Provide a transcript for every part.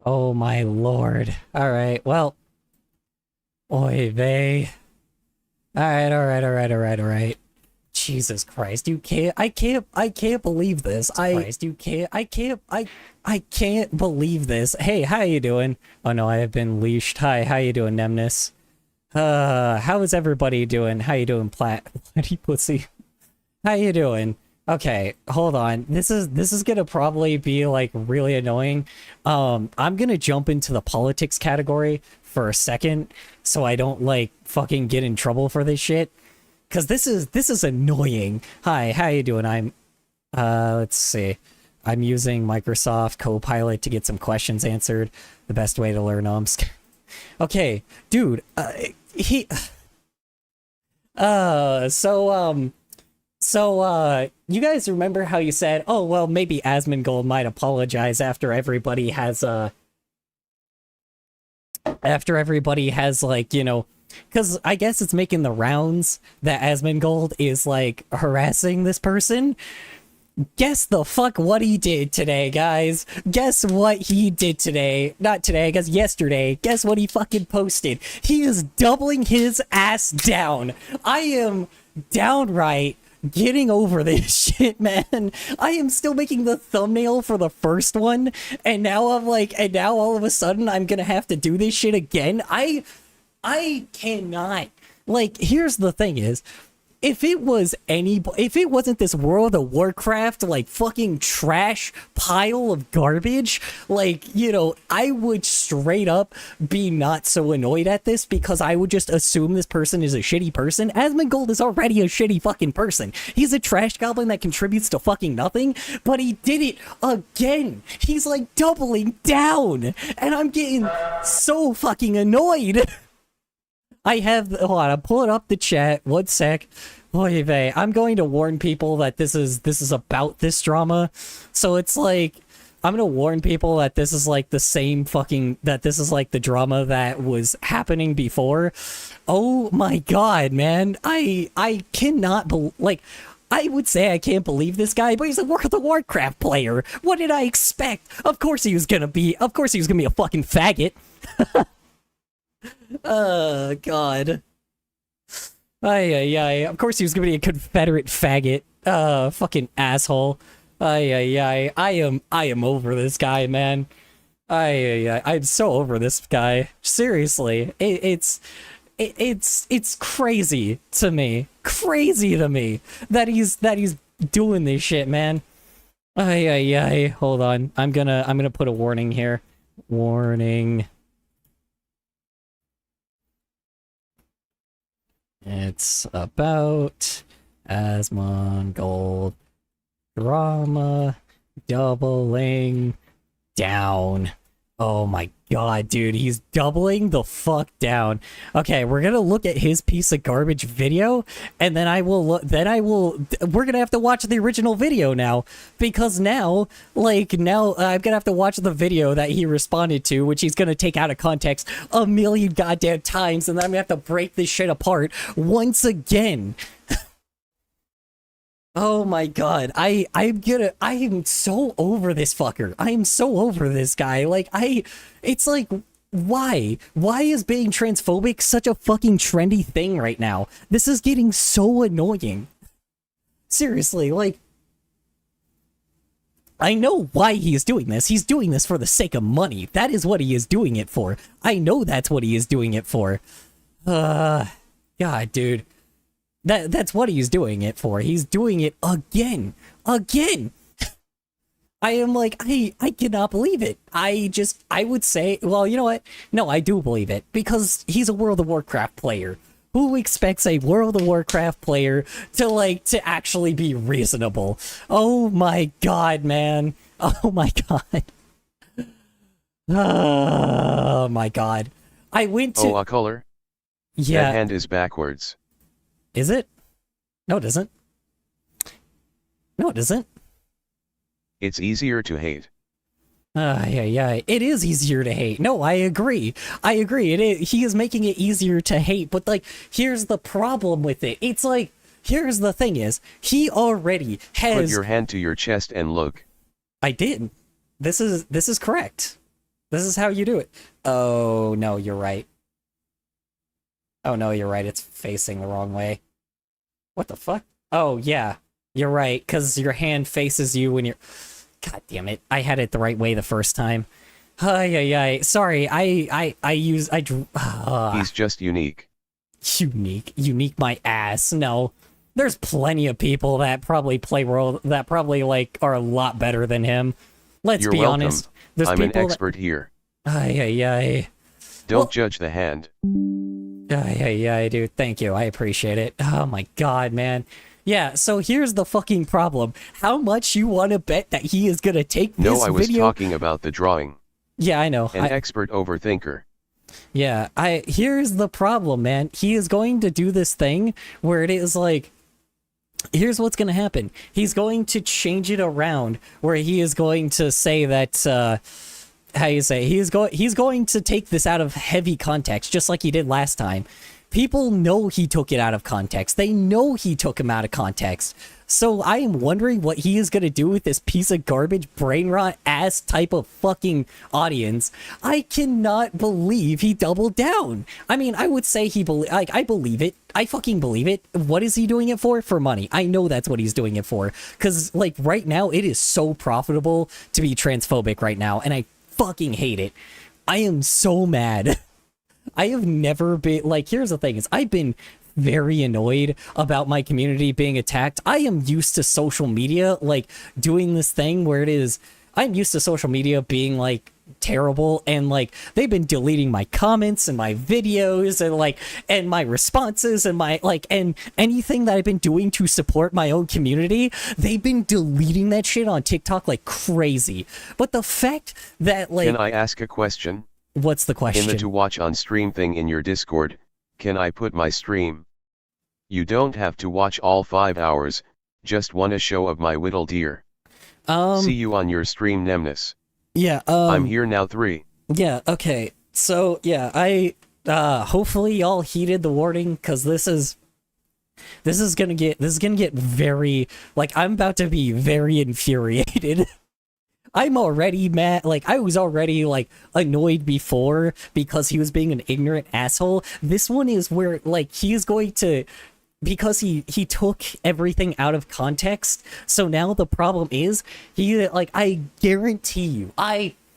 Oh my lord. Alright, well. Oy vey. Alright. Jesus Christ, you can't, I can't believe this. I can't believe this. Hey, how you doing? Oh no, I have been leashed. Hi, how you doing, Nemnis? How is everybody doing? How you doing, Bloody Pussy? How you doing? Okay, hold on. This is gonna probably be like really annoying. I'm gonna jump into the politics category for a second so I don't like fucking get in trouble for this shit. Cause this is annoying. Hi, how you doing? I'm let's see. I'm using Microsoft Copilot to get some questions answered. The best way to learn Okay, dude, you guys remember how you said, oh, well, maybe Asmongold might apologize after everybody has, like, you know, because I guess it's making the rounds that Asmongold is, like, harassing this person. Guess the fuck what he did today, guys. Guess what he did today. Not today, I guess yesterday. Guess what he fucking posted. He is doubling his ass down. I am downright getting over this shit, man. I am still making the thumbnail for the first one, and now I'm like, and now all of a sudden I'm gonna have to do this shit again. I cannot. Like, here's the thing is, if it wasn't this World of Warcraft, like, fucking trash pile of garbage, like, you know, I would straight up be not so annoyed at this because I would just assume this person is a shitty person. Asmongold is already a shitty fucking person. He's a trash goblin that contributes to fucking nothing, but he did it again. He's, like, doubling down, and I'm getting so fucking annoyed. Hold on, I'm pulling up the chat. One sec. Oy vey. I'm going to warn people that this is about this drama. So it's like, I'm gonna warn people that this is like the same fucking, that this is like the drama that was happening before. Oh my god, man. I cannot like, I would say I can't believe this guy, but he's a World of Warcraft player. What did I expect? Of course he was gonna be a fucking faggot. Oh, God. Ay. Of course he was gonna be a Confederate faggot. Fucking asshole. Ay. I am over this guy, man. I'm so over this guy. Seriously. It's crazy to me. Crazy to me that he's doing this shit, man. Ay. Hold on. I'm gonna put a warning here. Warning. It's about Asmongold drama doubling down. Oh my god, dude, he's doubling the fuck down. Okay, we're gonna look at his piece of garbage video, and then we're gonna have to watch the original video now, because now I'm gonna have to watch the video that he responded to, which he's gonna take out of context a million goddamn times, and then I'm gonna have to break this shit apart once again. Oh my god, I am so over this fucker. I am so over this guy. Like, it's like, why? Why is being transphobic such a fucking trendy thing right now? This is getting so annoying. Seriously, like, I know why he is doing this. He's doing this for the sake of money. That is what he is doing it for. I know that's what he is doing it for. God, dude. That's what he's doing it for. He's doing it again. Again! I am like, I cannot believe it. I would say, well, you know what? No, I do believe it. Because he's a World of Warcraft player. Who expects a World of Warcraft player to actually be reasonable? Oh my god, man. Oh my god. Oh my god. I went to... Oh, a color? Yeah. That hand is backwards. Is it? No, it isn't. No, it isn't. It's easier to hate. Yeah. It is easier to hate. No, I agree. He is making it easier to hate, but, like, here's the problem with it. It's like, here's the thing is, he already has... Put your hand to your chest and look. I did. This is correct. This is how you do it. Oh, no, you're right. Oh, no, you're right. It's facing the wrong way. What the fuck? Oh, yeah. You're right, because your hand faces you when you're... God damn it. I had it the right way the first time. Ay. Sorry, He's just unique. Unique my ass. No. There's plenty of people that probably play World that probably, like, are a lot better than him. Let's be welcome. honest. There's I'm people an expert here. Ay. Don't judge the hand. Ay, dude. Thank you. I appreciate it. Oh my god, man. Yeah, so here's the fucking problem. How much you want to bet that he is gonna take this video? No, I was talking about the drawing. Yeah, I know. An expert overthinker. Yeah, here's the problem, man. He is going to do this thing where it is like, here's what's going to happen. He's going to change it around where he is going to say that, how you say, he's going to take this out of heavy context, just like he did last time. People know he took it out of context. They know he took him out of context. So I am wondering what he is going to do with this piece of garbage, brain rot ass type of fucking audience. I cannot believe he doubled down. I mean, I would say I believe it. I fucking believe it. What is he doing it for? For money. I know that's what he's doing it for. Because, like, right now, it is so profitable to be transphobic right now, and I fucking hate it. I am so mad. I have never been, like, here's the thing, is I've been very annoyed about my community being attacked. I am used to social media, like, doing this thing where it is, I'm used to social media being, like, terrible, and, like, they've been deleting my comments and my videos and, like, and my responses and my, like, and anything that I've been doing to support my own community, they've been deleting that shit on TikTok like crazy. But the fact that, like... Can I ask a question? What's the question? In the to watch on stream thing in your Discord, can I put my stream? You don't have to watch all 5 hours, just want a show of my whittle deer. See you on your stream, Nemnus. Yeah, I'm here now 3. Yeah, okay. So, yeah, hopefully y'all heeded the warning, because this is gonna get very, like, I'm about to be very infuriated. I'm already mad, like, I was already, like, annoyed before because he was being an ignorant asshole. This one is where, like, he is going to, because he took everything out of context, so now the problem is, I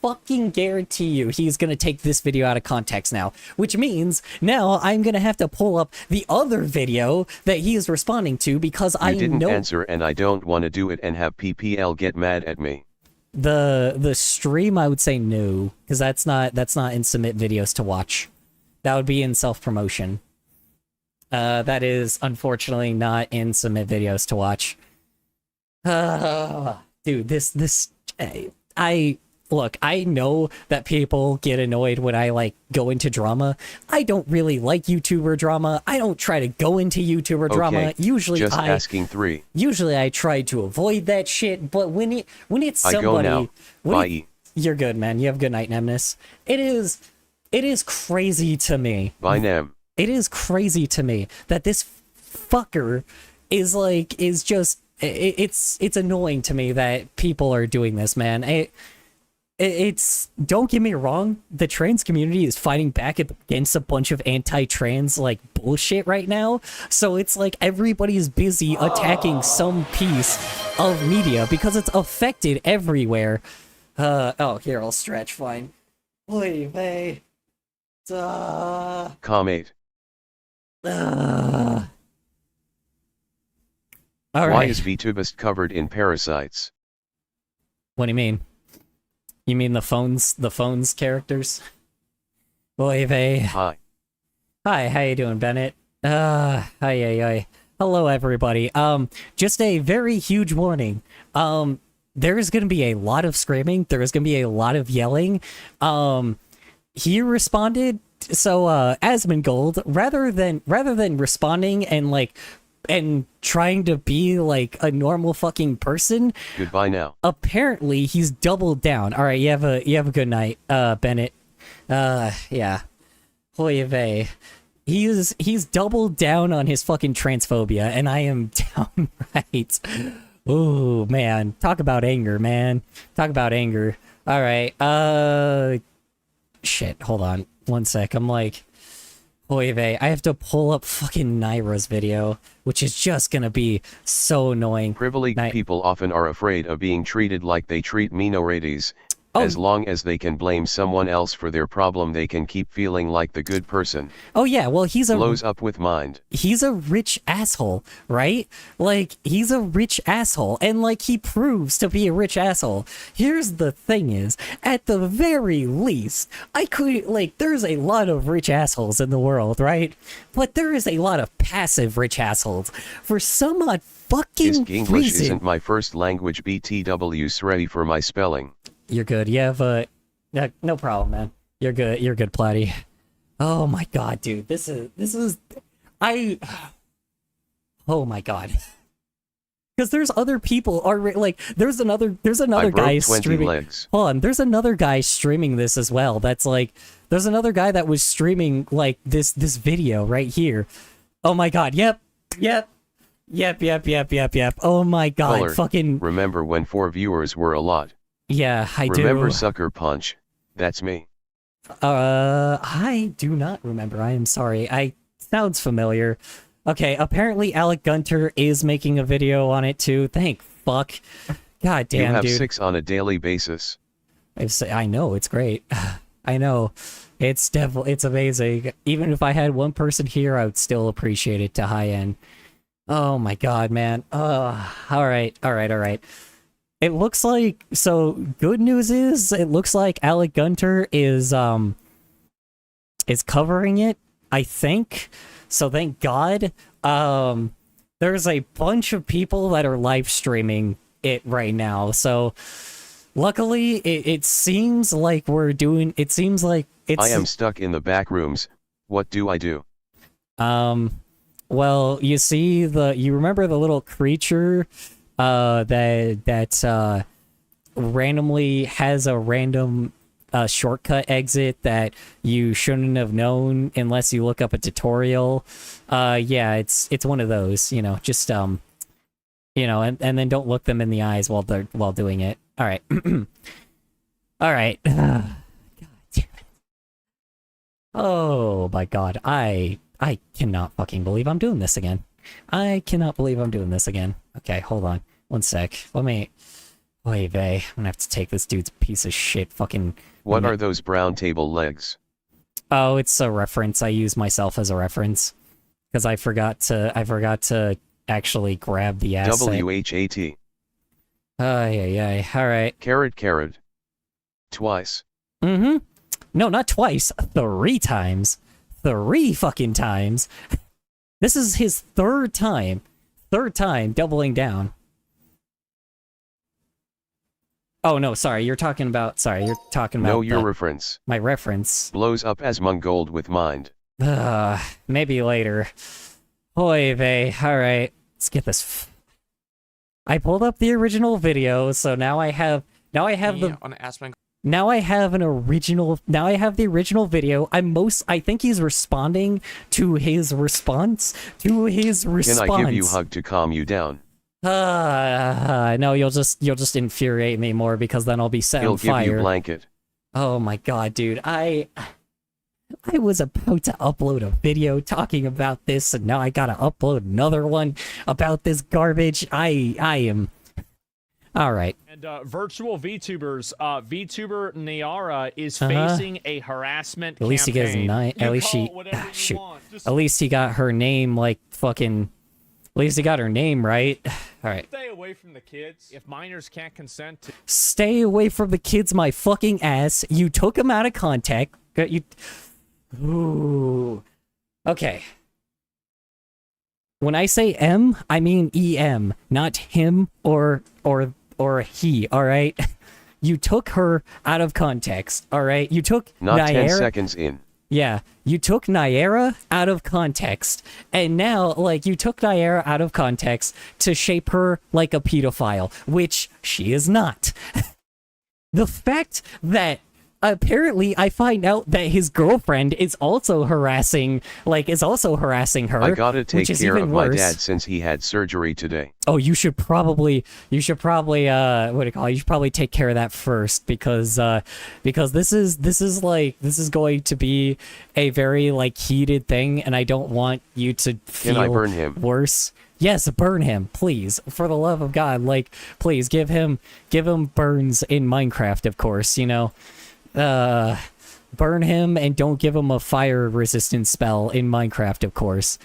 fucking guarantee you he's gonna take this video out of context now, which means now I'm gonna have to pull up the other video that he is responding to because I know... You didn't answer and I don't want to do it and have PPL get mad at me. The stream, I would say no, because that's not in submit videos to watch. That would be in self-promotion. That is unfortunately not in submit videos to watch. Dude, look, I know that people get annoyed when I, like, go into drama. I don't really like YouTuber drama. I don't try to go into YouTuber drama. Usually just asking 3. Usually I try to avoid that shit, but when it's somebody... I go now. Bye. You're good, man. You have a good night, Nemnus. It is crazy to me. Bye, Nem. It is crazy to me that this fucker is just... It's annoying to me that people are doing this, man. It's don't get me wrong, the trans community is fighting back against a bunch of anti-trans, like, bullshit right now, so it's like everybody's busy attacking some piece of media because it's affected everywhere. Oh, here, I'll stretch, fine. Oy vey. Comment. All Why right. is VTubist covered in parasites? What do you mean? You mean the phones characters? Oy vey. Hi. Hi, how you doing, Bennett? Hi. Hello, everybody. Just a very huge warning. There's gonna be a lot of screaming. There's gonna be a lot of yelling. He responded, so, Asmongold, rather than responding and trying to be like a normal fucking person. Goodbye now. Apparently, he's doubled down. All right, you have a good night, Bennett. Yeah. Oy vey. He's doubled down on his fucking transphobia, and I am downright. Ooh, man. Talk about anger, man. Talk about anger. All right. Shit, hold on. One sec. I'm like, oy vey. I have to pull up fucking Nyra's video, which is just gonna be so annoying. Privileged people often are afraid of being treated like they treat minorities. Oh. As long as they can blame someone else for their problem, they can keep feeling like the good person. Oh yeah, well blows up with mind. He's a rich asshole, right? Like, he's a rich asshole, and like, he proves to be a rich asshole. Here's the thing is, at the very least, I could, like, there's a lot of rich assholes in the world, right? But there is a lot of passive rich assholes. For some odd fucking English reason. Isn't my first language. BTW sorry for my spelling. You're good. Yeah, but no problem, man. You're good. You're good, Platty. Oh my god, dude. This is oh my god. Because there's other people like there's another guy streaming. Legs. Hold on, there's another guy streaming this as well. That's like there's another guy that was streaming like this video right here. Oh my god. Yep. Oh my god. Color. Fucking Remember when 4 viewers were a lot? Yeah, I do. Remember Sucker Punch? That's me. I do not remember. I am sorry. Sounds familiar. Okay, apparently Alec Gunter is making a video on it too. Thank fuck. God damn, you have dude. 6 on a daily basis. I know, it's great. I know. It's amazing. Even if I had one person here, I would still appreciate it to high end. Oh my god, man. All right. It looks like, so good news is it looks like Alec Gunter is covering it, I think. So thank God. There's a bunch of people that are live streaming it right now. So luckily it seems like it seems like it's I am stuck in the back rooms. What do I do? Well, you remember the little creature that randomly has a random shortcut exit that you shouldn't have known unless you look up a tutorial. Yeah, it's one of those, just and then don't look them in the eyes while doing it. All right. All right. God damn it. Oh my god. I cannot fucking believe I'm doing this again. I cannot believe I'm doing this again. Okay, hold on. One sec. Wait, I'm gonna have to take this dude's piece of shit fucking... What are those brown table legs? Oh, it's a reference. I use myself as a reference. Because I forgot to actually grab the asset. WHAT. Yeah. Alright. Carrot. Twice. Mm-hmm. No, not twice. 3 times. 3 fucking times. This is his third time doubling down. Oh no, sorry, you're talking about No, your reference. My reference. Blows up Asmongold with mind. Maybe later. Oy vey. Alright, let's get this. I pulled up the original video, so now I have the on Asmongold. Now I have the original video. I think he's responding to his response. Can I give you a hug to calm you down? No, you'll just infuriate me more because then I'll be set on fire. He'll give you blanket. Oh my god, dude. I was about to upload a video talking about this, and now I gotta upload another one about this garbage. I am... Alright. And virtual VTubers, VTuber Nyara is facing a harassment campaign. At least he gets at least he got her name like fucking... At least he got her name right. Alright. Stay away from the kids. If minors can't consent to... Stay away from the kids, my fucking ass. You took him out of contact. Ooh. Okay. When I say M, I mean EM, not him or he, alright? You took her out of context, alright? You took Not Nyara, 10 seconds in. Yeah, you took Nyara out of context, and now, like, you took Nyara out of context to shape her like a pedophile, which she is not. The fact that apparently I find out that his girlfriend is also harassing her. I gotta take which is care even of my worse. dad since he had surgery today. Oh, you should probably what do you call it? You should probably take care of that first, because this is going to be a very like heated thing, and I don't want you to feel Can I burn him? worse. Yes, burn him, please. For the love of God, like, please give him burns in Minecraft, of course, you know. Burn him, and don't give him a fire resistance spell in Minecraft, of course.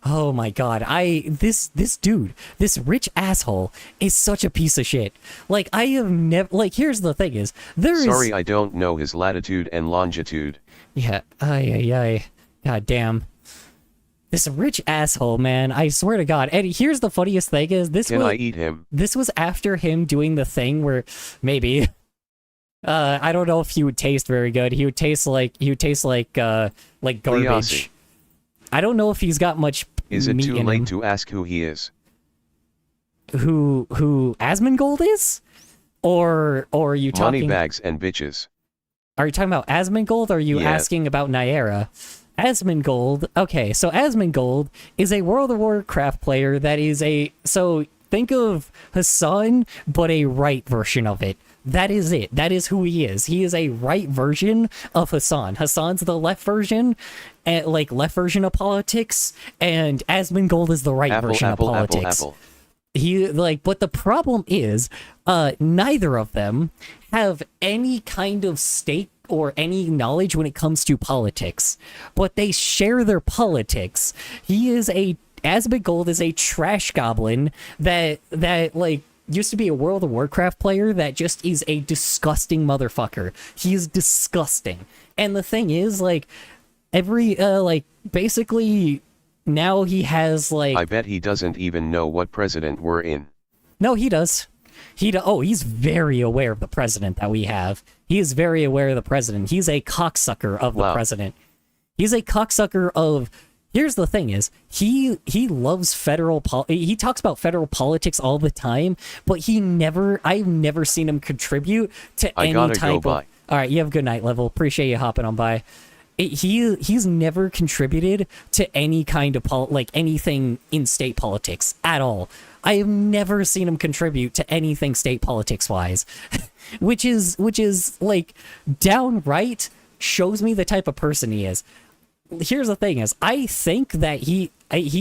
Oh my God, this dude, this rich asshole is such a piece of shit. Like, I have never, like, here's the thing is, Sorry, I don't know his latitude and longitude. Yeah, God damn. This rich asshole, man, I swear to God. And here's the funniest thing is, Can I eat him? This was after him doing the thing where, maybe, I don't know if he would taste very good. He would taste like garbage. Liasi. I don't know if he's got much Is it meat too in late him. to ask who he is? Who Asmongold is? Or are you talking... Moneybags and bitches. Are you talking about Asmongold, or are you Yeah. asking about Nyara? Asmongold, okay, so Asmongold is a World of Warcraft player that is a... So, think of Hassan, but a right version of it. That is it. That is who he is. He is a right version of Hassan. Hassan's the left version, and left version of politics, and Asmongold is the right version of politics. But the problem is, neither of them have any kind of stake or any knowledge when it comes to politics, but they share their politics. Asmongold is a trash goblin that used to be a World of Warcraft player that just is a disgusting motherfucker. He is disgusting. And the thing is, basically now he has I bet he doesn't even know what president we're in. No, he does. He's very aware of the president that we have. He is very aware of the president. He's a cocksucker of the president. He's a cocksucker of... Here's the thing is, he loves he talks about federal politics all the time, but I've never seen him contribute to any type of... All right, you have a good night, Level. Appreciate you hopping on by. He's never contributed to any kind of anything in state politics at all. I have never seen him contribute to anything state politics wise, which is like downright shows me the type of person he is. Here's the thing is, I think that he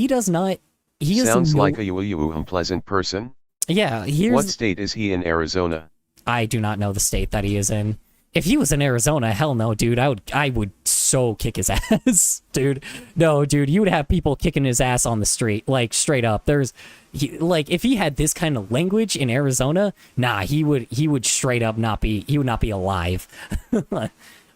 does not... Sounds like a unpleasant person. Yeah, What state is he in? Arizona? I do not know the state that he is in. If he was in Arizona, hell no, dude. I would so kick his ass, dude. No, dude, you would have people kicking his ass on the street, like straight up. If he had this kind of language in Arizona, nah, he would straight up not be alive.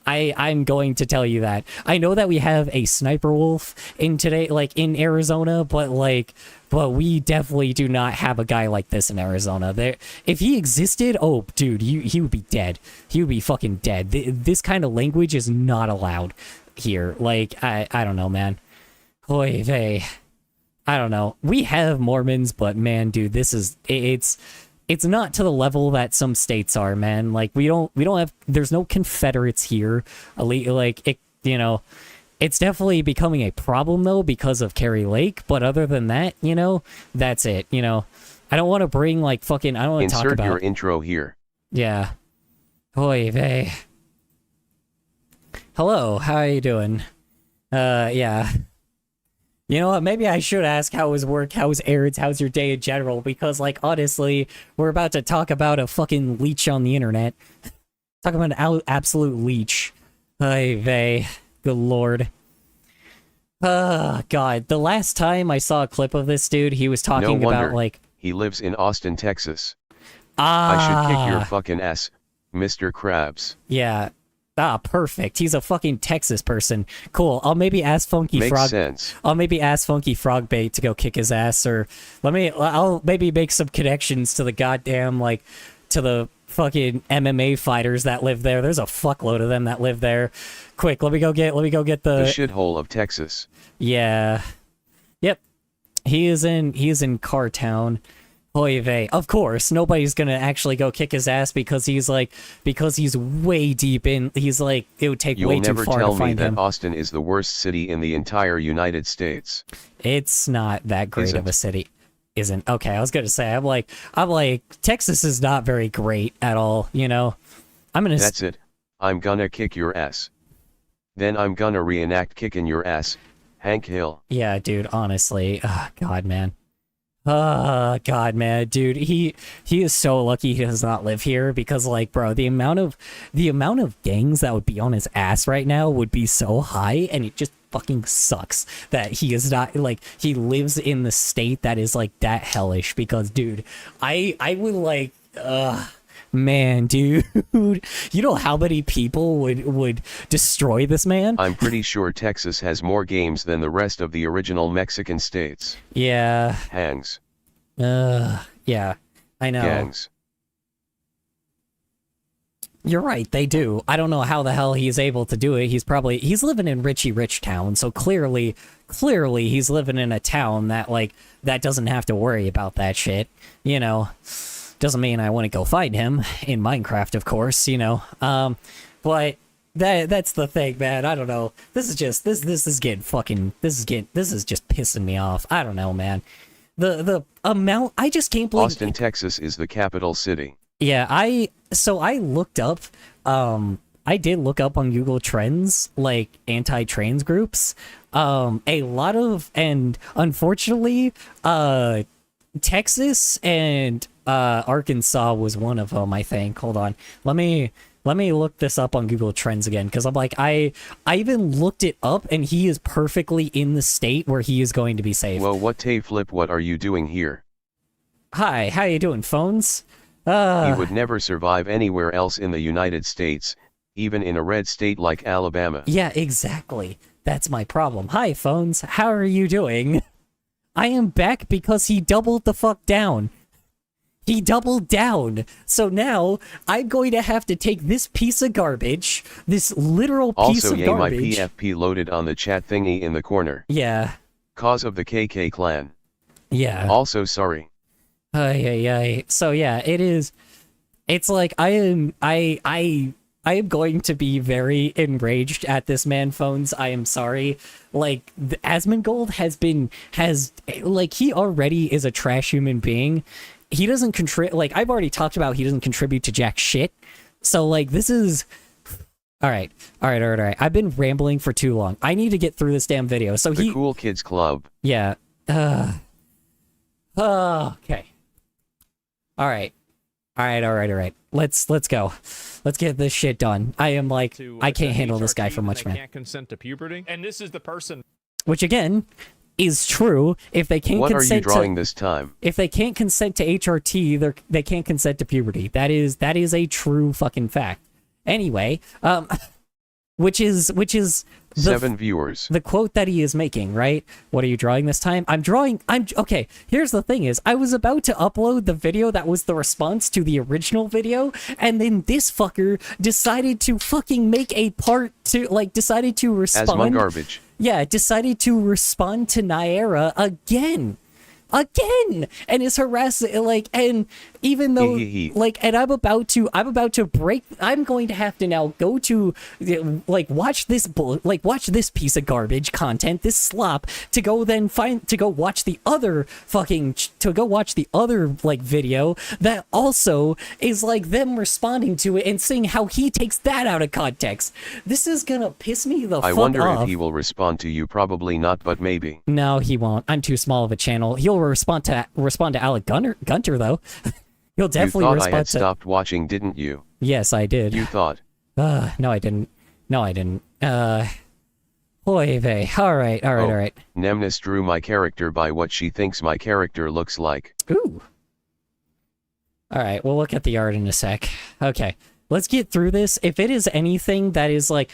I'm going to tell you that. I know that we have a sniper wolf in Arizona, but we definitely do not have a guy like this in Arizona. If he existed, oh, dude, he would be dead. He would be fucking dead. This kind of language is not allowed here. I don't know, man. Oy vey. I don't know. We have Mormons, but man, dude, it's not to the level that some states are, man. We don't have, there's no Confederates here. It's definitely becoming a problem though because of Kerry Lake, but other than that, that's it. I don't want to bring I don't want to talk about... Insert your intro here. Yeah. Oy vey. Hello, how are you doing? Yeah. You know what, maybe I should ask how was work, how was errands, how's your day in general, because, honestly, we're about to talk about a fucking leech on the internet. Talk about an absolute leech. Ay vey. Good lord. God, the last time I saw a clip of this dude, he was talking about, he lives in Austin, Texas. I should kick your fucking ass, Mr. Krabs. Yeah. Perfect. He's a fucking Texas person. Cool. I'll maybe ask Funky Makes sense. I'll maybe ask Funky Frogbait to go kick his ass, or I'll maybe make some connections to the goddamn to the fucking MMA fighters that live there. There's a fuckload of them that live there. Quick, let me go get the shithole of Texas. Yeah. Yep. He is in Cartown. Oy vey. Of course, nobody's gonna actually go kick his ass because he's way deep in. He's like, it would take way too far to find him. You'll never tell me that Austin is the worst city in the entire United States. It's not that great of a city. Isn't. Okay, I was gonna say, I'm like, Texas is not very great at all, you know? That's it. I'm gonna kick your ass. Then I'm gonna reenact kicking your ass, Hank Hill. Yeah, dude, honestly. God, man. God, man, dude, he is so lucky he does not live here because, like, bro, the amount of gangs that would be on his ass right now would be so high, and it just fucking sucks that he is not, like, he lives in the state that is, like, that hellish because, dude, I would, like, man, dude, you know how many people would destroy this man? I'm pretty sure Texas has more games than the rest of the original Mexican states. Yeah. Hangs. Yeah, I know. Gangs. You're right, they do. I don't know how the hell he's able to do it. He's living in Richie Rich Town, so clearly he's living in a town that, like, that doesn't have to worry about that shit, you know? Doesn't mean I want to go fight him in Minecraft, of course, you know. But that's the thing, man. I don't know. This is just this is just pissing me off. I don't know, man. The amount, I just can't believe Austin, Texas is the capital city. Yeah, I looked up I did look up on Google Trends, like, anti-trans groups. A lot of, and unfortunately, Texas and Arkansas was one of them, I think. Hold on. Let me look this up on Google Trends again, because I'm like, I even looked it up, and he is perfectly in the state where he is going to be safe. Well, what are you doing here? Hi, how you doing, phones? He would never survive anywhere else in the United States, even in a red state like Alabama. Yeah, exactly. That's my problem. Hi, phones. How are you doing? I am back because he doubled the fuck down. He doubled down. So now I'm going to have to take this piece of garbage, this literal piece of garbage. Also, my PFP loaded on the chat thingy in the corner. Yeah. Cause of the KK clan. Yeah. Also sorry. So yeah, it is. It's like I am going to be very enraged at this man, phones. I am sorry. Like, Asmongold has he already is a trash human being. He doesn't contribute, like, I've already talked about, he doesn't contribute to jack shit. So, like, this is... All right. I've been rambling for too long. I need to get through this damn video. So the Cool Kids Club. Yeah. Okay. All right. Let's go. Let's get this shit done. I am like, I can't handle this guy for much, man. Can't consent to puberty, and this is the person. Which again is true. If they can't consent What are you drawing this time? If they can't consent to HRT, they can't consent to puberty. That is a true fucking fact. Anyway, which is 7 viewers. The quote that he is making, right? What are you drawing this time? Okay, here's the thing is, I was about to upload the video that was the response to the original video, and then this fucker decided to fucking make a part to, like, decided to respond. Asmongold. Yeah, decided to respond to Nyara again, and is harassing, like, and even though, like, and I'm about to break, I'm going to have to now go to, like, watch this piece of garbage content, this slop, to go watch the other, like, video that also is, like, them responding to it and seeing how he takes that out of context. This is gonna piss me the fuck off. I wonder if he will respond to you. Probably not, but maybe. No, he won't. I'm too small of a channel. He'll respond to Alec Gunter though. You'll definitely respond to... You thought I had stopped watching, didn't you? Yes, I did. You thought. No, I didn't. Oy vey. All right. Nemnis drew my character by what she thinks my character looks like. Ooh. All right, we'll look at the art in a sec. Okay, let's get through this. If it is anything that is like,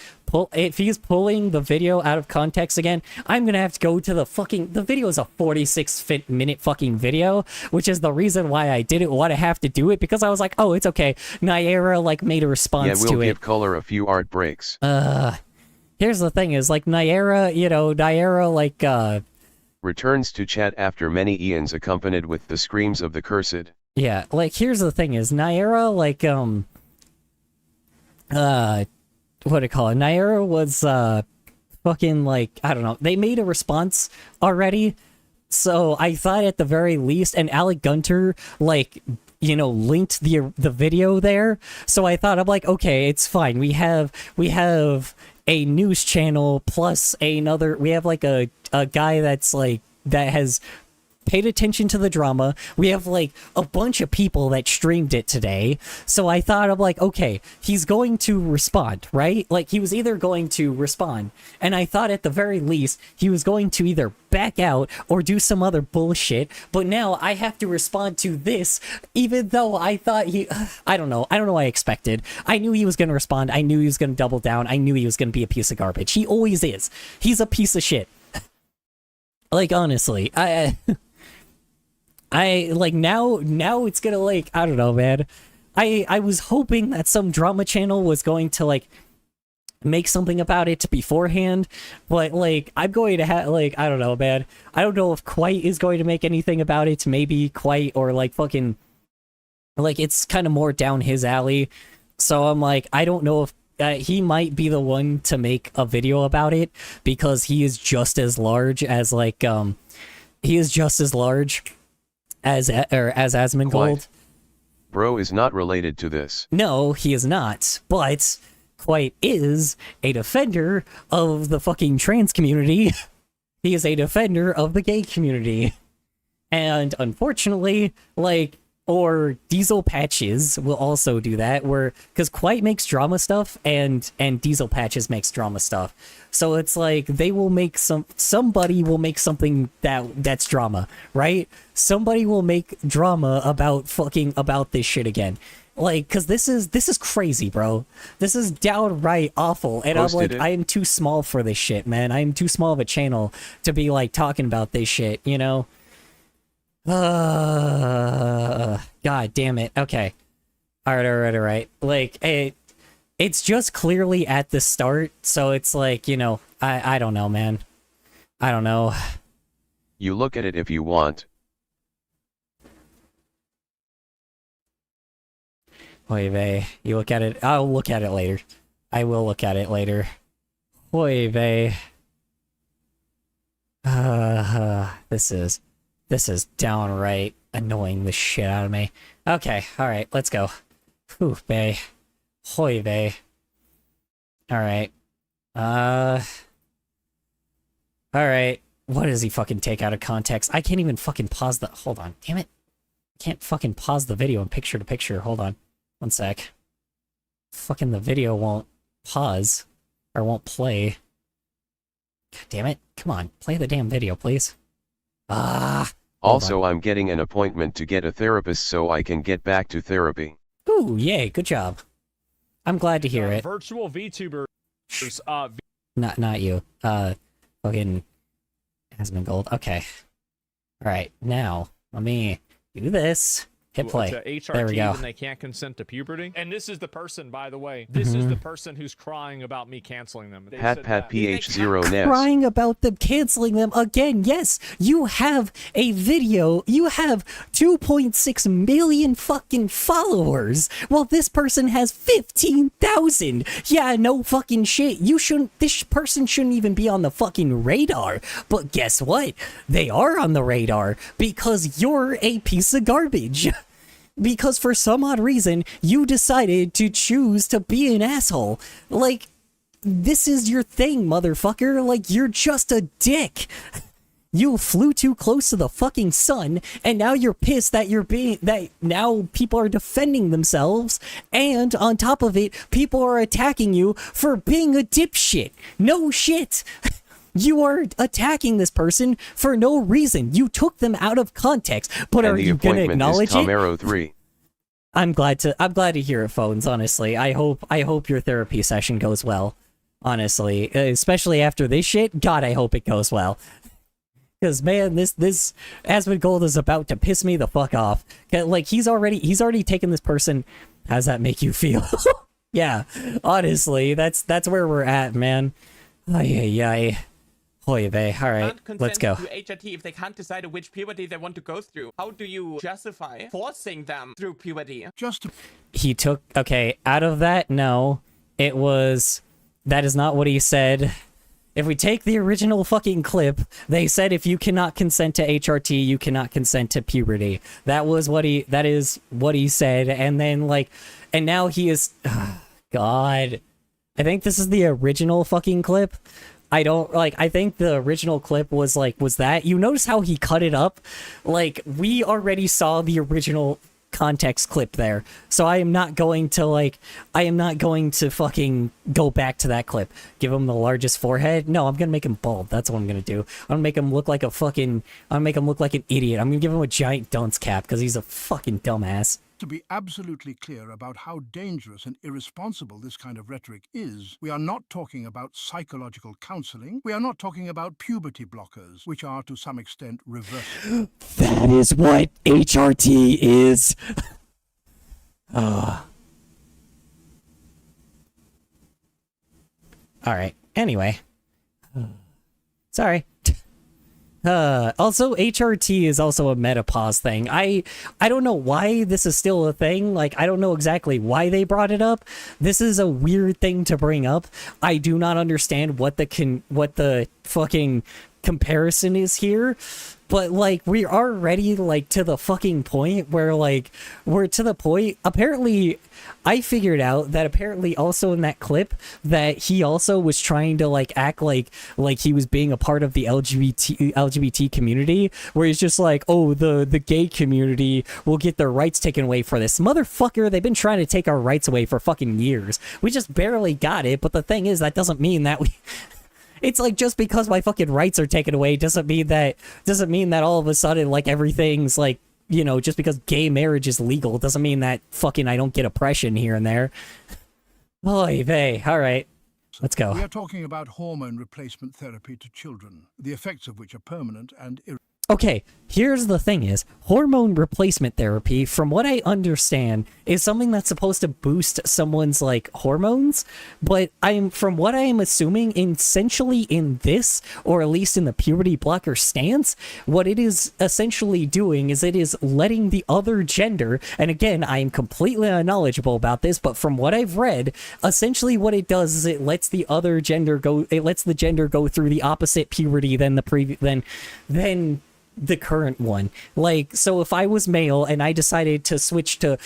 if he's pulling the video out of context again, I'm gonna have to go to the video is a 46-minute fucking video, which is the reason why I didn't want to have to do it, because I was like, oh, it's okay. Nyara, like, made a response to it. Yeah, we'll give color a few art breaks. Here's the thing is, like, Nyara, like, returns to chat after many eons accompanied with the screams of the cursed. Yeah, like, here's the thing is, Nyara, like, what do you call it? Nyara was, fucking, like, I don't know, they made a response already, so I thought at the very least, and Alec Gunter, like, you know, linked the video there, so I thought, I'm like, okay, it's fine, we have a news channel plus another, we have, like, a guy that's, like, that has paid attention to the drama. We have like a bunch of people that streamed it today. So I thought, I'm like, okay, he's going to respond, right? Like, he was either going to respond, and I thought at the very least he was going to either back out or do some other bullshit. But now I have to respond to this, even though I thought I don't know what I expected. I knew he was going to respond. I knew he was going to double down. I knew he was going to be a piece of garbage. He always is. He's a piece of shit. Like, honestly, I like now it's gonna, like, I don't know, man. I was hoping that some drama channel was going to, like, make something about it beforehand, but, like, I'm going to have, like, I don't know, man. I don't know if Quite is going to make anything about it. Maybe Quite, or like fucking, like, it's kind of more down his alley. So I'm like, I don't know if he might be the one to make a video about it, because he is just as large as, like, he is just as large as Asmongold. Bro is not related to this. No, he is not, but Quite is a defender of the fucking trans community. He is a defender of the gay community. And unfortunately, like, or Diesel Patches will also do that, where, because Quite makes drama stuff, and Diesel Patches makes drama stuff. So it's like, they will make somebody will make something that's drama, right? Somebody will make drama about this shit again. Like, because this is crazy, bro. This is downright awful. And I'm like, I am too small for this shit, man. I am too small of a channel to be, like, talking about this shit, you know? God damn it. Okay. Alright. Like, it's just clearly at the start, so it's like, you know, I don't know, man. I don't know. You look at it if you want. Oy vey. You look at it. I'll look at it later. I will look at it later. Oy vey. This is downright annoying the shit out of me. Okay, alright, let's go. Whew, bae. Hoy vey. Alright. Alright. What does he fucking take out of context? I can't even fucking pause the... Hold on. Damn it. I can't fucking pause the video in picture to picture. Hold on. One sec. Fucking the video won't pause. Or won't play. God damn it. Come on. Play the damn video, please. Also, I'm getting an appointment to get a therapist so I can get back to therapy. Ooh, yay. Good job. I'm glad to hear it. Virtual VTubers. Not you. Fucking Asmongold. Okay. Alright, now, let me do this. Hit play. There we go. And they can't consent to puberty. And this is the person, by the way. This is the person who's crying about me canceling them. Pat PH0 Ness. Crying about them canceling them again. Yes, you have a video. You have 2.6 million fucking followers, while this person has 15,000. Yeah, no fucking shit. This person shouldn't even be on the fucking radar. But guess what? They are on the radar because you're a piece of garbage. Because for some odd reason, you decided to choose to be an asshole. Like, this is your thing, motherfucker. Like, you're just a dick. You flew too close to the fucking sun, and now you're pissed that now people are defending themselves, and on top of it, people are attacking you for being a dipshit. No shit. You are attacking this person for no reason. You took them out of context, but are you going to acknowledge it? 3. I'm glad to hear it, Phones, honestly. I hope your therapy session goes well. Honestly, especially after this shit. God, I hope it goes well. Cuz man, this Asmongold is about to piss me the fuck off. Like, he's already taken this person. How's that make you feel? Yeah, honestly, that's where we're at, man. Ay. Hoy vey. All right, let's go. To HRT if they can't decide which puberty they want to go through. How do you justify forcing them through puberty? He took, okay, out of that, no. It was, that is not what he said. If we take the original fucking clip, they said if you cannot consent to HRT, you cannot consent to puberty. That is what he said. And then, like, and now he is, God. I think this is the original fucking clip. I think the original clip was that. You notice how he cut it up? Like, we already saw the original context clip there. So I am not going to fucking go back to that clip. Give him the largest forehead? No, I'm gonna make him bald. That's what I'm gonna do. I'm gonna make him look like an idiot. I'm gonna give him a giant dunce cap because he's a fucking dumbass. To be absolutely clear about how dangerous and irresponsible this kind of rhetoric is, we are not talking about psychological counseling. We are not talking about puberty blockers, which are to some extent reversible. That is what HRT is. All right. Anyway. Sorry. Also, HRT is also a metapause thing. I don't know why this is still a thing. Like, I don't know exactly why they brought it up. This is a weird thing to bring up. I do not understand what the fucking comparison is here. But, like, we're already, like, to the fucking point where, like, we're to the point. Apparently, I figured out that apparently also in that clip that he also was trying to, like, act like he was being a part of the LGBT community, where he's just like, oh, the gay community will get their rights taken away for this. Motherfucker, they've been trying to take our rights away for fucking years. We just barely got it, but the thing is, that doesn't mean that we... It's like, just because my fucking rights are taken away doesn't mean that all of a sudden, like, everything's like, you know, just because gay marriage is legal doesn't mean that fucking I don't get oppression here and there. Oy vey. All right. Let's go. We are talking about hormone replacement therapy to children, the effects of which are permanent and Okay, here's the thing is, hormone replacement therapy, from what I understand, is something that's supposed to boost someone's, like, hormones, but from what I am assuming, essentially in this, or at least in the puberty blocker stance, what it is essentially doing is it is letting the other gender, and again, I am completely unknowledgeable about this, but from what I've read, essentially what it does is it lets the other gender go, it lets the gender go through the opposite puberty than the current one. Like, so if I was male and I decided to switch to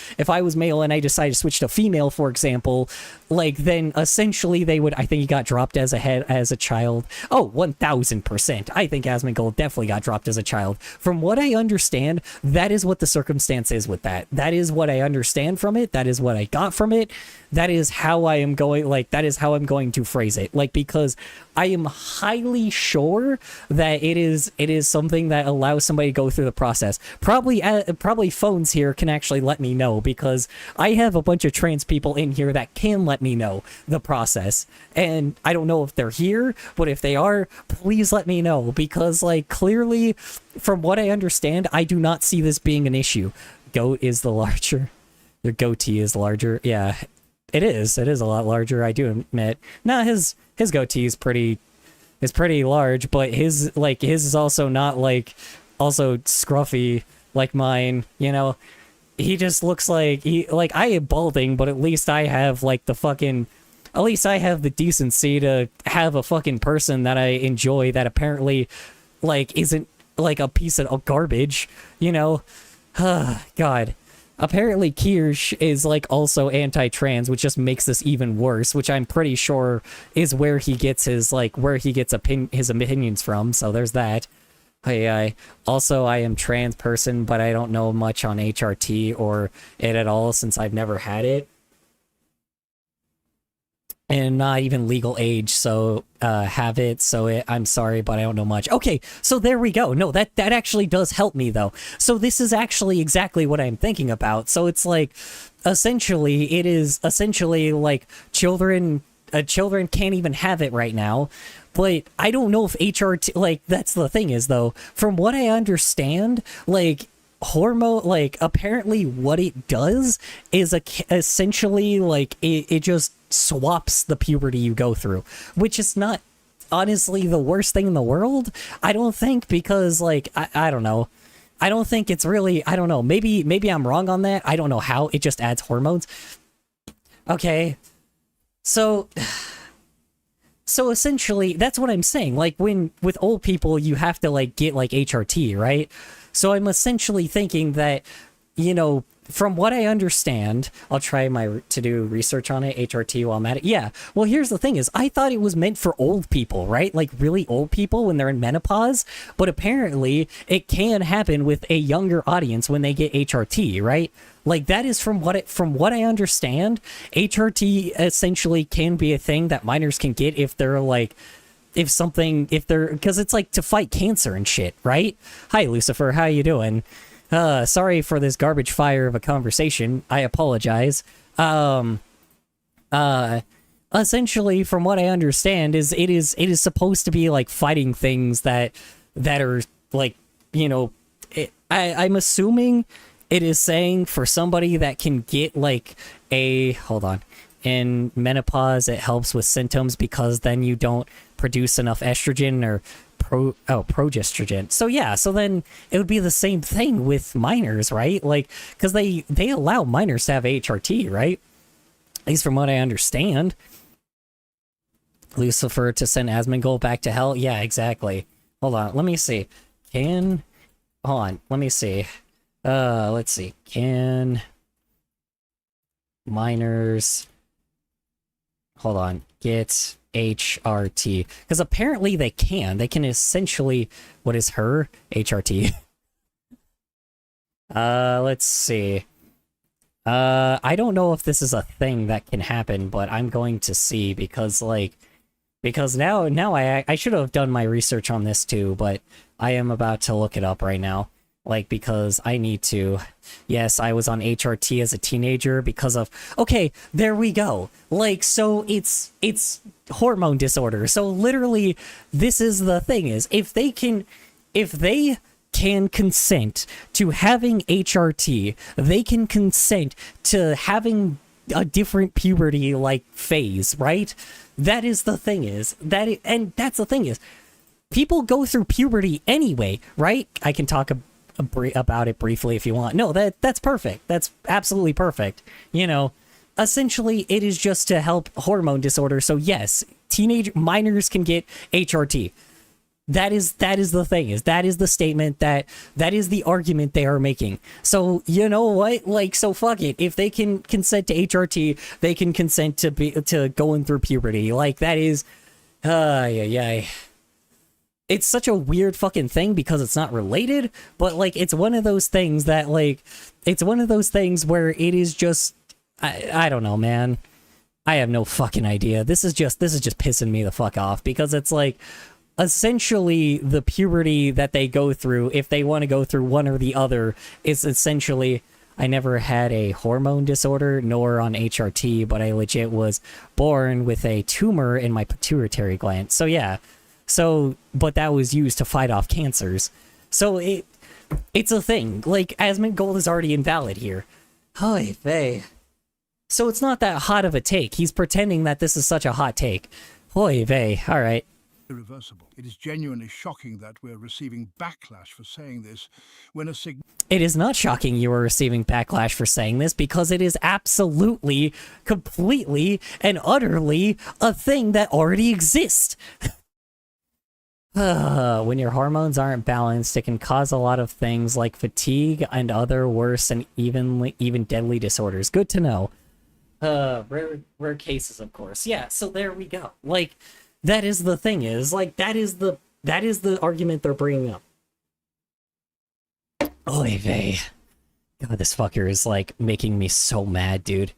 female, for example, like, then essentially they would, I think he got dropped as a child. Oh, 1000%. I think Asmongold definitely got dropped as a child. From what I understand, that is what the circumstance is with that. That is what I understand from it. That is what I got from it. That is how I am going, like, that is how I'm going to phrase it. Like, because I am highly sure that it is something that allows somebody to go through the process. Probably phones here can actually let me know, because I have a bunch of trans people in here that can let me know the process. And I don't know if they're here, but if they are, please let me know, because, like, clearly, from what I understand, I do not see this being an issue. Goat is the larger. Your goatee is larger. Yeah, it is. It is a lot larger, I do admit. Nah, his goatee is pretty large, but his is also not, like, also scruffy like mine, you know? He just looks like, I am balding, but at least I have, like, at least I have the decency to have a fucking person that I enjoy that apparently, like, isn't, like, a piece of garbage, you know? God. Apparently Kirsch is, like, also anti-trans, which just makes this even worse, which I'm pretty sure is where he gets his, like, his opinions from, so there's that. Also, I am trans person, but I don't know much on HRT or it at all since I've never had it. And not even legal age, so have it, so I'm sorry, but I don't know much. Okay, so there we go. No, that actually does help me, though. So this is actually exactly what I'm thinking about. So it's like, essentially, it is essentially like children can't even have it right now. But I don't know if HRT, like, that's the thing is, though, from what I understand, like, hormone, like, apparently what it does is essentially, like, it just swaps the puberty you go through, which is not honestly the worst thing in the world. I don't think, because like I don't know. I don't think it's really, I don't know. Maybe I'm wrong on that. I don't know how. It just adds hormones. Okay. So essentially that's what I'm saying. Like when with old people you have to like get like HRT, right? So I'm essentially thinking that, you know, from what I understand, I'll try to do research on it, HRT, while I'm at it. Yeah, well, here's the thing is, I thought it was meant for old people, right? Like really old people when they're in menopause, but apparently it can happen with a younger audience when they get HRT, right? Like that is from what I understand, HRT essentially can be a thing that minors can get if they're like, because it's like to fight cancer and shit, right? Hi, Lucifer, how you doing? Sorry for this garbage fire of a conversation. I apologize. Essentially, from what I understand, is it is supposed to be like fighting things that are like, you know, I'm assuming it is saying for somebody that can get like in menopause, it helps with symptoms because then you don't produce enough estrogen or progesterone. So yeah, so then it would be the same thing with minors, right? Like, because they allow minors to have HRT, right? At least from what I understand. Lucifer to send Asmongold back to hell. Yeah, exactly. Hold on, let me see. Hold on, let me see. Let's see. Can minors, hold on, get HRT? Because apparently they can essentially, what is her HRT? Let's see. I don't know if this is a thing that can happen, but I'm going to see, because now I should have done my research on this too, but I am about to look it up right now. Like, because I need to. Yes, I was on HRT as a teenager because of... Okay, there we go. Like, so it's hormone disorder. So literally, this is the thing is, if they can consent to having HRT, they can consent to having a different puberty, like, phase, right? That is the thing is, and that's the thing is, people go through puberty anyway, right? I can talk about it briefly if you want. No, that's perfect. That's absolutely perfect. You know, essentially it is just to help hormone disorder. So yes, teenage minors can get HRT. That is the thing is, that is the statement, that is the argument they are making. So you know what, like, so fuck it. If they can consent to HRT, they can consent to going through puberty. Like, that is yeah. It's such a weird fucking thing because it's not related, but like it's one of those things that like it's one of those things where it is just I don't know, man. I have no fucking idea. This is just pissing me the fuck off, because it's like essentially the puberty that they go through, if they want to go through one or the other, is essentially, I never had a hormone disorder nor on HRT, but I legit was born with a tumor in my pituitary gland. So yeah. So, but that was used to fight off cancers. So it's a thing. Like, Asmongold is already invalid here. Holy vey. So it's not that hot of a take. He's pretending that this is such a hot take. Holy vey. All right. Irreversible. It is genuinely shocking that we're receiving backlash for saying this when It is not shocking you are receiving backlash for saying this, because it is absolutely, completely, and utterly a thing that already exists. When your hormones aren't balanced, it can cause a lot of things like fatigue and other worse and even deadly disorders. Good to know. Rare cases, of course. Yeah, so there we go. Like, that is the thing is, like, that is the argument they're bringing up. Oy vey. God, this fucker is, like, making me so mad, dude.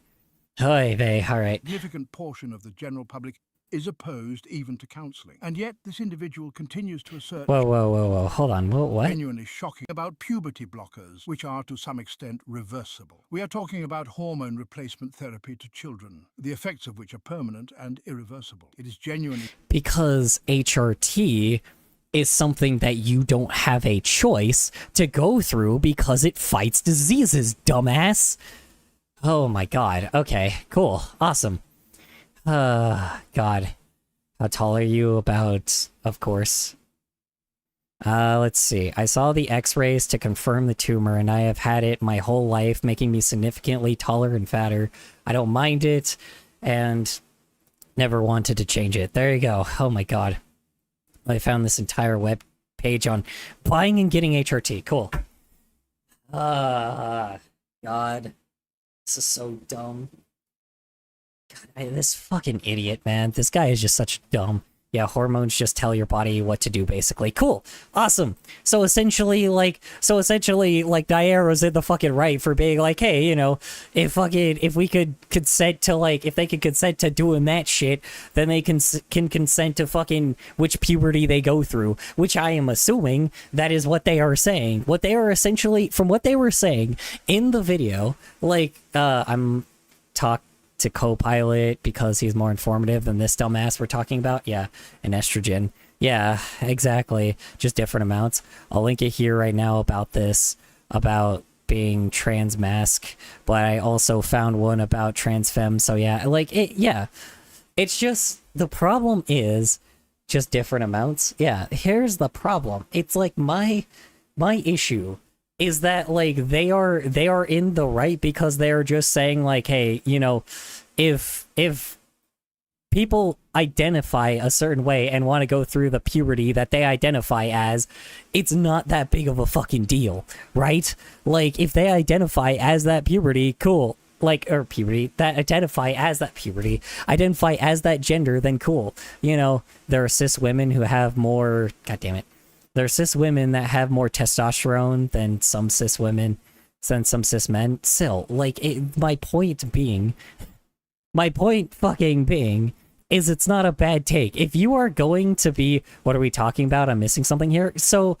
Oy vey, alright. A significant portion of the general public is opposed even to counselling. And yet this individual continues to assert... Whoa. Hold on. What? Genuinely shocking about puberty blockers, which are to some extent reversible. We are talking about hormone replacement therapy to children, the effects of which are permanent and irreversible. It is genuinely... Because HRT is something that you don't have a choice to go through because it fights diseases, dumbass. Oh my god. Okay, cool. Awesome. God. How tall are you? About, of course. Let's see. I saw the x-rays to confirm the tumor, and I have had it my whole life, making me significantly taller and fatter. I don't mind it, and never wanted to change it. There you go. Oh my god. I found this entire web page on buying and getting HRT. Cool. God. This is so dumb. God, this fucking idiot, man. This guy is just such dumb. Yeah, hormones just tell your body what to do, basically. Cool. Awesome. So essentially, like, Nyara's in the fucking right for being like, hey, you know, if we could consent to, like, if they could consent to doing that shit, then they can consent to fucking which puberty they go through, which I am assuming that is what they are saying. What they are essentially, from what they were saying in the video, like, I'm to co-pilot because he's more informative than this dumbass we're talking about. Yeah, and estrogen. Yeah, exactly. Just different amounts. I'll link it here right now about this, about being trans mask, but I also found one about trans femme. So yeah, like it. Yeah, it's just the problem is just different amounts. Yeah, here's the problem. It's like my issue is that, like, they are in the right because they're just saying, like, hey, you know, if people identify a certain way and want to go through the puberty that they identify as, it's not that big of a fucking deal, right? Like, if they identify as that puberty, cool. Like, or puberty, that identify as that gender, then cool. You know, there are cis women who have more, god damn it. There are cis women that have more testosterone than some cis women, than some cis men. Still, like, my point fucking being, is it's not a bad take. If you are going to be, what are we talking about? I'm missing something here. So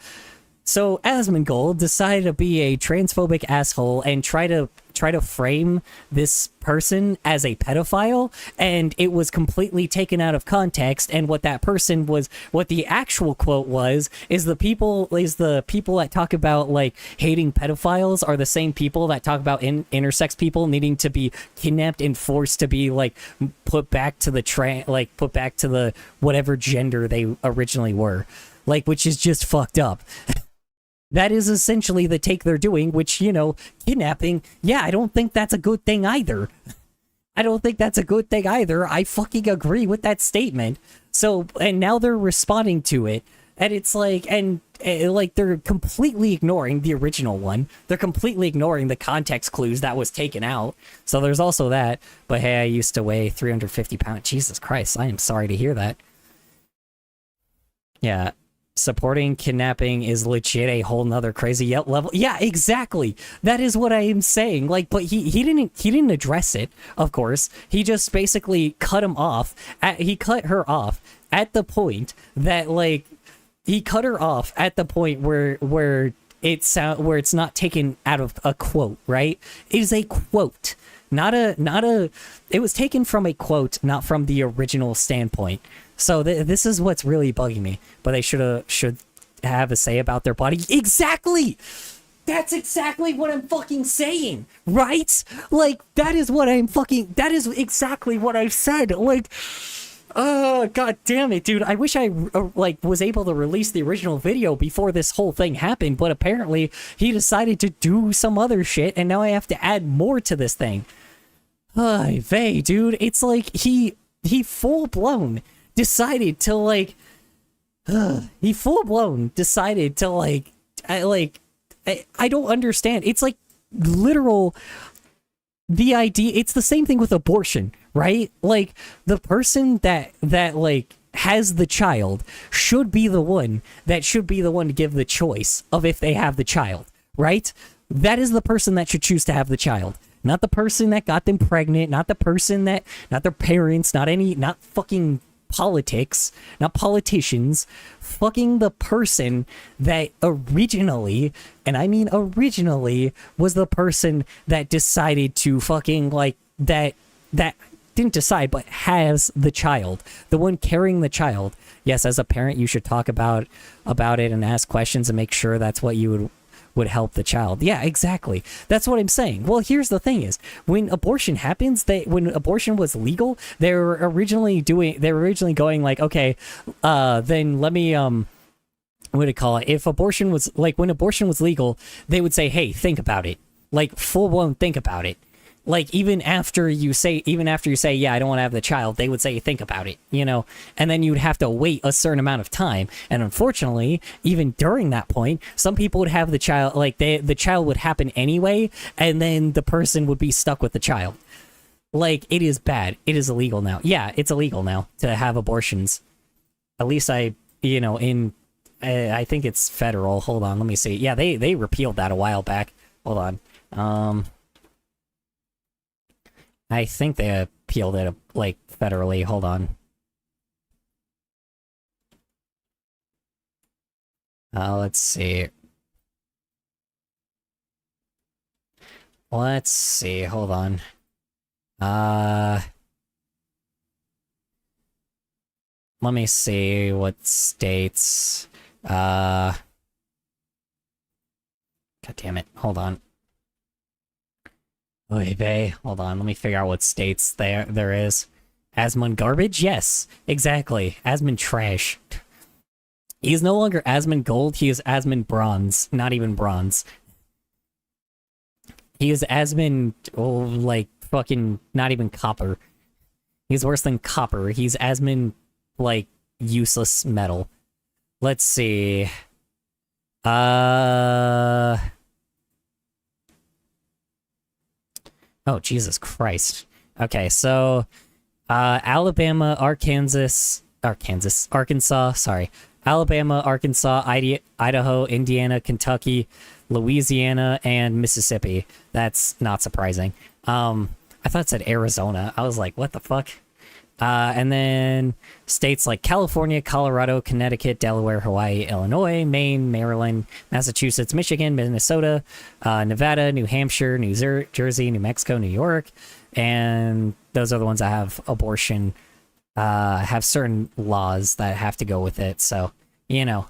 Asmongold decided to be a transphobic asshole and try to frame this person as a pedophile, and it was completely taken out of context. And what that person was, what the actual quote was, is the people that talk about, like, hating pedophiles are the same people that talk about intersex people needing to be kidnapped and forced to be, like, put back to the whatever gender they originally were, like, which is just fucked up. That is essentially the take they're doing, which, you know, kidnapping, yeah, I don't think that's a good thing either. I fucking agree with that statement. So, and now they're responding to it, and it's like, like, they're completely ignoring the original one. They're completely ignoring the context clues that was taken out. So there's also that. But hey, I used to weigh 350 pounds. Jesus Christ, I am sorry to hear that. Yeah. Supporting kidnapping is legit a whole nother crazy level. Yeah, exactly. That is what I am saying. Like, but he didn't address it, of course. He just basically cut him off. He cut her off at the point that, like, he cut her off at the point where it's not taken out of a quote, right? It is a quote. It was taken from a quote, not from the original standpoint. So this is what's really bugging me. But they should have a say about their body. Exactly! That's exactly what I'm fucking saying, right? Like, that is exactly what I've said. Like, oh, god damn it, dude. I wish I, was able to release the original video before this whole thing happened, but apparently he decided to do some other shit, and now I have to add more to this thing. Vey, dude, it's like he full-blown decided to, like, I don't understand. It's like literal, the idea, it's the same thing with abortion, right? Like, the person that like has the child should be the one to give the choice of if they have the child, right? That is the person that should choose to have the child. Not the person that got them pregnant, not their parents, not fucking politics, not politicians, fucking the person that originally, and I mean originally, was the person that decided to fucking, like, that didn't decide, but has the child, the one carrying the child. Yes, as a parent, you should talk about it and ask questions and make sure that's what you would help the child. Yeah, exactly. That's what I'm saying. Well, here's the thing is, when abortion happens, when abortion was legal, they were originally going like, okay, then let me, what do you call it? If abortion was, like, when abortion was legal, they would say, hey, think about it. Like, full-blown think about it. Like, even after you say, yeah, I don't want to have the child, they would say, think about it, you know? And then you'd have to wait a certain amount of time. And unfortunately, even during that point, some people would have the child, like, the child would happen anyway, and then the person would be stuck with the child. Like, it is bad. It is illegal now. Yeah, it's illegal now to have abortions. At least I think it's federal. Hold on, let me see. Yeah, they repealed that a while back. Hold on. I think they appealed it, like, federally. Hold on. Let's see. Let's see. Hold on. Let me see what states. God damn it. Hold on. Oy vey. Hold on, let me figure out what states there is. Asmon garbage? Yes, exactly. Asmon trash. He is no longer Asmongold, he is Asmon bronze. Not even bronze. He is Asmon, like, fucking, not even copper. He's worse than copper. He's Asmon, like, useless metal. Let's see. Oh, Jesus Christ. Okay, so, Alabama, Arkansas, sorry. Alabama, Arkansas, Idaho, Indiana, Kentucky, Louisiana, and Mississippi. That's not surprising. I thought it said Arizona. I was like, what the fuck? And then states like California, Colorado, Connecticut, Delaware, Hawaii, Illinois, Maine, Maryland, Massachusetts, Michigan, Minnesota, Nevada, New Hampshire, New Jersey, New Mexico, New York. And those are the ones that have abortion, have certain laws that have to go with it. So, you know.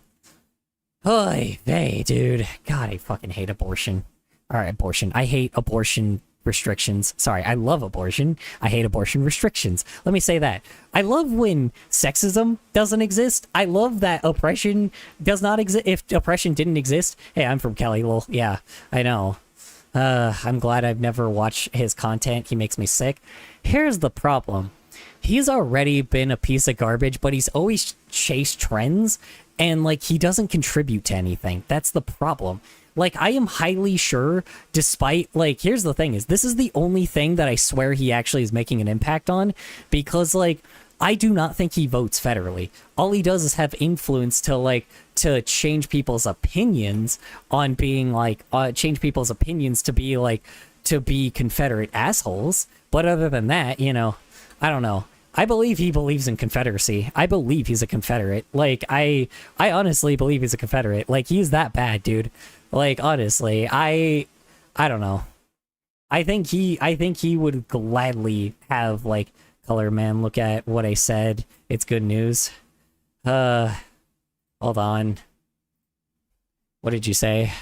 Oy vey, dude. God, I fucking hate abortion. Alright, abortion. I hate abortion restrictions. Sorry, I love abortion. I hate abortion restrictions. Let me say that. I love when sexism doesn't exist. I love that oppression does not exist. If oppression didn't exist, hey, I'm from Kelly, lol. Yeah, I know. I'm glad I've never watched his content. He makes me sick. Here's the problem. He's already been a piece of garbage, but he's always chased trends, and, like, he doesn't contribute to anything. That's the problem. Like, I am highly sure, despite, like, here's the thing, is this is the only thing that I swear he actually is making an impact on, because, like, I do not think he votes federally. All he does is have influence to, like, to change people's opinions on being, like, change people's opinions to be, like, to be Confederate assholes. But other than that, you know, I don't know. I believe he believes in Confederacy. I believe he's a Confederate. Like, I honestly believe he's a Confederate. Like, he's that bad, dude. Like, honestly, I don't know. I think he would gladly have, like, color man look at what I said. It's good news. Hold on. What did you say?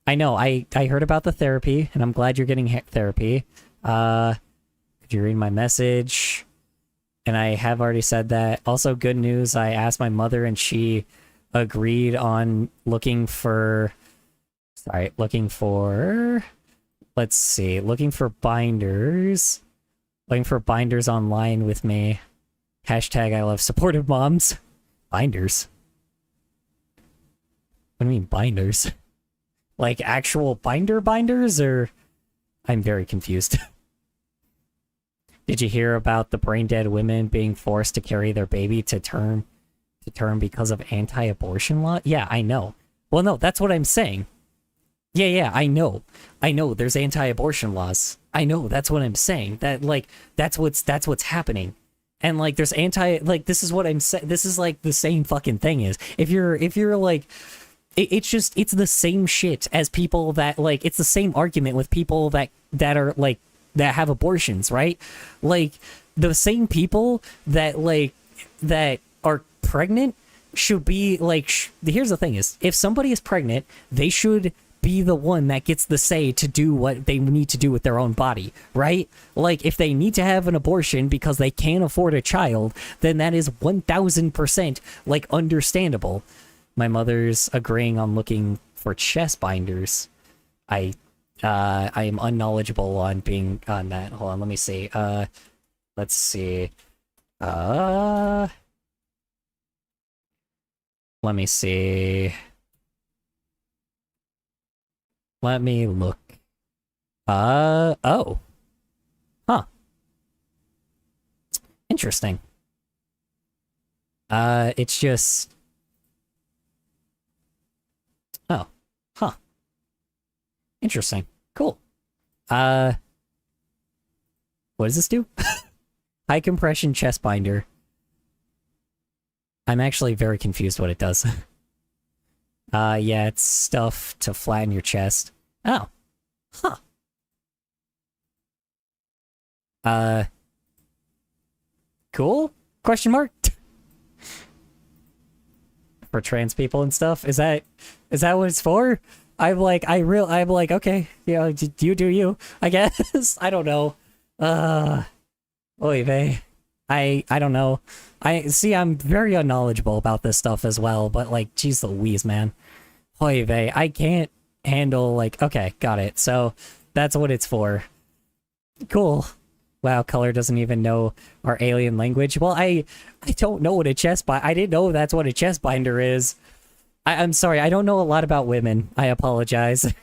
I know, I heard about the therapy, and I'm glad you're getting therapy. Could you read my message? And I have already said that. Also, good news, I asked my mother, and she agreed on looking for let's see, looking for binders online with me. Hashtag I love supportive moms. Binders? What do you mean binders? Like actual binders, or? I'm very confused. Did you hear about the brain dead women being forced to carry their baby to term because of anti-abortion law? Yeah, I know. Well, no, that's what I'm saying. Yeah, I know. There's anti-abortion laws. I know, that's what I'm saying. That, like, that's what's happening. And, like, there's this is what I'm saying. This is, like, the same fucking thing is. If you're like, it's the same shit as people that, like, it's the same argument with people that are, like, that have abortions, right? Like, the same people that, like, that are pregnant, should be like, here's the thing is, if somebody is pregnant, they should be the one that gets the say to do what they need to do with their own body, right? Like, if they need to have an abortion because they can't afford a child, then that is 1000% like understandable. My mother's agreeing on looking for chest binders. I am unknowledgeable on being on that. Hold on, let me see. Let's see. Let me see. Let me look. Oh. Huh. Interesting. It's just... Oh. Huh. Interesting. Cool. What does this do? High compression chest binder. I'm actually very confused what it does. Yeah, it's stuff to flatten your chest. Oh. Huh. Cool? Question mark? For trans people and stuff? Is that what it's for? I'm like, okay, yeah, you do you, I guess. I don't know. Oy vey. I don't know. I'm very unknowledgeable about this stuff as well, but like, geez Louise, man. Oy vey. I can't handle, like, okay, got it. So, that's what it's for. Cool. Wow, Color doesn't even know our alien language. Well, I don't know what a chest binder... I didn't know that's what a chest binder is. I'm sorry, I don't know a lot about women. I apologize.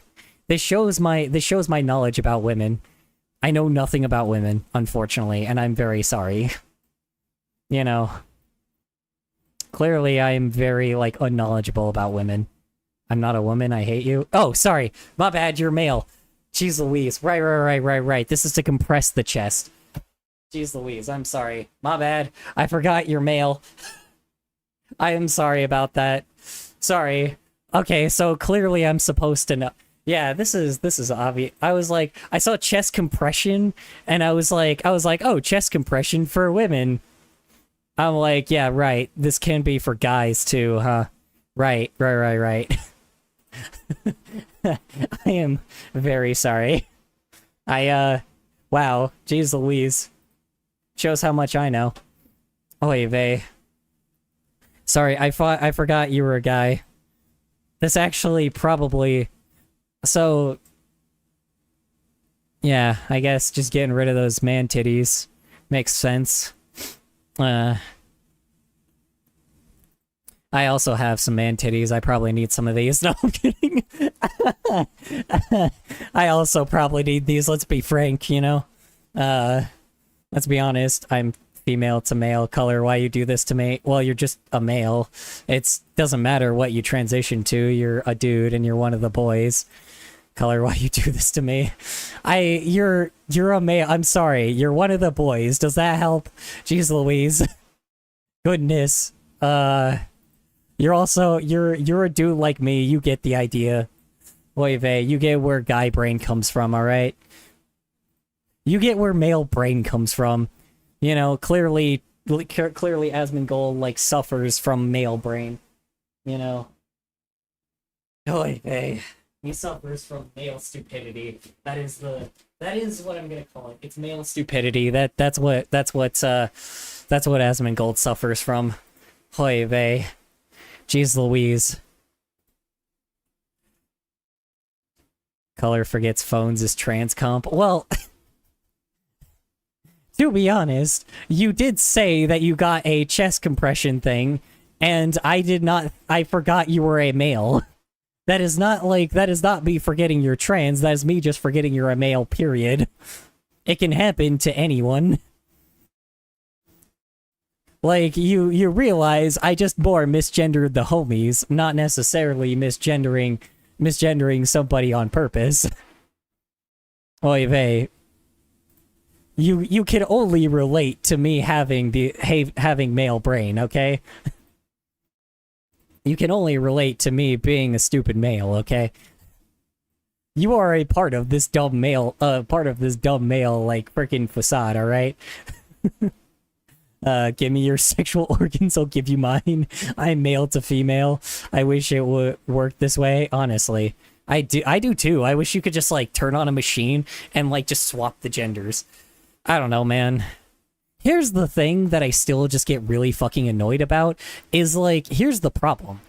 This shows my knowledge about women. I know nothing about women, unfortunately, and I'm very sorry. You know. Clearly, I am very, like, unknowledgeable about women. I'm not a woman, I hate you. Oh, sorry. My bad, you're male. Jeez Louise. Right. This is to compress the chest. Jeez Louise, I'm sorry. My bad. I forgot you're male. I am sorry about that. Sorry. Okay, so clearly I'm supposed to know. Yeah, this is obvious. I was like, I saw chest compression, and I was like, oh, chest compression for women. I'm like, yeah, right. This can be for guys too, huh? Right. I am very sorry. Wow, jeez Louise. Shows how much I know. Oy vey. Sorry, I forgot you were a guy. This actually probably... So... Yeah, I guess just getting rid of those man titties makes sense. I also have some man titties. I probably need some of these. No, I'm kidding. I also probably need these. Let's be frank, you know? Let's be honest. I'm female to male. Color, why you do this to me? Well, you're just a male. It doesn't matter what you transition to. You're a dude and you're one of the boys. Color, why you do this to me? You're a male. I'm sorry. You're one of the boys. Does that help? Jeez Louise. Goodness. You're a dude like me. You get the idea. Oy vey, you get where guy brain comes from, alright? You get where male brain comes from. You know, clearly Asmongold, like, suffers from male brain. You know? Oy vey. He suffers from male stupidity. That is what I'm gonna call it. It's male stupidity. That's what Asmongold suffers from. Oy vey. Jeez Louise. Color forgets phones is trans comp. Well, to be honest, you did say that you got a chest compression thing, and I forgot you were a male. That is not me forgetting you're trans, that is me just forgetting you're a male, period. It can happen to anyone. Like, you realize I just more misgendered the homies, not necessarily misgendering somebody on purpose. Oy vey. You can only relate to me having male brain, okay? You can only relate to me being a stupid male, okay? You are a part of this dumb male, like, freaking facade, alright? Give me your sexual organs, I'll give you mine. I'm male to female. I wish it would work this way, honestly. I do too. I wish you could just, like, turn on a machine and, like, just swap the genders. I don't know, man. Here's the thing that I still just get really fucking annoyed about, is, like, here's the problem.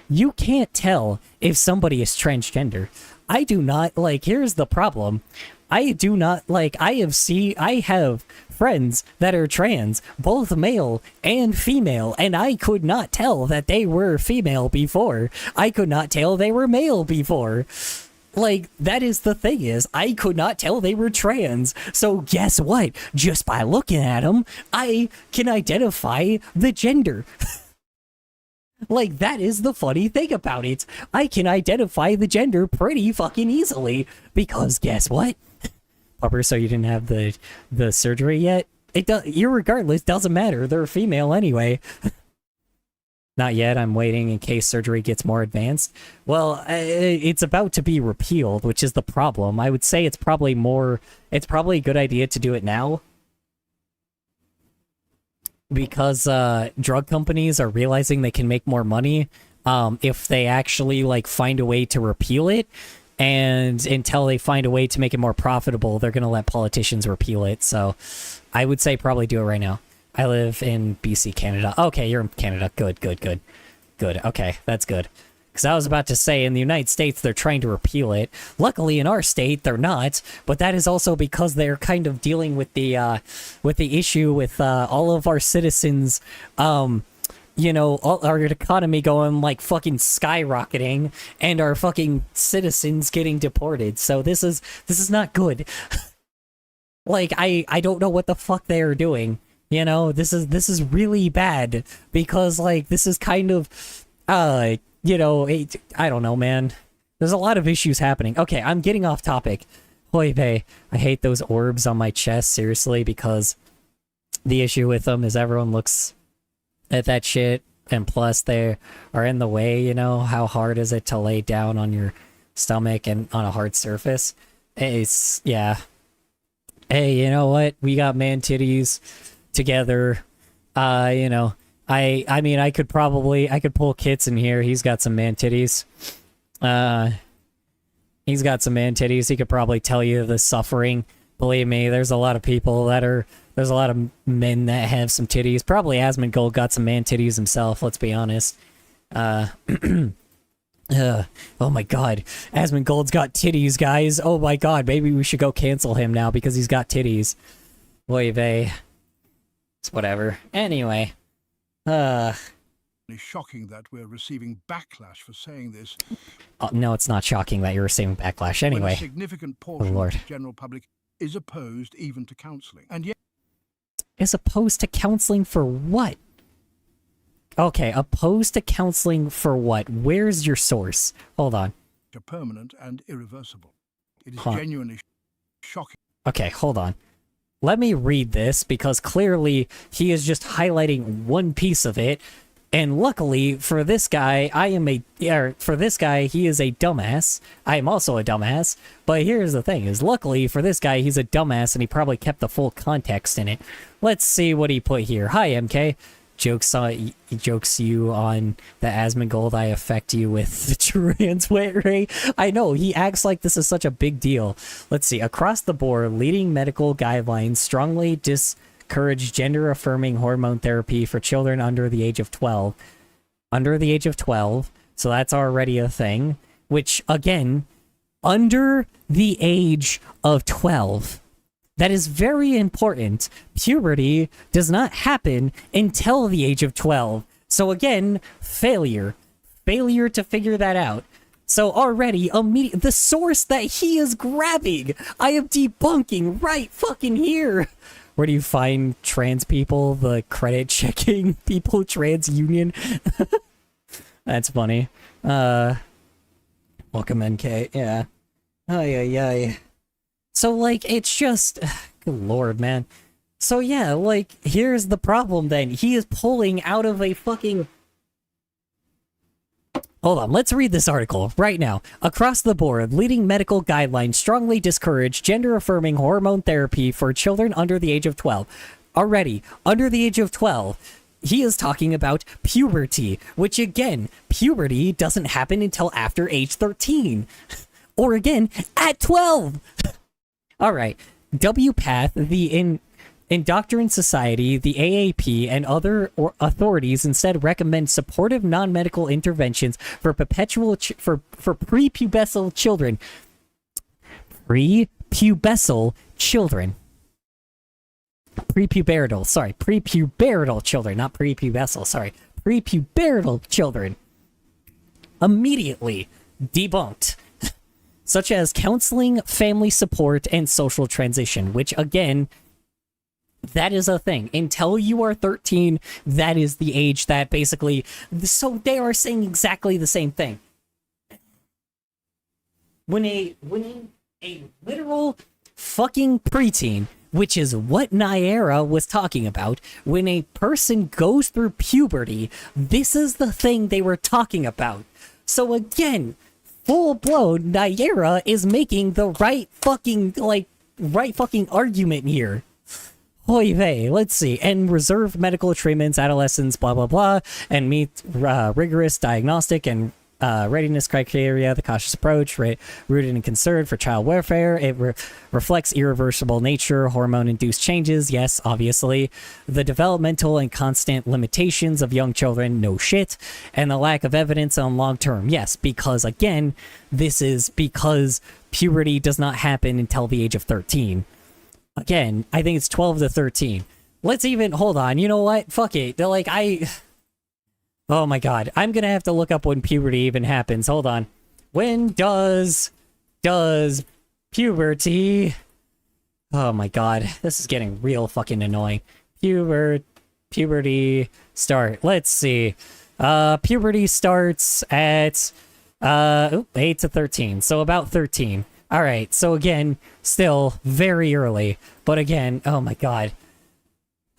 You can't tell if somebody is transgender. I do not, like, here's the problem. I do not, like, I have friends that are trans, both male and female, and I could not tell that they were female before. I could not tell they were male before. Like, that is the thing, is I could not tell they were trans. So guess what? Just by looking at them, I can identify the gender. Like, that is the funny thing about it. I can identify the gender pretty fucking easily. Because guess what? Pupper, so you didn't have the surgery yet? Irregardless, doesn't matter. They're female anyway. Not yet. I'm waiting in case surgery gets more advanced. Well, it's about to be repealed, which is the problem. I would say it's probably a good idea to do it now. Because drug companies are realizing they can make more money if they actually, like, find a way to repeal it. And until they find a way to make it more profitable, they're going to let politicians repeal it. So I would say probably do it right now. I live in BC, Canada. Okay, you're in Canada. Good. Okay, that's good. Because I was about to say, in the United States, they're trying to repeal it. Luckily, in our state, they're not. But that is also because they're kind of dealing with the issue with all of our citizens, you know, all our economy going, like, fucking skyrocketing, and our fucking citizens getting deported. So this is not good. Like, I don't know what the fuck they are doing. You know, this is really bad, because, like, this is kind of, you know, I don't know, man. There's a lot of issues happening. Okay, I'm getting off topic. Hoy vey, I hate those orbs on my chest, seriously, because the issue with them is everyone looks at that shit, and plus they are in the way, you know? How hard is it to lay down on your stomach and on a hard surface? It's, yeah. Hey, you know what? We got man titties together. You know, I mean, I could pull Kits in here. He's got some man titties. He's got some man titties. He could probably tell you the suffering. Believe me, there's a lot of people there's a lot of men that have some titties. Probably Asmongold got some man titties himself, let's be honest. Oh my god. Asmongold's got titties, guys. Oh my god, maybe we should go cancel him now because he's got titties. Oy vey. It's whatever. Anyway. It's shocking that we're receiving backlash for saying this. No, it's not shocking that you're receiving backlash anyway. When a significant portion Lord. of the general public is opposed even to counseling. And yet, is opposed to counseling for what? Okay, opposed to counseling for what? Where's your source? Hold on. are permanent and irreversible. It is Huh. genuinely shocking. Okay, hold on. Let me read this, because clearly he is just highlighting one piece of it. And luckily for this guy, he is a dumbass. I am also a dumbass. But here's the thing, is luckily for this guy, he's a dumbass and he probably kept the full context in it. Let's see what he put here. Hi, MK. Jokes you on the Asmongold, I affect you with the trans weight ray. I know, he acts like this is such a big deal. Let's see. Across the board, leading medical guidelines strongly discourage gender-affirming hormone therapy for children under the age of 12. Under the age of 12, so that's already a thing. Which, again, under the age of 12. That is very important. Puberty does not happen until the age of 12. So again, failure. Failure to figure that out. So already, the source that he is grabbing, I am debunking right fucking here. Where do you find trans people? The credit checking people trans union? That's funny. Welcome, NK. Yeah. Ay. So, like, it's just... Good lord, man. So, yeah, like, here's the problem, then. He is pulling out of a fucking... Hold on, let's read this article right now. Across the board, leading medical guidelines strongly discourage gender-affirming hormone therapy for children under the age of 12. already under the age of 12. He is talking about puberty, which again, puberty doesn't happen until after age 13. Or again, at 12. All right. WPATH, the Indoctrined Society, the AAP, and other authorities instead recommend supportive non-medical interventions for for prepubescent children. Prepubescent children. Prepubertal children, not prepubescent, sorry. Prepubertal children. Immediately debunked. Such as counseling, family support, and social transition, which again, that is a thing. Until you are 13, that is the age that basically, so they are saying exactly the same thing. When a literal fucking preteen, which is what Nyara was talking about, when a person goes through puberty, this is the thing they were talking about. So again, full-blown Nyara is making the right fucking argument here. Oy vey, let's see. And reserve medical treatments, adolescents, blah, blah, blah, and meet rigorous diagnostic and readiness criteria, the cautious approach, rooted in concern for child welfare. It reflects irreversible nature, hormone-induced changes, yes, obviously. The developmental and constant limitations of young children, no shit. And the lack of evidence on long-term, yes, because, again, this is because puberty does not happen until the age of 13. Again, I think it's 12 to 13. Let's even, hold on, you know what? Fuck it. They're like, oh my god, I'm gonna have to look up when puberty even happens. Hold on. When does puberty... Oh my god, this is getting real fucking annoying. Puberty start. Let's see. Puberty starts at 8 to 13, so about 13. Alright, so again, still very early, but again, oh my god.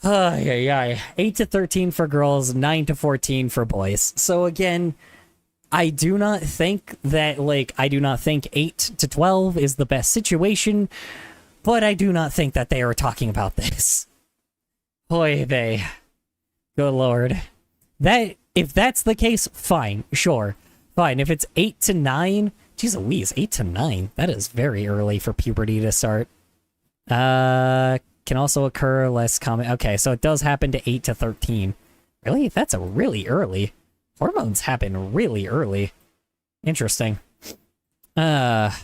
8 to 13 for girls, 9 to 14 for boys. So again, I do not think that, I do not think 8 to 12 is the best situation, but I do not think that they are talking about this. Oy vey. Good lord. If that's the case, fine, sure. Fine, if it's 8 to 9, geez Louise, 8 to 9, that is very early for puberty to start. Can also occur less common. Okay, so it does happen to 8 to 13. Really? That's a really early. Hormones happen really early. Interesting. Oh,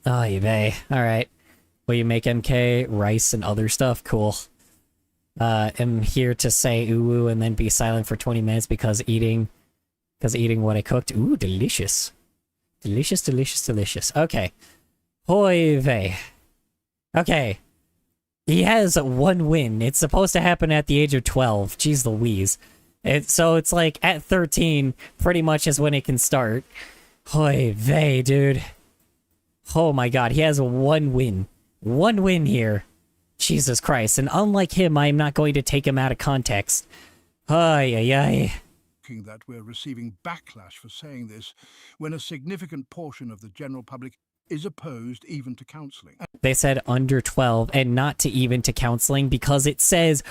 you may. Alright. Will you make MK, rice, and other stuff? Cool. I'm here to say ooh and then be silent for 20 minutes because eating what I cooked. Ooh, delicious. Delicious, delicious, delicious. Okay. Hoy vey. Okay. He has one win. It's supposed to happen at the age of 12. Jeez Louise. So it's like at 13, pretty much is when it can start. Hoy vey, dude. Oh my god, he has one win. One win here. Jesus Christ. And unlike him, I am not going to take him out of context. Ay, ay, ay. That we're receiving backlash for saying this when a significant portion of the general public is opposed even to counseling. They said under 12 and not to even to counseling because it says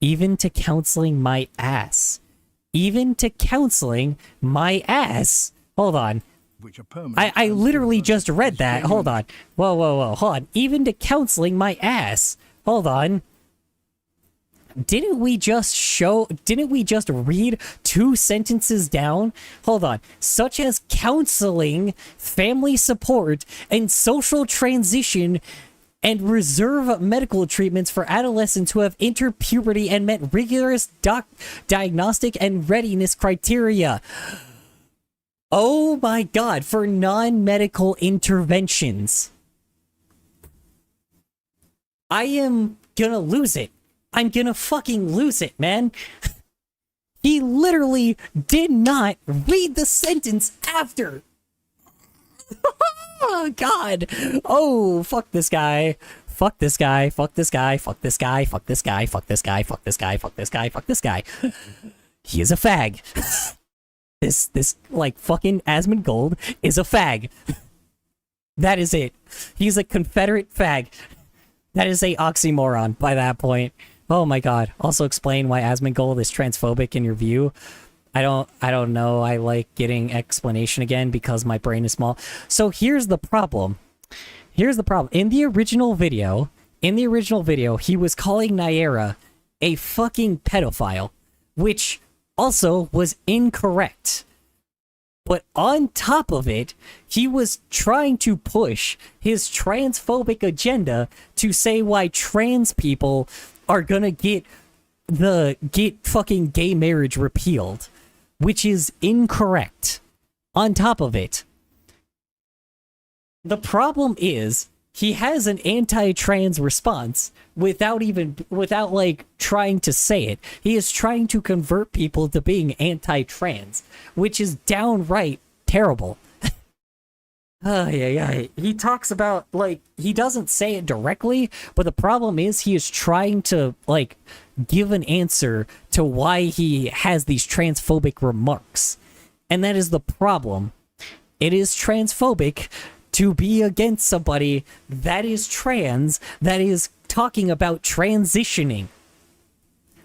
even to counseling my ass. Even to counseling my ass. Hold on. Which are permanent. I literally just read that. Hold on. Whoa. Hold on. Even to counseling my ass. Hold on. Didn't we just read 2 sentences down? Hold on. Such as counseling, family support, and social transition, and reserve medical treatments for adolescents who have entered puberty and met rigorous diagnostic and readiness criteria. Oh my god, for non-medical interventions. I am gonna lose it. I'm gonna fucking lose it, man. He literally did not read the sentence after. Oh, God. Oh, fuck this guy. Fuck this guy. Fuck this guy. Fuck this guy. Fuck this guy. Fuck this guy. Fuck this guy. Fuck this guy. Fuck this guy. He is a fag. This, like, fucking Asmongold is a fag. That is it. He's a Confederate fag. That is a oxymoron by that point. Oh my god. Also explain why Asmongold is transphobic in your view. I don't know. I like getting explanation again because my brain is small. So here's the problem. Here's the problem. In the original video, he was calling Nyara a fucking pedophile, which also was incorrect. But on top of it, he was trying to push his transphobic agenda to say why trans people are gonna get fucking gay marriage repealed, which is incorrect. On top of it, the problem is he has an anti-trans response without like trying to say it. He is trying to convert people to being anti-trans, which is downright terrible. He talks about, like, he doesn't say it directly, but the problem is he is trying to, like, give an answer to why he has these transphobic remarks. And that is the problem. It is transphobic to be against somebody that is trans, that is talking about transitioning.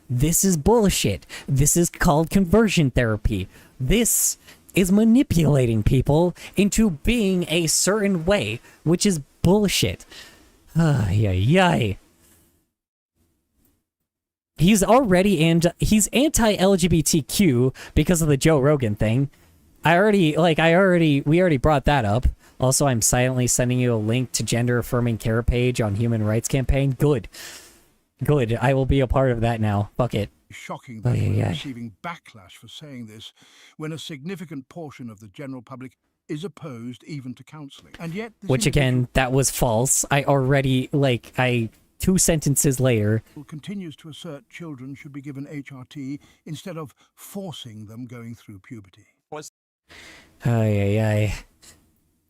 This is bullshit. This is called conversion therapy. This is manipulating people into being a certain way, which is bullshit. He's anti-LGBTQ because of the Joe Rogan thing. We already brought that up. Also, I'm silently sending you a link to gender-affirming care page on Human Rights Campaign. Good. I will be a part of that now. Fuck it. Shocking that we're receiving backlash for saying this when a significant portion of the general public is opposed even to counselling. And yet, which again, that was false. Two sentences later, continues to assert children should be given HRT instead of forcing them going through puberty.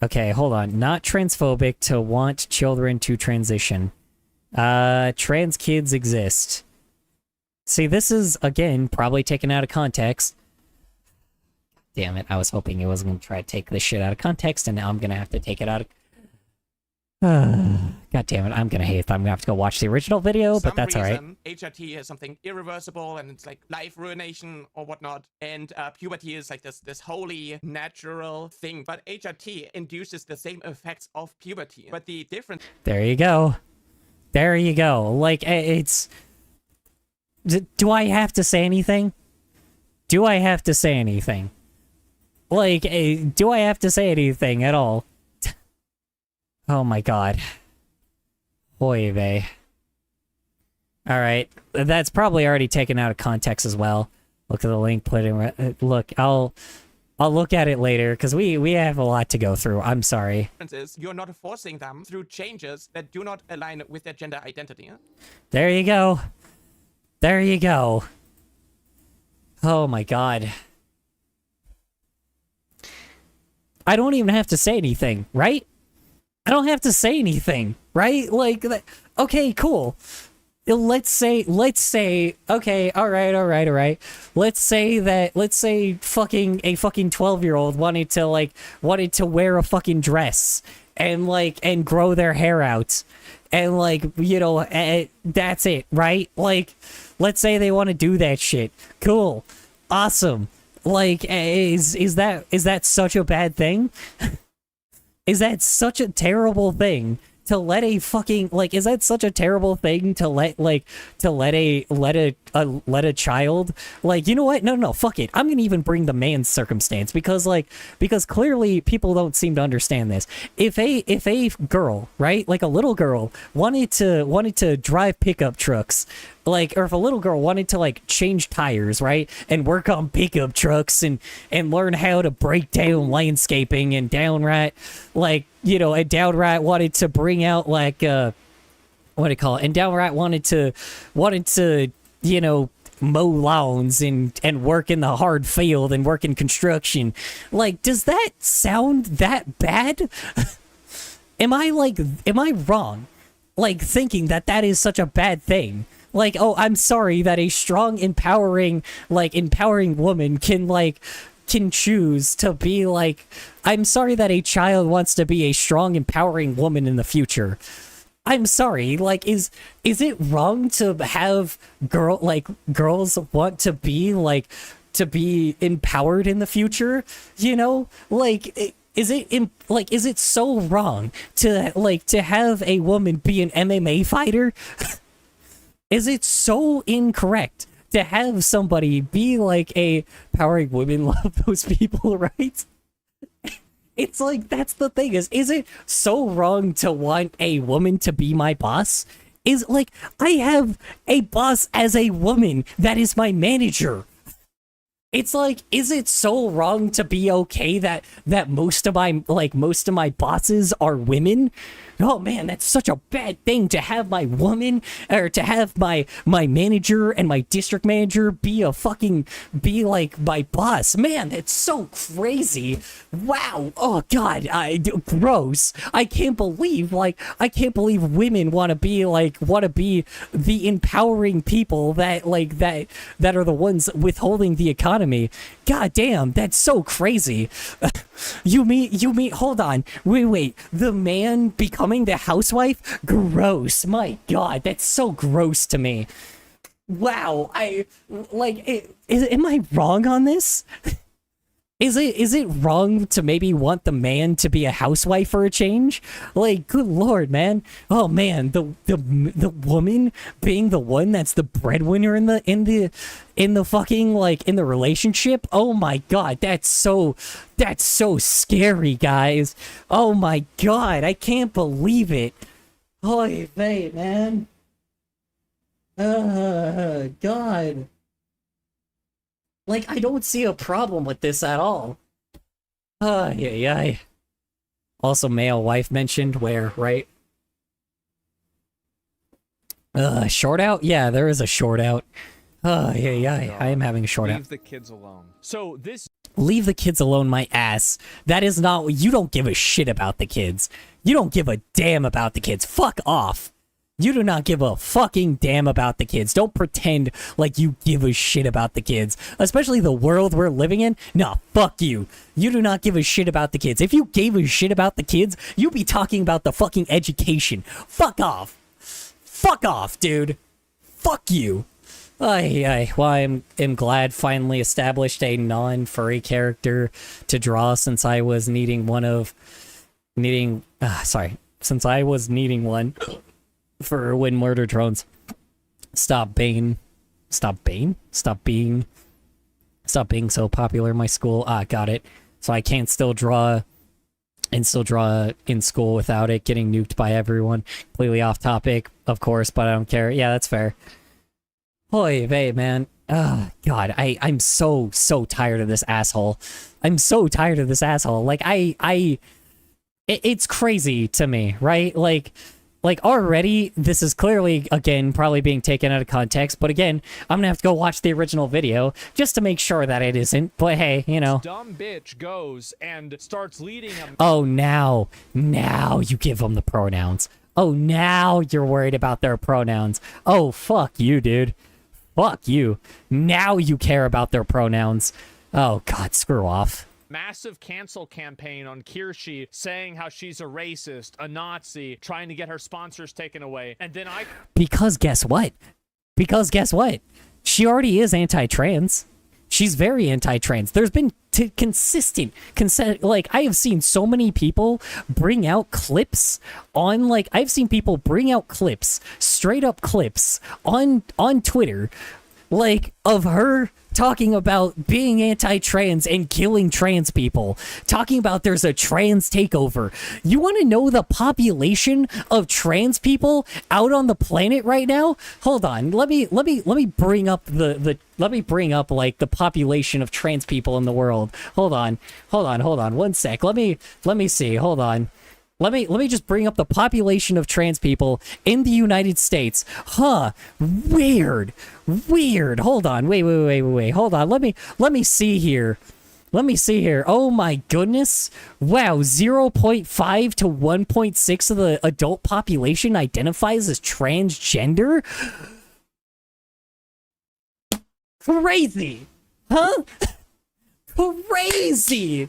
Okay, hold on. Not transphobic to want children to transition. Trans kids exist. See, this is, again, probably taken out of context. Damn it, I was hoping it wasn't going to try to take this shit out of context, and now I'm going to have to take it out of... God damn it, I'm going to hate it. I'm going to have to go watch the original video, but that's alright. HRT is something irreversible, and it's like life ruination or whatnot, and puberty is like this holy, natural thing, but HRT induces the same effects of puberty, but the difference... There you go. Like, it's... Do I have to say anything? Do I have to say anything? Like, do I have to say anything at all? Oh my god. Oy vey. Alright, that's probably already taken out of context as well. Look at the link, put in... Look, I'll look at it later, because we have a lot to go through. I'm sorry. You're not forcing them through changes that do not align with their gender identity. There you go. There you go. Oh my god. I don't even have to say anything, right? I don't have to say anything, right? Like, okay, cool. Let's say, okay, alright. Let's say fucking 12-year-old wanted to wear a fucking dress and grow their hair out. And that's it, right? Like, let's say they want to do that shit. Cool. Awesome. Like, is that such a bad thing? Is that such a terrible thing to let a fucking, like, is that such a terrible thing to let a child, like, you know what? No, fuck it. I'm gonna even bring the man's circumstance because clearly people don't seem to understand this. If a girl, right, like a little girl wanted to drive pickup trucks, like, or if a little girl wanted to, like, change tires, right, and work on pickup trucks and learn how to break down landscaping and downright, like, and downright wanted to bring out, like, what do you call it? And downright wanted to, mow lawns and work in the hard field and work in construction. Like, does that sound that bad? Am I wrong? Like, thinking that is such a bad thing? Like, oh, I'm sorry that a strong, empowering woman can can choose to be like, I'm sorry that a child wants to be a strong, empowering woman in the future. I'm sorry, like, is it wrong to have girls want to be like, to be empowered in the future? You know, like, is it so wrong to have a woman be an MMA fighter? Is it so incorrect to have somebody be like a powering women love those people, right? It's like, that's the thing, is it so wrong to want a woman to be my boss? Is like, I have a boss as a woman that is my manager. It's like, is it so wrong to be okay that most of my bosses are women? Oh man, that's such a bad thing to have my woman, or to have my manager and my district manager be like my boss. Man, that's so crazy. Wow. Oh god, gross. I can't believe women want to be the empowering people that are the ones withholding the economy. God damn, that's so crazy. You mean, hold on. Wait, the man becoming the housewife? Gross. My god, that's so gross to me. Wow, am I wrong on this? Is it wrong to maybe want the man to be a housewife for a change? Like, good lord, man. Oh man, the woman being the one that's the breadwinner in the fucking, like, in the relationship. Oh my god, that's so scary, guys. Oh my god, I can't believe it. Holy vey, man. God. Like, I don't see a problem with this at all. Yeah. Also, male wife mentioned, where, right? Short out? Yeah, there is a short out. Yeah. I am having a short out. Leave the kids alone. So this... Leave the kids alone, my ass. That is not... You don't give a shit about the kids. You don't give a damn about the kids. Fuck off. You do not give a fucking damn about the kids. Don't pretend like you give a shit about the kids. Especially the world we're living in. No, fuck you. You do not give a shit about the kids. If you gave a shit about the kids, you'd be talking about the fucking education. Fuck off. Fuck off, dude. Fuck you. Well, I am glad finally established a non-furry character to draw, since I was needing one for when murder drones stop being so popular in my school. Got it. So I can't still draw in school without it getting nuked by everyone. Completely off topic, of course, but I don't care. Yeah, that's fair. Holy vey, man. Oh god, I'm so tired of this asshole. I'm so tired of this asshole. Like, it's crazy to me, right? Like, already, this is clearly, again, probably being taken out of context, but again, I'm gonna have to go watch the original video just to make sure that it isn't, but hey, you know. Dumb bitch goes and starts leading a... Oh, now you give them the pronouns. Oh, now you're worried about their pronouns. Oh, fuck you, dude. Fuck you. Now you care about their pronouns. Oh, god, screw off. Massive cancel campaign on Kirshi, saying how she's a racist, a Nazi, trying to get her sponsors taken away. And then Because guess what? She already is anti-trans. She's very anti-trans. There's been consistent, like, I have seen so many people bring out clips on, straight up clips on Twitter, like, of her talking about being anti-trans and killing trans people, talking about there's a trans takeover. You want to know the population of trans people out on the planet right now? Hold on, let me bring up like the population of trans people in the world. Hold on 1 sec. Let me see. Hold on. Let me just bring up the population of trans people in the United States. Huh. Weird. Hold on. Wait. Hold on. Let me see here. Oh my goodness. Wow, 0.5 to 1.6 of the adult population identifies as transgender? Crazy. Huh? crazy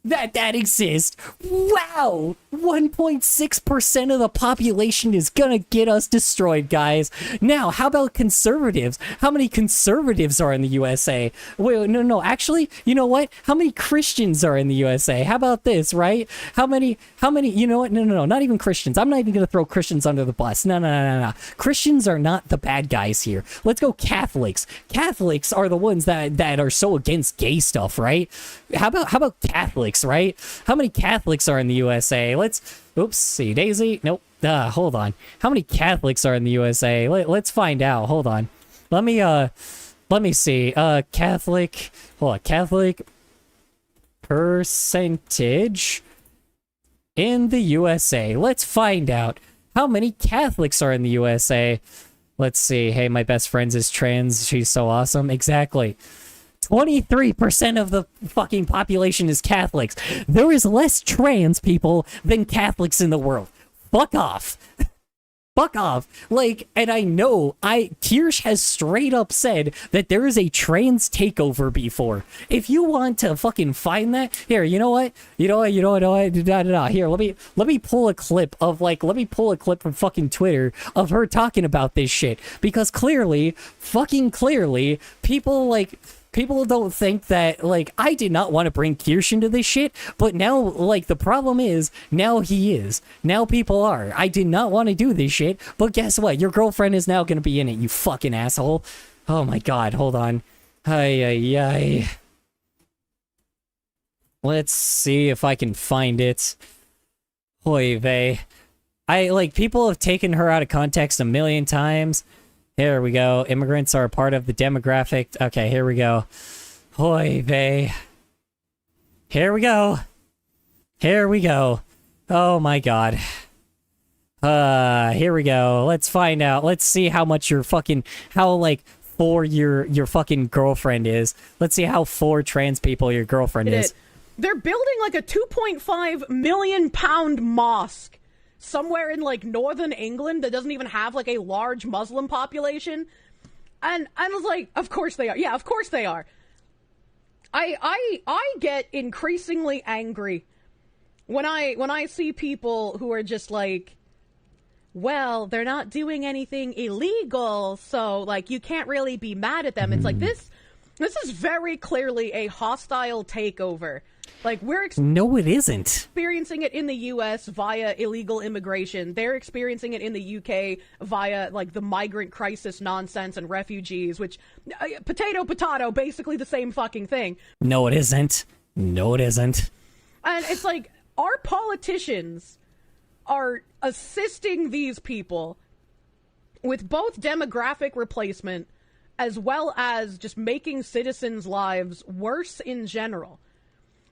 that exists. Wow, 1.6% of the population is gonna get us destroyed, guys. Now, how about conservatives? How many conservatives are in the USA? Wait, no, actually, you know what? How many Christians are in the USA? How about this, right? How many, you know what? No, not even Christians. I'm not even gonna throw Christians under the bus. No. Christians are not the bad guys here. Let's go Catholics. Catholics are the ones that are so against gay stuff, right? How about Catholics, right? How many Catholics are in the USA? Oops, see, Daisy. Nope. Hold on. How many Catholics are in the USA? Let's find out. Hold on. Let me see. Catholic percentage in the USA. Let's find out how many Catholics are in the USA. Let's see. Hey, my best friend is trans. She's so awesome. Exactly. 23% of the fucking population is Catholics. There is less trans people than Catholics in the world. Fuck off. Fuck off. Like, and I know, Kirsch has straight up said that there is a trans takeover before. If you want to fucking find that, here, you know what? Here, let me pull a clip from fucking Twitter of her talking about this shit. Because clearly, people don't think that, like, I did not want to bring Kirsch into this shit, but now, like, the problem is, now he is. Now people are. I did not want to do this shit, but guess what? Your girlfriend is now going to be in it, you fucking asshole. Oh my god, hold on. Ay. Let's see if I can find it. Oy vey. People have taken her out of context a million times. Here we go. Immigrants are a part of the demographic. Okay, here we go. Hoy vey. Here we go. Oh my god. Here we go. Let's find out. Let's see how much your fucking, for your fucking girlfriend is. Let's see how for trans people your girlfriend is. They're building like a 2.5 million pound mosque somewhere in like northern England that doesn't even have like a large Muslim population. And I was like, of course they are. Yeah, of course they are. I get increasingly angry when I see people who are just like, well, they're not doing anything illegal, so like you can't really be mad at them. It's like this is very clearly a hostile takeover. Like no, it isn't. Experiencing it in the U.S. via illegal immigration. They're experiencing it in the U.K. via like the migrant crisis nonsense and refugees, which potato, basically the same fucking thing. No, it isn't. And it's like our politicians are assisting these people with both demographic replacement as well as just making citizens' lives worse in general.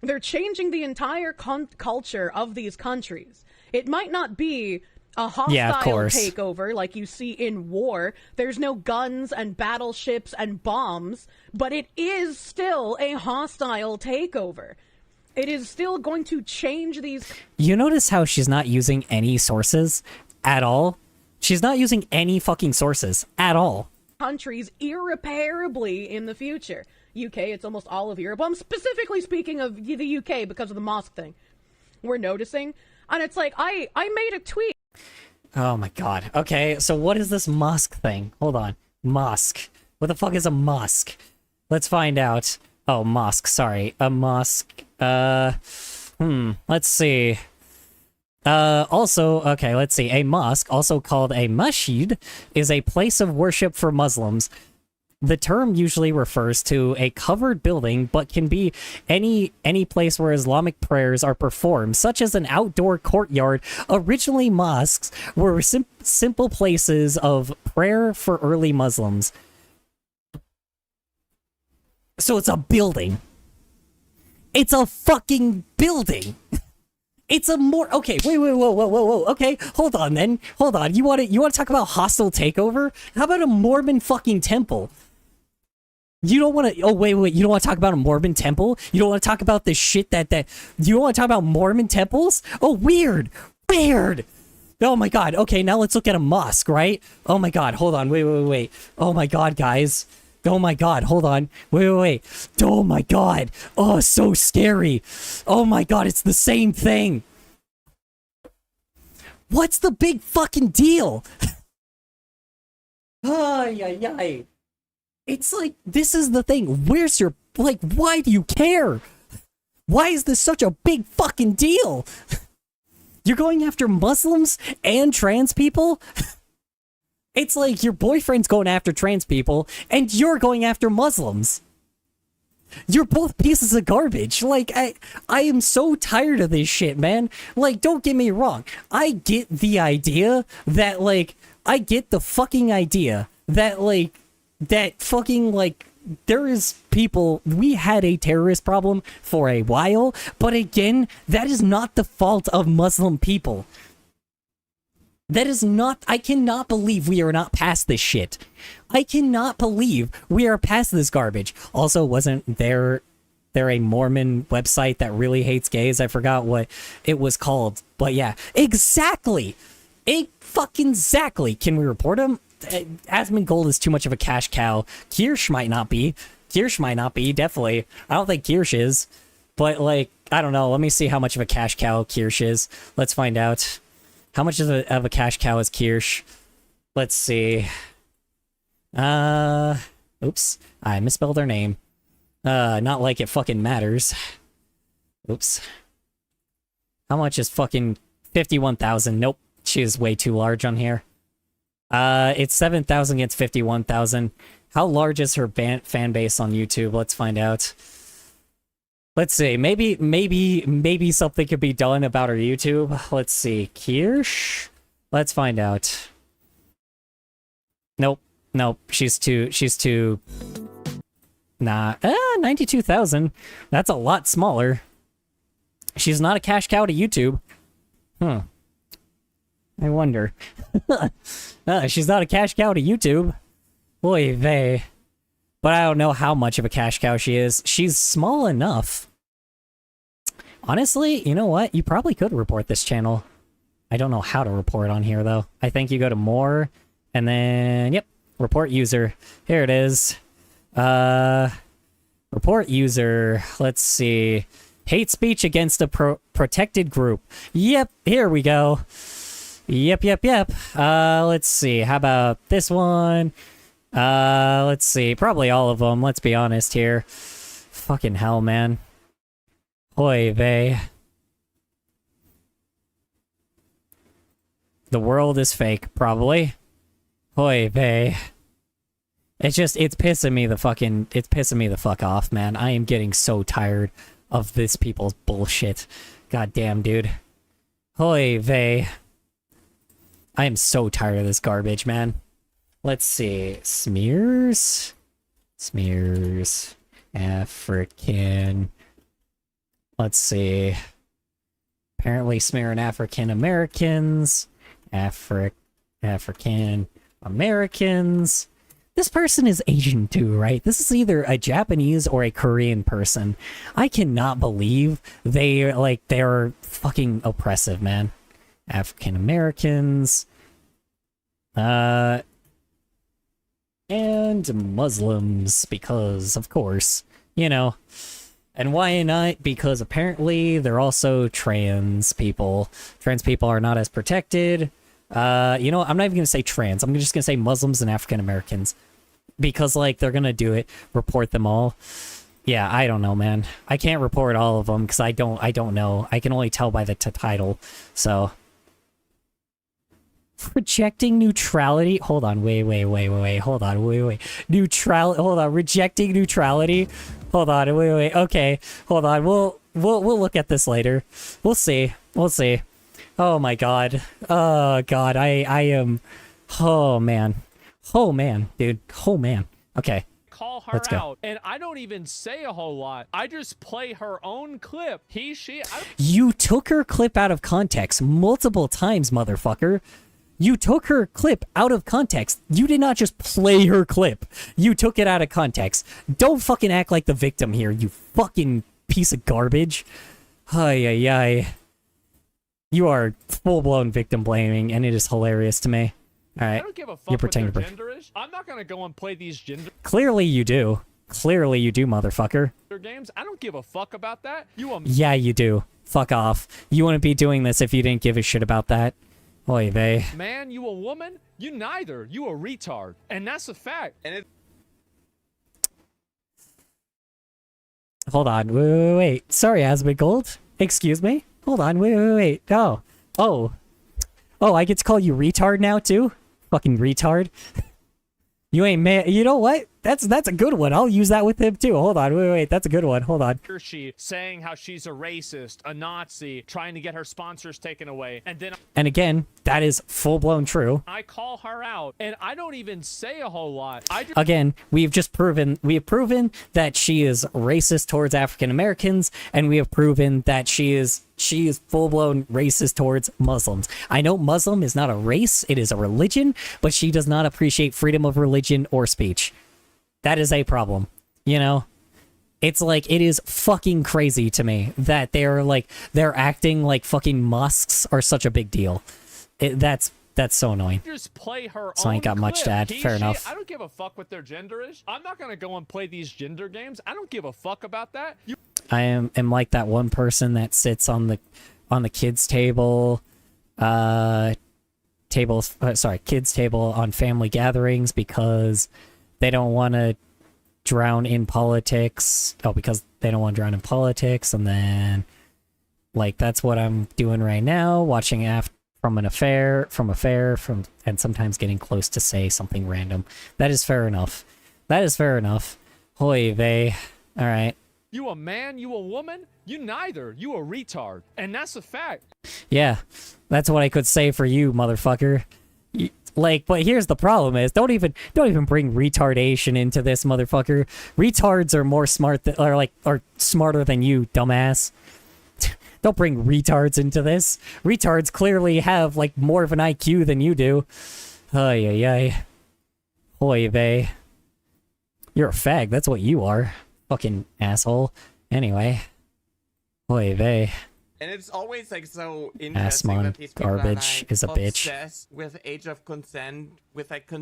They're changing the entire culture of these countries. It might not be a hostile takeover like you see in war. There's no guns and battleships and bombs, but it is still a hostile takeover. It is still going to change these... You notice how she's not using any sources at all? She's not using any fucking sources at all. Countries irreparably in the future. UK, it's almost all of Europe. I'm specifically speaking of the UK because of the mosque thing. We're noticing. And it's like, I made a tweet. Oh my god. Okay, so what is this mosque thing? Hold on. Mosque. What the fuck is a mosque? Let's find out. Oh, mosque. Sorry. A mosque. Let's see. Okay, let's see. A mosque, also called a masjid, is a place of worship for Muslims. The term usually refers to a covered building, but can be any place where Islamic prayers are performed, such as an outdoor courtyard. Originally, mosques were simple places of prayer for early Muslims. So it's a building. It's a fucking building. It's a more... Okay, wait, whoa. Okay, hold on then. Hold on. You want to talk about hostile takeover? How about a Mormon fucking temple? You don't want to... Oh, wait. You don't want to talk about a Mormon temple? You don't want to talk about the shit that... You don't want to talk about Mormon temples? Oh, weird. Oh my god. Okay, now let's look at a mosque, right? Oh my god. Hold on. Wait. Oh my god, guys. Oh my god, hold on. Wait. Oh my god. Oh, so scary. Oh my god, it's the same thing. What's the big fucking deal? Ay. It's like, this is the thing. Where's your, like, why do you care? Why is this such a big fucking deal? You're going after Muslims and trans people? It's like your boyfriend's going after trans people, and you're going after Muslims. You're both pieces of garbage. Like, I am so tired of this shit, man. Like, don't get me wrong. I get the idea that, like, I get the fucking idea that, like, that fucking, like, there is people, we had a terrorist problem for a while, but again, that is not the fault of Muslim people. That is not, I cannot believe we are not past this shit. I cannot believe we are past this garbage. Also, wasn't there a Mormon website that really hates gays? I forgot what it was called, but yeah, exactly. Exactly. Can we report him? Asmongold is too much of a cash cow. Kirsch might not be, definitely. I don't think Kirsch is, but like, I don't know. Let me see how much of a cash cow Kirsch is. Let's find out. How much of a cash cow is Kirsch? Let's see. Oops. I misspelled her name. Not like it fucking matters. Oops. How much is fucking 51,000? Nope. She is way too large on here. It's 7,000 against 51,000. How large is her fan base on YouTube? Let's find out. Let's see. Maybe something could be done about her YouTube. Let's see. Kirsch? Let's find out. Nope. She's too... Nah. 92,000. That's a lot smaller. She's not a cash cow to YouTube. I wonder. She's not a cash cow to YouTube. Oy vey. But I don't know how much of a cash cow she is. She's small enough. Honestly, you know what? You probably could report this channel. I don't know how to report on here, though. I think you go to more, and then, yep, report user. Here it is. Report user. Let's see. Hate speech against a protected group. Yep, here we go. Yep. Let's see. How about this one? Let's see. Probably all of them. Let's be honest here. Fucking hell, man. Oy vey. The world is fake, probably. Oy vey. It's pissing me the fuck off, man. I am getting so tired of this people's bullshit. God damn, dude. Oy vey. I am so tired of this garbage, man. Let's see. Smears? Smears. African. Let's see. Apparently smearing African Americans. African Americans. This person is Asian too, right? This is either a Japanese or a Korean person. I cannot believe they're fucking oppressive, man. African Americans. And Muslims, because, of course, you know. And why not? Because apparently they're also trans people. Trans people are not as protected. You know, I'm not even gonna say trans. I'm just gonna say Muslims and African Americans. Because, like, they're gonna do it. Report them all. Yeah, I don't know, man. I can't report all of them because I don't know. I can only tell by the title. So... Rejecting neutrality. Hold on. Wait. Hold on. Wait. Hold on. Rejecting neutrality. Hold on. Wait. Okay. Hold on. We'll look at this later. We'll see. Oh my god. Oh god. I am. Oh man, dude. Oh man. Okay. Call her Let's go. out, and I don't even say a whole lot. I just play her own clip. You took her clip out of context multiple times, motherfucker. You took her clip out of context. You did not just play her clip. You took it out of context. Don't fucking act like the victim here, you fucking piece of garbage. Ay. You are full-blown victim blaming, and it is hilarious to me. All right. I don't give a You fuck what pretend their to gender is. I'm not gonna go and play these gender Clearly you do. Clearly you do, motherfucker. games. I don't give a fuck about that. Yeah, you do. Fuck off. You wouldn't be doing this if you didn't give a shit about that. Oy vey. man, you a woman? You neither. You a retard. And that's a fact. And it Hold on. Wait. Sorry, Asmongold. Excuse me? Hold on. Wait. Oh. Oh, I get to call you retard now, too? Fucking retard. You ain't man. You know what? That's a good one. I'll use that with him, too. Hold on. Wait. That's a good one. Hold on. she saying how she's a racist, a Nazi, trying to get her sponsors taken away, and then And again, that is full-blown true. I call her out, and I don't even say a whole lot. I just Again, we have proven that she is racist towards African Americans, and we have proven that she is full-blown racist towards Muslims. I know Muslim is not a race, it is a religion, but she does not appreciate freedom of religion or speech. That is a problem, you know? It's like, it is fucking crazy to me that they're acting like fucking mosques are such a big deal. That's so annoying. just play her So I ain't got much to add. He, Fair she, enough. I don't give a fuck what their gender is. I'm not gonna go and play these gender games. I don't give a fuck about that. I am like that one person that sits on the kids table, kids table on family gatherings because they don't want to drown in politics. Oh, because they don't want to drown in politics, and then like that's what I'm doing right now, watching from an affair, and sometimes getting close to say something random. That is fair enough. Hoy vey. All right. You a man? You a woman? You neither. You a retard. And that's a fact. Yeah, that's what I could say for you, motherfucker. But here's the problem: is don't even bring retardation into this, motherfucker. Retards are more smart are smarter than you, dumbass. Don't bring retards into this. Retards clearly have like more of an IQ than you do. Ay. Hoy vey. You're a fag. That's what you are. Fucking asshole. Anyway. Hoy vey. And it's always like so interesting that these people garbage are, like, is a bitch. obsessed with age of consent, with like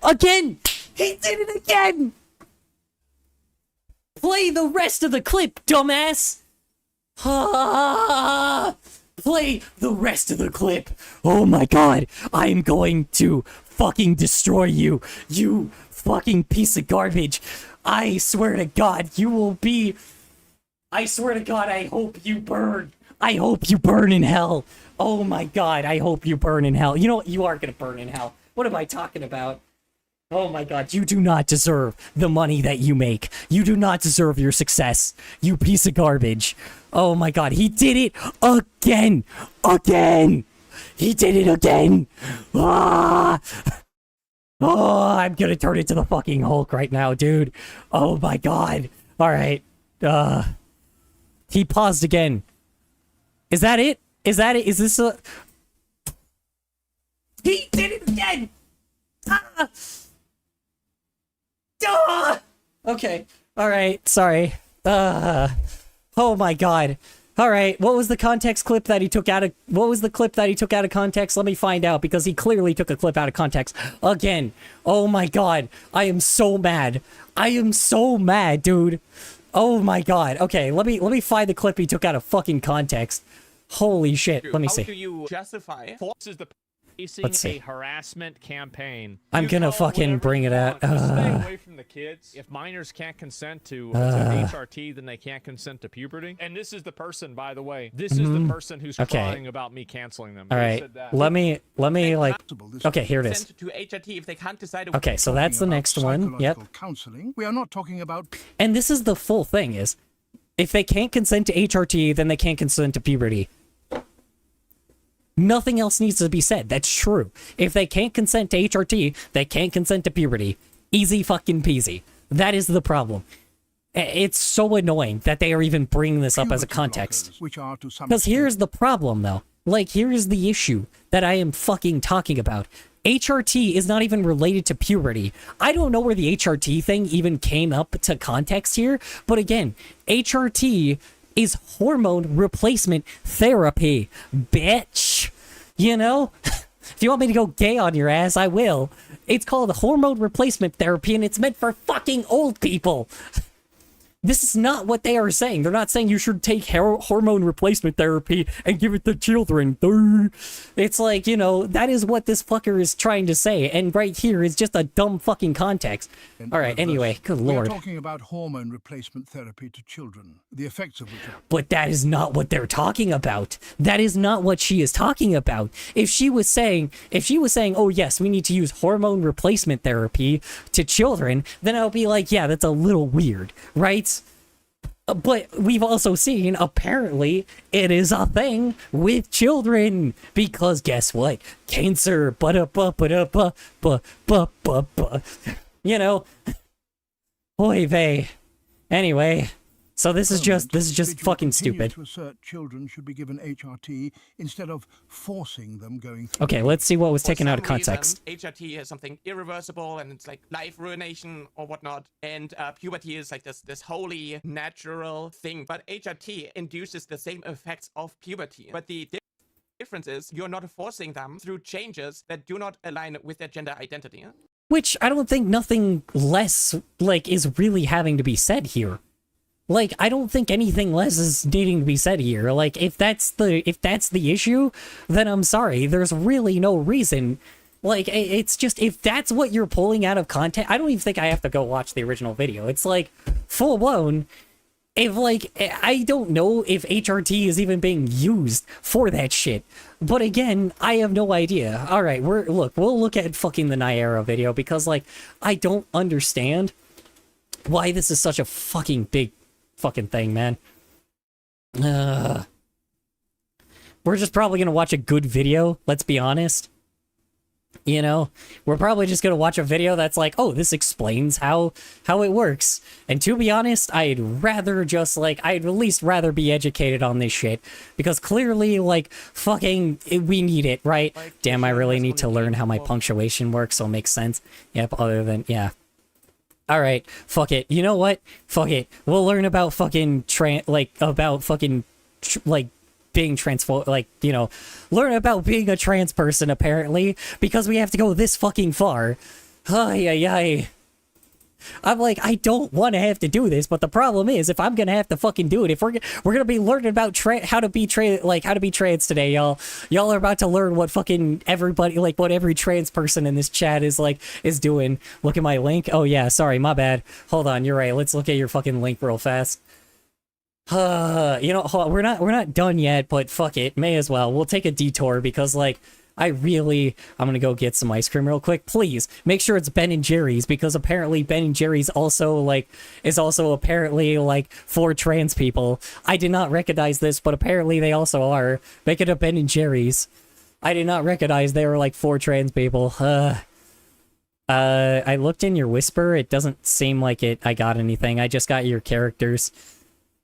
Again! He did it again! Play the rest of the clip, dumbass! Play the rest of the clip. Oh my god, I'm going to fucking destroy you, you fucking piece of garbage. I swear to god, you will be... I swear to god, I hope you burn. I hope you burn in hell. Oh my god, I hope you burn in hell. You know what? You are gonna burn in hell. What am I talking about? Oh my god, you do not deserve the money that you make. You do not deserve your success, you piece of garbage. Oh my god, he did it again! Again! He did it again! Ah! Oh, I'm gonna turn into the fucking Hulk right now, dude. Oh my god. Alright. He paused again. Is that it? Is this a... He did it again! Ah! Ah! Okay. Alright, sorry. Oh my god. Alright, what was the context clip that he took out of... What was the clip that he took out of context? Let me find out, because he clearly took a clip out of context. Again. Oh my god. I am so mad. I am so mad, dude. Oh my god. Okay, let me find the clip he took out of fucking context. Holy shit. Let me see. How do you justify This is the facing Let's see. a harassment campaign. I'm You gonna call fucking whatever bring you it out. want. Just stay away from the kids. If minors can't consent to HRT, then they can't consent to puberty. And this is the person, by the way. This is the person who's Okay. crying about me canceling them. All They right. said that. Let me like... Okay, here it is. consent to HRT if they can't decide? Okay, so that's the next one. Yep. Counseling. We are not talking about And this is the full thing is, if they can't consent to HRT, then they can't consent to puberty. Nothing else needs to be said. That's true. If they can't consent to HRT, they can't consent to puberty. Easy fucking peasy. That is the problem. It's so annoying that they are even bringing this up as a puberty context. blockers, which are to some Because extent here's the problem, though. Like, here's the issue that I am fucking talking about. HRT is not even related to puberty. I don't know where the HRT thing even came up to context here, but again, HRT is hormone replacement therapy, bitch. You know? If you want me to go gay on your ass, I will. It's called hormone replacement therapy, and it's meant for fucking old people. This is not what they are saying. They're not saying you should take hormone replacement therapy and give it to children. It's like, you know, that is what this fucker is trying to say. And right here is just a dumb fucking context. All right, anyway, good lord. We're talking about hormone replacement therapy to children, the effects of which are... But that is not what they're talking about. That is not what she is talking about. If she was saying, oh yes, we need to use hormone replacement therapy to children, then I'll be like, yeah, that's a little weird, right? But we've also seen, apparently, it is a thing with children. Because guess what? Cancer, you know? Oy vey. Anyway, so this is just fucking stupid. To assert children should be given HRT instead of forcing them going through. Okay, let's see what was taken out of context. HRT is something irreversible, and it's like life ruination or whatnot. And puberty is like this wholly natural thing. But HRT induces the same effects of puberty. But the difference is you're not forcing them through changes that do not align with their gender identity. Which I don't think nothing less, like, is really having to be said here. Like, I don't think anything less is needing to be said here. Like, if that's the issue, then I'm sorry. There's really no reason. Like, it's just, if that's what you're pulling out of content, I don't even think I have to go watch the original video. It's like, full blown. If, like, I don't know if HRT is even being used for that shit. But again, I have no idea. Alright, we'll look at fucking the Nyara video, because, like, I don't understand why this is such a fucking big fucking thing, man. We're just probably gonna watch a good video, let's be honest. You know, we're probably just gonna watch a video that's like, oh, this explains how it works. And to be honest, I'd rather just, like, I'd at least rather be educated on this shit. Because clearly, like, fucking, we need it, right? Damn, I really need to learn how my punctuation works, so it makes sense. Yep, other than, yeah. Alright, fuck it. You know what? Fuck it. We'll learn about fucking, being learn about being a trans person, apparently, because we have to go this fucking far. Ay. I'm like, I don't want to have to do this, but the problem is, if I'm gonna have to fucking do it, if we're gonna be learning about how to be trans today, y'all are about to learn what fucking everybody, like, what every trans person in this chat is doing. Look at my link. Oh yeah, sorry, my bad. Hold on, you're right. Let's look at your fucking link real fast. You know, hold on, we're not done yet, but fuck it, may as well. We'll take a detour because, like, I'm gonna go get some ice cream real quick. Please make sure it's Ben and Jerry's, because apparently Ben and Jerry's is also apparently like for trans people. I did not recognize this, but apparently they also are. Make it a Ben and Jerry's. I did not recognize they were like for trans people. I looked in your Whisper. It doesn't seem like I got anything. I just got your characters.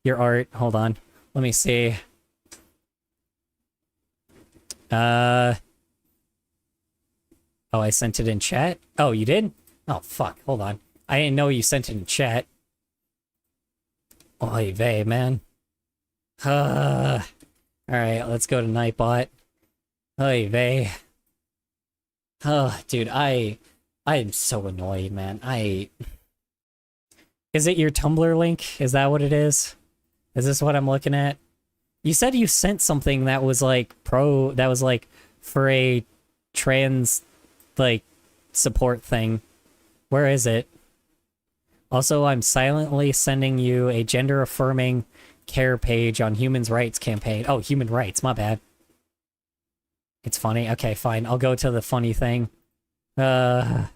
Your art. Hold on. Let me see. Oh, I sent it in chat? Oh, you did? Oh, fuck. Hold on. I didn't know you sent it in chat. Oy vey, man. Alright, let's go to Nightbot. Oy vey. Oh, dude, I am so annoyed, man. Is it your Tumblr link? Is that what it is? Is this what I'm looking at? You said you sent something that was like for a trans, like, support thing. Where is it? Also, I'm silently sending you a gender-affirming care page on human rights campaign. Oh, human rights, my bad. It's funny. Okay, fine. I'll go to the funny thing. Ay.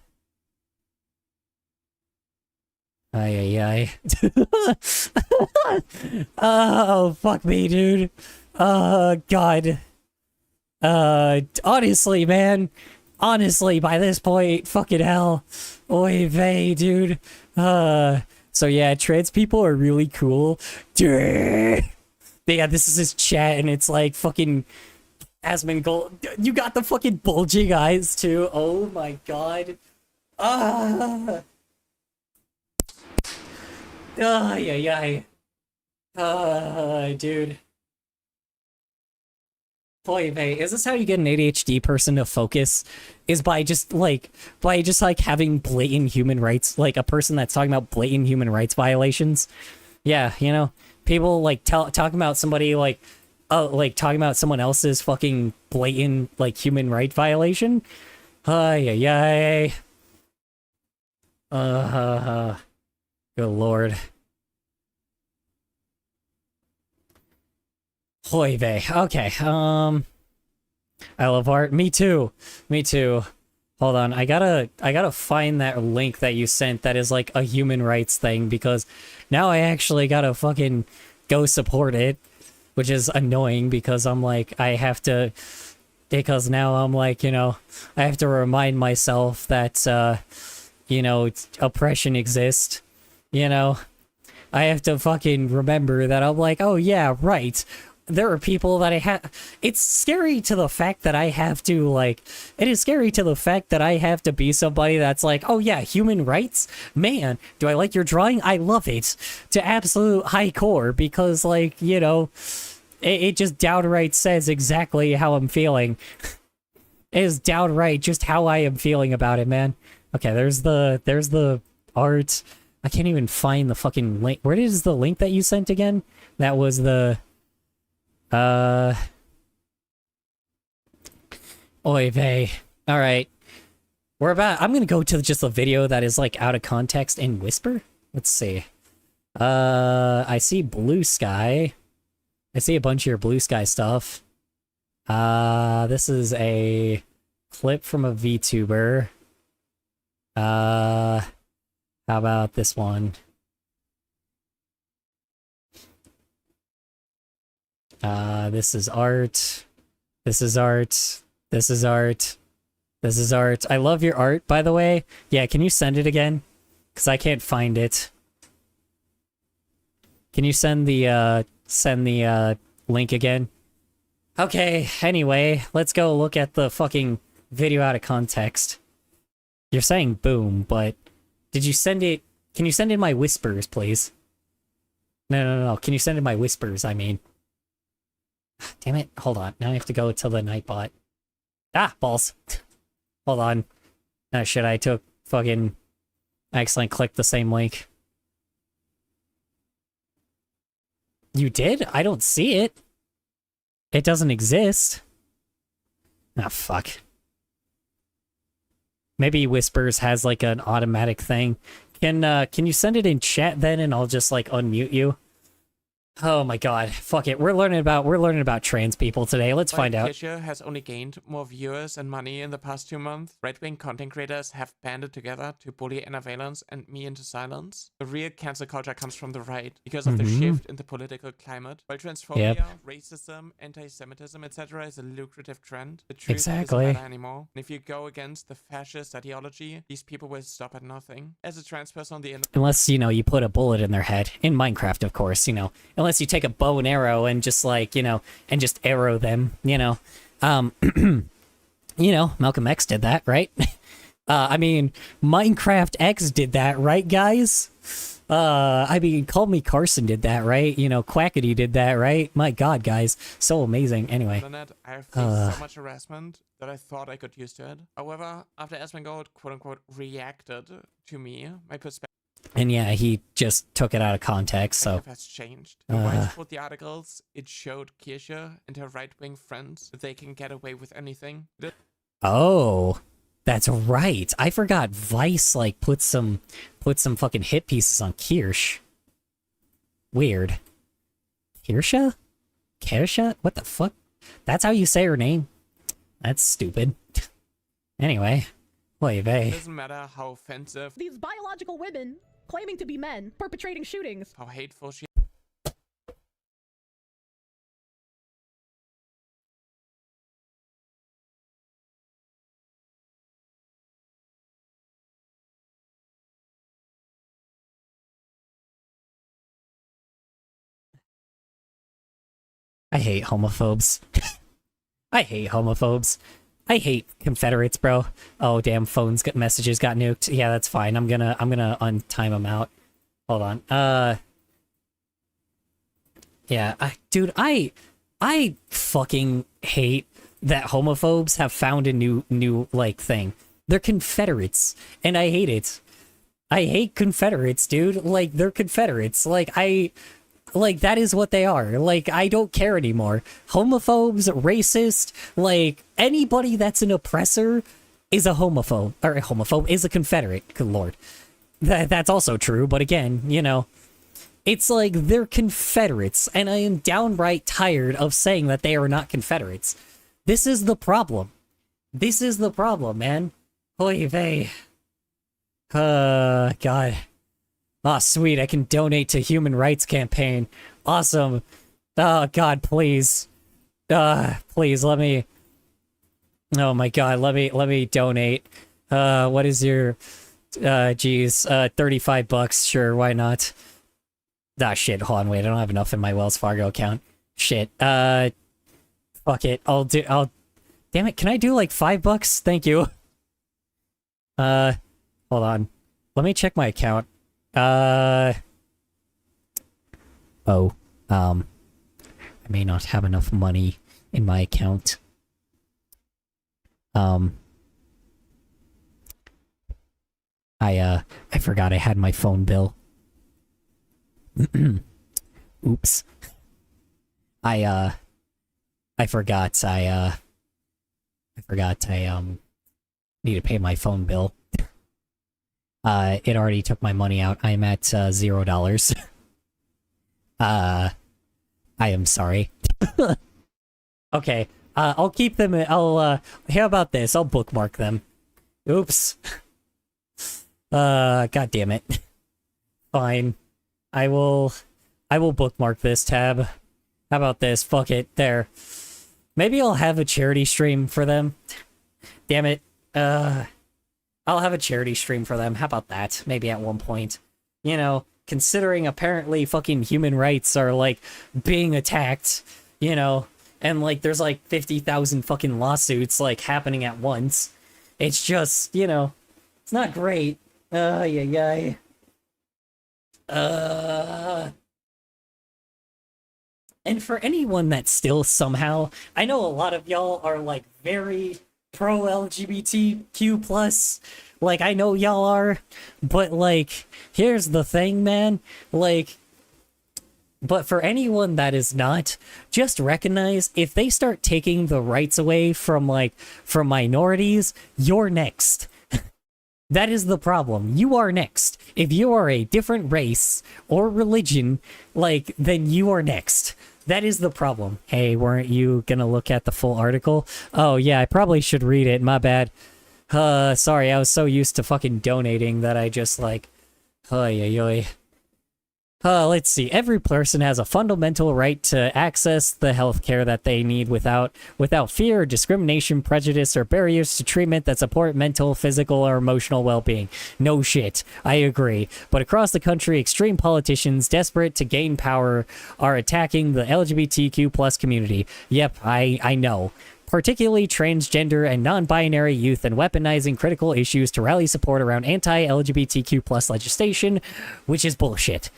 Oh, fuck me, dude. God. Honestly, man. Honestly, by this point, fucking hell. Oy vey, dude. So yeah, trans people are really cool. Yeah, this is his chat, and it's like fucking Asmongold. You got the fucking bulging eyes, too. Oh my god. Ay. Dude. Boy, mate, is this how you get an ADHD person to focus? Is by just having blatant human rights, like a person that's talking about blatant human rights violations. Yeah, you know, people like talking about somebody like talking about someone else's fucking blatant like human right violation. Ay ay ay. Good lord. Hoy vey. Okay. I love art. Me too. Me too. Hold on. I gotta find that link that you sent that is like a human rights thing, because now I actually gotta fucking go support it, which is annoying because I'm like, because now I'm like, you know, I have to remind myself that, you know, oppression exists, you know? I have to fucking remember that I'm like, oh yeah, right. There are people that it's scary to the fact that I have to, like, it is scary to the fact that I have to be somebody that's like, oh yeah, human rights? Man, do I like your drawing? I love it to absolute high core, because, like, you know, it just downright says exactly how I'm feeling. It is downright just how I am feeling about it, man. Okay, there's the art. I can't even find the fucking link. Where is the link that you sent again? That was the... Oy vey. Alright. I'm gonna go to just a video that is, like, out of context in Whisper? Let's see. I see blue sky. I see a bunch of your blue sky stuff. This is a clip from a VTuber. How about this one? This is art. This is art. This is art. This is art. I love your art, by the way. Yeah, can you send it again? Because I can't find it. Can you send the link again? Okay, anyway, let's go look at the fucking video out of context. You're saying boom, but did you send it? Can you send in my whispers, please? No. Can you send in my whispers, I mean? Damn it. Hold on. Now I have to go to the Nightbot. Ah, balls. Hold on. Oh shit, I accidentally clicked the same link. You did? I don't see it. It doesn't exist. Ah, fuck. Maybe Whispers has like an automatic thing. Can you send it in chat then, and I'll just like unmute you? Oh my god, fuck it. We're learning about trans people today. Let's find out. Kisha has only gained more viewers and money in the past 2 months. Right-wing content creators have banded together to bully Anna Valence and me into silence. The real cancel culture comes from the right because of the shift in the political climate. While transphobia, racism, anti-Semitism, etc. is a lucrative trend, the truth doesn't matter anymore. And if you go against the fascist ideology, these people will stop at nothing. As a trans person on the internet, unless, you know, you put a bullet in their head. In Minecraft, of course, you know. Unless you take a bow and arrow and just, like, you know, and just arrow them, you know. You know, Malcolm X did that, right? I mean, Minecraft X did that, right, guys? I mean, Call Me Carson did that, right? You know, Quackity did that, right? My god, guys. So amazing. Anyway. I have faced so much harassment that I thought I got used to it. However, after Asmongold, quote-unquote, reacted to me, my perspective... And yeah, he just took it out of context, so... has changed. When I wrote the articles, it showed Kirche and her right-wing friends that they can get away with anything. Oh, that's right. I forgot Vice, like, put some fucking hit pieces on Kirsch. Weird. Kirsha? Kirsha? What the fuck? That's how you say her name? That's stupid. Anyway. Oy vey. It doesn't matter how offensive... These biological women claiming to be men, perpetrating shootings. How hateful she... I hate homophobes. I hate homophobes. I hate Confederates, bro. Oh, damn, messages got nuked. Yeah, that's fine. I'm gonna untime them out. Hold on. Yeah, dude, I fucking hate that homophobes have found a new like thing. They're Confederates, and I hate it. I hate Confederates, dude. Like, they're Confederates. Like, that is what they are. Like, I don't care anymore. Homophobes, racist, like, anybody that's an oppressor is a homophobe, or a homophobe is a Confederate. Good lord. That's also true, but again, you know, it's like they're Confederates, and I am downright tired of saying that they are not Confederates. This is the problem. This is the problem, man. Oy vey. God. Oh, sweet, I can donate to Human Rights Campaign. Awesome. Oh, God, please. Please, let me... Oh my God, let me donate. What is your... geez, $35, sure, why not? Ah, shit, hold on, wait, I don't have enough in my Wells Fargo account. Shit, fuck it, damn it, can I do like $5? Thank you. Hold on. Let me check my account. I may not have enough money in my account. I forgot I had my phone bill. Oops. I forgot I need to pay my phone bill. It already took my money out. I'm at $0. I am sorry. Okay, I'll keep them. How about this? I'll bookmark them. Oops. God damn it. Fine. I will bookmark this tab. How about this? Fuck it. There. Maybe I'll have a charity stream for them. Damn it. I'll have a charity stream for them. How about that? Maybe at one point. You know, considering apparently fucking human rights are, like, being attacked, you know, and, like, there's, like, 50,000 fucking lawsuits, like, happening at once. It's just, you know, it's not great. And for anyone that still somehow, I know a lot of y'all are, like, very pro-LGBTQ+, like, I know y'all are, but, like, here's the thing, man, like, but for anyone that is not, just recognize, if they start taking the rights away from, like, from minorities, you're next. That is the problem. You are next. If you are a different race or religion, like, then you are next. That is the problem. Hey, weren't you gonna look at the full article? Oh, yeah, I probably should read it. My bad. Sorry, I was so used to fucking donating that I just, like... Let's see. Every person has a fundamental right to access the healthcare that they need without fear, discrimination, prejudice, or barriers to treatment that support mental, physical, or emotional well-being. No shit. I agree. But across the country, extreme politicians desperate to gain power are attacking the LGBTQ plus community. Yep, I know. Particularly transgender and non-binary youth, and weaponizing critical issues to rally support around anti-LGBTQ plus legislation, which is bullshit.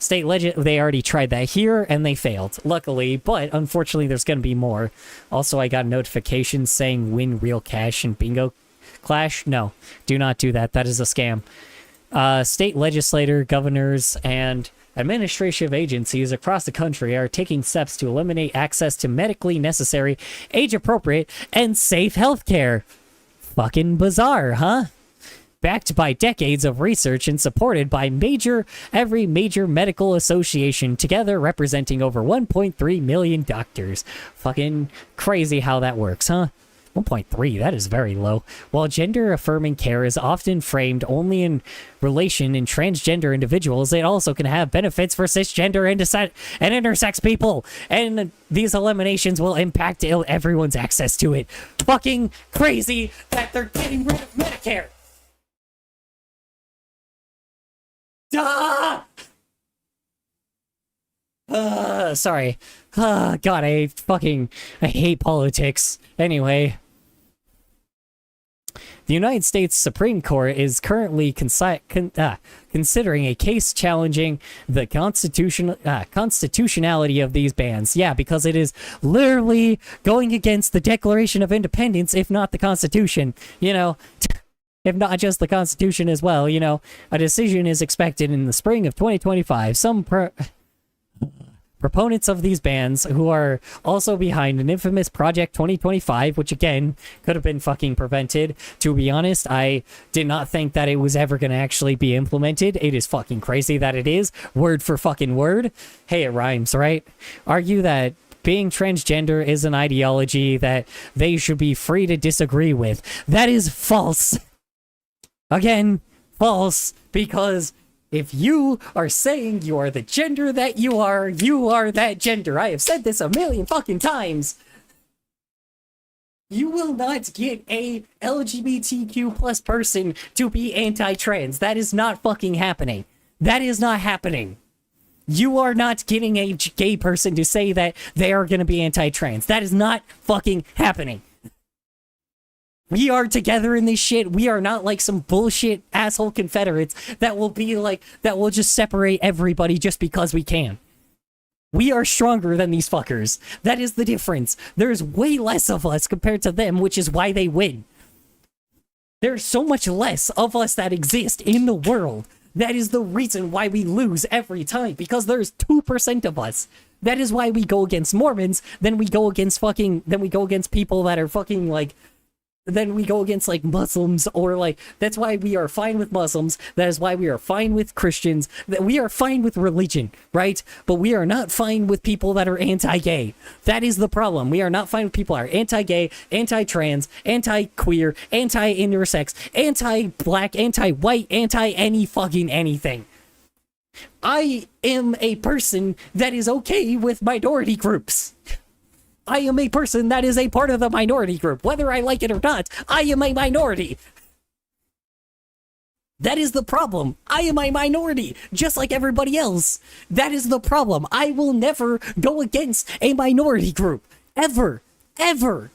They already tried that here, and they failed, luckily, but unfortunately there's gonna be more. Also, I got a notification saying win real cash in Bingo Clash. No, do not do that. That is a scam. State legislator, governors, and administrative agencies across the country are taking steps to eliminate access to medically necessary, age-appropriate, and safe healthcare. Fucking bizarre, huh? Backed by decades of research and supported by every major medical association, together representing over 1.3 million doctors. Fucking crazy how that works, huh? 1.3, that is very low. While gender-affirming care is often framed only in relation in transgender individuals, it also can have benefits for cisgender and intersex people. And these eliminations will impact everyone's access to it. Fucking crazy that they're getting rid of Medicare. Sorry. God, I hate politics. Anyway. The United States Supreme Court is currently considering a case challenging the constitutionality of these bans. Yeah, because it is literally going against the Declaration of Independence, if not the Constitution. You know, if not just the Constitution as well. You know, a decision is expected in the spring of 2025. Some proponents of these bans, who are also behind an infamous Project 2025, which again could have been fucking prevented. To be honest, I did not think that it was ever going to actually be implemented. It is fucking crazy that it is, word for fucking word. Hey, it rhymes, right? Argue that being transgender is an ideology that they should be free to disagree with. That is false. Again, false, because if you are saying you are the gender that you are that gender. I have said this a million fucking times. You will not get a LGBTQ plus person to be anti-trans. That is not fucking happening. That is not happening. You are not getting a gay person to say that they are going to be anti-trans. That is not fucking happening. We are together in this shit. We are not like some bullshit asshole Confederates that will be like, that will just separate everybody just because we can. We are stronger than these fuckers. That is the difference. There's way less of us compared to them, which is why they win. There's so much less of us that exist in the world. That is the reason why we lose every time, because there's 2% of us. That is why we go against Mormons, then we go against people that are fucking like, then we go against like Muslims, or like, that's why we are fine with Muslims. That is why we are fine with Christians. That we are fine with religion, right? But we are not fine with people that are anti-gay. That is the problem. We are not fine with people that are anti-gay, anti-trans, anti-queer, anti-intersex, anti-black, anti-white, anti-any fucking anything. I am a person that is okay with minority groups. I am a person that is a part of the minority group. Whether I like it or not, I am a minority. That is the problem. I am a minority, just like everybody else. That is the problem. I will never go against a minority group. Ever. Ever.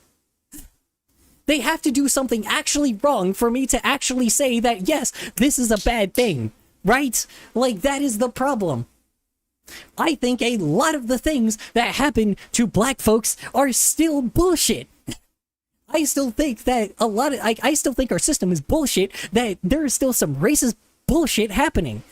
They have to do something actually wrong for me to actually say that, yes, this is a bad thing. Right? Like, that is the problem. I think a lot of the things that happen to black folks are still bullshit. I still think that I still think our system is bullshit, that there is still some racist bullshit happening.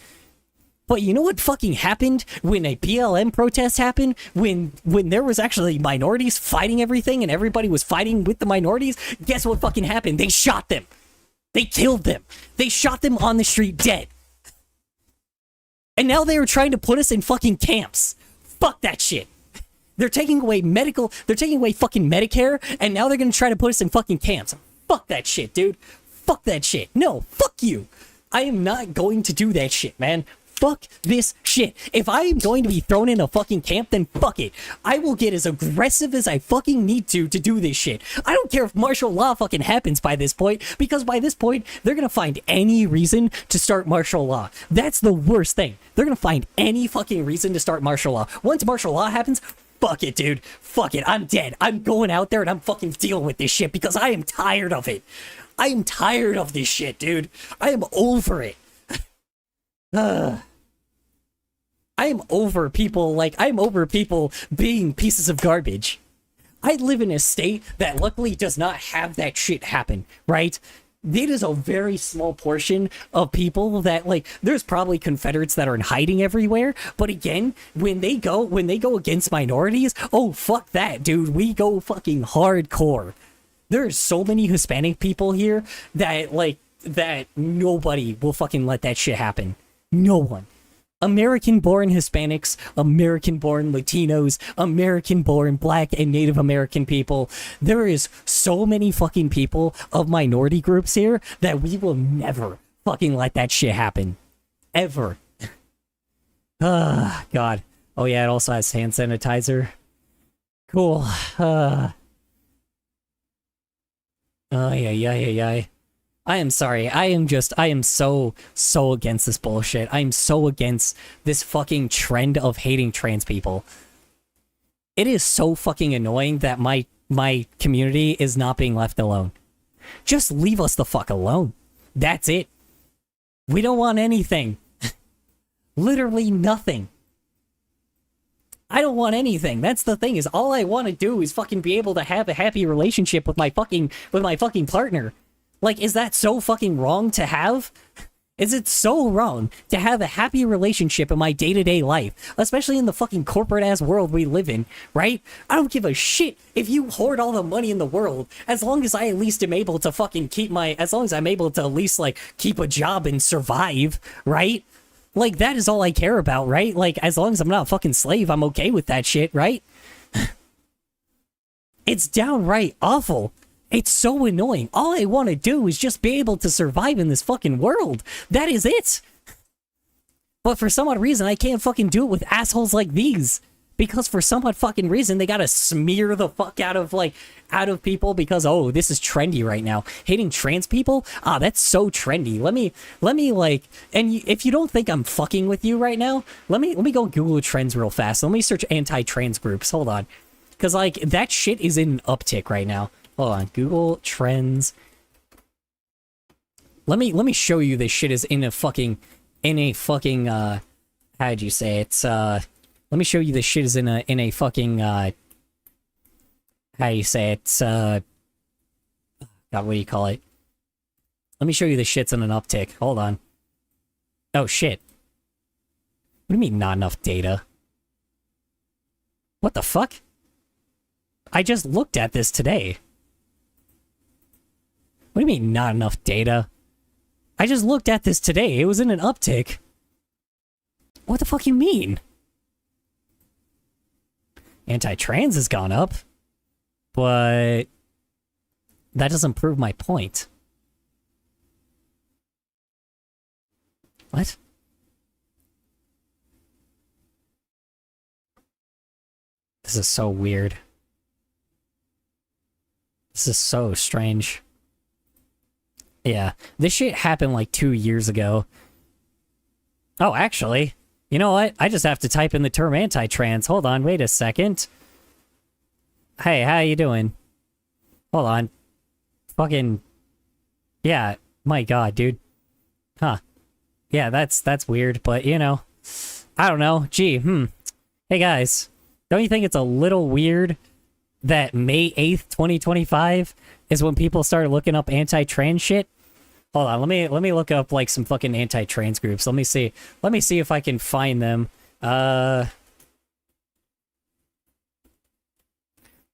But you know what fucking happened when a BLM protest happened? When there was actually minorities fighting everything and everybody was fighting with the minorities? Guess what fucking happened? They shot them. They killed them. They shot them on the street dead. And now they are trying to put us in fucking camps. Fuck that shit. They're taking away fucking Medicare, and now they're gonna try to put us in fucking camps. Fuck that shit, dude. Fuck that shit. No, fuck you. I am not going to do that shit, man. Fuck this shit. If I am going to be thrown in a fucking camp, then fuck it. I will get as aggressive as I fucking need to do this shit. I don't care if martial law fucking happens by this point, because by this point, they're gonna find any reason to start martial law. That's the worst thing. They're gonna find any fucking reason to start martial law. Once martial law happens, fuck it, dude. Fuck it. I'm dead. I'm going out there and I'm fucking dealing with this shit because I am tired of it. I am tired of this shit, dude. I am over it. I am over people being pieces of garbage. I live in a state that luckily does not have that shit happen, right? It is a very small portion of people that, like, there's probably Confederates that are in hiding everywhere, but again, when they go against minorities, oh, fuck that, dude. We go fucking hardcore. There's so many Hispanic people here that nobody will fucking let that shit happen. No one. American-born Hispanics, American-born Latinos, American-born Black and Native American people. There is so many fucking people of minority groups here that we will never fucking let that shit happen. Ever. God. Oh yeah, it also has hand sanitizer. Cool. Yeah. I am sorry. I am so against this bullshit. I'm so against this fucking trend of hating trans people. It is so fucking annoying that my community is not being left alone. Just leave us the fuck alone. That's it. We don't want anything. Literally nothing. I don't want anything. That's the thing, is all I want to do is fucking be able to have a happy relationship with my fucking partner. Like, is that so fucking wrong to have? Is it so wrong to have a happy relationship in my day-to-day life? Especially in the fucking corporate-ass world we live in, right? I don't give a shit if you hoard all the money in the world, as long as I at least am able to fucking as long as I'm able to at least, like, keep a job and survive, right? Like, that is all I care about, right? Like, as long as I'm not a fucking slave, I'm okay with that shit, right? It's downright awful. It's so annoying. All I want to do is just be able to survive in this fucking world. That is it. But for some odd reason, I can't fucking do it with assholes like these. Because for some odd fucking reason, they gotta smear the fuck out of people because, oh, this is trendy right now. Hating trans people? Ah, that's so trendy. Let me like, and if you don't think I'm fucking with you right now, let me go Google trends real fast. Let me search anti-trans groups. Hold on. Because, like, that shit is in uptick right now. Hold on, Google Trends. Let me show you this shit is in a fucking how'd you say it? Let me show you this shit is in a fucking how do you say it? God, what do you call it? Let me show you the shit's in an uptick. Hold on. Oh shit. What do you mean not enough data? What the fuck? I just looked at this today. What do you mean, not enough data? I just looked at this today. It was in an uptick. What the fuck you mean? Anti-trans has gone up. But that doesn't prove my point. What? This is so weird. This is so strange. Yeah, this shit happened like 2 years ago. Oh, actually, you know what? I just have to type in the term anti-trans. Hold on, wait a second. Hey, how you doing? Hold on. Fucking... Yeah, my god, dude. Huh. Yeah, that's weird, but, you know. I don't know. Gee, Hey, guys. Don't you think it's a little weird that May 8th, 2025 is when people started looking up anti-trans shit? Hold on, let me look up like some fucking anti-trans groups. Let me see if I can find them. Let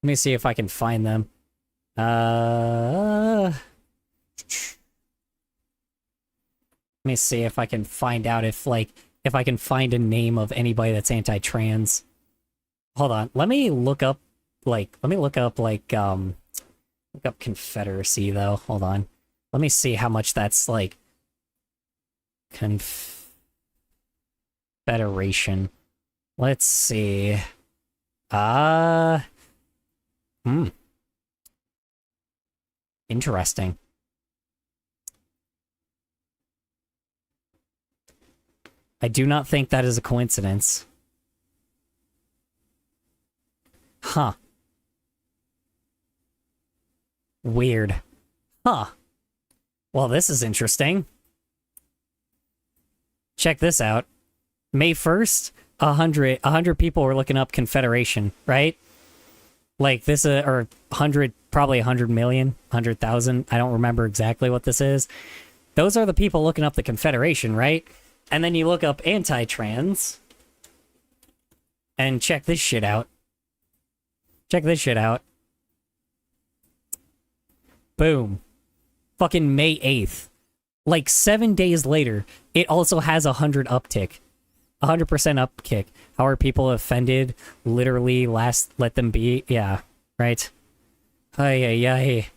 me see if I can find them. Let me see if I can find out if I can find a name of anybody that's anti-trans. Hold on, let me look up Confederacy though. Hold on. Let me see how much that's like. Confederation. Let's see. Interesting. I do not think that is a coincidence. Huh. Weird. Huh. Well, this is interesting. Check this out. May 1st, 100 people were looking up Confederation, right? Like this, or 100, probably 100 million, 100,000. I don't remember exactly what this is. Those are the people looking up the Confederation, right? And then you look up anti-trans. And check this shit out. Check this shit out. Boom. Fucking May 8th. Like 7 days later, it also has 100 uptick. 100% upkick. How are people offended? Literally, let them be. Yeah, right? Ay.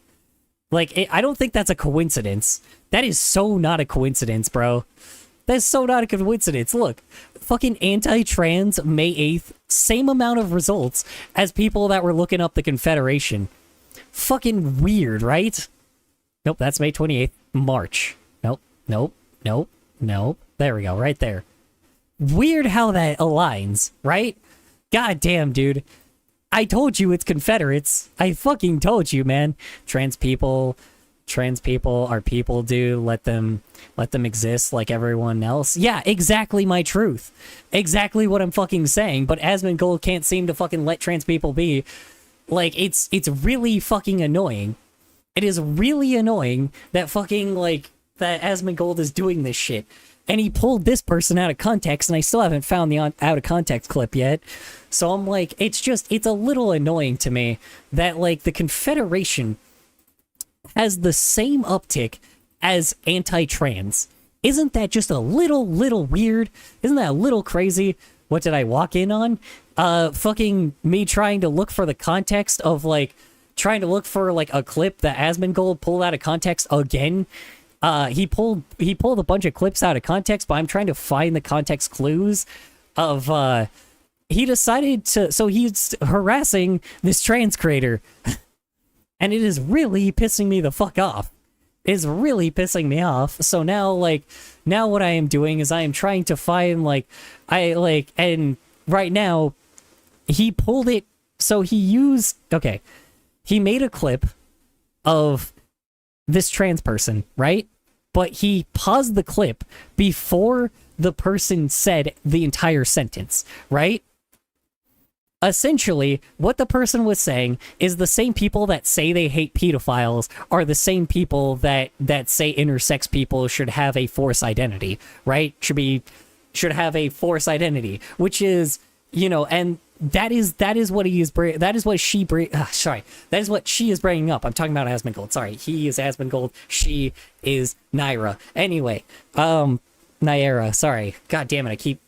Like, I don't think that's a coincidence. That is so not a coincidence, bro. That's so not a coincidence. Look, fucking anti-trans, May 8th, same amount of results as people that were looking up the Confederation. Fucking weird, right? Nope, that's May 28th. March. Nope. There we go, right there. Weird how that aligns, right? God damn, dude. I told you it's Confederates. I fucking told you, man. Trans people trans people are people, dude. Let them exist like everyone else. Yeah, exactly my truth. Exactly what I'm fucking saying. But Asmongold can't seem to fucking let trans people be. Like, it's really fucking annoying. It is really annoying that fucking, like, that Asmongold is doing this shit. And he pulled this person out of context, and I still haven't found the out of context clip yet. So I'm like, it's a little annoying to me that, like, the Confederation has the same uptick as anti-trans. Isn't that just a little weird? Isn't that a little crazy? What did I walk in on? Fucking me trying to look for the context of, like, trying to look for, like, a clip that Asmongold pulled out of context again. He pulled a bunch of clips out of context, but I'm trying to find the context clues of, he decided to, so he's harassing this trans creator. And it is really pissing me the fuck off. It is really pissing me off. So now, like, now what I am doing is I am trying to find, like, and right now, he pulled it, so he made a clip of this trans person, right? But he paused the clip before the person said the entire sentence, right? Essentially, what the person was saying is the same people that say they hate pedophiles are the same people that say intersex people should have a force identity, right? Should have a force identity, which is, you know, and that is what he is that is what she that is what she is bringing up. I'm talking about Asmongold. Sorry, he is Asmongold. She is Nyra. Anyway, Nyara. Sorry, god damn it, I keep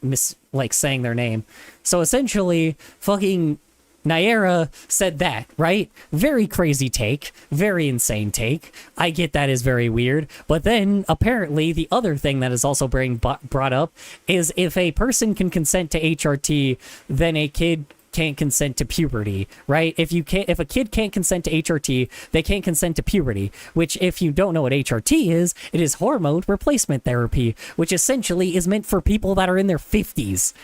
saying their name. So essentially, fucking Nyara said that, right? Very crazy take, very insane take. I get that is very weird, but then apparently the other thing that is also being brought up is if a person can consent to HRT, then a kid can't consent to puberty, right? If a kid can't consent to HRT, they can't consent to puberty, which, if you don't know what HRT is, it is hormone replacement therapy, which essentially is meant for people that are in their 50s.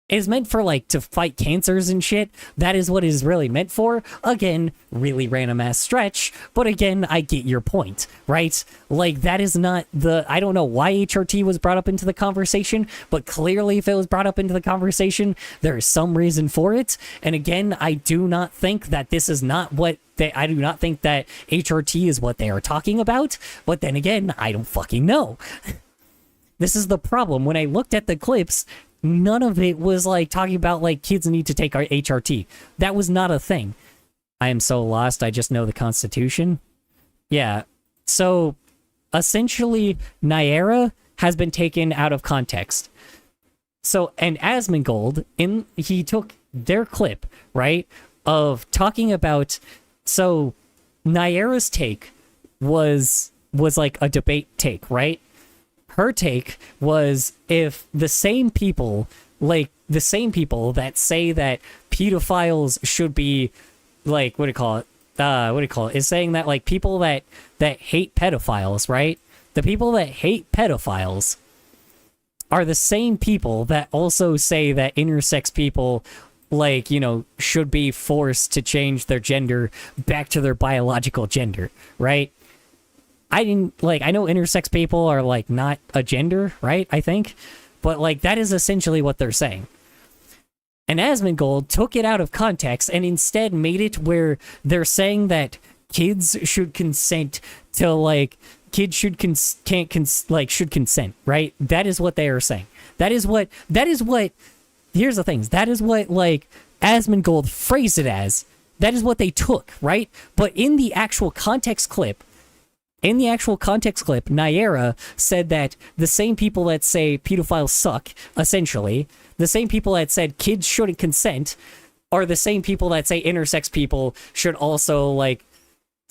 Is meant for, like, to fight cancers and shit. That is what it is really meant for. Again, really random ass stretch, but again, I get your point, right? Like, that is not I don't know why HRT was brought up into the conversation, but clearly if it was brought up into the conversation, there is some reason for it. And again, I do not think that this is not what I do not think that HRT is what they are talking about, but then again, I don't fucking know. This is the problem. When I looked at the clips, none of it was, like, talking about, like, kids need to take our HRT. That was not a thing. I am so lost, I just know the Constitution. Yeah, so, essentially, Nyara has been taken out of context. So, and Asmongold, he took their clip, right, of talking about, so, Nyara's take was like, a debate take, right? Her take was, if the same people that say that pedophiles should be, like, is saying that, like, people that hate pedophiles, right? The people that hate pedophiles are the same people that also say that intersex people, like, you know, should be forced to change their gender back to their biological gender, right? I know intersex people are, like, not a gender, right? I think. But, like, that is essentially what they're saying. And Asmongold took it out of context and instead made it where they're saying that kids should consent to, like, kids should consent, right? That is what they are saying. That is what, here's the things. That is what, like, Asmongold phrased it as. That is what they took, right? But in the actual context clip, Nyara said that the same people that say pedophiles suck, essentially, the same people that said kids shouldn't consent, are the same people that say intersex people should also, like,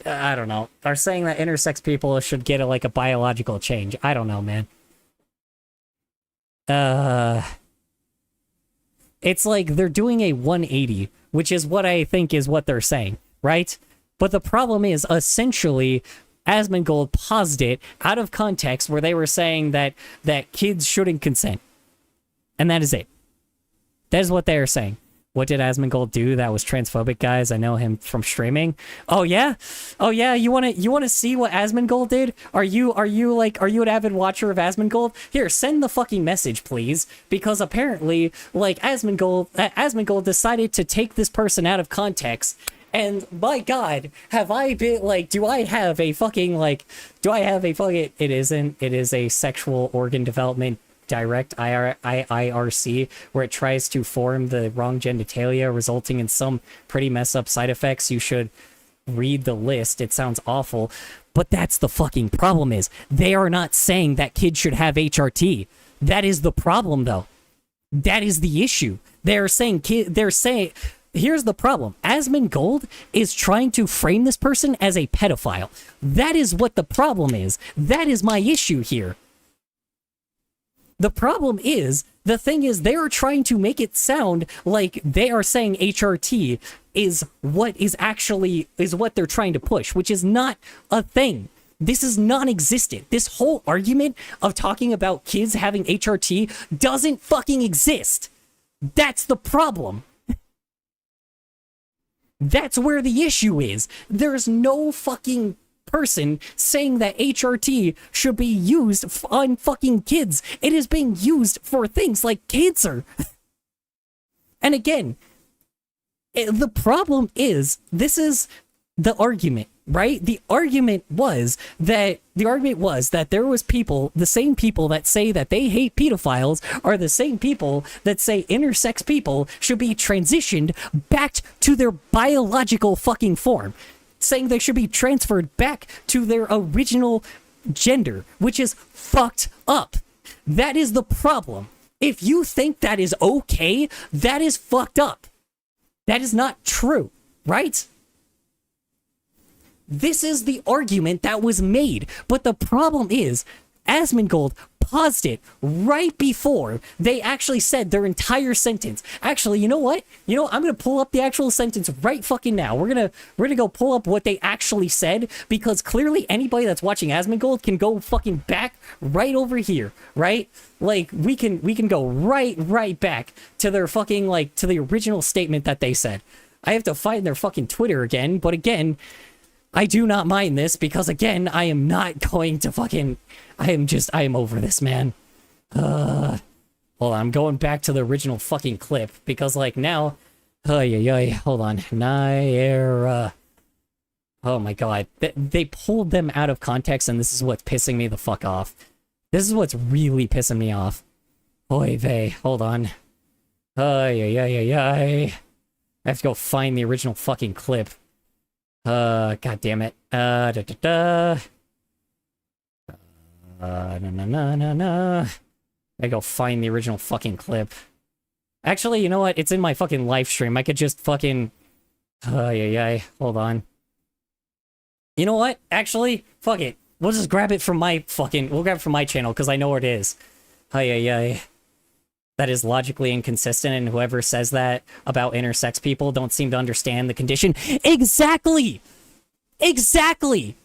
I don't know, are saying that intersex people should get a biological change. I don't know, man. It's like they're doing a 180, which is what I think is what they're saying, right? But the problem is, essentially, Asmongold paused it out of context where they were saying that kids shouldn't consent. And that is it. That is what they are saying. What did Asmongold do that was transphobic, guys? I know him from streaming. Oh yeah? Oh yeah, you wanna see what Asmongold did? Are you an avid watcher of Asmongold? Here, send the fucking message, please. Because apparently, like, Asmongold decided to take this person out of context. And my god, have I been, like, do I have a fucking, it is a sexual organ development direct IRC, where it tries to form the wrong genitalia, resulting in some pretty mess up side effects. You should read the list. It sounds awful, but that's the fucking problem. Is they are not saying that kids should have HRT. That is the problem, though. That is the issue. They're saying here's the problem. Asmongold is trying to frame this person as a pedophile. That is what the problem is. That is my issue here. The problem is, the thing is, they are trying to make it sound like they are saying HRT is what they're trying to push, which is not a thing. This is non-existent. This whole argument of talking about kids having HRT doesn't fucking exist. That's the problem. That's where the issue is. There's no fucking person saying that HRT should be used on fucking kids. It is being used for things like cancer. And again, the problem is, this is the argument, right? The argument was that there was people, the same people that say that they hate pedophiles are the same people that say intersex people should be transitioned back to their biological fucking form, saying they should be transferred back to their original gender, which is fucked up. That is the problem. If you think that is okay, that is fucked up. That is not true, right? This is the argument that was made, but the problem is, Asmongold paused it right before they actually said their entire sentence. Actually, you know what? I'm gonna pull up the actual sentence right fucking now. We're gonna go pull up what they actually said, because clearly anybody that's watching Asmongold can go fucking back right over here, right? Like, we can go right back to their fucking, like, to the original statement that they said. I have to find their fucking Twitter again, but again, I do not mind this, because again, I am not going to fucking, I am over this, man. Hold on, I'm going back to the original fucking clip, because like now, hold on, Nyara. Oh my god, they pulled them out of context, and this is what's pissing me the fuck off. This is what's really pissing me off. Oy vey, hold on. I have to go find the original fucking clip. God damn it. No. I go find the original fucking clip. Actually, you know what? It's in my fucking live stream. I could just fucking... Hold on. You know what? Actually, fuck it. We'll just grab it from my fucking... We'll grab it from my channel, because I know where it is. That is logically inconsistent, and whoever says that about intersex people don't seem to understand the condition. Exactly! Exactly!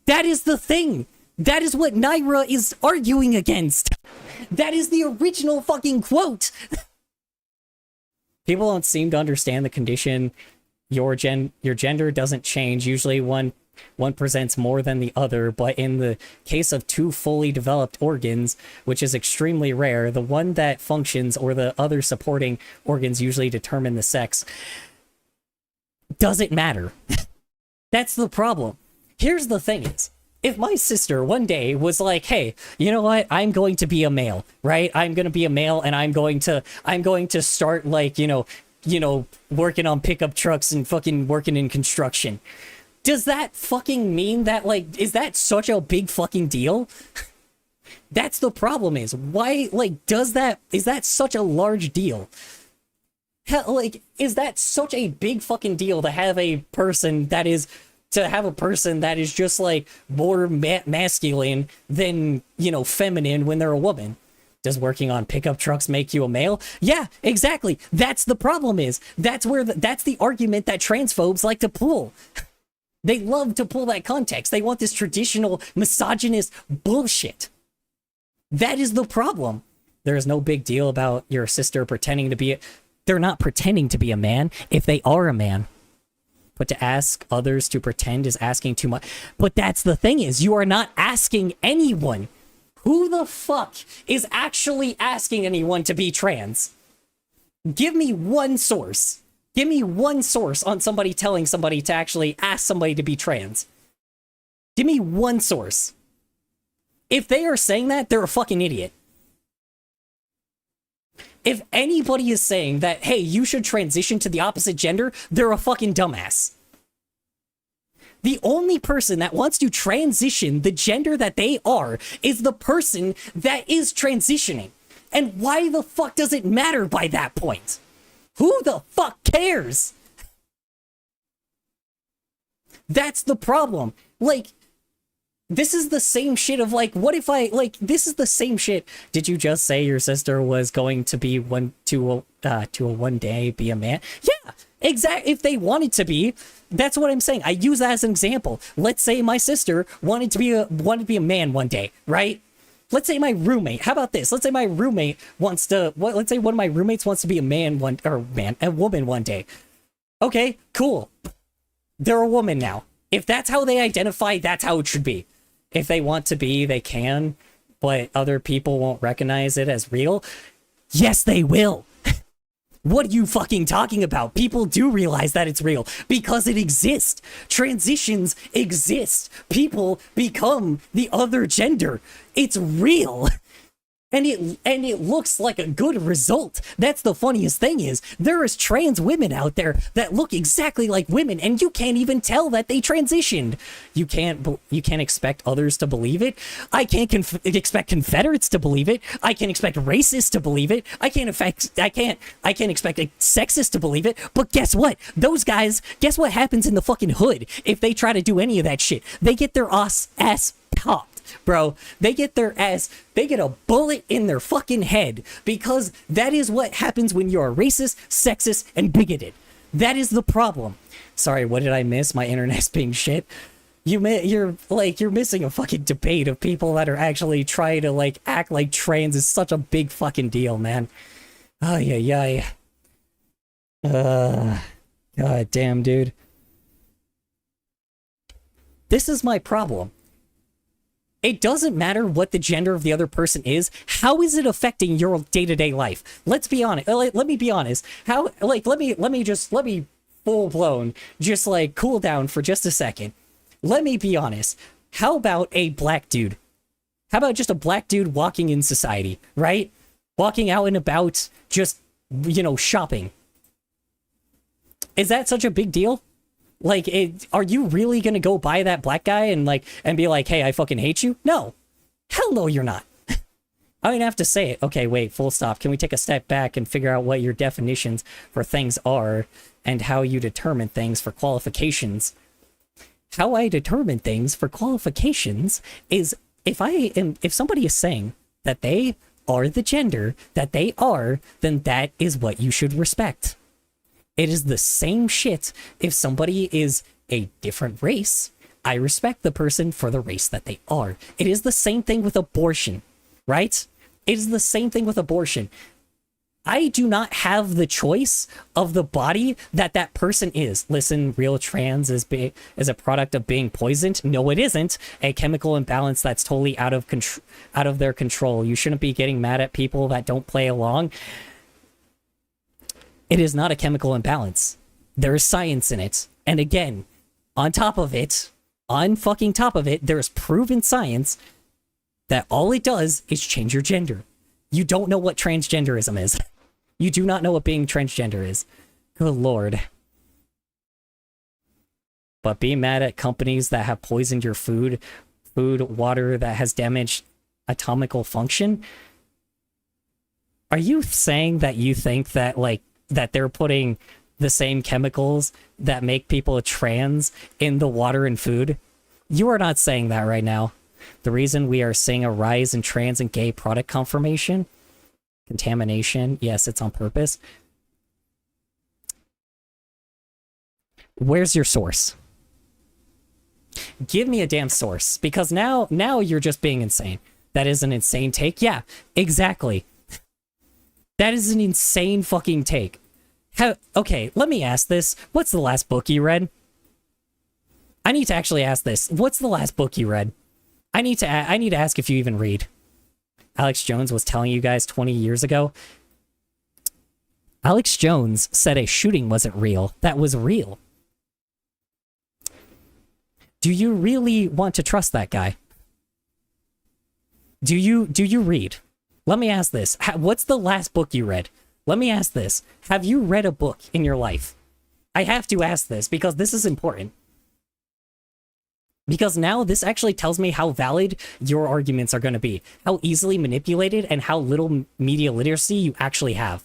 That is the thing! That is what Nyara is arguing against! That is the original fucking quote! People don't seem to understand the condition. Your gender doesn't change. Usually one presents more than the other, but in the case of two fully developed organs, which is extremely rare, the one that functions or the other supporting organs usually determine the sex. Doesn't matter. That's the problem. Here's the thing is, if my sister one day was like, hey, you know what? I'm going to be a male, right? I'm going to be a male, and I'm going to start, like, you know, working on pickup trucks and fucking working in construction. Does that fucking mean that, like, is that such a big fucking deal? That's the problem is, why, like, is that such a large deal? Hell, like, is that such a big fucking deal to have a person that is just, like, more masculine than, you know, feminine when they're a woman? Does working on pickup trucks make you a male? Yeah, exactly. That's the problem is, that's the argument that transphobes like to pull. They love to pull that context. They want this traditional misogynist bullshit. That is the problem. There is no big deal about your sister pretending to be They're not pretending to be a man if they are a man. But to ask others to pretend is asking too much. But that's the thing is, you are not asking anyone. Who the fuck is actually asking anyone to be trans? Give me one source. Give me one source on somebody telling somebody to actually ask somebody to be trans. Give me one source. If they are saying that, they're a fucking idiot. If anybody is saying that, hey, you should transition to the opposite gender, they're a fucking dumbass. The only person that wants to transition the gender that they are is the person that is transitioning. And why the fuck does it matter by that point? Who the fuck cares? That's the problem. Like, this is the same shit of like, what if I, like, this is the same shit. Did you just say your sister was going to be one day be a man? Yeah, exactly. If they wanted to be, that's what I'm saying. I use that as an example. Let's say my sister wanted to be a man one day, right? Let's say my roommate. How about this? Let's say my roommate wants to. Let's say one of my roommates wants to be a woman one day. Okay, cool. They're a woman now. If that's how they identify, that's how it should be. If they want to be, they can, but other people won't recognize it as real. Yes, they will. What are you fucking talking about? People do realize that it's real because it exists. Transitions exist. People become the other gender. It's real. And it looks like a good result. That's the funniest thing is there is trans women out there that look exactly like women and you can't even tell that they transitioned. You can't expect others to believe it. I can't expect Confederates to believe it. I can't expect racists to believe it. I can't expect sexists to believe it. But guess what? Those guys, guess what happens in the fucking hood if they try to do any of that shit? They get their ass popped. Bro, they get a bullet in their fucking head because that is what happens when you're racist, sexist, and bigoted. That is the problem. Sorry, what did I miss? My internet's being shit. You're missing a fucking debate of people that are actually trying to like act like trans is such a big fucking deal, man. Oh yeah. God damn, dude. This is my problem. It doesn't matter what the gender of the other person is. How is it affecting your day-to-day life? Let's be honest. Let me be honest. How, like, let me full blown, just like cool down for just a second. Let me be honest. How about a black dude? How about just a black dude walking in society, right? Walking out and about, just, shopping. Is that such a big deal? Like, are you really gonna go by that black guy and be like, hey, I fucking hate you? No. Hell no, you're not. I don't have to say it. Okay, wait, full stop. Can we take a step back and figure out what your definitions for things are and how you determine things for qualifications? How I determine things for qualifications is if somebody is saying that they are the gender that they are, then that is what you should respect. It is the same shit if somebody is a different race. I respect the person for the race that they are. It is the same thing with abortion, right? It is the same thing with abortion. I do not have the choice of the body that person is. Listen, real trans is a product of being poisoned. No, it isn't. A chemical imbalance that's totally out of their control. You shouldn't be getting mad at people that don't play along. It is not a chemical imbalance. There is science in it. And again, on fucking top of it, there is proven science that all it does is change your gender. You don't know what transgenderism is. You do not know what being transgender is. Good lord. But being mad at companies that have poisoned your food, water that has damaged atomical function? Are you saying that you think that, that they're putting the same chemicals that make people trans in the water and food? You are not saying that right now. The reason we are seeing a rise in trans and gay product contamination, yes, it's on purpose. Where's your source? Give me a damn source, because now you're just being insane. That is an insane take. Yeah, exactly. That is an insane fucking take. Okay, let me ask this. What's the last book you read? I need to actually ask this. What's the last book you read? I need to ask if you even read. Alex Jones was telling you guys 20 years ago. Alex Jones said a shooting wasn't real. That was real. Do you really want to trust that guy? Do you read? Let me ask this. What's the last book you read? Let me ask this. Have you read a book in your life? I have to ask this because this is important. Because now this actually tells me how valid your arguments are going to be. How easily manipulated and how little media literacy you actually have.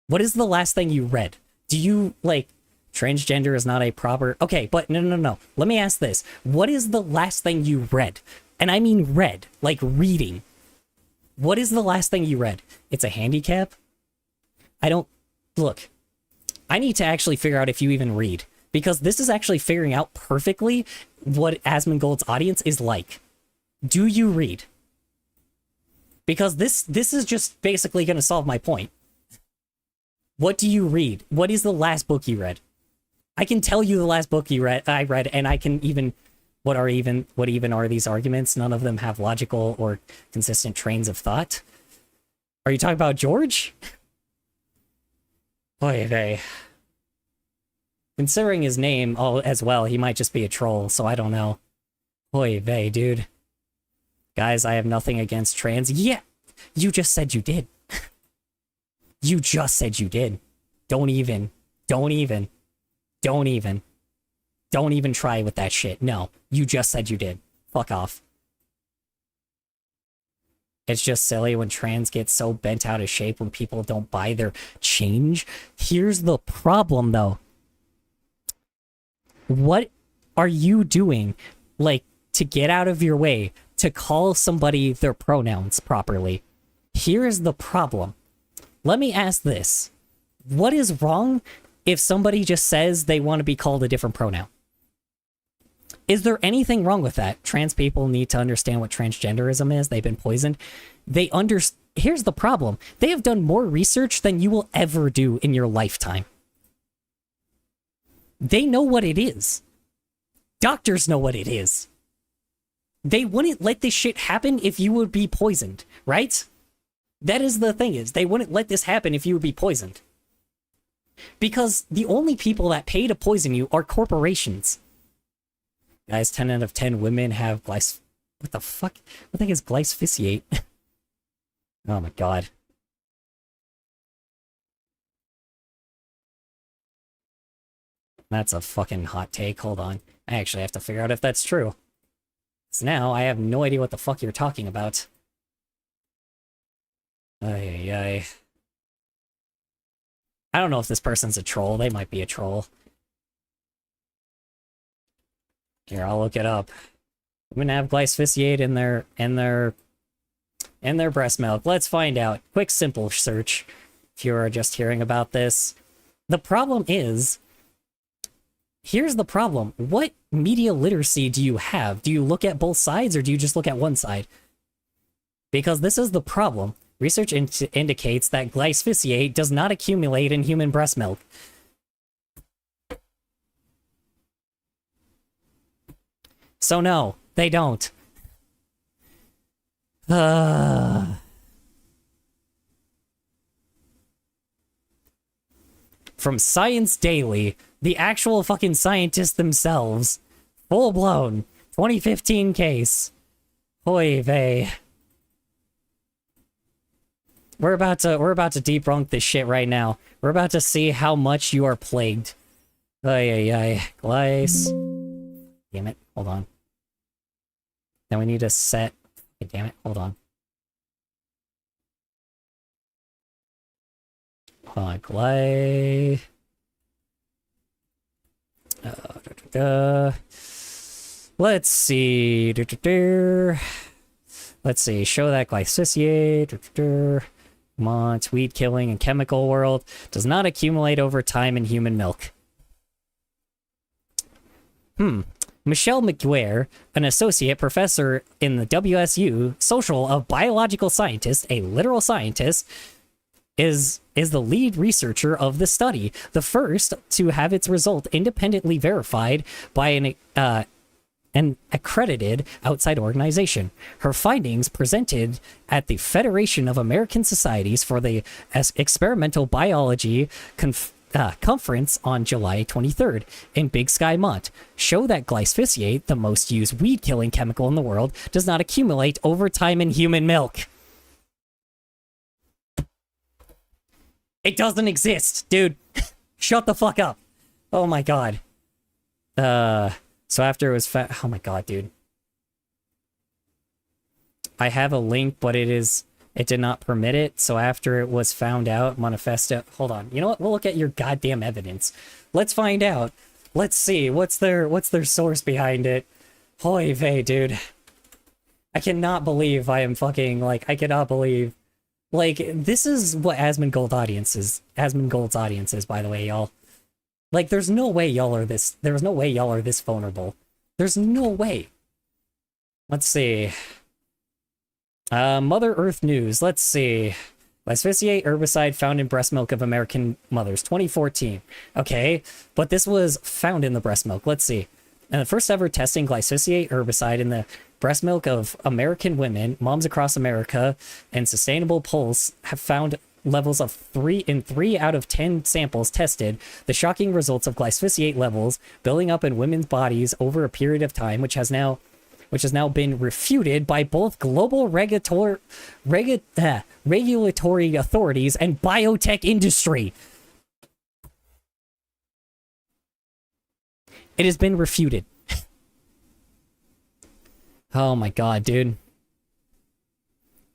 What is the last thing you read? Do you, like, transgender is not a proper... Okay, but no. Let me ask this. What is the last thing you read? And I mean read, like reading. What is the last thing you read? It's a handicap? I don't... Look, I need to actually figure out if you even read. Because this is actually figuring out perfectly what Asmongold's audience is like. Do you read? Because this is just basically going to solve my point. What do you read? What is the last book you read? I can tell you the last book I read, and I can even... What even are these arguments? None of them have logical or consistent trains of thought. Are you talking about George? Oy vey. Considering his name as well, he might just be a troll, so I don't know. Oy vey, dude. Guys, I have nothing against trans. Yeah! You just said you did. You just said you did. Don't even try with that shit. No, you just said you did. Fuck off. It's just silly when trans get so bent out of shape when people don't buy their change. Here's the problem, though. What are you doing, like, to get out of your way to call somebody their pronouns properly? Here's the problem. Let me ask this. What is wrong if somebody just says they want to be called a different pronoun? Is there anything wrong with that? Trans people need to understand what transgenderism is. They've been poisoned. Here's the problem. They have done more research than you will ever do in your lifetime. They know what it is. Doctors know what it is. They wouldn't let this shit happen if you would be poisoned, right? That is the thing is, they wouldn't let this happen if you would be poisoned. Because the only people that pay to poison you are corporations. Guys, 10 out of 10 women have what the fuck? What the heck is glyphosate? Oh my god. That's a fucking hot take. Hold on. I actually have to figure out if that's true. So now I have no idea what the fuck you're talking about. Ay. I don't know if this person's a troll. They might be a troll. Here, I'll look it up. Women have glyphosate in their breast milk. Let's find out. Quick, simple search. If you are just hearing about this. The problem is... Here's the problem. What media literacy do you have? Do you look at both sides or do you just look at one side? Because this is the problem. Research indicates that glyphosate does not accumulate in human breast milk. So no, they don't. From Science Daily, the actual fucking scientists themselves. Full blown. 2015 case. Oy vey. We're about to debunk this shit right now. We're about to see how much you are plagued. Ay. Glice. Damn it. Hold on. Then we need to set... Damn it. Hold on. Glice. Let's see. Let's see. Show that glyphosate. Come on. It's weed killing in chemical world. Does not accumulate over time in human milk. Michelle McGuire, an associate professor in the WSU Social of Biological Scientists, a literal scientist, is the lead researcher of the study, the first to have its result independently verified by an accredited outside organization. Her findings presented at the Federation of American Societies for the Experimental Biology conference on July 23rd in Big Sky, Mont, show that glyphosate, the most used weed-killing chemical in the world, does not accumulate over time in human milk. It doesn't exist, dude. Shut the fuck up. Oh my god. So after it was oh my god, dude. I have a link, but it did not permit it. So after it was found out, Manifesto, hold on. You know what? We'll look at your goddamn evidence. Let's find out. Let's see. What's their source behind it? Holy vey, dude. I cannot believe I am fucking, like, I cannot believe. Like, this is what Asmongold's audience is, by the way, y'all. Like, there's no way y'all are this vulnerable. There's no way. Let's see. Mother Earth News. Let's see. Glyphosate herbicide found in breast milk of American mothers, 2014. Okay, but this was found in the breast milk. Let's see. And the first ever testing glyphosate herbicide in the breast milk of American women, moms across America, and Sustainable Pulse have found levels of 3 in 3 out of 10 samples tested. The shocking results of glyphosate levels building up in women's bodies over a period of time, which has now been refuted by both global regulatory authorities and biotech industry. It has been refuted. Oh my god, dude.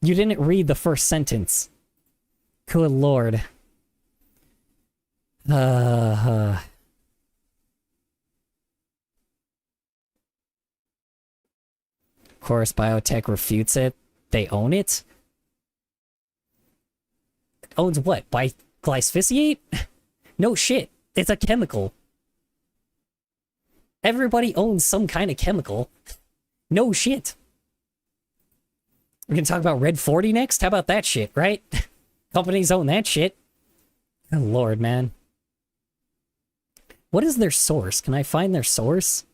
You didn't read the first sentence. Good lord. Of course, biotech refutes it. They own it. Owns what? By glyphosate? No shit. It's a chemical. Everybody owns some kind of chemical. No shit. We're gonna talk about Red 40 next? How about that shit, right? Companies own that shit. Oh, Lord, man. What is their source? Can I find their source?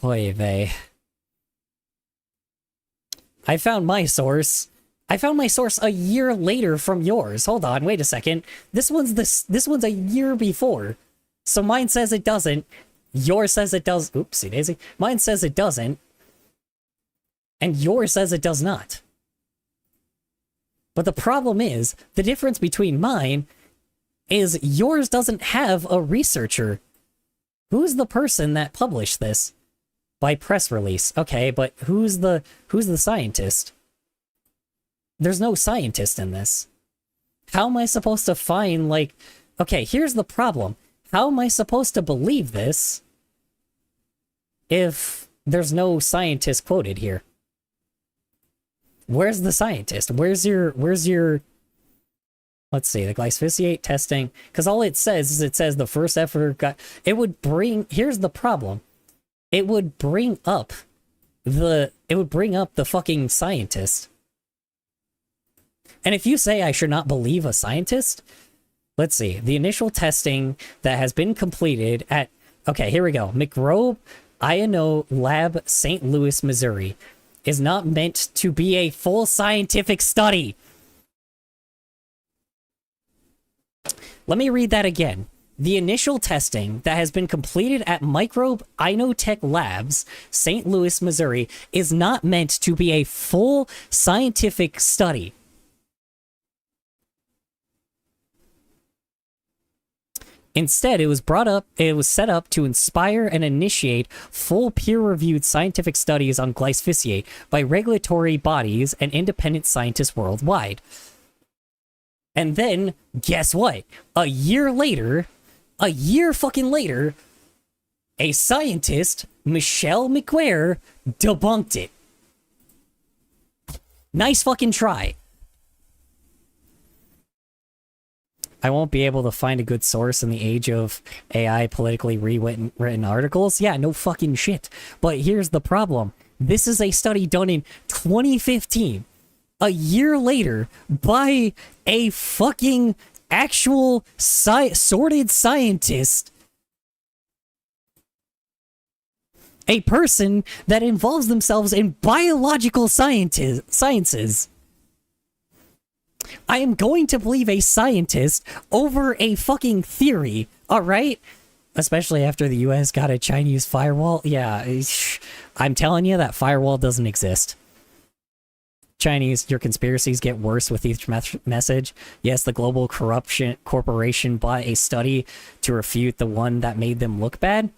Oy vey. I found my source. I found my source a year later from yours. Hold on, wait a second. This one's a year before. So mine says it doesn't. Yours says it does. Oopsie daisy. Mine says it doesn't. And yours says it does not. But the problem is, the difference between mine is yours doesn't have a researcher. Who's the person that published this? By press release. Okay, but who's the scientist? There's no scientist in this. How am I supposed to find, like... Okay, here's the problem. How am I supposed to believe this if there's no scientist quoted here? Where's the scientist? Where's your... Let's see, the glyphosate testing. Because all it says is the first effort got... It would bring... Here's the problem. It would bring up the fucking scientist. And if you say I should not believe a scientist... Let's see. The initial testing that has been completed at... Okay, here we go. Microbe Iono Lab, St. Louis, Missouri, is not meant to be a full scientific study. Let me read that again. The initial testing that has been completed at Microbe Inotech Labs, St. Louis, Missouri, is not meant to be a full scientific study. Instead, it was set up to inspire and initiate full peer-reviewed scientific studies on glyphosate by regulatory bodies and independent scientists worldwide. And then, guess what? A year fucking later, a scientist, Michelle McQuare, debunked it. Nice fucking try. I won't be able to find a good source in the age of AI politically rewritten articles. Yeah, no fucking shit. But here's the problem. This is a study done in 2015. a year later by a fucking actual sorted scientist, a person that involves themselves in biological sciences. I am going to believe a scientist over a fucking theory, alright? Especially after the US got a Chinese firewall. Yeah, I'm telling you, that firewall doesn't exist. Chinese, your conspiracies get worse with each message. Yes, the global corporation bought a study to refute the one that made them look bad.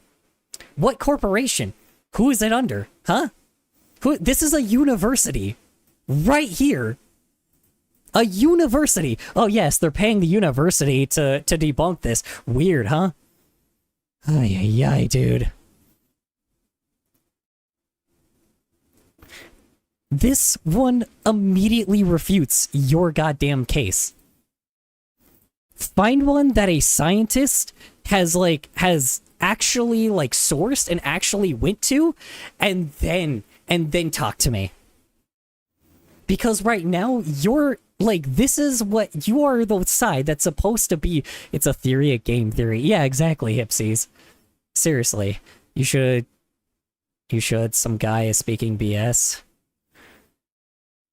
What corporation? Who is it under? Huh? This is a university. Right here. A university. Oh yes, they're paying the university to debunk this. Weird, huh? Ay, ay, ay, dude. This one immediately refutes your goddamn case. Find one that a scientist has actually sourced and actually went to, and then talk to me. Because right now you're this is what you are, the side that's supposed to be. It's a theory, a game theory. Yeah, exactly, hipsies. Seriously, you should. Some guy is speaking BS.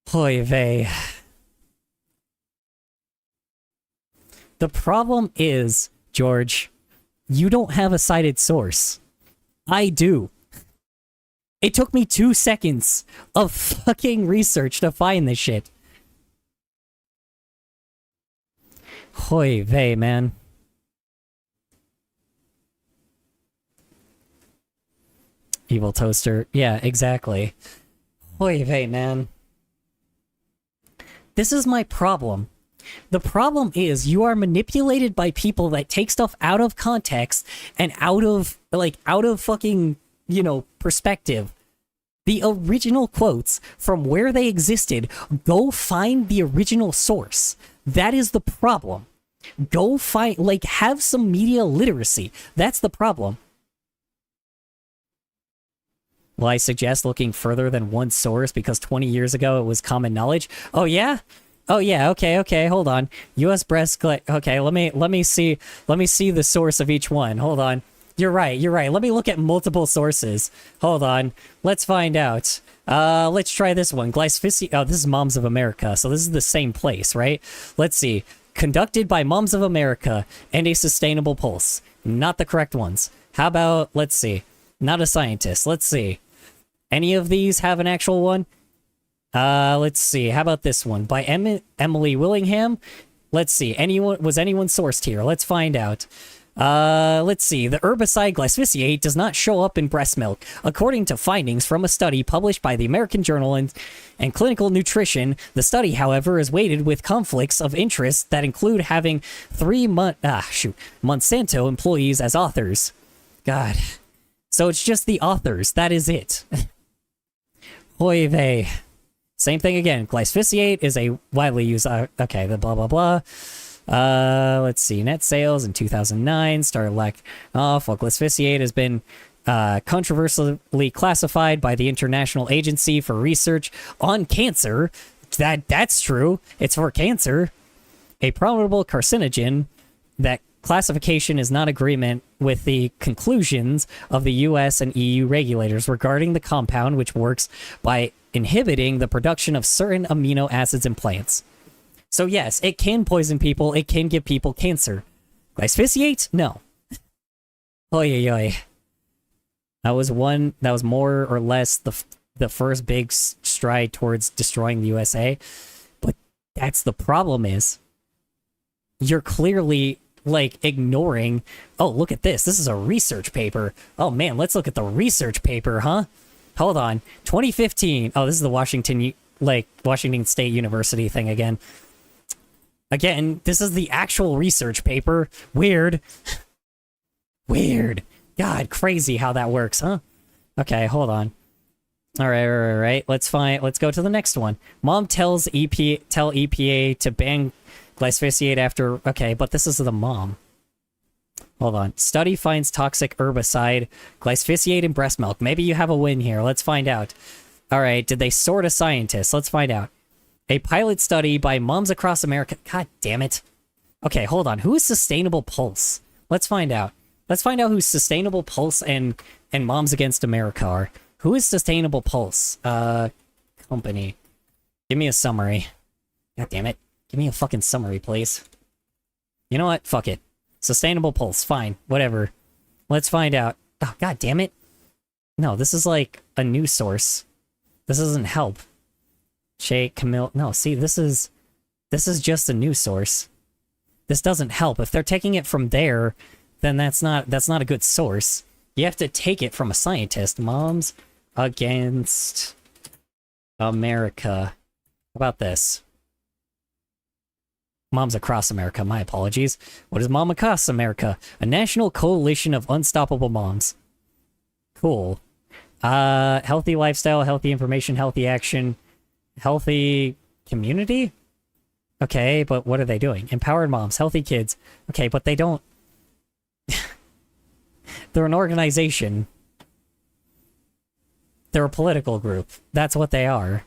Hoy vey. The problem is, George, you don't have a cited source. I do. It took me 2 seconds of fucking research to find this shit. Hoy vey, man. Evil toaster. Yeah, exactly. Hoy vey, man. This is my problem. The problem is you are manipulated by people that take stuff out of context and out of fucking, perspective. The original quotes from where they existed, go find the original source. That is the problem. Go find, have some media literacy. That's the problem. Well, I suggest looking further than one source because 20 years ago it was common knowledge. Oh yeah? Oh yeah, okay, hold on. US breast okay, let me see the source of each one. Hold on. You're right. Let me look at multiple sources. Hold on. Let's find out. Let's try this one. Glyphosate. Oh, this is Moms of America, so this is the same place, right? Let's see. Conducted by Moms of America and a Sustainable Pulse. Not the correct ones. How about, let's see. Not a scientist. Let's see. Any of these have an actual one? Let's see. How about this one? By Emily Willingham? Let's see. Was anyone sourced here? Let's find out. Let's see. The herbicide glyphosate does not show up in breast milk, according to findings from a study published by the American Journal and Clinical Nutrition. The study, however, is weighted with conflicts of interest that include having 3 Monsanto employees as authors. God. So it's just the authors. That is it. Hoy vey. Same thing again. Glyphosate is a widely used... okay, the blah, blah, blah. Let's see. Net sales in 2009 started glyphosate has been controversially classified by the International Agency for Research on Cancer. That's true. It's for cancer. A probable carcinogen. That classification is not agreement with the conclusions of the US and EU regulators regarding the compound, which works by inhibiting the production of certain amino acids in plants. So yes, it can poison people, it can give people cancer. Glyphosate? No. Oy, oy, oy. That was more or less the first big stride towards destroying the USA. But that's the problem is, you're clearly, ignoring, oh, look at this. This is a research paper. Oh man, let's look at the research paper, huh? Hold on. 2015. Oh, this is the Washington State University thing again. Again, this is the actual research paper. Weird. Weird. God, crazy how that works, huh? Okay, hold on. All right. Let's go to the next one. Mom tells EPA to ban glyphosate after... Okay, but this is the mom. Hold on. Study finds toxic herbicide glyphosate in breast milk. Maybe you have a win here. Let's find out. All right, did they sort a scientist? Let's find out. A pilot study by Moms Across America. God damn it. Okay, hold on. Who is Sustainable Pulse? Let's find out. Let's find out who Sustainable Pulse and Moms Against America are. Who is Sustainable Pulse? Company. Give me a summary. God damn it. Give me a fucking summary, please. You know what? Fuck it. Sustainable Pulse. Fine. Whatever. Let's find out. Oh, god damn it. No, this is like a news source. This doesn't help. Shay, Camille. No, see, this is just a news source. This doesn't help. If they're taking it from there, then that's not a good source. You have to take it from a scientist. Moms Against America. How about this? Moms Across America, my apologies. What is Mom Across America? A national coalition of unstoppable moms. Cool. Healthy lifestyle, healthy information, healthy action, healthy community? Okay, but what are they doing? Empowered moms, healthy kids. Okay, but they don't... They're an organization. They're a political group. That's what they are.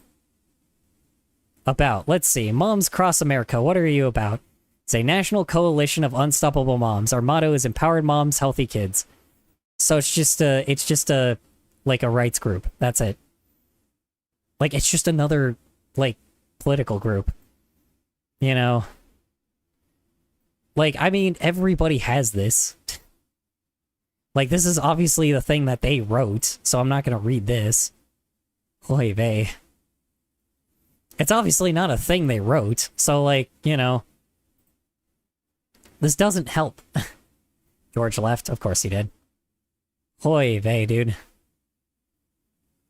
About. Let's see. Moms Across America. What are you about? It's a national coalition of unstoppable moms. Our motto is empowered moms, healthy kids. So it's just a like a rights group. That's it. Like it's just another like political group. You know. Like I mean everybody has this. Like this is obviously the thing that they wrote, so I'm not going to read this. Oy vey. It's obviously not a thing they wrote, so, like, you know... This doesn't help. George left? Of course he did. Hoy vey, dude.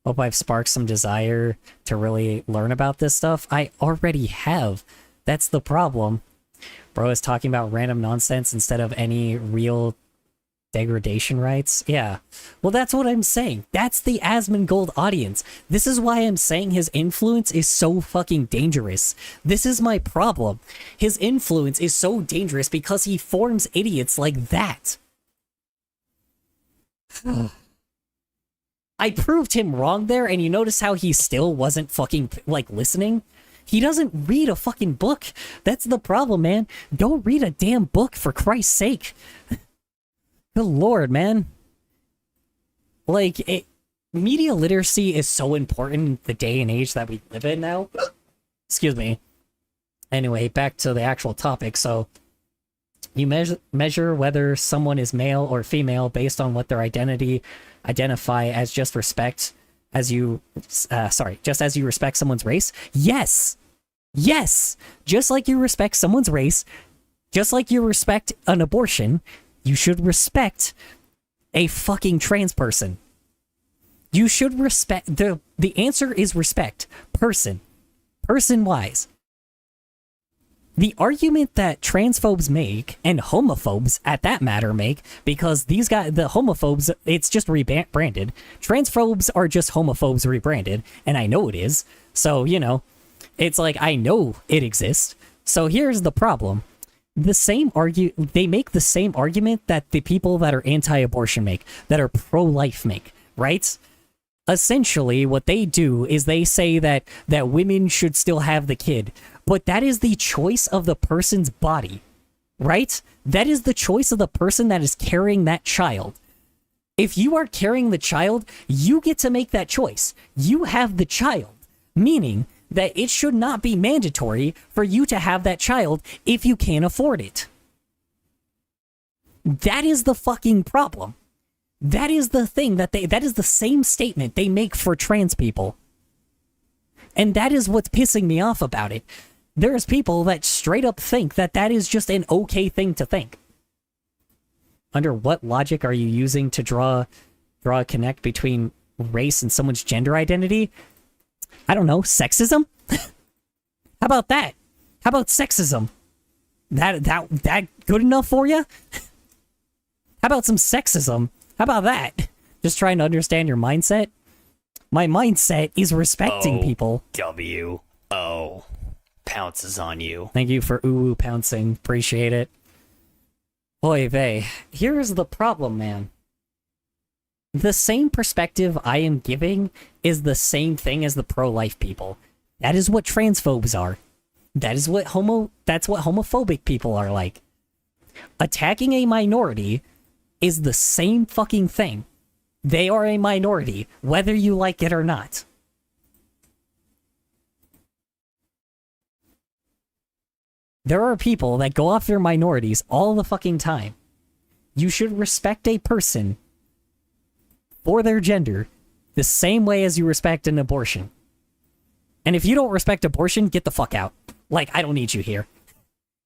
Hope I've sparked some desire to really learn about this stuff. I already have. That's the problem. Bro is talking about random nonsense instead of any real... degradation rights? Yeah. Well, that's what I'm saying. That's the Asmongold audience. This is why I'm saying his influence is so fucking dangerous. This is my problem. His influence is so dangerous because he forms idiots like that. I proved him wrong there, and you notice how he still wasn't fucking, like, listening? He doesn't read a fucking book. That's the problem, man. Don't read a damn book, for Christ's sake. Good lord, man. Like, media literacy is so important in the day and age that we live in now. Excuse me. Anyway, back to the actual topic. So, you measure whether someone is male or female based on what their identify as just respect as you... just as you respect someone's race? Yes! Yes! Just like you respect someone's race, just like you respect an abortion... You should respect a fucking trans person. You should respect... The answer is respect. Person. Person-wise. The argument that transphobes make, and homophobes, at that matter, make, because these guys, the homophobes, it's just rebranded. Transphobes are just homophobes rebranded, and I know it is. So, you know, it's like, I know it exists. So here's the problem. They make the same argument that the people that are anti-abortion make, that are pro-life make, right? Essentially, what they do is they say that women should still have the kid, but that is the choice of the person's body, right? That is the choice of the person that is carrying that child. If you are carrying the child, you get to make that choice. You have the child, meaning that it should not be mandatory for you to have that child if you can't afford it. That is the fucking problem. That is the thing that is the same statement they make for trans people. And that is what's pissing me off about it. There's people that straight up think that is just an okay thing to think. Under what logic are you using to draw a connect between race and someone's gender identity? I don't know, sexism? How about that? How about sexism? That good enough for you? How about some sexism? How about that? Just trying to understand your mindset? My mindset is respecting people. W-O. Pounces on you. Thank you for ooh pouncing. Appreciate it. Oy vey. Here's the problem, man. The same perspective I am giving is the same thing as the pro-life people. That is what transphobes are. That's what homophobic people are like. Attacking a minority is the same fucking thing. They are a minority, whether you like it or not. There are people that go after minorities all the fucking time. You should respect a person for their gender the same way as you respect an abortion. And if you don't respect abortion, get the fuck out. Like, I don't need you here.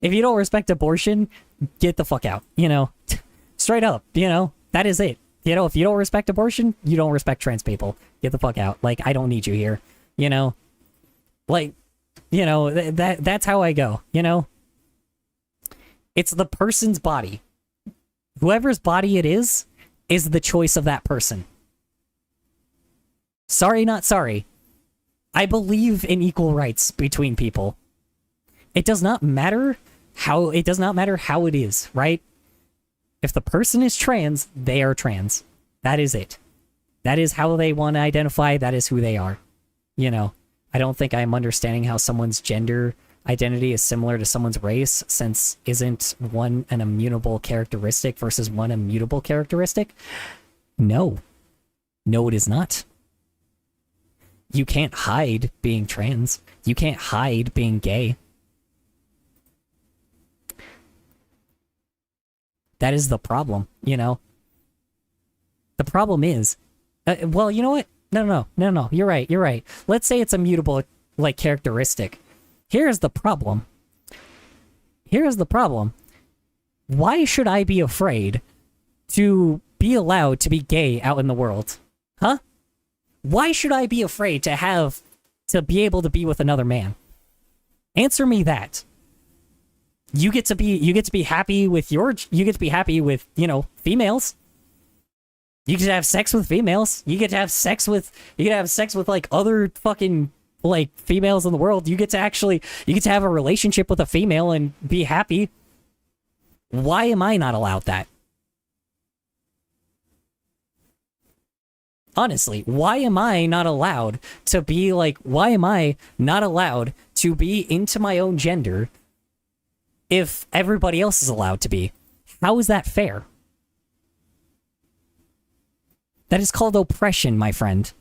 If you don't respect abortion, get the fuck out. You know, straight up, you know, that is it. You know, if you don't respect abortion, you don't respect trans people. Get the fuck out. Like, I don't need you here. You know, like, you know, that's how I go, you know? It's the person's body. Whoever's body it is the choice of that person. Sorry, not sorry. I believe in equal rights between people. It does not matter how it is, right? If the person is trans, they are trans. That is it. That is how they want to identify. That is who they are. You know, I don't think I'm understanding how someone's gender identity is similar to someone's race, since isn't one an immutable characteristic versus one immutable characteristic? No. No, it is not. You can't hide being trans. You can't hide being gay. That is the problem, you know? The problem is, well, you know what? No, you're right. Let's say it's a mutable, like, characteristic. Here's the problem. Why should I be afraid to be allowed to be gay out in the world? Huh? Why should I be afraid to be able to be with another man? Answer me that. You get to be happy with, you know, females. You get to have sex with females. You get to have sex with like other fucking like females in the world. You get to have a relationship with a female and be happy. Why am I not allowed that? Honestly, why am I not allowed to be like, why am I not allowed to be into my own gender if everybody else is allowed to be? How is that fair? That is called oppression, my friend.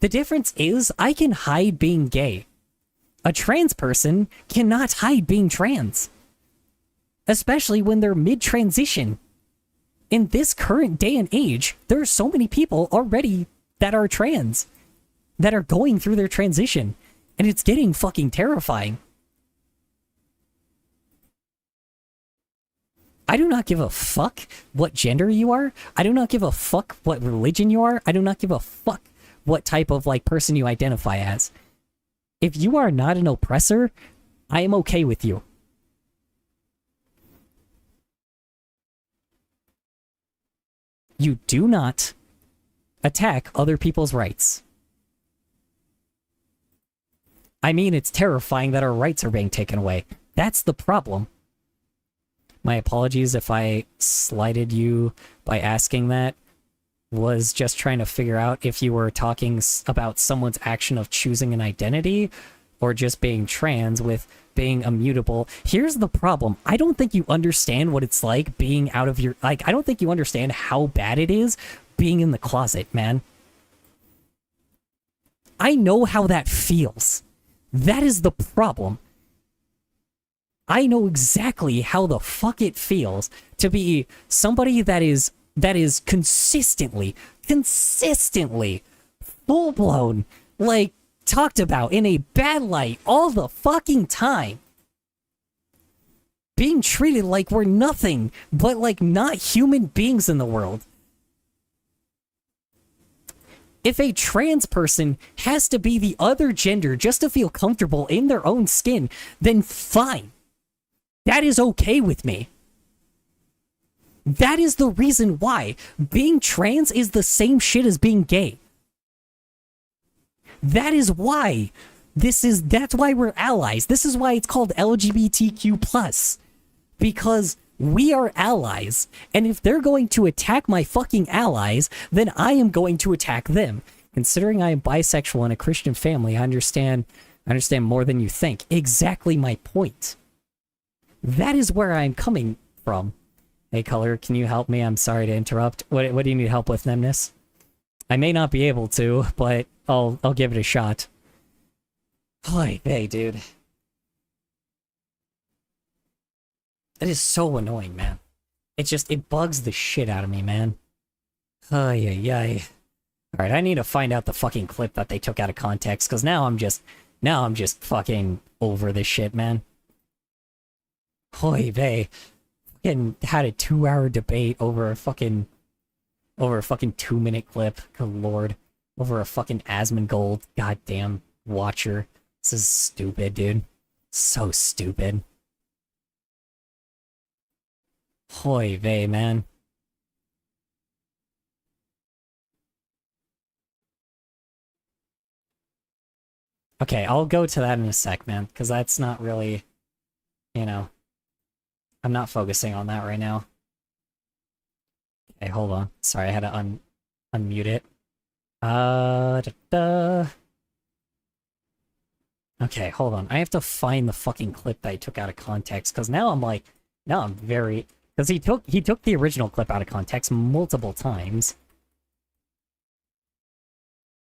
The difference is I can hide being gay. A trans person cannot hide being trans. Especially when they're mid-transition. In this current day and age, there are so many people already that are trans, that are going through their transition, and it's getting fucking terrifying. I do not give a fuck what gender you are. I do not give a fuck what religion you are. I do not give a fuck what type of like person you identify as. If you are not an oppressor, I am okay with you. You do not attack other people's rights. I mean, it's terrifying that our rights are being taken away. That's the problem. My apologies if I slighted you by asking that. Was just trying to figure out if you were talking about someone's action of choosing an identity or just being trans with being immutable. Here's the problem. I don't think you understand what it's like being out of your... Like, I don't think you understand how bad it is being in the closet, man. I know how that feels. That is the problem. I know exactly how the fuck it feels to be somebody that is consistently, full-blown, like, talked about in a bad light all the fucking time. Being treated like we're nothing but, like, not human beings in the world. If a trans person has to be the other gender just to feel comfortable in their own skin, then fine. That is okay with me. That is the reason why being trans is the same shit as being gay. That is why that's why we're allies. This is why it's called LGBTQ+. Because we are allies. And if they're going to attack my fucking allies, then I am going to attack them. Considering I am bisexual in a Christian family, I understand more than you think. Exactly my point. That is where I'm coming from. Hey, Color, can you help me? I'm sorry to interrupt. What do you need help with, Nemnis? I may not be able to, but I'll give it a shot. Holy hey, dude. That is so annoying, man. It bugs the shit out of me, man. Ay, ay, ay. Alright, I need to find out the fucking clip that they took out of context, because now I'm just fucking over this shit, man. Holy vey. Fucking had a 2-hour debate over a fucking 2-minute clip. Good lord. Over a fucking Asmongold goddamn watcher. This is stupid, dude. So stupid. Hoy vey, man. Okay, I'll go to that in a sec, man, because that's not really, you know, I'm not focusing on that right now. Okay, hold on. Sorry, I had to unmute it. Okay, hold on. I have to find the fucking clip that I took out of context, because now I'm very... Because he took the original clip out of context multiple times.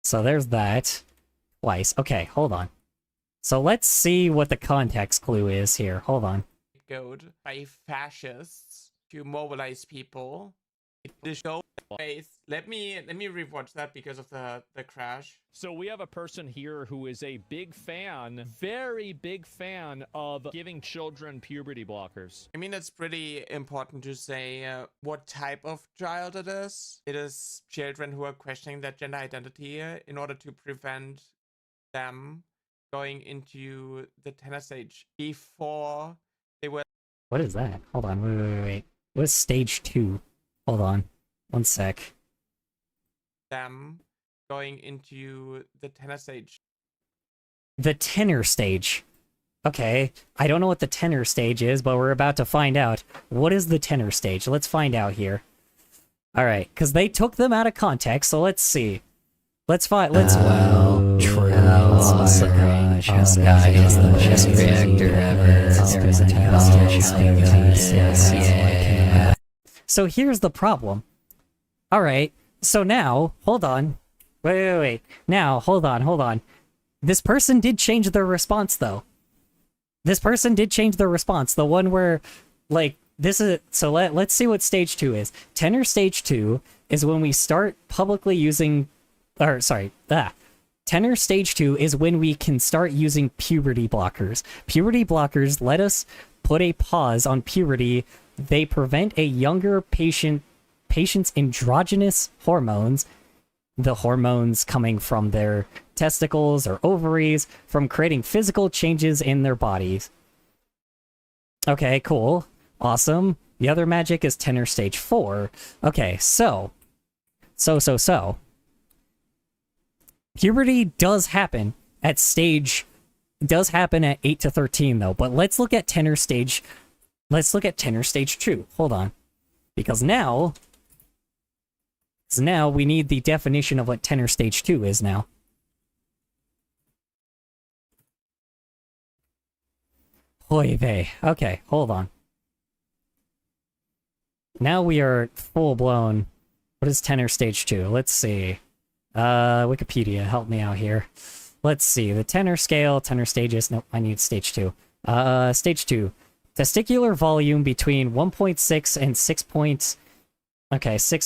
So there's that. Twice. Okay, hold on. So let's see what the context clue is here. Hold on. Goad by fascists to mobilize people. The show ways. Let me rewatch that because of the crash. So we have a person here who is a big fan, very big fan of giving children puberty blockers. I mean, it's pretty important to say what type of child it is. It is children who are questioning their gender identity in order to prevent them going into the tenor stage before they were... What is that? Hold on, wait. What is stage 2? Hold on. One sec. Them going into the tenor stage. The tenor stage. Okay, I don't know what the tenor stage is, but we're about to find out. What is the tenor stage? Let's find out here. Alright, because they took them out of context, so let's see. Let's find. Let's. Well, true. Just reactor ever. So here's the problem. Alright, so now, hold on. Wait. Now, hold on. This person did change their response, though. This person did change their response. The one where, like, this is... So let's see what stage 2 is. Tenor stage 2 is when we start publicly using... Tenor stage 2 is when we can start using puberty blockers. Puberty blockers let us put a pause on puberty. They prevent a younger patient's androgynous hormones, the hormones coming from their testicles or ovaries, from creating physical changes in their bodies. Okay, cool. Awesome. The other magic is tenor stage 4. Okay, so. Puberty does happen at 8 to 13 though, but let's look at tenor stage 2. Hold on. Because now we need the definition of what tenor stage 2 is now. Oy vey. Okay, hold on. Now we are full blown. What is tenor stage 2? Let's see. Wikipedia, help me out here. Let's see. The tenor scale, tenor stages. Nope, I need stage 2. Stage 2. Testicular volume between 1.6 and 6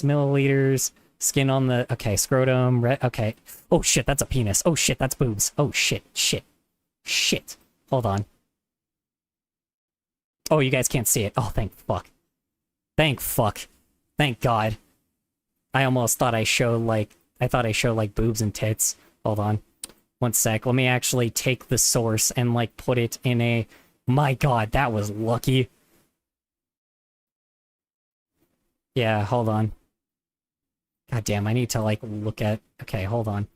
milliliters. Skin on the... Okay, scrotum. Okay. Oh, shit, that's a penis. Oh, shit, that's boobs. Oh, shit. Hold on. Oh, you guys can't see it. Oh, thank fuck. Thank God. I almost thought I showed, like... boobs and tits. Hold on. One sec. Let me actually take the source and, like, put it in a... My God, that was lucky. Yeah, hold on. God damn, I need to, like, look at... Okay, hold on.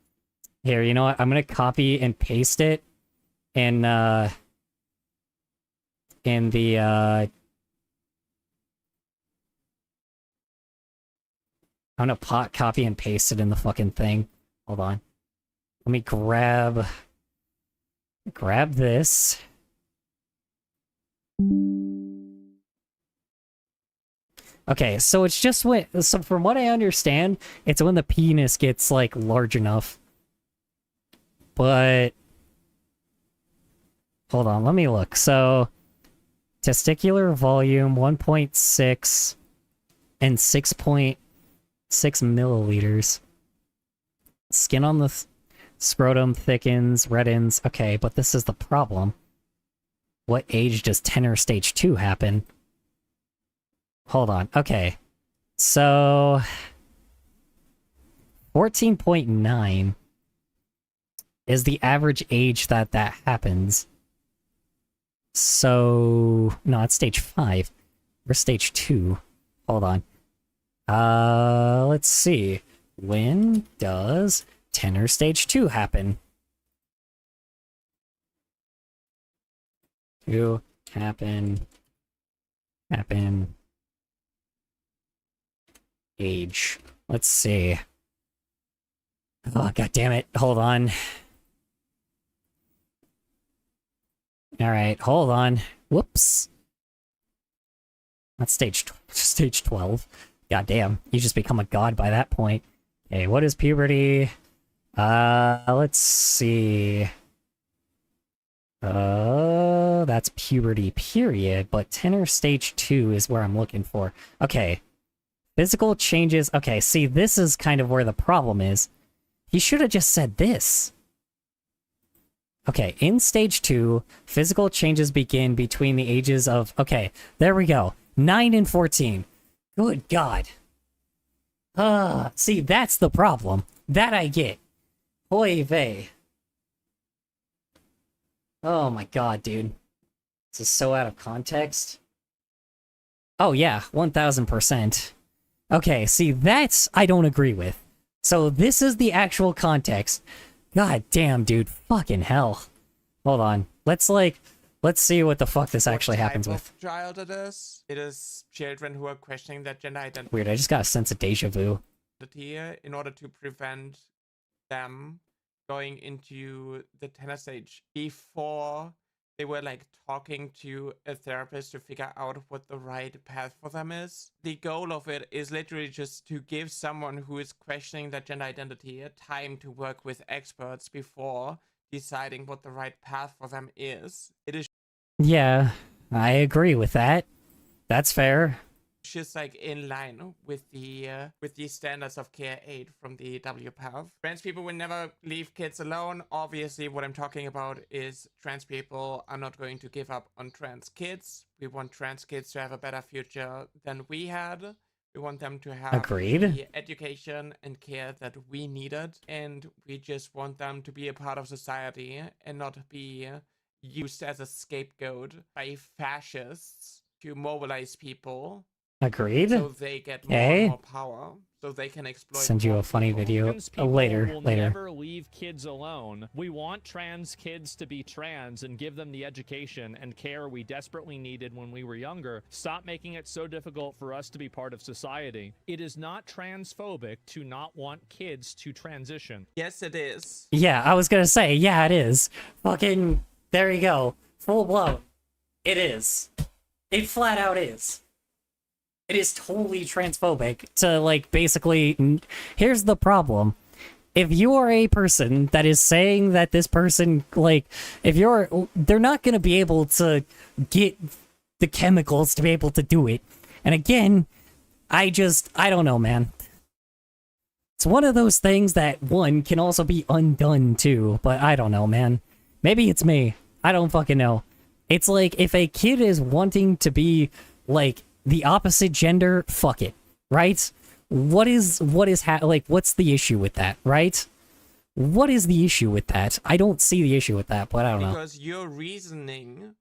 Here, you know what? I'm gonna copy and paste it in the, I'm gonna copy and paste it in the fucking thing. Hold on. Let me grab this. Okay, so it's just when, so from what I understand, it's when the penis gets, like, large enough. But, hold on, let me look. So, testicular volume, 1.6 and 6.6 milliliters. Skin on the scrotum thickens, reddens. Okay, but this is the problem. What age does tenor stage 2 happen? Hold on. Okay. So 14.9 is the average age that happens. So no, it's stage 5. We're stage 2. Hold on. Let's see. When does tenor stage 2 happen? To happen age. Let's see. Oh, god damn it. Hold on. Alright, hold on. Whoops. That's stage 12. God damn. You just become a god by that point. Okay, what is puberty? Let's see. That's puberty, period. But tenor stage 2 is where I'm looking for. Okay. Physical changes. Okay, see, this is kind of where the problem is. He should have just said this. Okay, in stage 2, physical changes begin between the ages of... Okay, there we go. 9 and 14. Good God. See, that's the problem. That I get. Oy vey. Oh my god, dude. This is so out of context. Oh yeah, 1000%. Okay, see, that's I don't agree with. So this is the actual context. God damn, dude. Fucking hell. Hold on. Let's see what the fuck this actually happens with. What child it is? It is children who are questioning their gender identity. Weird, I just got a sense of deja vu. In order to prevent them going into the tenor stage before they were like talking to a therapist to figure out what the right path for them is. The goal of it is literally just to give someone who is questioning their gender identity time to work with experts before deciding what the right path for them is. It is Yeah, I agree with that. That's fair. just like in line with the standards of care aid from the WPATH. Trans people will never leave kids alone. Obviously, what I'm talking about is trans people are not going to give up on trans kids. We want trans kids to have a better future than we had. We want them to have Agreed. the education and care that we needed, and we just want them to be a part of society and not be used as a scapegoat by fascists to mobilize people. Agreed. So they get more and more power, so they can exploit. Send you a funny people. video Trans people later. will never leave kids alone. We want trans kids to be trans and give them the education and care we desperately needed when we were younger. Stop making it so difficult for us to be part of society. It is not transphobic to not want kids to transition. Yes, it is. Yeah, I was gonna say, yeah, it is. Fucking, there you go. Full blown. It is. It flat out is. It is totally transphobic to, like, basically... Here's the problem. If you are a person that is saying that this person, like, if you're... They're not gonna be able to get the chemicals to be able to do it. And again, I don't know, man. It's one of those things that, one, can also be undone, too. But I don't know, man. Maybe it's me. I don't fucking know. It's like, if a kid is wanting to be, like... the opposite gender, fuck it, right? What's the issue with that, right? What is the issue with that? I don't see the issue with that, but I don't know. Because your reasoning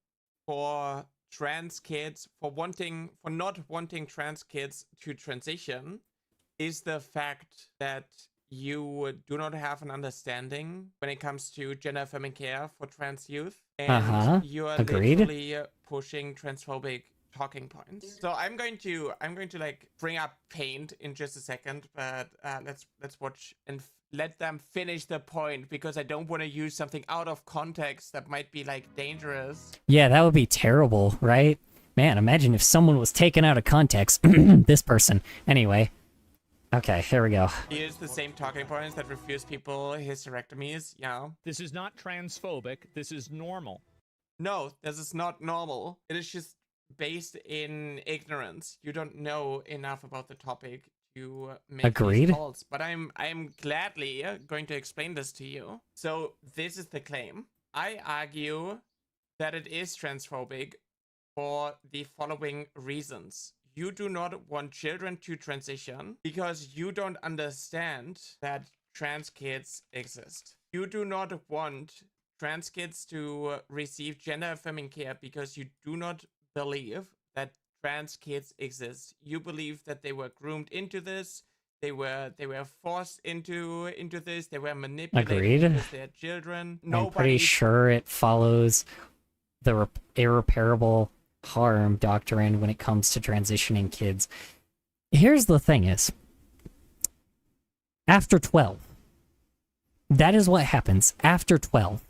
for trans kids, for not wanting trans kids to transition, is the fact that you do not have an understanding when it comes to gender affirming care for trans youth, and you are Agreed. literally pushing transphobic talking points. So I'm going to like bring up Paint in just a second, but let's watch and let them finish the point, because I don't want to use something out of context that might be like dangerous. Yeah, that would be terrible, right? Man, imagine if someone was taken out of context. This person. Anyway. Okay, here we go. Here's the same talking points that refuse people hysterectomies. Yeah. This is not transphobic. This is normal. No, this is not normal. It is just based in ignorance. You don't know enough about the topic to make Agreed. these calls. But I'm gladly going to explain this to you. So this is the claim. I argue that it is transphobic for the following reasons. You do not want children to transition because you don't understand that trans kids exist. You do not want trans kids to receive gender affirming care because you do not believe that trans kids exist. You believe that they were groomed into this. They were forced into this. They were manipulated Agreed. because they're children. I'm pretty sure it follows the irreparable harm doctrine when it comes to transitioning kids. Here's the thing is, after 12, that is what happens. After 12,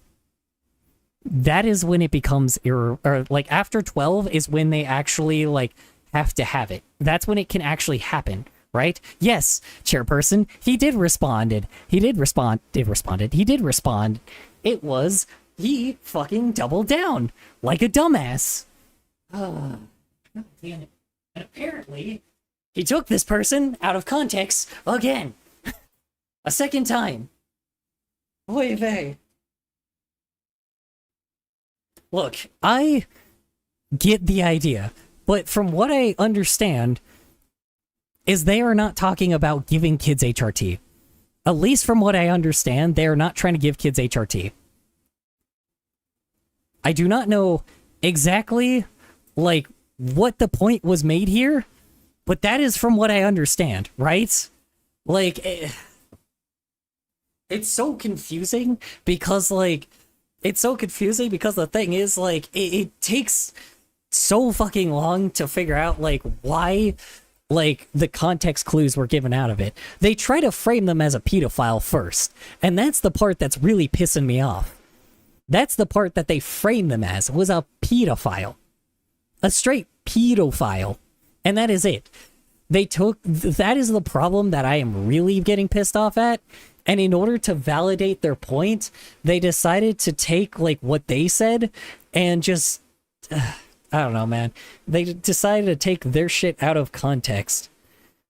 that is when it becomes after 12 is when they actually like have to have it. That's when it can actually happen, right? Yes, chairperson, he did respond. It was, he fucking doubled down like a dumbass. Oh, damn it. And apparently, he took this person out of context again. A second time. Oy vey. Look, I get the idea, but from what I understand, is they are not talking about giving kids HRT. At least from what I understand, they are not trying to give kids HRT. I do not know exactly like what the point was made here, but that is from what I understand, right? Like it's so confusing because the thing is like it takes so fucking long to figure out like why like the context clues were given out of it. They try to frame them as a pedophile first, and that's the part that's really pissing me off. That's the part that they framed them as, was a pedophile. A straight pedophile. And that is it. That is the problem that I am really getting pissed off at. And in order to validate their point, they decided to take like what they said and just, I don't know, man. They decided to take their shit out of context.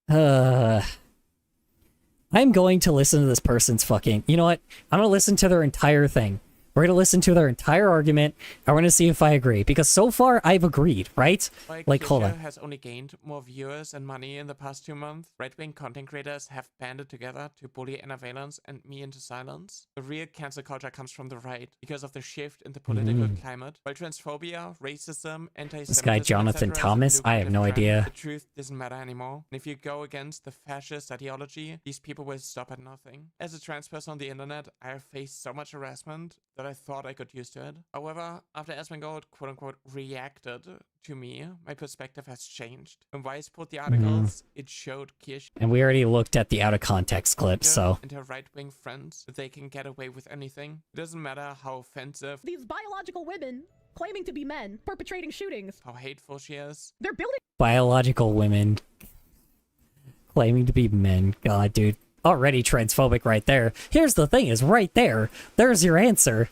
I'm going to listen to this person's fucking, you know what? I'm going to listen to their entire thing. We're going to listen to their entire argument, and we're going to see if I agree. Because so far, I've agreed, right? Like, hold on. Has only gained more viewers and money in the past 2 months. Right-wing content creators have banded together to bully Anna Valence and me into silence. The real cancel culture comes from the right because of the shift in the political climate. While transphobia, racism, anti-Semitism, this guy Jonathan etc. Thomas, I have no idea. The truth doesn't matter anymore. And if you go against the fascist ideology, these people will stop at nothing. As a trans person on the internet, I have faced so much harassment that I thought I got used to it. However, after Asmongold quote-unquote reacted to me, my perspective has changed. When Vice put the articles, it showed Kirsch and we already looked at the out-of-context clip, so... and her right-wing friends that they can get away with anything. It doesn't matter how offensive, These biological women claiming to be men, perpetrating shootings. how hateful she is. They're building Biological women claiming to be men. God, dude. Already transphobic right there. Here's the thing is right there. There's your answer.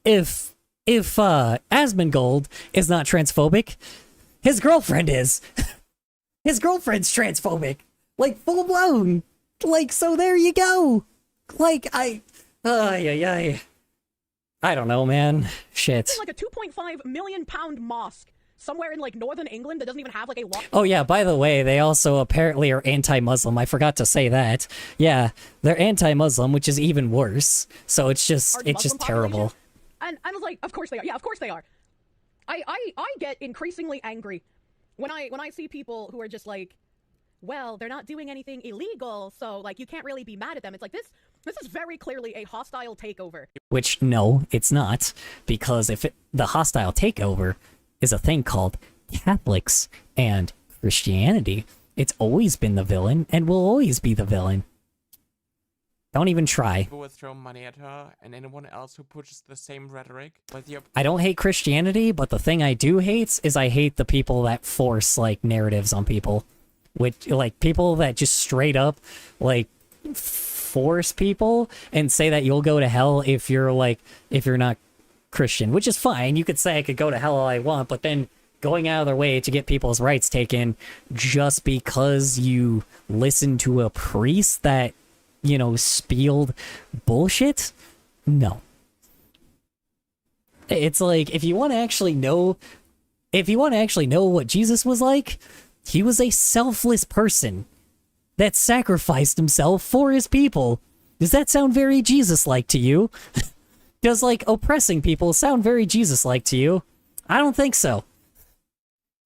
If Asmongold is not transphobic, his girlfriend is. His girlfriend's transphobic. Like, full blown. Like, so there you go. Like, I don't know, man. Shit. like a 2.5 million pound mosque somewhere in like northern England that doesn't even have like a law. Oh yeah, by the way, they also apparently are anti-Muslim. I forgot to say that. Yeah, they're anti-Muslim, which is even worse. So it's just terrible. And I was like, of course they are. Yeah, of course they are. I get increasingly angry when I see people who are just like, well, they're not doing anything illegal, so like you can't really be mad at them. It's like this is very clearly a hostile takeover. Which no, it's not, because the hostile takeover is a thing called Catholics and Christianity. It's always been the villain and will always be the villain. Don't even try. People would throw money at her and anyone else who pushes the same rhetoric. I don't hate Christianity, but the thing I do hate is I hate the people that force, like, narratives on people. Which, like, people that just straight up, like, force people and say that you'll go to hell if you're not Christian, which is fine. You could say I could go to hell all I want, but then going out of their way to get people's rights taken just because you listen to a priest that, you know, spilled bullshit? No. It's like, if you want to actually know what Jesus was like, he was a selfless person that sacrificed himself for his people. Does that sound very Jesus-like to you? Does, like, oppressing people sound very Jesus-like to you? I don't think so.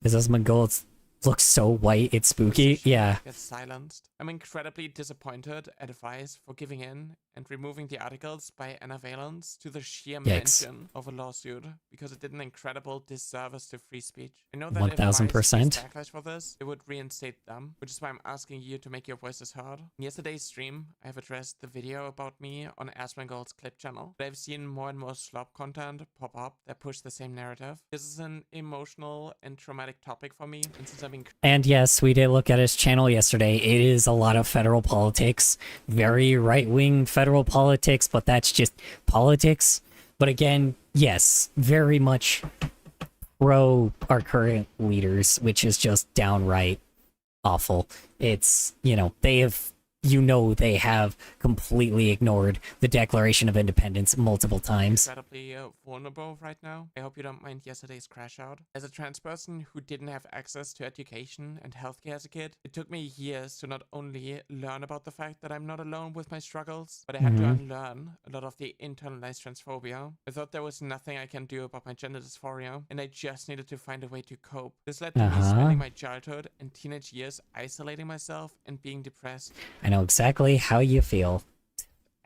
This Asmongold looks so white, it's spooky. Yeah. Gets silenced. I'm incredibly disappointed at Vice for giving in and removing the articles by Anna Valence to the sheer mention of a lawsuit because it did an incredible disservice to free speech. I know that 1000%. if Vice faced backlash for this, it would reinstate them, which is why I'm asking you to make your voices heard. In yesterday's stream, I have addressed the video about me on Asmongold's clip channel, but I've seen more and more slop content pop up that push the same narrative. This is an emotional and traumatic topic for me, and since I've been... And yes, we did look at his channel yesterday. It is a lot of federal politics, very right-wing federal politics, but that's just politics. But again, yes, very much pro our current leaders, which is just downright awful. It's, you know, they have completely ignored the Declaration of Independence multiple times. Incredibly vulnerable right now. I hope you don't mind yesterday's crash out. As a trans person who didn't have access to education and healthcare as a kid, it took me years to not only learn about the fact that I'm not alone with my struggles, but I had to unlearn a lot of the internalized transphobia. I thought there was nothing I can do about my gender dysphoria, and I just needed to find a way to cope. This led to me spending my childhood and teenage years isolating myself and being depressed. I know exactly how you feel.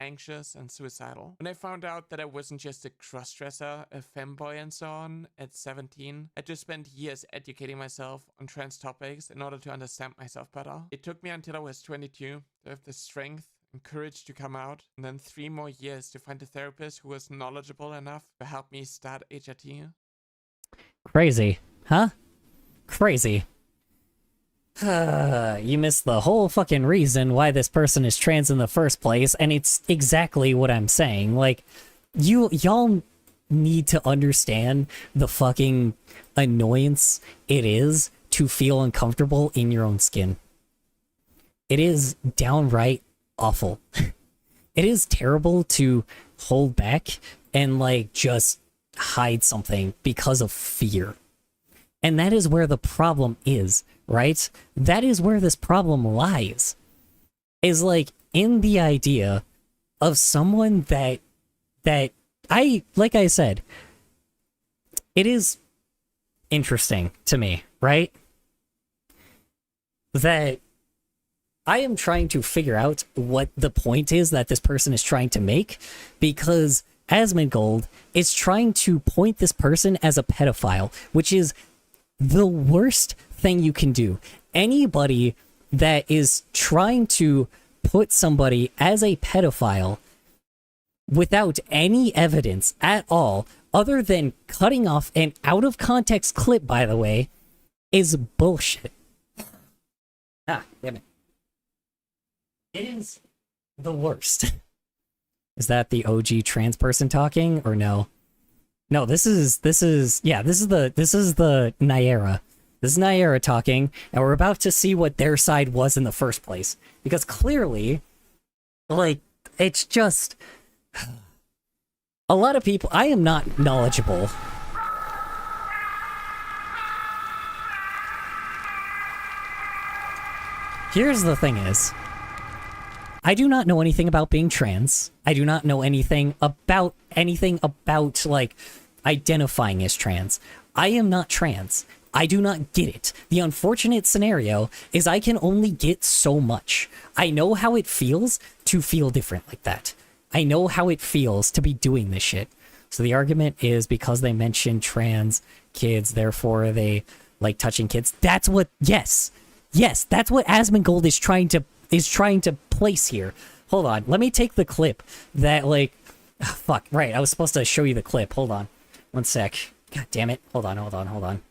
Anxious and suicidal. When I found out that I wasn't just a cross-dresser, a femboy and so on at 17, I just spent years educating myself on trans topics in order to understand myself better. It took me until I was 22 to have the strength and courage to come out, and then 3 more years to find a therapist who was knowledgeable enough to help me start HRT. Crazy, huh? Crazy. You missed the whole fucking reason why this person is trans in the first place, and it's exactly what I'm saying. Like, y'all need to understand the fucking annoyance it is to feel uncomfortable in your own skin. It is downright awful. It is terrible to hold back and, like, just hide something because of fear. And that is where the problem is, right? That is where this problem lies. Is, like, in the idea of someone like I said, it is interesting to me, right? That I am trying to figure out what the point is that this person is trying to make, because Asmongold is trying to point this person as a pedophile, which is the worst thing you can do. Anybody that is trying to put somebody as a pedophile without any evidence at all, other than cutting off an out of context clip, by the way, is bullshit. Ah, damn it. It is the worst. Is that the OG trans person talking, or no? No, this is the Nyara. This is Nyara talking, and we're about to see what their side was in the first place. Because clearly, like, it's just a lot of people. I am not knowledgeable. Here's the thing is, I do not know anything about being trans. I do not know anything about like identifying as trans. I am not trans. I do not get it. The unfortunate scenario is I can only get so much. I know how it feels to feel different like that. I know how it feels to be doing this shit. So the argument is because they mention trans kids, therefore they like touching kids. That's what, yes, that's what Asmongold is trying to place here. Hold on, let me take the clip that like, fuck, right, I was supposed to show you the clip. Hold on, one sec. God damn it. Hold on.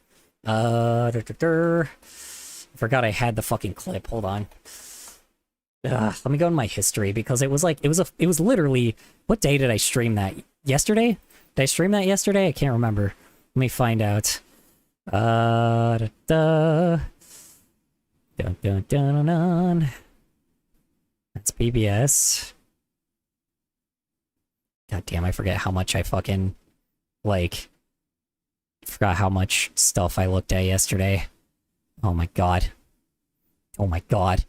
Forgot I had the fucking clip. Hold on. Let me go in my history because it was like, it was literally, what day did I stream that? Yesterday? Did I stream that yesterday? I can't remember. Let me find out. Dun, dun, dun, dun. That's PBS. God damn, I forget how much I fucking, like, forgot how much stuff I looked at yesterday. Oh my god. Oh my god.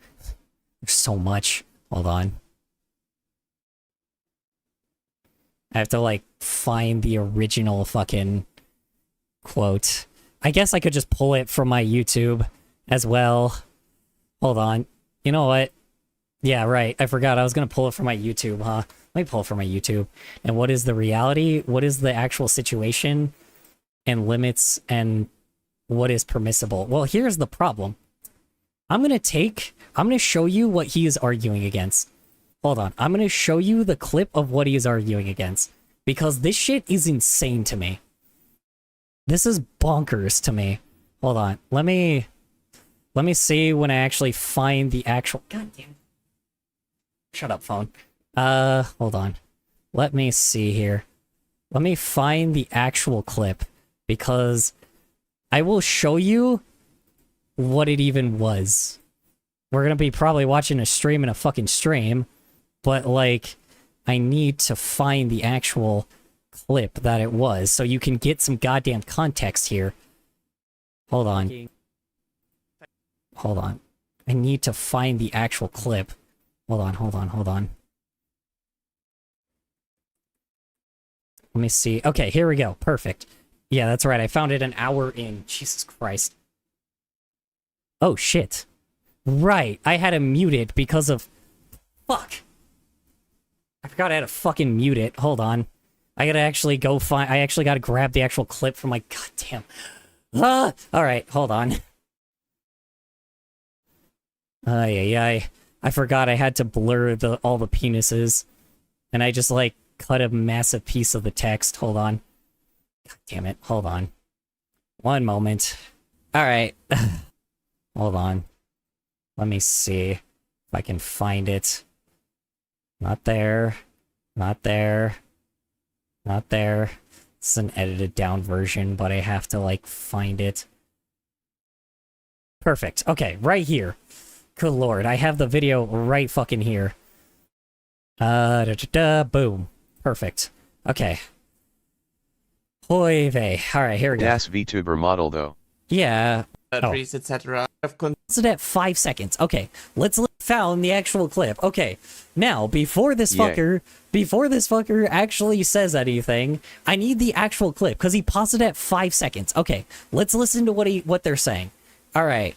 There's so much. Hold on. I have to, like, find the original fucking quote. I guess I could just pull it from my YouTube as well. Hold on. You know what? Yeah, right. I forgot. I was gonna pull it from my YouTube, huh? Let me pull it from my YouTube. And what is the reality? What is the actual situation? And limits and what is permissible? Well, here's the problem. I'm gonna show you what he is arguing against. Hold on. I'm gonna show you the clip of what he is arguing against. Because this shit is insane to me. This is bonkers to me. Hold on. Let me see when I actually find the actual... God damn. Shut up, phone. Hold on. Let me see here. Let me find the actual clip. Because I will show you what it even was. We're gonna be probably watching a stream in a fucking stream, but like, I need to find the actual clip that it was so you can get some goddamn context here. Hold on. Hold on. I need to find the actual clip. Hold on. Let me see. Okay, here we go. Perfect. Yeah, that's right. I found it an hour in. Jesus Christ. Oh, shit. Right. I had to mute it because of... Fuck. I forgot I had to fucking mute it. Hold on. I gotta actually go find... I actually gotta grab the actual clip from my... Goddamn. Ah! Alright, hold on. Ay. I forgot I had to blur all the penises. And I just, like, cut a massive piece of the text. Hold on. God damn it. Hold on. One moment. Alright. Hold on. Let me see if I can find it. Not there. Not there. Not there. It's an edited down version, but I have to, like, find it. Perfect. Okay, right here. Good lord, I have the video right fucking here. Boom. Perfect. Okay. Hoy vey. Alright, here we go. Das VTuber model though. Yeah. Batteries, etc. It at 5 seconds. Okay, let's found the actual clip. Okay, now before this fucker actually says anything, I need the actual clip because he paused it at 5 seconds. Okay, let's listen to what they're saying. All right.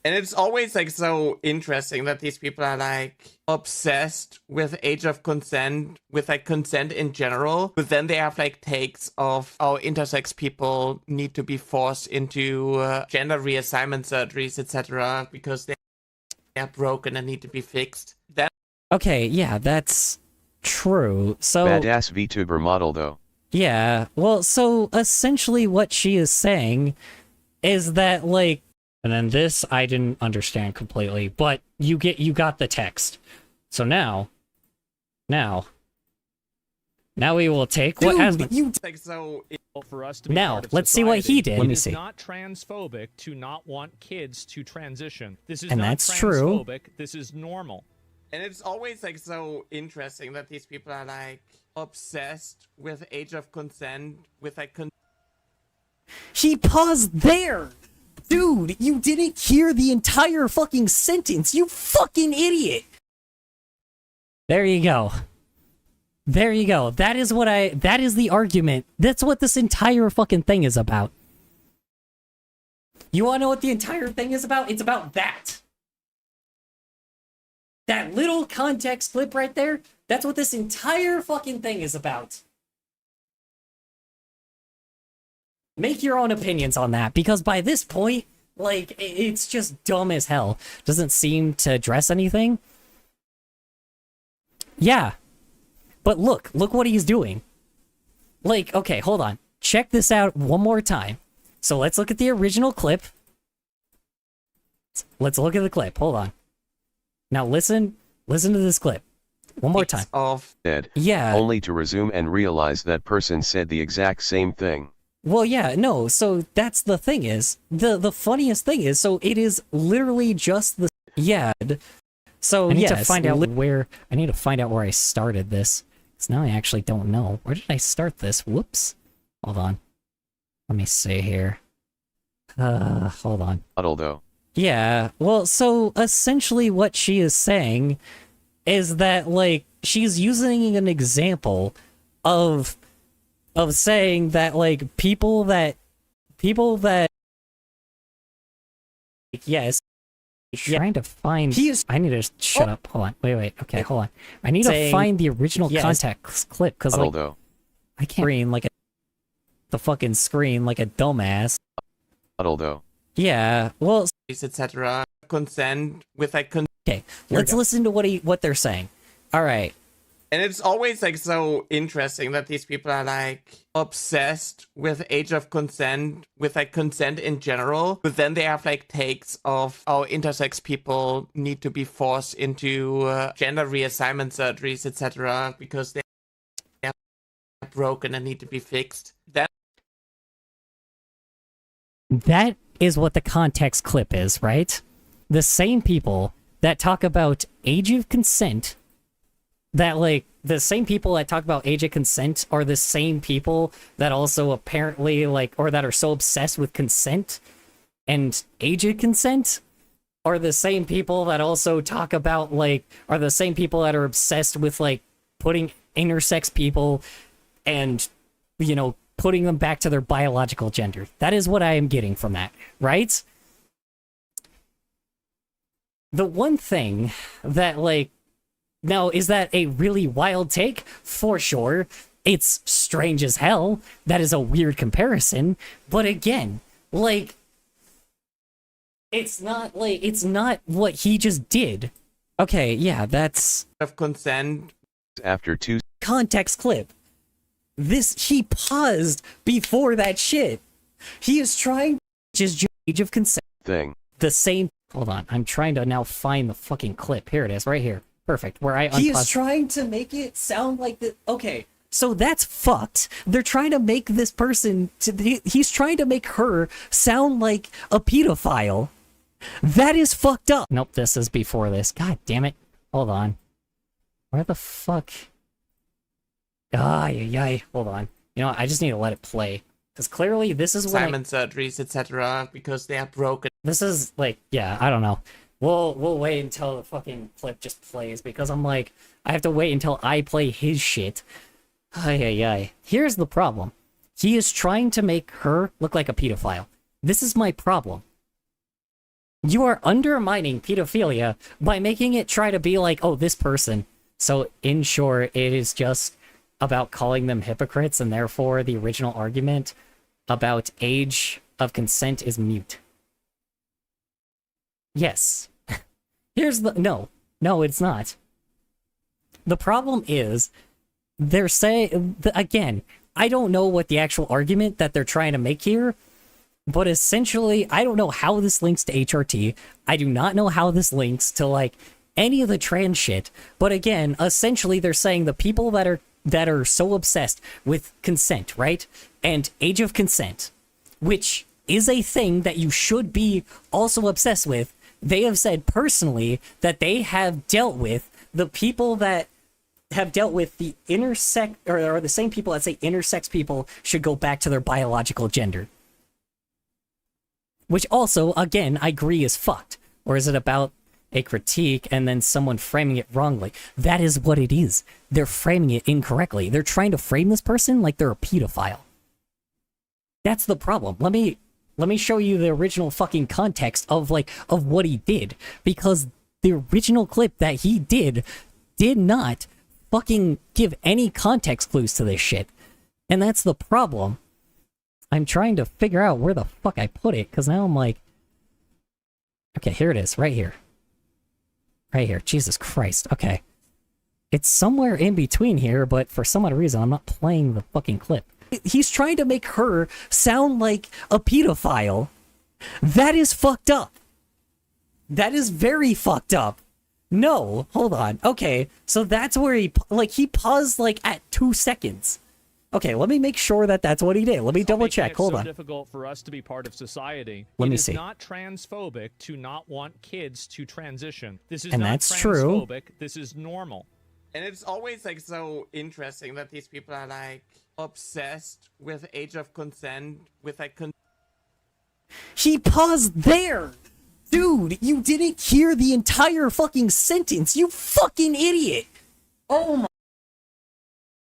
And it's always like so interesting that these people are like obsessed with age of consent, with like consent in general, but then they have like takes of how intersex people need to be forced into gender reassignment surgeries, etc., because they are broken and need to be fixed. Okay, yeah, that's true. So Badass VTuber model though. Yeah, well, so essentially what she is saying is that like, and then this I didn't understand completely, but you got the text. So now we will take what has been. Like so. For us to be Now part of let's see what he did. Let me It is see. not transphobic to not want kids to transition. This is And not that's true. transphobic. This is normal. And it's always like so interesting that these people are like obsessed with age of consent, with like He paused there! Dude, you didn't hear the entire fucking sentence, you fucking idiot! There you go. There you go. That is the argument. That's what this entire fucking thing is about. You wanna know what the entire thing is about? It's about that. That little context clip right there, that's what this entire fucking thing is about. Make your own opinions on that, because by this point, like, it's just dumb as hell. Doesn't seem to address anything. Yeah. But look what he's doing. Like, okay, hold on. Check this out one more time. So let's look at the original clip. Let's look at the clip. Hold on. Now listen to this clip. One more time. Dead. Yeah. Only to resume and realize that person said the exact same thing. Well, yeah, no, so that's the thing is, the funniest thing is, so it is literally just the, yeah. So, I need yes, to find out where I started this. Because now I actually don't know. Where did I start this? Whoops. Hold on. Let me see here. Hold on. Though. Yeah, well, so essentially what she is saying is that, like, she's using an example of saying that, like, people that yes, Trying to find. I need to shut up. Hold on. Wait. Okay, hold on. I need to find the original context clip because, like, Though. I can't screen like the fucking screen like a dumbass. Though. Yeah, well, etc. Consent with like okay. Let's listen to what they're saying. All right. And it's always like so interesting that these people are like obsessed with age of consent, with like consent in general. But then they have like takes of how intersex people need to be forced into gender reassignment surgeries, etc. because they are broken and need to be fixed. That is what the context clip is, right? The same people that talk about age of consent, that, like, the same people that talk about age of consent are the same people that also apparently, like, or that are so obsessed with consent and age of consent are the same people that also talk about, like, are the same people that are obsessed with, like, putting intersex people and, you know, putting them back to their biological gender. That is what I am getting from that, right? The one thing that, like, now, is that a really wild take? For sure. It's strange as hell. That is a weird comparison. But again, like, it's not what he just did. Okay, yeah, that's Of consent. After 2 context clip. He paused before that shit. He is trying to just age of consent. thing. The same. Hold on, I'm trying to now find the fucking clip. Here it is, right here. Perfect. Where he is trying to make it sound like the. Okay, so that's fucked. They're trying to make this person. He's trying to make her sound like a pedophile. That is fucked up. Nope, this is before this. God damn it. Hold on. Where the fuck? Hold on. You know what? I just need to let it play. Because clearly this is what Assignment surgeries, etc. because they are broken. this is, like, yeah, I don't know. We'll wait until the fucking clip just plays, because I'm like, I have to wait until I play his shit. Here's the problem. He is trying to make her look like a pedophile. This is my problem. You are undermining pedophilia by making it try to be like, oh, this person. So, in short, it is just about calling them hypocrites, and therefore the original argument about age of consent is mute. Yes. Here's the... No, it's not. The problem is, they're saying... Again, I don't know what the actual argument that they're trying to make here, but essentially, I don't know how this links to HRT. I do not know how this links to, like, any of the trans shit. But again, essentially, they're saying the people that are so obsessed with consent, right? And age of consent, which is a thing that you should be also obsessed with. They have said personally that they have dealt with the people that have dealt with the intersex, or the same people that say intersex people should go back to their biological gender. Which also, again, I agree is fucked. Or is it about a critique and then someone framing it wrongly? That is what it is. They're framing it incorrectly. They're trying to frame this person like they're a pedophile. That's the problem. Let me show you the original fucking context of what he did, because the original clip that he did not fucking give any context clues to this shit. And that's the problem. I'm trying to figure out where the fuck I put it, because now I'm like... Okay, here it is, right here. Right here, Jesus Christ, okay. It's somewhere in between here, but for some odd reason, I'm not playing the fucking clip. He's trying to make her sound like a pedophile. That is fucked up. That is very fucked up. No, hold on. Okay, so that's where he paused like at 2 seconds. Okay, let me make sure that that's what he did. Let me double check. Hold on. It's so difficult for us to be part of society. Let me see. It is not transphobic to not want kids to transition. This is and not that's transphobic. True. This is normal. And it's always like so interesting that these people are like obsessed with age of consent, with like He paused there! Dude, you didn't hear the entire fucking sentence, you fucking idiot! Oh my...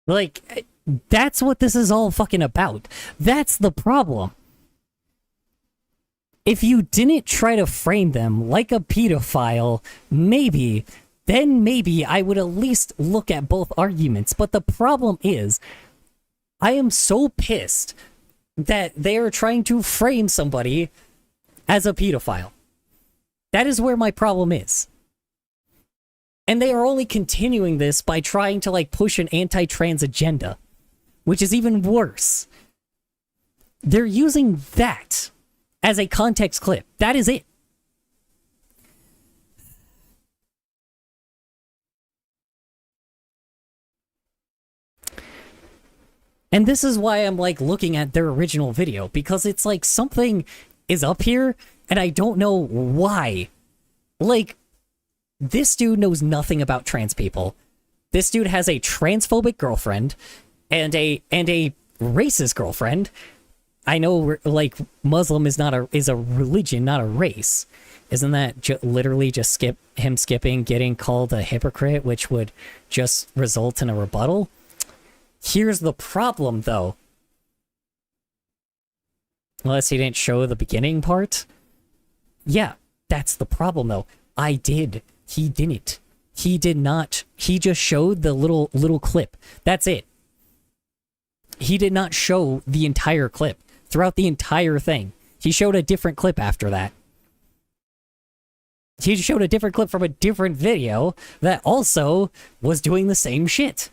Like, that's what this is all fucking about. That's the problem. If you didn't try to frame them like a pedophile, then maybe I would at least look at both arguments. But the problem is, I am so pissed that they are trying to frame somebody as a pedophile. That is where my problem is. And they are only continuing this by trying to like push an anti-trans agenda, which is even worse. They're using that as a context clip. That is it. And this is why I'm like looking at their original video, because it's like something is up here and I don't know why. Like, this dude knows nothing about trans people. This dude has a transphobic girlfriend and a racist girlfriend. I know, like, Muslim is a religion, not a race. Isn't that literally just skipping getting called a hypocrite, which would just result in a rebuttal? Here's the problem, though. Unless he didn't show the beginning part. Yeah, that's the problem, though. I did. He didn't. He did not. He just showed the little clip. That's it. He did not show the entire clip throughout the entire thing. He showed a different clip after that. He showed a different clip from a different video that also was doing the same shit.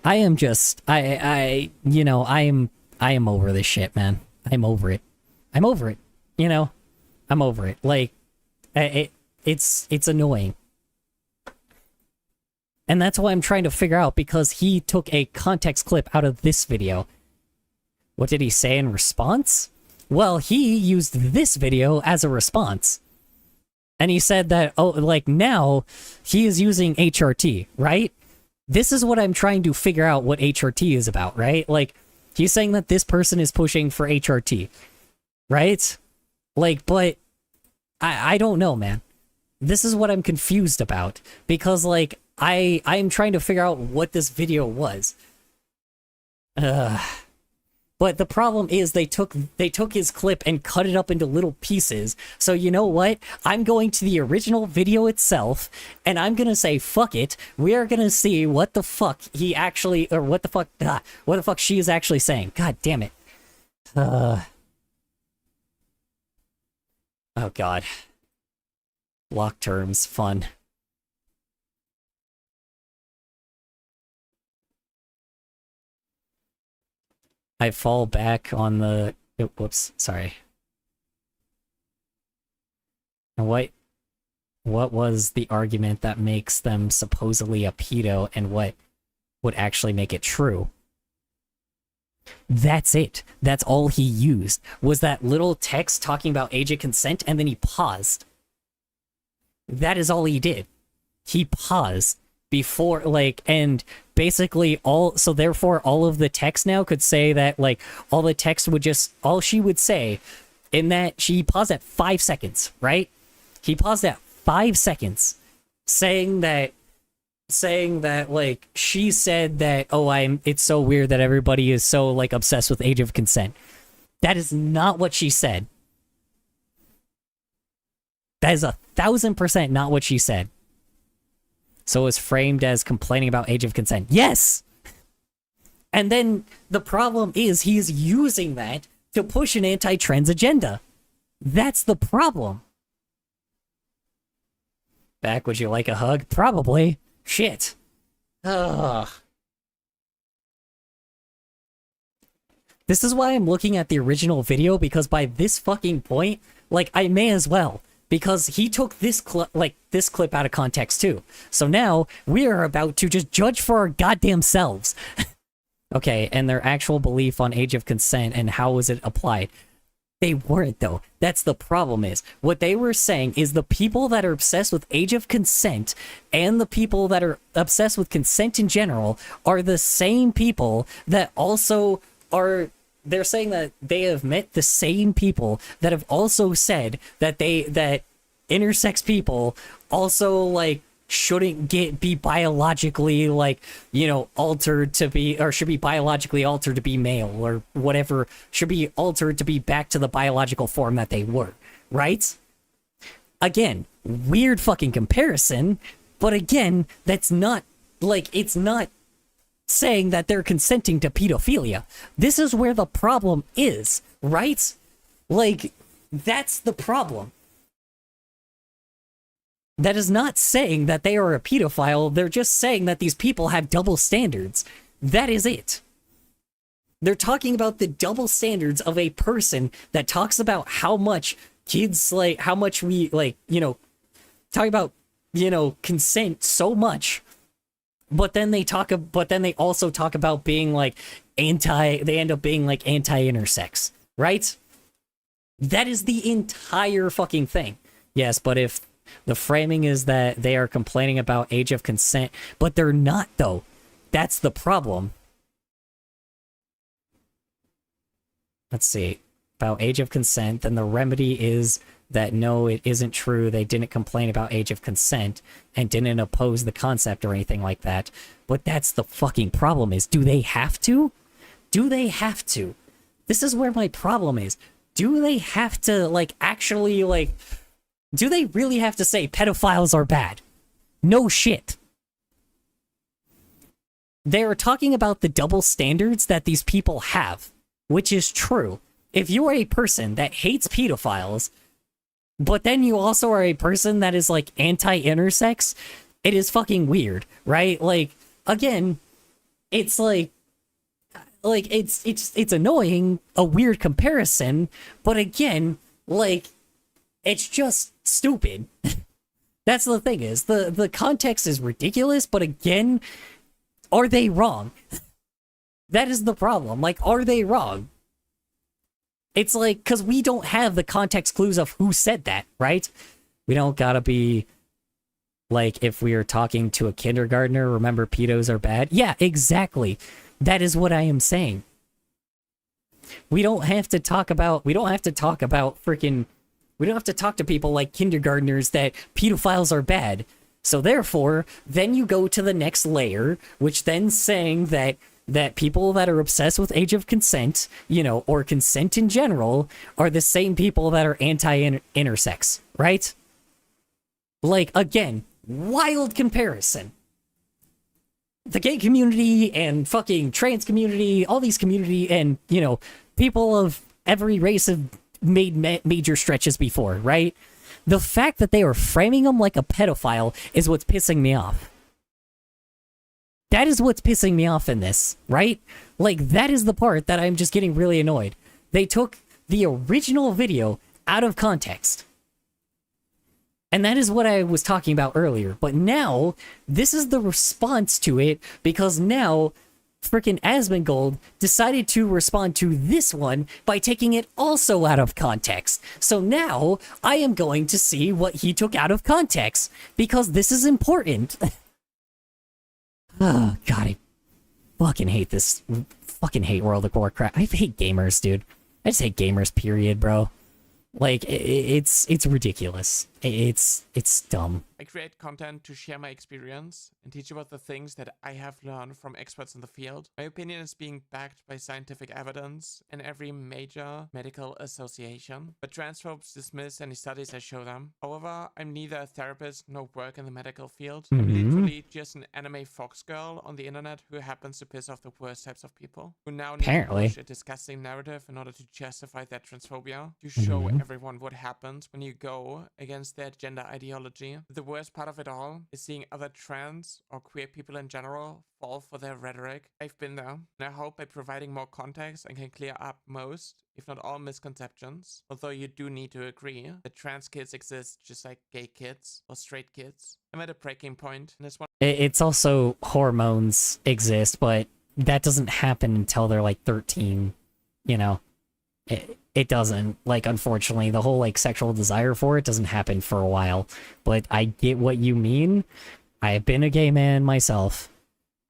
I am just, I am over this shit, man. I'm over it. I'm over it. You know, I'm over it. Like, it's annoying. And that's why I'm trying to figure out, because he took a context clip out of this video. What did he say in response? Well, he used this video as a response. And he said that, oh, like, now he is using HRT, right? This is what I'm trying to figure out what HRT is about, right? Like, he's saying that this person is pushing for HRT, right? Like, but I don't know, man. This is what I'm confused about, because, like, I'm trying to figure out what this video was. But the problem is they took his clip and cut it up into little pieces. So you know what? I'm going to the original video itself, and I'm gonna say fuck it. We are gonna see what the fuck he actually, or what the fuck she is actually saying. God damn it. Oh god. Block terms, fun. I fall back on the... Oh, whoops, sorry. And what was the argument that makes them supposedly a pedo, and what would actually make it true? That's it. That's all he used, was that little text talking about age of consent, and then he paused. That is all he did. He paused before, like, and basically so therefore all of the text now could say that, like, all the text would just, all she would say, in that she paused at 5 seconds, right? He paused at 5 seconds, saying that, like, she said that, oh, it's so weird that everybody is so, like, obsessed with age of consent. That is not what she said. That is 1000% not what she said. So it was framed as complaining about age of consent. Yes! And then the problem is he's using that to push an anti-trans agenda. That's the problem. Back, would you like a hug? Probably. Shit. Ugh. This is why I'm looking at the original video, because by this fucking point, like, I may as well. Because he took this clip out of context too. So now we are about to just judge for our goddamn selves. Okay, and their actual belief on age of consent and how was it applied. They weren't, though. That's the problem is. What they were saying is the people that are obsessed with age of consent and the people that are obsessed with consent in general are the same people that also are... They're saying that they have met the same people that have also said that that intersex people also, like, shouldn't be biologically, like, you know, altered to be, or should be biologically altered to be male, or whatever, should be altered to be back to the biological form that they were, right? Again, weird fucking comparison, but again, that's not, like, it's not saying that they're consenting to pedophilia. This is where the problem is, right? Like, that's the problem. That is not saying that they are a pedophile. They're just saying that these people have double standards. That is it. They're talking about the double standards of a person that talks about how much kids, like, how much we, like, you know, talk about, you know, consent so much. But then they also talk about being, like, they end up being, like, anti-intersex, right? That is the entire fucking thing. Yes, but if the framing is that they are complaining about age of consent, but they're not, though. That's the problem. Let's see. About age of consent, then the remedy is that no, it isn't true. They didn't complain about age of consent and didn't oppose the concept or anything like that. But that's the fucking problem is, do they have to? Do they have to? This is where my problem is. Do they have to, like, actually, like, do they really have to say pedophiles are bad? No shit. They're talking about the double standards that these people have, which is true. If you are a person that hates pedophiles, but then you also are a person that is, like, anti-intersex, it is fucking weird, right? Like, again, it's like it's annoying, a weird comparison, but again, like, it's just stupid. That's the thing is, the context is ridiculous, but again, are they wrong? That is the problem. Like, are they wrong? It's like, because we don't have the context clues of who said that, right? We don't gotta be, like, if we are talking to a kindergartner, remember pedos are bad? Yeah, exactly. That is what I am saying. We don't have to talk about to people like kindergartners that pedophiles are bad. So therefore, then you go to the next layer, which then saying that people that are obsessed with age of consent, you know, or consent in general, are the same people that are anti-intersex, right? Like, again, wild comparison. The gay community and fucking trans community, all these community and, you know, people of every race have made major stretches before, right? The fact that they are framing him like a pedophile is what's pissing me off. That is what's pissing me off in this, right? Like, that is the part that I'm just getting really annoyed. They took the original video out of context. And that is what I was talking about earlier. But now, this is the response to it, because now, frickin' Asmongold decided to respond to this one by taking it also out of context. So now, I am going to see what he took out of context, because this is important. Oh, God, I fucking hate this. Fucking hate World of Warcraft. I hate gamers, dude. I just hate gamers, period, bro. Like, it's ridiculous. It's dumb. I create content to share my experience and teach about the things that I have learned from experts in the field. My opinion is being backed by scientific evidence and every major medical association, but transphobes dismiss any studies I show them. However, I'm neither a therapist nor work in the medical field. I'm literally just an anime fox girl on the internet who happens to piss off the worst types of people, who now need to push a disgusting narrative in order to justify their transphobia, to show everyone what happens when you go against their gender ideology. The worst part of it all is seeing other trans or queer people in general fall for their rhetoric. I've been there, and I hope by providing more context I can clear up most, if not all, misconceptions. Although you do need to agree that trans kids exist just like gay kids or straight kids. I'm at a breaking point, and this one. It's also hormones exist, but that doesn't happen until they're like 13, you know. It doesn't, like, unfortunately, the whole, like, sexual desire for it doesn't happen for a while. But I get what you mean. I've been a gay man myself.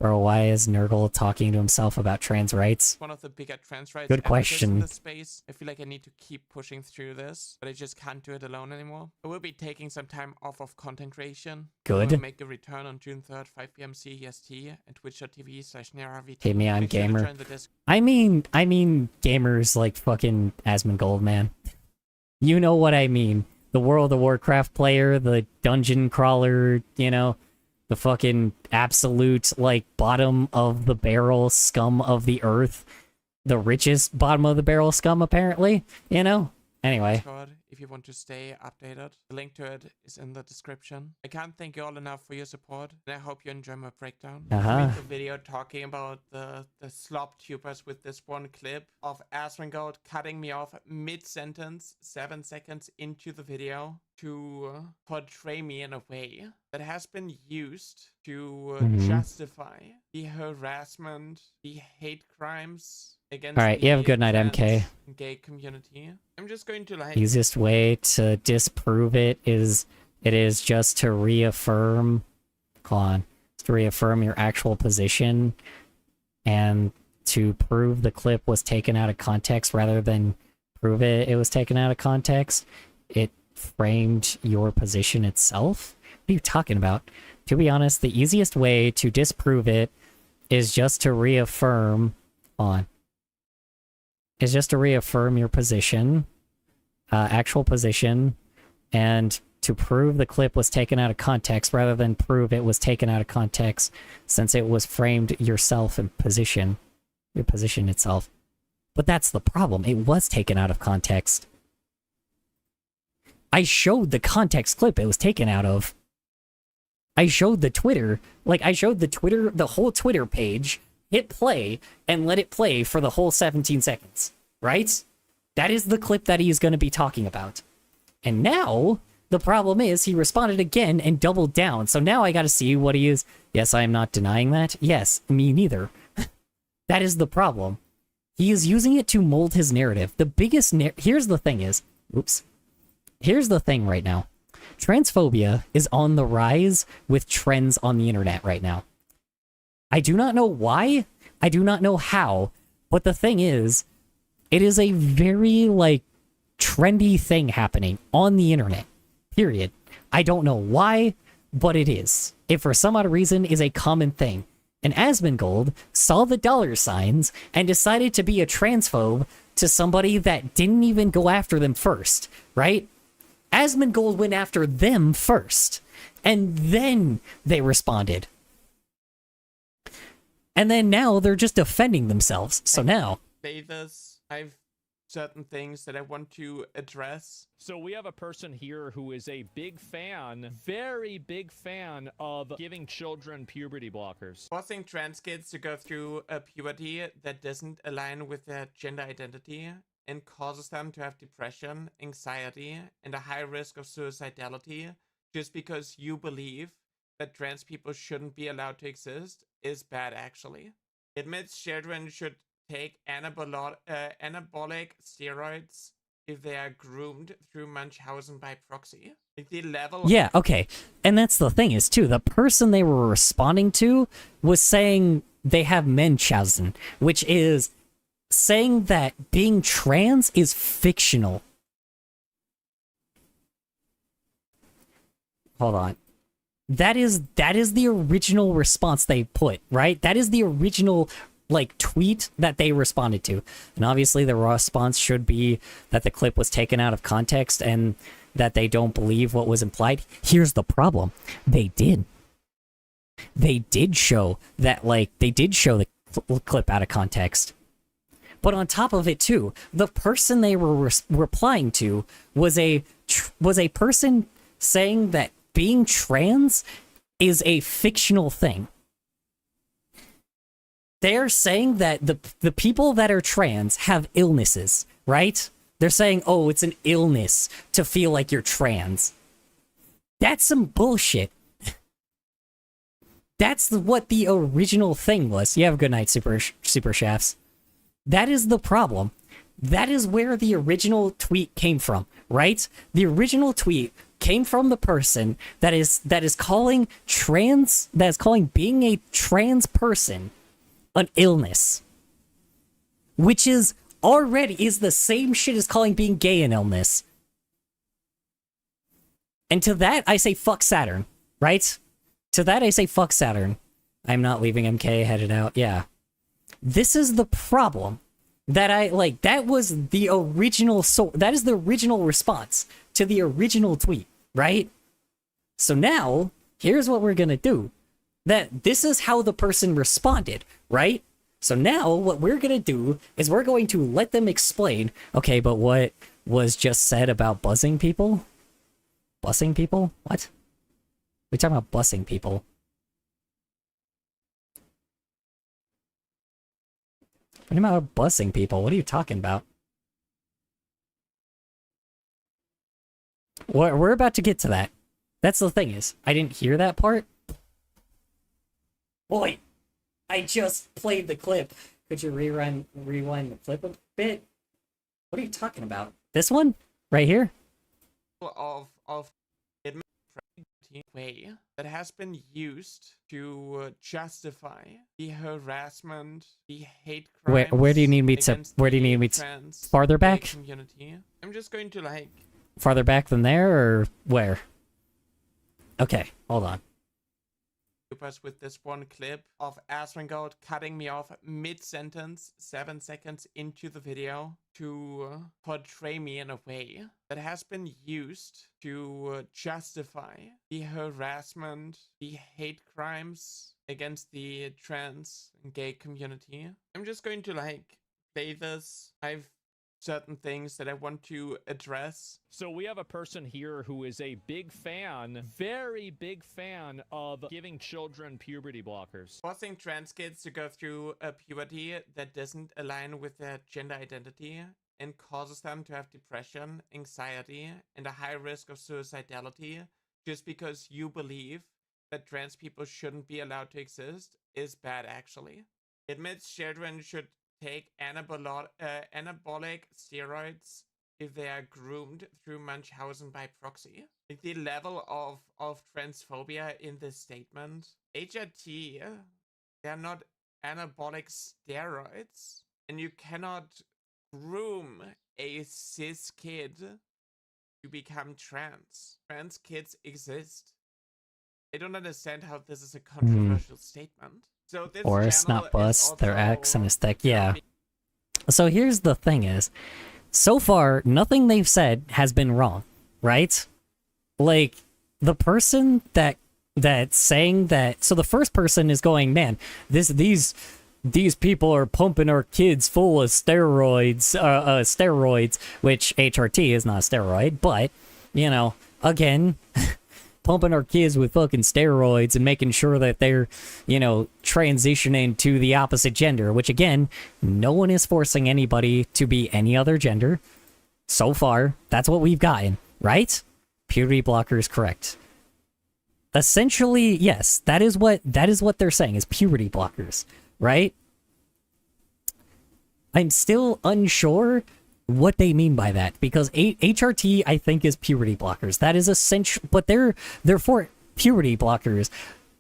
Bro, why is Nurgle talking to himself about trans rights? One of the bigger trans rights Good question. in this space. I feel like I need to keep pushing through this, but I just can't do it alone anymore. I will be taking some time off of content creation. Good. I will make a return on June 3rd, 5 p.m. CEST at twitch.tv/NyaraVT. Hey, me, I'm Make sure to gamer. join the Discord. I mean gamers like fucking Asmongold, man. You know what I mean. The World of Warcraft player, the dungeon crawler, you know, the fucking absolute, like, bottom of the barrel scum of the earth. The richest bottom of the barrel scum, apparently, you know? Anyway. Discord, if you want to stay updated, the link to it is in the description. I can't thank you all enough for your support, and I hope you enjoy my breakdown. I made the video talking about the slop tubers with this one clip of Asmongold cutting me off mid-sentence, 7 seconds into the video, to portray me in a way that has been used to justify the harassment, the hate crimes against Alright, you have a good night, MK. Gay community. I'm just going to like Easiest way to disprove it is just to reaffirm to reaffirm your actual position and to prove the clip was taken out of context rather than prove it was taken out of context. It framed your position itself. What are you talking about? To be honest, the easiest way to disprove it is just to reaffirm your position, actual position, and to prove the clip was taken out of context rather than prove it was taken out of context, since it was framed yourself in your position itself. But that's the problem. It was taken out of context. I showed the context clip it was taken out of. I showed the Twitter, the whole Twitter page, hit play, and let it play for the whole 17 seconds, right? That is the clip that he's going to be talking about. And now, the problem is, he responded again and doubled down, so now I gotta see what he is. Yes, I am not denying that. Yes, me neither. That is the problem. He is using it to mold his narrative. The biggest here's the thing is, here's the thing right now. Transphobia is on the rise with trends on the internet right now. I do not know why, I do not know how, but the thing is, it is a very, like, trendy thing happening on the internet, period. I don't know why, but it is. It, for some odd reason, is a common thing. And Asmongold saw the dollar signs and decided to be a transphobe to somebody that didn't even go after them first, right? Asmongold went after them first, and then they responded. And then now they're just defending themselves. So now say this. I've certain things that I want to address. So we have a person here who is a big fan, very big fan of giving children puberty blockers. Forcing trans kids to go through a puberty that doesn't align with their gender identity and causes them to have depression, anxiety, and a high risk of suicidality just because you believe that trans people shouldn't be allowed to exist is bad, actually. It admits children should take anabolic steroids if they are groomed through Munchausen by proxy. Like the level. Yeah, okay. And that's the thing is, too, the person they were responding to was saying they have Munchausen, which is saying that being trans is fictional. hold on. That is the original response they put, right? That is the original like tweet that they responded to. And obviously the response should be that the clip was taken out of context and that they don't believe what was implied. Here's the problem. They did show that, like, they did show the clip out of context. But on top of it too, the person they were replying to was a person saying that being trans is a fictional thing. They're saying that the people that are trans have illnesses, right? They're saying, oh, it's an illness to feel like you're trans. That's some bullshit. That's what the original thing was. You have a good night, Super Shafts. That is the problem. That is where the original tweet came from, right? The original tweet came from the person that is calling being a trans person an illness, which is the same shit as calling being gay an illness. And to that I say fuck Saturn, right? To that I say fuck Saturn. I'm not leaving MK, headed out. Yeah. This is the problem that that was the original that is the original response to the original tweet, right? So now, here's what we're gonna do. This is how the person responded, right? So now what we're gonna do is we're going to let them explain, okay, but what was just said about buzzing people? Bussing people? What? We're talking about bussing people. What about bussing people? What are you talking about? We're about to get to that. That's the thing is, I didn't hear that part. Boy, I just played the clip. Could you rewind the clip a bit? What are you talking about? This one? Right here? Of way that has been used to justify the harassment, the hate crimes. Where do you need me to? Where do you need me to? Farther back? Community. I'm just going to like farther back than there, or where? Okay, hold on. With this one clip of Asmongold cutting me off mid-sentence, 7 seconds into the video, to portray me in a way that has been used to justify the harassment, the hate crimes against the trans and gay community. I'm just going to like play this. I've certain things that I want to address. So we have a person here who is a big fan, very big fan of giving children puberty blockers. Forcing trans kids to go through a puberty that doesn't align with their gender identity and causes them to have depression, anxiety, and a high risk of suicidality just because you believe that trans people shouldn't be allowed to exist is bad, actually. It admits children should take anabolic steroids if they are groomed through Munchausen by proxy. The level of transphobia in this statement. HRT, they are not anabolic steroids, and you cannot groom a cis kid to become trans. Trans kids exist. I don't understand how this is a controversial statement. So this Boris, not Bus, their ex and his tech, yeah. So here's the thing is, so far, nothing they've said has been wrong, right? Like, the person that's saying that, so the first person is going, man, these people are pumping our kids full of steroids, which HRT is not a steroid, but, you know, again, pumping our kids with fucking steroids and making sure that they're, you know, transitioning to the opposite gender, which again, no one is forcing anybody to be any other gender. So far, that's what we've gotten, right? Puberty blockers, correct. Essentially, yes, that is what they're saying is puberty blockers, right? I'm still unsure what they mean by that, because HRT I think is puberty blockers. That is essential, but they're for puberty blockers.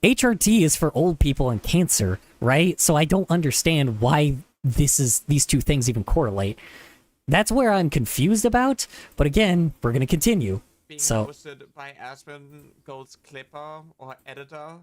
HRT is for old people and cancer, right? So I don't understand why these two things even correlate. That's where I'm confused about, but again, we're going to continue. being So hosted by Asmongold's clipper or editor.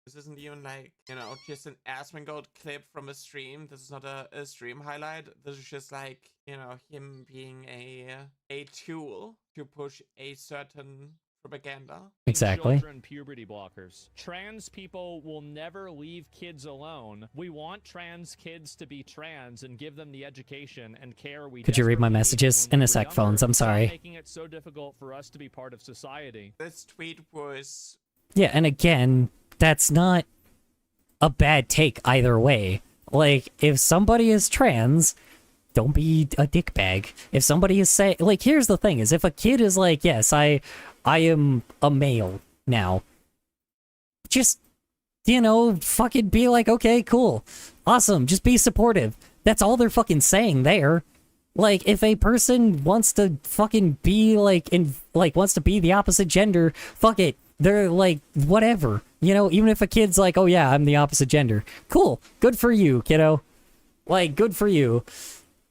This isn't even like, you know, just an Asmongold clip from a stream. This is not a stream highlight. This is just like, you know, him being a tool to push a certain propaganda. exactly. Children puberty blockers. Trans people will never leave kids alone. We want trans kids to be trans and give them the education and care we Could you read my desperately need messages? when we In a were sec, younger. phones. I'm Stop sorry. making it so difficult for us to be part of society. This tweet was... Yeah, and again, that's not a bad take either way. Like, if somebody is trans, don't be a dickbag. If somebody is saying, like, here's the thing, is if a kid is like, yes, I am a male now, just, you know, fucking be like, okay, cool, awesome, just be supportive. That's all they're fucking saying there. Like, if a person wants to fucking be, like, wants to be the opposite gender, fuck it. They're like, whatever. You know, even if a kid's like, oh yeah, I'm the opposite gender. Cool. Good for you, kiddo. Like, good for you.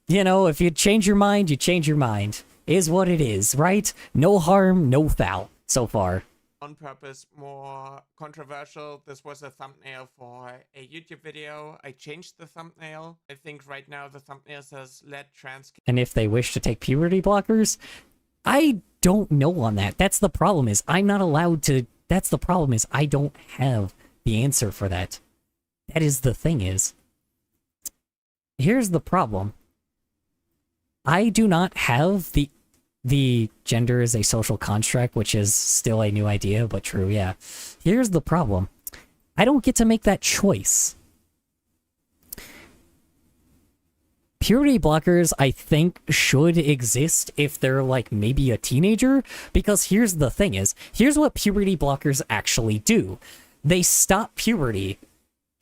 You know, if you change your mind, you change your mind. Is what it is, right? No harm, no foul, so far. On purpose, more controversial. This was a thumbnail for a YouTube video. I changed the thumbnail. I think right now the thumbnail says, let trans kids... And if they wish to take puberty blockers, I don't know on that. That's the problem, is I'm not allowed to... That's the problem, is I don't have the answer for that. That is the thing, is... Here's the problem. I do not have the gender is a social construct, which is still a new idea, but true, yeah. Here's the problem. I don't get to make that choice. Puberty blockers, I think, should exist if they're, like, maybe a teenager, because here's the thing is, here's what puberty blockers actually do. They stop puberty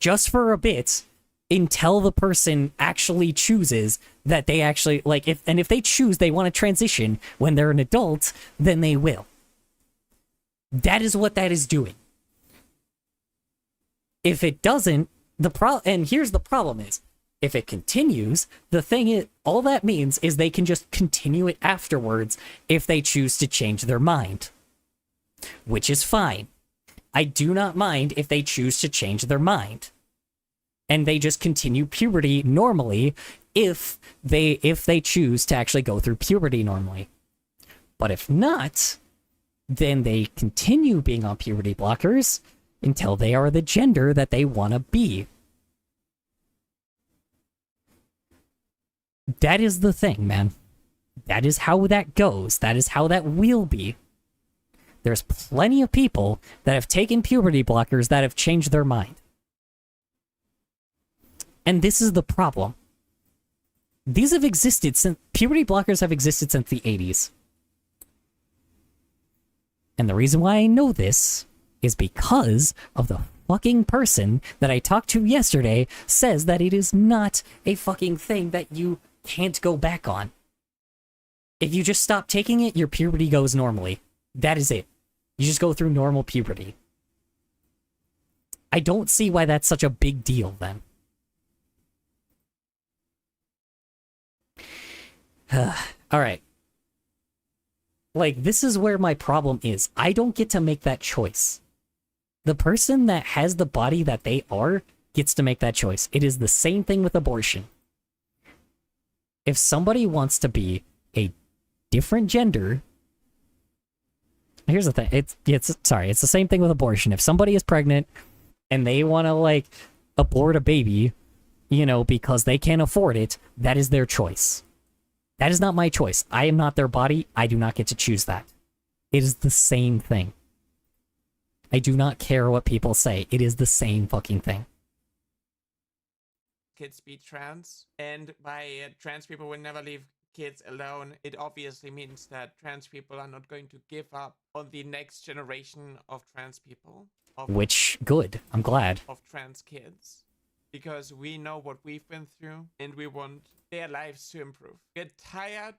just for a bit until the person actually chooses that they actually, like, if they choose they want to transition when they're an adult, then they will. That is what that is doing. If it doesn't, and here's the problem is, if it continues, the thing is, all that means is they can just continue it afterwards if they choose to change their mind. Which is fine. I do not mind if they choose to change their mind. And they just continue puberty normally if they choose to actually go through puberty normally. But if not, then they continue being on puberty blockers until they are the gender that they want to be. That is the thing, man. That is how that goes. That is how that will be. There's plenty of people that have taken puberty blockers that have changed their mind. And this is the problem. These have existed since... Puberty blockers have existed since the 80s. And the reason why I know this is because of the fucking person that I talked to yesterday says that it is not a fucking thing that you can't go back on. If you just stop taking it, your puberty goes normally. That is it. You just go through normal puberty. I don't see why that's such a big deal then. Alright. Like, this is where my problem is. I don't get to make that choice. The person that has the body that they are gets to make that choice. It is the same thing with abortion. If somebody wants to be a different gender... Here's the thing. It's the same thing with abortion. If somebody is pregnant and they want to, like, abort a baby, you know, because they can't afford it, that is their choice. That is not my choice. I am not their body. I do not get to choose that. It is the same thing. I do not care what people say. It is the same fucking thing. Kids be trans, and by trans people will never leave kids alone, it obviously means that trans people are not going to give up on the next generation of trans people. Which, good. I'm glad. Of trans kids. Because we know what we've been through, and we want their lives to improve. We're tired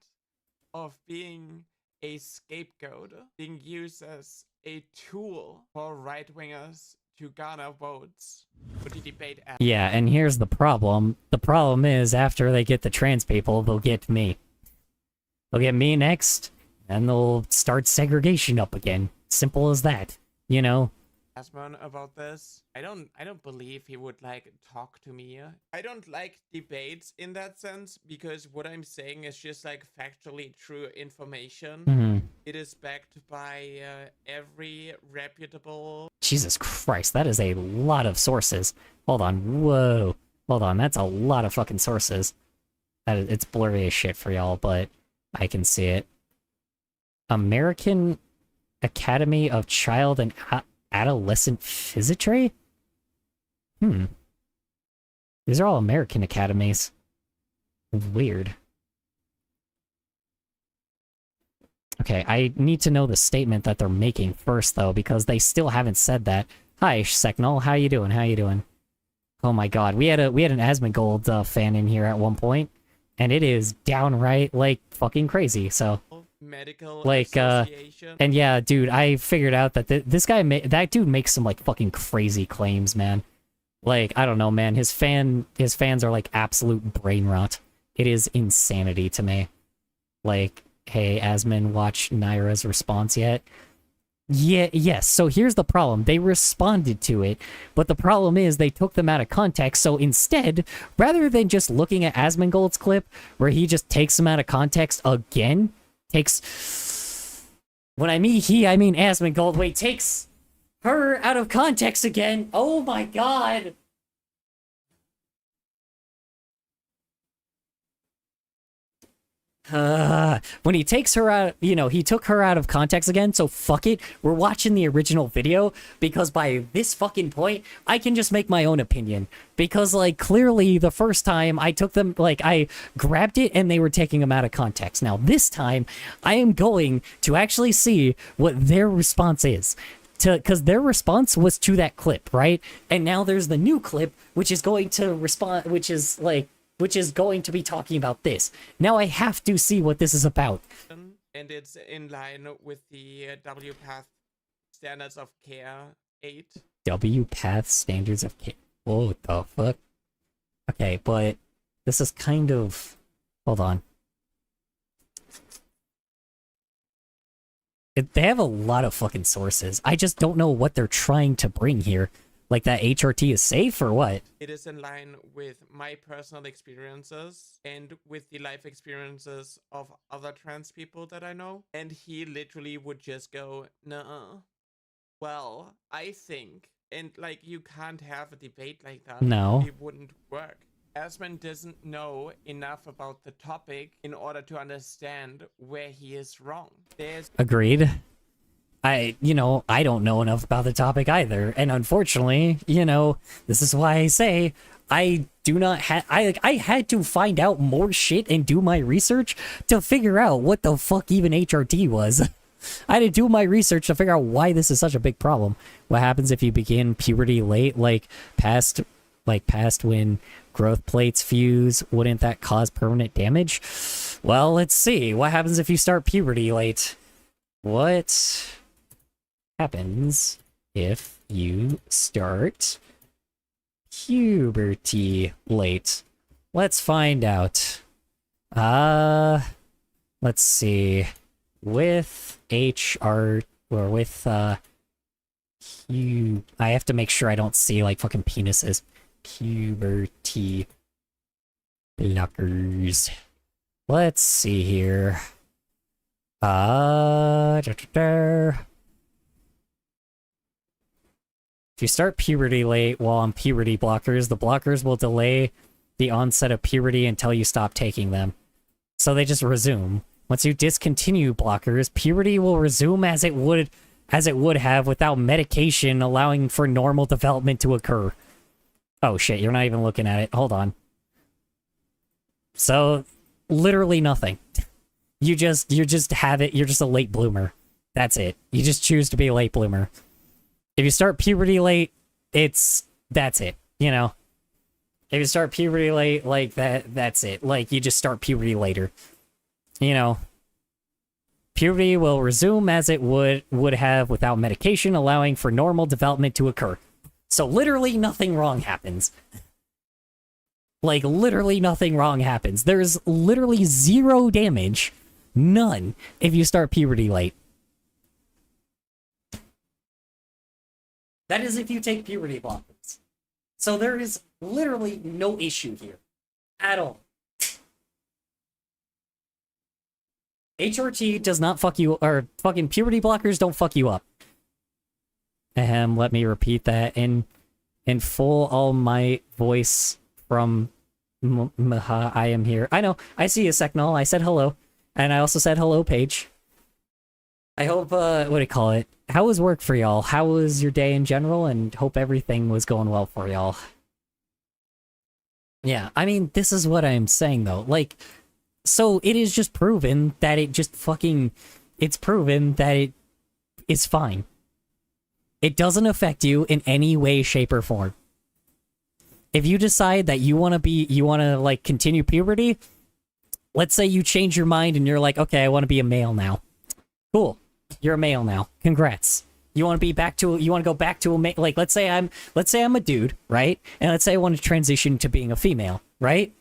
of being a scapegoat, being used as a tool for right-wingers to garner votes for the debate. Yeah, and here's the problem. The problem is, after they get the trans people, they'll get me. They'll get me next, And they'll start segregation up again. Simple as that, you know? Asmon about this. I don't believe he would like talk to me. I don't like debates in that sense because what I'm saying is just like factually true information. Mm-hmm. It is backed by every reputable. Jesus Christ, that is a lot of sources. Hold on, whoa. Hold on, that's a lot of fucking sources. It's blurry as shit for y'all, but I can see it. American Academy of Child and Adolescent Physiatry? These are all American academies. Weird. Okay, I need to know the statement that they're making first, though, because they still haven't said that. Hi, Seknol, how you doing? How you doing? Oh my god, we had an Asmongold fan in here at one point, and it is downright, like, fucking crazy, so... Medical like, association. And yeah, dude, I figured out that this guy, that dude makes some, like, fucking crazy claims, man. Like, I don't know, man, his fans are, like, absolute brain rot. It is insanity to me. Like, hey, Asmon, watch Nyra's response yet? Yeah, yes, so here's the problem. They responded to it, but the problem is they took them out of context, so instead, rather than just looking at Asmongold's clip, where he just takes them out of context again, when I mean he, I mean Asmongold, wait, takes her out of context again. Oh my god! When he takes her out, you know, he took her out of context again, so fuck it. We're watching the original video, because by this fucking point, I can just make my own opinion. Because, like, clearly the first time I took them, like, I grabbed it and they were taking them out of context. Now, this time, I am going to actually see what their response is. Because their response was to that clip, right? And now there's the new clip, which is going to respond, which is going to be talking about this. Now I have to see what this is about. And it's in line with the WPATH Standards of Care 8. WPATH Standards of Care. What the fuck? Okay, but this is kind of... Hold on. They have a lot of fucking sources. I just don't know what they're trying to bring here. Like that HRT is safe or what? It is in line with my personal experiences and with the life experiences of other trans people that I know. And he literally would just go, "Nuh-uh. Well, I think," and like you can't have a debate like that. No. It wouldn't work. Asmon doesn't know enough about the topic in order to understand where he is wrong. Agreed. I don't know enough about the topic either. And unfortunately, this is why I say I do not have... I had to find out more shit and do my research to figure out what the fuck even HRT was. I had to do my research to figure out why this is such a big problem. What happens if you begin puberty late, past when growth plates fuse? Wouldn't that cause permanent damage? Well, let's see. What happens if you start puberty late? What happens if you start puberty late? Let's find out. Let's see. With HR, or with, I have to make sure I don't see, fucking penises. Puberty blockers. Let's see here. If you start puberty late while on puberty blockers, the blockers will delay the onset of puberty until you stop taking them. So they just resume. Once you discontinue blockers, puberty will resume as it would have without medication, allowing for normal development to occur. Oh shit, you're not even looking at it. Hold on. So, literally nothing. You just have it, you're just a late bloomer. That's it. You just choose to be a late bloomer. If you start puberty late, that's it, If you start puberty late, that's it. You just start puberty later. Puberty will resume as it would have without medication, allowing for normal development to occur. So literally nothing wrong happens. Literally nothing wrong happens. There's literally zero damage None if you start puberty late. That is if you take puberty blockers. So there is literally no issue here at all. HRT does not fuck you, or fucking puberty blockers don't fuck you up. Let me repeat that in full all my voice from I am here. I know, I see you, Seknal. I said hello. And I also said hello, Paige. I hope, what do you call it? How was work for y'all? How was your day in general? And hope everything was going well for y'all. Yeah, I mean, this is what I'm saying, though. Like, so it is just proven that it just fucking... It's proven that it is fine. It doesn't affect you in any way, shape, or form. If you decide that you want to, like, continue puberty... Let's say you change your mind and you're like, okay, I want to be a male now. Cool. You're a male now. Congrats. You want to go back to a male, like, let's say I'm a dude, right? And let's say I want to transition to being a female, right?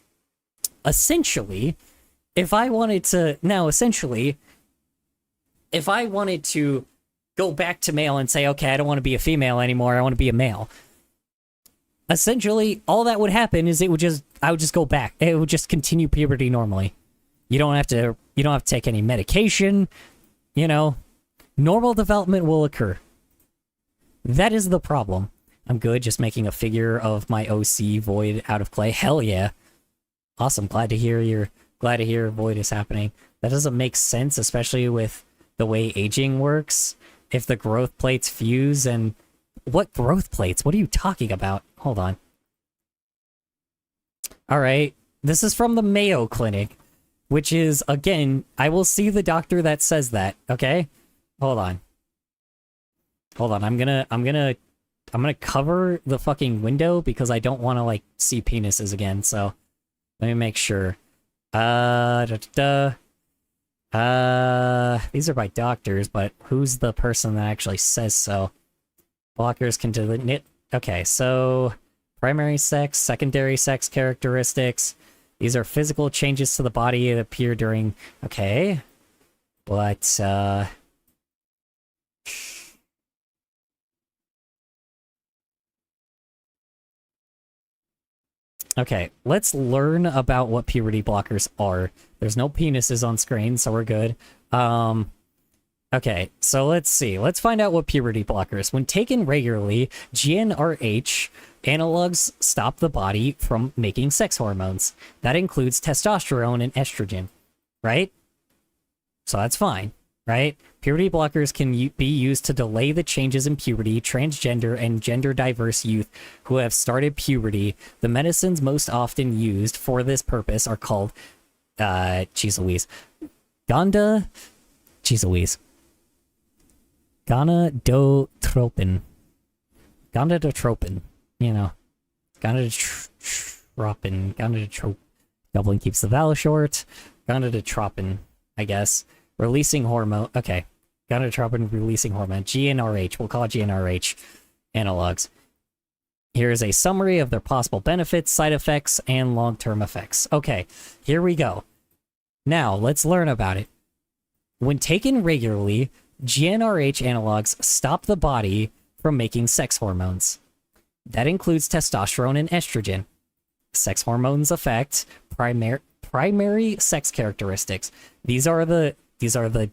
Essentially, if I wanted to go back to male and say, okay, I don't want to be a female anymore, I want to be a male. Essentially, all that would happen is I would just go back. It would just continue puberty normally. You don't have to take any medication, you know. Normal development will occur. That is the problem. I'm good just making a figure of my OC Void out of clay. Hell yeah. Awesome. Glad to hear Void is happening. That doesn't make sense, especially with the way aging works. If the growth plates fuse and... What growth plates? What are you talking about? Hold on. Alright. This is from the Mayo Clinic. Which is, again, I will see the doctor that says that, okay? Hold on. I'm gonna cover the fucking window because I don't want to, like, see penises again, so let me make sure. These are by doctors, but who's the person that actually says so? Blockers can delimit. Okay, so primary sex, secondary sex characteristics. These are physical changes to the body that appear during... Okay. But, okay, let's learn about what puberty blockers are. There's no penises on screen, so we're good. Okay, so let's see. Let's find out what puberty blockers. When taken regularly, GnRH analogs stop the body from making sex hormones. That includes testosterone and estrogen, right? So that's fine, right? Puberty blockers can be used to delay the changes in puberty, transgender, and gender-diverse youth who have started puberty. The medicines most often used for this purpose are called, jeez Louise, gonadotropin, you know, gonadotropin, doubling keeps the vowel short, gonadotropin, I guess, releasing hormone, okay, gonadotropin releasing hormone, GnRH, we'll call it GnRH analogs. Here is a summary of their possible benefits, side effects, and long-term effects. Okay, here we go. Now, let's learn about it. When taken regularly, GnRH analogs stop the body from making sex hormones. That includes testosterone and estrogen. Sex hormones affect primary sex characteristics. These are the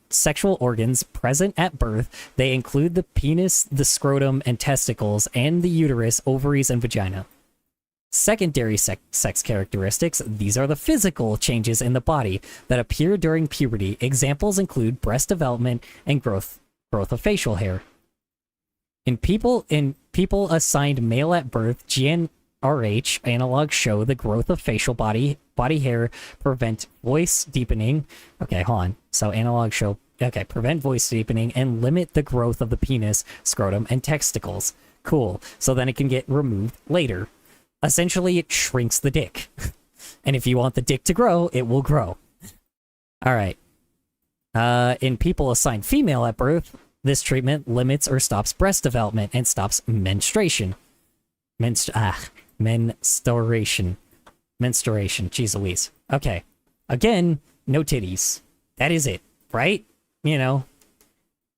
sexual organs present at birth. They include the penis, the scrotum, and testicles, and the uterus, ovaries, and vagina. Secondary sex characteristics. These are the physical changes in the body that appear during puberty. Examples include breast development and growth of facial hair. In people assigned male at birth, GnRH analogs show the growth of facial body hair, prevent voice deepening. Okay, hold on. So analogs show, okay, prevent voice deepening and limit the growth of the penis, scrotum, and testicles. Cool. So then it can get removed later. Essentially, it shrinks the dick. And if you want the dick to grow, it will grow. All right. In people assigned female at birth, this treatment limits or stops breast development and stops menstruation. Menstruation. Jeez Louise. Okay. Again, no titties. That is it, right? You know,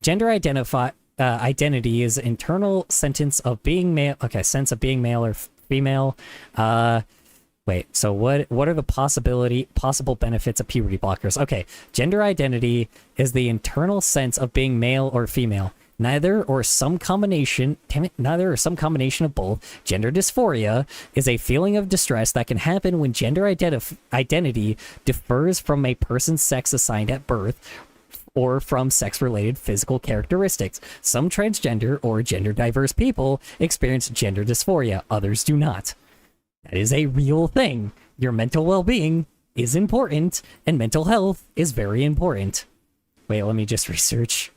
gender identity is internal sense of being male. Okay, sense of being male or female. Wait, so what are the possible benefits of puberty blockers? Okay, gender identity is the internal sense of being male or female. Neither or some combination of both. Gender dysphoria is a feeling of distress that can happen when gender identity differs from a person's sex assigned at birth or from sex-related physical characteristics. Some transgender or gender-diverse people experience gender dysphoria, others do not. That is a real thing. Your mental well-being is important, and mental health is very important. Wait, let me just research.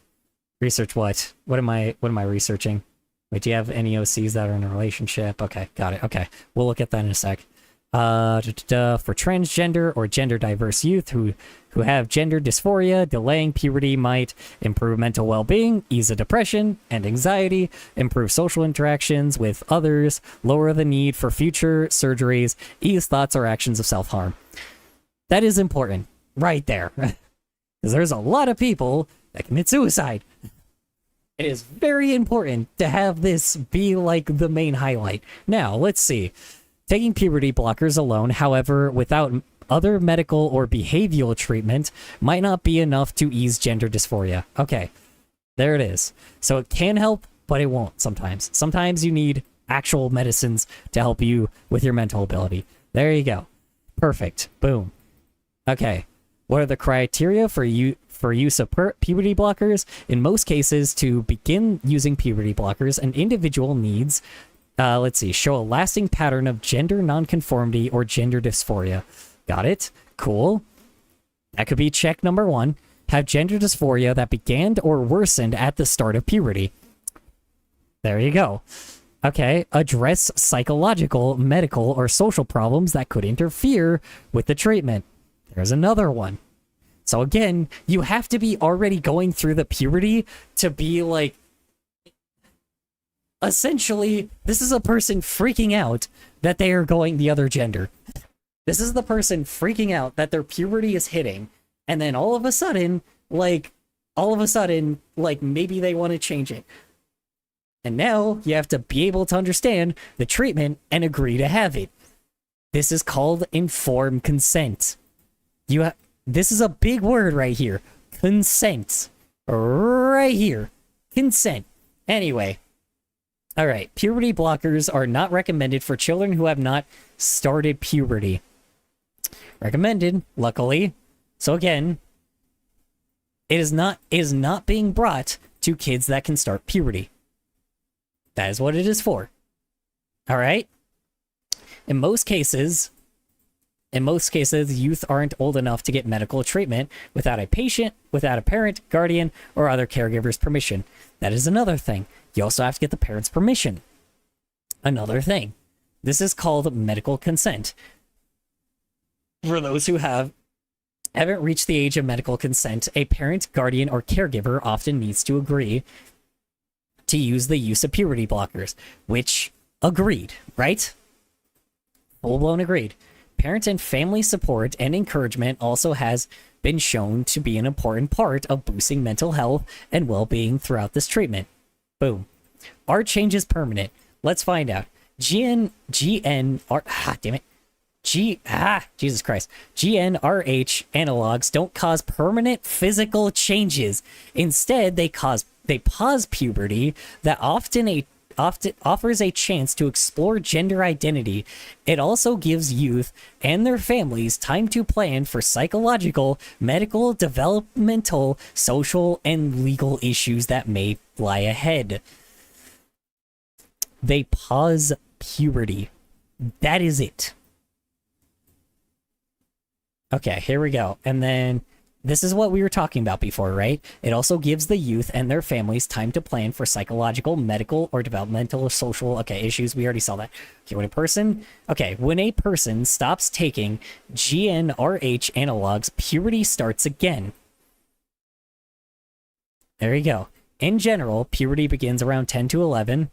Research what? What am I researching? Wait, do you have any OCs that are in a relationship? Okay, got it. Okay, we'll look at that in a sec. For transgender or gender diverse youth who have gender dysphoria, delaying puberty might improve mental well-being, ease of depression and anxiety, improve social interactions with others, lower the need for future surgeries, ease thoughts or actions of self-harm. That is important, right there. Because there's a lot of people that commit suicide. It is very important to have this be like the main highlight. Now, let's see. Taking puberty blockers alone, however, without other medical or behavioral treatment, might not be enough to ease gender dysphoria. Okay, there it is. So it can help, but it won't sometimes. Sometimes you need actual medicines to help you with your mental ability. There you go. Perfect. Boom. Okay, what are the criteria for use of puberty blockers? In most cases, to begin using puberty blockers, an individual needs show a lasting pattern of gender nonconformity or gender dysphoria. Got it? Cool. That could be check number 1. Have gender dysphoria that began or worsened at the start of puberty. There you go. Okay. Address psychological, medical, or social problems that could interfere with the treatment. There's another one. So again, you have to be already going through the puberty to be like, essentially, this is a person freaking out that they are going the other gender. This is the person freaking out that their puberty is hitting, and then all of a sudden, maybe they want to change it. And now you have to be able to understand the treatment and agree to have it. This is called informed consent. This is a big word right here. Consent. Right here. Consent. Anyway. Alright, puberty blockers are not recommended for children who have not started puberty. Recommended, luckily. So again, it is not being brought to kids that can start puberty. That is what it is for. Alright? In most cases, youth aren't old enough to get medical treatment without a parent, guardian, or other caregiver's permission. That is another thing. You also have to get the parent's permission. Another thing. This is called medical consent. For those who haven't reached the age of medical consent, a parent, guardian, or caregiver often needs to agree to use the use of puberty blockers, which agreed, right? Full-blown agreed. Parent and family support and encouragement also has been shown to be an important part of boosting mental health and well-being throughout this treatment. Boom. Are changes permanent? Let's find out. Jesus Christ. GnRH analogs don't cause permanent physical changes. Instead, they pause puberty that often offers a chance to explore gender identity. It also gives youth and their families time to plan for psychological, medical, developmental, social, and legal issues that may lie ahead. They pause puberty. That is it. Okay, here we go. And then this is what we were talking about before, right? It also gives the youth and their families time to plan for psychological, medical, or developmental or social, issues. We already saw that. Okay, when a person stops taking GnRH analogs, puberty starts again. There you go. In general, puberty begins around 10 to 11,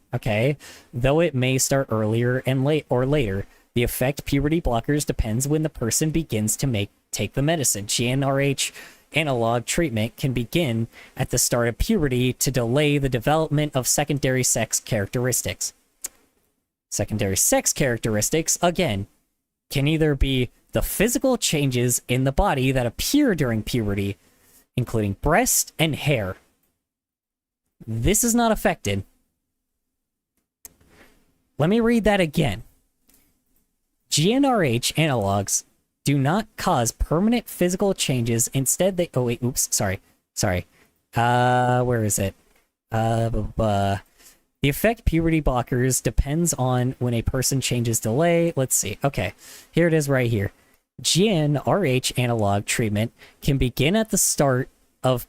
though it may start earlier and later. The effect puberty blockers depends when the person begins to take the medicine. GnRH analog treatment can begin at the start of puberty to delay the development of secondary sex characteristics. Secondary sex characteristics, again, can either be the physical changes in the body that appear during puberty, including breast and hair. This is not affected. Let me read that again. GnRH analogs do not cause permanent physical changes. Instead, they... Oh, wait, oops, sorry. Where is it? The effect puberty blockers depends on when a person changes delay. Let's see. Okay, here it is right here. GnRH analog treatment can begin at the start of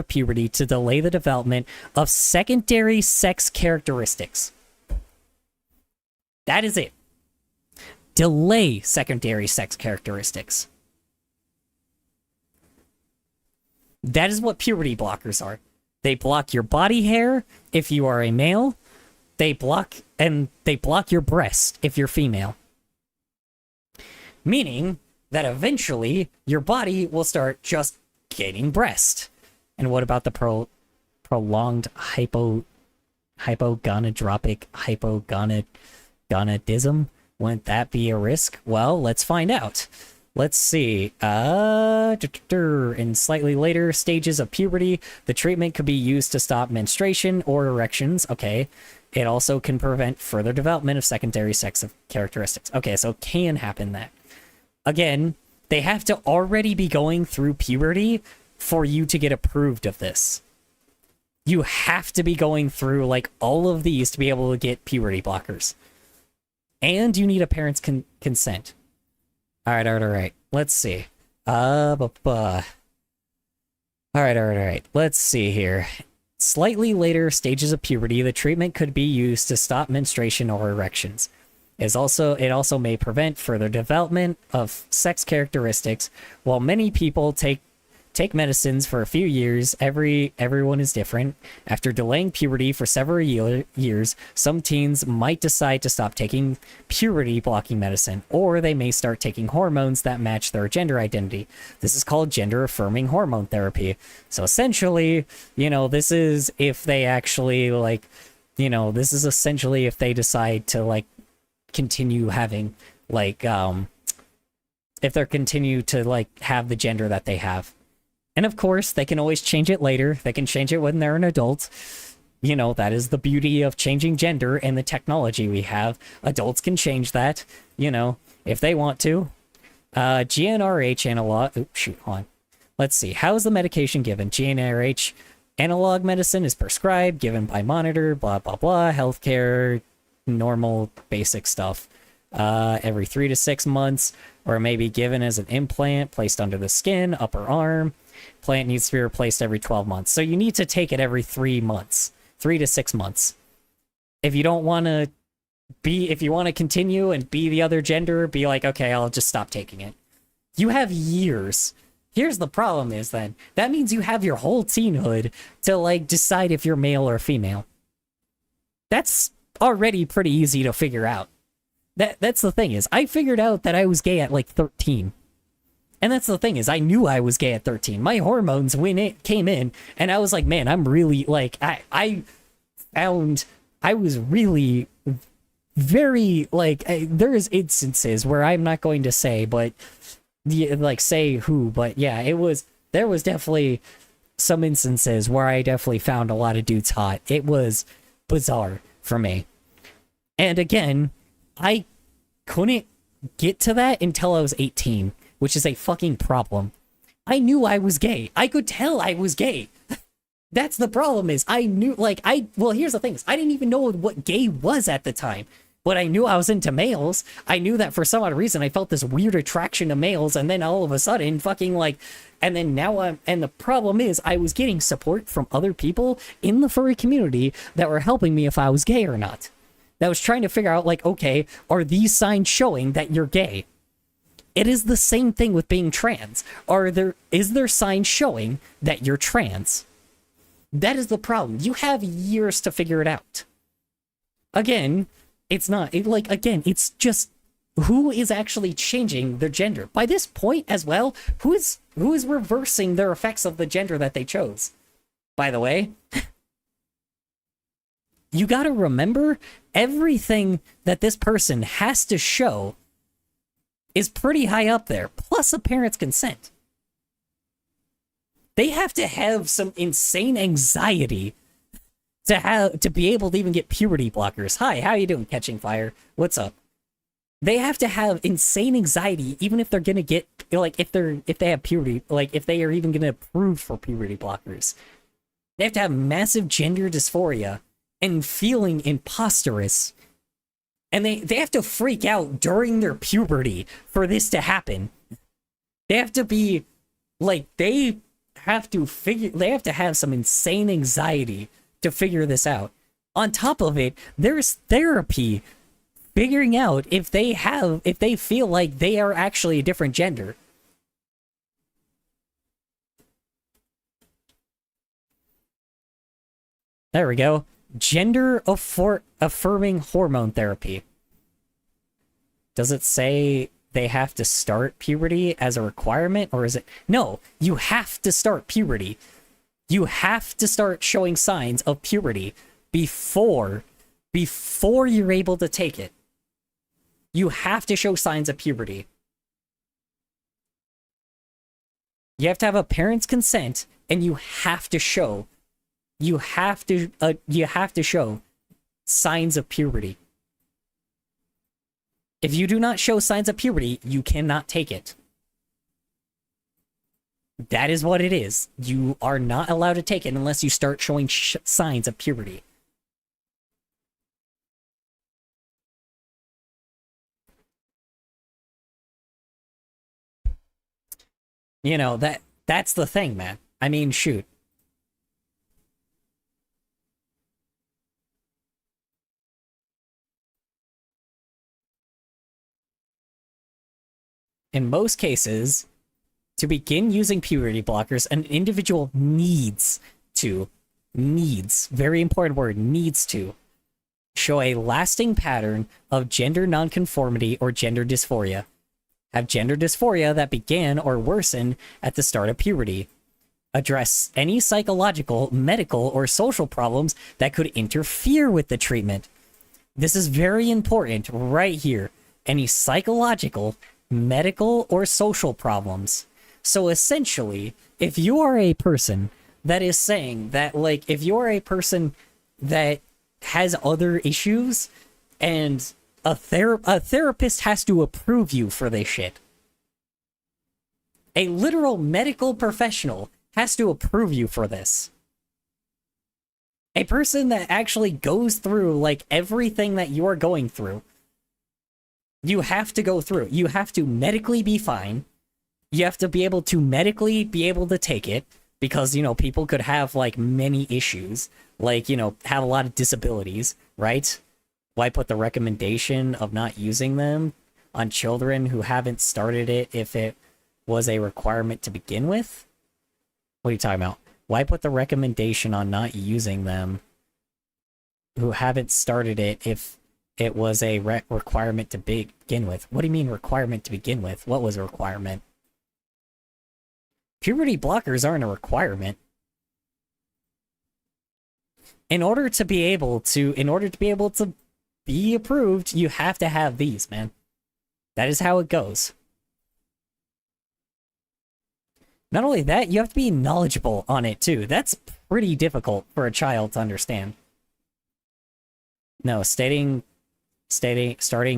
puberty to delay the development of secondary sex characteristics. That is it. Delay secondary sex characteristics. That is what puberty blockers are. They block your body hair if you are a male. They block your breast if you're female. Meaning that eventually your body will start just getting breast. And what about the prolonged hypogonadropic hypogonadism? Wouldn't that be a risk? Well, let's find out. Let's see. In slightly later stages of puberty, the treatment could be used to stop menstruation or erections. Okay. It also can prevent further development of secondary sex characteristics. Okay, so it can happen that. Again, they have to already be going through puberty for you to get approved of this. You have to be going through, like, all of these to be able to get puberty blockers. And you need a parent's consent. All right. Let's see. All right. Let's see here. Slightly later stages of puberty, the treatment could be used to stop menstruation or erections. It also may prevent further development of sex characteristics. While many people take medicines for a few years, everyone is different. After delaying puberty for several years, some teens might decide to stop taking puberty blocking medicine, or they may start taking hormones that match their gender identity. This is called gender affirming hormone therapy. So essentially, this is if they actually this is essentially if they decide to continue having if they're continue to have the gender that they have. And of course, they can always change it later. They can change it when they're an adult. That is the beauty of changing gender and the technology we have. Adults can change that, if they want to. GnRH analog... Oops, shoot, hold on. Let's see. How is the medication given? GnRH analog medicine is prescribed, given by monitor, blah, blah, blah, healthcare, normal, basic stuff. Every 3 to 6 months, or maybe given as an implant placed under the skin, upper arm. Plant needs to be replaced every 12 months. So you need to take it every 3 months, 3 to 6 months. If you don't want to if you want to continue and be the other gender, be like, okay, I'll just stop taking it. You have years. Here's the problem is then, that means you have your whole teenhood to decide if you're male or female. That's already pretty easy to figure out. That's the thing is, I figured out that I was gay at 13. And that's the thing is, I knew I was gay at 13. My hormones, when it came in, and I was like, man, I'm really, I found I was really very, there's instances where I'm not going to say, but, say who, but yeah, there was definitely some instances where I definitely found a lot of dudes hot. It was bizarre for me. And again, I couldn't get to that until I was 18. Which is a fucking problem. I knew I was gay. I could tell I was gay. That's the problem is I knew, well, here's the thing is I didn't even know what gay was at the time. But I knew I was into males. I knew that for some odd reason I felt this weird attraction to males. And then all of a sudden, and then now and the problem is I was getting support from other people in the furry community that were helping me if I was gay or not. That was trying to figure out, okay, are these signs showing that you're gay? It is the same thing with being trans. Is there signs showing that you're trans? That is the problem. You have years to figure it out. Again, it's not, it's just, who is actually changing their gender? By this point as well, who is reversing their effects of the gender that they chose? By the way, you gotta remember, everything that this person has to show is pretty high up there, plus a parent's consent. They have to have some insane anxiety to be able to even get puberty blockers. Hi, how you doing, Catching Fire? What's up? They have to have insane anxiety, even if they're gonna get, like, if they have puberty, like, if they are even gonna approve for puberty blockers. They have to have massive gender dysphoria and feeling imposterous. And they have to freak out during their puberty for this to happen. They have to be, like, they have to have some insane anxiety to figure this out. On top of it, there's therapy figuring out if they feel like they are actually a different gender. There we go. Gender affirming hormone therapy. Does it say they have to start puberty as a requirement, or is it? No, you have to start puberty. You have to start showing signs of puberty before you're able to take it. You have to show signs of puberty. You have to have a parent's consent, and you have to show signs of puberty. If you do not show signs of puberty, you cannot take it. That is what it is. You are not allowed to take it unless you start showing signs of puberty. You know, that's the thing, man. I mean, shoot. In most cases, to begin using puberty blockers, an individual needs, very important word, needs to, show a lasting pattern of gender nonconformity or gender dysphoria. Have gender dysphoria that began or worsened at the start of puberty. Address any psychological, medical, or social problems that could interfere with the treatment. This is very important right here. Any psychological, medical, or social problems. So essentially, if you are a person that is saying that, like, if you're a person that has other issues and a therapist has to approve you for this shit. A literal medical professional has to approve you for this. A person that actually goes through, like, everything that you are going through. You have to go through. You have to medically be fine. You have to be able to medically be able to take it. Because, you know, people could have, like, many issues. Like, you know, have a lot of disabilities, right? Why put the recommendation of not using them on children who haven't started it if it was a requirement to begin with? What are you talking about? Why put the recommendation on not using them who haven't started it if it was a requirement to begin with? What do you mean requirement to begin with? What was a requirement? Puberty blockers aren't a requirement. In order to be able to be approved, you have to have these, man. That is how it goes. Not only that, you have to be knowledgeable on it too. That's pretty difficult for a child to understand. No, starting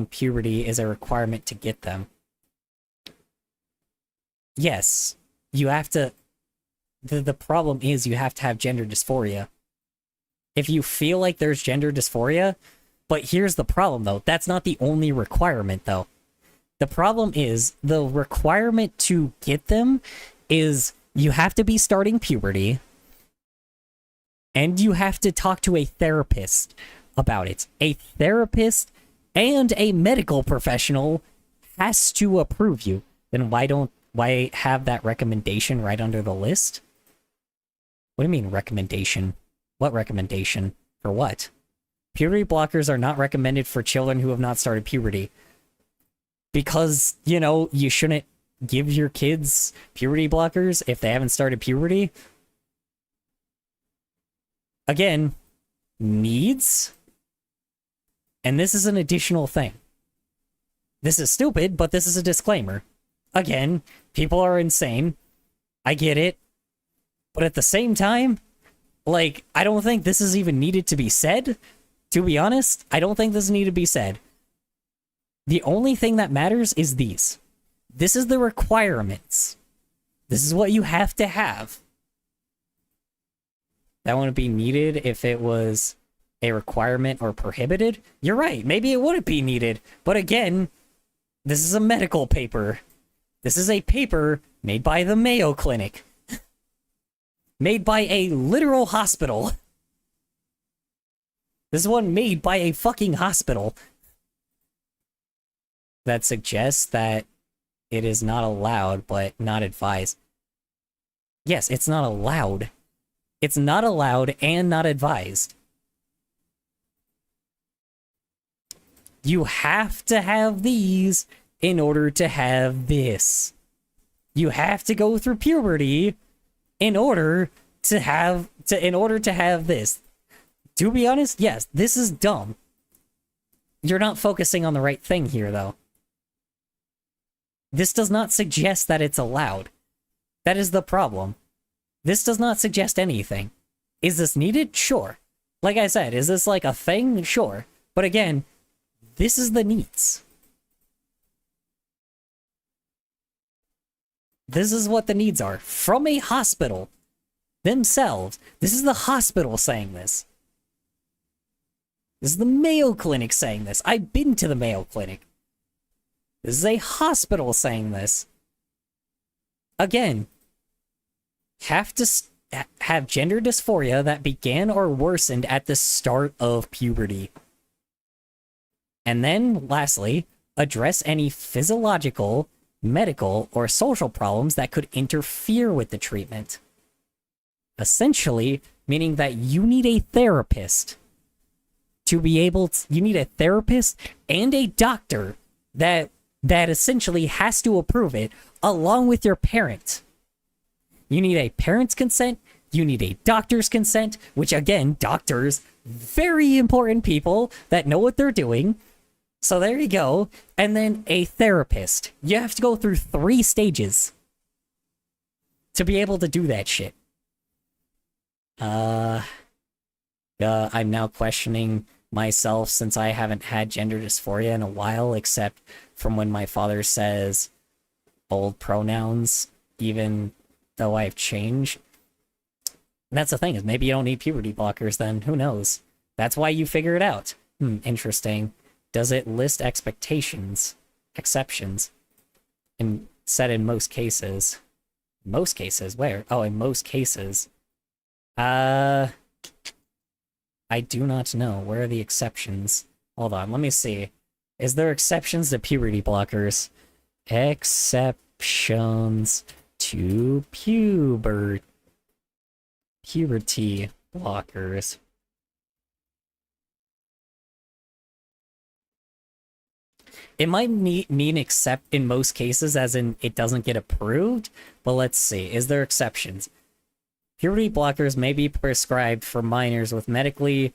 puberty is a requirement to get them. Yes, you have to. The problem is you have to have gender dysphoria. If you feel like there's gender dysphoria, but here's the problem though, that's not the only requirement though. The problem is the requirement to get them is you have to be starting puberty and you have to talk to a therapist about it. A therapist and a medical professional has to approve you. Then why have that recommendation right under the list? What do you mean recommendation? What recommendation? For what? Puberty blockers are not recommended for children who have not started puberty. because, you know, you shouldn't give your kids puberty blockers if they haven't started puberty. Again, needs. And this is an additional thing. This is stupid, but this is a disclaimer. Again, people are insane. I get it. But at the same time, like, I don't think this is even needed to be said. To be honest, I don't think this needed to be said. The only thing that matters is these. This is the requirements. This is what you have to have. That wouldn't be needed if it was a requirement or prohibited. You're right, maybe it wouldn't be needed. But again, this is a medical paper. This is a paper made by the Mayo Clinic. Made by a literal hospital. This is one made by a fucking hospital. That suggests that it is not allowed, but not advised. Yes, it's not allowed. It's not allowed and not advised. You have to have these in order to have this. You have to go through puberty in order to have this. To be honest, yes, this is dumb. You're not focusing on the right thing here, though. This does not suggest that it's allowed. That is the problem. This does not suggest anything. Is this needed? Sure. Like I said, is this like a thing? Sure. But again, this is the needs. This is what the needs are. From a hospital themselves. This is the hospital saying this. This is the Mayo Clinic saying this. I've been to the Mayo Clinic. This is a hospital saying this. Again, have to have gender dysphoria that began or worsened at the start of puberty. And then, lastly, address any physiological, medical, or social problems that could interfere with the treatment. Essentially, meaning that you need a therapist to be able to, you need a therapist and a doctor that essentially has to approve it along with your parent. You need a parent's consent, you need a doctor's consent, which again, doctors, very important people that know what they're doing. So there you go. And then a therapist. You have to go through 3 stages to be able to do that shit. I'm now questioning myself since I haven't had gender dysphoria in a while, except from when my father says old pronouns, even though I've changed. And that's the thing, is maybe you don't need puberty blockers then. Who knows? That's why you figure it out. Interesting. Does it list exceptions? And said in most cases. Most cases? Where? Oh, in most cases. I do not know. Where are the exceptions? Hold on, let me see. Is there exceptions to puberty blockers? Exceptions to puberty blockers. It might mean except in most cases, as in it doesn't get approved, but let's see. Is there exceptions? Puberty blockers may be prescribed for minors with medically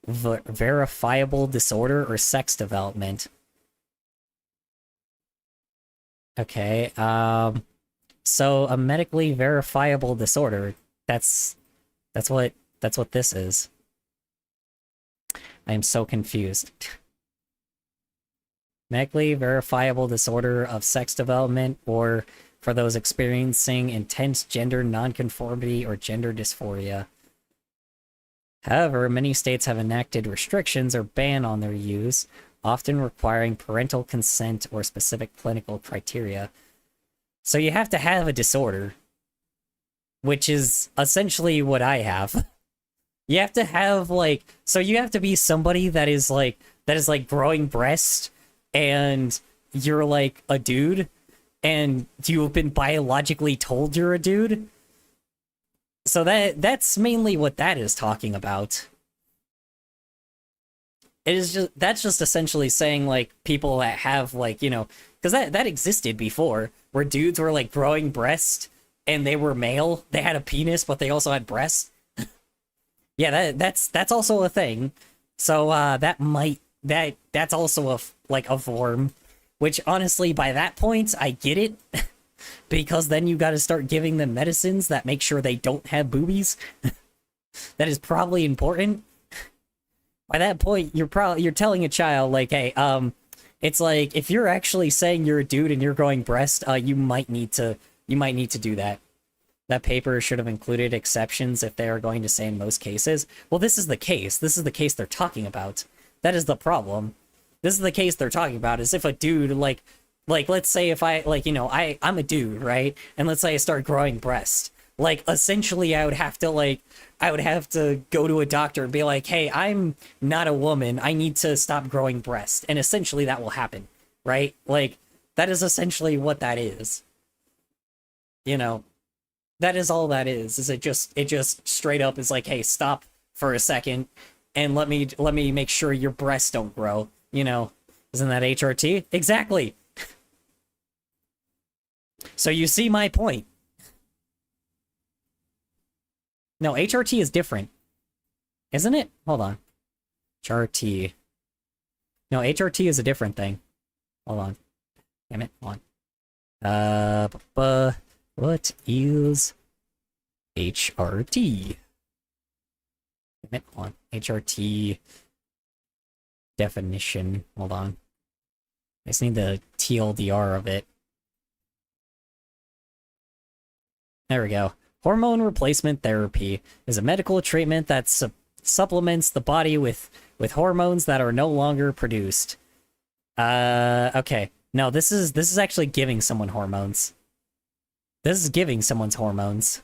verifiable disorder or sex development. Okay, so a medically verifiable disorder, that's what this is. I am so confused. Medically verifiable disorder of sex development, or for those experiencing intense gender nonconformity or gender dysphoria. However, many states have enacted restrictions or ban on their use, often requiring parental consent or specific clinical criteria. So you have to have a disorder, which is essentially what I have. You have to have, like, so you have to be somebody that is growing breast, and you're like a dude, and you've been biologically told you're a dude. So that's mainly what that is talking about. it is just, that's just essentially saying like people that have like, you know, because that existed before, where dudes were like growing breasts and they were male, they had a penis but they also had breasts. Yeah, that's also a thing. So that's also a form, which honestly by that point I get it. Because then you got to start giving them medicines that make sure they don't have boobies. That is probably important. By that point, you're telling a child like, hey, it's like if you're actually saying you're a dude and you're growing breast, you might need to do that. That paper should have included exceptions if they are going to say in most cases. Well, this is the case. This is the case they're talking about. That is the problem. This is the case they're talking about, is if a dude like let's say if I like, you know, I'm a dude, right? And let's say I start growing breast. Like essentially I would have to go to a doctor and be like, hey, I'm not a woman. I need to stop growing breast. And essentially that will happen, right? Like that is essentially what that is. You know, that is all that is it just straight up is like, hey, stop for a second and let me make sure your breasts don't grow, you know. Isn't that HRT? Exactly. So you see my point. No, HRT is different. Isn't it? Hold on. HRT. No, HRT is a different thing. Hold on. Damn it. Hold on. What is HRT? Damn it. Hold on. HRT definition. Hold on. I just need the TLDR of it. There we go. Hormone replacement therapy is a medical treatment that supplements the body with hormones that are no longer produced. Okay. No, this is actually giving someone hormones. This is giving someone's hormones,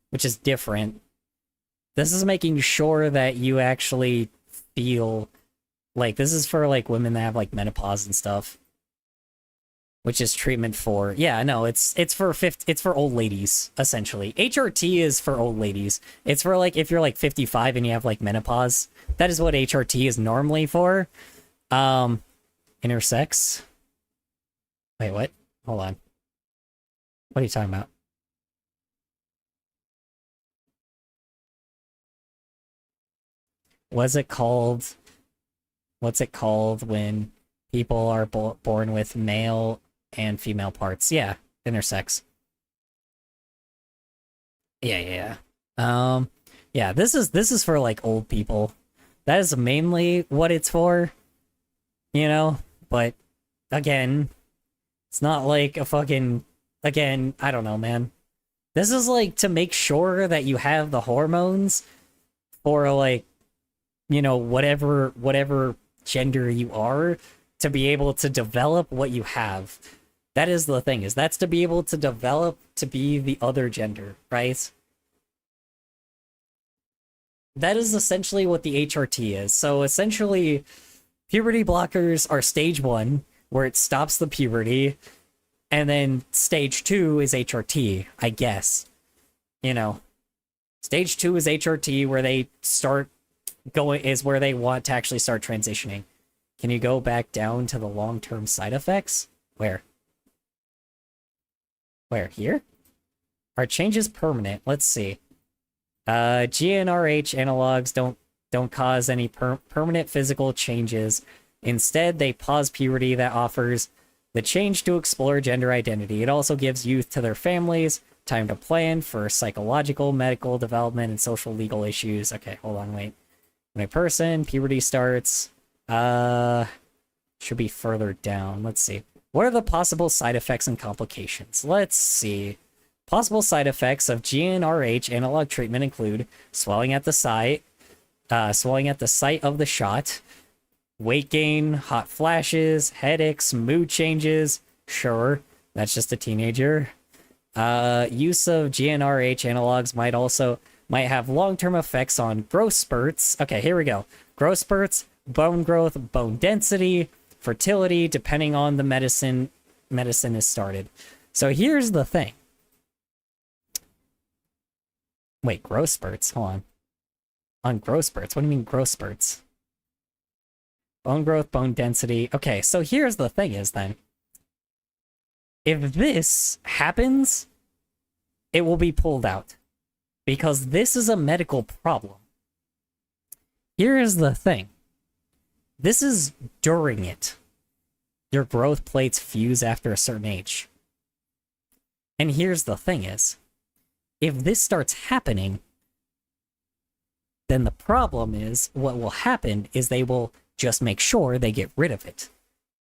which is different. This is making sure that you actually feel like, this is for like women that have like menopause and stuff. Which is treatment for, yeah, no, it's for old ladies, essentially. HRT is for old ladies. It's for like, if you're like 55 and you have like menopause, that is what HRT is normally for. Intersex. Wait, what? Hold on. What are you talking about? What's it called when people are born with male and female parts? Yeah, intersex. Yeah. Yeah, this is for like old people. That is mainly what it's for, you know, but again, it's not like a fucking, again, I don't know, man. This is like to make sure that you have the hormones for like, you know, whatever gender you are, to be able to develop what you have. That is the thing, is that's to be able to develop to be the other gender, right? That is essentially what the HRT is. So essentially, puberty blockers are stage 1, where it stops the puberty, and then stage 2 is HRT, I guess. You know, stage 2 is HRT, where they start going, is where they want to actually start transitioning. Can you go back down to the long-term side effects? Where? Where? Here? Are changes permanent? Let's see. GnRH analogs don't cause any permanent physical changes. Instead, they pause puberty that offers the change to explore gender identity. It also gives youth to their families time to plan for psychological, medical development, and social legal issues. Okay, hold on, wait. When a person, puberty starts, should be further down. Let's see. What are the possible side effects and complications? Let's see. Possible side effects of GnRH analog treatment include swelling at the site of the shot, weight gain, hot flashes, headaches, mood changes. Sure, that's just a teenager. Use of GnRH analogs might have long-term effects on growth spurts. Okay, here we go. Growth spurts, bone growth, bone density, fertility, depending on the medicine is started. So here's the thing. Wait, growth spurts? Hold on. On growth spurts? What do you mean growth spurts? Bone growth, bone density. Okay, so here's the thing is then. If this happens, it will be pulled out. Because this is a medical problem. Here's the thing. This is during it. Your growth plates fuse after a certain age. And here's the thing is, if this starts happening, then the problem is, what will happen is they will just make sure they get rid of it.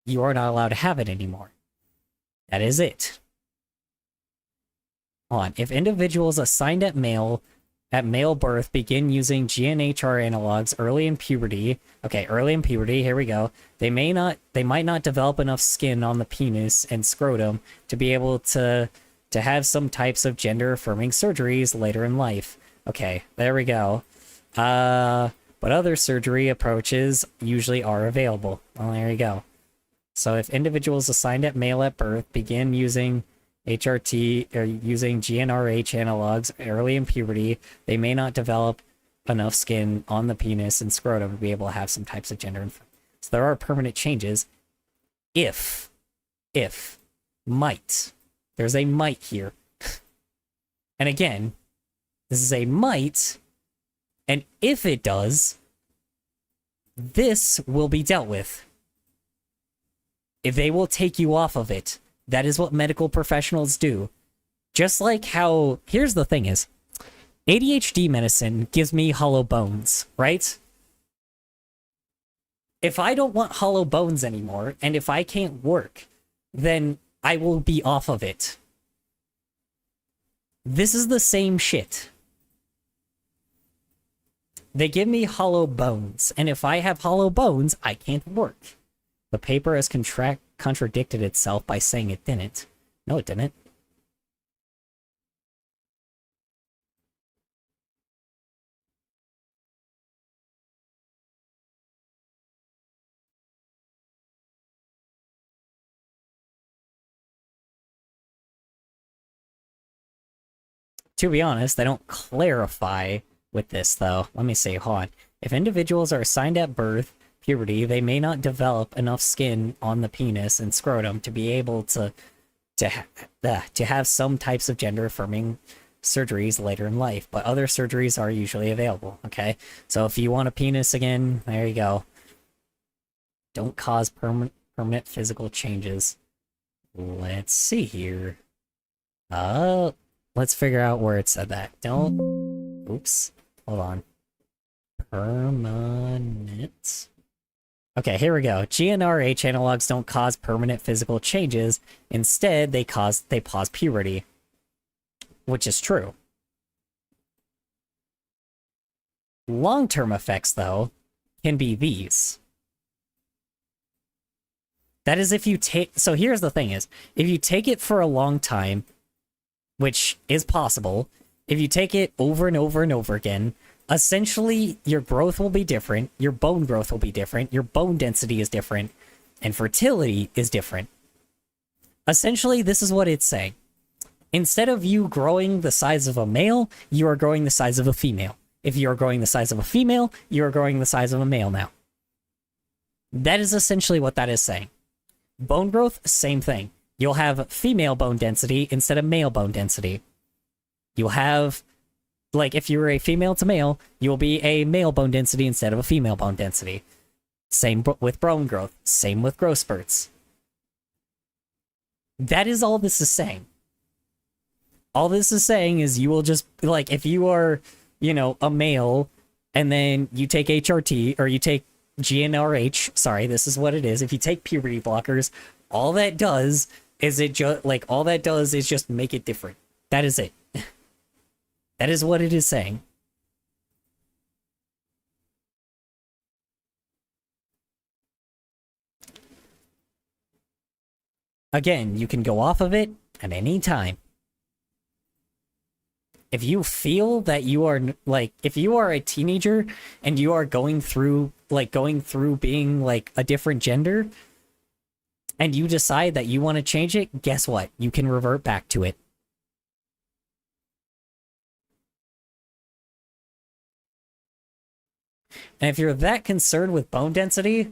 You are not allowed to have it anymore. That is it. On. If individuals assigned at male birth begin using GNHR analogs early in puberty, okay, early in puberty, here we go, they might not develop enough skin on the penis and scrotum to be able to have some types of gender-affirming surgeries later in life. Okay, there we go. But other surgery approaches usually are available. Well, there you go. So if individuals assigned at male at birth begin using HRT or using GnRH analogs early in puberty, they may not develop enough skin on the penis and scrotum to be able to have some types of gender. So there are permanent changes. If, might. There's a might here. And again, this is a might, and if it does, this will be dealt with. If they will take you off of it. That is what medical professionals do. Just like how, here's the thing is, ADHD medicine gives me hollow bones, right? If I don't want hollow bones anymore, and if I can't work, then I will be off of it. This is the same shit. They give me hollow bones, and if I have hollow bones, I can't work. The paper has contradicted itself by saying it didn't. No, it didn't. To be honest, they don't clarify with this, though. Let me see, hold on. If individuals are assigned at birth, puberty, they may not develop enough skin on the penis and scrotum to be able to have some types of gender-affirming surgeries later in life, but other surgeries are usually available, okay? So if you want a penis again, there you go. Don't cause permanent physical changes. Let's see here. Let's figure out where it said that. Don't... Oops. Hold on. Permanent... Okay, here we go. GnRH analogs don't cause permanent physical changes. Instead, they pause puberty. Which is true. Long-term effects, though, can be these. That is if you take... So here's the thing is, if you take it for a long time, which is possible, if you take it over and over and over again, essentially, your growth will be different, your bone growth will be different, your bone density is different, and fertility is different. Essentially, this is what it's saying. Instead of you growing the size of a male, you are growing the size of a female. If you are growing the size of a female, you are growing the size of a male now. That is essentially what that is saying. Bone growth, same thing. You'll have female bone density instead of male bone density. You'll have... Like, if you were a female to male, you'll be a male bone density instead of a female bone density. Same with bone growth. Same with growth spurts. That is all this is saying. All this is saying is you will just, like, if you are, you know, a male, and then you take HRT, or you take GnRH, sorry, this is what it is. If you take puberty blockers, all that does is just make it different. That is it. That is what it is saying. Again, you can go off of it at any time. If you feel that you are, like, if you are a teenager and you are going through being, like, a different gender, and you decide that you want to change it, guess what? You can revert back to it. And if you're that concerned with bone density,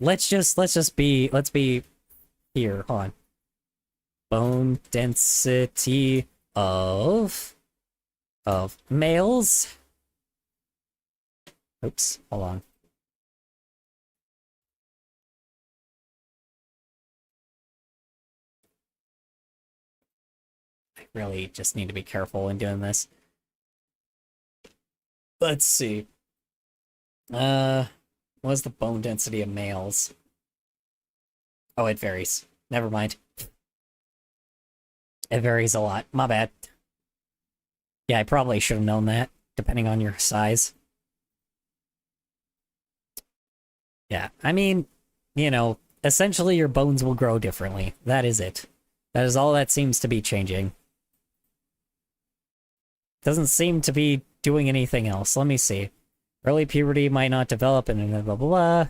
let's be here. Hold on. Bone density of males. Oops, hold on. I really just need to be careful in doing this. Let's see. What's the bone density of males? Oh, it varies. Never mind. It varies a lot. My bad. Yeah, I probably should have known that, depending on your size. Yeah, I mean, you know, essentially your bones will grow differently. That is it. That is all that seems to be changing. Doesn't seem to be doing anything else. Let me see. Early puberty might not develop and blah, blah, blah.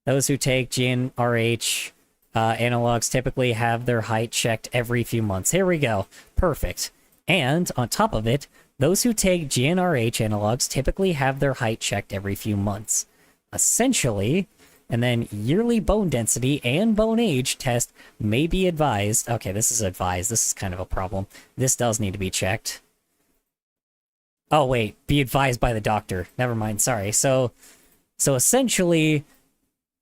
Those who take GnRH analogs typically have their height checked every few months. Here we go. Perfect. And on top of it, those who take GnRH analogs typically have their height checked every few months. Essentially, and then yearly bone density and bone age test may be advised. Okay, this is advised. This is kind of a problem. This does need to be checked. Oh, wait. Be advised by the doctor. Never mind. Sorry. So essentially,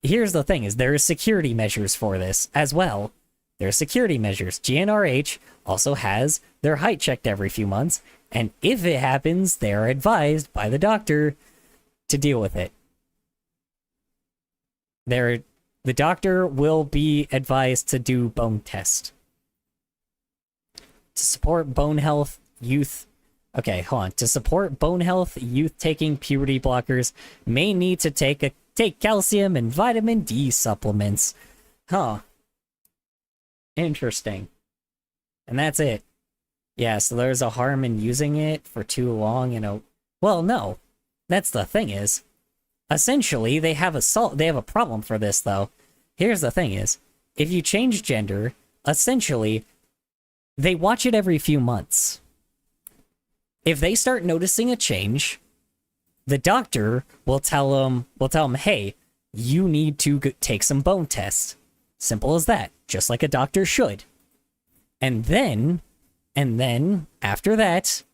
here's the thing, is there are security measures for this as well. There are security measures. GnRH also has their height checked every few months, and if it happens, they are advised by the doctor to deal with it. The doctor will be advised to do bone test. To support bone health, youth... Okay, hold on. To support bone health, youth taking puberty blockers may need to take calcium and vitamin D supplements. Huh. Interesting. And that's it. Yeah, so there's a harm in using it for too long, you know. Well, no. That's the thing is, essentially, they have a problem for this, though. Here's the thing is, if you change gender, essentially, they watch it every few months. If they start noticing a change, the doctor will tell them, hey, you need to take some bone tests. Simple as that, just like a doctor should. And then, after that,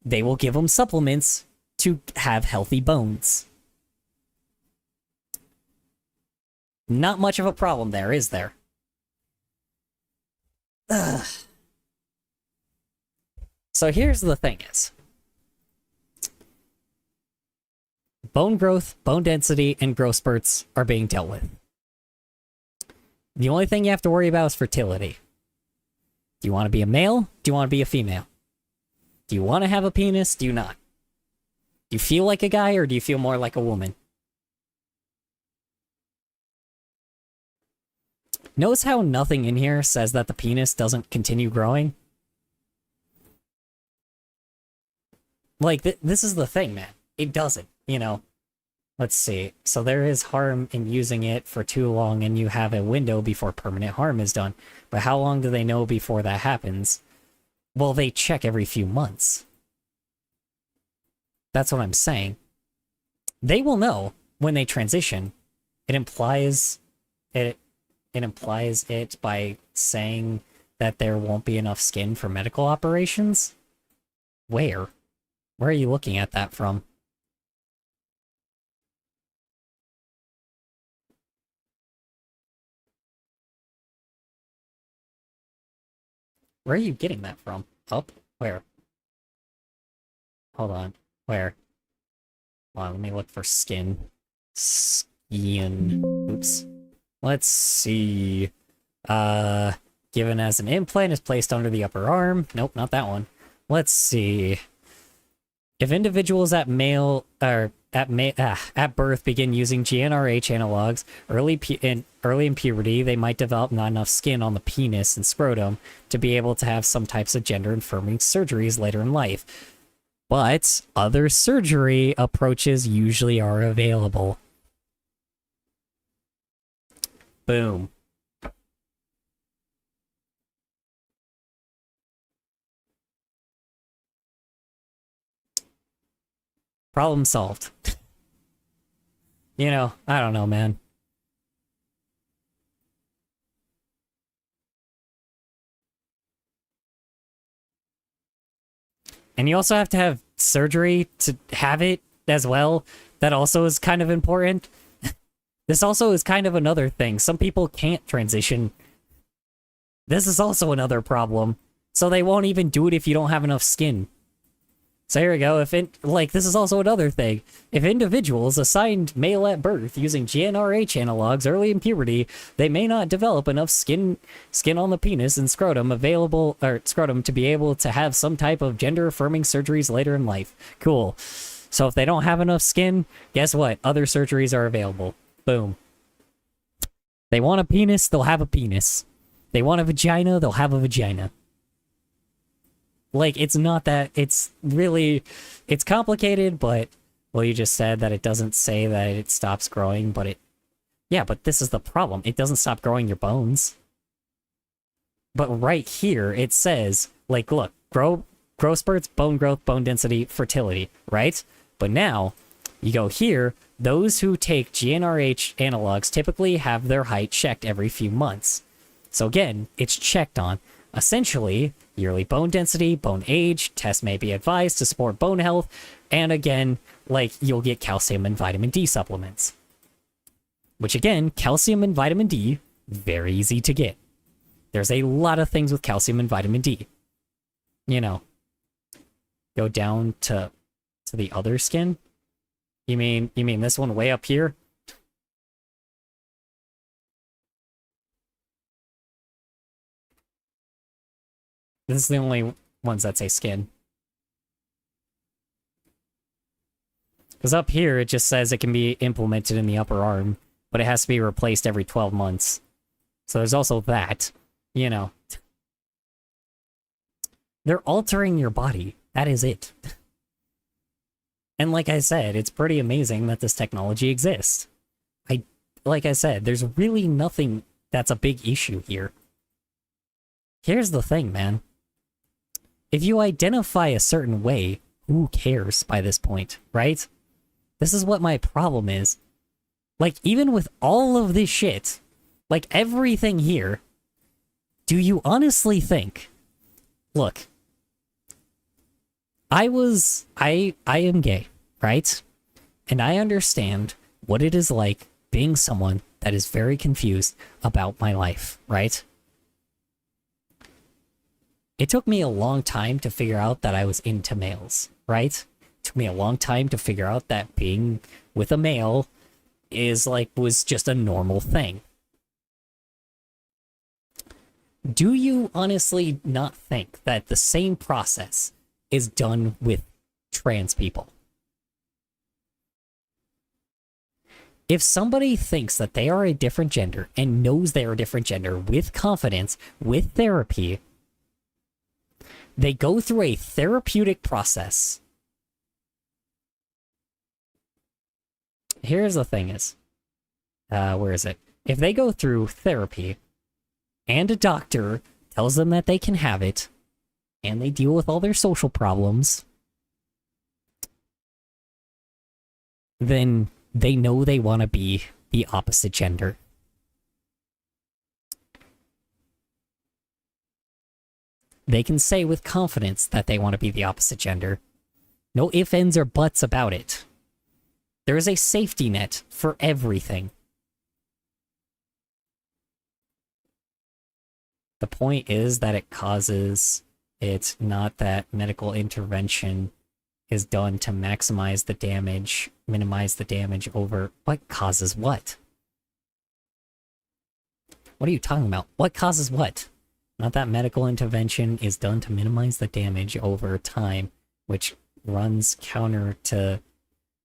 they will give them supplements to have healthy bones. Not much of a problem there, is there? Ugh. So here's the thing is, bone growth, bone density, and growth spurts are being dealt with. The only thing you have to worry about is fertility. Do you want to be a male? Do you want to be a female? Do you want to have a penis? Do you not? Do you feel like a guy, or do you feel more like a woman? Notice how nothing in here says that the penis doesn't continue growing? Like, this is the thing, man. It doesn't, you know. Let's see. So there is harm in using it for too long, and you have a window before permanent harm is done. But how long do they know before that happens? Well, they check every few months. That's what I'm saying. They will know when they transition. It implies it by saying that there won't be enough skin for medical operations? Where? Where are you looking at that from? Where are you getting that from? Up? Where? Hold on. Where? Hold on, let me look for skin. Skin. Oops. Let's see. Given as an implant is placed under the upper arm. Nope, not that one. Let's see. If individuals at birth begin using GnRH analogs early in puberty, they might develop not enough skin on the penis and scrotum to be able to have some types of gender-affirming surgeries later in life. But other surgery approaches usually are available. Boom. Problem solved. You know, I don't know, man. And you also have to have surgery to have it as well. That also is kind of important. This also is kind of another thing. Some people can't transition. This is also another problem. So they won't even do it if you don't have enough skin. So here we go. This is also another thing. If individuals assigned male at birth using GnRH analogs early in puberty, they may not develop enough skin on the penis and scrotum to be able to have some type of gender-affirming surgeries later in life. Cool. So if they don't have enough skin, guess what? Other surgeries are available. Boom. They want a penis, they'll have a penis. They want a vagina, they'll have a vagina. Like, it's not that, it's complicated, but, well, you just said that it doesn't say that it stops growing, but but this is the problem. It doesn't stop growing your bones. But right here, it says, like, look, growth spurts, bone growth, bone density, fertility, right? But now, you go here, those who take GnRH analogs typically have their height checked every few months. So again, it's checked on. Essentially, yearly bone density, bone age, tests may be advised to support bone health, and again, like, you'll get calcium and vitamin D supplements. Which again, calcium and vitamin D, very easy to get. There's a lot of things with calcium and vitamin D. You know, go down to the other skin? You mean this one way up here? This is the only ones that say skin. Because up here, it just says it can be implemented in the upper arm, but it has to be replaced every 12 months. So there's also that, you know. They're altering your body. That is it. And like I said, it's pretty amazing that this technology exists. Like I said, there's really nothing that's a big issue here. Here's the thing, man. If you identify a certain way, who cares by this point, right? This is what my problem is. Like, even with all of this shit, like everything here, do you honestly think... Look, I am gay, right? And I understand what it is like being someone that is very confused about my life, right? It took me a long time to figure out that I was into males, right? It took me a long time to figure out that being with a male was just a normal thing. Do you honestly not think that the same process is done with trans people? If somebody thinks that they are a different gender and knows they are a different gender with confidence, with therapy, they go through a therapeutic process. Here's the thing is, where is it? If they go through therapy and a doctor tells them that they can have it, and they deal with all their social problems, then they know they want to be the opposite gender. They can say with confidence that they want to be the opposite gender. No ifs, ands, or buts about it. There is a safety net for everything. The point is that it's not that medical intervention is done to maximize the damage, minimize the damage over what causes what. What are you talking about? What causes what? Not that medical intervention is done to minimize the damage over time, which runs counter to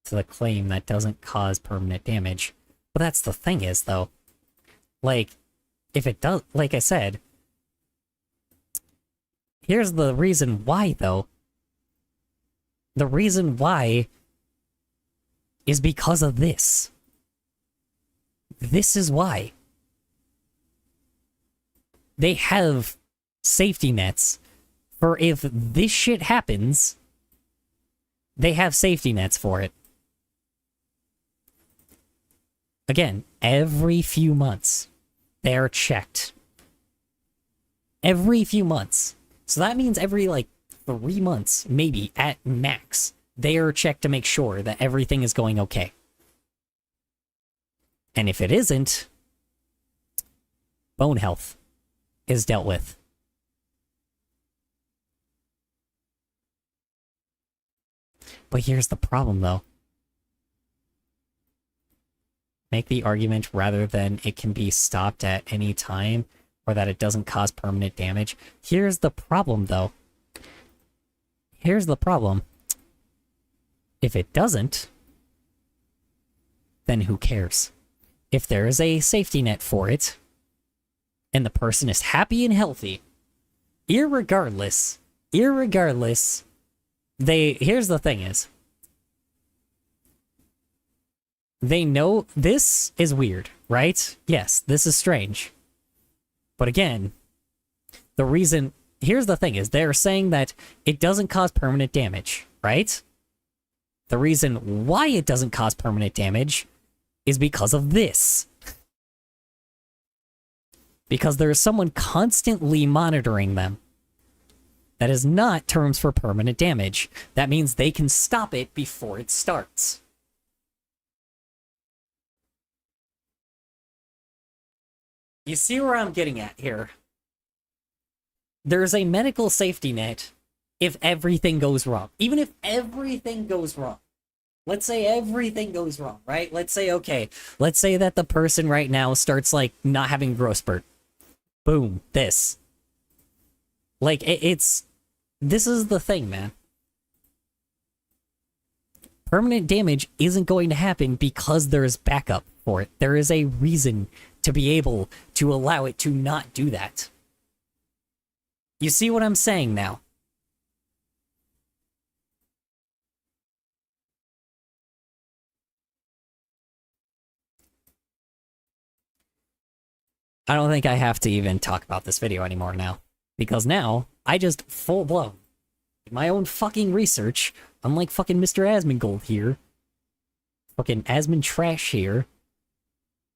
the claim that doesn't cause permanent damage. But that's the thing is, though. Like, if it does, like I said, here's the reason why, though. The reason why is because of this. This is why. They have safety nets for if this shit happens, they have safety nets for it. Again, every few months, they're checked. Every few months. So that means every, like, 3 months, maybe at max, they are checked to make sure that everything is going okay. And if it isn't, bone health is dealt with. But here's the problem, though. Make the argument rather than it can be stopped at any time or that it doesn't cause permanent damage. Here's the problem, though. Here's the problem. If it doesn't, then who cares? If there is a safety net for it, and the person is happy and healthy, irregardless, here's the thing is, they know this is weird, right? Yes, this is strange. But again, here's the thing is, they're saying that it doesn't cause permanent damage, right? The reason why it doesn't cause permanent damage is because of this. Because there is someone constantly monitoring them. That is not terms for permanent damage. That means they can stop it before it starts. You see where I'm getting at here? There's a medical safety net if everything goes wrong. Even if everything goes wrong. Let's say everything goes wrong, right? Let's say that the person right now starts, like, not having growth spurt. Boom, this. Like, this is the thing, man. Permanent damage isn't going to happen because there's backup for it. There is a reason to be able to allow it to not do that. You see what I'm saying now? I don't think I have to even talk about this video anymore now. Because now, I just full-blown did my own fucking research, unlike fucking Mr. Asmongold here, fucking Asmon Trash here,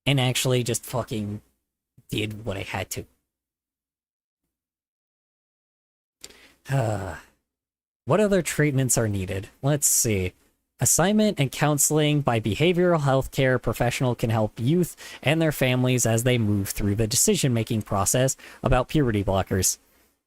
and actually just fucking did what I had to. What other treatments are needed? Let's see. Assignment and counseling by behavioral health care professional can help youth and their families as they move through the decision-making process about puberty blockers.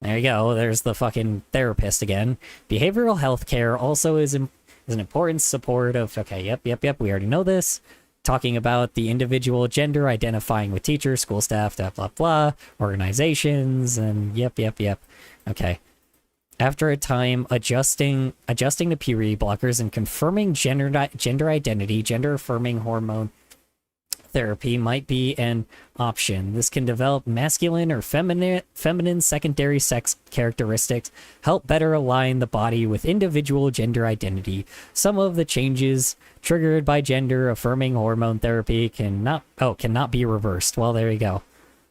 There you go, there's the fucking therapist again. Behavioral health care also is an important support of... Okay, yep, we already know this. Talking about the individual gender, identifying with teachers, school staff, blah, blah, blah, organizations, and yep. Okay. After a time, adjusting to puberty blockers and confirming gender identity, gender-affirming hormone therapy might be an option. This can develop masculine or feminine secondary sex characteristics, help better align the body with individual gender identity. Some of the changes triggered by gender-affirming hormone therapy cannot be reversed. Well, there you go.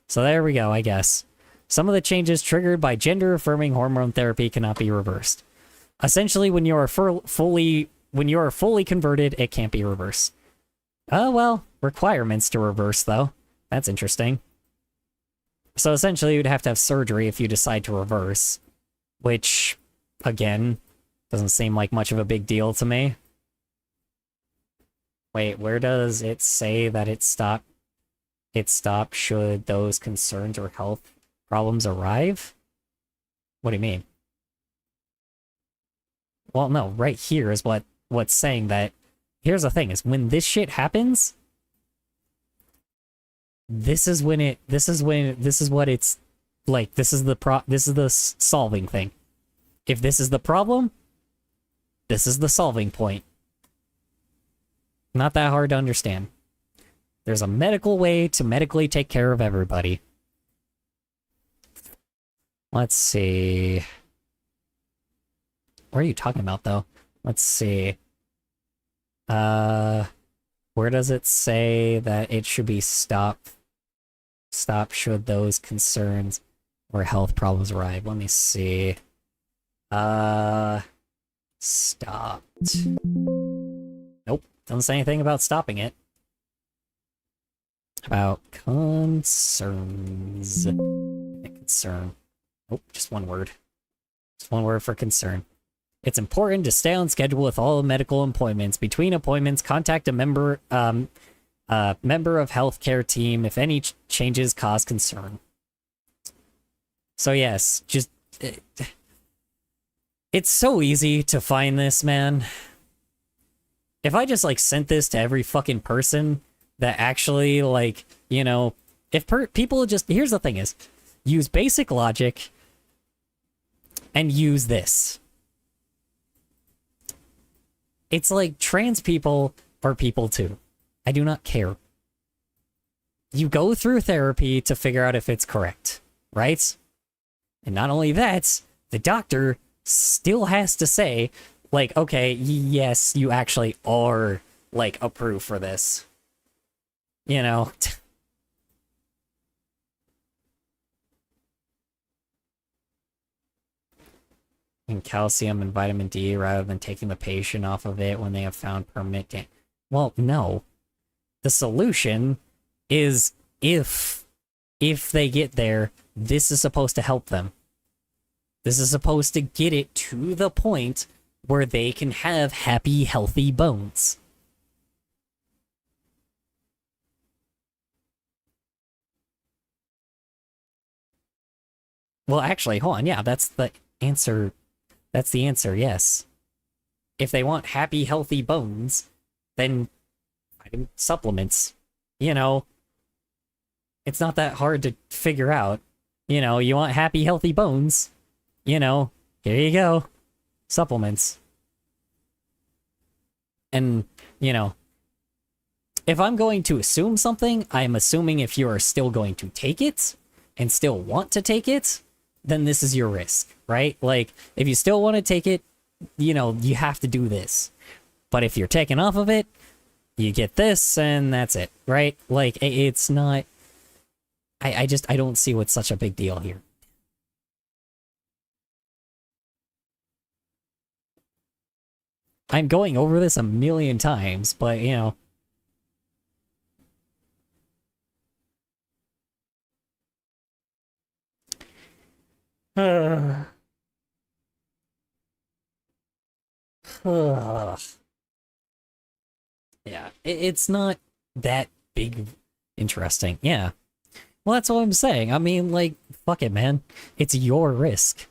So there we go, I guess. Some of the changes triggered by gender-affirming hormone therapy cannot be reversed. Essentially, when you are fully converted, it can't be reversed. Oh, well, requirements to reverse, though. That's interesting. So essentially, you'd have to have surgery if you decide to reverse, which, again, doesn't seem like much of a big deal to me. Wait, where does it say that it stopped? It stopped should those concerns or health problems arrive? What do you mean? Well, no, right here is what's saying that. Here's the thing: is when this shit happens, this is what it's like. This is the solving thing. If this is the problem, this is the solving point. Not that hard to understand. There's a medical way to medically take care of everybody. Let's see. What are you talking about, though? Let's see. Where does it say that it should be stopped? Stop should those concerns or health problems arrive. Let me see. Stopped. Nope. Doesn't say anything about stopping it. About concerns. Concern. Oh, just one word. Just one word for concern. It's important to stay on schedule with all medical appointments. Between appointments, contact a member of healthcare team if any changes cause concern. So yes, just it's so easy to find this, man. If I just like sent this to every fucking person that actually like, you know, if people just, here's the thing is, use basic logic and use this. It's like trans people are people too. I do not care. You go through therapy to figure out if it's correct, right? And not only that, the doctor still has to say, like, okay, yes, you actually are, like, approved for this. You know? And calcium and vitamin D rather than taking the patient off of it when they have found permanent well, no. The solution is if they get there, this is supposed to help them. This is supposed to get it to the point where they can have happy, healthy bones. Well, actually, hold on. Yeah, that's the answer. That's the answer, yes. If they want happy, healthy bones, then supplements. You know, it's not that hard to figure out. You know, you want happy, healthy bones. You know, here you go. Supplements. And, you know, if I'm going to assume something, I'm assuming if you are still going to take it and still want to take it, then this is your risk, right? Like, if you still want to take it, you know, you have to do this. But if you're taken off of it, you get this, and that's it, right? Like, it's not... I don't see what's such a big deal here. I'm going over this a million times, but, you know... Yeah, it's not that big interesting. Yeah. Well, that's what I'm saying. I mean, like, fuck it, man. It's your risk.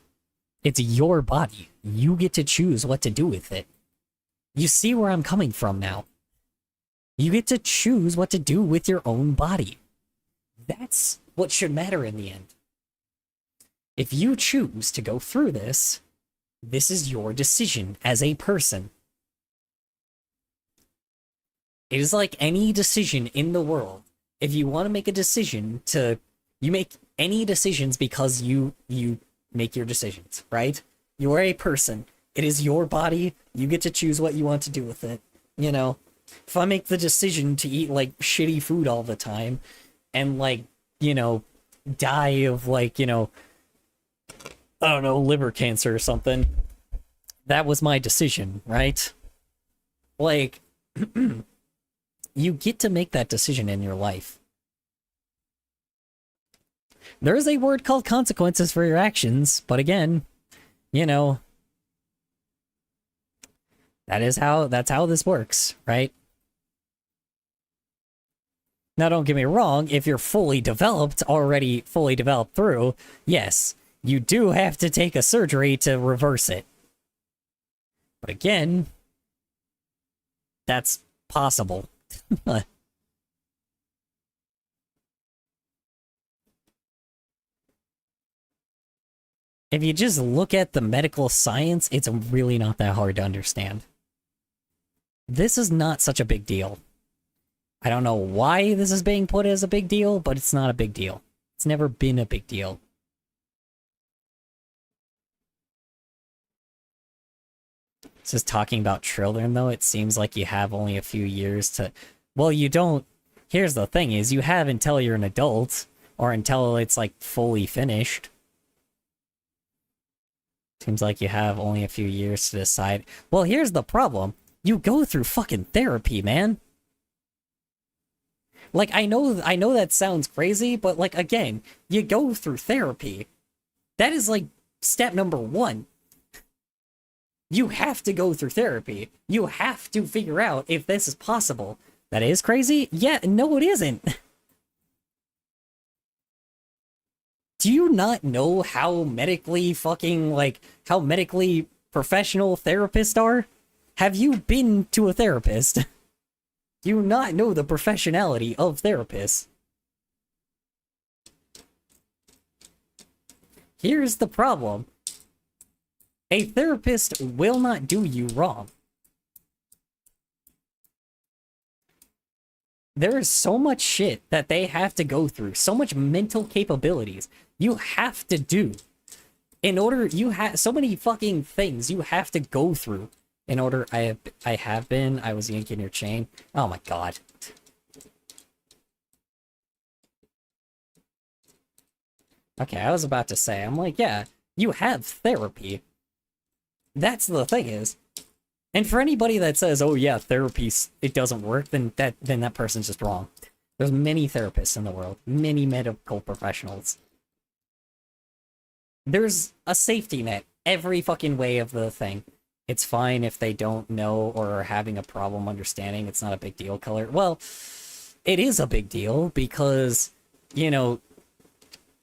It's your body. You get to choose what to do with it. You see where I'm coming from now. You get to choose what to do with your own body. That's what should matter in the end. If you choose to go through this, this is your decision as a person. It is like any decision in the world. If you want to make a decision you make any decisions because you make your decisions, right? You are a person. It is your body. You get to choose what you want to do with it. You know, if I make the decision to eat like shitty food all the time and like, you know, die of like, you know, I don't know, liver cancer or something, that was my decision, right? Like, you get to make that decision in your life. There is a word called consequences for your actions, but again, you know, that's how this works, right? Now, don't get me wrong, if you're already fully developed through, yes, you do have to take a surgery to reverse it. But again, that's possible. If you just look at the medical science, it's really not that hard to understand. This is not such a big deal. I don't know why this is being put as a big deal, but it's not a big deal. It's never been a big deal. This is talking about children, though. It seems like you have only a few years to... Well, you don't... Here's the thing is, you have until you're an adult, or until it's, like, fully finished. Seems like you have only a few years to decide. Well, here's the problem. You go through fucking therapy, man. Like, I know that sounds crazy, but, like, again, you go through therapy. That is, like, step number 1. You have to go through therapy. You have to figure out if this is possible. That is crazy? Yeah, no, it isn't. Do you not know how medically how medically professional therapists are? Have you been to a therapist? Do you not know the professionality of therapists? Here's the problem. A therapist will not do you wrong. There is so much shit that they have to go through, so much mental capabilities you have to do. In order, you have so many fucking things you have to go through. In order, I was yanking your chain. Oh my god. Okay, I was about to say, I'm like, yeah, you have therapy. That's the thing is. And for anybody that says, oh yeah, therapy, it doesn't work, then that person's just wrong. There's many therapists in the world, many medical professionals. There's a safety net every fucking way of the thing. It's fine if they don't know or are having a problem understanding. It's not a big deal, color. Well, it is a big deal because, you know,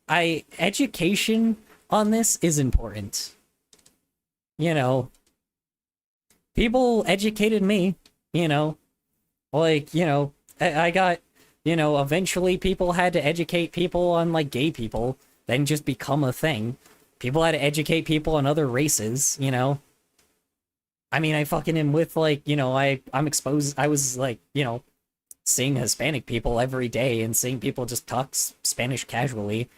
education on this is important. You know, people educated me, you know, like, you know, I got, you know, eventually people had to educate people on, like, gay people, then just become a thing. People had to educate people on other races, you know. I mean, I fucking am with, like, you know, I'm exposed, I was, like, you know, seeing Hispanic people every day and seeing people just talk Spanish casually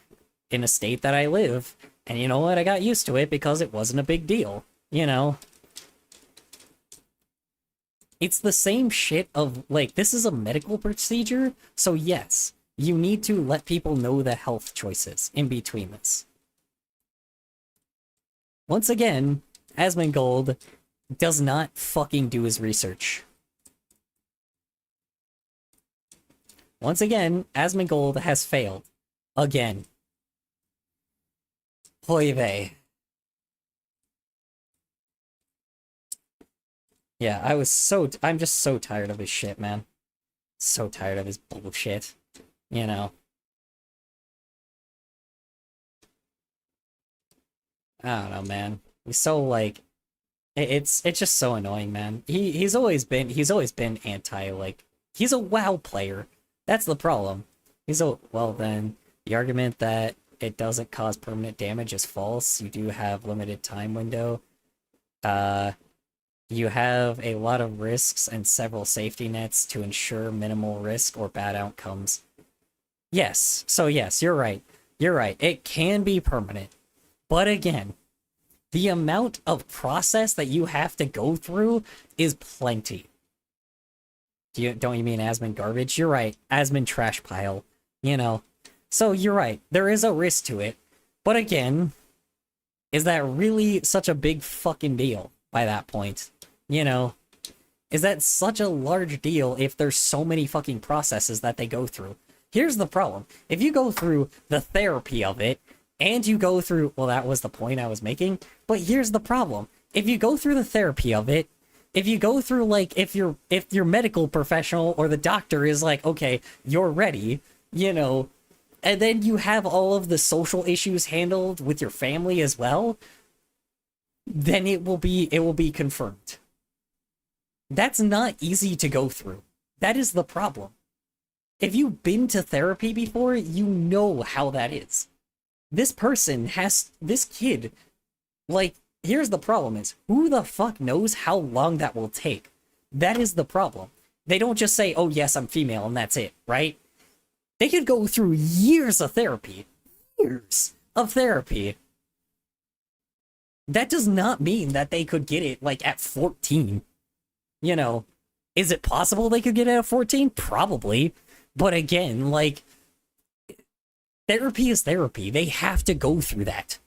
in a state that I live. And you know what? I got used to it because it wasn't a big deal, you know? It's the same shit of, like, this is a medical procedure, so yes, you need to let people know the health choices in between this. Once again, Asmongold does not fucking do his research. Once again, Asmongold has failed. Again. Hoy vey. Yeah, I'm just so tired of his shit, man. So tired of his bullshit. You know. I don't know, man. He's so, like, it's just so annoying, man. He's always been anti, like, he's a WoW player. That's the problem. Well then, the argument that it doesn't cause permanent damage is false. You do have limited time window. You have a lot of risks and several safety nets to ensure minimal risk or bad outcomes. Yes, so yes, you're right. You're right. It can be permanent. But again, the amount of process that you have to go through is plenty. Don't you mean Asmon garbage? You're right. Asmon trash pile. You know. So you're right. There is a risk to it. But again, is that really such a big fucking deal by that point? You know? Is that such a large deal if there's so many fucking processes that they go through? Here's the problem. If you go through the therapy of it, and you go through, well, that was the point I was making, but here's the problem. If you go through the therapy of it, if you go through, like, if your medical professional or the doctor is like, okay, you're ready, you know, and then you have all of the social issues handled with your family as well, then it will be confirmed. That's not easy to go through. That is the problem. If you've been to therapy before, you know how that is. This kid, like, here's the problem is, who the fuck knows how long that will take? That is the problem. They don't just say, oh yes, I'm female, and that's it, right? They could go through years of therapy. Years of therapy. That does not mean that they could get it, like, at 14. You know, is it possible they could get it at 14? Probably. But again, like, therapy is therapy. They have to go through that.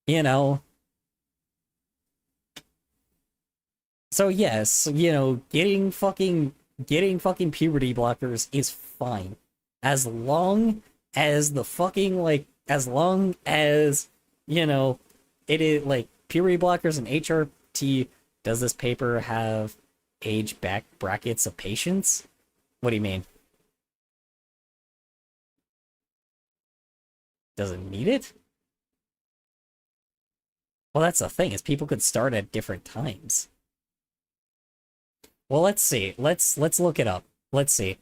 You know? So yes, you know, getting fucking puberty blockers is fine. As long as the fucking, like, as long as, you know, it is, like, puberty blockers and HRT. Does this paper have age back brackets of patients? What do you mean? Does it need it? Well, that's the thing, is people could start at different times. Well, let's see. Let's look it up. Let's see.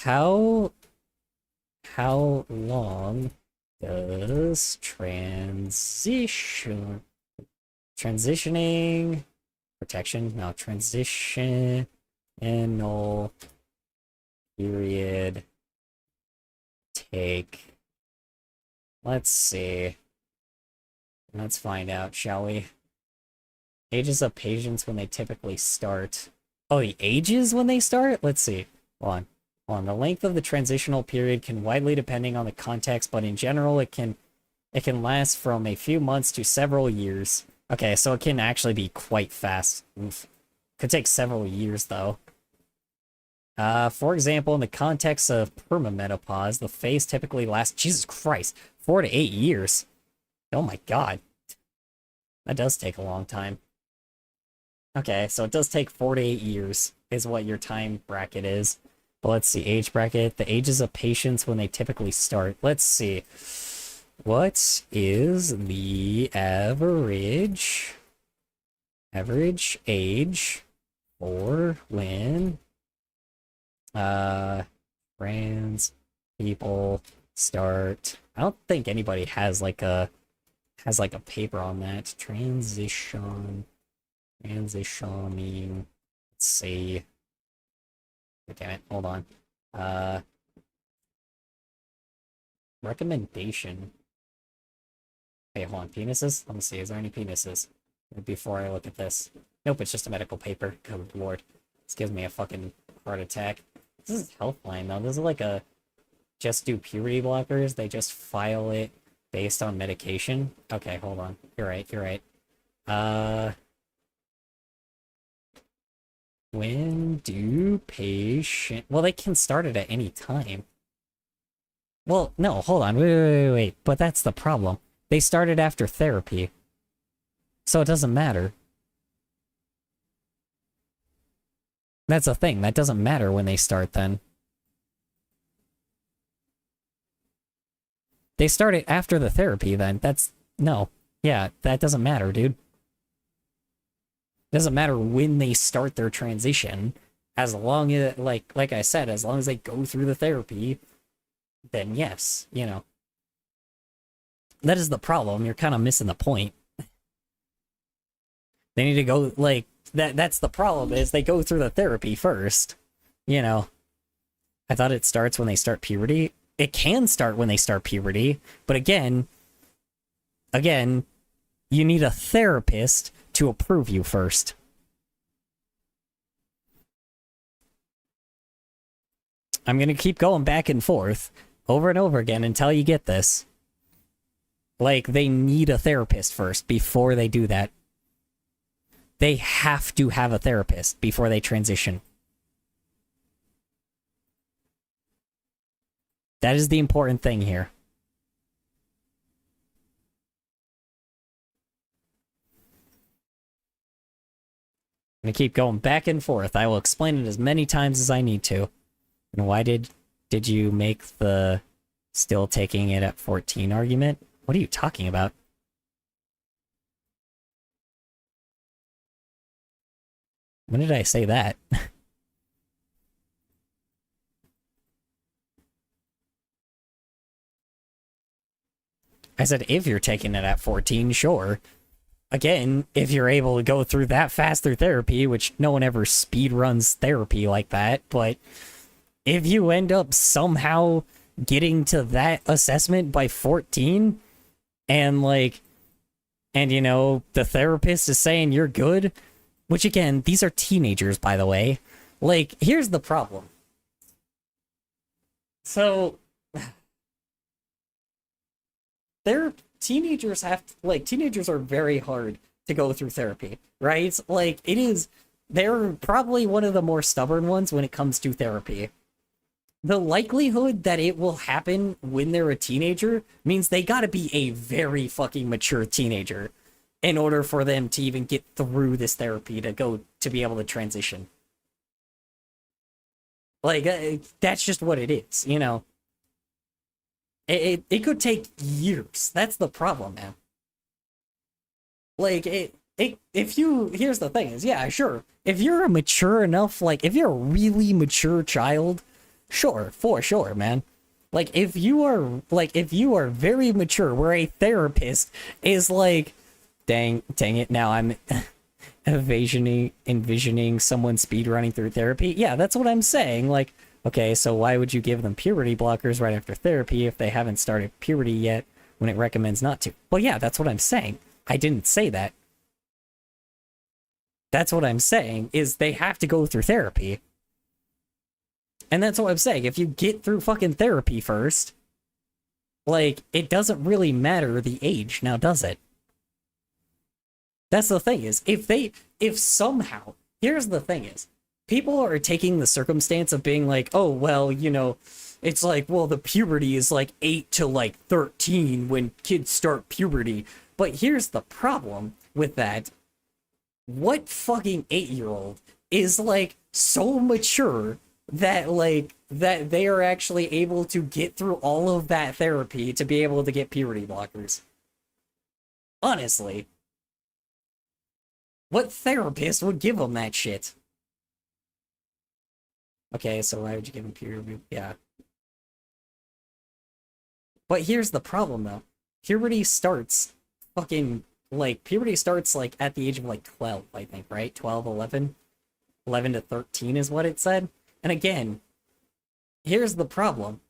How long does transitioning protection? No, transitional period take? Let's see. Let's find out, shall we? Ages of patients when they typically start. Oh, the ages when they start? Let's see. Hold on. The length of the transitional period can widely depending on the context, but in general, it can last from a few months to several years. Okay, so it can actually be quite fast. Oof. Could take several years, though. For example, in the context of permamenopause, the phase typically lasts, Jesus Christ, 4 to 8 years. Oh my god. That does take a long time. Okay, so it does take 4 to 8 years, is what your time bracket is. But let's see, age bracket, the ages of patients when they typically start. Let's see. What is the average age for when trans people start? I don't think anybody has like a paper on that. Transitioning. Let's see. Damn it, hold on. Recommendation. Hey, hold on, penises? Let me see, is there any penises? Before I look at this. Nope, it's just a medical paper. Good lord. This gives me a fucking heart attack. This is Healthline, though. This is like a just do puberty blockers. They just file it based on medication. Okay, hold on. You're right. When do patient... Well, they can start it at any time. Well, no, hold on. Wait. But that's the problem. They started after therapy. So it doesn't matter. That's the thing. That doesn't matter when they start then. They start it after the therapy then. That's... No. Yeah, that doesn't matter, dude. Doesn't matter when they start their transition, as long as, like I said, as long as they go through the therapy, then yes, you know. That is the problem. You're kind of missing the point. They need to go, like, that's the problem, is they go through the therapy first, you know. I thought it starts when they start puberty. It can start when they start puberty, but again, you need a therapist to approve you first. I'm gonna keep going back and forth over and over again until you get this. Like, they need a therapist first before they do that. They have to have a therapist before they transition. That is the important thing here. I'm gonna keep going back and forth. I will explain it as many times as I need to. And why did you make the still taking it at 14 argument? What are you talking about? When did I say that? I said if you're taking it at 14, sure. Again, if you're able to go through that fast through therapy, which no one ever speed runs therapy like that, but if you end up somehow getting to that assessment by 14, and you know, the therapist is saying you're good, which again, these are teenagers, by the way. Like, here's the problem. So, teenagers are very hard to go through therapy, right? Like, they're probably one of the more stubborn ones when it comes to therapy. The likelihood that it will happen when they're a teenager means they gotta be a very fucking mature teenager. in order for them to even get through this therapy to be able to transition. Like, that's just what it is, you know? It could take years. That's the problem, man. Like, here's the thing is, yeah, sure. If you're a mature enough, like, if you're a really mature child, sure, for sure, man. Like, if you are very mature, where a therapist is like, dang it, now I'm envisioning someone speedrunning through therapy. Yeah, that's what I'm saying. Like, okay, so why would you give them puberty blockers right after therapy if they haven't started puberty yet when it recommends not to? Well, yeah, that's what I'm saying. I didn't say that. That's what I'm saying, is they have to go through therapy. And that's what I'm saying. If you get through fucking therapy first, like, it doesn't really matter the age, now does it? That's the thing is, if somehow, here's the thing is, people are taking the circumstance of being like, oh, well, you know, it's like, well, the puberty is like 8 to like 13 when kids start puberty. But here's the problem with that. What fucking 8-year-old is like so mature that they are actually able to get through all of that therapy to be able to get puberty blockers? Honestly. What therapist would give them that shit? Okay, so why would you give them puberty? Yeah. But here's the problem, though. Puberty starts like, at the age of, like, 12, I think, right? 12, 11? 11 to 13 is what it said. And again, here's the problem.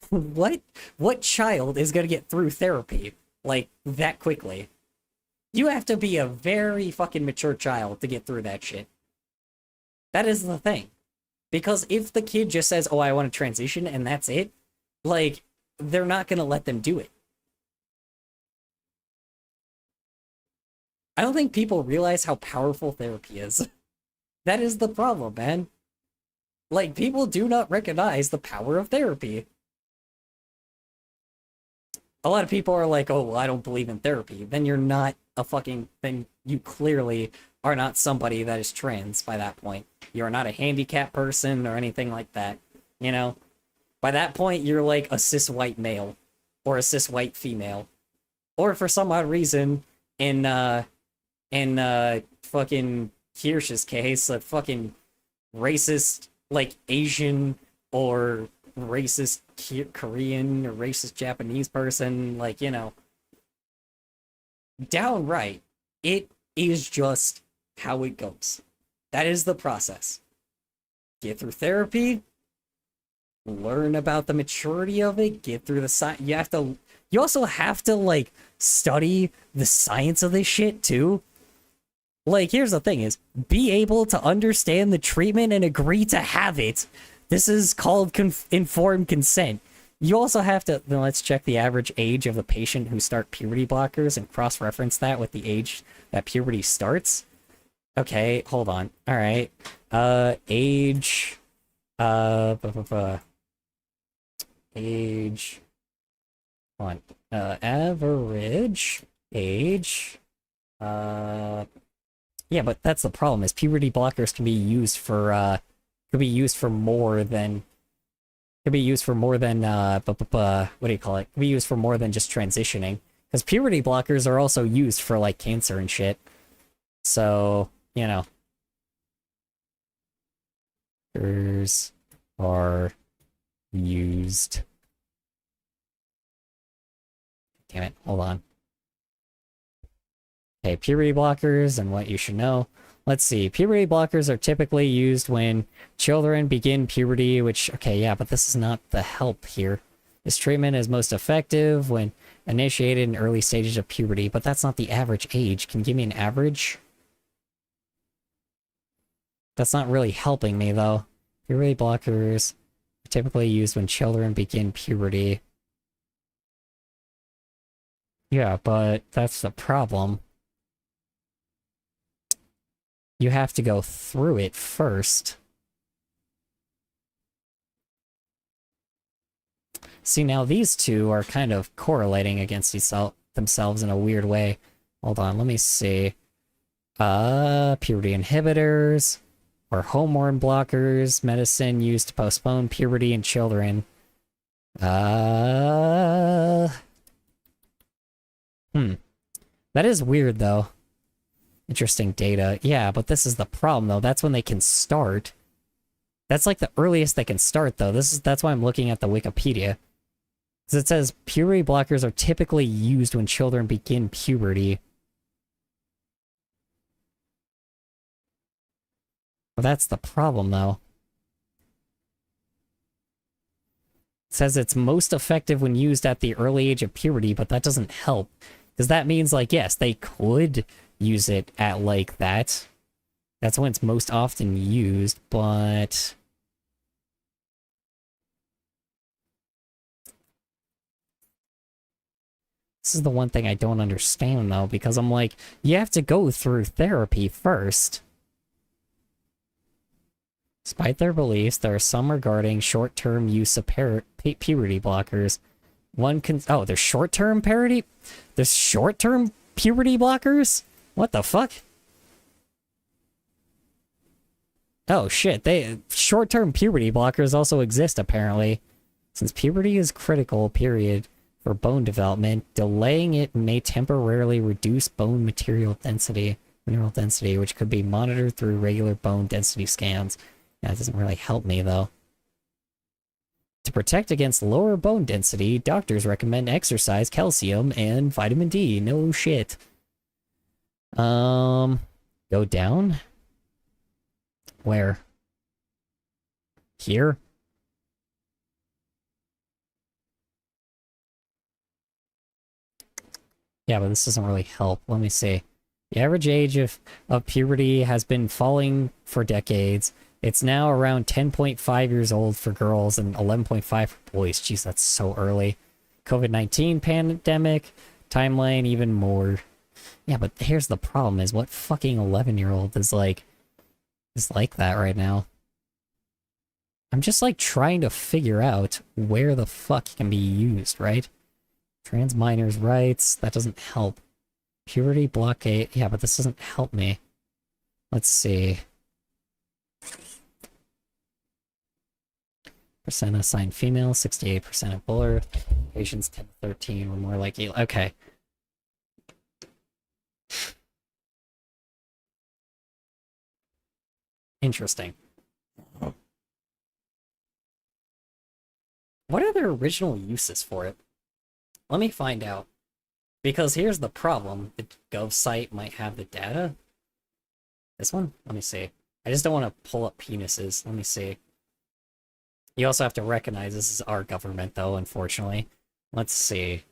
What child is gonna get through therapy, like, that quickly? You have to be a very fucking mature child to get through that shit. That is the thing. Because if the kid just says, oh, I want to transition, and that's it, like, they're not gonna let them do it. I don't think people realize how powerful therapy is. That is the problem, man. Like, people do not recognize the power of therapy. A lot of people are like, oh, well, I don't believe in therapy. Then you're not then you clearly are not somebody that is trans by that point. You're not a handicapped person or anything like that, you know? By that point, you're like a cis white male or a cis white female. Or for some odd reason, in fucking Kirsch's case, a fucking racist, like, Asian or racist Korean or racist Japanese person, like, you know, downright, it is just how it goes. That is the process. Get through therapy, learn about the maturity of it, get through the science. You also have to, like, study the science of this shit, too. Like, here's the thing is, be able to understand the treatment and agree to have it. This is called informed consent. You also have to, then let's check the average age of the patient who start puberty blockers and cross-reference that with the age that puberty starts. Okay, hold on. All right. Age, age, hold on. Average age, yeah, but that's the problem is puberty blockers can be used for, more than what do you call it? Can be used for more than just transitioning. Because puberty blockers are also used for, like, cancer and shit. So, you know. Blockers are used. Damn it, hold on. Okay, puberty blockers and what you should know. Let's see, puberty blockers are typically used when children begin puberty, which, okay, yeah, but this is not the help here. This treatment is most effective when initiated in early stages of puberty, but that's not the average age. Can you give me an average? That's not really helping me, though. Puberty blockers are typically used when children begin puberty. Yeah, but that's the problem. You have to go through it first. See, now these two are kind of correlating against themselves in a weird way. Hold on, let me see. Puberty inhibitors or hormone blockers, medicine used to postpone puberty in children. That is weird, though. Interesting data. Yeah, but this is the problem, though. That's when they can start. That's like the earliest they can start, though. That's why I'm looking at the Wikipedia. Because it says puberty blockers are typically used when children begin puberty. Well, that's the problem, though. It says it's most effective when used at the early age of puberty, but that doesn't help. Because that means, like, yes, they could use it at, like, that. That's when it's most often used, but... This is the one thing I don't understand, though, because I'm like, you have to go through therapy first. Despite their beliefs, there are some regarding short-term use of puberty blockers. Oh, there's short-term parity? There's short-term puberty blockers? What the fuck? Oh shit, short-term puberty blockers also exist, apparently. Since puberty is critical, period, for bone development, delaying it may temporarily reduce bone mineral density, which could be monitored through regular bone density scans. That doesn't really help me, though. To protect against lower bone density, doctors recommend exercise, calcium, and vitamin D. No shit. Go down? Where? Here? Yeah, but this doesn't really help. Let me see. The average age of puberty has been falling for decades. It's now around 10.5 years old for girls and 11.5 for boys. Jeez, that's so early. COVID-19 pandemic, timeline even more. Yeah, but here's the problem is what fucking 11-year-old is like that right now. I'm just like trying to figure out where the fuck it can be used, right? Trans minors' rights, that doesn't help. Puberty blockade, yeah, but this doesn't help me. Let's see. Percent assigned female, 68% of birth. Patients 10 to 13 were more likely. Okay. Interesting. What are their original uses for it? Let me find out. Because here's the problem. The Gov site might have the data. This one? Let me see. I just don't want to pull up penises. Let me see. You also have to recognize this is our government, though, unfortunately. Let's see.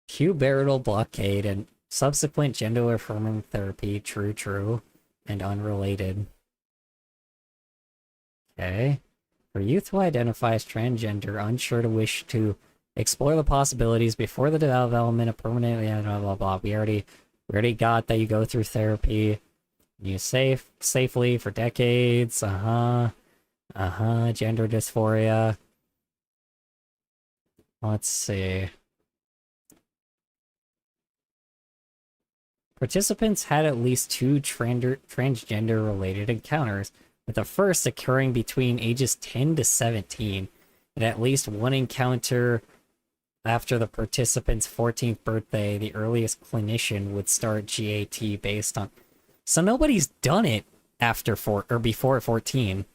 Pubertal blockade and subsequent gender-affirming therapy, true, and unrelated. Okay. For youth who identify as transgender, unsure to wish to explore the possibilities before the development of permanent, blah, blah, blah. We already got that you go through therapy. You safely for decades. Gender dysphoria. Let's see. Participants had at least 2 transgender-related encounters, with the first occurring between ages 10 to 17, and at least 1 encounter after the participant's 14th birthday. The earliest clinician would start GAT based on... So nobody's done it after before 14.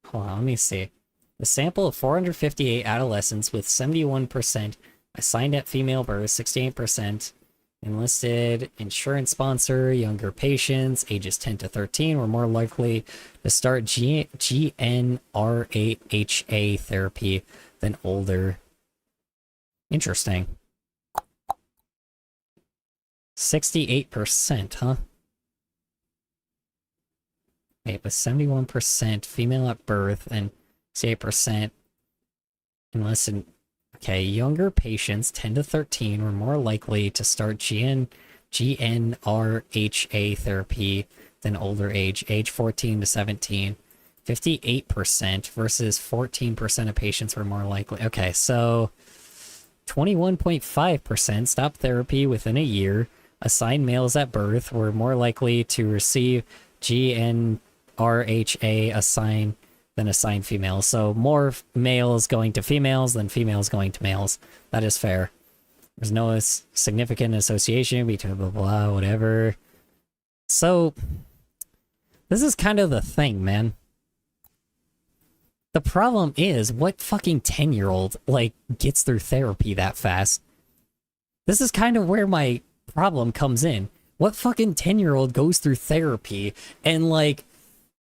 Hold on, let me see. The sample of 458 adolescents with 71% assigned at female birth, 68% enlisted insurance sponsor, younger patients, ages 10 to 13 were more likely to start GnRHA therapy than older. Interesting. 68%, huh? Wait, with 71% female at birth and 68% enlisted. Okay, younger patients, 10 to 13, were more likely to start GnRHA therapy than older age 14 to 17. 58% versus 14% of patients were more likely. Okay, so 21.5% stopped therapy within a year. Assigned males at birth were more likely to receive GnRHA than assigned females. So more males going to females than females going to males. That is fair. There's no significant association between blah, blah, whatever. So, this is kind of the thing, man. The problem is, what fucking 10-year-old, like, gets through therapy that fast? This is kind of where my problem comes in. What fucking 10-year-old goes through therapy and, like,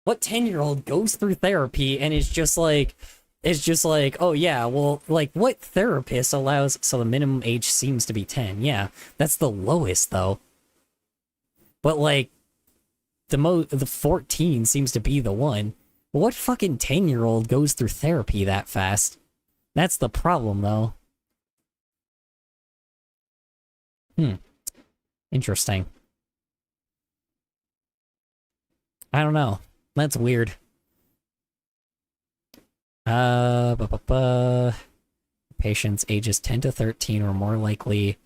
what 10-year-old goes through therapy and is just like, oh yeah, well, like, what therapist allows, so the minimum age seems to be 10, yeah, that's the lowest, though. But, like, the 14 seems to be the one. What fucking 10-year-old goes through therapy that fast? That's the problem, though. Interesting. I don't know. That's weird. Patients ages 10 to 13 are more likely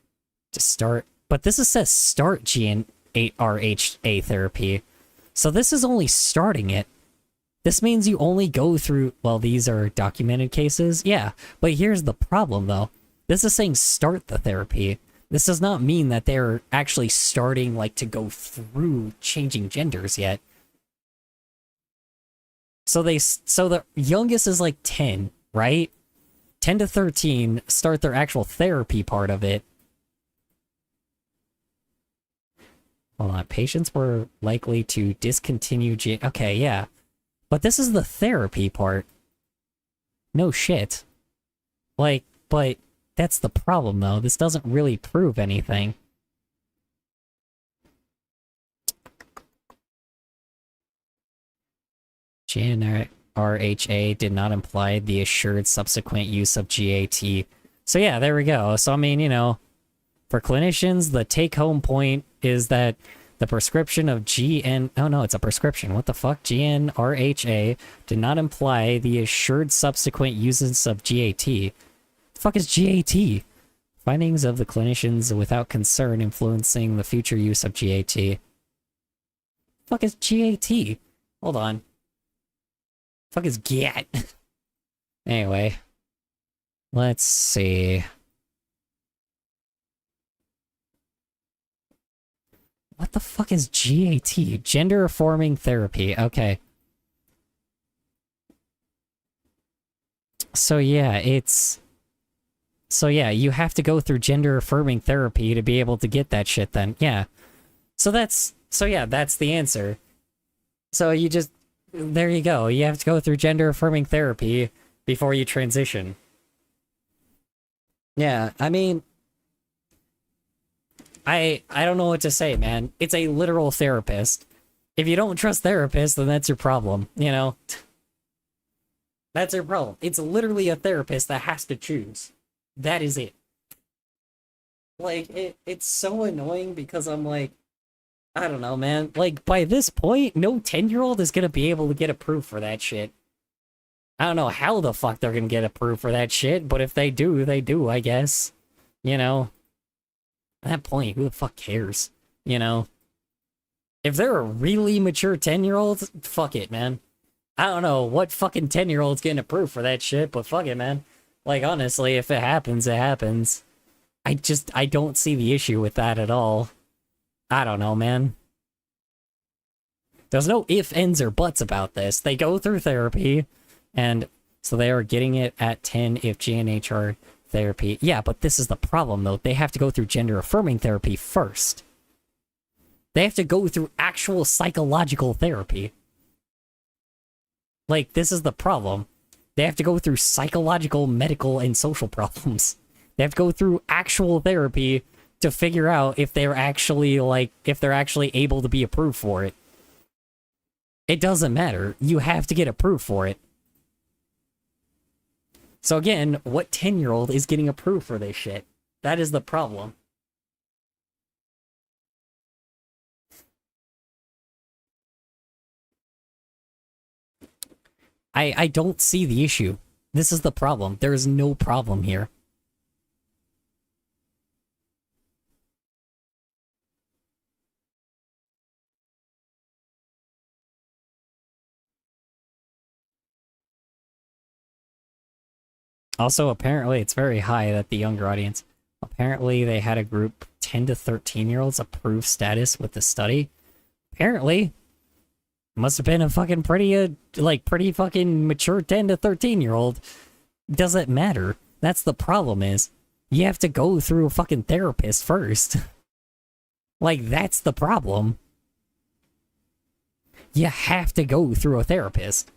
to start, but this says start GnRHA therapy. So this is only starting it. This means you only go through, well, these are documented cases, yeah, but here's the problem though. This is saying start the therapy. This does not mean that they're actually starting, like, to go through changing genders yet. So the youngest is like 10, right? 10 to 13 start their actual therapy part of it. Hold on, patients were likely to discontinue okay, yeah. But this is the therapy part. No shit. Like, but that's the problem though. This doesn't really prove anything. GnRHA did not imply the assured subsequent use of GAT. So yeah, there we go. So I mean, you know, for clinicians, the take-home point is that the prescription of oh no, it's a prescription. What the fuck? GnRHA did not imply the assured subsequent uses of GAT. The fuck is GAT? Findings of the clinicians without concern influencing the future use of GAT. The fuck is GAT? Hold on. Fuck is GAT? Anyway. Let's see. What the fuck is GAT? Gender affirming therapy. Okay. So yeah, you have to go through gender affirming therapy to be able to get that shit then. Yeah. So yeah, that's the answer. So you just, there you go. You have to go through gender affirming therapy before you transition. Yeah, I mean, I don't know what to say, man. It's a literal therapist. If you don't trust therapists, then that's your problem, you know? That's your problem. It's literally a therapist that has to choose. That is it. Like, it's so annoying because I'm like, I don't know, man. Like, by this point, no 10-year-old is gonna be able to get approved for that shit. I don't know how the fuck they're gonna get approved for that shit, but if they do, they do, I guess. You know? At that point, who the fuck cares? You know? If they're a really mature 10-year-old, fuck it, man. I don't know what fucking 10-year-old's getting approved for that shit, but fuck it, man. Like, honestly, if it happens, it happens. I don't see the issue with that at all. I don't know, man. There's no ifs, ands, or buts about this. They go through therapy, and so they are getting it at 10 if GnHR therapy. Yeah, but this is the problem, though. They have to go through gender-affirming therapy first. They have to go through actual psychological therapy. Like, this is the problem. They have to go through psychological, medical, and social problems. They have to go through actual therapy to figure out if they're actually, like, if they're actually able to be approved for it. It doesn't matter. You have to get approved for it. So again, what 10-year-old is getting approved for this shit? That is the problem. I don't see the issue. This is the problem. There is no problem here. Also, apparently, it's very high that the younger audience. Apparently, they had a group 10 to 13-year-olds approve status with the study. Apparently, must have been a fucking pretty fucking mature 10 to 13-year-old. Doesn't matter. That's the problem is, you have to go through a fucking therapist first. Like, that's the problem. You have to go through a therapist.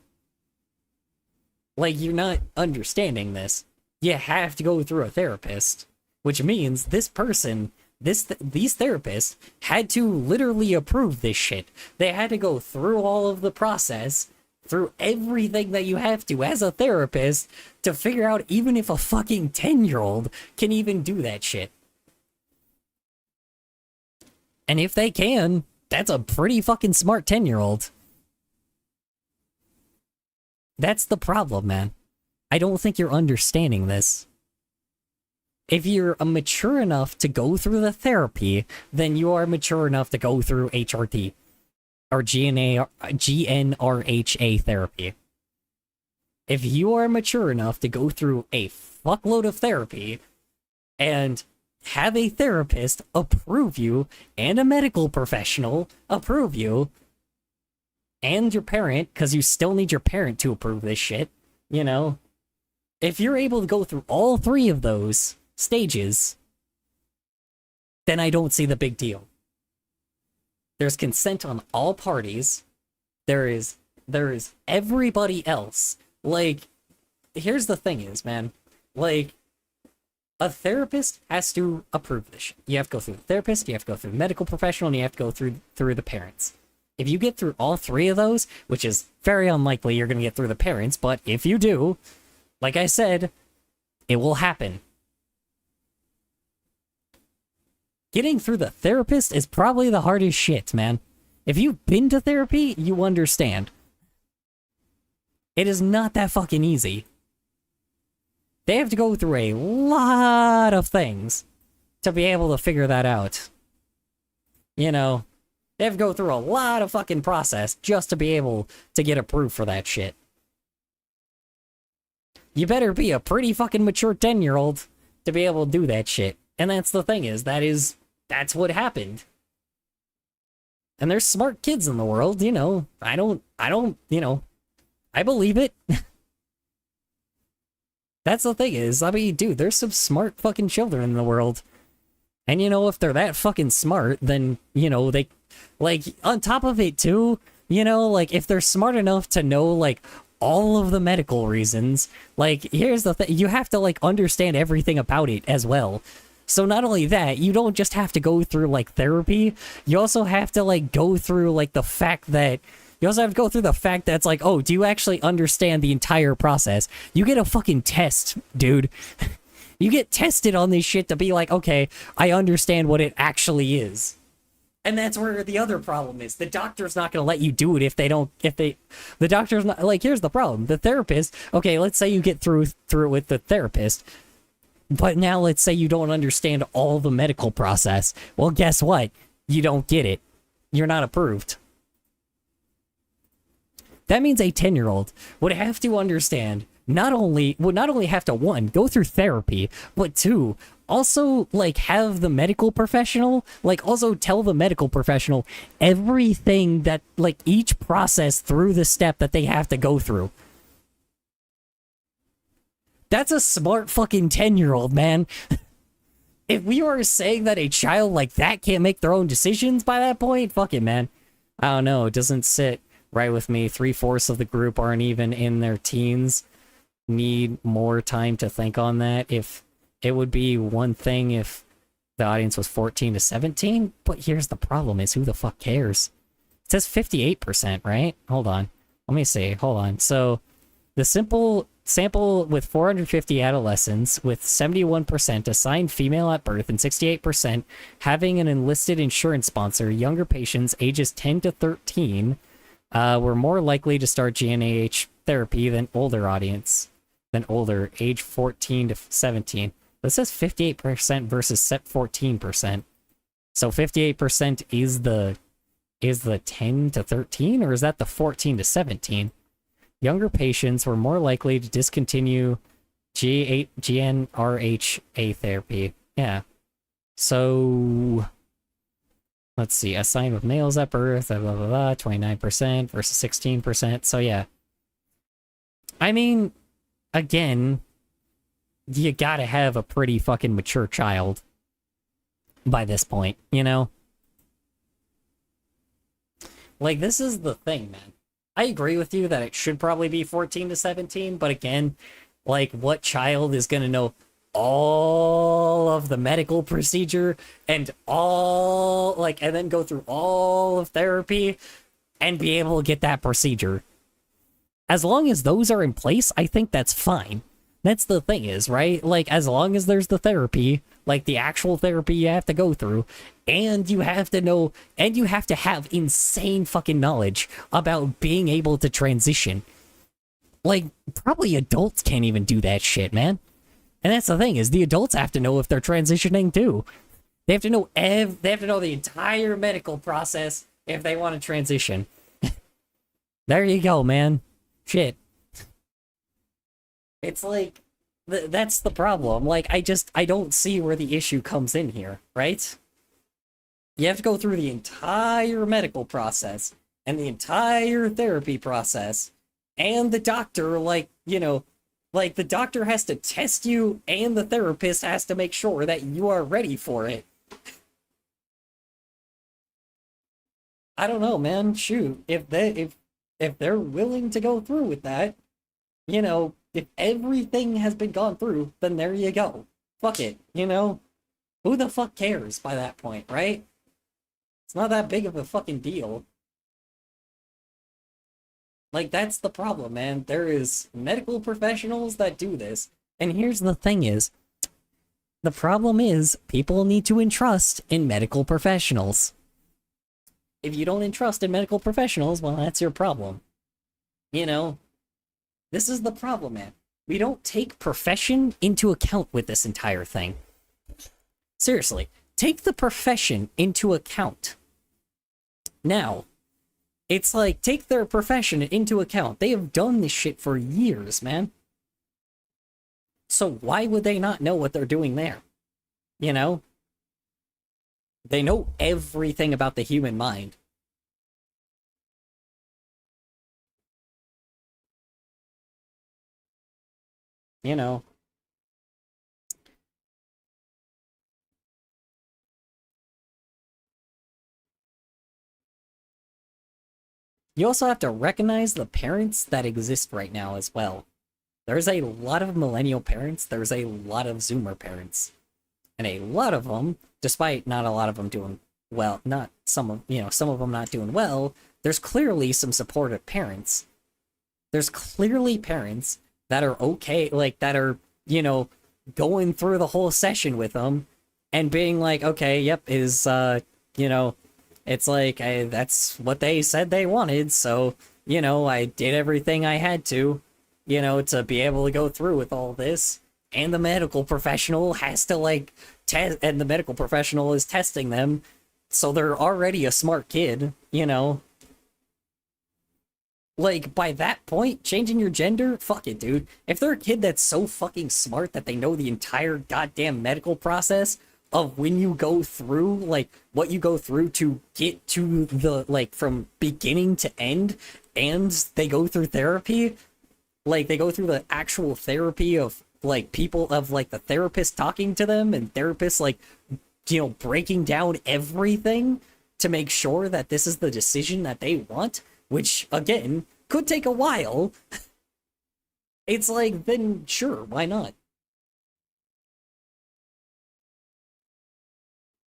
Like, you're not understanding this. You have to go through a therapist. Which means this person, these therapists, had to literally approve this shit. They had to go through all of the process, through everything that you have to as a therapist, to figure out even if a fucking 10-year-old can even do that shit. And if they can, that's a pretty fucking smart 10-year-old. That's the problem, man. I don't think you're understanding this. If you're mature enough to go through the therapy, then you are mature enough to go through HRT. Or GNRHA therapy. If you are mature enough to go through a fuckload of therapy, and have a therapist approve you, and a medical professional approve you, and your parent, because you still need your parent to approve this shit, you know? If you're able to go through all three of those stages, then I don't see the big deal. There's consent on all parties. There is everybody else. Like, here's the thing is, man, like, a therapist has to approve this shit. You have to go through the therapist, you have to go through the medical professional, and you have to go through the parents. If you get through all three of those, which is very unlikely you're going to get through the parents, but if you do, like I said, it will happen. Getting through the therapist is probably the hardest shit, man. If you've been to therapy, you understand. It is not that fucking easy. They have to go through a lot of things to be able to figure that out. You know, they have to go through a lot of fucking process just to be able to get approved for that shit. You better be a pretty fucking mature 10-year-old to be able to do that shit. And that's the thing is, that's what happened. And there's smart kids in the world, you know. I don't, you know, I believe it. That's the thing is, I mean, dude, there's some smart fucking children in the world. And, you know, if they're that fucking smart, then, you know, they, like, on top of it, too, you know, like, if they're smart enough to know, like, all of the medical reasons, like, here's the thing, you have to, like, understand everything about it as well. So not only that, you don't just have to go through, like, therapy, you also have to, like, go through, like, the fact that, you also have to go through the fact that it's like, oh, do you actually understand the entire process? You get a fucking test, dude. You get tested on this shit to be like, okay, I understand what it actually is. And that's where the other problem is. The doctor's not going to let you do it the doctor's not, like, here's the problem. The therapist, okay, let's say you get through it with the therapist, but now let's say you don't understand all the medical process. Well, guess what? You don't get it. You're not approved. That means a 10-year-old would have to understand, not only have to, one, go through therapy, but two, also, like, have the medical professional, like, also tell the medical professional everything that, like, each process through the step that they have to go through. That's a smart fucking 10-year-old, man. If we are saying that a child like that can't make their own decisions by that point, fuck it, man. I don't know, it doesn't sit right with me. 3/4 of the group aren't even in their teens. Need more time to think on that. If it would be one thing if the audience was 14 to 17, but here's the problem is, who the fuck cares? It says 58%, right? Hold on. Let me see. Hold on. So the simple sample with 450 adolescents with 71% assigned female at birth and 68% having an enlisted insurance sponsor, younger patients ages 10 to 13 were more likely to start GNAH therapy than older, age 14 to 17. This says 58% versus 14%. So 58% is the 10 to 13, or is that the 14 to 17? Younger patients were more likely to discontinue GnRHA therapy. Yeah. So let's see. Assigned with males at birth, blah blah blah, 29% versus 16%. So yeah. I mean, again, you gotta have a pretty fucking mature child by this point, you know? Like, this is the thing, man. I agree with you that it should probably be 14 to 17, but again, like, what child is gonna know all of the medical procedure and all, like, and then go through all of therapy and be able to get that procedure? As long as those are in place, I think that's fine. That's the thing is, right? Like, as long as there's the therapy, like the actual therapy you have to go through, and you have to know, and you have to have insane fucking knowledge about being able to transition. Like, probably adults can't even do that shit, man. And that's the thing is, the adults have to know if they're transitioning too. They have to know they have to know the entire medical process if they want to transition. There you go, man. Shit. It's like, that's the problem. Like, I don't see where the issue comes in here, right? You have to go through the entire medical process and the entire therapy process, and the doctor, like, you know, like, the doctor has to test you, and the therapist has to make sure that you are ready for it. I don't know, man. Shoot, if they're willing to go through with that, you know, if everything has been gone through, then there you go. Fuck it, you know? Who the fuck cares by that point, right? It's not that big of a fucking deal. Like, that's the problem, man. There is medical professionals that do this. And here's the thing is, the problem is, people need to entrust in medical professionals. If you don't entrust in medical professionals, well, that's your problem. You know? This is the problem, man. We don't take profession into account with this entire thing. Seriously, take the profession into account. Now, it's like, take their profession into account. They have done this shit for years, man. So why would they not know what they're doing there? You know? They know everything about the human mind. You know. You also have to recognize the parents that exist right now as well. There's a lot of millennial parents, there's a lot of Zoomer parents. And a lot of them, despite not a lot of them doing well, not some of, you know, some of them not doing well, there's clearly some supportive parents. There's clearly parents that are okay, like, that are, you know, going through the whole session with them and being like, okay, yep, you know, it's like, that's what they said they wanted, so, you know, I did everything I had to, you know, to be able to go through with all this. And the medical professional has to, like, test, and the medical professional is testing them, so they're already a smart kid, you know? Like, by that point, changing your gender? Fuck it, dude. If they're a kid that's so fucking smart that they know the entire goddamn medical process of when you go through, like, what you go through to get to the, like, from beginning to end, and they go through therapy, like, they go through the actual therapy of, like, people, of, like, the therapist talking to them, and therapists, like, you know, breaking down everything to make sure that this is the decision that they want, which, again, could take a while. It's like, then sure, why not?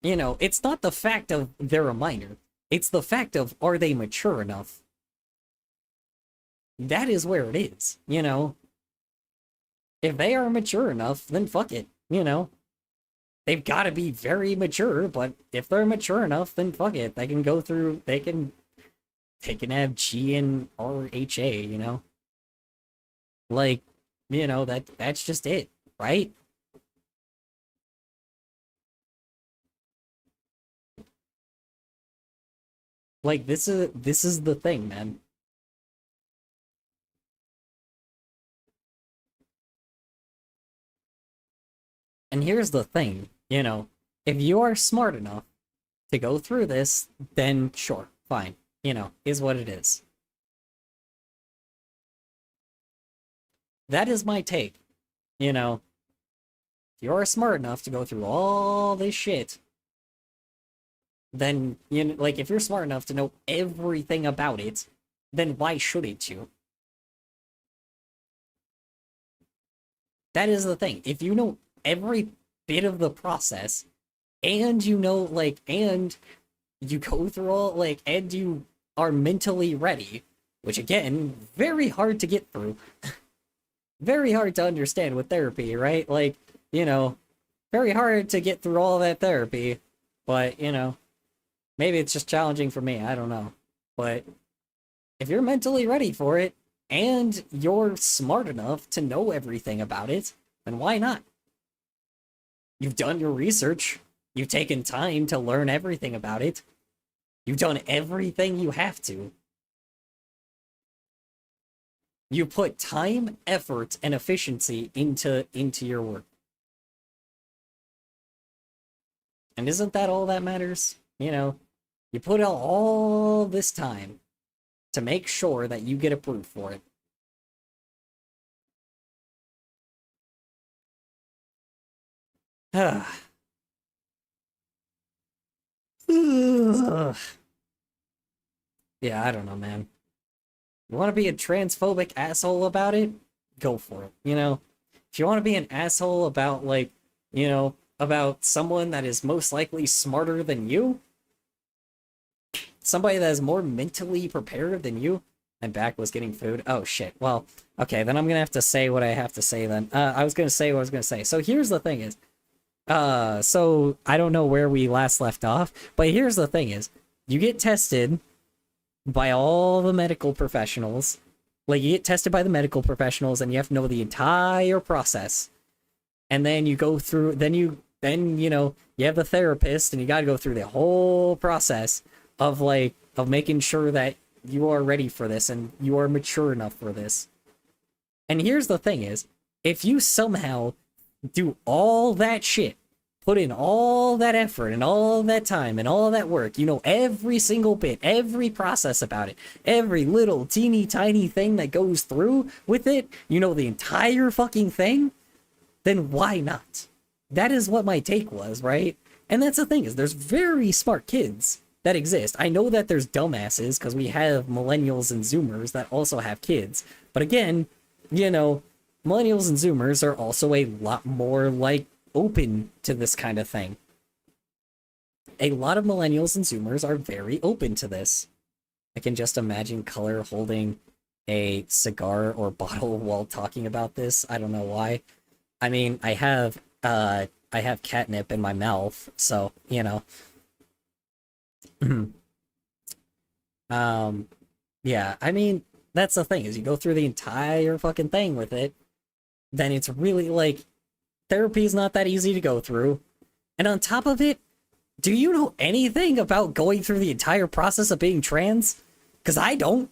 You know, it's not the fact of they're a minor. It's the fact of, are they mature enough? That is where it is, you know? If they are mature enough, then fuck it, you know? They've got to be very mature, but if they're mature enough, then fuck it. They can go through, they can have G and or HA, you know? Like, you know, that's just it, right? Like, this is the thing, man. And here's the thing, you know, if you are smart enough to go through this, then sure, fine, you know, is what it is. That is my take, you know. If you are smart enough to go through all this shit, then, you know, like, if you're smart enough to know everything about it, then why shouldn't you? That is the thing. If you know every bit of the process, and you know, like, and you go through all, like, and you are mentally ready, which, again, very hard to get through. Very hard to understand with therapy, right? Like, you know, very hard to get through all that therapy, but, you know, maybe it's just challenging for me, I don't know. But if you're mentally ready for it, and you're smart enough to know everything about it, then why not? You've done your research. You've taken time to learn everything about it. You've done everything you have to. You put time, effort, and efficiency into your work. And isn't that all that matters? You know, you put out all this time to make sure that you get approved for it. Yeah, I don't know, man. You want to be a transphobic asshole about it? Go for it, you know? If you want to be an asshole about, like, you know, about someone that is most likely smarter than you, somebody that is more mentally prepared than you. My back was getting food. Oh, shit. Well, okay, then I'm gonna have to say what I have to say then. I was gonna say what I was gonna say. So here's the thing is, so I don't know where we last left off, but here's the thing is, you get tested by all the medical professionals. Like, you get tested by the medical professionals, and you have to know the entire process. And then you go through, then you know, you have the therapist, and you gotta go through the whole process of, like, of making sure that you are ready for this and you are mature enough for this. And here's the thing is, if you somehow do all that shit, put in all that effort and all that time and all that work, you know every single bit, every process about it, every little teeny tiny thing that goes through with it, you know the entire fucking thing, then why not? That is what my take was, right? And that's the thing is, there's very smart kids that exist. I know that there's dumbasses, because we have millennials and zoomers that also have kids. But again, you know, millennials and zoomers are also a lot more, like, open to this kind of thing. A lot of millennials and zoomers are very open to this. I can just imagine Color holding a cigar or bottle while talking about this. I don't know why. I mean, I have catnip in my mouth, so, you know. Yeah, I mean, that's the thing, is you go through the entire fucking thing with it, then it's really, like, therapy is not that easy to go through. And on top of it, do you know anything about going through the entire process of being trans? Because I don't.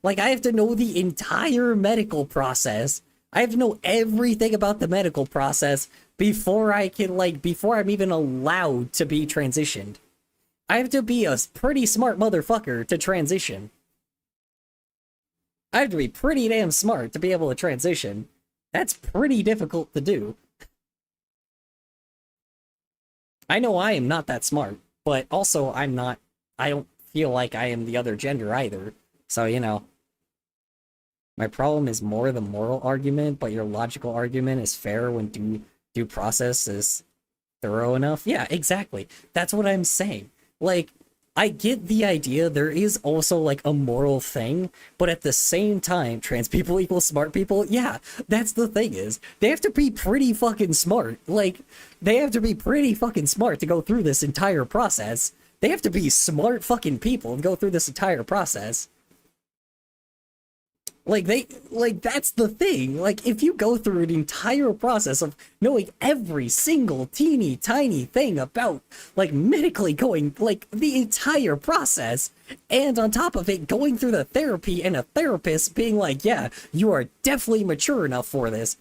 Like, I have to know the entire medical process. I have to know everything about the medical process before I can, like, before I'm even allowed to be transitioned. I have to be a pretty smart motherfucker to transition. I have to be pretty damn smart to be able to transition. That's pretty difficult to do. I know I am not that smart, but also I don't feel like I am the other gender either. So, you know, my problem is more the moral argument, but your logical argument is fair when due process is thorough enough. Yeah, exactly. That's what I'm saying. Like, I get the idea there is also, like, a moral thing, but at the same time, trans people equal smart people? Yeah, that's the thing is, they have to be pretty fucking smart. Like, they have to be pretty fucking smart to go through this entire process. They have to be smart fucking people and go through this entire process. Like, that's the thing. Like, if you go through an entire process of knowing every single teeny tiny thing about, like, medically going, like, the entire process, and on top of it, going through the therapy and a therapist being like, yeah, you are definitely mature enough for this,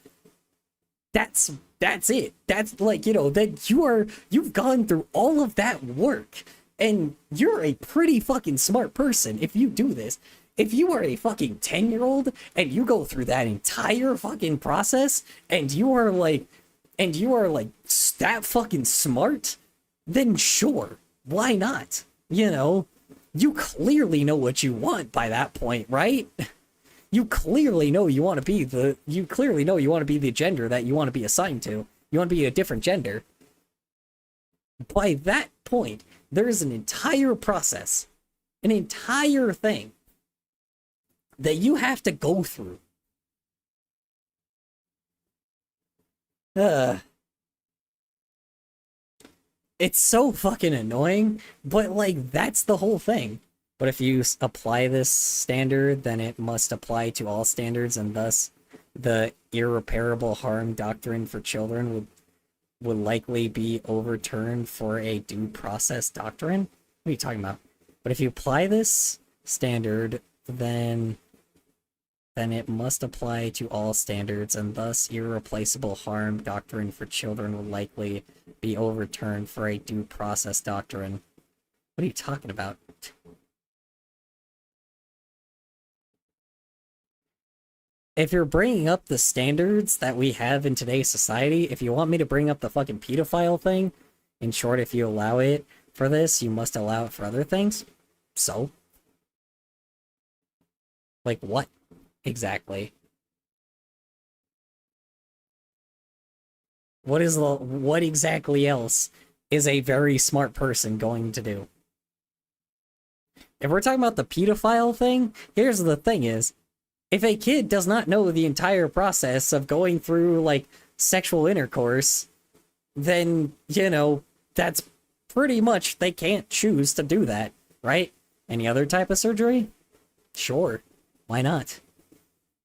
that's That's it. That's like, you know, that you've gone through all of that work, and you're a pretty fucking smart person if you do this. If you are a fucking 10-year-old and you go through that entire fucking process and you are like that fucking smart, then sure, why not? You know, you clearly know what you want by that point, right? You clearly know you want to be the gender that you want to be assigned to. You want to be a different gender. By that point, there is an entire process, an entire thing that you have to go through. It's so fucking annoying, but like that's the whole thing. But if you apply this standard, then it must apply to all standards, and thus the irreparable harm doctrine for children would likely be overturned for a due process doctrine? What are you talking about? But if you apply this standard, then it must apply to all standards, and thus irreplaceable harm doctrine for children will likely be overturned for a due process doctrine. What are you talking about? If you're bringing up the standards that we have in today's society, if you want me to bring up the fucking pedophile thing, in short, if you allow it for this, you must allow it for other things. So? Like what? Exactly. What exactly else is a very smart person going to do? If we're talking about the pedophile thing, here's the thing is, if a kid does not know the entire process of going through, like, sexual intercourse, then, you know, that's pretty much, they can't choose to do that, right? Any other type of surgery? Sure. Why not?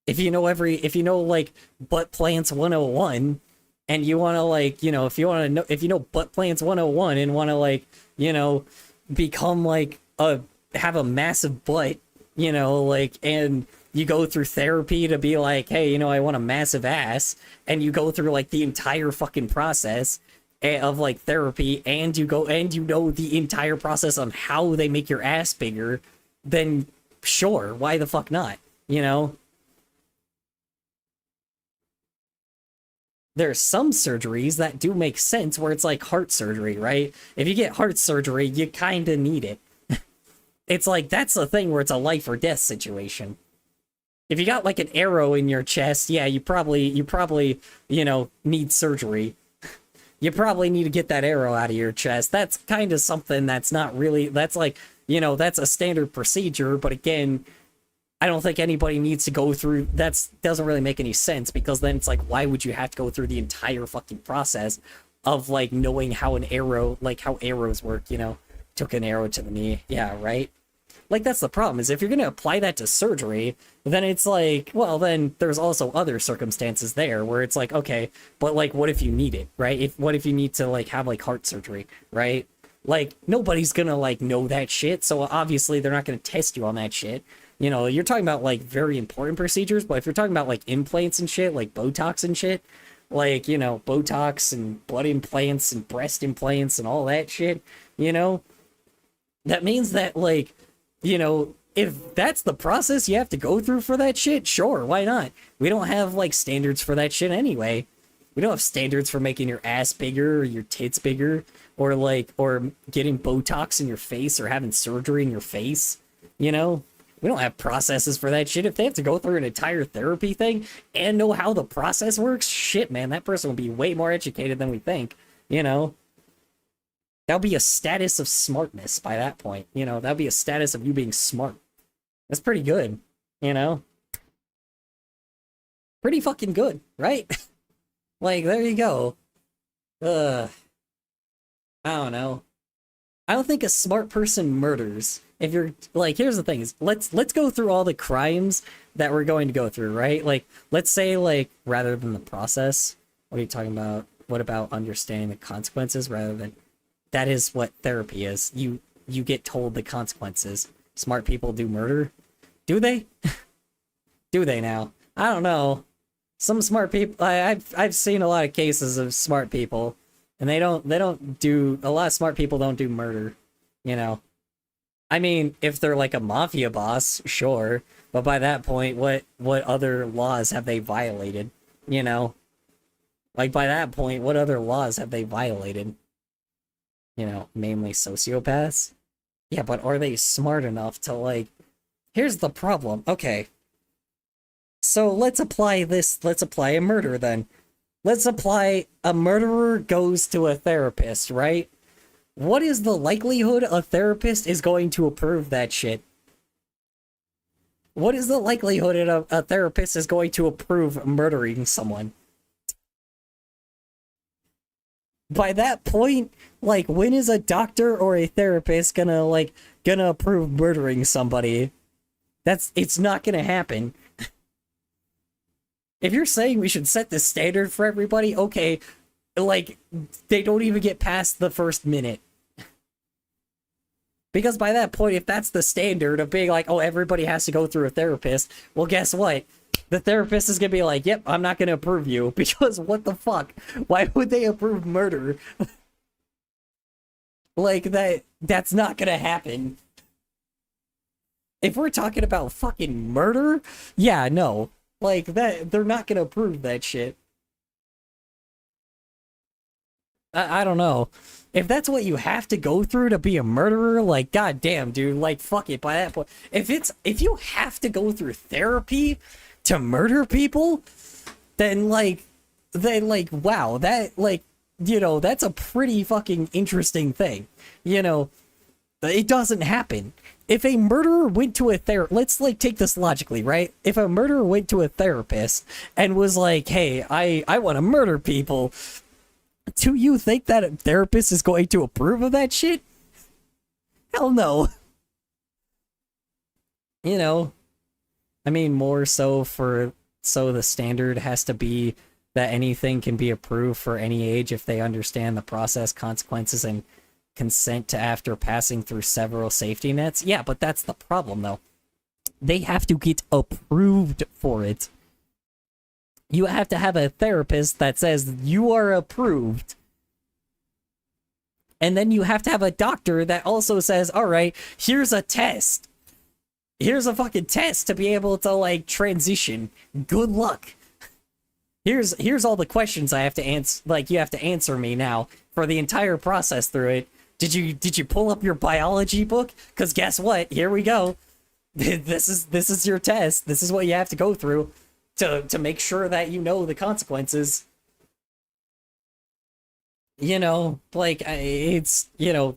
If you know, like, butt plants 101, and you want to, like, you know, if you know butt plants 101 and want to, like, you know, become, like, have a massive butt, you know, like, and you go through therapy to be like, hey, you know, I want a massive ass, and you go through, like, the entire fucking process of, like, therapy, and you know the entire process on how they make your ass bigger, then sure, why the fuck not, you know? There's some surgeries that do make sense where it's like heart surgery, right? If you get heart surgery, you kind of need it. It's like, that's the thing where it's a life or death situation. If you got like an arrow in your chest, yeah, you probably, you know, need surgery. You probably need to get that arrow out of your chest. That's kind of something that's not really, that's like, you know, that's a standard procedure, but again, I don't think anybody needs to go through, that doesn't really make any sense, because then it's like, why would you have to go through the entire fucking process of like knowing how an arrow, like how arrows work, you know? Took an arrow to the knee. Yeah, right? Like, that's the problem, is if you're gonna apply that to surgery, then it's like, well, then there's also other circumstances there where it's like, okay, but like, what if you need it, right? What if you need to like have like heart surgery, right? Like, nobody's gonna like know that shit, so obviously they're not gonna test you on that shit. You know, you're talking about like very important procedures, but if you're talking about like implants and shit, like Botox and shit, like, you know, Botox and blood implants and breast implants and all that shit, you know, that means that, like, you know, if that's the process you have to go through for that shit, sure, why not? We don't have, like, standards for that shit anyway. We don't have standards for making your ass bigger or your tits bigger, or, like, or getting Botox in your face or having surgery in your face, you know? We don't have processes for that shit. If they have to go through an entire therapy thing and know how the process works, shit, man, that person will be way more educated than we think, you know? That'll be a status of smartness by that point, you know? That'll be a status of you being smart. That's pretty good, you know? Pretty fucking good, right? Like, there you go. I don't know. I don't think a smart person murders. If you're, like, here's the thing, is let's go through all the crimes that we're going to go through, right? Like, let's say, like, rather than the process, what are you talking about? What about understanding the consequences rather than... That is what therapy is. You get told the consequences. Smart people do murder? Do they? Do they now? I don't know. Some smart people, I've seen a lot of cases of smart people, and they don't do, a lot of smart people don't do murder, you know. I mean, if they're like a mafia boss, sure, but by that point, what other laws have they violated, you know? Like, by that point, what other laws have they violated? You know, mainly sociopaths? Yeah, but are they smart enough to, like... Here's the problem. Okay. So let's apply a murder, then. Let's apply a murderer goes to a therapist, right? What is the likelihood a therapist is going to approve that shit? What is the likelihood a therapist is going to approve murdering someone? By that point, like, when is a doctor or a therapist gonna approve murdering somebody? It's not gonna happen. If you're saying we should set the standard for everybody, okay, like, they don't even get past the first minute. Because by that point, if that's the standard of being like, oh, everybody has to go through a therapist, well, guess what? The therapist is gonna be like, yep, I'm not gonna approve you, because what the fuck? Why would they approve murder? Like, that's not gonna happen. If we're talking about fucking murder, yeah, no. Like, they're not gonna approve that shit. I don't know. If that's what you have to go through to be a murderer, like, goddamn, dude, like, fuck it, by that point. If you have to go through therapy to murder people, then, wow, that, like, you know, that's a pretty fucking interesting thing. You know, it doesn't happen. If a murderer went to a let's, like, take this logically, right? If a murderer went to a therapist and was like, hey, I want to murder people, do you think that a therapist is going to approve of that shit? Hell no. You know, I mean, more so so the standard has to be that anything can be approved for any age if they understand the process, consequences, and consent to after passing through several safety nets. Yeah, but that's the problem, though. They have to get approved for it. You have to have a therapist that says you are approved. And then you have to have a doctor that also says, all right, here's a test. Here's a fucking test to be able to, like, transition. Good luck. Here's all the questions I have to answer. Like, you have to answer me now for the entire process through it. Did you pull up your biology book? Because guess what? Here we go. This is your test. This is what you have to go through to make sure that you know the consequences. You know, like, it's, you know,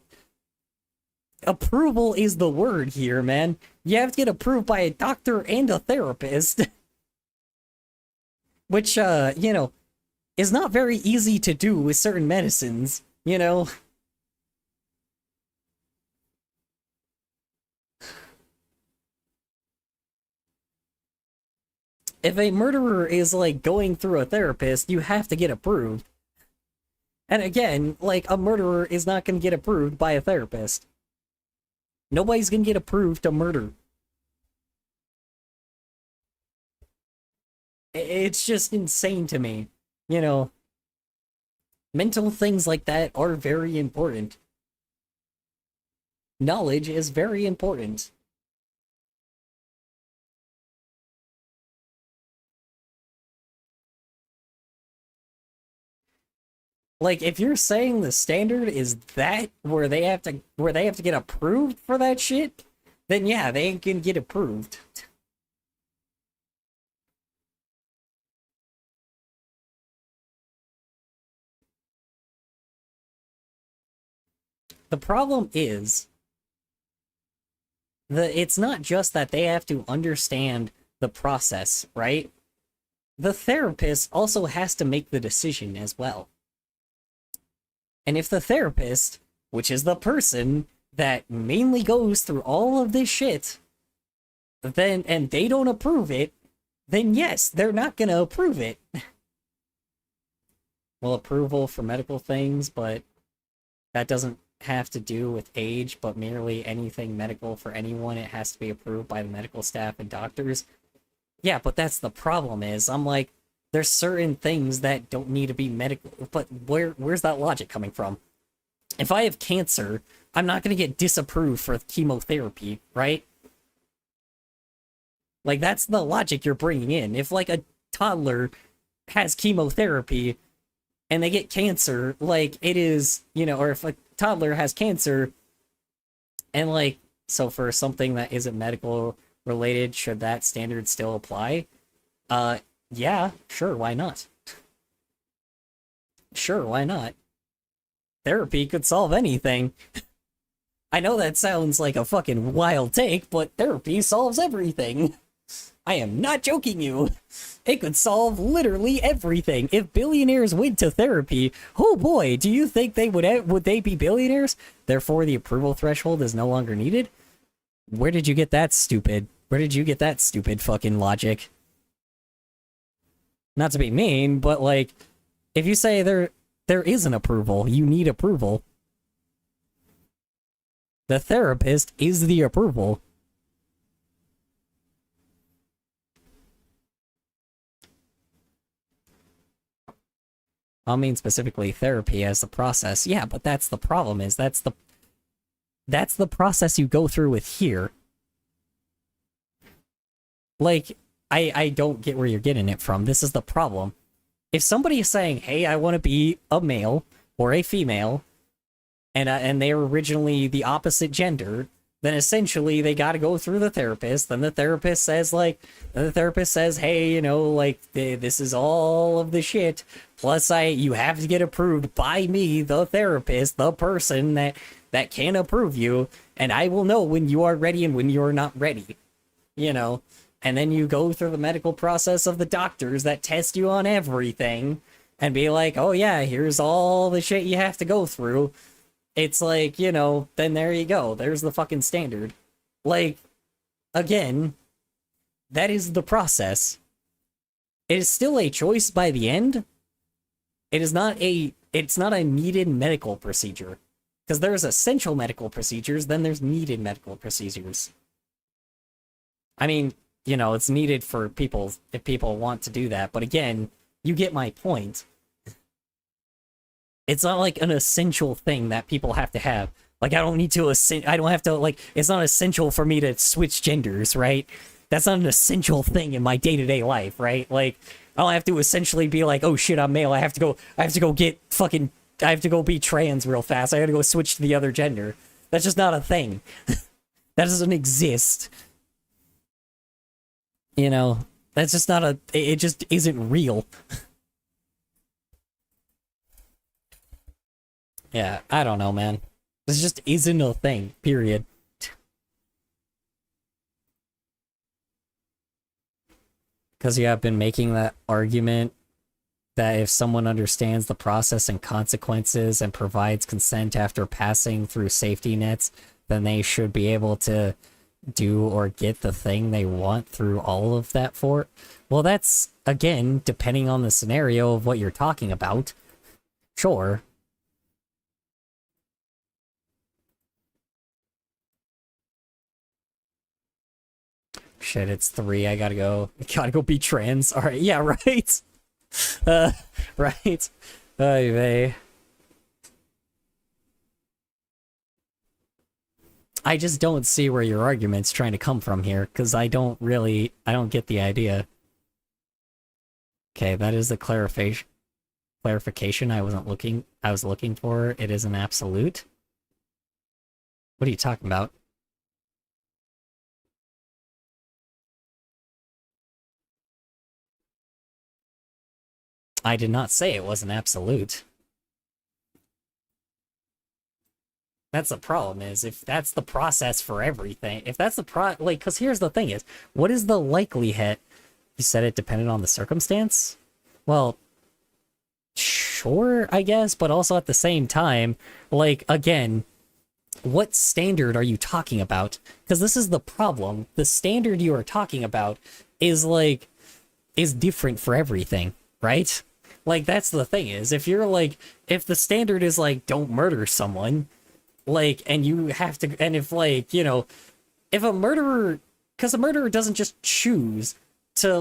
approval is the word here, man. You have to get approved by a doctor and a therapist. Which, you know, is not very easy to do with certain medicines, you know? If a murderer is, like, going through a therapist, you have to get approved. And again, like, a murderer is not gonna get approved by a therapist. Nobody's gonna get approved to murder. It's just insane to me. You know, mental things like that are very important. Knowledge is very important. Like, if you're saying the standard is that where they have to get approved for that shit, then yeah, they ain't gonna get approved. The problem is it's not just that they have to understand the process, right? The therapist also has to make the decision as well. And if the therapist, which is the person that mainly goes through all of this shit, and they don't approve it, then yes, they're not gonna approve it. Well, approval for medical things, but that doesn't have to do with age, but merely anything medical for anyone. It has to be approved by the medical staff and doctors. Yeah, but that's the problem is, I'm like, There's certain things that don't need to be medical, but where's that logic coming from? If I have cancer, I'm not going to get disapproved for chemotherapy, right? Like, that's the logic you're bringing in. If, like, a toddler has chemotherapy and they get cancer, like, it is, you know, or if a toddler has cancer and, like, so for something that isn't medical related, should that standard still apply? Yeah, sure, why not? Sure, why not? Therapy could solve anything. I know that sounds like a fucking wild take, but therapy solves everything. I am not joking you. It could solve literally everything. If billionaires went to therapy, oh boy, do you think they would they be billionaires? Therefore, the approval threshold is no longer needed? Where did you get that stupid? Where did you get that stupid fucking logic? Not to be mean, but like, if you say there is an approval, you need approval. The therapist is the approval. I mean specifically therapy as the process. Yeah, but that's the problem, is that's the process you go through with here. Like, I don't get where you're getting it from. This is the problem. If somebody is saying, hey, I want to be a male or a female, and they're originally the opposite gender, then essentially they got to go through the therapist. Then the therapist says, hey, you know, like, this is all of the shit. Plus, you have to get approved by me, the therapist, the person that can approve you, and I will know when you are ready and when you're not ready, you know? And then you go through the medical process of the doctors that test you on everything and be like, oh yeah, here's all the shit you have to go through. It's like, you know, then there you go. There's the fucking standard. Like, again, that is the process. It is still a choice by the end. It's not a needed medical procedure. Because there's essential medical procedures, then there's needed medical procedures. I mean, you know, it's needed for people if people want to do that. But again, you get my point. It's not like an essential thing that people have to have. Like, I don't have to, like, it's not essential for me to switch genders, right? That's not an essential thing in my day-to-day life, right? Like, I don't have to essentially be like, oh shit, I'm male. I have to go be trans real fast. I gotta go switch to the other gender. That's just not a thing. That doesn't exist. You know, that's just not it just isn't real. Yeah, I don't know, man. This just isn't a thing, period. Because you have been making that argument that if someone understands the process and consequences and provides consent after passing through safety nets, then they should be able to do or get the thing they want through all of that for. Well, that's, again, depending on the scenario of what you're talking about. Sure. Shit, it's 3. I gotta go be trans. Alright, yeah, right. Right. Oy vey. I just don't see where your argument's trying to come from here, because I don't get the idea. Okay, that is the clarification I was looking for. It is an absolute. What are you talking about? I did not say it was an absolute. That's the problem, is if that's the process for everything, if that's the because here's the thing is, what is the likelihood? You said it depended on the circumstance? Well, sure, I guess, but also at the same time, like, again, what standard are you talking about? Because this is the problem. The standard you are talking about is different for everything, right? Like, that's the thing is, if the standard is like, don't murder someone, like, and you have to, and if, like, you know, if a murderer, because a murderer doesn't just choose to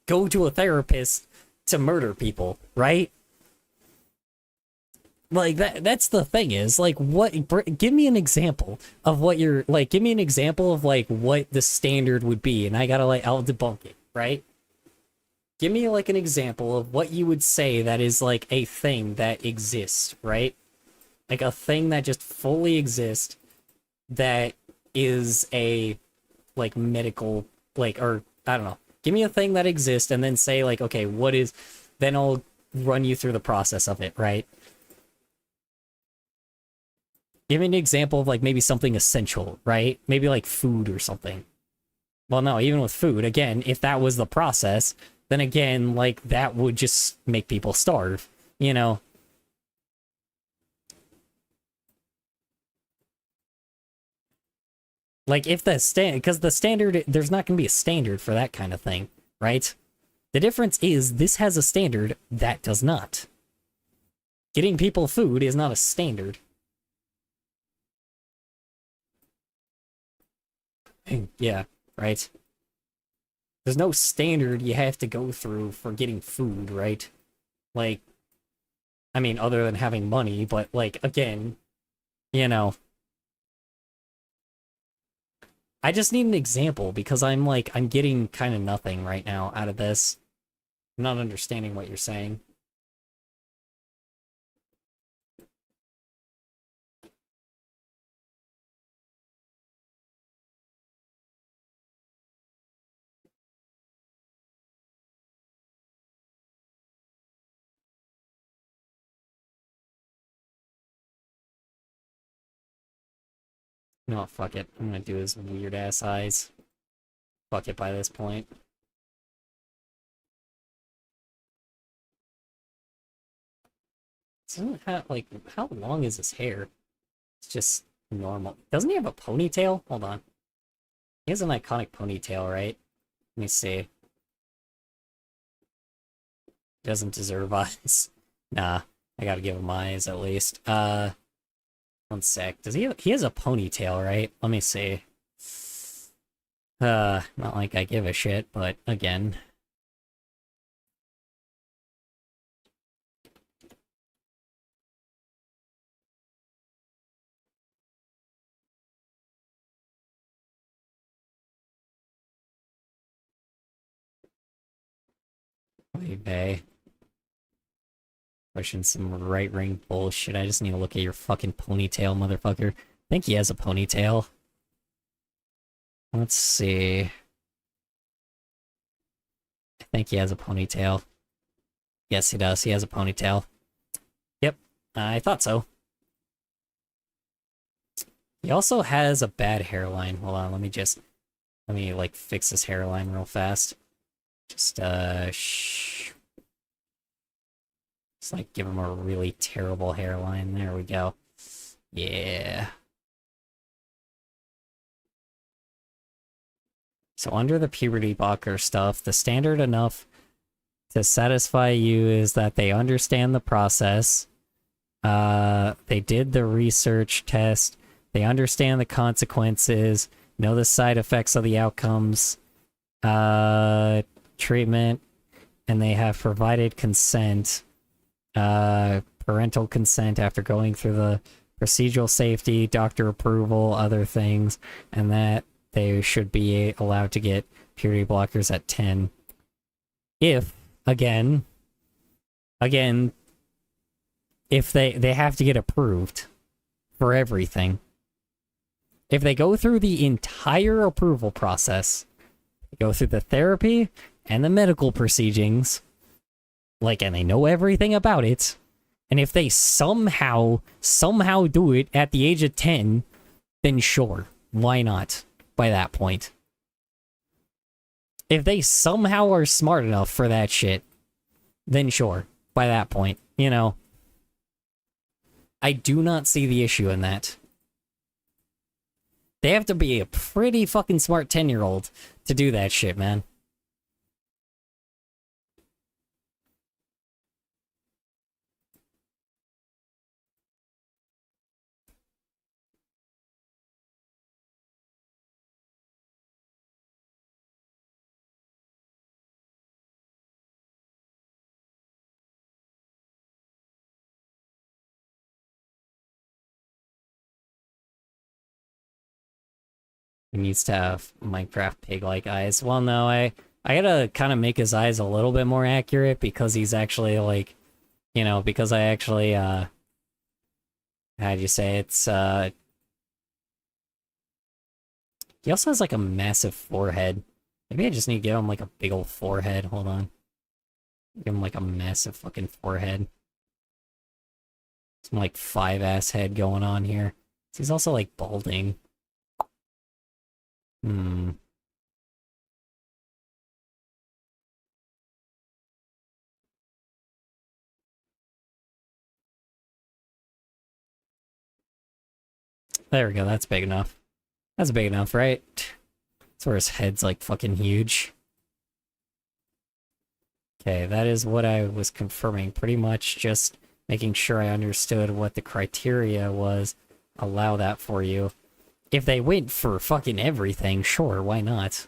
go to a therapist to murder people, right? Like, that's the thing is, like, give me an example of what you're, like, give me an example of, like, what the standard would be, and I'll debunk it, right? Give me, like, an example of what you would say that is, like, a thing that exists, right? Like, a thing that just fully exists that is a, like, medical, like, or, I don't know. Give me a thing that exists, and then say, like, okay, what is... Then I'll run you through the process of it, right? Give me an example of, like, maybe something essential, right? Maybe, like, food or something. Well, no, even with food, again, if that was the process, then again, like, that would just make people starve, you know? Like, if the because the standard, there's not going to be a standard for that kind of thing, right? The difference is, this has a standard, that does not. Getting people food is not a standard. Yeah, right? There's no standard you have to go through for getting food, right? Like, I mean, other than having money, but, like, again, you know. I just need an example, because I'm getting kind of nothing right now out of this. I'm not understanding what you're saying. No, fuck it. I'm gonna do his weird-ass eyes. Fuck it by this point. Doesn't have, like, how long is his hair? It's just normal. Doesn't he have a ponytail? Hold on. He has an iconic ponytail, right? Let me see. Doesn't deserve eyes. Nah, I gotta give him eyes at least. One sec. Does he has a ponytail, right? Let me see. Not like I give a shit, but again. Bay. Pushing some right-wing bullshit. I just need to look at your fucking ponytail, motherfucker. I think he has a ponytail. Let's see. I think he has a ponytail. Yes, he does. He has a ponytail. Yep, I thought so. He also has a bad hairline. Hold on, let me, like, fix this hairline real fast. Just, Just, like, give him a really terrible hairline. There we go. Yeah. So under the puberty blocker stuff, the standard enough to satisfy you is that they understand the process. They did the research test. They understand the consequences, know the side effects of the outcomes, treatment, and they have provided consent, parental consent after going through the procedural safety, doctor approval, other things, and that they should be allowed to get puberty blockers at 10. If, again, if they have to get approved for everything. If they go through the entire approval process, go through the therapy and the medical proceedings, like, and they know everything about it, and if they somehow do it at the age of 10, then sure, why not by that point? If they somehow are smart enough for that shit, then sure, by that point, you know. I do not see the issue in that. They have to be a pretty fucking smart 10-year-old to do that shit, man. He needs to have Minecraft pig-like eyes. Well, no, I gotta kind of make his eyes a little bit more accurate because he's actually, like, you know, because I actually, how do you say, it's, he also has, like, a massive forehead. Maybe I just need to give him, like, a big old forehead. Hold on. Give him, like, a massive fucking forehead. Some, like, 5-ass head going on here. He's also, like, balding. Hmm. There we go, that's big enough. That's big enough, right? That's where his head's, like, fucking huge. Okay, that is what I was confirming. Pretty much just making sure I understood what the criteria was. Allow that for you. If they went for fucking everything, sure, why not?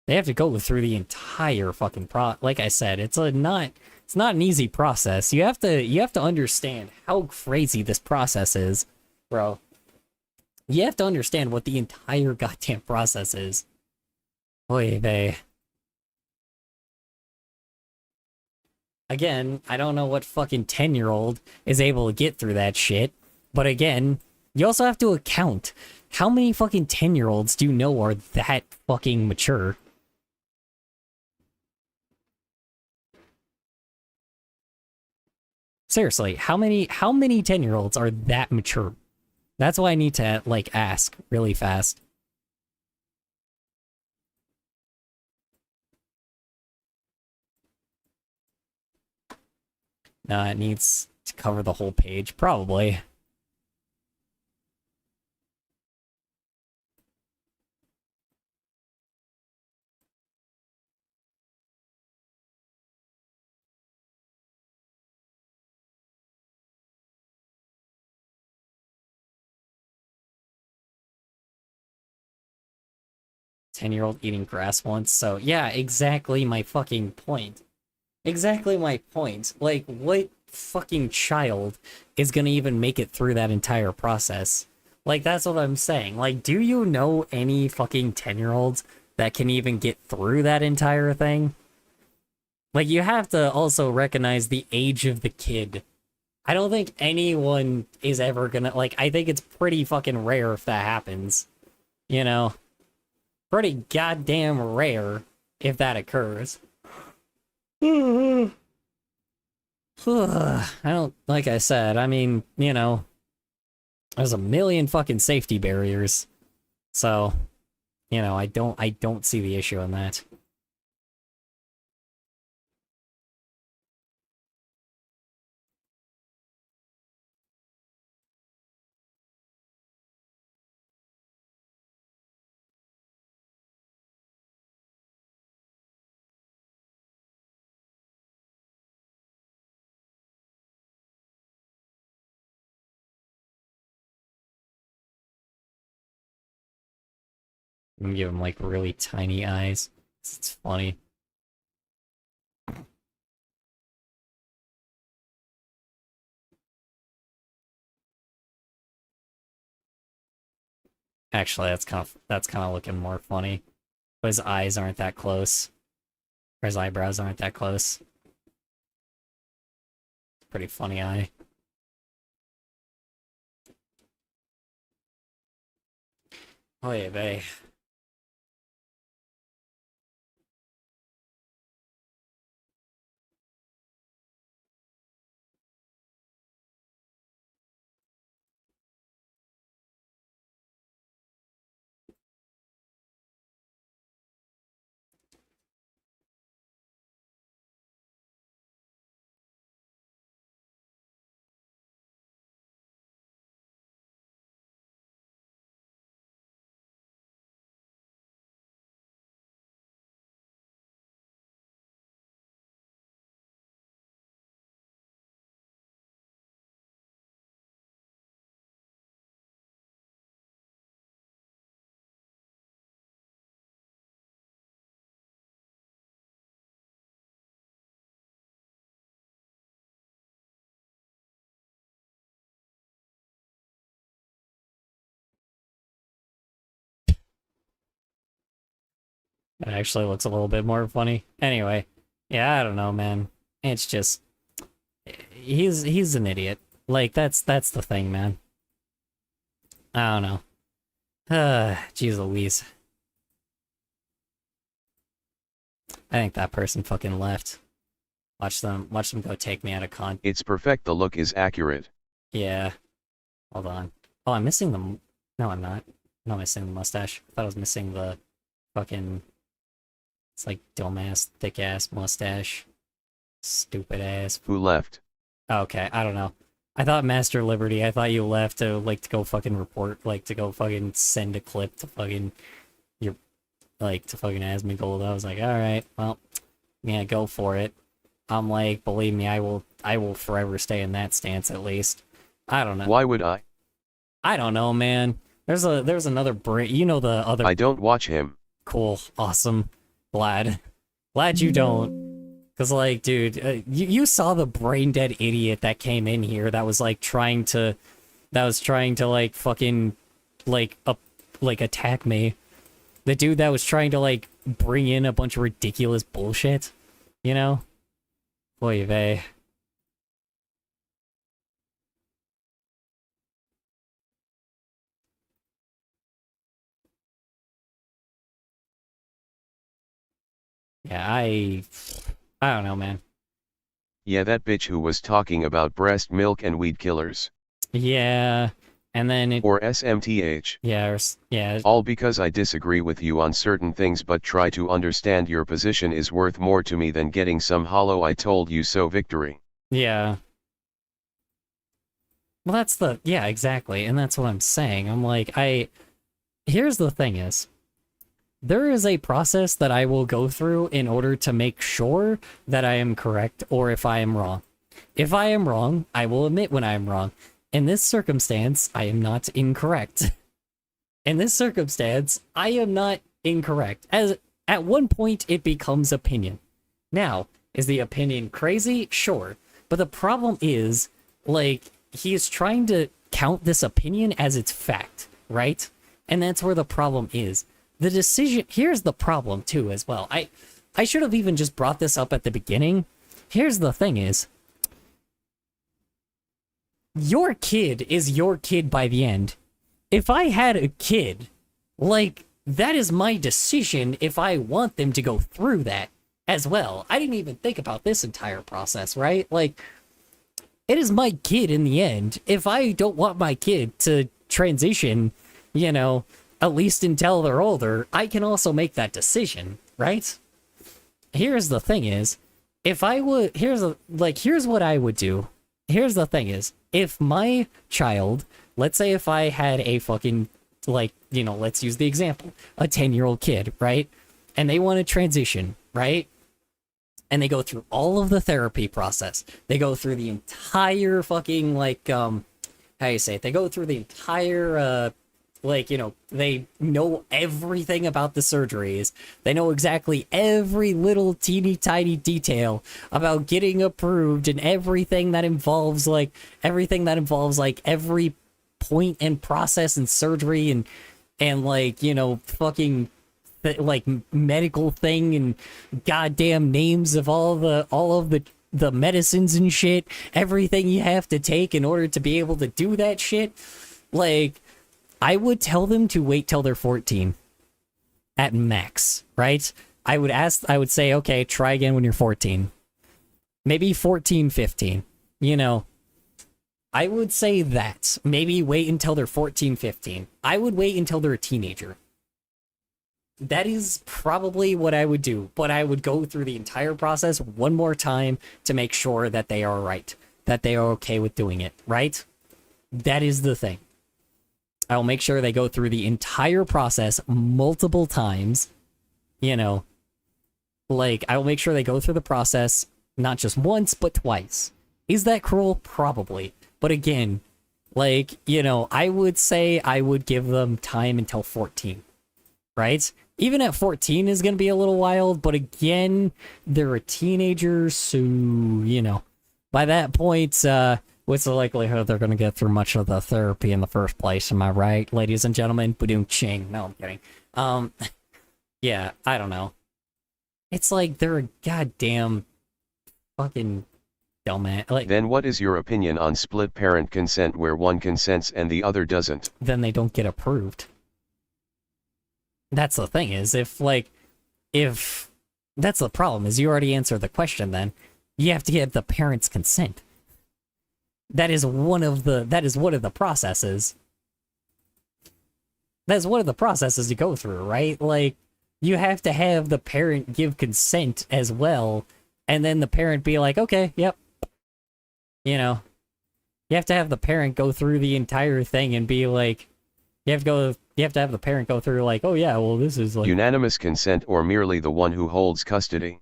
They have to go through the entire fucking like I said, it's not an easy process. You have to understand how crazy this process is, bro. You have to understand what the entire goddamn process is. Oy vey. Again, I don't know what fucking 10-year-old is able to get through that shit, but again, you also have to account how many fucking 10-year-olds do you know are that fucking mature? Seriously, how many 10-year-olds are that mature? That's why I need to, like, ask really fast. It needs to cover the whole page, probably. Ten-year-old eating grass once, so yeah, exactly my fucking point. Exactly my point. Like, what fucking child is gonna even make it through that entire process? Like, that's what I'm saying. Like, do you know any fucking 10-year-olds that can even get through that entire thing? Like, you have to also recognize the age of the kid. I don't think anyone is ever gonna, like, I think it's pretty fucking rare if that happens. You know? Pretty goddamn rare if that occurs. I don't, like I said, I mean, you know, there's a million fucking safety barriers. So, you know, I don't see the issue in that. I'm gonna give him, like, really tiny eyes. It's funny. Actually, that's kind of looking more funny. But his eyes aren't that close. Or his eyebrows aren't that close. Pretty funny eye. Oh yeah, bae. It actually looks a little bit more funny. Anyway, yeah, I don't know, man. It's just he's an idiot. Like that's the thing, man. I don't know. Jeez Louise. I think that person fucking left. Watch them go take me out of con. It's perfect. The look is accurate. Yeah. Hold on. Oh, I'm missing the... No, I'm not. I'm not missing the mustache. I thought I was missing the fucking... It's like dumbass, thick-ass mustache. Stupid ass. Who left? Okay, I don't know. I thought Master Liberty, I thought you left to, like, to go fucking report, like, to go fucking send a clip to fucking... Your... Like, to fucking Asmongold. I was like, alright, well, yeah, go for it. I'm like, believe me, I will forever stay in that stance at least. I don't know. Why would I? I don't know, man. There's another brain. You know the other. I don't watch him. Cool, awesome, glad you don't. Cause like, dude, you saw the brain dead idiot that came in here that was like trying to like fucking like attack me. The dude that was trying to like bring in a bunch of ridiculous bullshit, you know. Oy vey. Yeah, I don't know, man. Yeah, that bitch who was talking about breast milk and weed killers. Yeah, and then it... Or SMTH. Yeah, yeah. All because I disagree with you on certain things but try to understand your position is worth more to me than getting some hollow I told you so victory. Yeah. Well, that's the... Yeah, exactly, and that's what I'm saying. I'm like, Here's the thing is, there is a process that I will go through in order to make sure that I am correct or if I am wrong. If I am wrong, I will admit when I am wrong. In this circumstance, I am not incorrect. In this circumstance, I am not incorrect. As at one point, it becomes opinion. Now, is the opinion crazy? Sure. But the problem is, like, he is trying to count this opinion as its fact, right? And that's where the problem is. The decision... Here's the problem, too, as well. I should have even just brought this up at the beginning. Here's the thing is... Your kid is your kid by the end. If I had a kid, like, that is my decision if I want them to go through that as well. I didn't even think about this entire process, right? Like, it is my kid in the end. If I don't want my kid to transition, you know, at least until they're older, I can also make that decision, right? Here's the thing is, if I would... Here's what I would do. Here's the thing is, if my child, let's say if I had a fucking, like, you know, let's use the example, a 10-year-old kid, right? And they want to transition, right? And they go through all of the therapy process. They go through the entire fucking, like, how you say it? They go through the entire, like, you know, they know everything about the surgeries. They know exactly every little teeny tiny detail about getting approved and everything that involves like every point and process and surgery and like, you know, fucking like medical thing and goddamn names of all of the medicines and shit, everything you have to take in order to be able to do that shit. Like, I would tell them to wait till they're 14 at max, right? I would say, okay, try again when you're 14. Maybe 14, 15, you know. I would say that. Maybe wait until they're 14, 15. I would wait until they're a teenager. That is probably what I would do, but I would go through the entire process one more time to make sure that they are right, that they are okay with doing it, right? That is the thing. I will make sure they go through the entire process multiple times, you know, like, I will make sure they go through the process not just once, but twice. Is that cruel? Probably. But again, like, you know, I would say I would give them time until 14, right? Even at 14 is going to be a little wild, but again, they're a teenager, so, you know, by that point, what's the likelihood they're going to get through much of the therapy in the first place? Am I right, ladies and gentlemen? Ba-doom ching. No, I'm kidding. Yeah, I don't know. It's like they're a goddamn fucking dumbass. Like, Then what is your opinion on split parent consent where one consents and the other doesn't? then they don't get approved. That's the thing is, if that's the problem, is you already answered the question then. You have to get the parents' consent. That is one of the processes. That's one of the processes you go through, right? Like, you have to have the parent give consent as well, and then the parent be like, okay, yep. You know, you have to have the parent go through the entire thing and be like, you have to have the parent go through like, oh yeah, well this is like... Unanimous consent or merely the one who holds custody?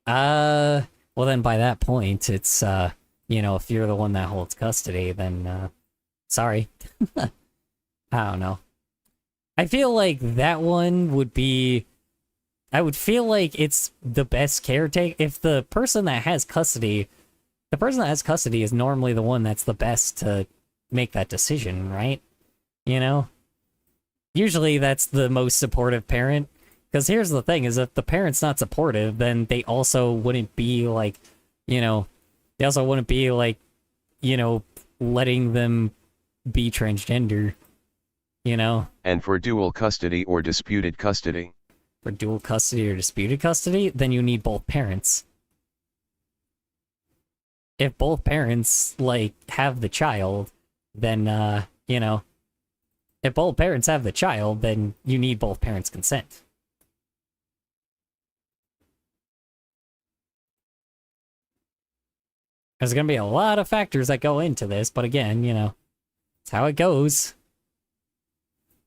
Well then by that point, it's, you know, if you're the one that holds custody, then, sorry. I don't know. I feel like that one would be... I would feel like it's the best caretaker. If the person that has custody... The person that has custody is normally the one that's the best to make that decision, right? You know? Usually that's the most supportive parent. Because here's the thing, is if the parent's not supportive, then they also wouldn't be like, you know... They also wouldn't be like, you know, letting them be transgender. You know? And for dual custody or disputed custody? For dual custody or disputed custody, then you need both parents. If both parents, like, have the child, then, you know, if both parents have the child, then you need both parents' consent. There's gonna be a lot of factors that go into this, but again, you know, it's how it goes.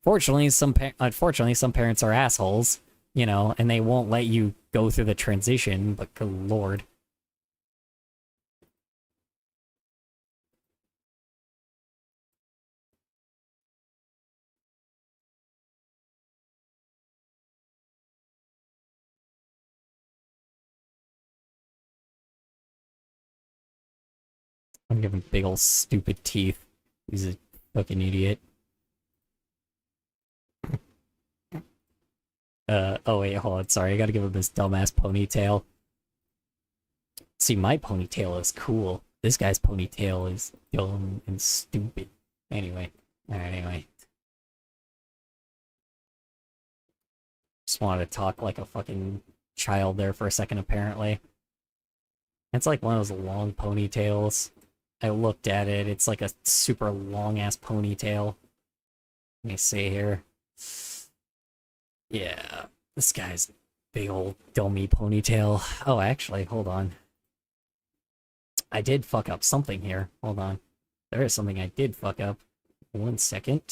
Unfortunately, some parents are assholes, you know, and they won't let you go through the transition, but good lord. I'm giving big ol' stupid teeth. He's a fucking idiot. Oh wait, hold on, sorry, I gotta give him this dumbass ponytail. See, my ponytail is cool. This guy's ponytail is dumb and stupid. Anyway, alright, anyway. Just wanted to talk like a fucking child there for a second, apparently. It's like one of those long ponytails. I looked at it, it's like a super long-ass ponytail. Let me see here. Yeah, this guy's big old dummy ponytail. Oh, actually, hold on. I did fuck up something here. Hold on. There is something I did fuck up. 1 second.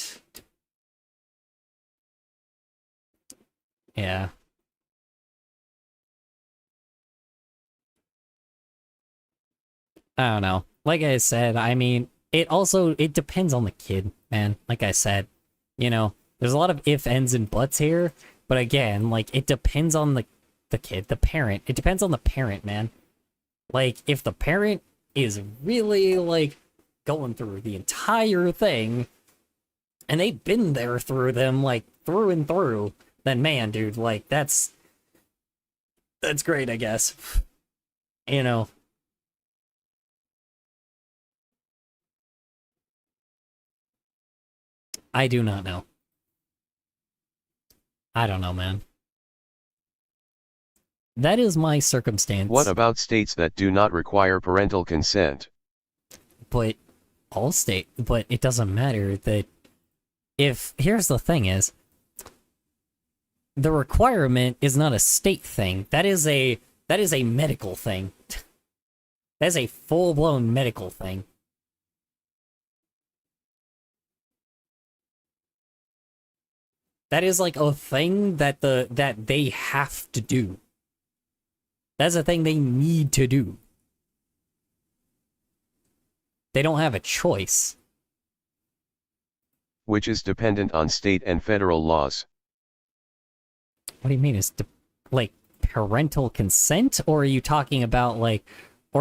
Yeah. I don't know. Like I said, I mean, it depends on the kid, man. Like I said, you know, there's a lot of if, ands, and buts here, but again, like, it depends on the kid, the parent. It depends on the parent, man. Like, if the parent is really, like, going through the entire thing, and they've been there through them, like, through and through, then man, dude, like, that's great, I guess. You know. I do not know. I don't know, man. That is my circumstance. What about states that do not require parental consent? But but it doesn't matter that here's the thing is, the requirement is not a state thing. That is a medical thing. That is a full-blown medical thing. That is like a thing that they have to do. That's a thing they need to do. They don't have a choice. Which is dependent on state and federal laws. What do you mean? Is like parental consent, or are you talking about like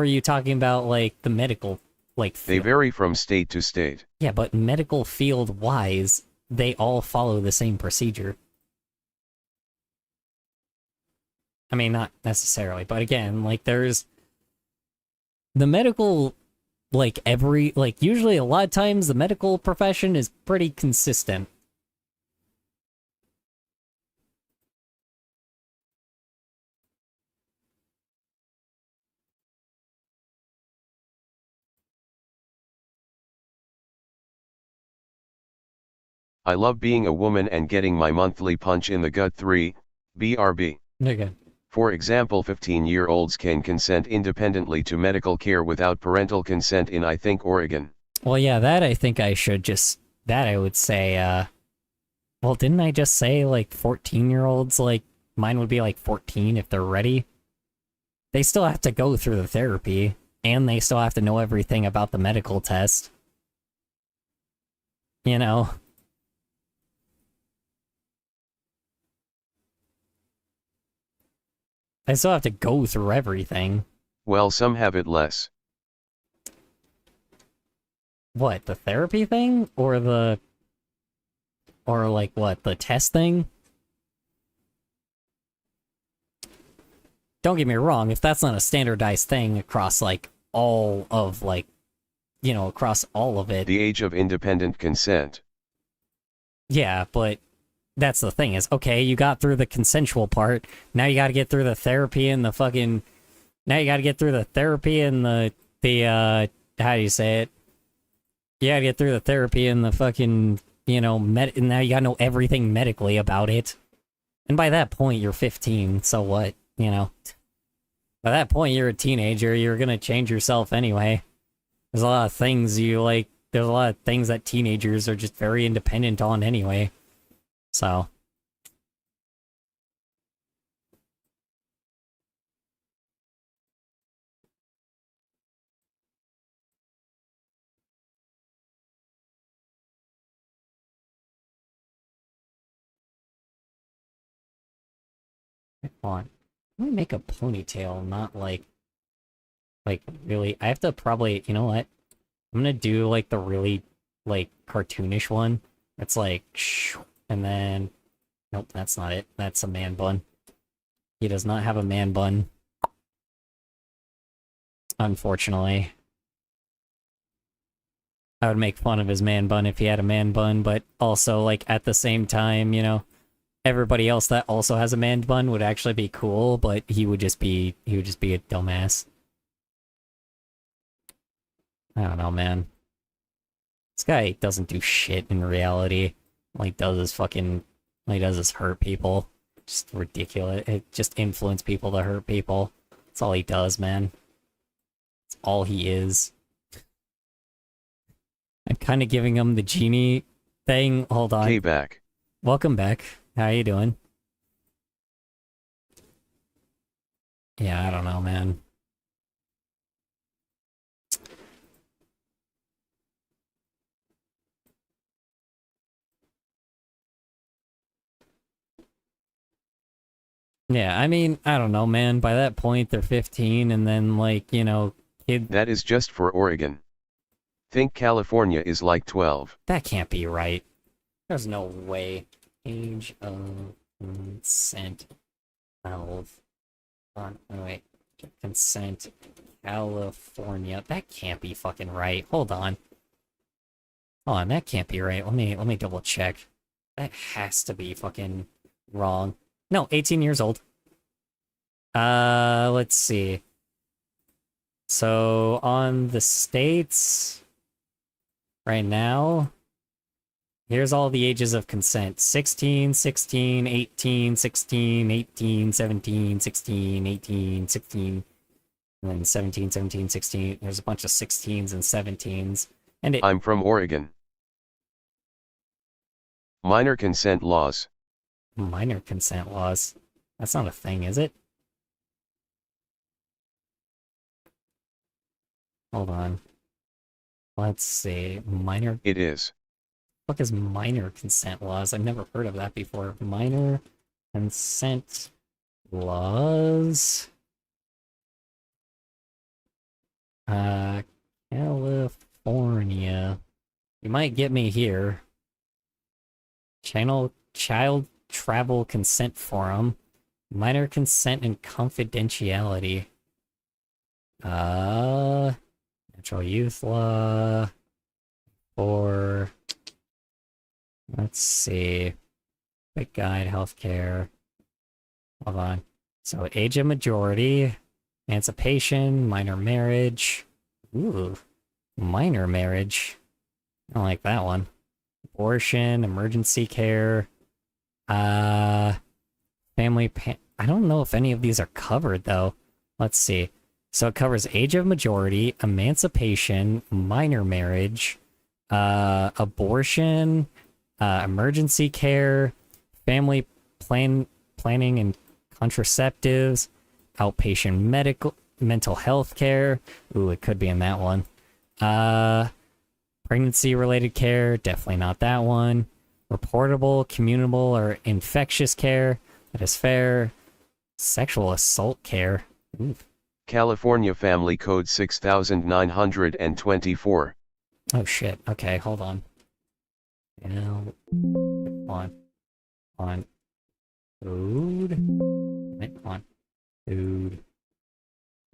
the medical like? They vary from state to state. Yeah, but medical field wise, they all follow the same procedure. I mean, not necessarily, but again, like, there's the medical, like, usually a lot of times the medical profession is pretty consistent. I love being a woman and getting my monthly punch in the gut. 3, BRB. Okay. For example, 15-year-olds can consent independently to medical care without parental consent in, I think, Oregon. Well, yeah, that I think I should just, that I would say, well, didn't I just say, like, 14-year-olds, like, mine would be, like, 14 if they're ready? They still have to go through the therapy, and they still have to know everything about the medical test. You know? They still have to go through everything. Well, some have it less. What, the therapy thing? Or the... Or, like, what, the test thing? Don't get me wrong, if that's not a standardized thing across, like, all of, like, you know, across all of it... The age of independent consent. Yeah, but that's the thing is, okay, you got through the consensual part, now you gotta get through the therapy and the fucking... Now you gotta get through the therapy and the how do you say it? You gotta get through the therapy and the fucking, you know, and now you gotta know everything medically about it. And by that point, you're 15, so what, you know? By that point, you're a teenager, you're gonna change yourself anyway. There's a lot of things you, like, there's a lot of things that teenagers are just very independent on anyway. So... on. Let me make a ponytail, not like really. I have to probably, you know what? I'm gonna do like the really like cartoonish one. It's like, and then, nope, that's not it. That's a man bun. He does not have a man bun. Unfortunately. I would make fun of his man bun if he had a man bun, but also, like, at the same time, you know, everybody else that also has a man bun would actually be cool, but he would just be a dumbass. I don't know, man. This guy doesn't do shit in reality. All he does is fucking, all he does is hurt people. Just ridiculous. It just influence people to hurt people. That's all he does, man. That's all he is. I'm kind of giving him the genie thing. Hold on. Hey, back. Welcome back. How you doing? Yeah, I don't know, man. Yeah, I mean, I don't know, man. By that point, they're 15, and then, like, you know, kid... That is just for Oregon. Think California is like 12. That can't be right. There's no way. Age of consent. 12. Wait. Consent. California. That can't be fucking right. Hold on. Hold on, that can't be right. Let me double check. That has to be fucking wrong. No, 18 years old. Let's see. So, on the states... Right now... Here's all the ages of consent. 16, 16, 18, 16, 18, 17, 16, 18, 16, and then 17, 17, 16. There's a bunch of 16s and 17s. And it... I'm from Oregon. Minor consent laws. Minor consent laws? That's not a thing, is it? Hold on. Let's see. Minor... It is. What is minor consent laws? I've never heard of that before. Minor consent laws. California. You might get me here. Child Travel Consent Forum. Minor consent and confidentiality. Natural youth law. Or let's see. Quick guide, healthcare. Hold on. So age of majority, emancipation, minor marriage. Ooh, minor marriage. I don't like that one. Abortion, emergency care. Family I don't know if any of these are covered though. Let's see. So it covers age of majority, emancipation, minor marriage, abortion, emergency care, family planning and contraceptives, outpatient mental health care. Ooh, it could be in that one. Pregnancy related care, definitely not that one. Reportable, communicable, or infectious care, that is fair. Sexual assault care. Ooh. California Family Code 6924. Oh shit. Okay, hold on. On. Food. On. Food.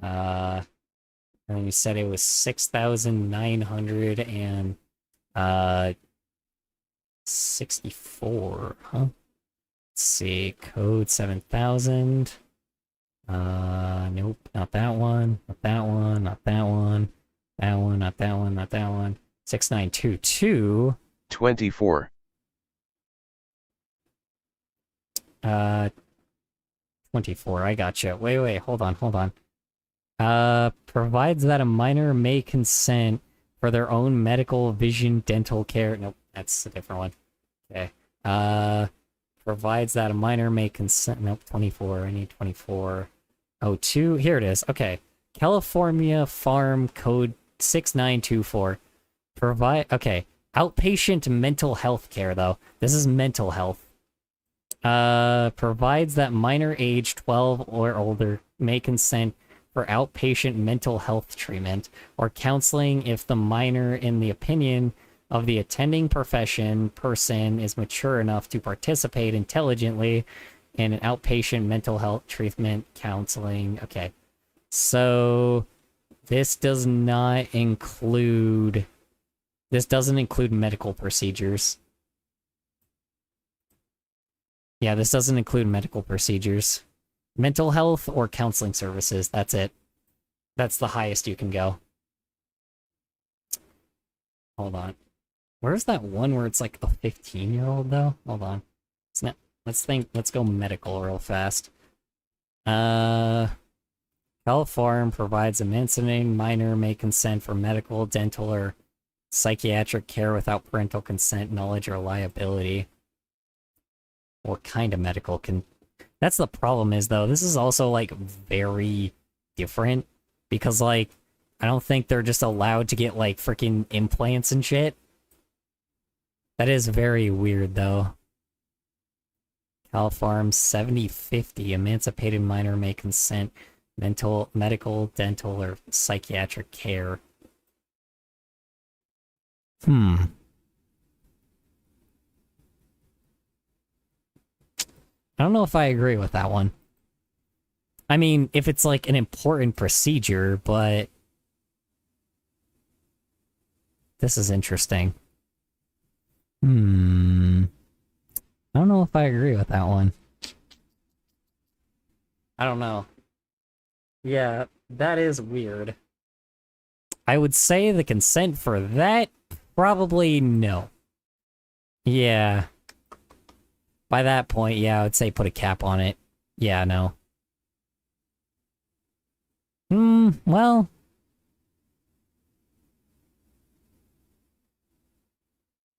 And then you said it was 6,964, huh? Let's see. Code 7,000. Nope, not that one. Not that one. Not that one. That one, not that one, not that one. 6922. 24. 24, I gotcha. Wait, hold on. Provides that a minor may consent for their own medical, vision, dental care. Nope, that's a different one. Okay. Provides that a minor may consent. Nope, 24. I need 24. Oh, 2. Here it is. Okay. California Farm Code 6924. Okay. Outpatient mental health care, though. This is mental health. Provides that minor age 12 or older may consent for outpatient mental health treatment or counseling if the minor, in the opinion of the attending person is mature enough to participate intelligently in an outpatient mental health treatment counseling. Okay. So this doesn't include medical procedures. Yeah, this doesn't include medical procedures. Mental health or counseling services, that's it. That's the highest you can go. Hold on. Where's that one where it's like a 15-year-old though? Hold on. Let's go medical real fast. California provides emancipating minor may consent for medical, dental, or psychiatric care without parental consent, knowledge, or liability. What kind of medical can... That's the problem is, though, this is also, like, very different. Because, like, I don't think they're just allowed to get, like, freaking implants and shit. That is very weird, though. Califarm 7050, emancipated minor may consent, medical, dental, or psychiatric care. I don't know if I agree with that one. I mean, if it's like an important procedure, but this is interesting. I don't know if I agree with that one. I don't know. Yeah, that is weird. I would say the consent for that, probably no. Yeah. By that point, yeah, I would say put a cap on it. Yeah, no. Well.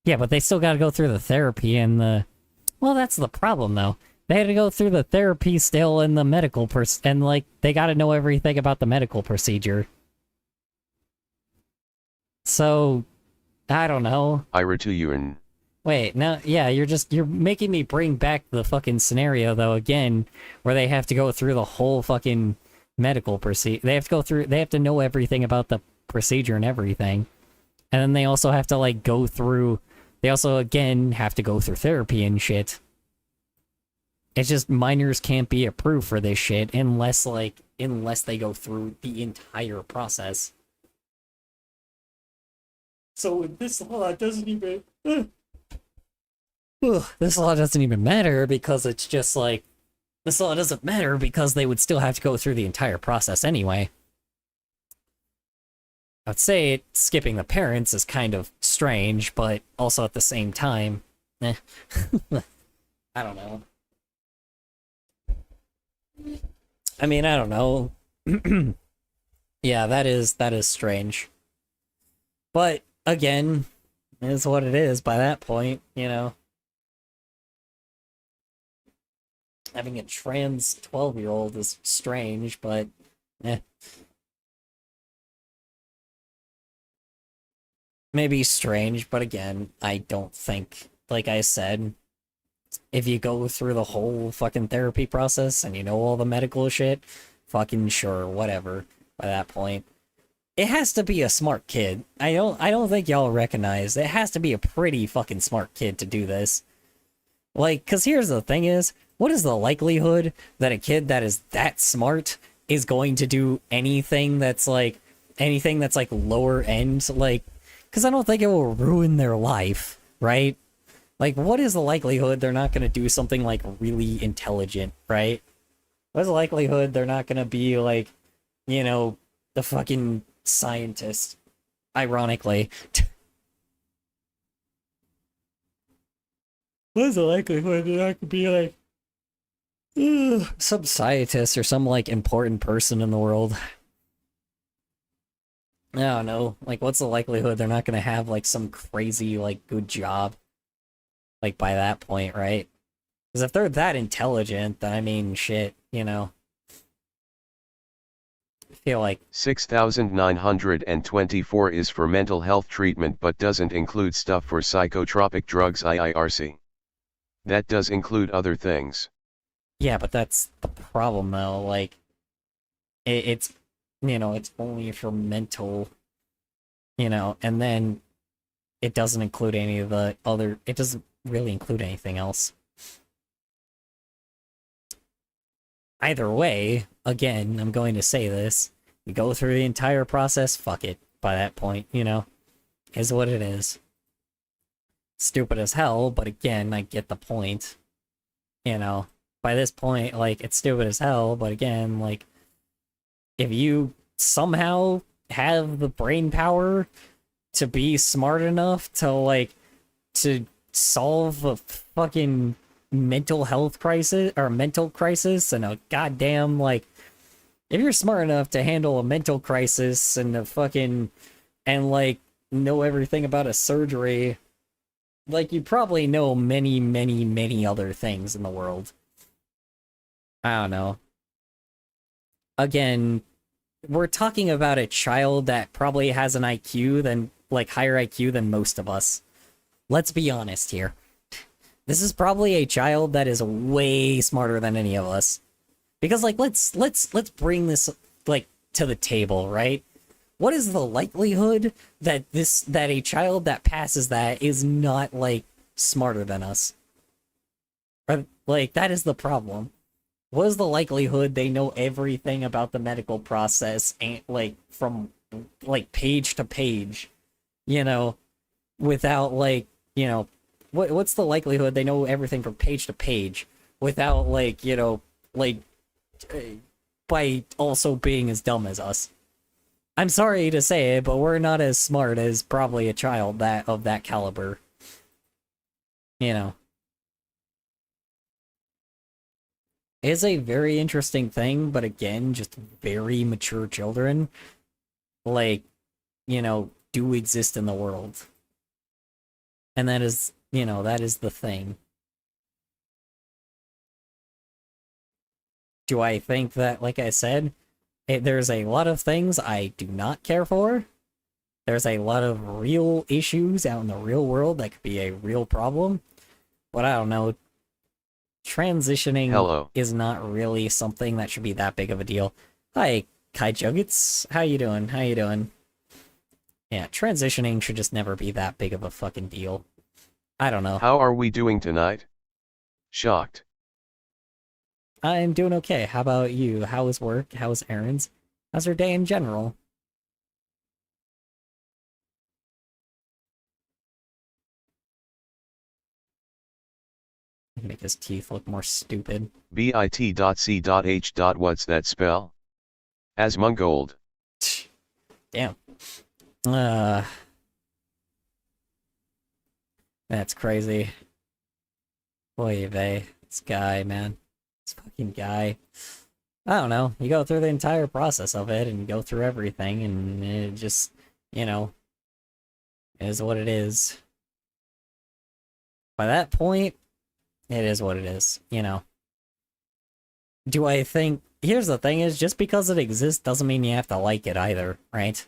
Yeah, but they still gotta go through the therapy and the... Well, that's the problem, though. They had to go through the therapy still and the medical and, like, they gotta know everything about the medical procedure. So, I don't know. Ira to you and... Wait, no, yeah, you're making me bring back the fucking scenario, though, again, where they have to go through the whole fucking medical procedure. They have to know everything about the procedure and everything. And then they also have to, like, they also, again, have to go through therapy and shit. It's just minors can't be approved for this shit unless they go through the entire process. So this law doesn't even this law doesn't even matter because it's just like this law doesn't matter because they would still have to go through the entire process anyway. I'd say skipping the parents is kind of strange, but also at the same time, I don't know. I mean, I don't know. Yeah, that is strange. But again, it is what it is by that point, you know. Having a trans 12-year-old is strange, but maybe strange, but again, I don't think, like I said, if you go through the whole fucking therapy process and you know all the medical shit, fucking sure, whatever, by that point. It has to be a smart kid. I don't think y'all recognize, it has to be a pretty fucking smart kid to do this. Like, cause here's the thing is, what is the likelihood that a kid that is that smart is going to do anything that's like lower end, like, cause I don't think it will ruin their life, right? Like, what is the likelihood they're not gonna do something, like, really intelligent, right? What's the likelihood they're not gonna be, like, you know, the fucking scientist, ironically. What's the likelihood they're not gonna be, like, some scientist or some, like, important person in the world? I don't know. Like, what's the likelihood they're not gonna have, like, some crazy, like, good job? Like, by that point, right? Because if they're that intelligent, then, I mean, shit, you know. I feel like 6,924 is for mental health treatment but doesn't include stuff for psychotropic drugs IIRC. That does include other things. Yeah, but that's the problem, though. Like, it's, you know, it's only for mental, you know, and then it doesn't include any of the other, it doesn't really include anything else. Either way, again, I'm going to say this, you go through the entire process, fuck it, by that point, you know, is what it is. Stupid as hell, but again, I get the point, you know. By this point, like, it's stupid as hell, but again, like, if you somehow have the brain power to be smart enough to, like, to solve a fucking mental health crisis, or mental crisis, and a goddamn, like, if you're smart enough to handle a mental crisis and a fucking, and, like, know everything about a surgery, like, you probably know many, many, many other things in the world. I don't know. Again, we're talking about a child that probably has an IQ than, like, higher IQ than most of us. Let's be honest here. This is probably a child that is way smarter than any of us. Because, like, let's bring this, like, to the table, right? What is the likelihood that a child that passes that is not, like, smarter than us? Or, like, that is the problem. What is the likelihood they know everything about the medical process, and, like, from, like, page to page, you know, without, like, you know, what's the likelihood they know everything from page to page without, like, you know, like, by also being as dumb as us? I'm sorry to say it, but we're not as smart as probably a child of that caliber. You know. It's a very interesting thing, but again, just very mature children, like, you know, do exist in the world. And that is, you know, that is the thing. Do I think that, like I said, there's a lot of things I do not care for? There's a lot of real issues out in the real world that could be a real problem. But I don't know. Transitioning is not really something that should be that big of a deal. Hi, Kai Juggets. How you doing? How you doing? Yeah, transitioning should just never be that big of a fucking deal. I don't know. How are we doing tonight? Shocked. I'm doing okay. How about you? How is work? How is errands? How's your day in general? Make his teeth look more stupid. bit.c.h. What's that spell? Asmongold. Damn. That's crazy. Boy, vey. This guy, man. This fucking guy. I don't know. You go through the entire process of it, and you go through everything, and it just, you know, is what it is. By that point, it is what it is, you know. Do I think... Here's the thing is, just because it exists doesn't mean you have to like it either, right?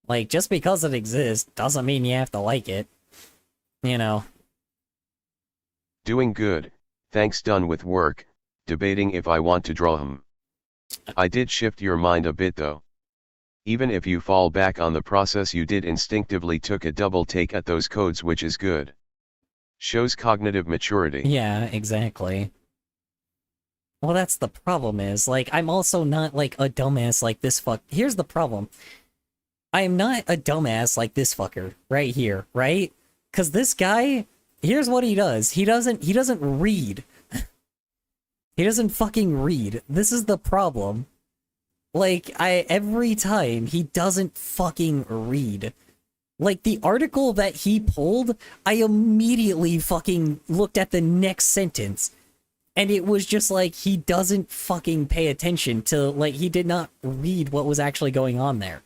Like, just because it exists doesn't mean you have to like it. You know. Doing good, thanks. Done with work, debating if I want to draw him. I did shift your mind a bit though. Even if you fall back on the process you did instinctively took a double take at those codes, which is good. Shows cognitive maturity. Yeah, exactly. Well, that's the problem is, like, I'm also not, like, a dumbass like this fuck. Here's the problem. I am not a dumbass like this fucker right here, right? Because this guy, here's what he does. He doesn't read. He doesn't fucking read. This is the problem. Like, every time, he doesn't fucking read. Like, the article that he pulled, I immediately fucking looked at the next sentence. And it was just like, he doesn't fucking pay attention to, like, he did not read what was actually going on there.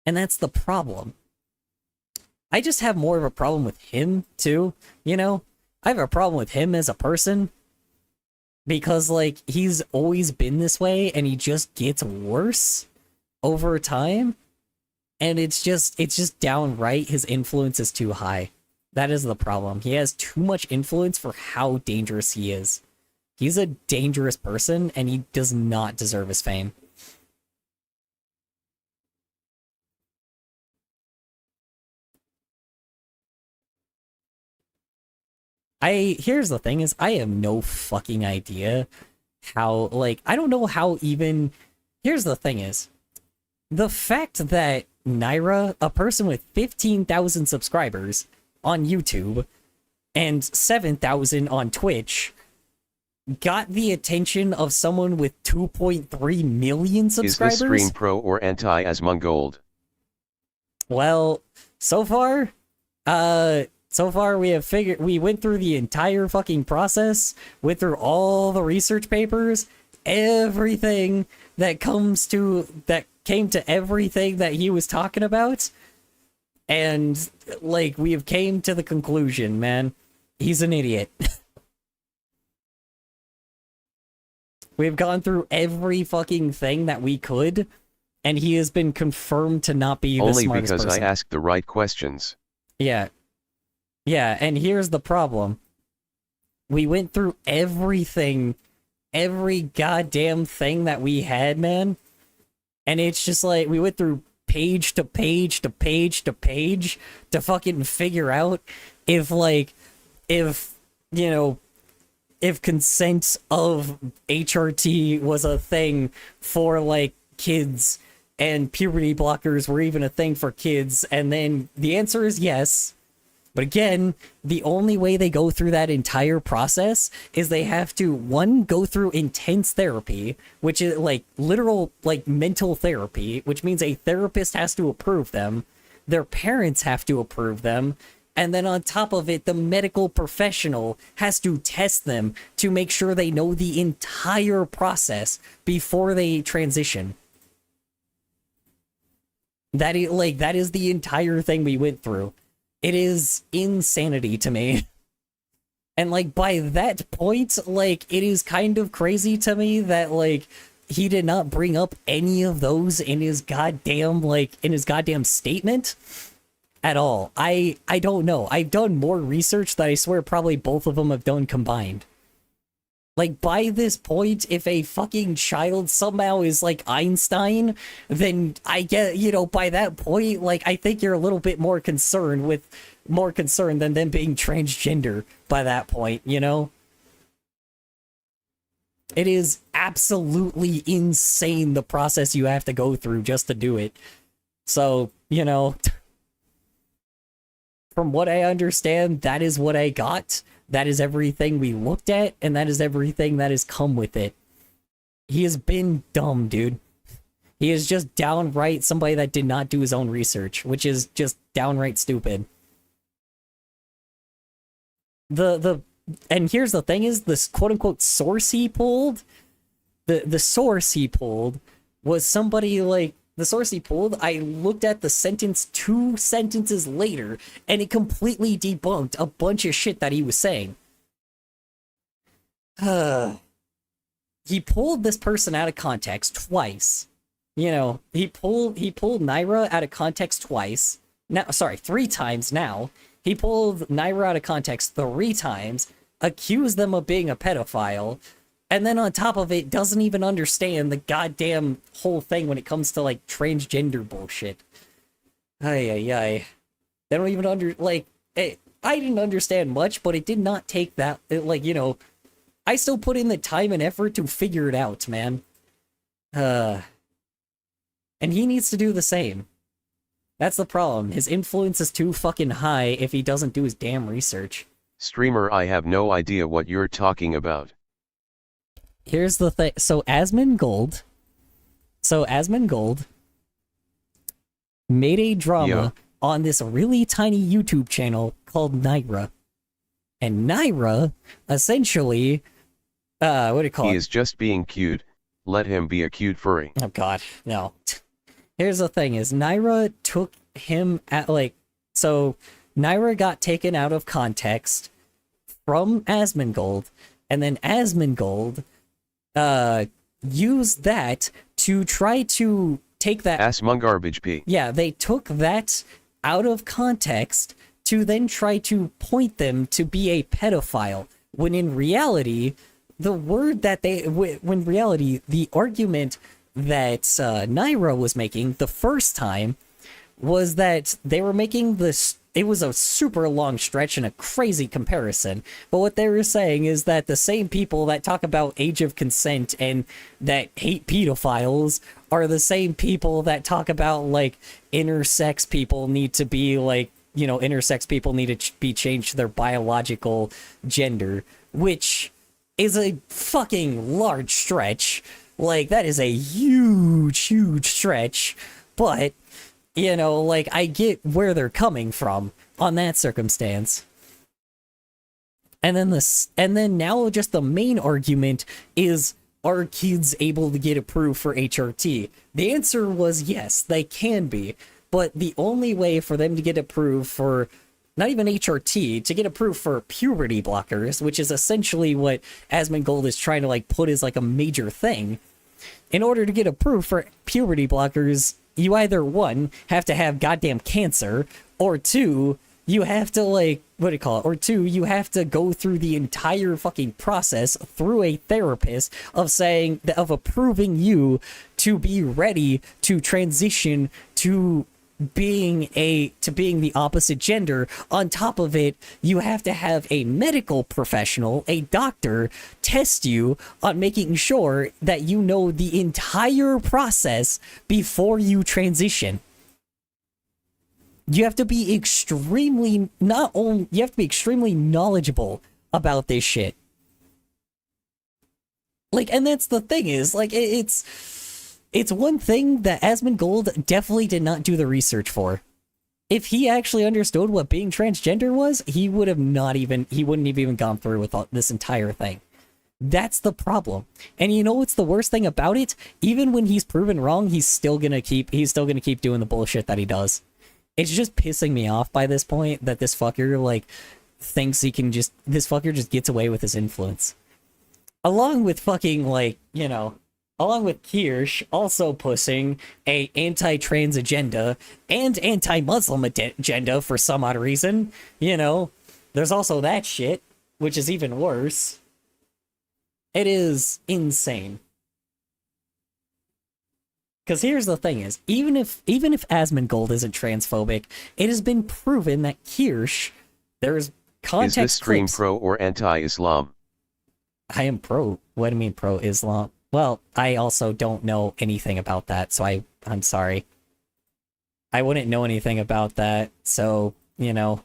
And that's the problem. I just have more of a problem with him, too, you know? I have a problem with him as a person. Because, like, he's always been this way, and he just gets worse over time. And it's just downright, his influence is too high. That is the problem. He has too much influence for how dangerous he is. He's a dangerous person, and he does not deserve his fame. Here's the thing is, I have no fucking idea how, like, I don't know how even, here's the thing is, the fact that Nyra, a person with 15,000 subscribers on YouTube and 7,000 on Twitch, got the attention of someone with 2.3 million subscribers? Is this stream pro or anti-Asmongold? Well, so far we went through the entire fucking process, went through all the research papers, everything that came to everything that he was talking about, and, like, we have came to the conclusion, man, he's an idiot. We've gone through every fucking thing that we could, and he has been confirmed to not be the smartest person. Only because I asked the right questions. Yeah. Yeah, and here's the problem. We went through everything, every goddamn thing that we had, man. And it's just like, we went through page to page to page to page to fucking figure out if, like, if consent of HRT was a thing for, like, kids, and puberty blockers were even a thing for kids, and then the answer is yes. But again, the only way they go through that entire process is they have to, one, go through intense therapy, which is, like, literal, like, mental therapy, which means a therapist has to approve them, their parents have to approve them, and then on top of it, the medical professional has to test them to make sure they know the entire process before they transition. That is the entire thing we went through. It is insanity to me. And, like, by that point, like, it is kind of crazy to me that, like, he did not bring up any of those in his goddamn, like, in his goddamn statement at all. I don't know. I've done more research that I swear probably both of them have done combined. Like, by this point, if a fucking child somehow is, like, Einstein, then I get, you know, by that point, like, I think you're a little bit more concerned than them being transgender by that point, you know? It is absolutely insane the process you have to go through just to do it. So, you know, from what I understand, that is what I got. That is everything we looked at, and that is everything that has come with it. He has been dumb, dude. He is just downright somebody that did not do his own research, which is just downright stupid. And here's the thing is, this quote-unquote source he pulled, the source he pulled was somebody like, the source he pulled, I looked at the sentence 2 sentences later, and it completely debunked a bunch of shit that he was saying. He pulled this person out of context twice. You know, he pulled Nyra out of context twice. Now, sorry, 3 times now. He pulled Nyra out of context 3 times, accused them of being a pedophile, and then on top of it, doesn't even understand the goddamn whole thing when it comes to, like, transgender bullshit. Ay. They don't even like, I didn't understand much, but it did not take that, like, you know, I still put in the time and effort to figure it out, man. And he needs to do the same. That's the problem. His influence is too fucking high if he doesn't do his damn research. Streamer, I have no idea what you're talking about. Here's the thing. So Asmongold made a drama on this really tiny YouTube channel called Nyra. And Nyra, essentially, what do you call it? He is just being cute. Let him be a cute furry. Oh god, no. Here's the thing is, Nyra took him at, like, so Nyra got taken out of context from Asmongold, and then Asmongold used that to try to take that... Asmongarbage P. Yeah, they took that out of context to then try to point them to be a pedophile, when in reality, the word that they... When reality, the argument that Nyra was making the first time was that they were making this... It was a super long stretch and a crazy comparison, but what they were saying is that the same people that talk about age of consent and that hate pedophiles are the same people that talk about, like, intersex people need to be, like, you know, intersex people need to be changed to their biological gender, which is a fucking large stretch. Like, that is a huge stretch, but... You know, like, I get where they're coming from on that circumstance. And then now just the main argument is, are kids able to get approved for HRT? The answer was yes, they can be. But the only way for them to get approved for, not even HRT, to get approved for puberty blockers, which is essentially what Asmongold is trying to, like, put as, like, a major thing. In order to get approved for puberty blockers, you either, 1, have to have goddamn cancer, or 2, you have to, like, what do you call it? Or 2, you have to go through the entire fucking process through a therapist of saying, of approving you to be ready to transition to being the opposite gender. On top of it, you have to have a medical professional, a doctor, test you on making sure that you know the entire process before you transition. You have to be extremely knowledgeable about this shit. Like, and that's the thing is, like, it's one thing that Asmongold definitely did not do the research for. If he actually understood what being transgender was, he wouldn't have even gone through with this entire thing. That's the problem. And you know what's the worst thing about it? Even when he's proven wrong, he's still gonna keep doing the bullshit that he does. It's just pissing me off by this point that this fucker, like, thinks he can just... This fucker just gets away with his influence. Along with fucking, like, you know... Along with Kirsch also pushing a anti-trans agenda and anti-Muslim agenda for some odd reason. You know, there's also that shit, which is even worse. It is insane. Because here's the thing is, even if Asmongold isn't transphobic, it has been proven that Kirsch, there's context Is this stream clips... pro or anti-Islam? I am pro. What do you mean pro-Islam? Well, I also don't know anything about that, so I'm sorry. I wouldn't know anything about that, so, you know,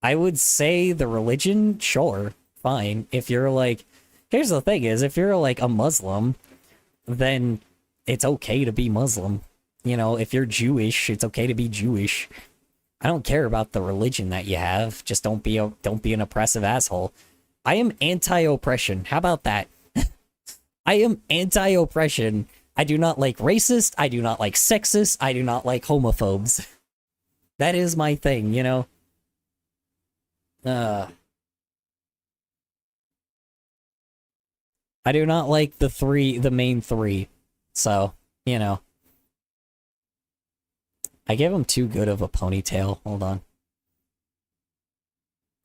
I would say the religion, sure, fine. If you're like, here's the thing is, if you're like a Muslim, then it's okay to be Muslim. You know, if you're Jewish, it's okay to be Jewish. I don't care about the religion that you have. Just don't be an oppressive asshole. I am anti-oppression. How about that? I am anti-oppression. I do not like racist. I do not like sexist. I do not like homophobes. That is my thing, you know? I do not like the main three. So, you know. I gave him too good of a ponytail. Hold on.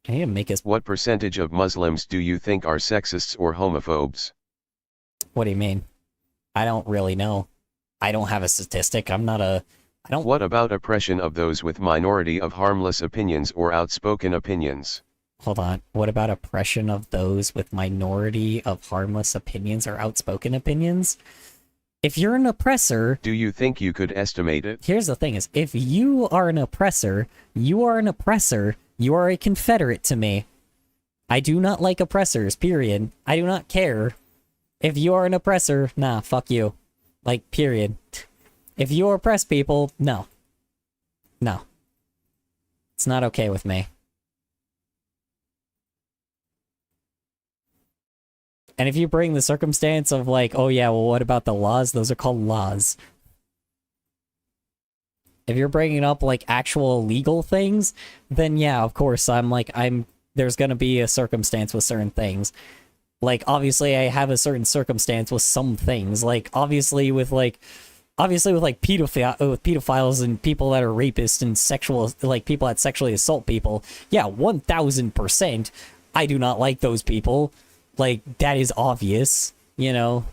I need to make his... What percentage of Muslims do you think are sexists or homophobes? What do you mean? I don't really know. I don't have a statistic. I'm not a... I don't... What about oppression of those with minority of harmless opinions or outspoken opinions? Hold on. What about oppression of those with minority of harmless opinions or outspoken opinions? If you're an oppressor... Do you think you could estimate it? Here's the thing is, if you are an oppressor, you are an oppressor, you are a Confederate to me. I do not like oppressors, period. I do not care. If you are an oppressor, nah, fuck you. Like, period. If you oppress people, no. No. It's not okay with me. And if you bring the circumstance of like, oh yeah, well what about the laws? Those are called laws. If you're bringing up like actual legal things, then yeah, of course, there's gonna be a circumstance with certain things. Like, obviously I have a certain circumstance with some things. Like, obviously with pedophiles and people that are rapists and people that sexually assault people, yeah, 1000%, I do not like those people. Like, that is obvious, you know?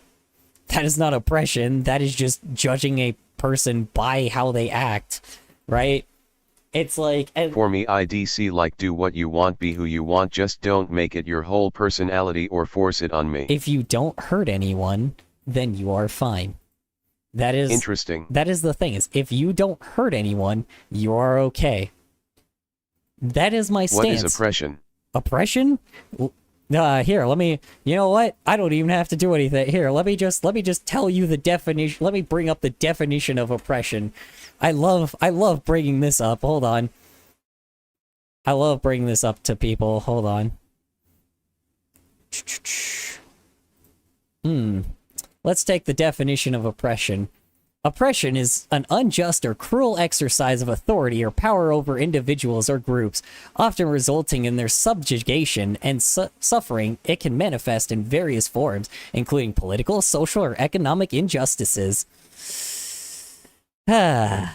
That is not oppression, that is just judging a person by how they act, right? It's like... For me, IDC like do what you want, be who you want, just don't make it your whole personality or force it on me. If you don't hurt anyone, then you are fine. That is... Interesting. That is the thing, is if you don't hurt anyone, you are okay. That is my stance. What is oppression? Oppression? Here, let me... You know what? I don't even have to do anything. Here, let me just tell you the definition. Let me bring up the definition of oppression. I love bringing this up. Hold on. I love bringing this up to people. Hold on. Let's take the definition of oppression. Oppression is an unjust or cruel exercise of authority or power over individuals or groups, often resulting in their subjugation and suffering. It can manifest in various forms, including political, social, or economic injustices. Yeah.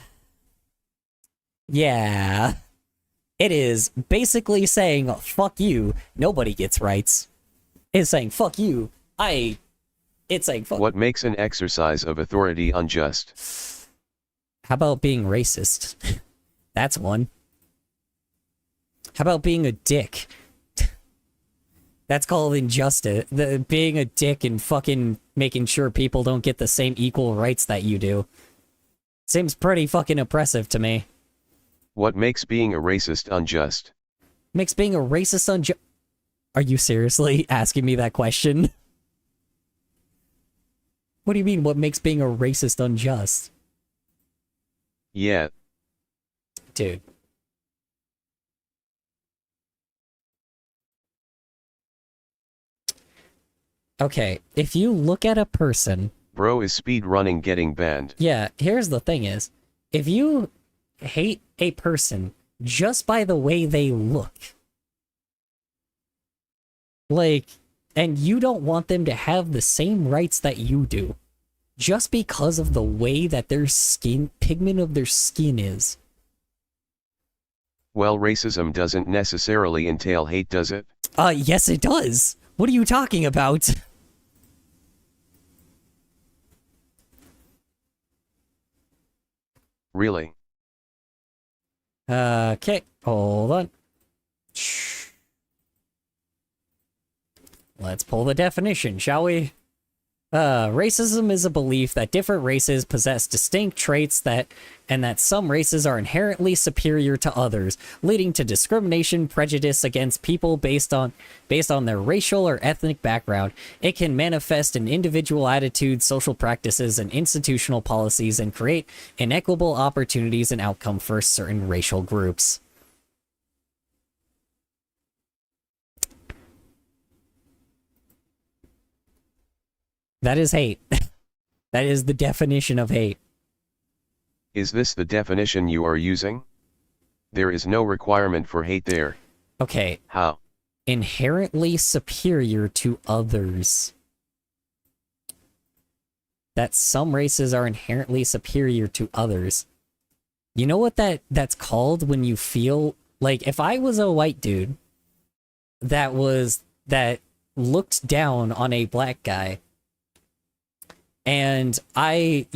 It is basically saying, fuck you, nobody gets rights. It's saying, fuck you, It's like, fuck. What makes an exercise of authority unjust? How about being racist? That's one. How about being a dick? That's called injustice. Being a dick and fucking making sure people don't get the same equal rights that you do. Seems pretty fucking oppressive to me. What makes being a racist unjust? Makes being a racist unjust... Are you seriously asking me that question? What do you mean, what makes being a racist unjust? Yeah. Dude. Okay, if you look at a person... Bro is speed running getting banned. Yeah, here's the thing is, if you hate a person just by the way they look, like, and you don't want them to have the same rights that you do, just because of the way that their skin, pigment of their skin is. Well, racism doesn't necessarily entail hate, does it? Yes it does. What are you talking about? Really? Okay, hold on. Let's pull the definition, shall we? Racism is a belief that different races possess distinct traits and that some races are inherently superior to others, leading to discrimination, prejudice against people based on their racial or ethnic background. It can manifest in individual attitudes, social practices, and institutional policies and create inequitable opportunities and outcome for certain racial groups. That is hate. That is the definition of hate. Is this the definition you are using? There is no requirement for hate there. Okay. How? Inherently superior to others. That some races are inherently superior to others. You know what that's called when you feel like, if I was a white dude that looked down on a black guy, and I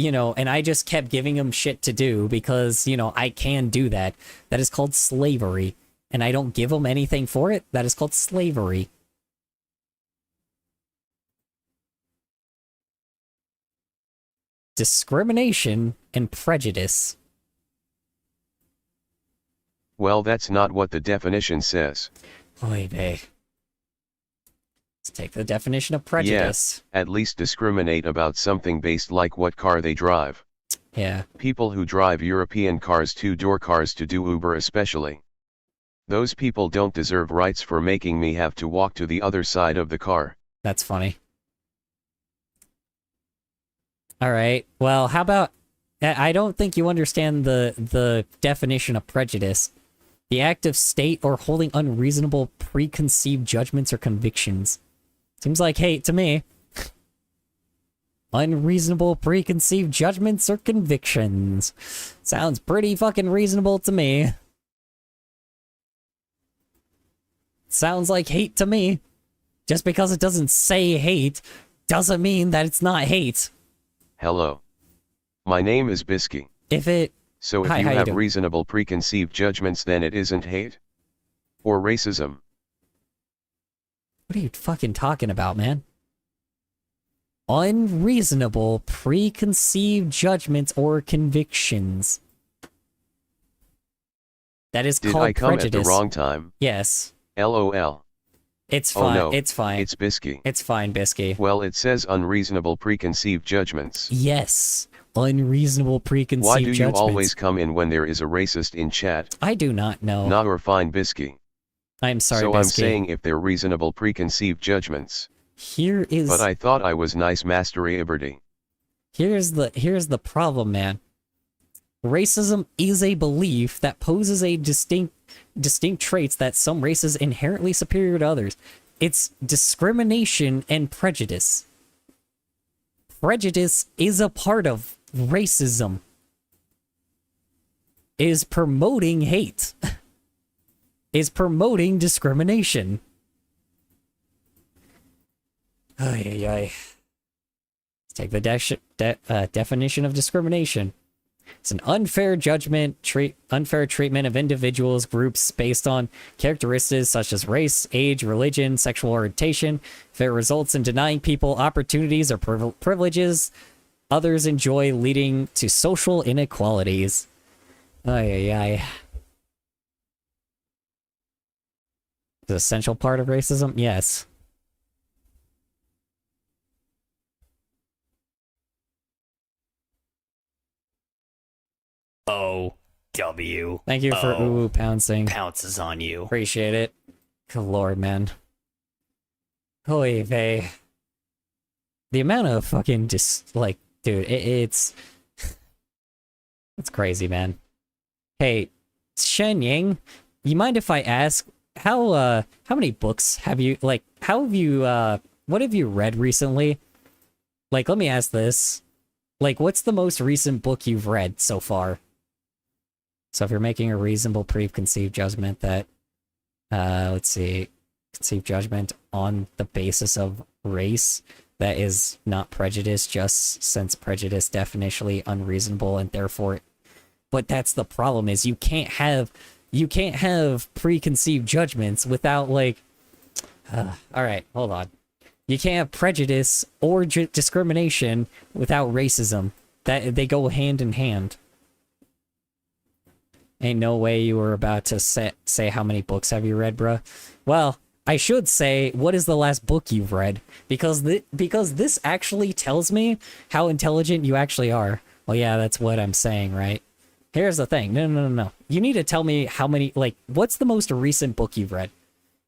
just kept giving him shit to do because, I can do that. That is called slavery. And I don't give him anything for it. That is called slavery. Discrimination and prejudice. Well, that's not what the definition says. Oy vey. Let's take the definition of prejudice. Yeah, at least discriminate about something based like what car they drive. Yeah. People who drive European cars, two-door cars to do Uber especially. Those people don't deserve rights for making me have to walk to the other side of the car. That's funny. All right. Well, how about... I don't think you understand the definition of prejudice. The act of state or holding unreasonable preconceived judgments or convictions. Seems like hate to me. Unreasonable preconceived judgments or convictions. Sounds pretty fucking reasonable to me. Sounds like hate to me. Just because it doesn't say hate doesn't mean that it's not hate. Hello. My name is Bisky. So if Hi, you how you have doing? reasonable preconceived judgments, then it isn't hate? Or racism? What are you fucking talking about, man? Unreasonable preconceived judgments or convictions. That is Did called I come prejudice. at the wrong time? Yes. LOL. It's Oh fine. no, It's fine. It's Bisky. It's fine, Bisky. Well, it says unreasonable preconceived judgments. Yes. Unreasonable preconceived Why do you judgments. always come in when there is a racist in chat? I do not know. Not or fine, Bisky. I'm sorry, So Bisky. I'm saying if they're reasonable preconceived judgments. Here is... But I thought I was nice, Master Iberty. Here's the problem, man. Racism is a belief that poses a distinct traits that some races inherently superior to others. It's discrimination and prejudice. Prejudice is a part of racism. Is promoting hate. Is promoting discrimination. Ay, ay, ay. Let's take the definition of discrimination. It's an unfair unfair treatment of individuals, groups based on characteristics such as race, age, religion, sexual orientation. If it results in denying people opportunities or privileges others enjoy, leading to social inequalities. Ay, ay, ay. The essential part of racism? Yes. O-W. Thank you for ooh pouncing. Pounces on you. Appreciate it. Good lord, man. Holy vey. The amount of fucking dude, it's crazy, man. Hey, Shen Yang, you mind if I ask how many books have you what have you read recently? Like, let me ask this. Like, what's the most recent book you've read so far? So if you're making a reasonable preconceived judgment that, let's see, conceived judgment on the basis of race that is not prejudice, just since prejudice definitionally unreasonable and therefore, but that's the problem is you can't have preconceived judgments without all right, hold on. You can't have prejudice or discrimination without racism. That they go hand in hand. Ain't no way you were about to say how many books have you read, bruh. Well, I should say, what is the last book you've read? Because this actually tells me how intelligent you actually are. Well, yeah, that's what I'm saying, right? Here's the thing. No. You need to tell me how many, like, what's the most recent book you've read?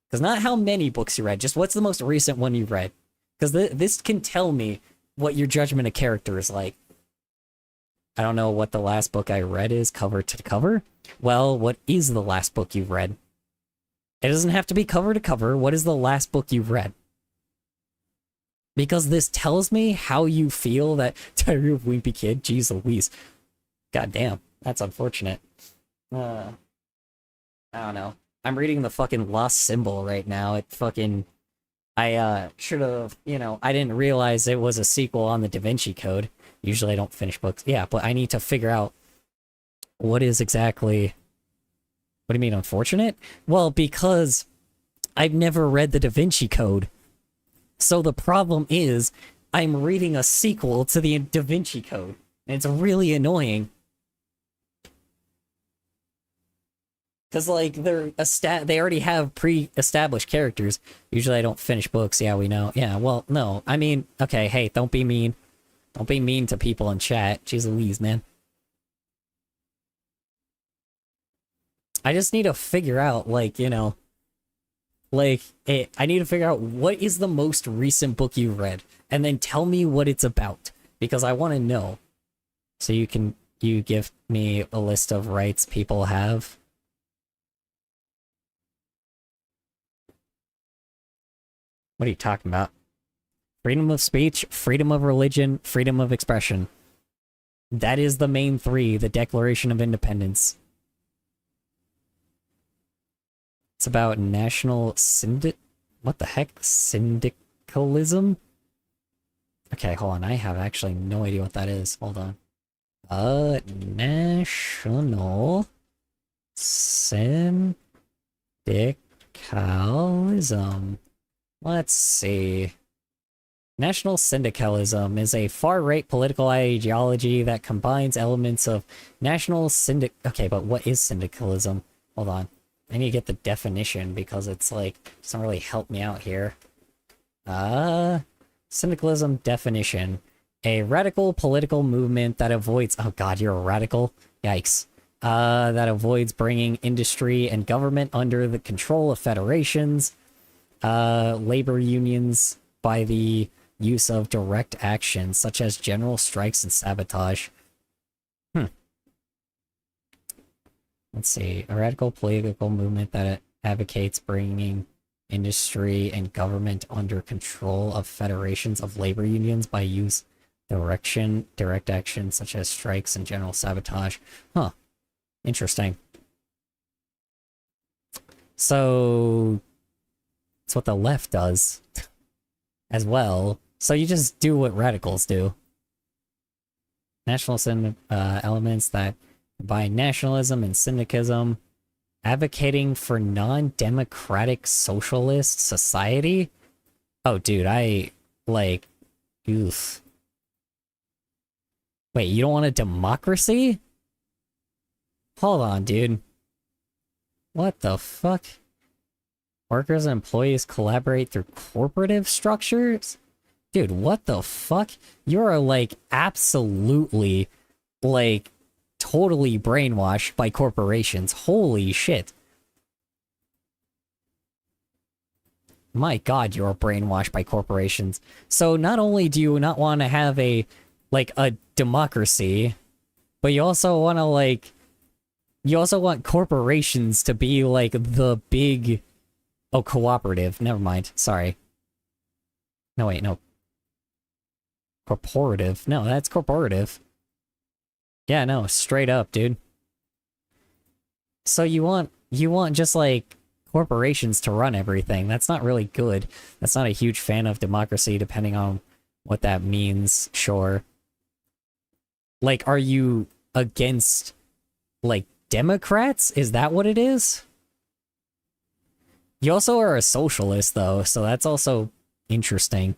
Because not how many books you read, just what's the most recent one you've read. Because this can tell me what your judgment of character is like. I don't know what the last book I read is, cover to cover. Well, what is the last book you've read? It doesn't have to be cover to cover. What is the last book you've read? Because this tells me how you feel that Diary of a Wimpy Kid. Jeez Louise. God damn. That's unfortunate. I don't know. I'm reading the fucking Lost Symbol right now. It fucking... I should have, I didn't realize it was a sequel on the Da Vinci Code. Usually I don't finish books. Yeah, but I need to figure out what is exactly... What do you mean, unfortunate? Well, because I've never read the Da Vinci Code. So the problem is, I'm reading a sequel to the Da Vinci Code. And it's really annoying. Because, like, they already have pre-established characters. Usually I don't finish books, yeah, we know. Yeah, well, no. I mean, okay, hey, don't be mean. Don't be mean to people in chat. Jeez Louise, man. I just need to figure out, like, I need to figure out what is the most recent book you read, and then tell me what it's about, because I want to know. So you give me a list of rights people have? What are you talking about? Freedom of speech, freedom of religion, freedom of expression. That is the main three, the Declaration of Independence. It's about national what the heck? Syndicalism? Okay, hold on. I have actually no idea what that is. Hold on. National Syndicalism. Let's see. National syndicalism is a far-right political ideology that combines elements of national Okay, but what is syndicalism? Hold on. I need to get the definition because it's like, doesn't really help me out here. Syndicalism definition. A radical political movement that avoids... Oh god, you're a radical? Yikes. That avoids bringing industry and government under the control of federations, labor unions by the use of direct action, such as general strikes and sabotage. Let's see. A radical political movement that advocates bringing industry and government under control of federations of labor unions by use direct action, such as strikes and general sabotage. Huh. Interesting. So, it's what the left does as well. So you just do what radicals do. Nationalist elements that combine nationalism and syndicalism, advocating for non-democratic socialist society? Oh, dude, oof. Wait, you don't want a democracy? Hold on, dude. What the fuck? Workers and employees collaborate through corporative structures? Dude, what the fuck? You're, like, absolutely, like, totally brainwashed by corporations. Holy shit. My god, you're brainwashed by corporations. So not only do you not want to have a democracy, but you also want to, you also want corporations to be, like, the big... Oh, cooperative. Never mind. Sorry. No, wait, no. Corporative. No, that's corporative. Yeah, no, straight up, dude. So you want just, like, corporations to run everything. That's not really good. That's not a huge fan of democracy, depending on what that means, sure. Like, are you against, like, Democrats? Is that what it is? You also are a socialist, though, so that's also interesting.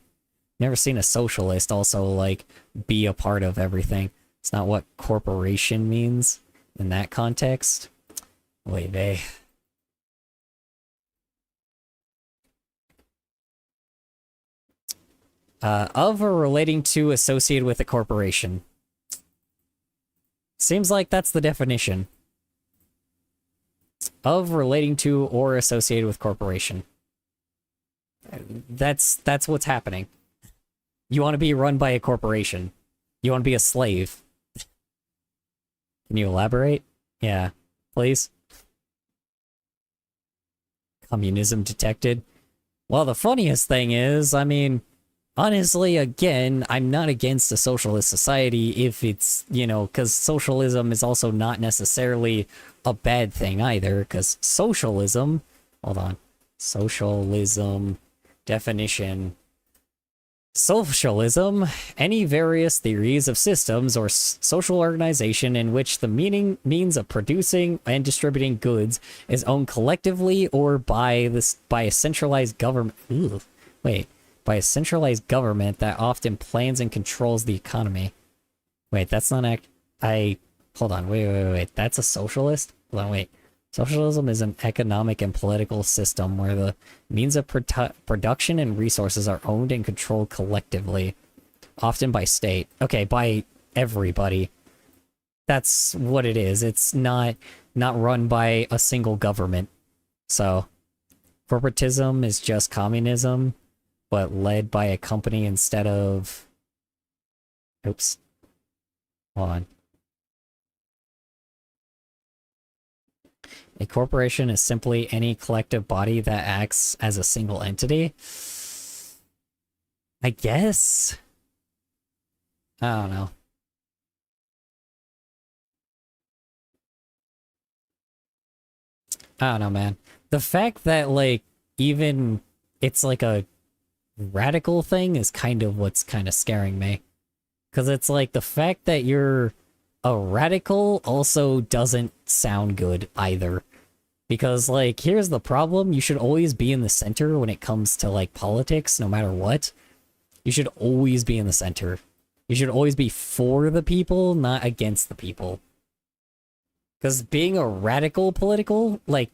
Never seen a socialist also, like, be a part of everything. It's not what corporation means in that context. Wait, they... of or relating to, associated with a corporation. Seems like that's the definition. Of, relating to, or associated with corporation. That's what's happening. You want to be run by a corporation. You want to be a slave. Can you elaborate? Yeah, please. Communism detected. Well, the funniest thing is, I mean, honestly, again, I'm not against a socialist society if it's, you know, because socialism is also not necessarily a bad thing either, because socialism... Hold on. Socialism definition... Socialism, any various theories of systems or social organization in which the means of producing and distributing goods is owned collectively or by a centralized government. By a centralized government that often plans and controls the economy. Wait, that's not hold on, wait, that's a socialist? Hold on, wait. Socialism is an economic and political system where the means of production and resources are owned and controlled collectively, often by state. Okay, by everybody. That's what it is. It's not run by a single government. So, corporatism is just communism, but led by a company instead of... Oops. Hold on. A corporation is simply any collective body that acts as a single entity. I guess? I don't know. I don't know, man. The fact that, like, even it's like a radical thing is kind of what's kind of scaring me. Because it's like the fact that you're a radical also doesn't sound good either. Because, like, here's the problem. You should always be in the center when it comes to, like, politics, no matter what. You should always be in the center. You should always be for the people, not against the people. Because being a radical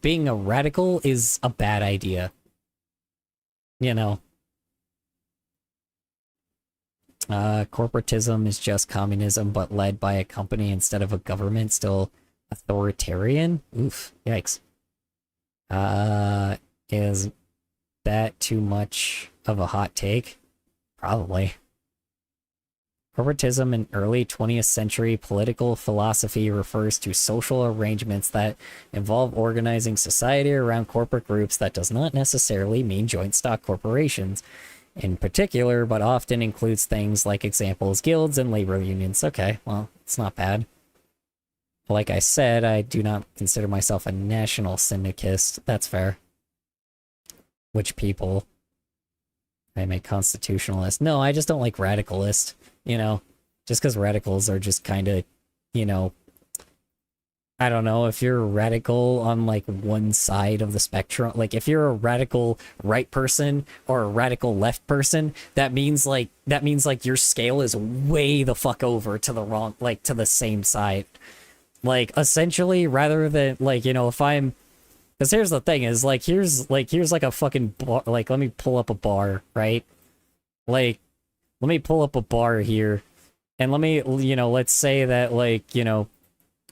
being a radical is a bad idea. You know. Corporatism is just communism, but led by a company instead of a government, still authoritarian? Oof, yikes. Is that too much of a hot take? Probably. Corporatism in early 20th century political philosophy refers to social arrangements that involve organizing society around corporate groups. That does not necessarily mean joint stock corporations in particular, but often includes things like examples, guilds, and labor unions. Okay, well, it's not bad. Like I said, I do not consider myself a national syndicist. That's fair. Which people? I'm a constitutionalist. No, I just don't like radicalist. You know, just because radicals are just kind of, you know, I don't know, if you're radical on, like, one side of the spectrum, like, if you're a radical right person or a radical left person, that means, like, your scale is way the fuck over to the wrong, like, to the same side. Like, essentially, rather than, like, you know, if I'm, because here's the thing is, like, here's like a fucking bar, like, let me pull up a bar, right? Like, let me pull up a bar here, and let me, you know, let's say that, like, you know,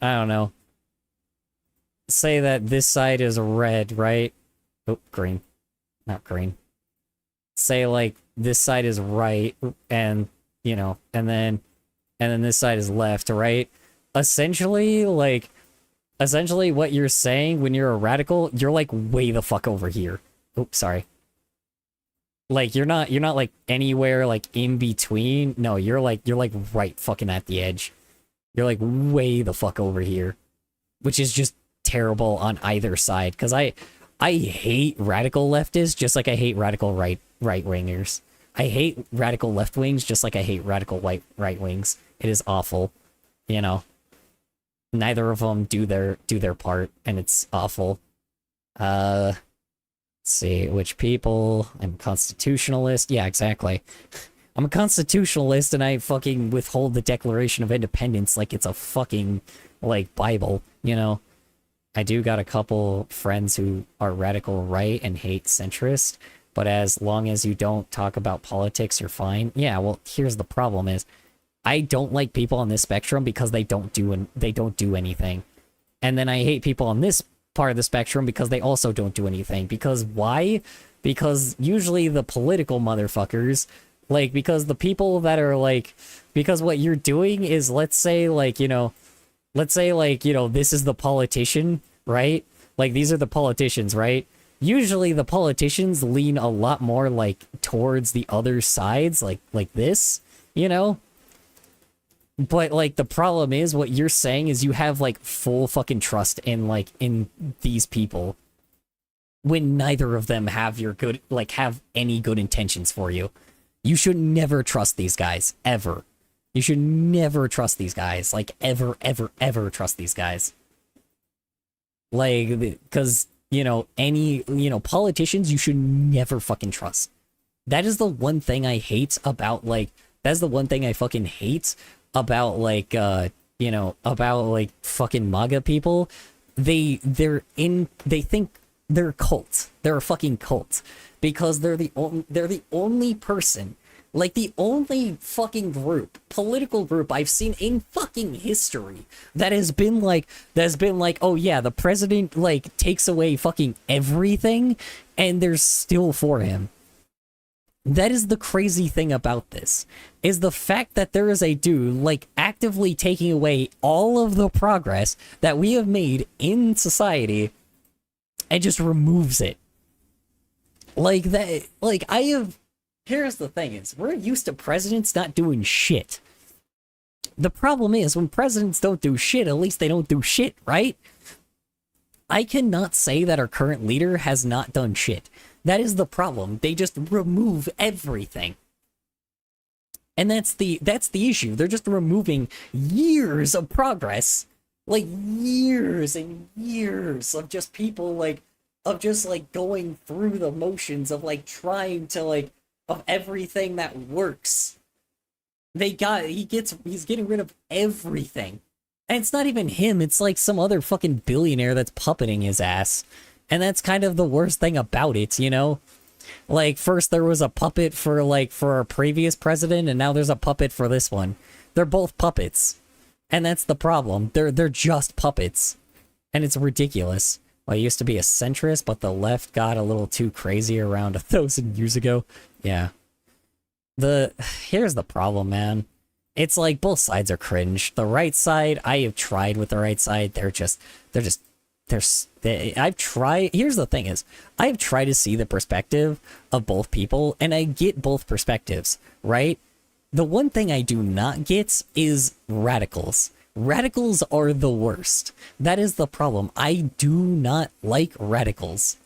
I don't know, say that this side is red, right? Oh, green. Not green. Say, like, this side is right, and, you know, and then this side is left, right? Essentially, what you're saying when you're a radical, you're, like, way the fuck over here. Oops, sorry. Like, you're not, like, anywhere, like, in between. No, you're right fucking at the edge. You're, like, way the fuck over here. Which is just terrible on either side, because I hate radical leftists just like I hate radical right-wingers. I hate radical left wings just like I hate radical right wings. It is awful, you know. Neither of them do their part, and it's awful. see, which people? I'm a constitutionalist. Yeah, exactly. I'm a constitutionalist and I fucking withhold the Declaration of Independence like it's a fucking, like, Bible, you know? I do got a couple friends who are radical right and hate centrist, but as long as you don't talk about politics, you're fine. Yeah, well, here's the problem is, I don't like people on this spectrum because they don't do anything. And then I hate people on this part of the spectrum because they also don't do anything. Because why? Because usually the political motherfuckers, like, because the people that are, like, because what you're doing is, let's say, like, you know, this is the politician, right? Like, these are the politicians, right? Usually the politicians lean a lot more, like, towards the other sides, like this, you know? But, like, the problem is, what you're saying is you have, like, full fucking trust in, like, in these people. When neither of them have your good, like, have any good intentions for you. You should never trust these guys, ever. You should never trust these guys. Like, ever, ever, ever trust these guys. Like, because, you know, politicians you should never fucking trust. That is the one thing I hate about, like, that's the one thing I fucking hate about, like, about, like, fucking MAGA people. They think they're a cult. They're a fucking cult. Because they're the only person, like, the only fucking political group I've seen in fucking history that has been like, oh yeah, the president, like, takes away fucking everything and they're still for him. That is the crazy thing about this, is the fact that there is a dude, like, actively taking away all of the progress that we have made in society and just removes it. Like, that, like, here's the thing is, we're used to presidents not doing shit. The problem is, when presidents don't do shit, at least they don't do shit, right? I cannot say that our current leader has not done shit. That is the problem. They just remove everything. And that's the issue. They're just removing years of progress. Like, years and years of just people, like, of just, like, going through the motions of, like, trying to, like, of everything that works. He's getting rid of everything. And it's not even him, it's, like, some other fucking billionaire that's puppeting his ass. And that's kind of the worst thing about it, you know? Like, first there was a puppet for our previous president, and now there's a puppet for this one. They're both puppets. And that's the problem. They're just puppets. And it's ridiculous. Well, I used to be a centrist, but the left got a little too crazy around 1,000 years ago. Yeah. Here's the problem, man. It's like both sides are cringe. The right side, I have tried with the right side. I've tried. Here's the thing is, I've tried to see the perspective of both people, and I get both perspectives, right? The one thing I do not get is radicals. Radicals are the worst. That is the problem. I do not like radicals.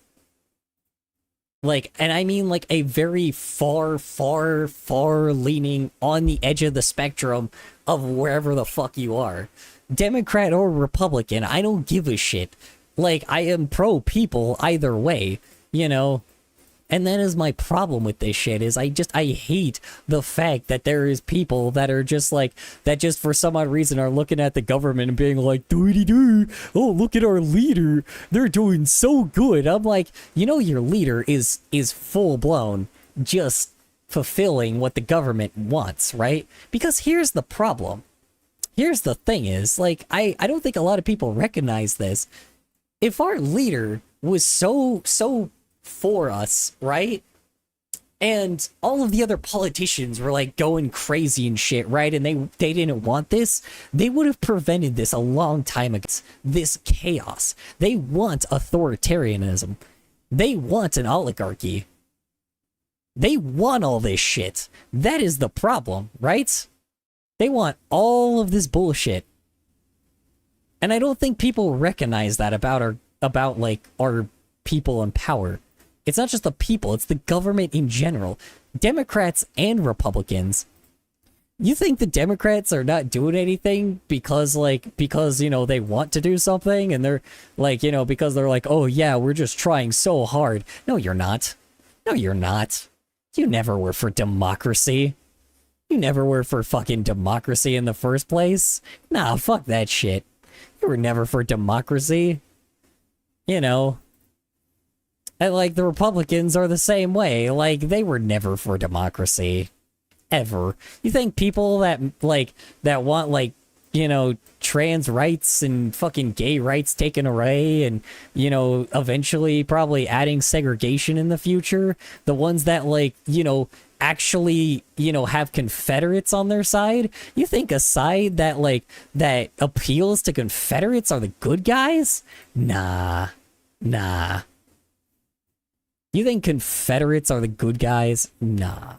Like, and I mean, like, a very far, far, far leaning on the edge of the spectrum of wherever the fuck you are. Democrat or Republican, I don't give a shit. Like, I am pro people either way, you know? And that is my problem with this shit, is I hate the fact that there is people that are just like, that just for some odd reason are looking at the government and being like, doo-dee-doo, oh, look at our leader, they're doing so good. I'm like, you know, your leader is full-blown just fulfilling what the government wants, right? Because here's the problem. Here's the thing is, like, I don't think a lot of people recognize this. If our leader was so for us, right? And all of the other politicians were, like, going crazy and shit, right? And they didn't want this. They would have prevented this a long time ago. This chaos. They want authoritarianism. They want an oligarchy. They want all this shit. That is the problem, right? They want all of this bullshit. And I don't think people recognize that about our people in power. It's not just the people, it's the government in general. Democrats and Republicans, You think the Democrats are not doing anything because, you know, they want to do something and they're like, you know, because they're like, oh yeah, we're just trying so hard. No, you're not. No, you're not. You never were for democracy. You never were for fucking democracy in the first place. Nah, fuck that shit. You were never for democracy. You know. And, like, the Republicans are the same way. Like, they were never for democracy. Ever. You think people that, like, that want, like, you know, trans rights and fucking gay rights taken away and, you know, eventually probably adding segregation in the future, the ones that, like, you know, actually, you know, have Confederates on their side, you think a side that, like, that appeals to Confederates are the good guys? Nah. You think Confederates are the good guys? Nah.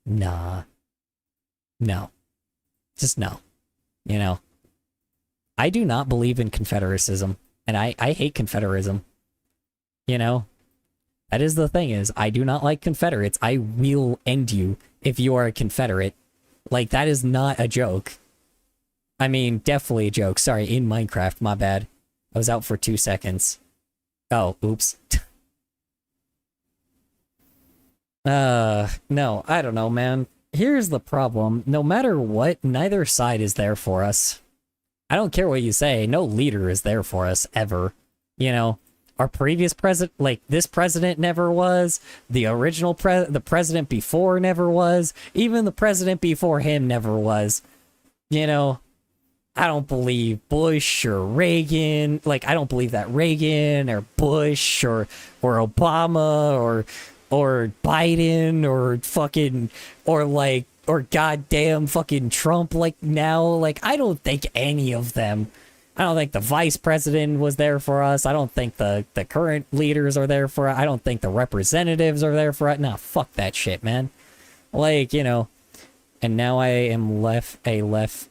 No. Just no. You know. I do not believe in Confederacism, and I hate Confederism. You know? That is the thing is, I do not like Confederates. I will end you if you are a Confederate. Like, that is not a joke. I mean, definitely a joke. Sorry, in Minecraft, my bad. I was out for 2 seconds. Oh, oops. No, I don't know, man. Here's the problem. No matter what, neither side is there for us. I don't care what you say. No leader is there for us, ever. You know, our previous president, like, this president never was. The original the president before never was. Even the president before him never was. You know, I don't believe Bush or Reagan. Like, I don't believe that Reagan or Bush or Obama or Biden or fucking, or goddamn fucking Trump, like, now. Like, I don't think any of them. I don't think the vice president was there for us. I don't think the current leaders are there for us. I don't think the representatives are there for us. Nah, fuck that shit, man. Like, you know, and now I am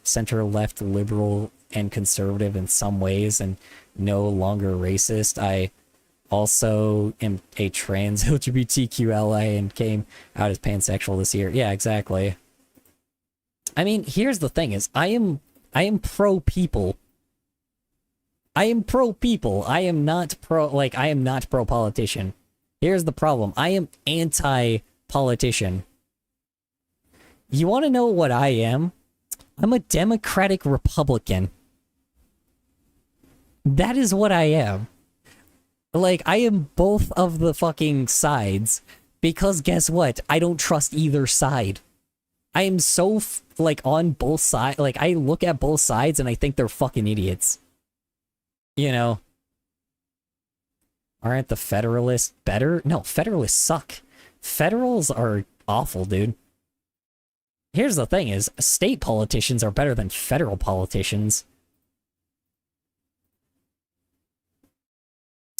center-left liberal and conservative in some ways and no longer racist. I also am a trans LGBTQ ally and came out as pansexual this year. Yeah, exactly. I mean, here's the thing is, I am pro people. I am pro people. I am not pro politician. Here's the problem. I am anti-politician. You want to know what I am? I'm a Democratic Republican. That is what I am. Like, I am both of the fucking sides, because guess what? I don't trust either side. I am so, like, on both sides. Like, I look at both sides and I think they're fucking idiots. You know? Aren't the Federalists better? No, Federalists suck. Federals are awful, dude. Here's the thing is, state politicians are better than federal politicians.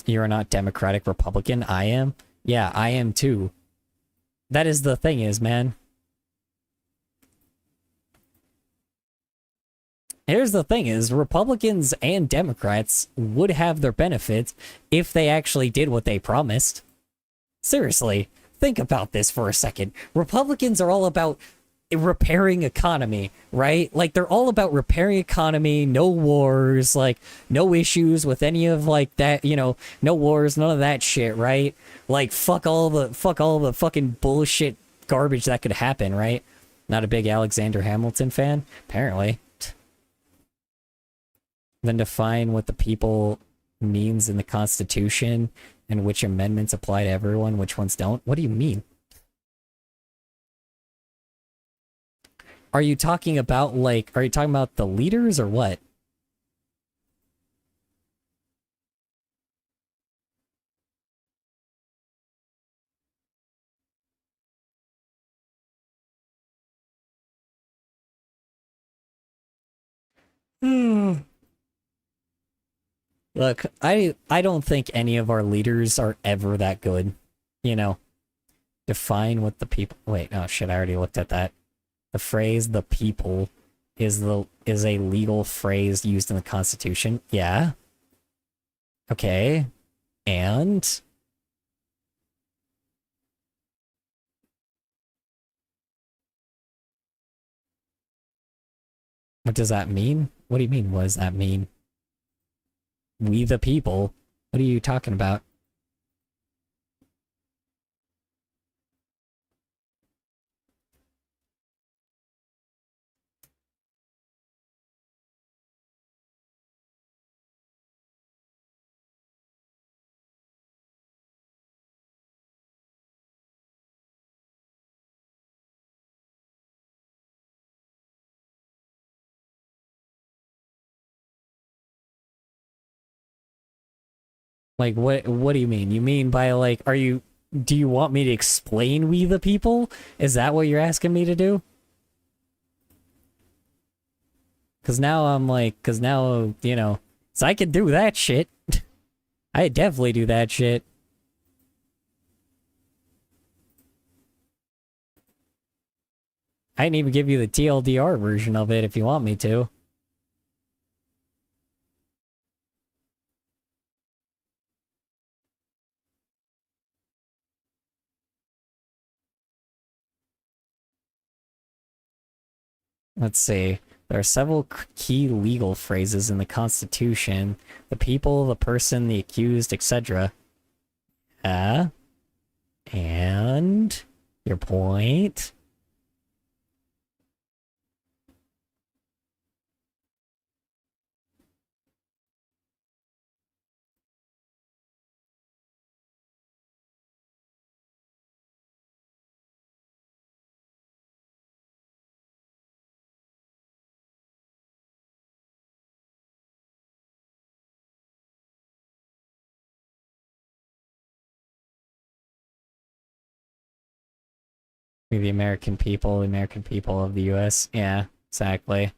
You're not Democratic Republican? I am? Yeah, I am too. That is the thing is, man. Here's the thing is, Republicans and Democrats would have their benefits if they actually did what they promised. Seriously, think about this for a second. Republicans are all about repairing economy, right? Like, they're all about repairing economy, no wars, like, no issues with any of, like, that, you know, no wars, none of that shit, right? Like, fuck all the fucking bullshit garbage that could happen, right? Not a big Alexander Hamilton fan? Apparently. Then define what the people means in the Constitution and which amendments apply to everyone, which ones don't. What do you mean? Are you talking about, like, are you talking about the leaders or what? Look, I don't think any of our leaders are ever that good. You know, define what the people... Wait, oh shit, I already looked at that. The phrase "the people" is a legal phrase used in the Constitution. Yeah. Okay. And What does that mean? What do you mean, what does that mean? We the people? What are you talking about? Like, what do you mean? You mean by, like, do you want me to explain we the people? Is that what you're asking me to do? Cause now, you know, so I could do that shit. I definitely do that shit. I can even give you the TLDR version of it if you want me to. Let's see. There are several key legal phrases in the Constitution. The people, the person, the accused, etc. And your point? The American people of the US. Yeah, exactly.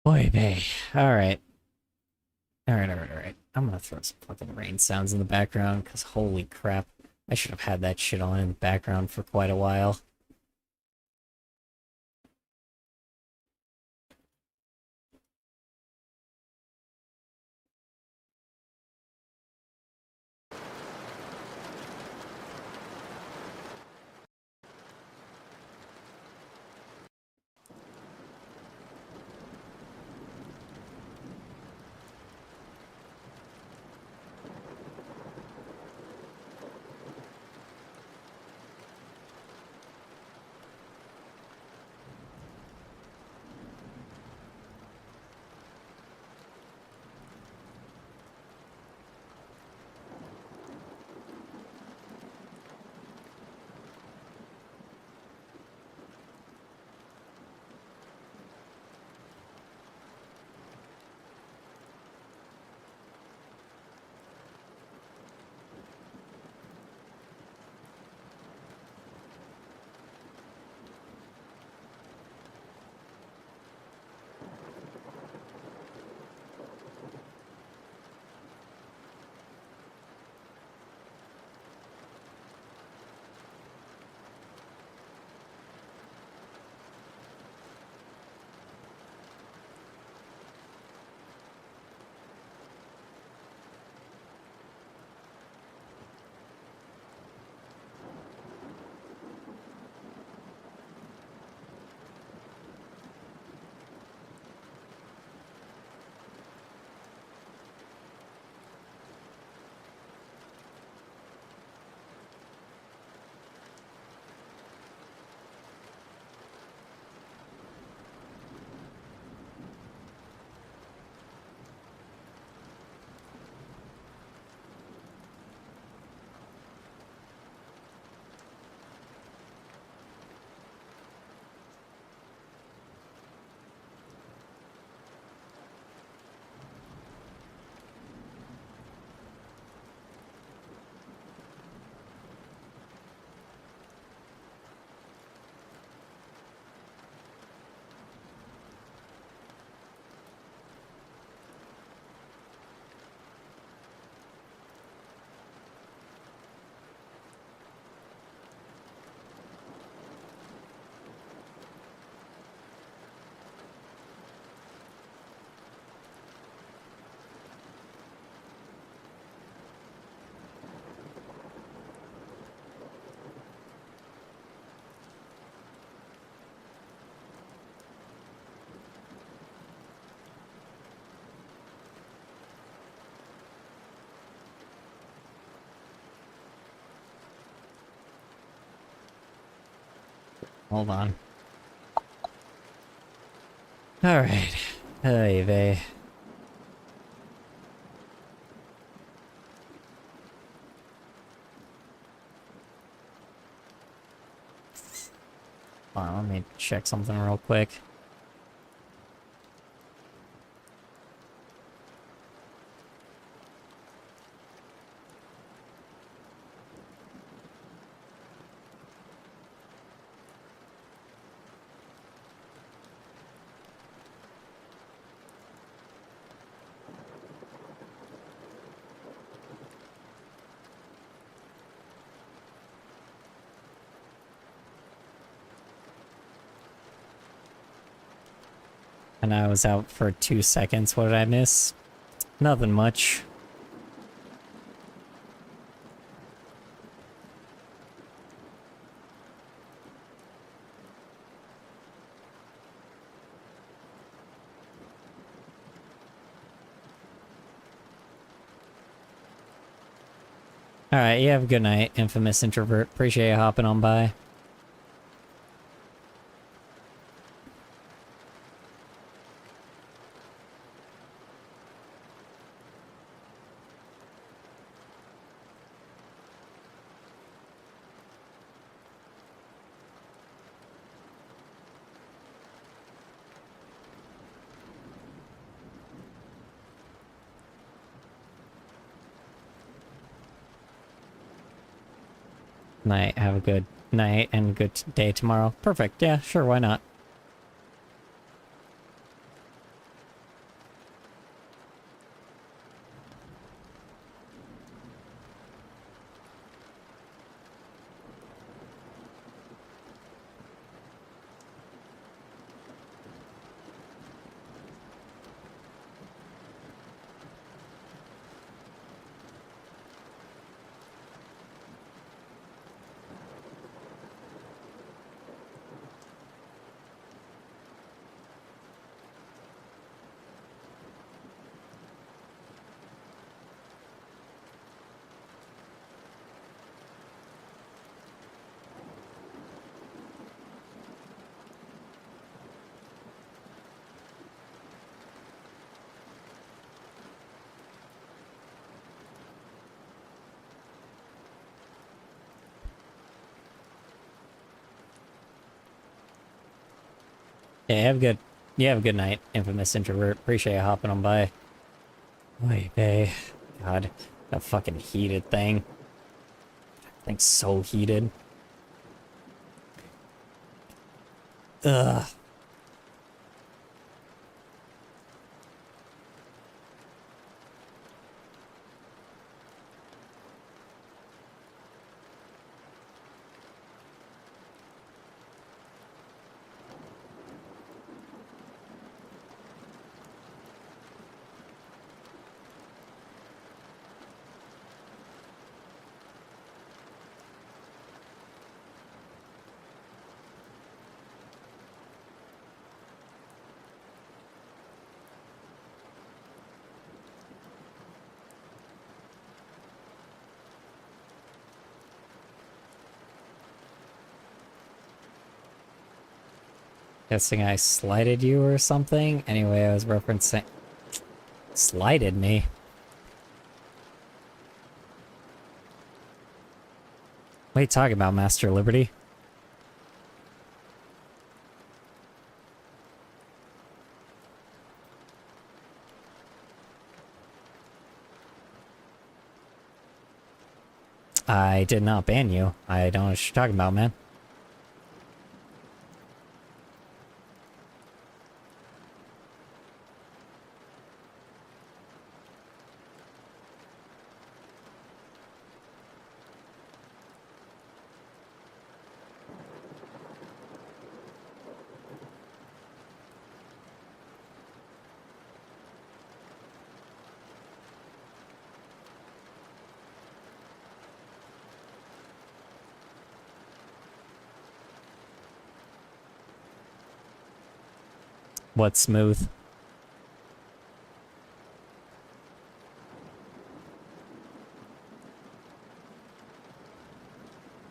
Boy, bay. Alright. Alright. I'm gonna throw some fucking rain sounds in the background, because holy crap. I should have had that shit on in the background for quite a while. Hold on. Alright. Hey, vey. Hold on, let me check something real quick. And I was out for 2 seconds. What did I miss? Nothing much. Alright, you have a good night, infamous introvert. Appreciate you hopping on by. Night, have a good night and good day tomorrow. Perfect, yeah, sure, why not? Yeah, have a good night, infamous introvert. Appreciate you hopping on by. Oy vey. God, that fucking heated thing. That thing's so heated. Ugh. Guessing I slighted you or something? Anyway, I was referencing... Slighted me? What are you talking about, Master Liberty? I did not ban you. I don't know what you're talking about, man. What's smooth?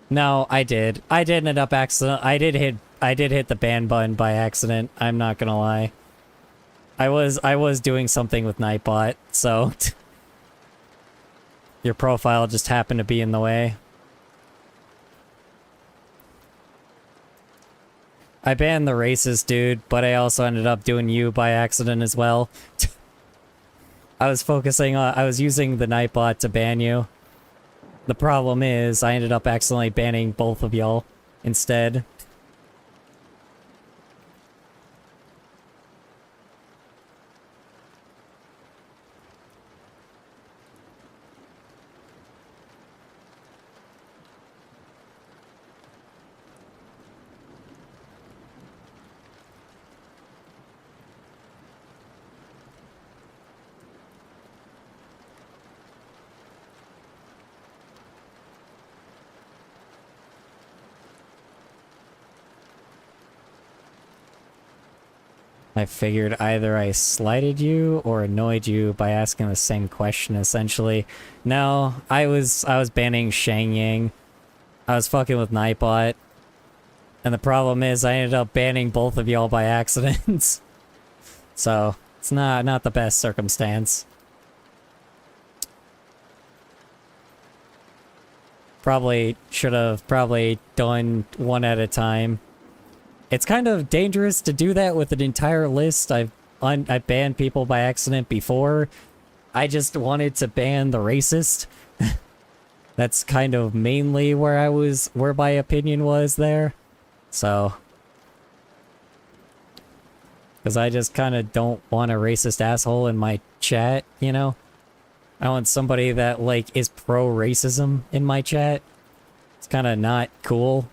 No, I did. I did end up accident. I did hit I did hit the ban button by accident. I'm not gonna lie. I was doing something with Nightbot, so your profile just happened to be in the way. I banned the racist dude, but I also ended up doing you by accident as well. I was using the Nightbot to ban you. The problem is, I ended up accidentally banning both of y'all instead. I figured either I slighted you or annoyed you by asking the same question, essentially. No, I was banning Shang Yang. I was fucking with Nightbot. And the problem is I ended up banning both of y'all by accident. So, it's not the best circumstance. Probably should have done one at a time. It's kind of dangerous to do that with an entire list. I've banned people by accident before. I just wanted to ban the racist. That's kind of mainly where my opinion was there. So, because I just kind of don't want a racist asshole in my chat, you know? I want somebody that, like, is pro-racism in my chat. It's kind of not cool.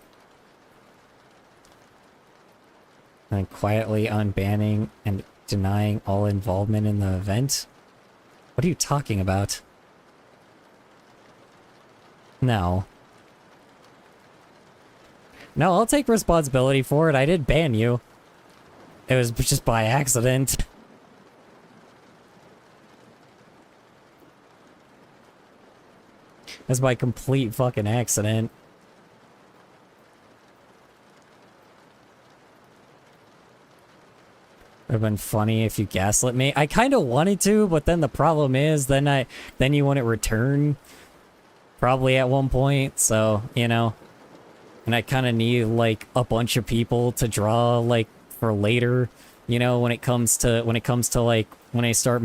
And quietly unbanning and denying all involvement in the event? What are you talking about? No. No, I'll take responsibility for it. I did ban you. It was just by accident. It was by complete fucking accident. It would have been funny if you gaslit me. I kind of wanted to, but then the problem is, then you wouldn't return. Probably at one point, so, you know. And I kind of need, like, a bunch of people to draw, like, for later. You know, when it comes to, like, when I start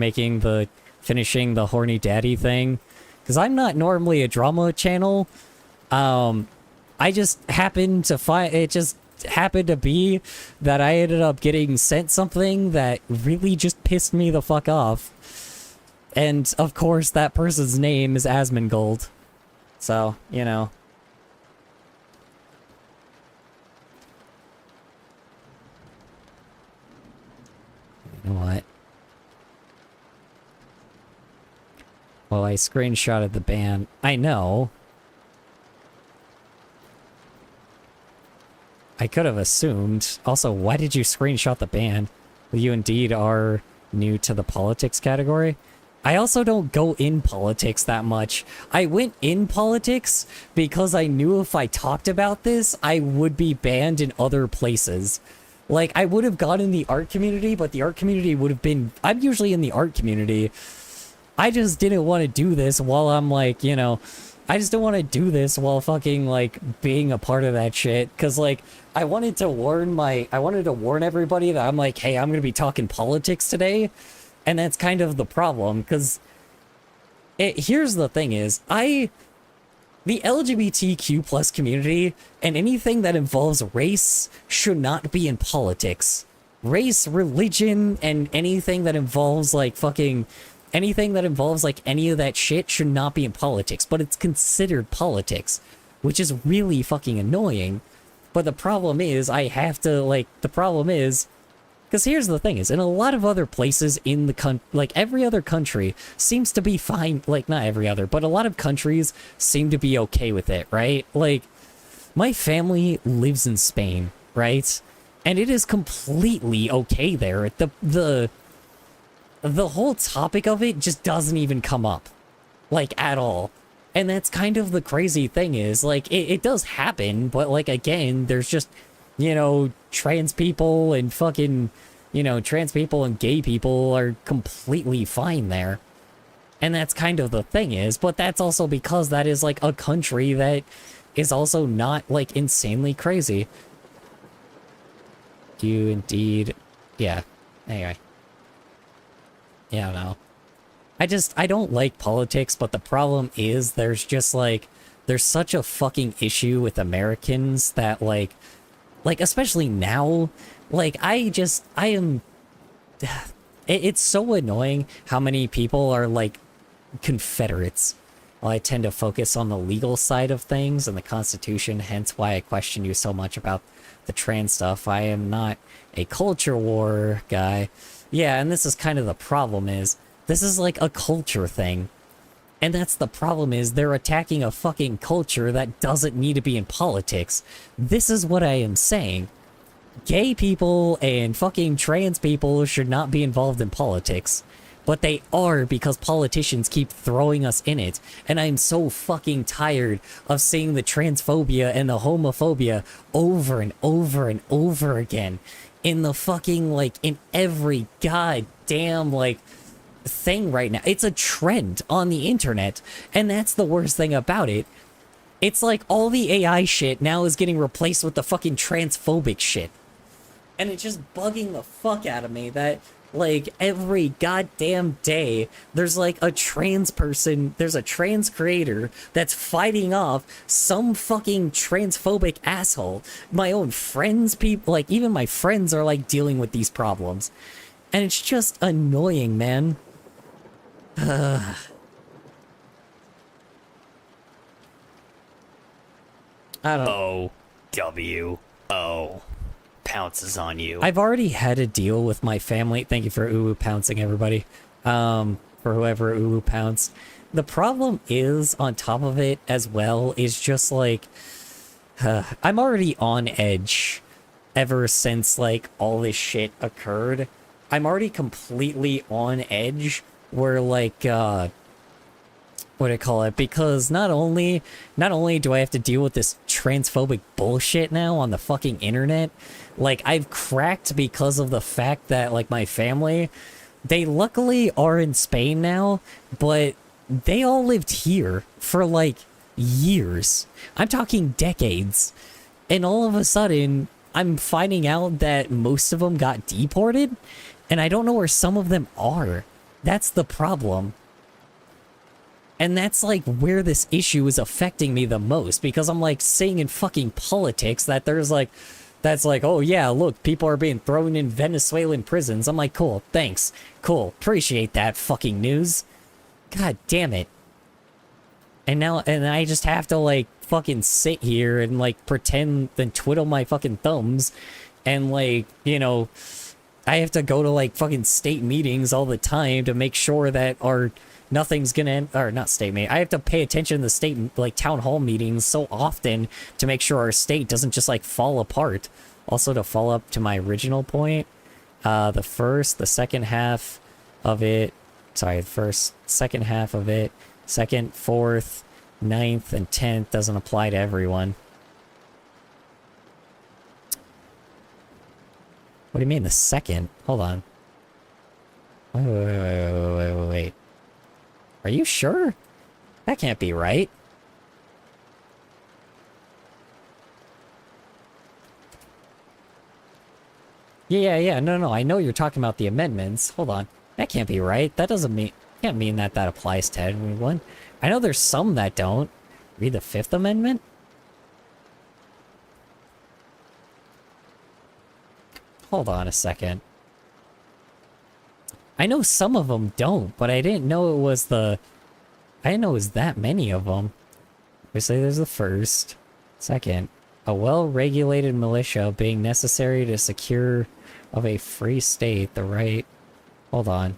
finishing the horny daddy thing. Because I'm not normally a drama channel. I just happened to find, it just happened to be that I ended up getting sent something that really just pissed me the fuck off. And, of course, that person's name is Asmongold. So, you know. You know what? Well, I screenshotted the ban. I know. I could have assumed. Also, why did you screenshot the ban? You indeed are new to the politics category. I also don't go in politics that much. I went in politics because I knew if I talked about this, I would be banned in other places. Like, I would have gone in the art community, but the art community would have been... I'm usually in the art community. I just didn't want to do this while I'm like, you know... I just don't want to do this while fucking, like, being a part of that shit. Because, like, I wanted to warn everybody that I'm like, hey, I'm going to be talking politics today. And that's kind of the problem. Because here's the thing is, the LGBTQ plus community and anything that involves race should not be in politics. Race, religion, and anything that involves, like, anything that involves, like, any of that shit should not be in politics, but it's considered politics, which is really fucking annoying. But the problem is, because here's the thing is, in a lot of other places in the like, every other country seems to be fine, like, not every other, but a lot of countries seem to be okay with it, right? Like, my family lives in Spain, right? And it is completely okay there. The whole topic of it just doesn't even come up, like, at all. And that's kind of the crazy thing is, like, it does happen, but, like, again, there's just you know, trans people and fucking, you know, trans people and gay people are completely fine there. And that's kind of the thing is, but that's also because that is like a country that is also not like insanely crazy. You indeed, yeah. Anyway. Yeah, I don't know. I don't like politics, but the problem is there's just like, there's such a fucking issue with Americans that like especially now, like I am, it's so annoying how many people are like Confederates. Well, I tend to focus on the legal side of things and the Constitution, hence why I question you so much about the trans stuff. I am not a culture war guy. Yeah, and this is kind of the problem is, this is like a culture thing. And that's the problem is, they're attacking a fucking culture that doesn't need to be in politics. This is what I am saying. Gay people and fucking trans people should not be involved in politics. But they are because politicians keep throwing us in it. And I'm so fucking tired of seeing the transphobia and the homophobia over and over and over again. In the fucking, like, in every goddamn, like, thing right now. It's a trend on the internet. And that's the worst thing about it. It's like all the AI shit now is getting replaced with the fucking transphobic shit. And it's just bugging the fuck out of me that... like, every goddamn day, there's, like, a trans person, there's a trans creator that's fighting off some fucking transphobic asshole. My own friends, people, like, even my friends are, like, dealing with these problems. And it's just annoying, man. I don't know. O-W-O. Pounces on you. I've already had a deal with my family. Thank you for Uwu pouncing, everybody. For whoever Uwu pounced. The problem is, on top of it as well, is just like... I'm already on edge ever since, like, all this shit occurred. I'm already completely on edge where, like, what do I call it? Because not only do I have to deal with this transphobic bullshit now on the fucking internet, like, I've cracked because of the fact that, like, my family, they luckily are in Spain now, but they all lived here for, like, years. I'm talking decades. And all of a sudden, I'm finding out that most of them got deported, and I don't know where some of them are. That's the problem. And that's, like, where this issue is affecting me the most, because I'm, like, seeing in fucking politics that there's, like, that's like, oh, yeah, look, people are being thrown in Venezuelan prisons. I'm like, cool, thanks. Cool, appreciate that fucking news. God damn it. And now, and I just have to, like, fucking sit here and, like, pretend and twiddle my fucking thumbs. And, like, you know, I have to go to, like, fucking state meetings all the time to make sure that our... nothing's gonna end, or not state meeting. I have to pay attention to the state, like, town hall meetings so often to make sure our state doesn't just, like, fall apart. Also, to follow up to my original point, the second half of it, second half of it, 2nd, 4th, 9th, and 10th doesn't apply to everyone. What do you mean, the 2nd? Hold on. Wait. Are you sure? That can't be right. Yeah, no, I know you're talking about the amendments. Hold on. That can't be right. That doesn't mean... can't mean that that applies to everyone. I know there's some that don't. Read the 5th Amendment? Hold on a second. I know some of them don't, but I didn't know it was the... I didn't know it was that many of them. Obviously, there's the 1st. 2nd, a well-regulated militia being necessary to secure of a free state the right... Hold on.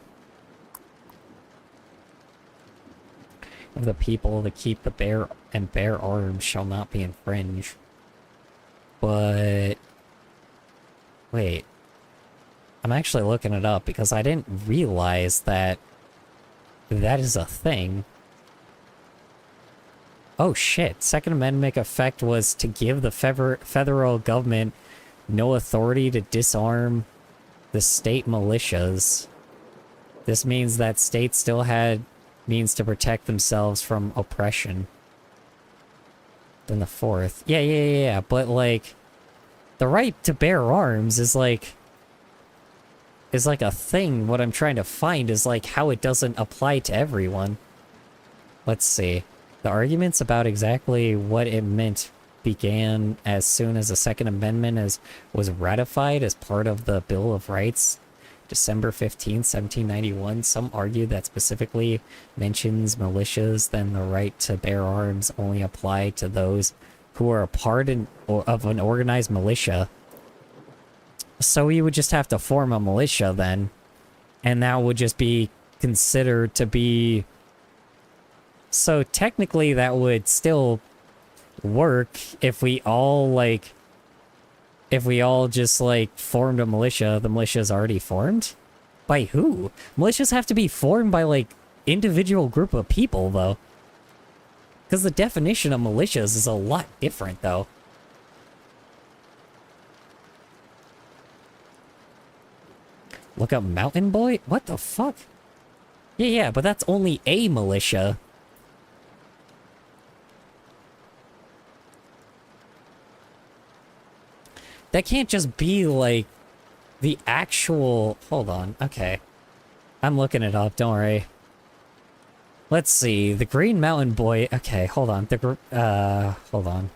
Of the people to keep the bear arms shall not be infringed. But... wait. I'm actually looking it up because I didn't realize that that is a thing. Oh shit, Second Amendment effect was to give the federal government no authority to disarm the state militias. This means that states still had means to protect themselves from oppression. Then the fourth. Yeah, but like, the right to bear arms is like a thing. What I'm trying to find is like how it doesn't apply to everyone. Let's see. The arguments about exactly what it meant began as soon as the Second Amendment was ratified as part of the Bill of Rights, December 15, 1791. Some argue that specifically mentions militias, then the right to bear arms only apply to those who are a part of an organized militia. So you would just have to form a militia then, and that would just be considered to be... So technically that would still work if we all just like formed a militia. The militia's already formed? By who? Militias have to be formed by like individual group of people though. Because the definition of militias is a lot different though. Look up Mountain Boy? What the fuck? Yeah, but that's only a militia. That can't just be, like, the actual... Hold on. Okay. I'm looking it up. Don't worry. Let's see. The Green Mountain Boy... Okay, hold on. Hold on.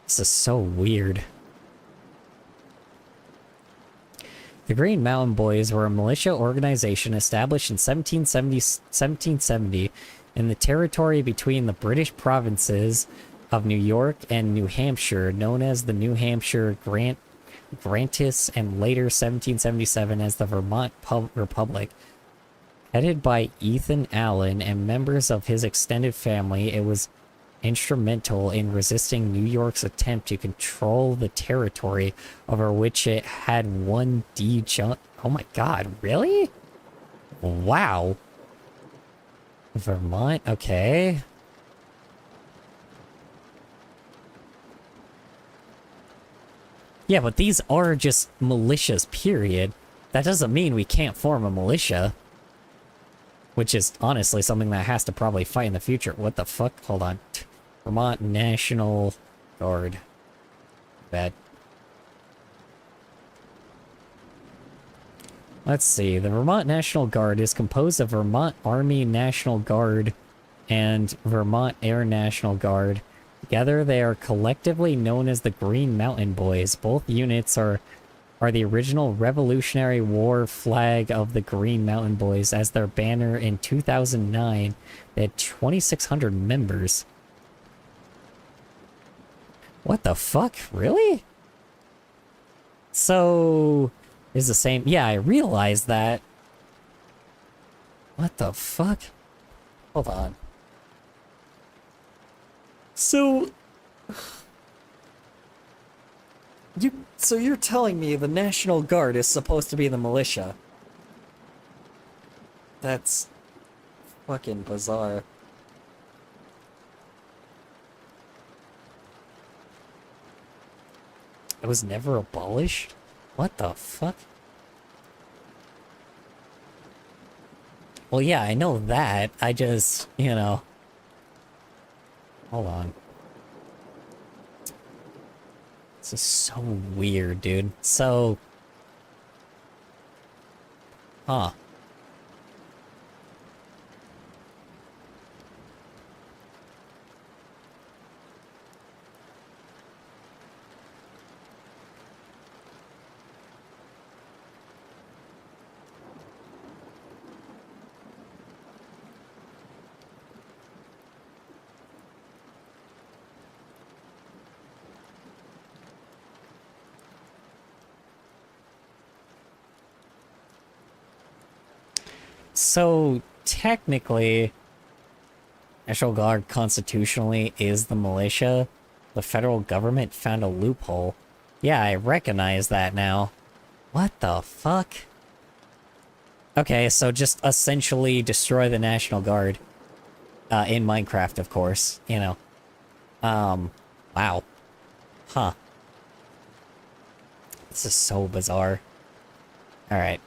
This is so weird. The Green Mountain Boys were a militia organization established in 1770 in the territory between the British provinces of New York and New Hampshire, known as the New Hampshire Grantis, and later 1777 as the Vermont Republic. Headed by Ethan Allen and members of his extended family, it was instrumental in resisting New York's attempt to control the territory over which it had won Oh my god, really? Wow. Vermont, okay. Yeah, but these are just militias, period. That doesn't mean we can't form a militia. Which is honestly something that has to probably fight in the future. What the fuck? Hold on. Vermont National Guard. Bad. Let's see. The Vermont National Guard is composed of Vermont Army National Guard and Vermont Air National Guard. Together, they are collectively known as the Green Mountain Boys. Both units are the original Revolutionary War flag of the Green Mountain Boys. As their banner in 2009, they had 2,600 members. What the fuck? Really? So, is the same... Yeah, I realized that. What the fuck? Hold on. So you're telling me the National Guard is supposed to be the militia? That's fucking bizarre. It was never abolished? What the fuck? Well, yeah, I know that. I just, you know... Hold on. This is so weird, dude. So... Huh. So, technically, National Guard constitutionally is the militia. The federal government found a loophole. Yeah, I recognize that now. What the fuck? Okay, so just essentially destroy the National Guard. In Minecraft, of course, you know. Wow. Huh. This is so bizarre. Alright.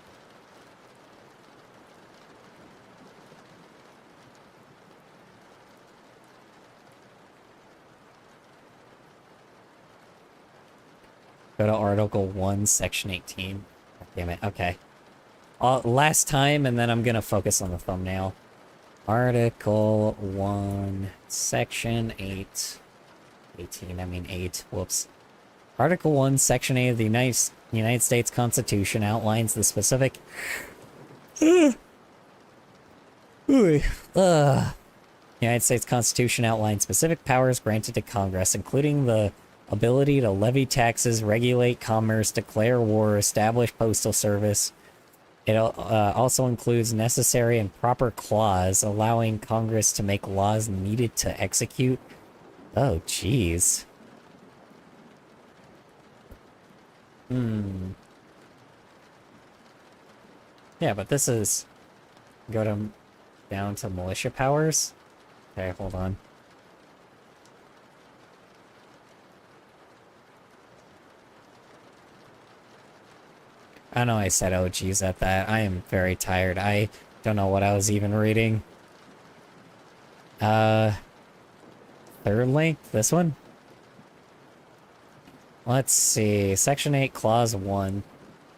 Go to Article 1, Section 18. Oh, damn it, okay. Last time, and then I'm gonna focus on the thumbnail. Article 1, Section 8. 18, I mean 8. Whoops. Article 1, Section 8 of the United States Constitution outlines the specific... United States Constitution outlines specific powers granted to Congress, including the ability to levy taxes, regulate commerce, declare war, establish postal service. It also includes necessary and proper clause, allowing Congress to make laws needed to execute. Oh, jeez. Yeah, but this is... down to militia powers? Okay, hold on. I know I said oh geez at that. I am very tired. I don't know what I was even reading. Third link? This one? Let's see. Section 8, Clause 1.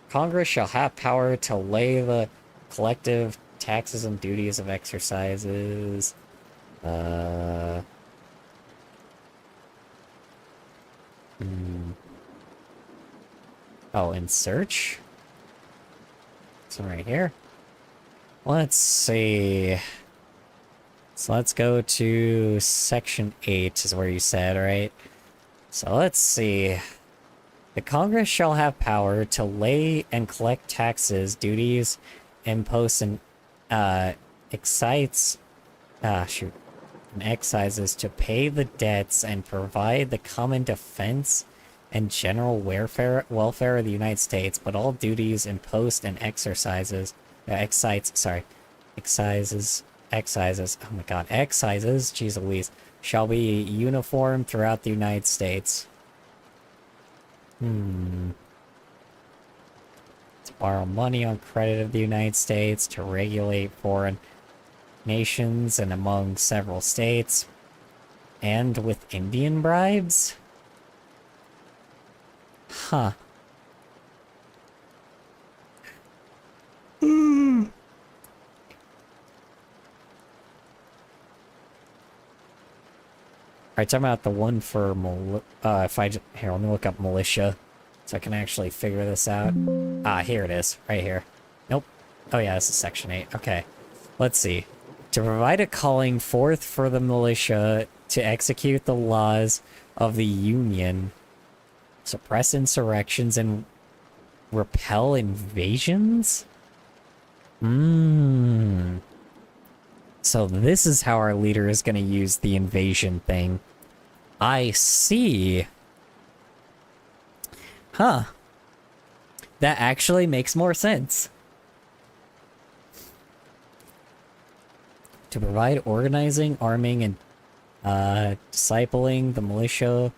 Congress shall have power to lay the collective taxes and duties of exercises. Oh, in search? So right here. Let's see. So let's go to Section 8 is where you said, right? So let's see. The Congress shall have power to lay and collect taxes, duties, imposts, and excises to pay the debts and provide the common defense and general welfare of the United States, but all duties, imposts, and excises, oh my god, excises, jeez Louise, shall be uniform throughout the United States. To borrow money on credit of the United States, to regulate foreign nations and among several states, and with Indian bribes? Huh. Alright, talking about the one for here, let me look up militia so I can actually figure this out. Ah, here it is, right here. Nope. Oh yeah, this is Section 8. Okay. Let's see. To provide a calling forth for the militia to execute the laws of the Union, suppress insurrections, and repel invasions? So this is how our leader is going to use the invasion thing. I see. Huh. That actually makes more sense. To provide organizing, arming, and discipling the militia,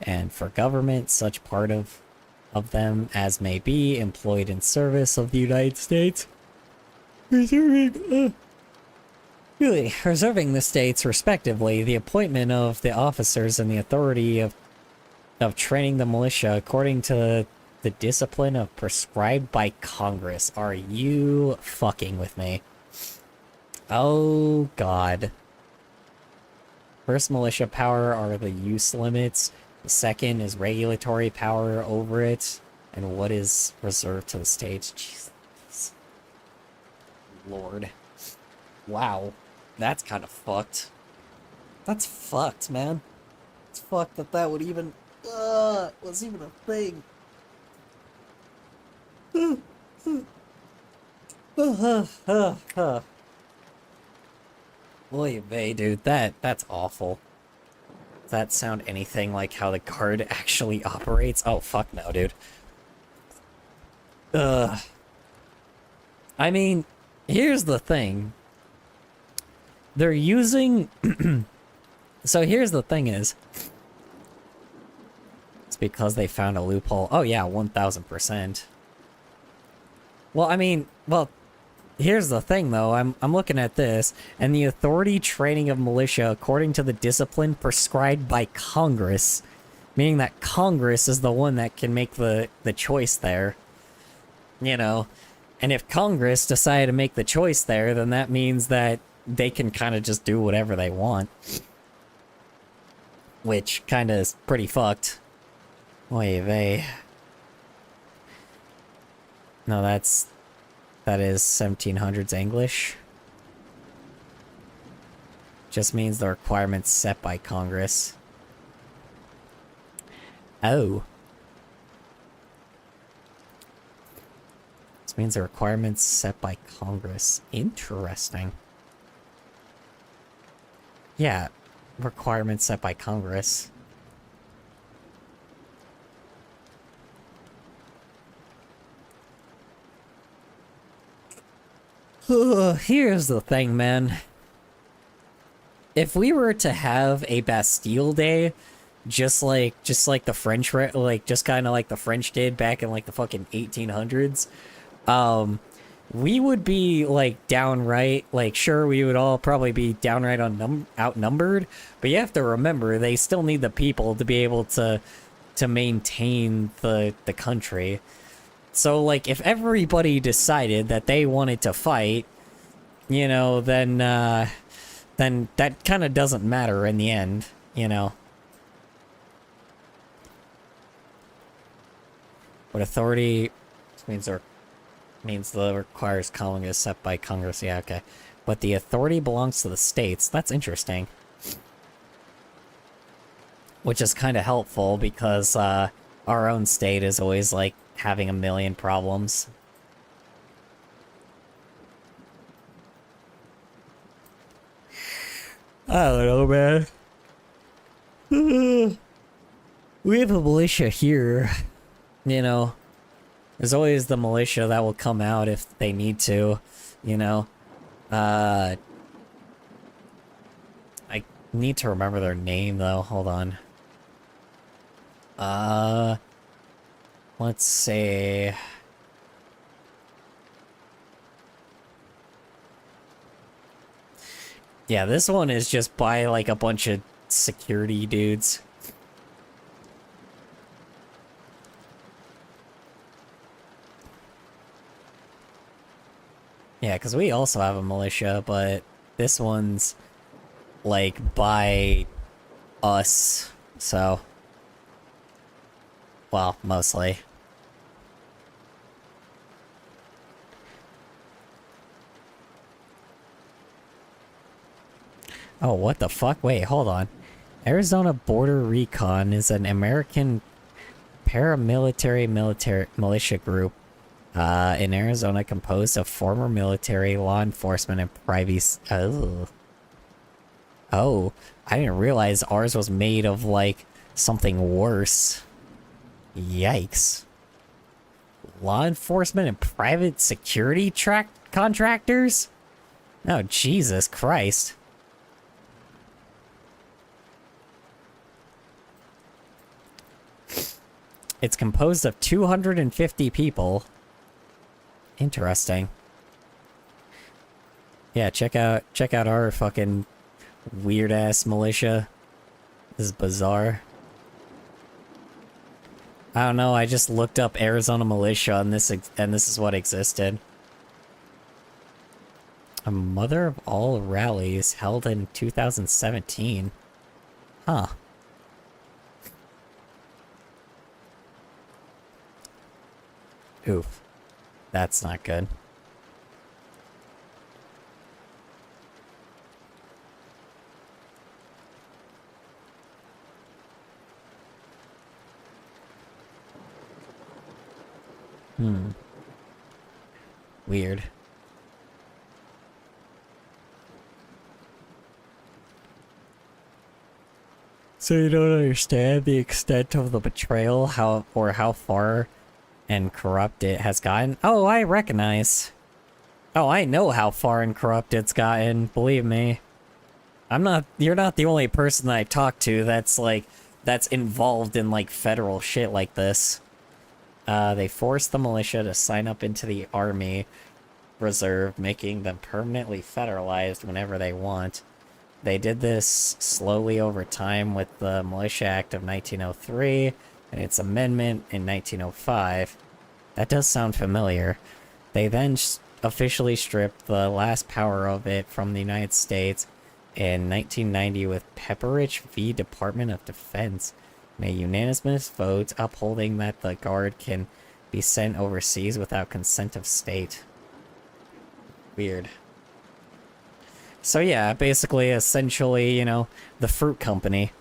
and for government, such part of them as may be employed in service of the United States. Reserving the states, respectively, the appointment of the officers and the authority of training the militia according to the discipline of prescribed by Congress. Are you fucking with me? Oh, God. First militia power are the use limits. The second is regulatory power over it. And what is reserved to the states? Jesus. Lord. Wow. That's kind of fucked. That's fucked, man. It's fucked that would even... was even a thing. Oy vey, dude, that's awful. Does that sound anything like how the card actually operates? Oh, fuck no, dude. I mean, here's the thing. They're using... So here's the thing is... because they found a loophole. Oh yeah, 1000%. Well, I mean, well, here's the thing though. I'm looking at this, and the authority training of militia according to the discipline prescribed by Congress, meaning that Congress is the one that can make the choice there. You know, and if Congress decided to make the choice there, then that means that they can kind of just do whatever they want. Which kind of is pretty fucked. Oy vey. No, that is 1700s English. Just means the requirements set by Congress. Oh. This means the requirements set by Congress. Interesting. Yeah, requirements set by Congress. Here's the thing, man. If we were to have a Bastille Day, just like the French, like just kind of like the French did back in like the fucking 1800s, we would be like downright, like sure we would all probably be downright outnumbered, but you have to remember they still need the people to be able to maintain the country. So, like, if everybody decided that they wanted to fight, you know, then that kind of doesn't matter in the end, you know. What authority means the requires Congress set by Congress. Yeah, okay. But the authority belongs to the states. That's interesting. Which is kind of helpful because our own state is always like having a million problems. I don't know, man. We have a militia here. You know, there's always the militia that will come out if they need to, you know. I need to remember their name, though. Hold on. Let's see. Yeah, this one is just by, like, a bunch of security dudes. Yeah, because we also have a militia, but this one's, like, by us, so... Well, mostly. Oh, what the fuck? Wait, hold on. Arizona Border Recon is an American paramilitary militia group in Arizona composed of former military, law enforcement, and private... Oh, I didn't realize ours was made of, like, something worse. Yikes. Law enforcement and private security contractors? Oh, Jesus Christ. It's composed of 250 people. Interesting. Yeah, check out our fucking weird-ass militia. This is bizarre. I don't know, I just looked up Arizona militia and this is what existed. A mother of all rallies held in 2017. Huh. Oof. That's not good. Weird. So you don't understand the extent of the betrayal, how far and corrupt it has gotten? Oh, I recognize. Oh, I know how far and corrupt it's gotten, believe me. You're not the only person that I talk to that's like that's involved in, like, federal shit like this. They force the militia to sign up into the Army Reserve, making them permanently federalized whenever they want. They did this slowly over time with the Militia Act of 1903 and its amendment in 1905. That does sound familiar. They then officially stripped the last power of it from the United States in 1990 with Pepperidge v. Department of Defense, in a unanimous vote upholding that the Guard can be sent overseas without consent of state. Weird. So yeah, basically, essentially, you know, the fruit company.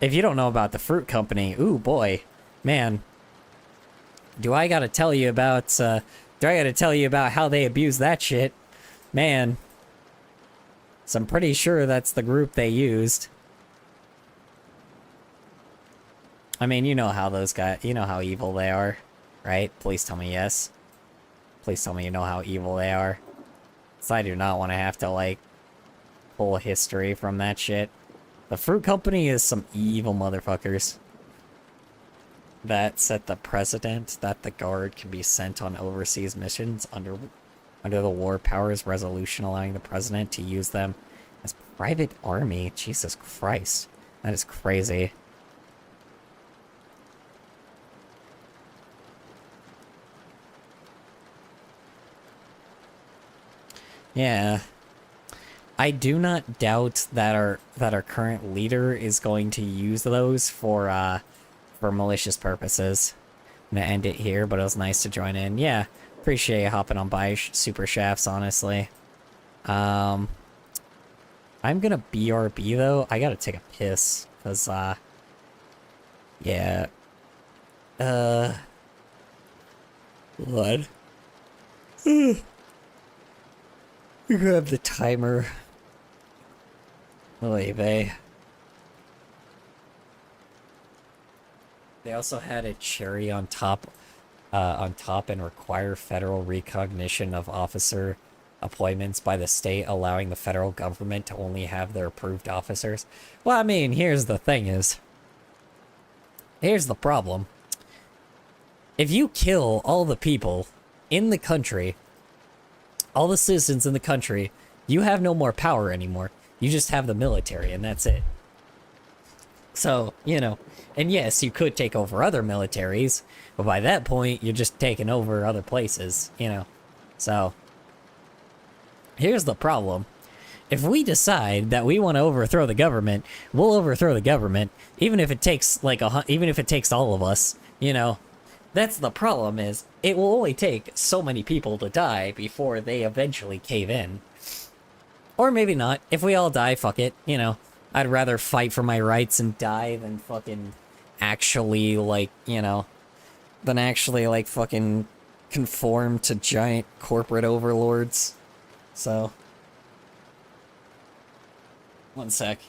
If you don't know about the fruit company, ooh boy, man, do I gotta tell you about how they abuse that shit? Man. So I'm pretty sure that's the group they used. I mean, you know how those guys, you know how evil they are, right? Please tell me yes. Please tell me you know how evil they are. So I do not want to have to, like, pull history from that shit. The fruit company is some evil motherfuckers that set the precedent that the Guard can be sent on overseas missions under the War Powers Resolution, allowing the president to use them as private army. Jesus Christ. That is crazy. Yeah. I do not doubt that our current leader is going to use those for malicious purposes. I'm gonna end it here, but it was nice to join in. Yeah, appreciate you hopping on by, Super Shafts, honestly. I'm gonna BRB, though. I gotta take a piss, because, yeah. What? Grab the timer. Oy vey. They also had a cherry on top and require federal recognition of officer appointments by the state, allowing the federal government to only have their approved officers. Well, I mean, here's the problem. If you kill all the people in the country, all the citizens in the country, you have no more power anymore. You just have the military, and that's it. So, you know, and yes, you could take over other militaries, but by that point, you're just taking over other places, you know. So, here's the problem. If we decide that we want to overthrow the government, we'll overthrow the government, even if it takes, like, even if it takes all of us, you know. That's the problem, is it will only take so many people to die before they eventually cave in. Or maybe not. If we all die, fuck it, you know. I'd rather fight for my rights and die than fucking actually, like, you know, than actually, like, fucking conform to giant corporate overlords. So. One sec.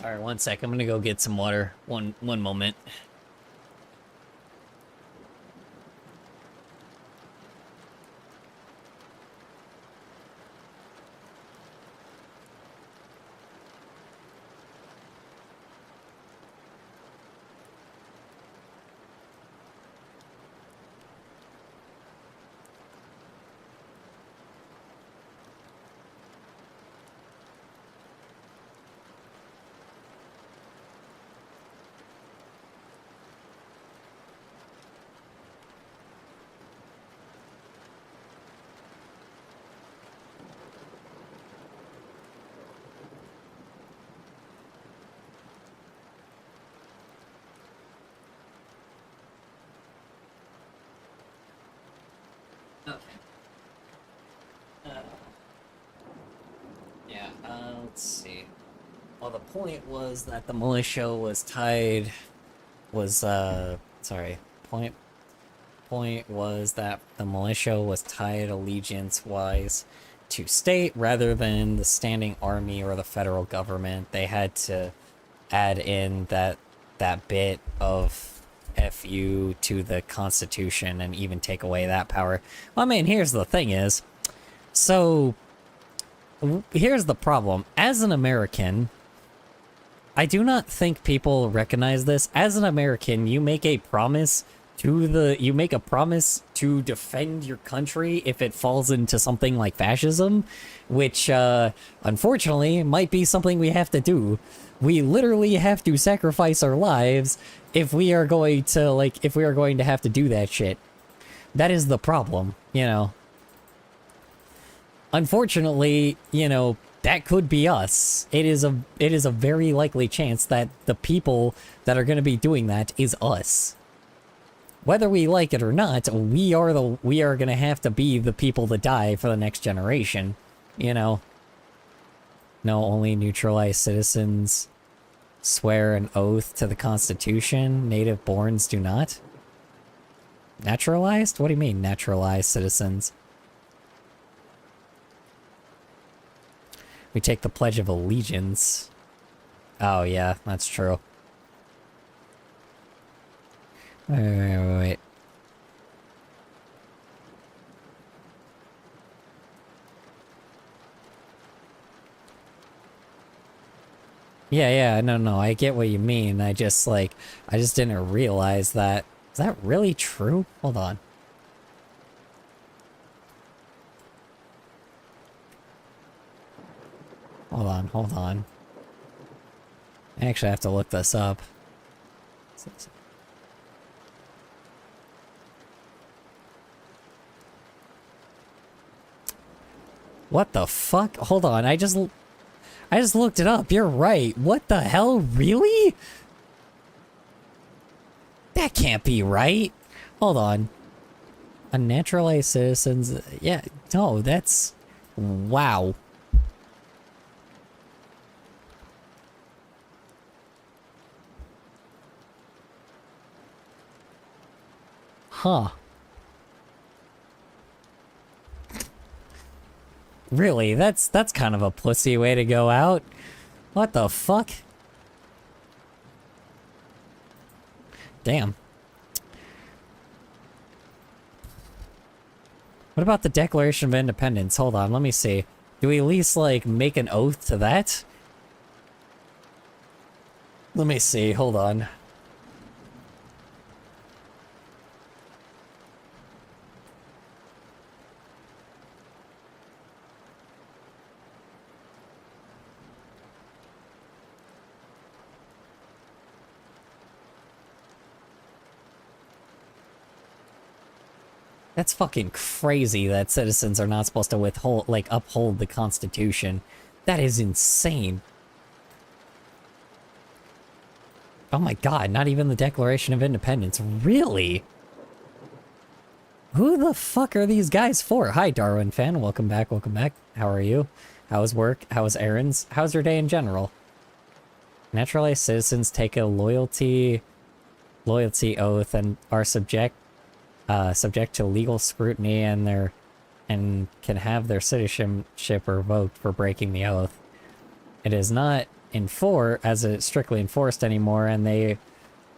Sorry, one sec. I'm gonna go get some water. One moment. Let's see. Well, the point was that the militia was tied. Point was that the militia was tied allegiance-wise to state rather than the standing army or the federal government. They had to add in that bit of FU to the Constitution and even take away that power. Well, I mean, here's the thing is, so here's the problem. As an American, I do not think people recognize this. As an American, you make a promise to defend your country if it falls into something like fascism, which unfortunately might be something we have to do. We literally have to sacrifice our lives if we are going to have to do that shit. That is the problem, you know. Unfortunately, you know, that could be us. It is a very likely chance that the people that are going to be doing that is us. Whether we like it or not, we are going to have to be the people that die for the next generation, you know. No, only neutralized citizens swear an oath to the Constitution. Native-borns do not. Naturalized? What do you mean, naturalized citizens? We take the Pledge of Allegiance. Oh, yeah, that's true. Wait. Yeah, no, I get what you mean. I just didn't realize that. Is that really true? Hold on. Hold on. I actually have to look this up. What the fuck? Hold on, I just looked it up. You're right. What the hell? Really? That can't be right. Hold on. Unnaturalized citizens. Yeah, no, that's... Wow. Huh. Really? That's kind of a pussy way to go out. What the fuck? Damn. What about the Declaration of Independence? Hold on, let me see. Do we at least, like, make an oath to that? Let me see, hold on. That's fucking crazy that citizens are not supposed to uphold the Constitution. That is insane. Oh my god, not even the Declaration of Independence. Really? Who the fuck are these guys for? Hi, Darwin fan. Welcome back, How are you? How's work? How's errands? How's your day in general? Naturalized citizens take a loyalty oath and are subject to legal scrutiny and can have their citizenship revoked for breaking the oath. It is not strictly enforced anymore, and they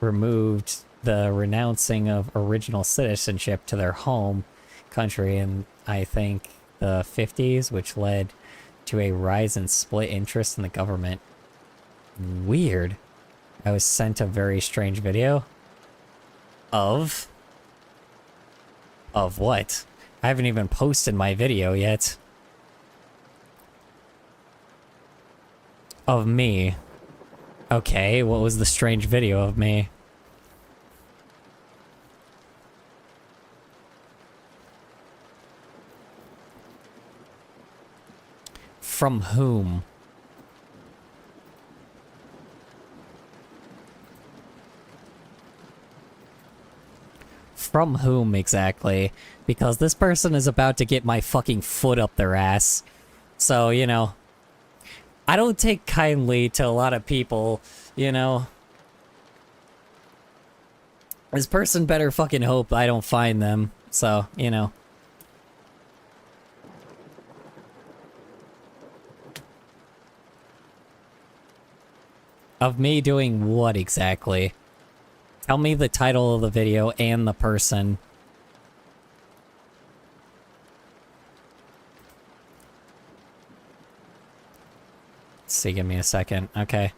removed the renouncing of original citizenship to their home country in, I think, the 50s, which led to a rise in split interest in the government. Weird. I was sent a very strange video. Of what? I haven't even posted my video yet. Of me. Okay, what was the strange video of me? From whom? From whom exactly? Because this person is about to get my fucking foot up their ass. So, you know, I don't take kindly to a lot of people, you know. This person better fucking hope I don't find them. So, you know. Of me doing what exactly? Tell me the title of the video and the person. Let's see, give me a second. Okay.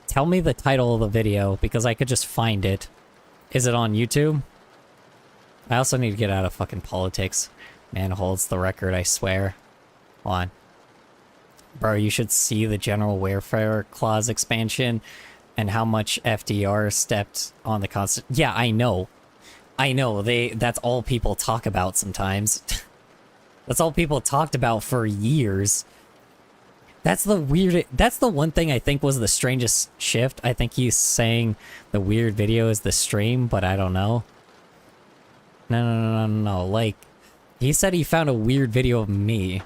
Tell me the title of the video, because I could just find it. Is it on YouTube? I also need to get out of fucking politics. Man holds the record, I swear. Hold on. Bro, you should see the General Welfare Clause expansion and how much FDR stepped on the Constitution. Yeah, I know. I know, that's all people talk about sometimes. That's all people talked about for years. That's the one thing I think was the strangest shift. I think he's saying the weird video is the stream, but I don't know. No. Like, he said he found a weird video of me,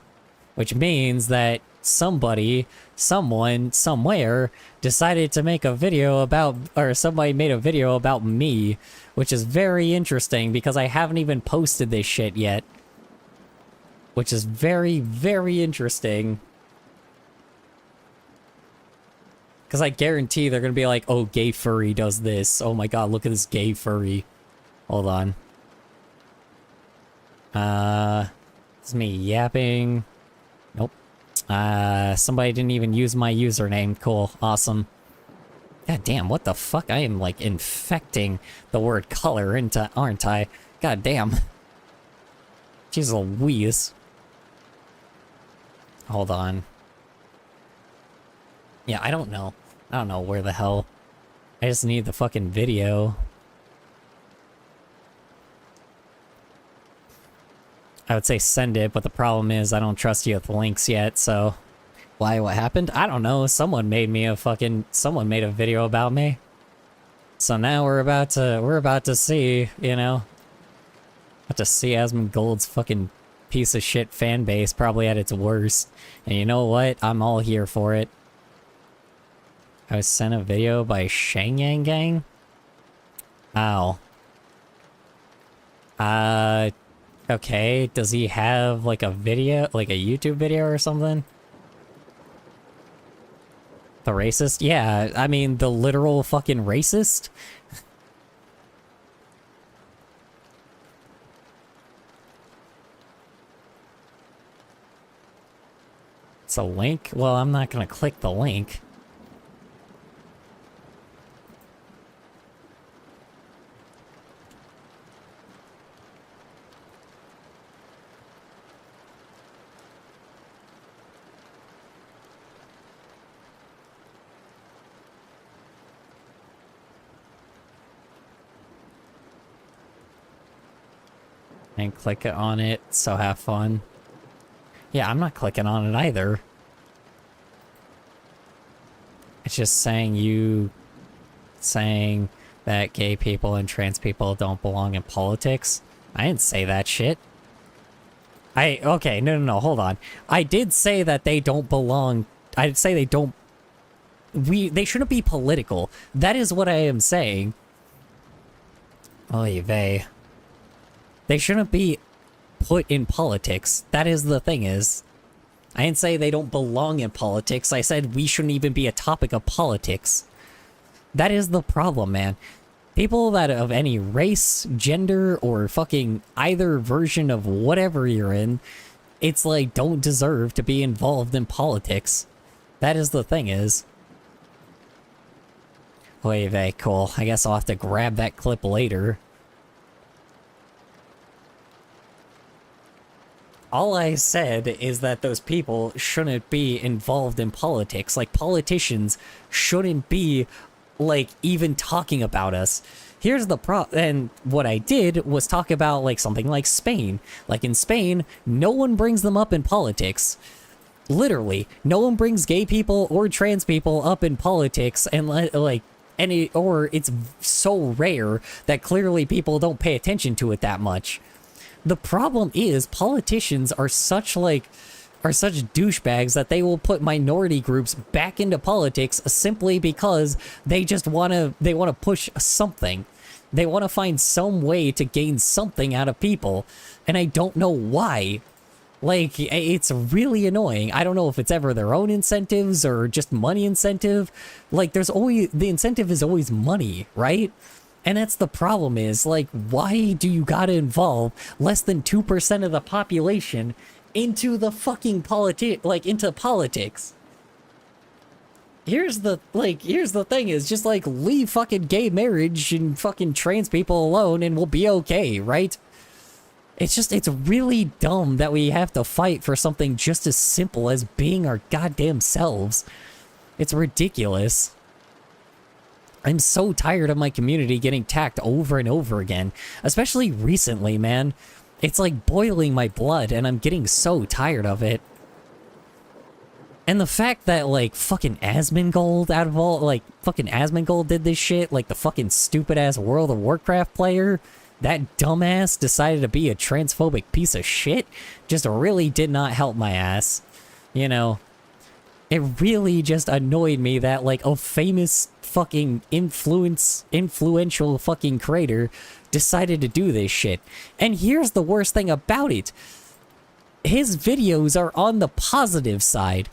which means that somebody, someone, somewhere decided to make a video about, or somebody made a video about me, which is very interesting because I haven't even posted this shit yet. Which is very, very interesting. Because I guarantee they're going to be like, oh, gay furry does this. Oh my god, look at this gay furry. Hold on. It's me yapping. Nope. Somebody didn't even use my username. Cool. Awesome. God damn, what the fuck? I am, like, infecting the word color into, aren't I? God damn. Jeez Louise. Hold on. Yeah, I don't know. I don't know where the hell. I just need the fucking video. I would say send it, but the problem is I don't trust you with links yet, so... Why, what happened? I don't know. Someone made a video about me. So now we're about to see, you know. About to see Asmongold's fucking piece of shit fan base probably at its worst. And you know what? I'm all here for it. I was sent a video by Shangyang Gang? Ow. Okay, does he have, like, a video, like a YouTube video or something? The racist? Yeah, I mean, the literal fucking racist? It's a link? Well, I'm not gonna click the link. And click it on it, so have fun. Yeah, I'm not clicking on it either. It's just saying that gay people and trans people don't belong in politics. I didn't say that shit. Okay, no, hold on. I did say that they don't belong. I'd say they shouldn't be political. That is what I am saying. Oy vey. They shouldn't be put in politics. That is the thing is. I didn't say they don't belong in politics. I said we shouldn't even be a topic of politics. That is the problem, man. People that of any race, gender, or fucking either version of whatever you're in, it's like don't deserve to be involved in politics. That is the thing is. Wait, very cool. I guess I'll have to grab that clip later. All I said is that those people shouldn't be involved in politics. Like, politicians shouldn't be, like, even talking about us. Here's the problem, and what I did was talk about, like, something like Spain. Like, in Spain, no one brings them up in politics. Literally, no one brings gay people or trans people up in politics, and, like, or it's so rare that clearly people don't pay attention to it that much. The problem is politicians are such douchebags that they will put minority groups back into politics simply because they just want to push something. They want to find some way to gain something out of people, and I don't know why. Like, it's really annoying. I don't know if it's ever their own incentives or just money incentive. Like, the incentive is always money, right? And that's the problem is, like, why do you gotta involve less than 2% of the population into the fucking into politics? Here's the thing is, just, like, leave fucking gay marriage and fucking trans people alone and we'll be okay, right? It's really dumb that we have to fight for something just as simple as being our goddamn selves. It's ridiculous. I'm so tired of my community getting attacked over and over again, especially recently, man. It's like boiling my blood, and I'm getting so tired of it. And the fact that, like, fucking Asmongold out of all, like, fucking Asmongold did this shit, like the fucking stupid-ass World of Warcraft player, that dumbass decided to be a transphobic piece of shit, just really did not help my ass, you know? It really just annoyed me that, like, a famous fucking influential fucking creator decided to do this shit. And here's the worst thing about it. His videos are on the positive side.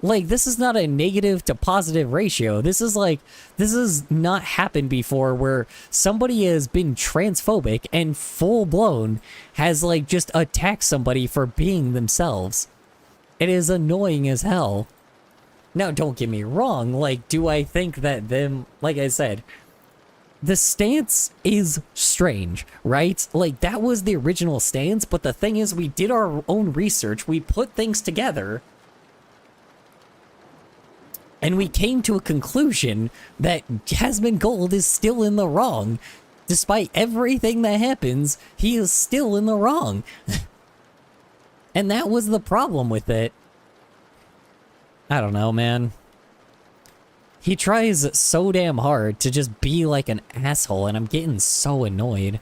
Like, this is not a negative to positive ratio. This has not happened before where somebody has been transphobic and full blown has, like, just attacked somebody for being themselves. It is annoying as hell. Now, don't get me wrong, like, do I think that like I said, the stance is strange, right? Like, that was the original stance, but the thing is, we did our own research, we put things together, and we came to a conclusion that Asmongold is still in the wrong. Despite everything that happens, he is still in the wrong. And that was the problem with it. I don't know, man. He tries so damn hard to just be like an asshole, and I'm getting so annoyed.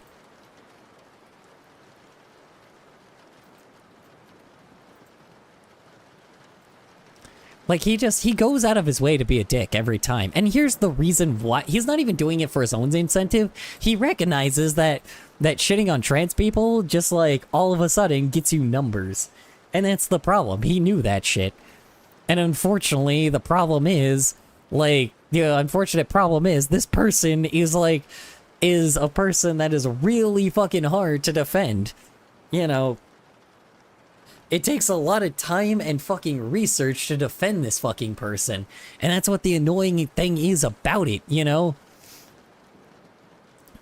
Like, he goes out of his way to be a dick every time. And here's the reason why. He's not even doing it for his own incentive. He recognizes that shitting on trans people just, like, all of a sudden gets you numbers. And that's the problem. He knew that shit. And unfortunately, the problem is, like, the unfortunate problem is this person is a person that is really fucking hard to defend. You know, it takes a lot of time and fucking research to defend this fucking person. And that's what the annoying thing is about it, you know?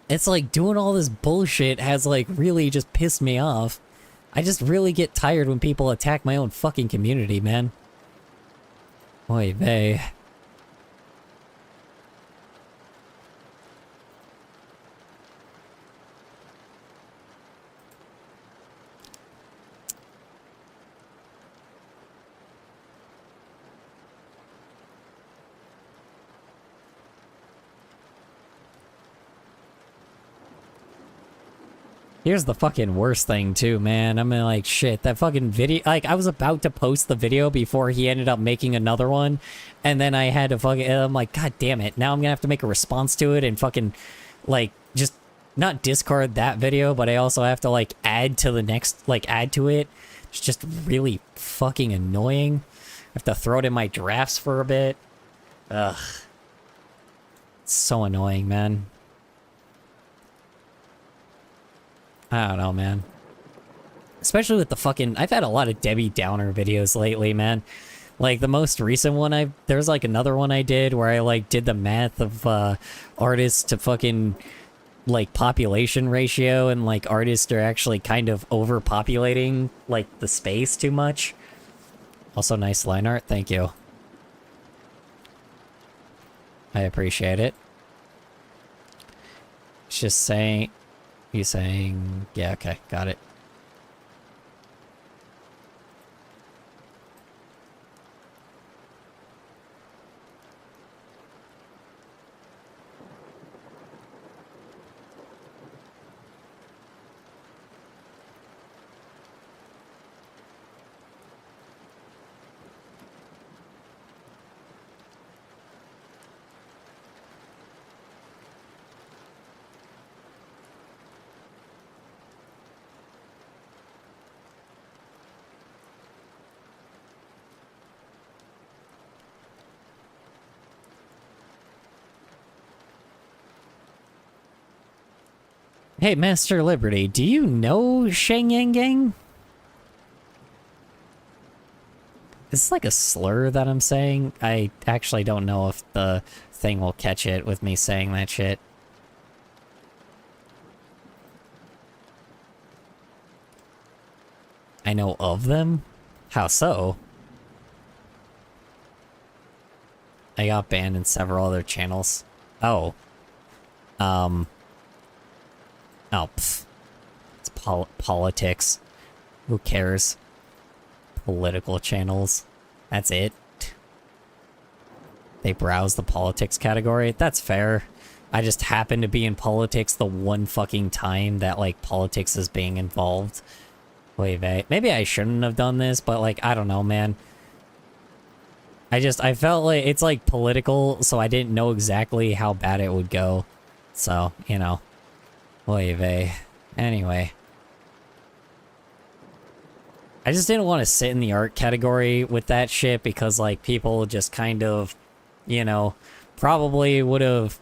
It's like doing all this bullshit has, like, really just pissed me off. I just really get tired when people attack my own fucking community, man. Oy vey. Here's the fucking worst thing too, man. I mean, like, shit, that fucking video, like, I was about to post the video before he ended up making another one, and then I had to fucking, I'm like, god damn it, now I'm gonna have to make a response to it and fucking, like, just not discard that video, but I also have to, like, add to the next, like, add to it It's just really fucking annoying. I have to throw it in my drafts for a bit. Ugh. It's so annoying, man. I don't know, man. Especially with the fucking... I've had a lot of Debbie Downer videos lately, man. Like, the most recent one there's, like, another one I did where I, like, did the math of, artists to fucking, like, population ratio, and, like, artists are actually kind of overpopulating, like, the space too much. Also, nice line art. Thank you. I appreciate it. It's just saying... He's saying... Yeah, okay. Got it. Hey, Master Liberty, do you know Shang Yang Gang? Is this like a slur that I'm saying? I actually don't know if the thing will catch it with me saying that shit. I know of them? How so? I got banned in several other channels. Oh. Oh, pff. It's politics. Who cares? Political channels. That's it. They browse the politics category. That's fair. I just happen to be in politics the one fucking time that, like, politics is being involved. Wait, maybe I shouldn't have done this, but, like, I don't know, man. I felt like it's, like, political, so I didn't know exactly how bad it would go. So, you know. Wait, anyway. I just didn't want to sit in the art category with that shit because, like, people just kind of, you know, probably would have...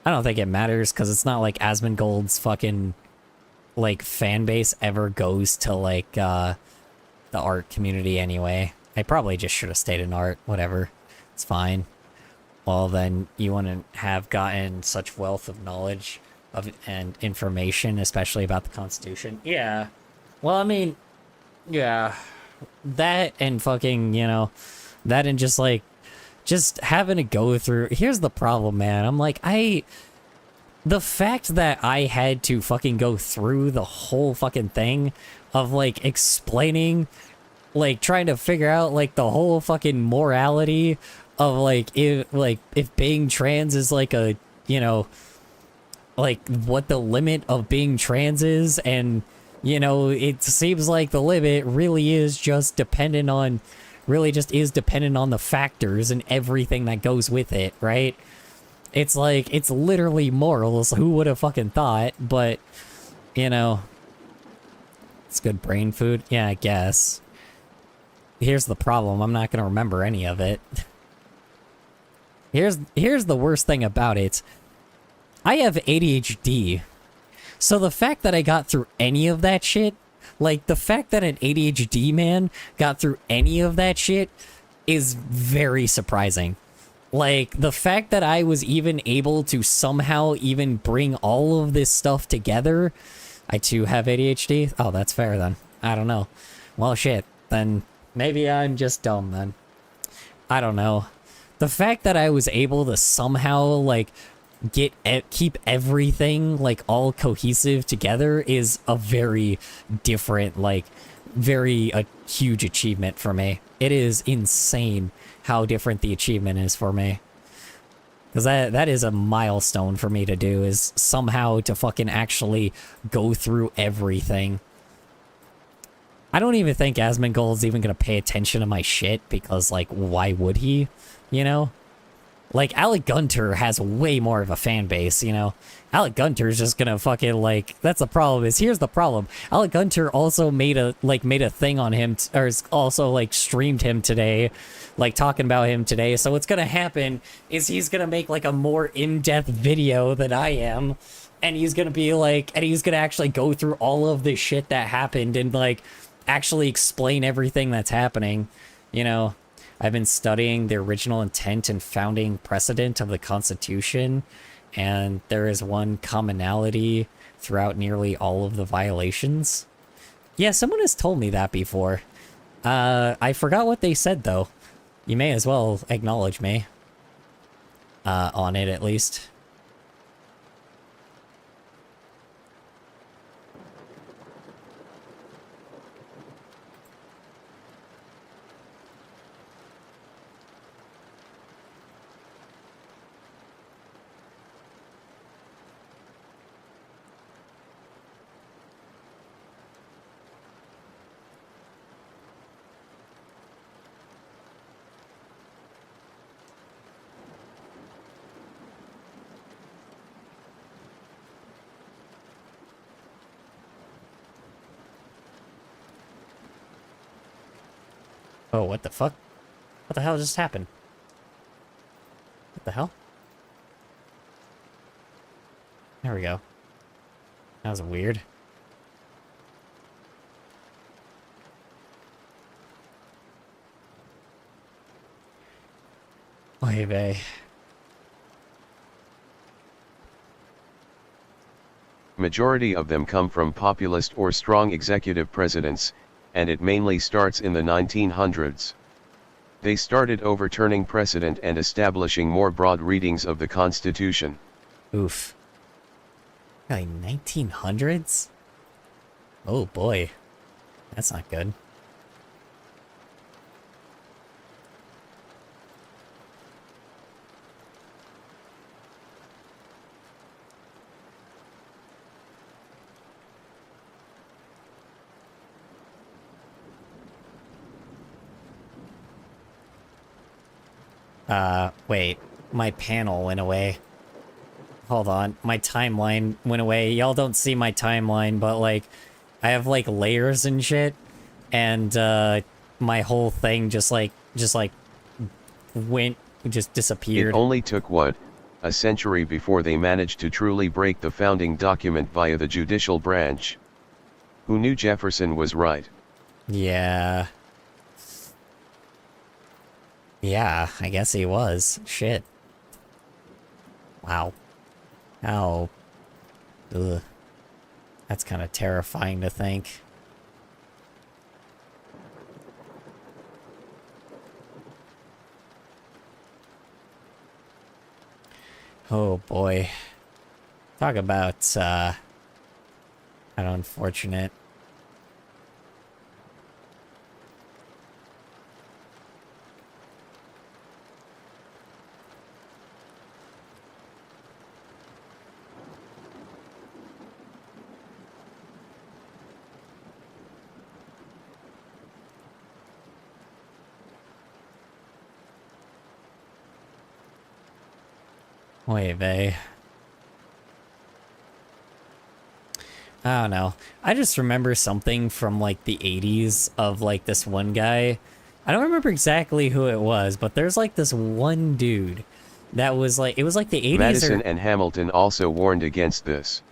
I don't think it matters because it's not like Asmongold's fucking, like, fan base ever goes to, like, the art community anyway. I probably just should have stayed in art. Whatever. It's fine. Well, then you wouldn't have gotten such wealth of knowledge and information, especially about the Constitution. Yeah. Well, I mean, yeah. That and fucking, you know, that and just, like, just having to go through... Here's the problem, man. I'm like, the fact that I had to fucking go through the whole fucking thing of, like, explaining, like, trying to figure out, like, the whole fucking morality of, like, if being trans is, like, a, you know... like, what the limit of being trans is, and, you know, it seems like the limit really is just dependent on the factors and everything that goes with it, right? It's like, it's literally morals, who would have fucking thought, but, you know, it's good brain food, yeah, I guess. Here's the problem, I'm not gonna remember any of it. Here's the worst thing about it. I have ADHD, so the fact that I got through any of that shit, like, the fact that an ADHD man got through any of that shit is very surprising. Like, the fact that I was even able to somehow even bring all of this stuff together... I too have ADHD? Oh, that's fair then. I don't know. Well, shit, then maybe I'm just dumb then. I don't know. The fact that I was able to somehow, like... keep everything, like, all cohesive together is a very different, like, a huge achievement for me. It is insane how different the achievement is for me. Because that is a milestone for me to do, is somehow to fucking actually go through everything. I don't even think Asmongold's even gonna pay attention to my shit, because, like, why would he? You know? Like, Alec Gunter has way more of a fan base, you know? Alec Gunter's just gonna fucking, like... That's the problem, is here's the problem. Alec Gunter also made a thing on him, or also, like, streamed him today. Like, talking about him today. So what's gonna happen is he's gonna make, like, a more in-depth video than I am. And he's gonna be, like... And he's gonna actually go through all of the shit that happened and, like, actually explain everything that's happening, you know? I've been studying the original intent and founding precedent of the Constitution, and there is one commonality throughout nearly all of the violations. Yeah, someone has told me that before. I forgot what they said, though. You may as well acknowledge me. On it, at least. Oh, what the fuck? What the hell just happened? What the hell? There we go. That was weird. Oy vey. Majority of them come from populist or strong executive presidents, and it mainly starts in the 1900s. They started overturning precedent and establishing more broad readings of the Constitution. Oof. Like 1900s? Oh boy. That's not good. Wait. My panel went away. Hold on. My timeline went away. Y'all don't see my timeline, but, like, I have, like, layers and shit. And, my whole thing just disappeared. It only took, what, a century before they managed to truly break the founding document via the judicial branch. Who knew Jefferson was right? Yeah. Yeah, I guess he was. Shit. Wow. How... Ugh. That's kind of terrifying to think. Oh boy. Talk about, how unfortunate. Oy vey. I don't know. I just remember something from, like, the 80s of, like, this one guy. I don't remember exactly who it was, but there's, like, this one dude that was, like, it was, like, the 80s Madison and Hamilton also warned against this.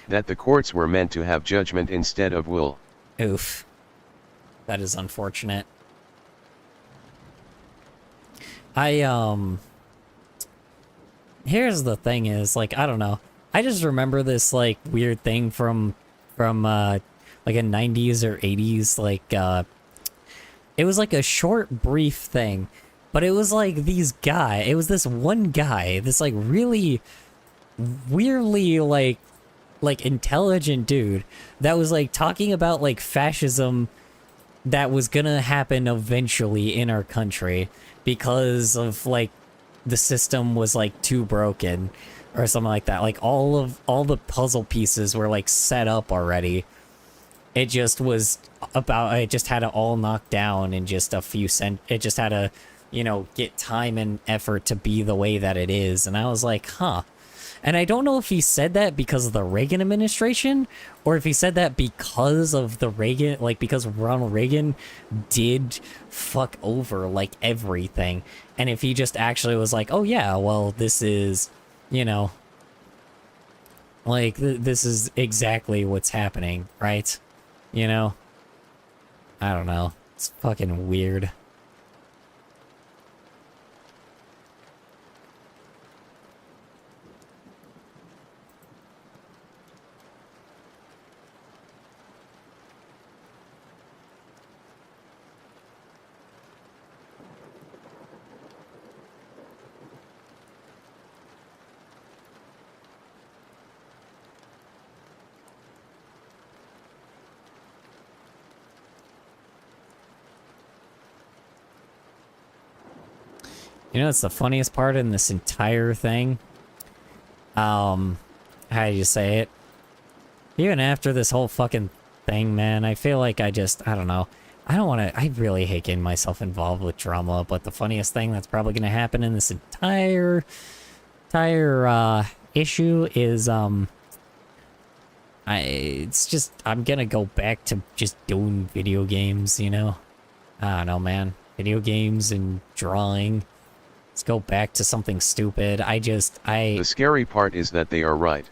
That the courts were meant to have judgment instead of will. Oof. That is unfortunate. Here's the thing is, like, I don't know. I just remember this, like, weird thing from like, a 90s or 80s, like, it was, like, a short, brief thing. But it was, like, it was this one guy, this, like, really weirdly, like, intelligent dude that was, like, talking about, like, fascism that was gonna happen eventually in our country because of, like, the system was, like, too broken or something like that. Like, all the puzzle pieces were, like, set up already. It just was it just had it all knocked down in just a few it just had to, you know, get time and effort to be the way that it is. And I was like, huh. And I don't know if he said that because of the Reagan administration, or if he said that because of the Reagan, like, because Ronald Reagan did fuck over, like, everything. And if he just actually was like, oh yeah, well, this is, you know, like, this is exactly what's happening, right? You know? I don't know. It's fucking weird. You know, it's the funniest part in this entire thing. How do you say it? Even after this whole fucking thing, man, I feel like I don't know. I don't want to, I really hate getting myself involved with drama, but the funniest thing that's probably going to happen in this entire issue is, it's just, I'm going to go back to just doing video games, you know? I don't know, man. Video games and drawing. Let's go back to something stupid. The scary part is that they are right.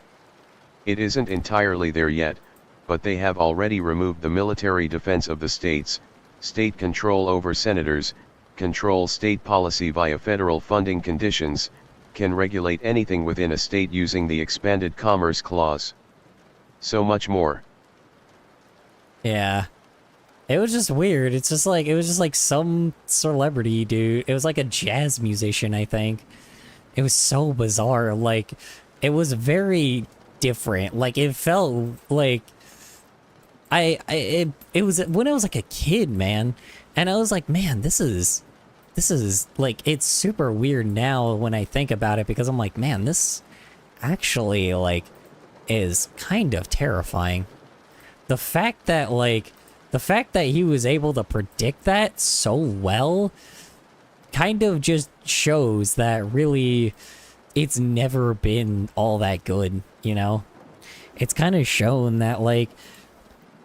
It isn't entirely there yet, but they have already removed the military defense of the states, state control over senators, control state policy via federal funding conditions, can regulate anything within a state using the expanded Commerce Clause. So much more. Yeah. It was just weird. It's just like, it was just like some celebrity dude. It was like a jazz musician, I think. It was so bizarre. Like, it was very different. Like, it felt like it was when I was like a kid, man. And I was like, man, this is like, it's super weird now when I think about it, because I'm like, man, this actually like is kind of terrifying. The fact that he was able to predict that so well kind of just shows that really it's never been all that good, you know? It's kind of shown that, like,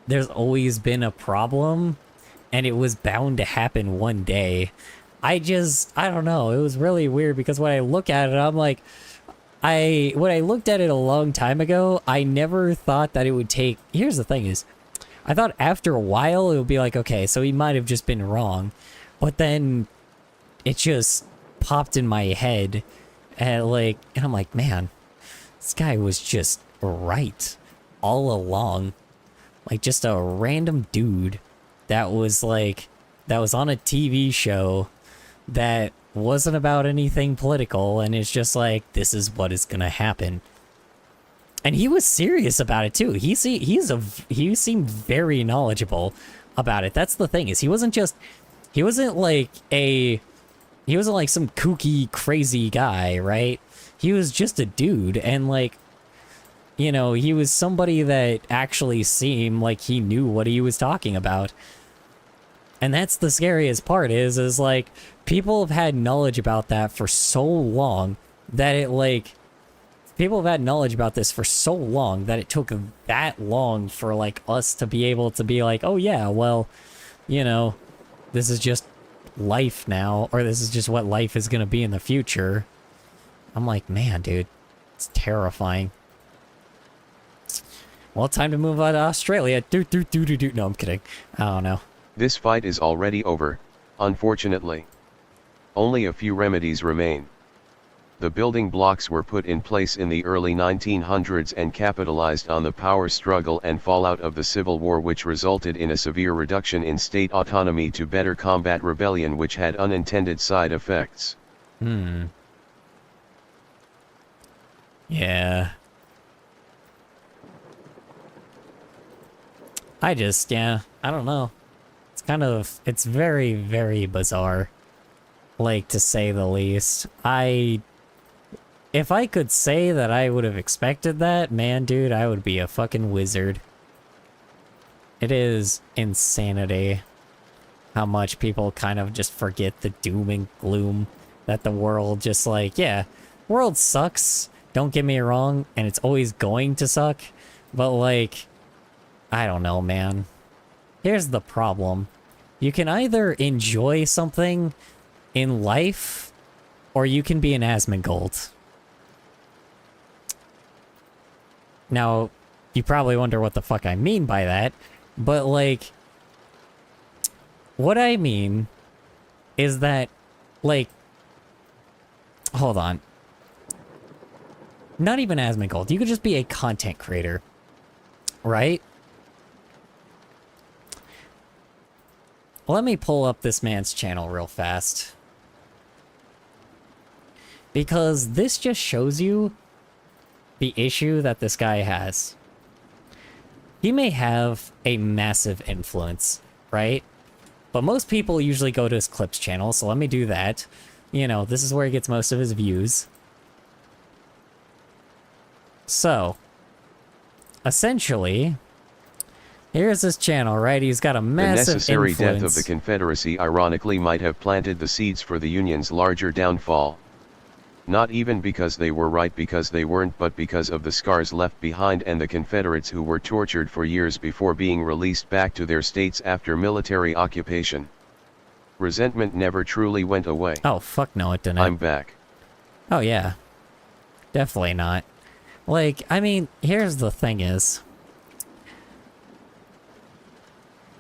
there's always been a problem and it was bound to happen one day. I don't know. It was really weird because when I look at it, I'm like, when I looked at it a long time ago, I never thought that it would take... Here's the thing is, I thought after a while it would be like, okay, so he might have just been wrong. But then it just popped in my head and I'm like, man, this guy was just right all along. Like, just a random dude that was on a TV show that wasn't about anything political, and it's just like, this is what is gonna happen. And he was serious about it too. He seemed very knowledgeable about it. That's the thing, is he wasn't like some kooky, crazy guy, right? He was just a dude, and like, you know, he was somebody that actually seemed like he knew what he was talking about. And that's the scariest part is like, people have had knowledge about that for so long that people have had knowledge about this for so long that it took that long for like us to be able to be like, oh yeah, well, you know, this is just life now, or this is just what life is going to be in the future. I'm like, man, dude, it's terrifying. Well, time to move on to Australia. No, I'm kidding. I don't know. This fight is already over, unfortunately. Only a few remedies remain. The building blocks were put in place in the early 1900s and capitalized on the power struggle and fallout of the Civil War, which resulted in a severe reduction in state autonomy to better combat rebellion, which had unintended side effects. Yeah. I don't know. It's very, very bizarre. Like, to say the least. If I could say that I would have expected that, man, dude, I would be a fucking wizard. It is insanity. how much people kind of just forget the doom and gloom that the world just like, yeah, world sucks, don't get me wrong, and it's always going to suck, but like, I don't know, man. Here's the problem. You can either enjoy something in life, or you can be an Asmongold. Now, you probably wonder what the fuck I mean by that, but like, what I mean is that, like, hold on. Not even Asmongold. You could just be a content creator, right? Let me pull up this man's channel real fast. Because this just shows you the issue that this guy has. He may have a massive influence, right? But most people usually go to his clips channel, so let me do that. You know, this is where he gets most of his views. So, essentially, here's his channel, right? He's got a massive The necessary influence. death of the Confederacy ironically might have planted the seeds for the Union's larger downfall. Not even because they were right, because they weren't, but because of the scars left behind and the Confederates who were tortured for years before being released back to their states after military occupation. Resentment never truly went away. Oh, fuck no, it didn't. I'm back. Oh, yeah. Definitely not. Like, I mean, here's the thing is,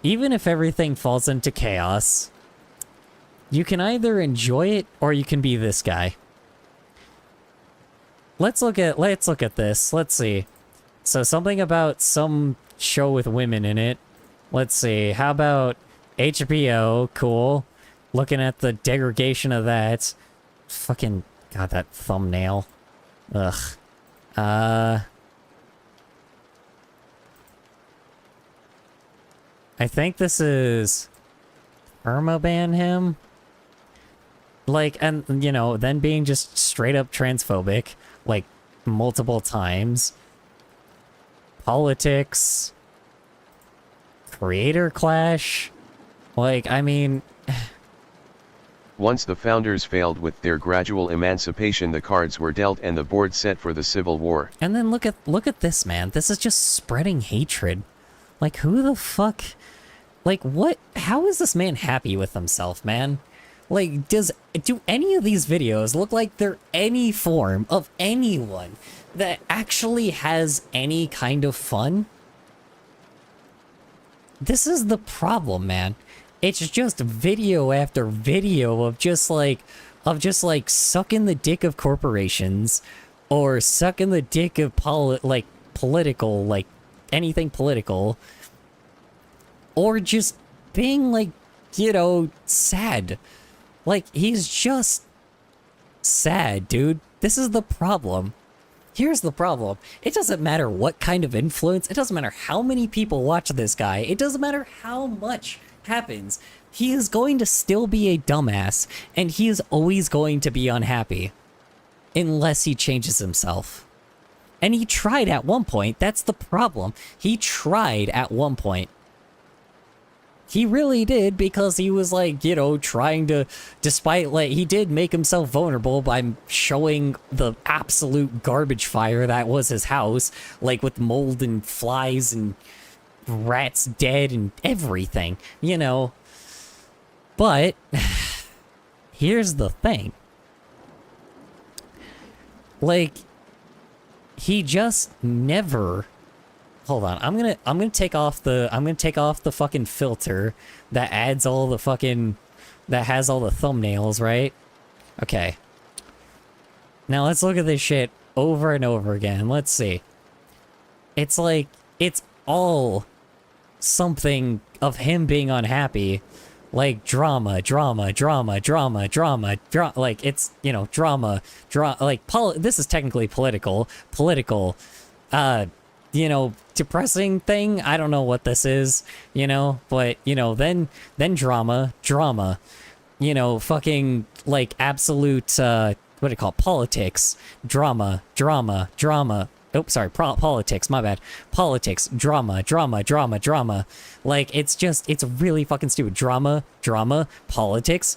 even if everything falls into chaos, you can either enjoy it or you can be this guy. Let's look at this. Let's see. So something about some show with women in it. Let's see. How about HBO? Cool. Looking at the degradation of that. Fucking God, that thumbnail. Ugh. I think this is permaban him. Like, and you know, then being just straight up transphobic, like multiple times. Politics. Creator clash. Like, I mean, Once the founders failed with their gradual emancipation, the cards were dealt and the board set for the Civil War. and then look at this, man. This is just spreading hatred. Like, who the fuck? Like, what? How is this man happy with himself, man? Like, do any of these videos look like they're any form of anyone that actually has any kind of fun? This is the problem, man. It's just video after video of just like sucking the dick of corporations or sucking the dick of political, like anything political, or just being like, you know, sad. Like, he's just sad, dude. This is the problem. Here's the problem. It doesn't matter what kind of influence. It doesn't matter how many people watch this guy. It doesn't matter how much happens. He is going to still be a dumbass, and he is always going to be unhappy. Unless he changes himself. And he tried at one point. That's the problem. He tried at one point. He really did, because he was like, you know, trying to, despite like, he did make himself vulnerable by showing the absolute garbage fire that was his house, like with mold and flies and rats dead and everything, you know. But here's the thing. Like, he just never. Hold on, I'm gonna take off the fucking filter that adds all the fucking, that has all the thumbnails, right? Okay. Now let's look at this shit over and over again. Let's see. It's like, it's all something of him being unhappy. Like drama, like it's, you know, drama, like this is technically political, you know, depressing thing. I don't know what this is, you know, but, you know, then drama, you know, fucking, like, absolute, what do you call it? Politics, drama, Oh, sorry, politics, my bad. Politics, drama. Like, it's really fucking stupid. Drama, politics.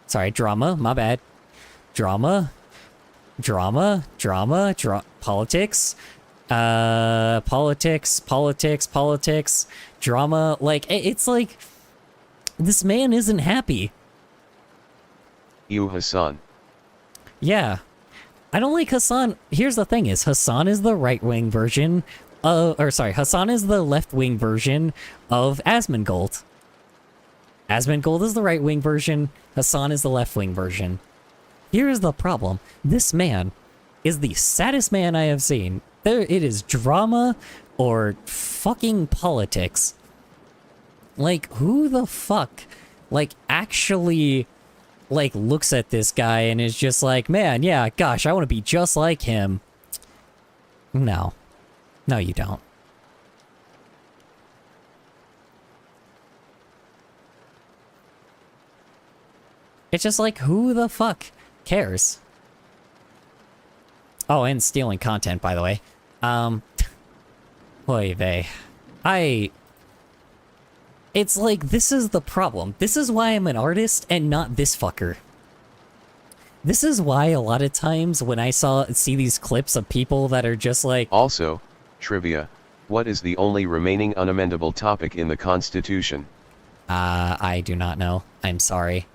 Sorry, drama, my bad. Drama, politics. Politics, drama. Like, it's like, this man isn't happy. You Hassan. Yeah. I don't like Hassan. Here's the thing is, Hassan is the right-wing version Hassan is the left-wing version of Asmongold. Asmongold is the right-wing version, Hassan is the left-wing version. Here's the problem. This man is the saddest man I have seen. It is drama or fucking politics. Like, who the fuck, like, actually, like, looks at this guy and is just like, man, yeah, gosh, I want to be just like him. No. No, you don't. It's just like, who the fuck cares? Oh, and stealing content, by the way. Oy vey. It's like, this is the problem. This is why I'm an artist and not this fucker. This is why a lot of times when I see these clips of people that are just like... Also, trivia, what is the only remaining unamendable topic in the Constitution? I do not know. I'm sorry.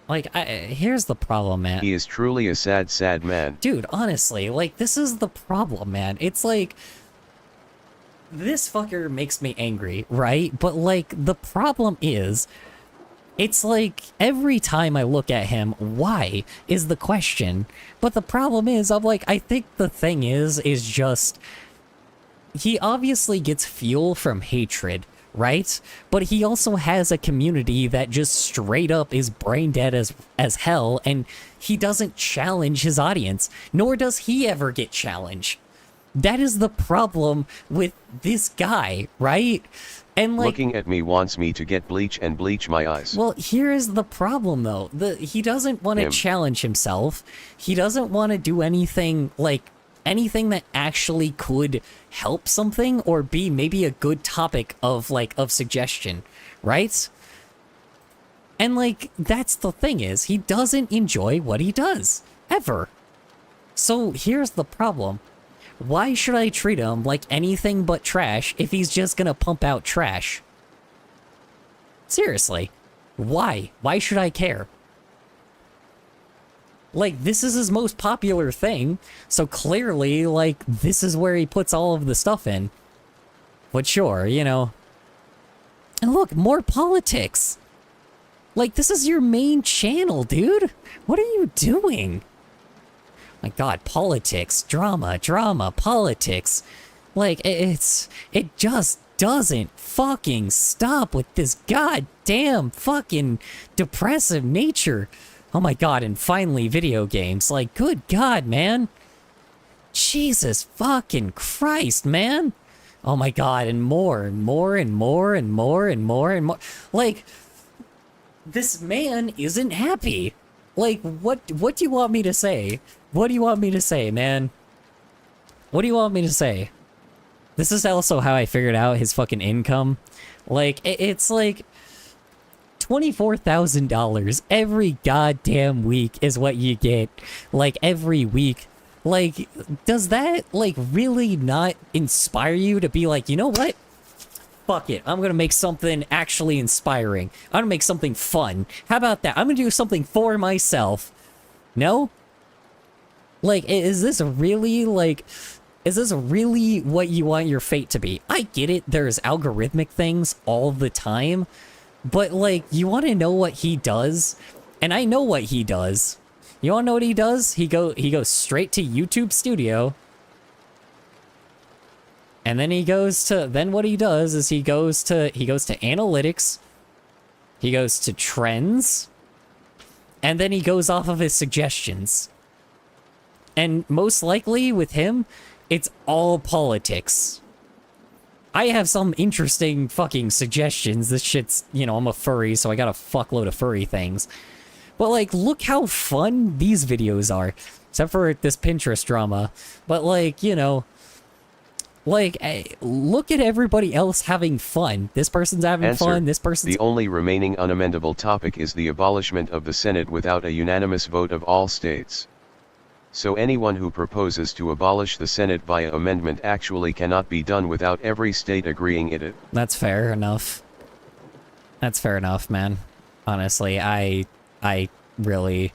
Like, here's the problem, man. He is truly a sad, sad man. Dude, honestly, like, this is the problem, man. It's like... This fucker makes me angry, right? But, like, the problem is... It's like, every time I look at him, why is the question. But the problem is, I'm like, I think the thing is just... He obviously gets fuel from hatred, right? But he also has a community that just straight up is brain dead as hell, and he doesn't challenge his audience, nor does he ever get challenged. That is the problem with this guy, right? And like, looking at me wants me to get bleach and bleach my eyes. Well, here's the problem though. He doesn't want to challenge himself. He doesn't want to do anything like anything that actually could help something or be maybe a good topic of suggestion, right? And like, that's the thing is, he doesn't enjoy what he does ever. So here's the problem. Why should I treat him like anything but trash if he's just gonna pump out trash? Seriously. Why? Why should I care? Like, this is his most popular thing, so clearly, like, this is where he puts all of the stuff in. But sure, you know. And look, more politics! Like, this is your main channel, dude! What are you doing? My god, politics, drama, politics. Like, it just doesn't fucking stop with this goddamn fucking depressive nature. Oh my god, and finally video games. Like, good god, man. Jesus fucking Christ, man. Oh my god, and more and more and more and more and more and more. Like, this man isn't happy. Like, what do you want me to say? What do you want me to say, man? What do you want me to say? This is also how I figured out his fucking income. Like, it's like $24,000 every goddamn week is what you get. Like, every week. Like, does that, like, really not inspire you to be like, you know what? Fuck it. I'm gonna make something actually inspiring. I'm gonna make something fun. How about that? I'm gonna do something for myself. No? Like, is this really, like... Is this really what you want your fate to be? I get it, there's algorithmic things all the time, but, like, you want to know what he does? And I know what he does. You want to know what he does? He goes straight to YouTube Studio, and then then what he does is he goes to analytics, he goes to trends, and then he goes off of his suggestions. And most likely with him, it's all politics. I have some interesting fucking suggestions. This shit's, you know, I'm a furry, so I got a fuckload of furry things. But, like, look how fun these videos are. except for this Pinterest drama. But like, you know, like, look at everybody else having fun. This person's having fun, this person's... The only remaining unamendable topic is the abolishment of the Senate without a unanimous vote of all states. So anyone who proposes to abolish the Senate via amendment actually cannot be done without every state agreeing it. That's fair enough. That's fair enough, man. Honestly, I really...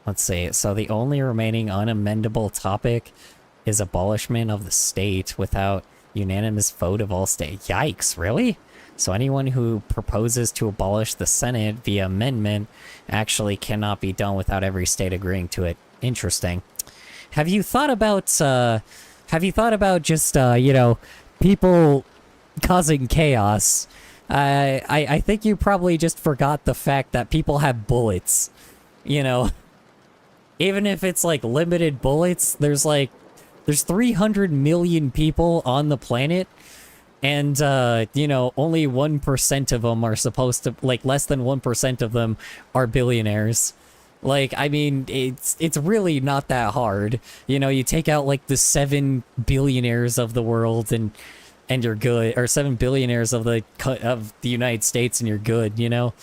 Let's see. So the only remaining unamendable topic is abolishment of the state without unanimous vote of all states. Yikes, really? So anyone who proposes to abolish the Senate via amendment actually cannot be done without every state agreeing to it. Interesting. Have you thought about just, you know, people causing chaos? I think you probably just forgot the fact that people have bullets, you know? Even if it's, like, limited bullets, there's 300 million people on the planet, and, you know, only 1% of them are supposed to, like, less than 1% of them are billionaires. Like, I mean, it's really not that hard. You know, you take out, like, the 7 billionaires of the world and you're good, or 7 billionaires of the United States and you're good, you know?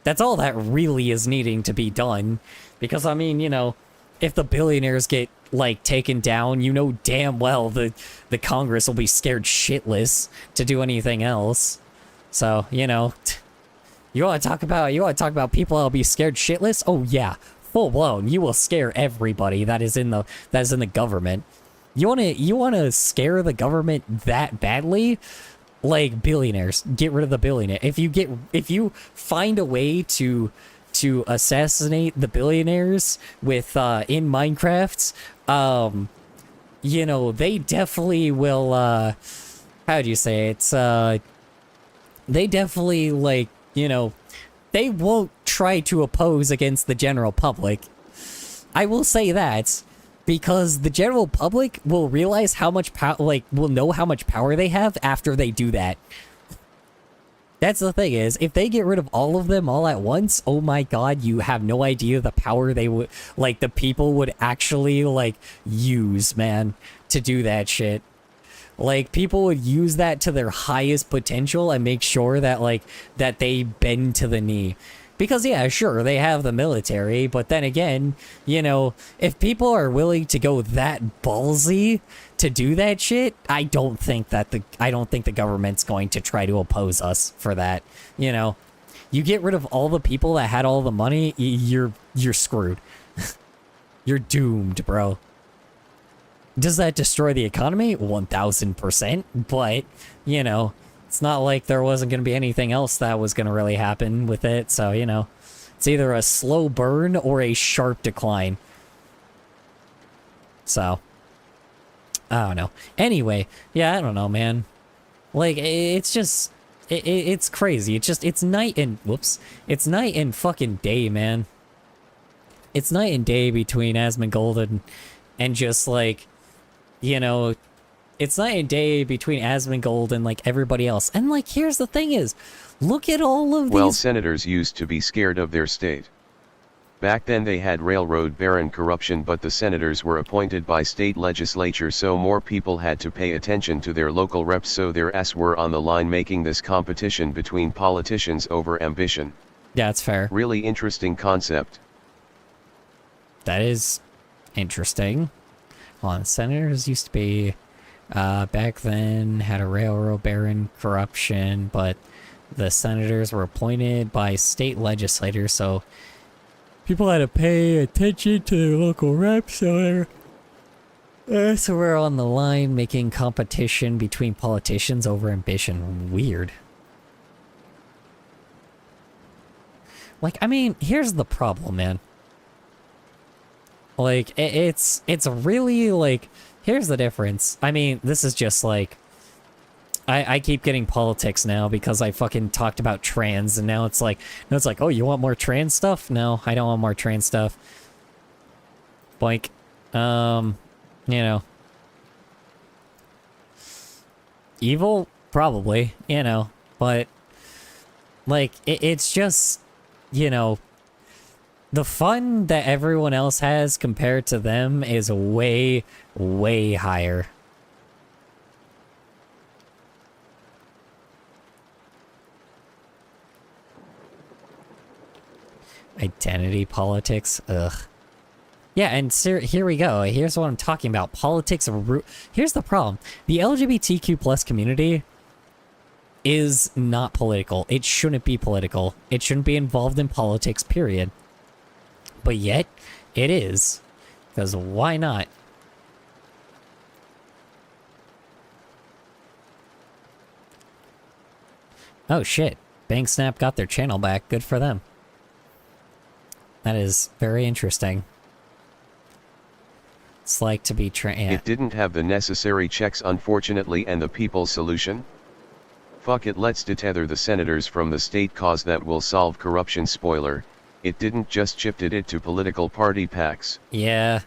That's all that really is needing to be done. Because, I mean, you know, if the billionaires get, like, taken down, you know damn well the Congress will be scared shitless to do anything else. So, you know, you want to talk about people that'll be scared shitless? Oh yeah, full blown. You will scare everybody that is in the government. You want to scare the government that badly? Like, billionaires, get rid of the billionaire. If you find a way to assassinate the billionaires with in Minecraft, you know, they definitely will, how do you say it? They definitely, like, you know, they won't try to oppose against the general public. I will say that, because the general public will realize how much power, like, will know how much power they have after they do that. That's the thing is, if they get rid of all of them all at once, oh my god, you have no idea the power they would, like, the people would actually, like, use, man, to do that shit. Like, people would use that to their highest potential and make sure that, like, that they bend to the knee. Because, yeah, sure, they have the military, but then again, you know, if people are willing to go that ballsy to do that shit, I don't think the government's going to try to oppose us for that. You know, you get rid of all the people that had all the money, you're screwed. You're doomed, bro. Does that destroy the economy? 1000%, but, you know, it's not like there wasn't going to be anything else that was going to really happen with it, so, you know, it's either a slow burn or a sharp decline. So, I don't know. Anyway, yeah, I don't know, man. Like, it's just, it's crazy. It's night and, it's night and fucking day, man. It's night and day between Asmongold and just, like, you know, it's night and day between Asmongold and, like, everybody else. And, like, here's the thing is, look at all of these... Well, senators used to be scared of their state. Back then they had railroad baron corruption, but the senators were appointed by state legislature, so more people had to pay attention to their local reps, so their ass were on the line, making this competition between politicians over ambition. Yeah, it's fair. Really interesting concept. That is interesting. Hold on, senators used to be... back then had a railroad baron corruption, but the senators were appointed by state legislators, so people had to pay attention to their local reps, so we're on the line making competition between politicians over ambition. Weird. Like, I mean, here's the problem, man. Like, it's really, like... Here's the difference. I mean, this is just like... I keep getting politics now because I fucking talked about trans, and now it's like, oh, you want more trans stuff? No, I don't want more trans stuff. Like, you know. Evil? Probably, you know, but... Like, it's just, you know... the fun that everyone else has compared to them is way, way higher. Identity politics, ugh. Yeah, and here we go. Here's what I'm talking about. Politics. Here's the problem. The LGBTQ plus community is not political. It shouldn't be political. It shouldn't be involved in politics, period. But yet, it is. Because why not? Oh shit. BangSnap got their channel back. Good for them. That is very interesting. It's like to be It didn't have the necessary checks, unfortunately, and the people's solution? Fuck it, let's detether the senators from the state cause that will solve corruption. Spoiler, it didn't, just shifted it to political party PACs. Yeah.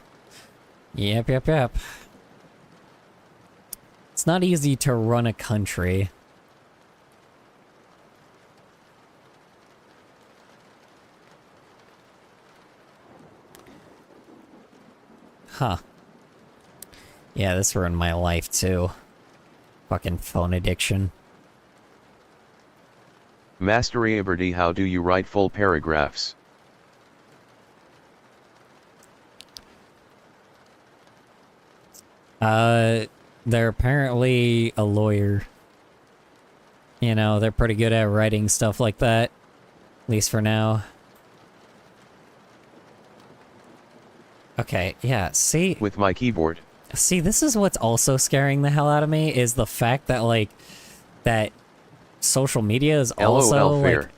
Yep. It's not easy to run a country. Huh. Yeah, this ruined my life, too. Fucking phone addiction. Master NyaraVT, how do you write full paragraphs? They're apparently a lawyer. You know, they're pretty good at writing stuff like that. At least for now. Okay, yeah, see? With my keyboard. See, this is what's also scaring the hell out of me, is the fact that, like, that social media is also, like...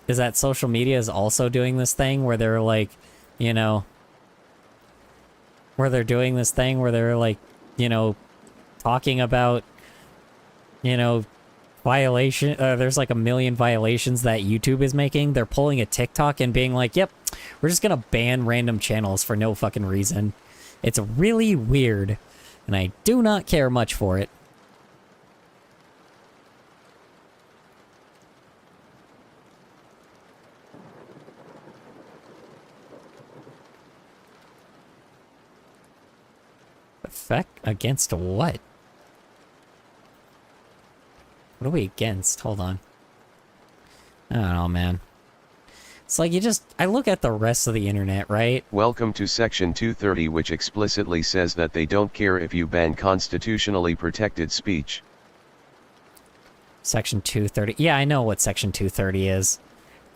Is that social media is also doing this thing where they're, like, you know... Where they're doing this thing where they're, like, you know, talking about, you know, there's like a million violations that YouTube is making. They're pulling a TikTok and being like, yep, we're just gonna ban random channels for no fucking reason. It's really weird, and I do not care much for it. Effect against what? What are we against? Hold on. I don't know, man. It's like I look at the rest of the internet, right? Welcome to Section 230, which explicitly says that they don't care if you ban constitutionally protected speech. Section 230. Yeah, I know what Section 230 is.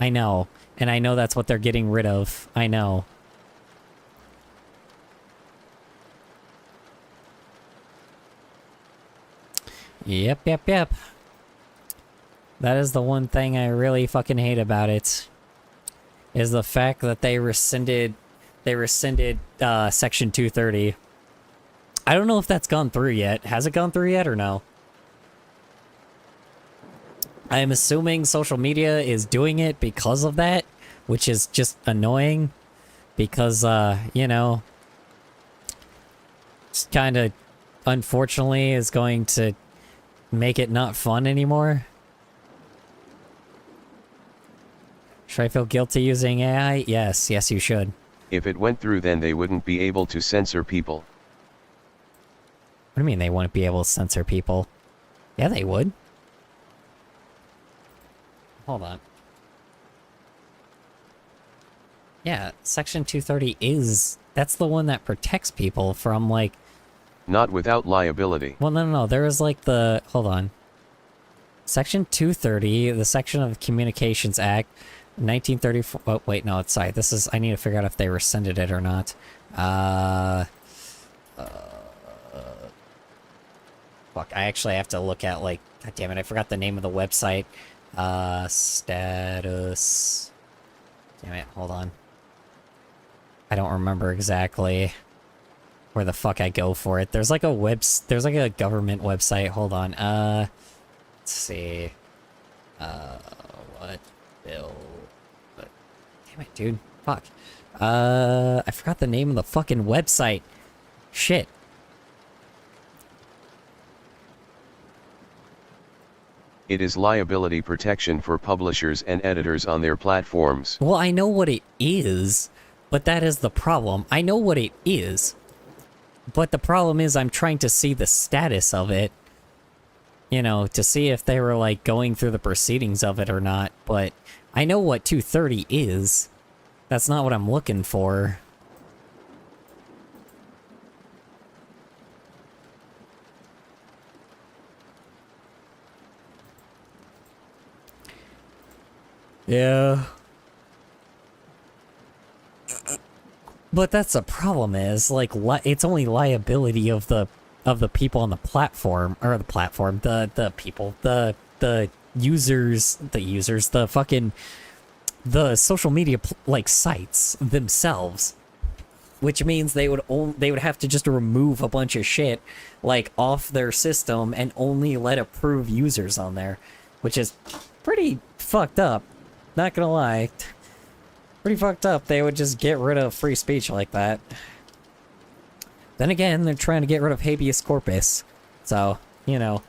I know. And I know that's what they're getting rid of. I know. Yep. That is the one thing I really fucking hate about it. Is the fact that they rescinded Section 230. I don't know if that's gone through yet. Has it gone through yet or no? I'm assuming social media is doing it because of that, which is just annoying. Because, you know, just kind of, unfortunately, is going to make it not fun anymore. Should I feel guilty using AI? Yes, you should. If it went through, then they wouldn't be able to censor people. What do you mean they wouldn't be able to censor people? Yeah, they would. Hold on. Yeah, Section 230 that's the one that protects people from, like... Not without liability. Well, no, there is, like, hold on. Section 230, the section of the Communications Act, 1934... Oh, wait, no, sorry, I need to figure out if they rescinded it or not. Fuck, I actually have to look at, like... God damn it, I forgot the name of the website. Status... Damn it, hold on. I don't remember exactly where the fuck I go for it. There's like a government website. Hold on. Let's see. What bill? Damn it, dude. Fuck. I forgot the name of the fucking website. Shit. It is liability protection for publishers and editors on their platforms. Well, I know what it is, but that is the problem. I know what it is, but the problem is I'm trying to see the status of it, you know, to see if they were, like, going through the proceedings of it or not, but I know what 230 is. That's not what I'm looking for. Yeah. But that's the problem is, like, it's only liability of the people on the platform, or the platform, the people, the users, the social media, like, sites themselves. Which means they would have to just remove a bunch of shit, like, off their system and only let approved users on there. Which is pretty fucked up. Not gonna lie. Pretty fucked up. They would just get rid of free speech like that. Then again, they're trying to get rid of habeas corpus. So, you know,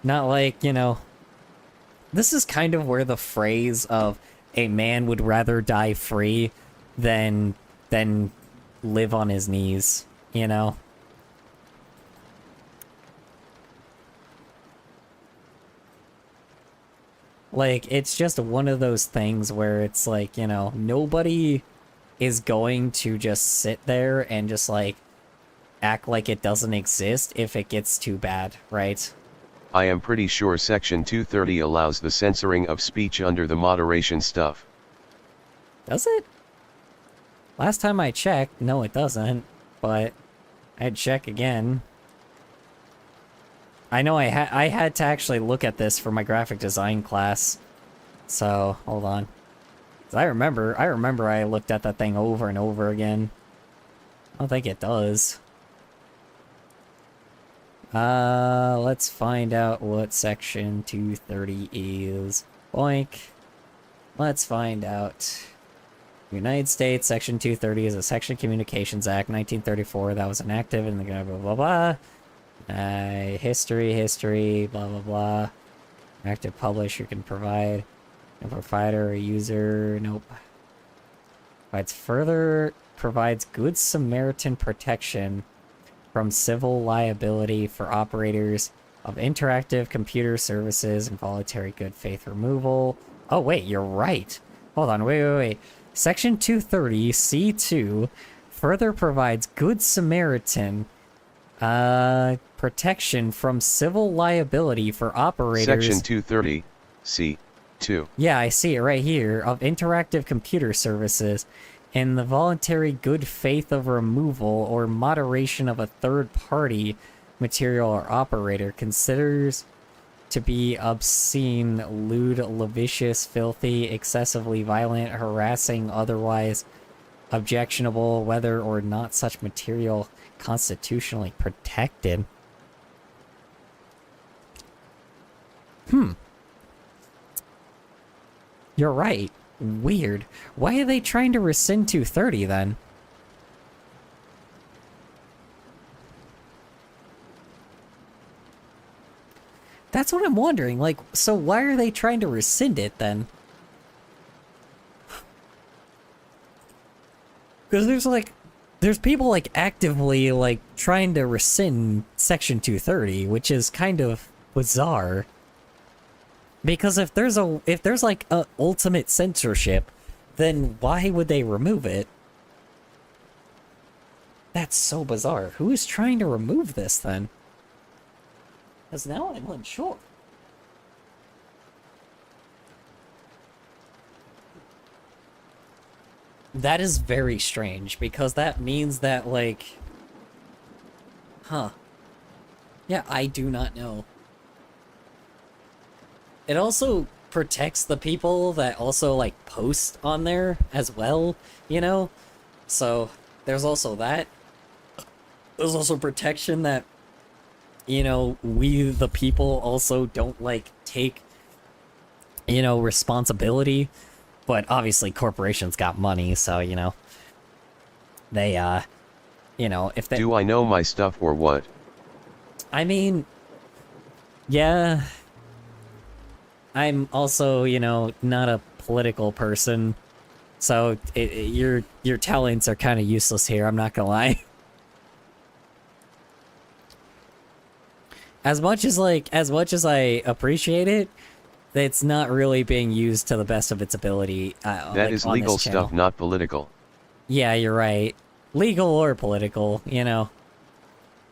not like, you know... This is kind of where the phrase of a man would rather die free than live on his knees, you know? Like, it's just one of those things where it's like, you know, nobody is going to just sit there and just, like, act like it doesn't exist if it gets too bad, right? I am pretty sure Section 230 allows the censoring of speech under the moderation stuff. Does it? Last time I checked, no it doesn't, but I'd check again. I know I had to actually look at this for my graphic design class. So, hold on. 'Cause I remember I looked at that thing over and over again. I don't think it does. Let's find out what section 230 is. Boink. Let's find out. United States, section 230 is a section of Communications Act, 1934, that was enacted in the blah blah blah. History, blah blah blah. Active publisher can provide a provider or user, nope. Provides good Samaritan protection from civil liability for operators of interactive computer services and voluntary good faith removal. Oh wait, you're right. Hold on, wait. Section 230 C2 further provides good Samaritan protection from civil liability for operators. Section 230 C2. Yeah, I see it right here, of interactive computer services and the voluntary good faith of removal or moderation of a third party material or operator considers to be obscene, lewd, lascivious, filthy, excessively violent, harassing, otherwise objectionable, whether or not such material constitutionally protected. You're right. Weird. Why are they trying to rescind 230 then? That's what I'm wondering. Like, so why are they trying to rescind it then? Because there's people like actively like trying to rescind section 230, which is kind of bizarre. Because if there's like a ultimate censorship, then why would they remove it? That's so bizarre. Who is trying to remove this then? Because now I'm unsure. That is very strange, because that means that, like... Huh. Yeah, I do not know. It also protects the people that also, like, post on there as well, you know? So, there's also that. There's also protection that, you know, we, the people, also don't, like, take, you know, responsibility. But obviously corporations got money, so, you know, they, you know, if they... Do I know my stuff or what? I mean, yeah, I'm also, you know, not a political person, so your talents are kind of useless here. I'm not gonna lie. As much as I appreciate it, it's not really being used to the best of its ability. That is legal stuff, not political. Yeah, you're right. Legal or political, you know.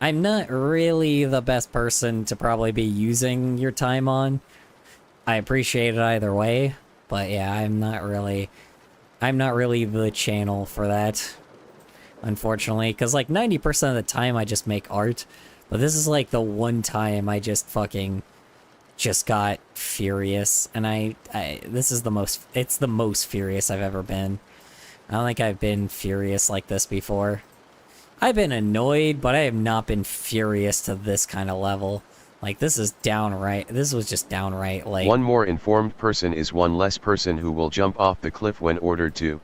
I'm not really the best person to probably be using your time on. I appreciate it either way, but yeah, I'm not really the channel for that, unfortunately, because like 90% of the time I just make art, but this is like the one time I just got furious, and this is the most furious I've ever been. I don't think I've been furious like this before. I've been annoyed, but I have not been furious to this kind of level. Like, this was just downright, like... One more informed person is one less person who will jump off the cliff when ordered to.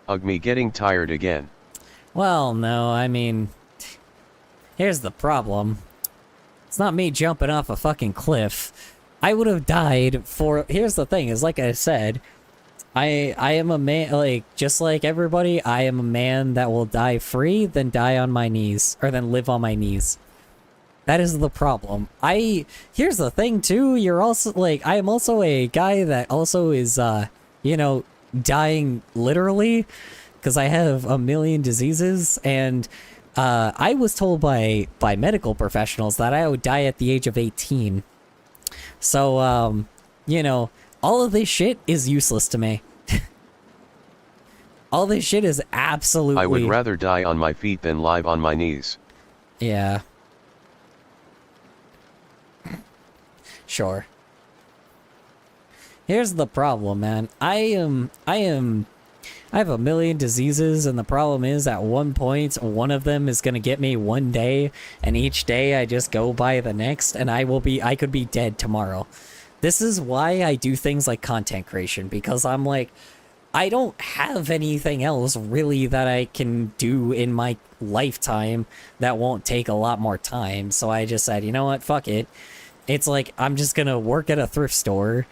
Ugh, me getting tired again. Well, no, I mean... Here's the problem. It's not me jumping off a fucking cliff. I would have died for... Here's the thing, is like I said... I am a man, like, just like everybody, I am a man that will die free, then die on my knees, or then live on my knees. That is the problem. Here's the thing, too, you're also, like, I am also a guy that also is, you know, dying literally, because I have a million diseases, and, I was told by medical professionals that I would die at the age of 18. So, you know... All of this shit is useless to me. All this shit is absolutely... I would rather die on my feet than live on my knees. Yeah. Sure. Here's the problem, man. I have a million diseases, and the problem is, at one point, one of them is gonna get me one day, and each day I just go by the next, and I could be dead tomorrow. This is why I do things like content creation, because I'm like, I don't have anything else really that I can do in my lifetime that won't take a lot more time. So I just said, you know what, fuck it. It's like, I'm just gonna work at a thrift store,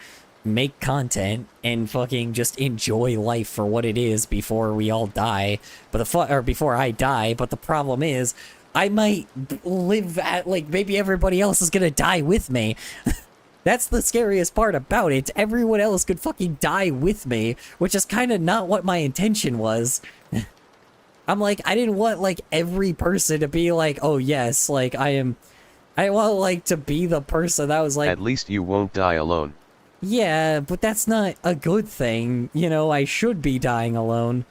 make content, and fucking just enjoy life for what it is before we all die. But before I die, but the problem is, I might live at, like, maybe everybody else is gonna die with me. That's the scariest part about it. Everyone else could fucking die with me, which is kind of not what my intention was. I'm like, I didn't want, like, every person to be like, oh yes, like, I want, like, to be the person that was like... At least you won't die alone. Yeah, but that's not a good thing. You know, I should be dying alone.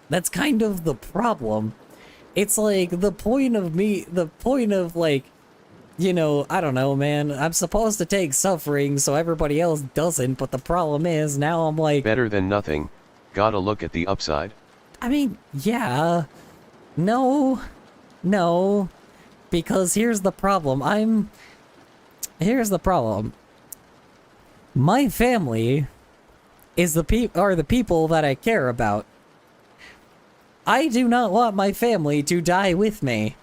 That's kind of the problem. It's like, the point of, like, you know, I don't know, man. I'm supposed to take suffering so everybody else doesn't, but the problem is, now I'm like... Better than nothing. Gotta look at the upside. I mean, yeah. No. Because here's the problem. Here's the problem. My family are the people that I care about. I do not want my family to die with me.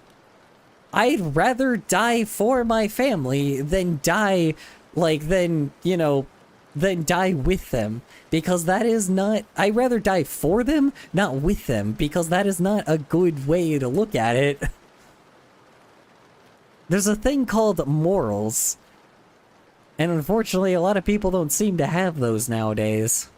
I'd rather die for my family than die, like, than die with them. Because that is not... I'd rather die for them, not with them. Because that is not a good way to look at it. There's a thing called morals. And unfortunately, a lot of people don't seem to have those nowadays.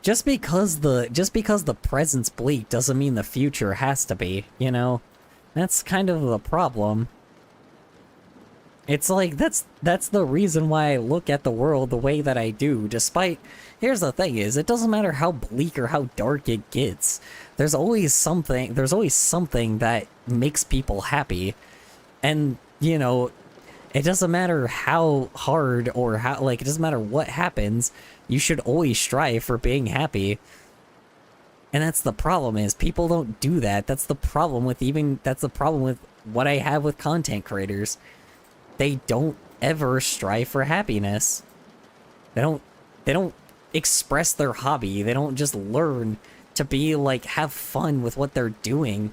Just because the present's bleak doesn't mean the future has to be, you know? That's kind of the problem. It's like, that's the reason why I look at the world the way that I do, despite... Here's the thing is, it doesn't matter how bleak or how dark it gets. There's always something that makes people happy. And, you know, it doesn't matter how hard or how, like, it doesn't matter what happens, you should always strive for being happy. And that's the problem, is people don't do that. That's the problem with what I have with content creators. They don't ever strive for happiness. They don't express their hobby. They don't just learn to be like, have fun with what they're doing.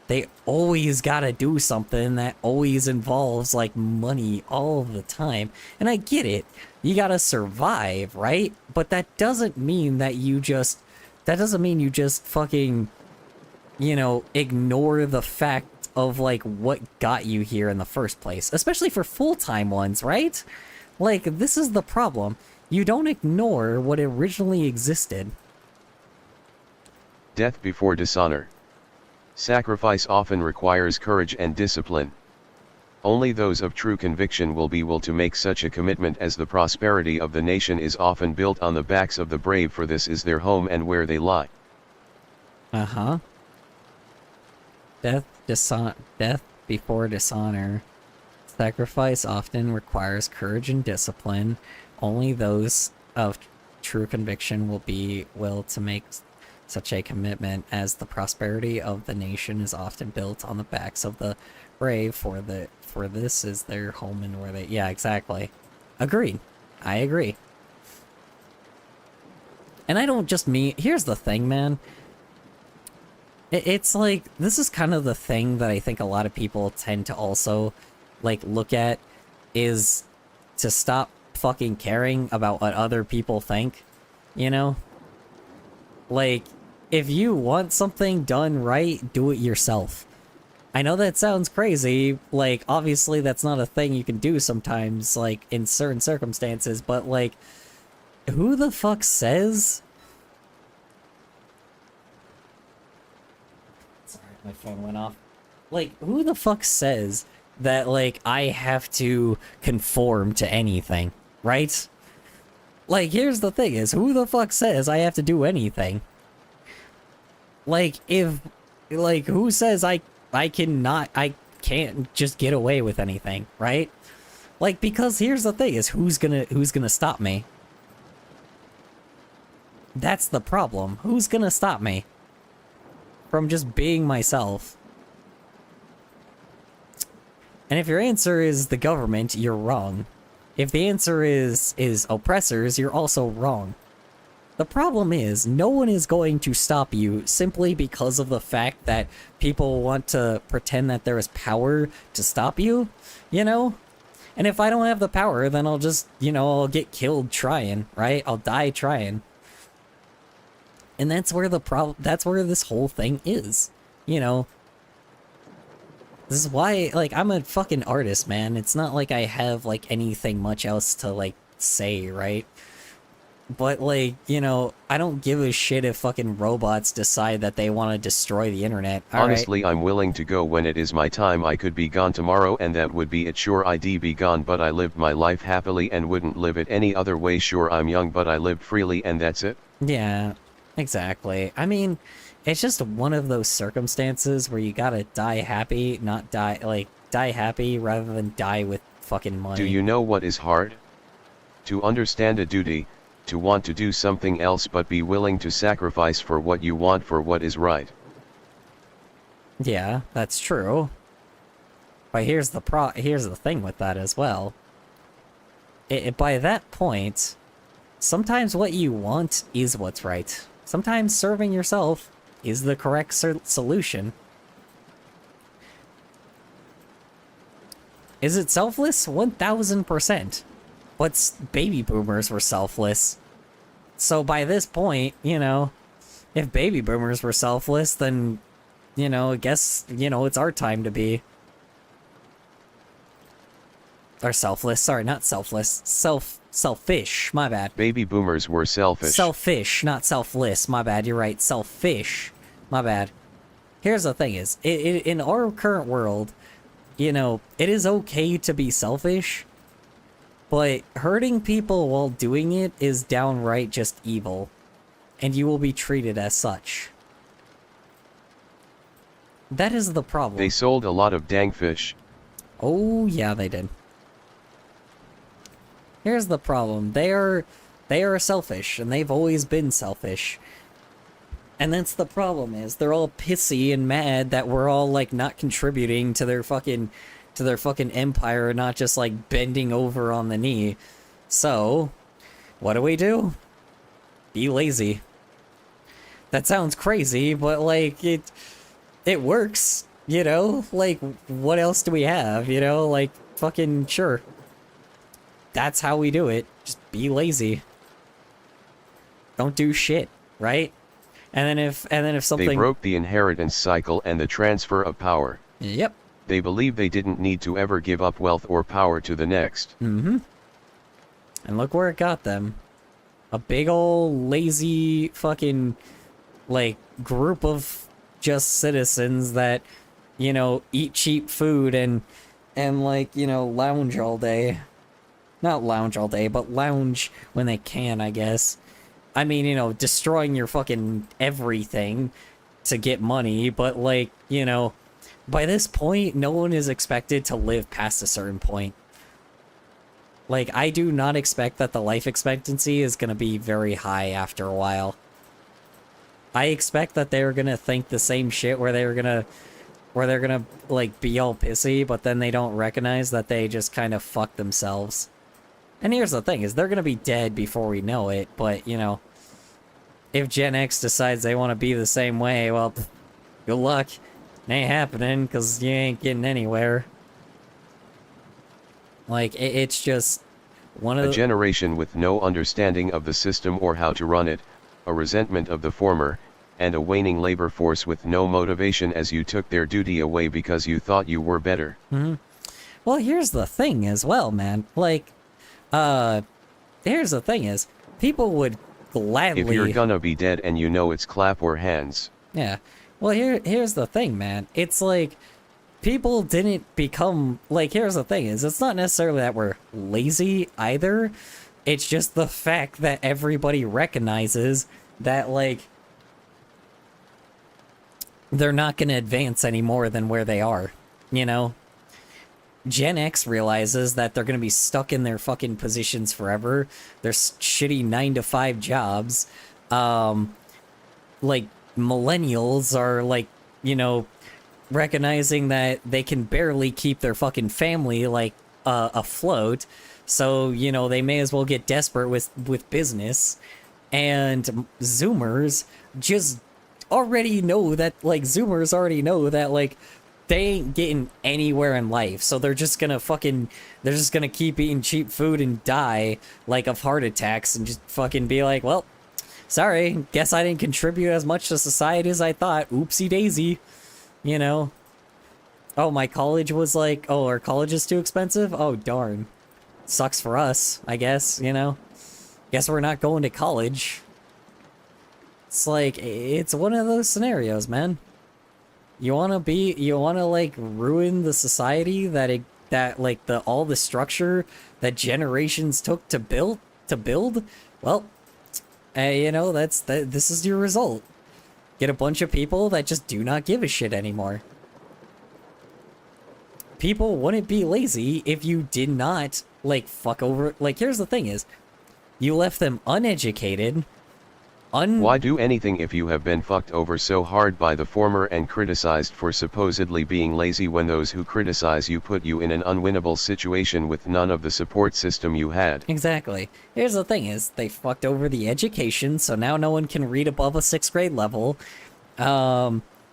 They always gotta do something that always involves like money all the time. And I get it. You gotta survive, right? But that doesn't mean that you just fucking, you know, ignore the fact of like what got you here in the first place. Especially for full-time ones, right? Like, this is the problem. You don't ignore what originally existed. Death before dishonor. Sacrifice often requires courage and discipline. Only those of true conviction will be able to make such a commitment, as the prosperity of the nation is often built on the backs of the brave, for this is their home and where they lie. Uh-huh. Death before dishonor. Sacrifice often requires courage and discipline. Only those of true conviction will be will to make such a commitment, as the prosperity of the nation is often built on the backs of the brave, for this is their home and where they... Yeah, exactly. Agreed. I agree. And I don't just mean... Here's the thing, man. It's like, this is kind of the thing that I think a lot of people tend to also, like, look at, is to stop fucking caring about what other people think, you know? Like, if you want something done right, do it yourself. I know that sounds crazy, like, obviously that's not a thing you can do sometimes, like, in certain circumstances, but, like, who the fuck says... Sorry, my phone went off. Like, who the fuck says that, like, I have to conform to anything, right? Like, here's the thing is, who the fuck says I have to do anything? Like, who says I can't just get away with anything, right? Like, because here's the thing is, who's gonna stop me? That's the problem. Who's gonna stop me from just being myself? And if your answer is the government, you're wrong. If the answer is oppressors, you're also wrong. The problem is, no one is going to stop you simply because of the fact that people want to pretend that there is power to stop you, you know? And if I don't have the power, then I'll just, you know, I'll get killed trying, right? I'll die trying. And that's where that's where this whole thing is, you know? This is why, like, I'm a fucking artist, man. It's not like I have, like, anything much else to, like, say, right? But, like, you know, I don't give a shit if fucking robots decide that they want to destroy the internet. Honestly, I'm willing to go when it is my time. I could be gone tomorrow and that would be it. Sure, I'd be gone, but I lived my life happily and wouldn't live it any other way. Sure, I'm young, but I lived freely and that's it. Yeah, exactly. I mean, it's just one of those circumstances where you gotta die happy, not die, like, die happy rather than die with fucking money. Do you know what is hard? To understand a duty, to want to do something else but be willing to sacrifice for what you want, for what is right. Yeah, that's true. But here's the thing with that as well. By that point, sometimes what you want is what's right. Sometimes serving yourself is the correct solution. Is it selfless? 1000%. But baby boomers were selfless. So by this point, you know, if baby boomers were selfless, then, you know, I guess, you know, it's our time to be. Or selfless. Sorry, not selfless. Selfish. My bad. Baby boomers were selfish. Selfish, not selfless. My bad. You're right. Selfish. My bad. Here's the thing is, in our current world, you know, it is okay to be selfish, but hurting people while doing it is downright just evil, and you will be treated as such. That is the problem. They sold a lot of dang fish. Oh, yeah, they did. Here's the problem. They are selfish, and they've always been selfish. And that's the problem, is they're all pissy and mad that we're all, like, not contributing to their to their fucking empire, not just like bending over on the knee. So, what do? Be lazy. That sounds crazy, but like it works, you know? Like, what else do we have, you know? Like, fucking sure. That's how we do it. Just be lazy. Don't do shit, right? And then if something... They broke the inheritance cycle and the transfer of power. Yep. They believe they didn't need to ever give up wealth or power to the next. Mm-hmm. And look where it got them. A big ol' lazy fucking, like, group of just citizens that, you know, eat cheap food and like, you know, lounge all day. Not lounge all day, but lounge when they can, I guess. I mean, you know, destroying your fucking everything to get money, but like, you know, by this point, no one is expected to live past a certain point. Like, I do not expect that the life expectancy is gonna be very high after a while. I expect that they're gonna think the same shit where they're gonna, like, be all pissy, but then they don't recognize that they just kind of fuck themselves. And here's the thing, is they're gonna be dead before we know it, but, you know, if Gen X decides they want to be the same way, well, good luck. It ain't happening, because you ain't getting anywhere. Like, it's just one of A generation with no understanding of the system or how to run it, a resentment of the former, and a waning labor force with no motivation as you took their duty away because you thought you were better. Mm-hmm. Well, here's the thing as well, man. Like, here's the thing is, people would gladly... If you're gonna be dead and you know it's clap or hands. Yeah. Well, here's the thing, man. It's like, people didn't become... Like, here's the thing is, it's not necessarily that we're lazy either. It's just the fact that everybody recognizes that, like, they're not gonna advance any more than where they are, you know? Gen X realizes that they're gonna be stuck in their fucking positions forever. Their shitty 9-to-5 jobs. Like, millennials are, like, you know, recognizing that they can barely keep their fucking family, like, afloat. So, you know, they may as well get desperate with business. And Zoomers just already know that, like, they ain't getting anywhere in life, so they're just gonna keep eating cheap food and die, like, of heart attacks, and just fucking be like, well, sorry, guess I didn't contribute as much to society as I thought, oopsie daisy, you know? Oh, my college was like, oh, our college is too expensive? Oh, darn. Sucks for us, I guess, you know? Guess we're not going to college. It's like, it's one of those scenarios, man. You wanna like ruin the society that like all the structure that generations took to build? Well, you know, this is your result. Get a bunch of people that just do not give a shit anymore. People wouldn't be lazy if you did not, like, fuck over... Like, here's the thing is, you left them uneducated, Why do anything if you have been fucked over so hard by the former and criticized for supposedly being lazy when those who criticize you put you in an unwinnable situation with none of the support system you had? Exactly. Here's the thing is, they fucked over the education, so now no one can read above a 6th grade level.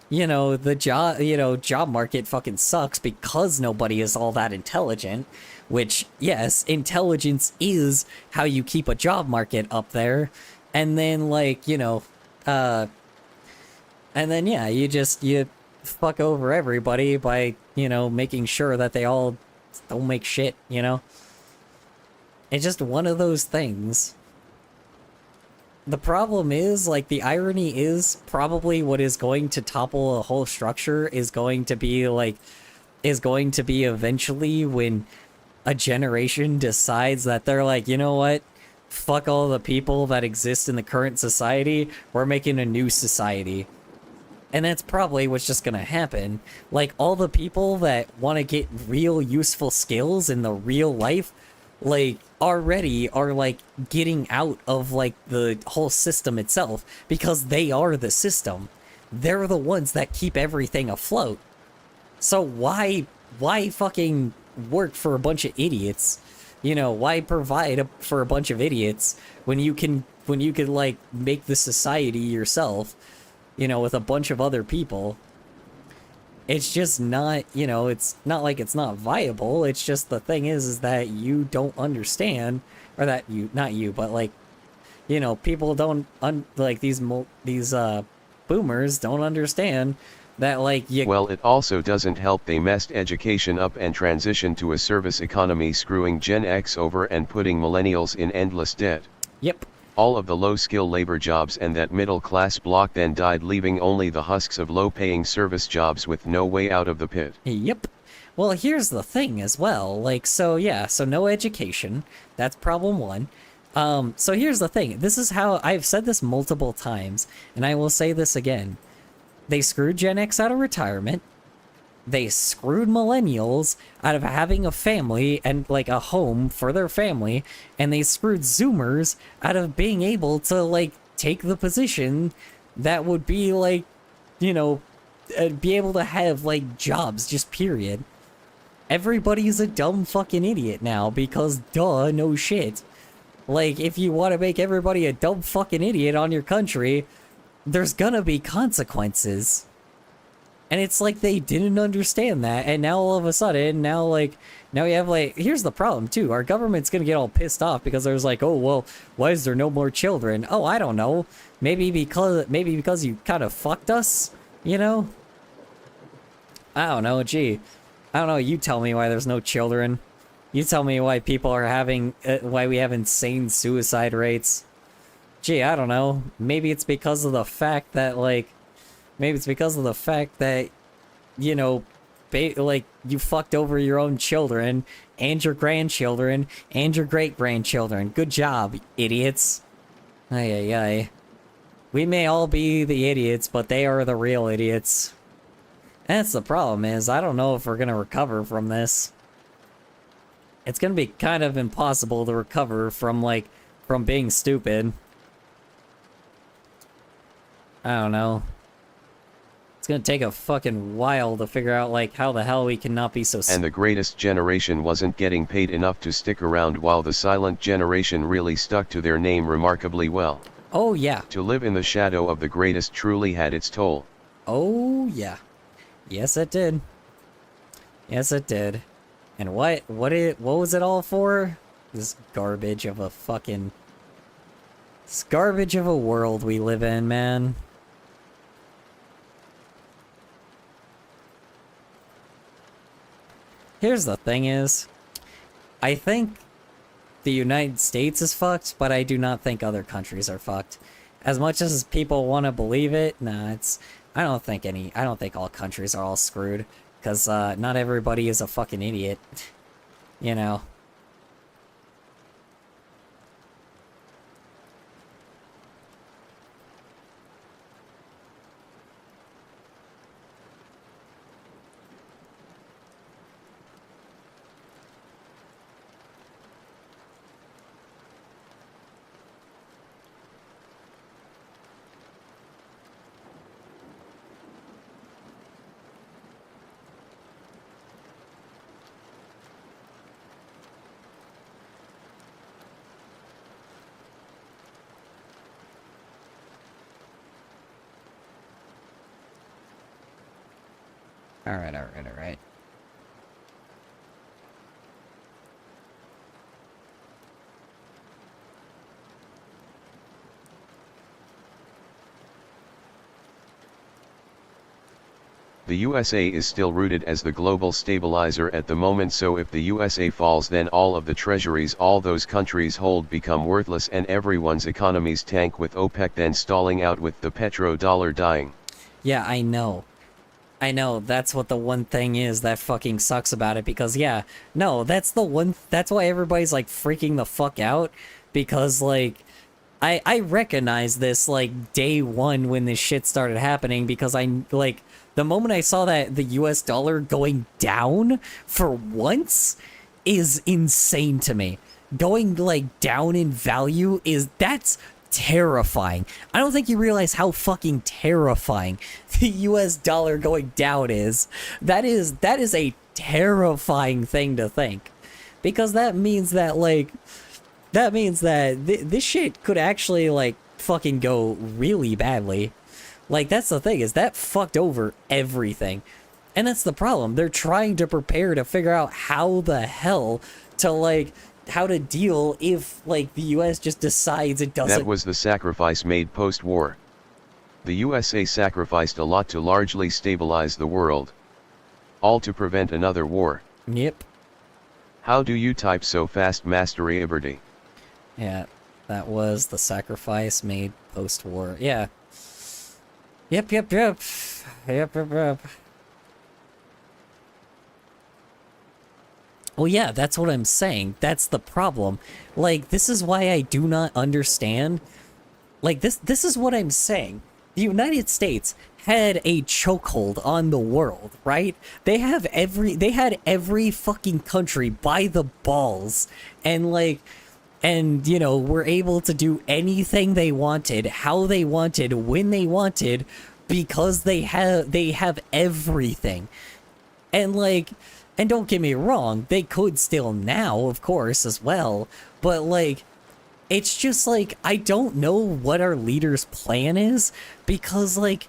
You know, the job market fucking sucks because nobody is all that intelligent, which, yes, intelligence is how you keep a job market up there. And then, like, you know, and then, yeah, you fuck over everybody by, you know, making sure that they all don't make shit, you know? It's just one of those things. The problem is, like, the irony is probably what is going to topple a whole structure is going to be eventually when a generation decides that they're like, you know what? Fuck all the people that exist in the current society, we're making a new society. And that's probably what's just gonna happen. Like, all the people that want to get real useful skills in the real life, like, already are, like, getting out of, like, the whole system itself, because they are the system. They're the ones that keep everything afloat. So why why fucking work for a bunch of idiots? You know, why provide for a bunch of idiots when you can like make the society yourself, you know, with a bunch of other people? It's just not, you know, it's not like it's not viable. It's just the thing is that you don't understand, or that you, not you, but like, you know, people don't like these boomers don't understand that, like, Well, it also doesn't help they messed education up and transitioned to a service economy, screwing Gen X over and putting millennials in endless debt. Yep. All of the low-skill labor jobs and that middle-class block then died, leaving only the husks of low-paying service jobs with no way out of the pit. Yep. Well, here's the thing as well. Like, so yeah, so no education. That's problem one. So here's the thing. This is how I've said this multiple times, and I will say this again. They screwed Gen X out of retirement. They screwed millennials out of having a family and like a home for their family, and they screwed Zoomers out of being able to like take the position that would be like, you know, be able to have like jobs, just period. Everybody's a dumb fucking idiot now because duh, no shit. Like, if you want to make everybody a dumb fucking idiot on your country, there's gonna be consequences. And it's like they didn't understand that, and now all of a sudden, now we have like, here's the problem too, our government's gonna get all pissed off because there's like, oh well, why is there no more children? Oh, I don't know, maybe because you kind of fucked us, you know? I don't know, gee, I don't know, you tell me why there's no children. You tell me why people are having, why we have insane suicide rates. Gee, I don't know, maybe it's because of the fact that like, you know, like, you fucked over your own children, and your grandchildren, and your great-grandchildren. Good job, idiots. Ay, ay, ay. We may all be the idiots, but they are the real idiots. That's the problem, is I don't know if we're gonna recover from this. It's gonna be kind of impossible to recover from, like, from being stupid. I don't know. It's gonna take a fucking while to figure out, like, how the hell we cannot be so... And the greatest generation wasn't getting paid enough to stick around, while the silent generation really stuck to their name remarkably well. Oh, yeah. To live in the shadow of the greatest truly had its toll. Oh, yeah. Yes, it did. Yes, it did. And what was it all for? This garbage of a fucking... This garbage of a world we live in, man. Here's the thing is, I think the United States is fucked, but I do not think other countries are fucked. As much as people want to believe it, nah, I don't think all countries are all screwed, because not everybody is a fucking idiot, you know. Alright. The USA is still rooted as the global stabilizer at the moment, so if the USA falls, then all of the treasuries all those countries hold become worthless and everyone's economies tank, with OPEC then stalling out with the petrodollar dying. Yeah, I know, that's what the one thing is that fucking sucks about it, because yeah, no, that's why everybody's like freaking the fuck out, because like, I recognize this like day one when this shit started happening, because like, the moment I saw that the US dollar going down for once is insane to me. Going like down in value that's terrifying. I don't think you realize how fucking terrifying the US dollar going down is. That is a terrifying thing to think. Because that means that, like, this shit could actually, like, fucking go really badly. Like, that's the thing, is that fucked over everything. And that's the problem. They're trying to prepare to figure out how the hell to, like, how to deal if, like, the US just decides it doesn't. That was the sacrifice made post-war. The USA sacrificed a lot to largely stabilize the world. All to prevent another war. Yep. How do you type so fast, Master Liberty? Yeah, that was the sacrifice made post-war. Yeah. Yep. Well, yeah, that's what I'm saying. That's the problem. Like, this is why I do not understand. Like, this is what I'm saying. The United States had a chokehold on the world, right? They had every fucking country by the balls, and like, and you know, were able to do anything they wanted, how they wanted, when they wanted, because they have everything. And like, and don't get me wrong, they could still now, of course, as well, but like, it's just like, I don't know what our leader's plan is, because like,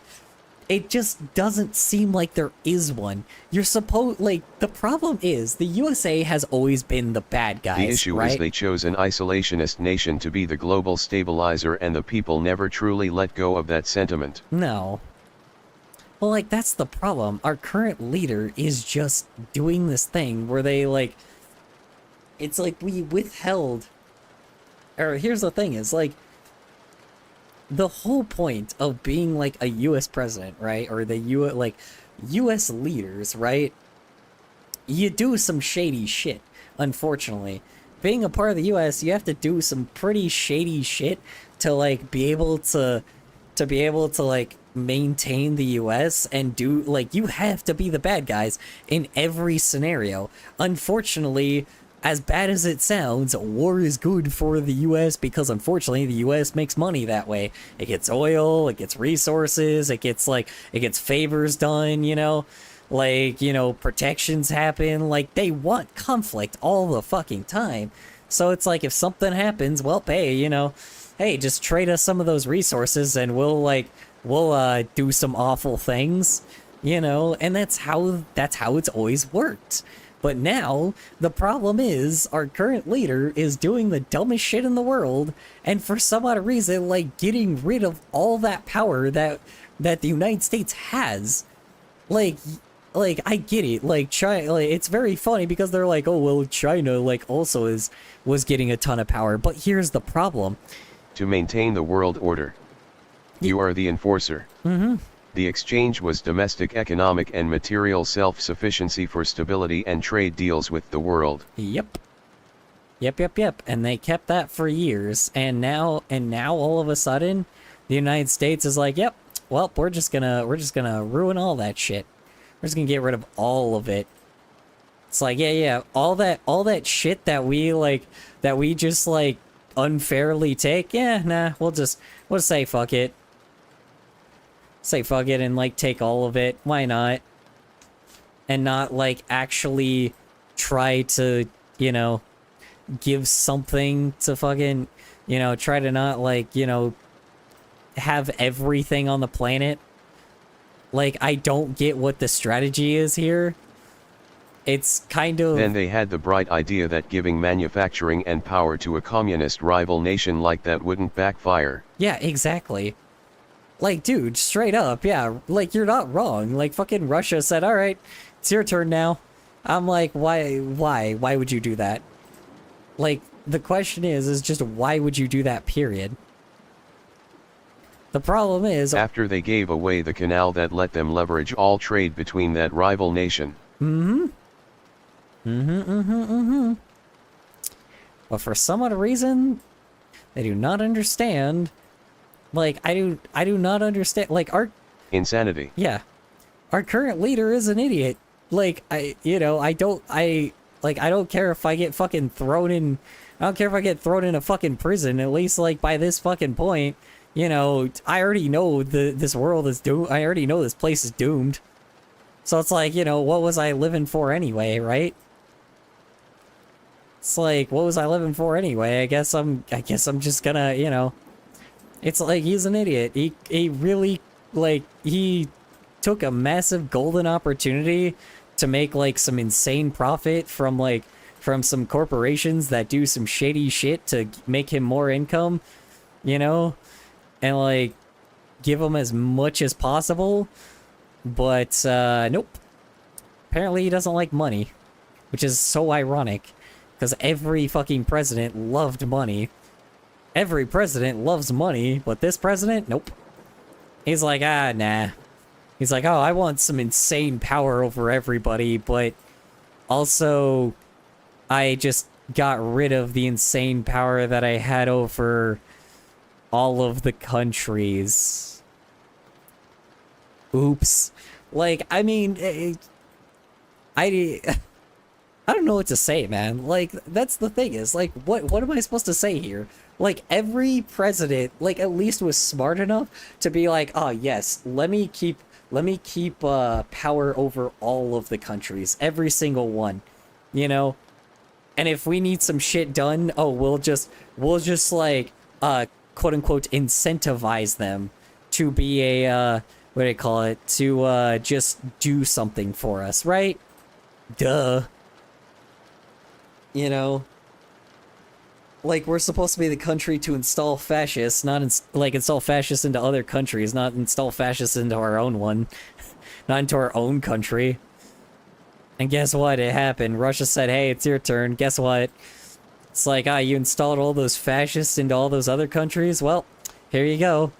it just doesn't seem like there is one. You're supposed, like, the problem is, the USA has always been the bad guys, The issue right? is they chose an isolationist nation to be the global stabilizer, and the people never truly let go of that sentiment. No. Well, like, that's the problem. Our current leader is just doing this thing where they, like, it's like we withheld, or here's the thing, is like, the whole point of being like a US president, right? Or the US leaders, right? You do some shady shit, unfortunately. Being a part of the US, you have to do some pretty shady shit to like be able to like maintain the US, and do, like, you have to be the bad guys in every scenario. Unfortunately, as bad as it sounds, war is good for the US because unfortunately the US makes money that way. It gets oil, it gets resources, it gets favors done, you know? Like, you know, protections happen, like, they want conflict all the fucking time. So it's like, if something happens, well, hey, you know, hey, just trade us some of those resources and we'll do some awful things, you know? And that's how it's always worked. But now, the problem is, our current leader is doing the dumbest shit in the world, and for some odd reason, like, getting rid of all that power that the United States has. Like, I get it, like, China, like, it's very funny because they're like, oh, well, China, like, also was getting a ton of power, but here's the problem. To maintain the world order, you are the enforcer. Mm-hmm. The exchange was domestic economic and material self-sufficiency for stability and trade deals with the world. Yep. And they kept that for years, and now all of a sudden, the United States is like, yep, well, we're just gonna ruin all that shit. We're just gonna get rid of all of it. It's like, yeah, all that shit that we just like unfairly take, yeah, nah, we'll just say fuck it. Say fuck it and like take all of it. Why not? And not like actually try to, you know, give something to fucking, you know, try to not like, you know, have everything on the planet. Like, I don't get what the strategy is here. It's kind of... Then they had the bright idea that giving manufacturing and power to a communist rival nation like that wouldn't backfire. Yeah, exactly. Like, dude, straight up, yeah, like, you're not wrong. Like, fucking Russia said, alright, it's your turn now. I'm like, why would you do that? Like, the question is just why would you do that, period? The problem is... After they gave away the canal that let them leverage all trade between that rival nation. But for some odd reason, they do not understand... Like, I do not understand, like, our... Insanity. Yeah. Our current leader is an idiot. Like, I don't care if I get fucking thrown in... I don't care if I get thrown in a fucking prison, at least, like, by this fucking point, you know, I already know this world is doomed. I already know this place is doomed. So it's like, you know, what was I living for anyway, right? It's like, what was I living for anyway? I guess I'm just gonna, you know. It's like, he's an idiot. He really, like, he took a massive golden opportunity to make, like, some insane profit from, like, from some corporations that do some shady shit to make him more income, you know? And, like, give him as much as possible. But, nope. Apparently he doesn't like money, which is so ironic, because every fucking president loved money. Every president loves money, but this president, nope. He's like, nah. He's like, oh, I want some insane power over everybody, but also I just got rid of the insane power that I had over all of the countries. Oops. Like, I mean, I don't know what to say, man. Like, that's the thing is, like, what am I supposed to say here? Like, every president, like, at least was smart enough to be like, oh, yes, let me keep power over all of the countries, every single one, you know? And if we need some shit done, oh, we'll just like, quote-unquote, incentivize them to be a, what do you call it? To, just do something for us, right? Duh. You know? Like, we're supposed to be the country to install fascists, not install fascists into other countries, not install fascists into our own one. Not into our own country. And guess what? It happened. Russia said, hey, it's your turn. Guess what? It's like, you installed all those fascists into all those other countries? Well, here you go.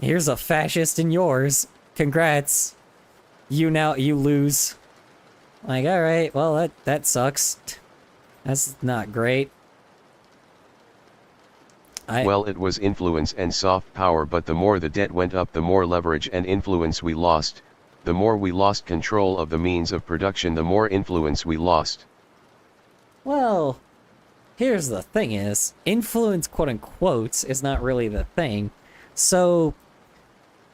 Here's a fascist in yours. Congrats. You lose. Like, alright, well, that sucks. That's not great. Well, it was influence and soft power, but the more the debt went up, the more leverage and influence we lost. The more we lost control of the means of production, the more influence we lost. Well, here's the thing is, influence, quote-unquote, is not really the thing. So,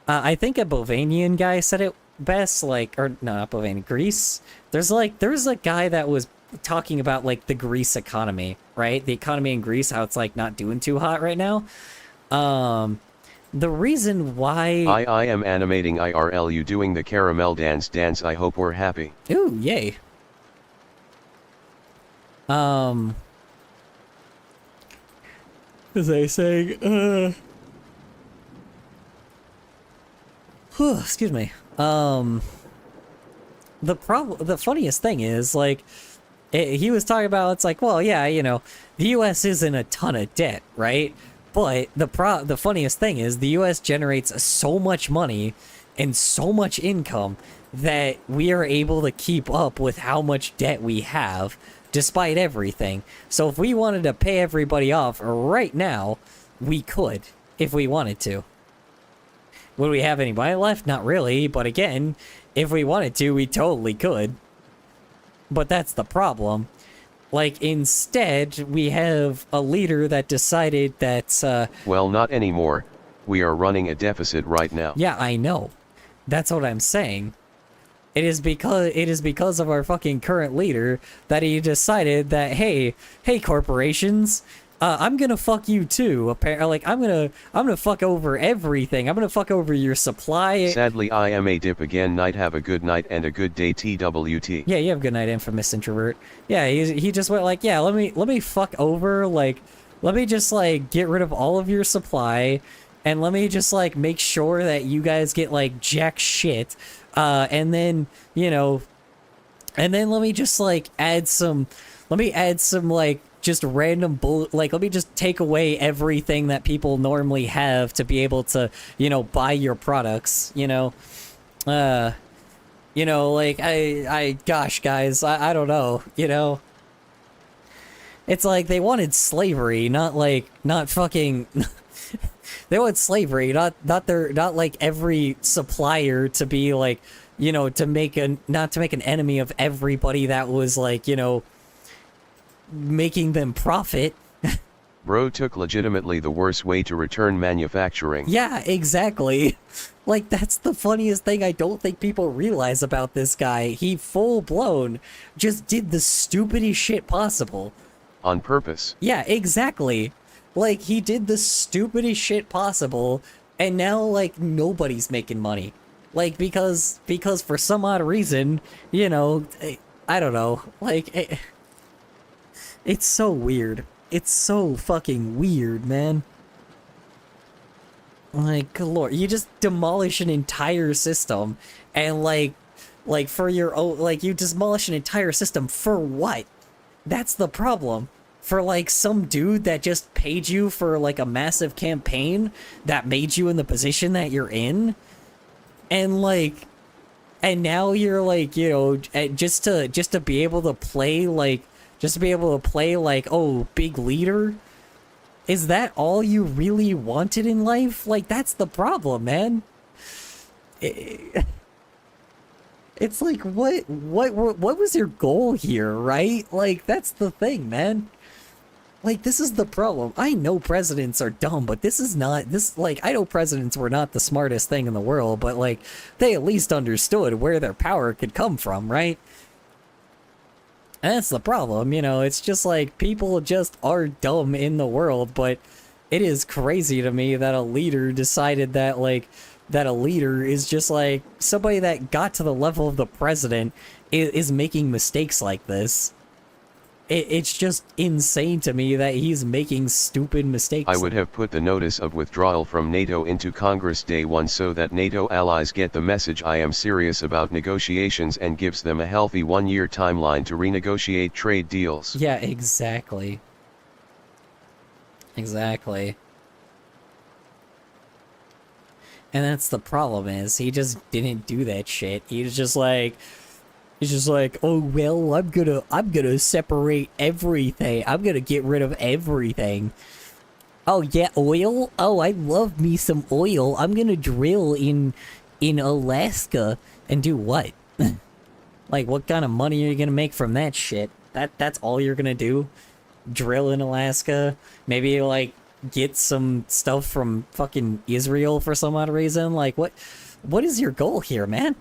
I think a Bovanian guy said it best, like, or, no, not Bovanian, Greece. There's a guy that was talking about, like, the Greece economy, right? The economy in Greece, how it's, like, not doing too hot right now. The reason why... I am animating IRL you doing the caramel dance. I hope we're happy. Ooh, yay. As I saying, excuse me. The funniest thing is, like, he was talking about, it's like, well, yeah, you know, the U.S. is in a ton of debt, right? But the funniest thing is the U.S. generates so much money and so much income that we are able to keep up with how much debt we have, despite everything. So if we wanted to pay everybody off right now, we could, if we wanted to. Would we have any money left? Not really, but again, if we wanted to, we totally could. But that's the problem. Like, instead, we have a leader that decided that, Well, not anymore. We are running a deficit right now. Yeah, I know. That's what I'm saying. It is because of our fucking current leader that he decided that, hey corporations, I'm gonna fuck you too. Like, I'm gonna fuck over everything. I'm gonna fuck over your supply. Sadly, I am a dip again. Night, have a good night and a good day. TWT. Yeah, you have a good night, infamous introvert. Yeah, he just went like, yeah, let me fuck over, like, let me just, like, get rid of all of your supply, and let me just, like, make sure that you guys get, like, jack shit, and then, you know, and then let me just, like, add some, like, just random like, let me just take away everything that people normally have to be able to, you know, buy your products, you know? You know, like, gosh, guys, I don't know, you know? It's like they wanted slavery, not fucking... They want slavery, not like every supplier to be like, you know, not to make an enemy of everybody that was like, you know, making them profit. Bro took legitimately the worst way to return manufacturing. Yeah, exactly. Like, that's the funniest thing I don't think people realize about this guy. He full-blown just did the stupidest shit possible. On purpose. Yeah, exactly. Like, he did the stupidest shit possible, and now, like, nobody's making money. Like, because for some odd reason, you know, I don't know, like, it's so weird. It's so fucking weird, man. Like, good lord, you just demolish an entire system, and like for your own, like, you demolish an entire system for what? That's the problem. For, like, some dude that just paid you for, like, a massive campaign that made you in the position that you're in, and, like, and now you're, like, you know, just to be able to play, like, oh, big leader? Is that all you really wanted in life? Like, that's the problem, man. It's like, what was your goal here, right? Like, that's the thing, man. Like, this is the problem. I know presidents are dumb, but this is not, like, I know presidents were not the smartest thing in the world, but, like, they at least understood where their power could come from, right? And that's the problem, you know, it's just like, people just are dumb in the world, but it is crazy to me that a leader decided that, like, that a leader is just, like, somebody that got to the level of the president is making mistakes like this. It's just insane to me that he's making stupid mistakes. I would have put the notice of withdrawal from NATO into Congress day one so that NATO allies get the message I am serious about negotiations and gives them a healthy 1-year timeline to renegotiate trade deals. Yeah, exactly. Exactly. And that's the problem, is he just didn't do that shit. He's just like, oh, well, I'm gonna separate everything. I'm gonna get rid of everything. Oh, yeah, oil? Oh, I love me some oil. I'm gonna drill in Alaska. And do what? Like, what kind of money are you gonna make from that shit? That's all you're gonna do? Drill in Alaska? Maybe, like, get some stuff from fucking Israel for some odd reason? Like, what is your goal here, man?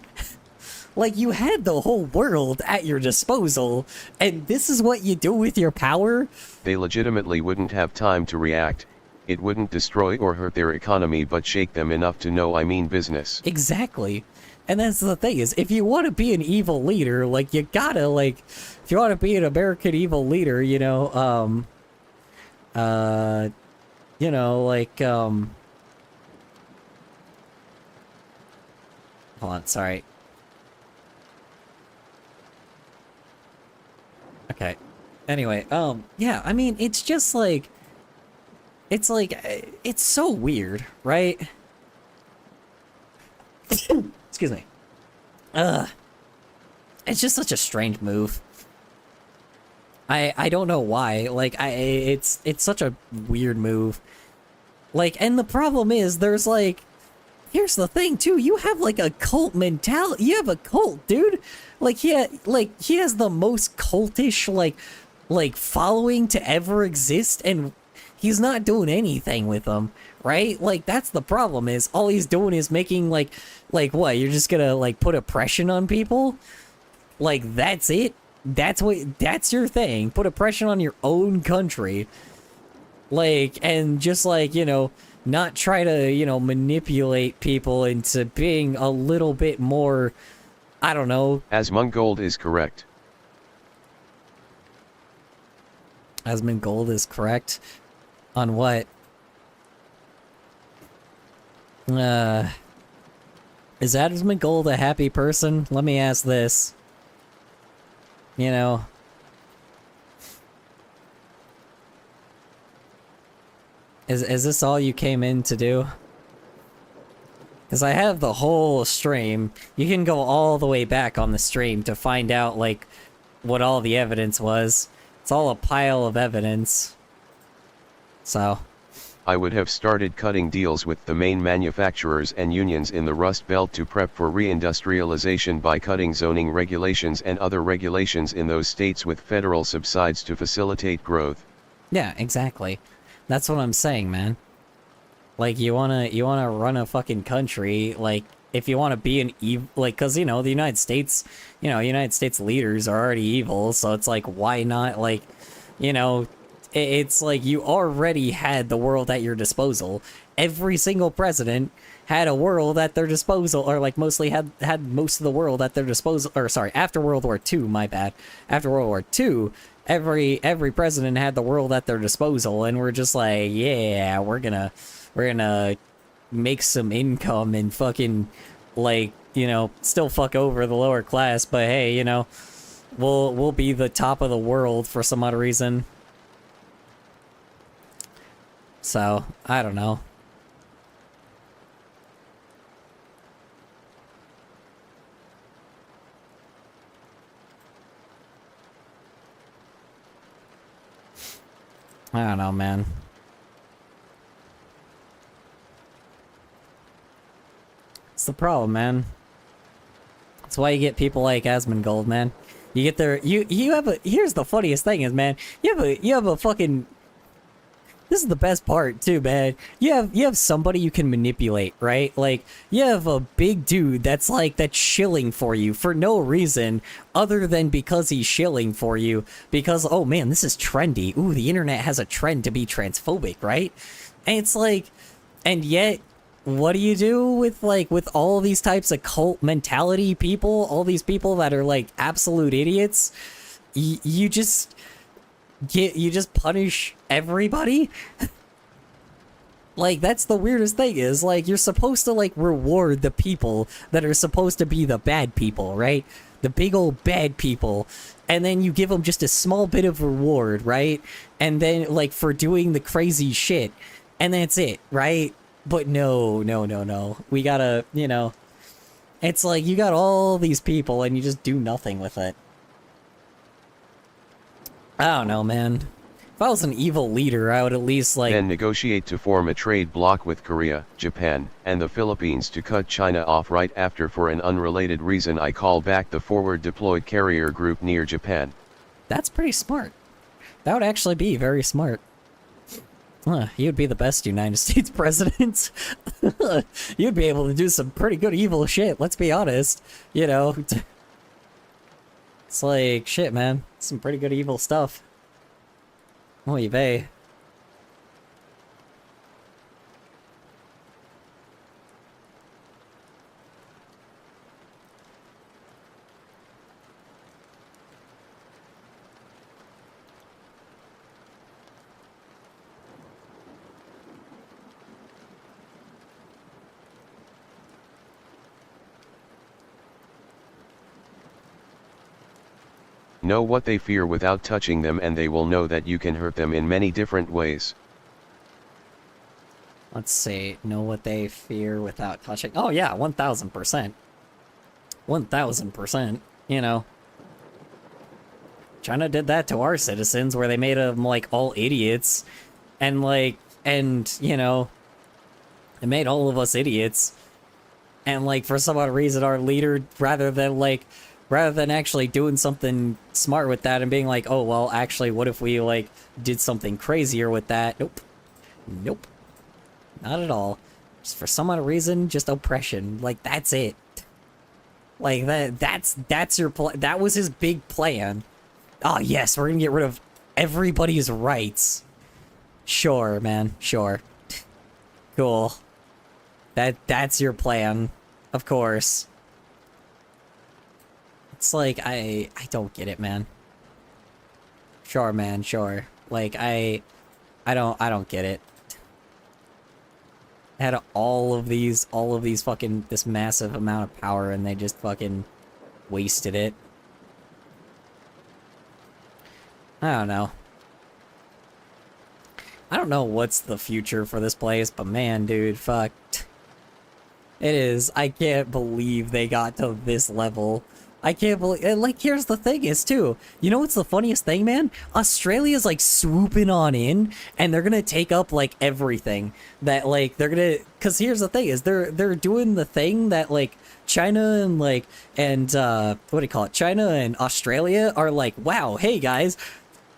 Like, you had the whole world at your disposal, and this is what you do with your power? They legitimately wouldn't have time to react. It wouldn't destroy or hurt their economy but shake them enough to know I mean business. Exactly. And that's the thing, is if you want to be an evil leader, like, you gotta, like, if you want to be an American evil leader, you know, like, hold on, sorry. Okay. Anyway, yeah, I mean, it's just like, it's so weird, right? Excuse me. It's just such a strange move. I don't know why. Like, it's such a weird move. Like, and the problem is, there's like, here's the thing too, you have like a cult mentality. You have a cult, dude. Like, he has the most cultish, like following to ever exist, and he's not doing anything with them, right? Like, that's the problem, is all he's doing is making, like what? You're just gonna, like, put oppression on people? Like, that's it? That's your thing? Put oppression on your own country? Like, and just, like, you know, not try to, you know, manipulate people into being a little bit more, I don't know. Asmongold is correct. Asmongold is correct? On what? Is Asmongold a happy person? Let me ask this. You know. Is this all you came in to do? Because I have the whole stream. You can go all the way back on the stream to find out, like, what all the evidence was. It's all a pile of evidence. So. I would have started cutting deals with the main manufacturers and unions in the Rust Belt to prep for reindustrialization by cutting zoning regulations and other regulations in those states with federal subsides to facilitate growth. Yeah, exactly. That's what I'm saying, man. Like, you wanna run a fucking country, like, if you want to be an evil, like, because, you know, the United States, you know, United States leaders are already evil, so it's like, why not, like, you know, it's like you already had the world at your disposal. Every single president had a world at their disposal, or like mostly had most of the world at their disposal, or sorry, after World War II, my bad. After World War II, every president had the world at their disposal, and we're just like, yeah, we're gonna make some income and fucking, like, you know, still fuck over the lower class, but hey, you know, we'll be the top of the world for some odd reason. So, I don't know. I don't know, man. It's the problem, man. That's why you get people like Asmongold, man. You get their you have a, here's the funniest thing is, man, you have a fucking, this is the best part too, man. You have somebody you can manipulate, right? Like, you have a big dude that's shilling for you for no reason other than because he's shilling for you because, oh man, this is trendy. Ooh, the internet has a trend to be transphobic, right? And it's like, and yet, what do you do with, like, with all these types of cult mentality people, all these people that are like absolute idiots? You just punish everybody. Like, that's the weirdest thing is, like, you're supposed to, like, reward the people that are supposed to be the bad people, right? The big old bad people. And then you give them just a small bit of reward, right? And then, like, for doing the crazy shit. And that's it, right? But no. We gotta, you know, it's like you got all these people and you just do nothing with it. I don't know, man. If I was an evil leader, I would at least, like... Then negotiate to form a trade bloc with Korea, Japan, and the Philippines to cut China off right after. For an unrelated reason, I call back the forward deployed carrier group near Japan. That's pretty smart. That would actually be very smart. You'd be the best United States president. You'd be able to do some pretty good evil shit, let's be honest. You know... It's like, shit, man. Some pretty good evil stuff. Oy vey. Know what they fear without touching them, and they will know that you can hurt them in many different ways. Let's see. Know what they fear without touching. Oh yeah, 1000%. 1000%. You know. China did that to our citizens where they made them, like, all idiots. And, like, and, you know, it made all of us idiots. And, like, for some odd reason, our leader, rather than actually doing something smart with that and being like, oh, well, actually, what if we, like, did something crazier with that? Nope. Nope. Not at all. Just for some odd reason, just oppression. Like, that's it. Like, that's your plan. That was his big plan. Oh, yes, we're gonna get rid of everybody's rights. Sure, man. Sure. Cool. That's your plan. Of course. It's like, I don't get it, man. Sure, man, sure. Like, I don't get it. Had all of these fucking, this massive amount of power, and they just fucking wasted it. I don't know. I don't know what's the future for this place, but man, dude, fuck. It is. I can't believe they got to this level. I can't believe, and, like, here's the thing is, too, you know what's the funniest thing, man? Australia's, like, swooping on in, and they're gonna take up, like, everything that, like, they're gonna, because here's the thing is, they're doing the thing that, like, China and, like, and, what do you call it? China and Australia are like, wow, hey, guys,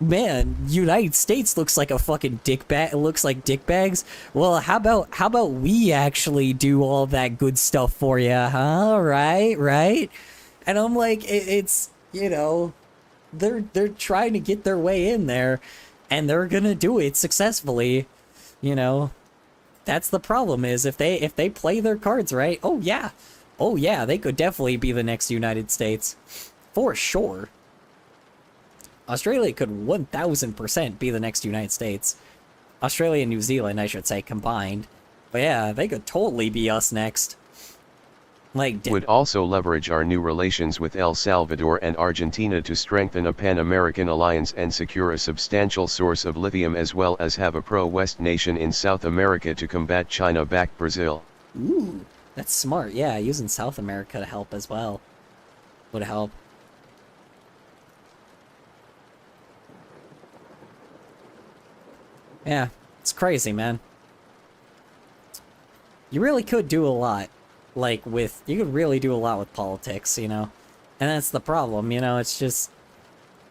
man, United States looks like a fucking dick bag. It looks like dick bags. Well, how about we actually do all that good stuff for you, huh? Right? And I'm like, it's, you know, they're trying to get their way in there, and they're gonna do it successfully. You know, that's the problem. Is if they play their cards right, oh yeah, they could definitely be the next United States, for sure. Australia could 1000% be the next United States. Australia and New Zealand, I should say, combined. But yeah, they could totally be us next. Like, would also leverage our new relations with El Salvador and Argentina to strengthen a Pan-American alliance and secure a substantial source of lithium, as well as have a pro-West nation in South America to combat China-backed Brazil. Ooh, that's smart. Yeah, using South America to help as well would help. Yeah, it's crazy, man. You really could do a lot, like, you could really do a lot with politics, you know? And that's the problem, you know? It's just,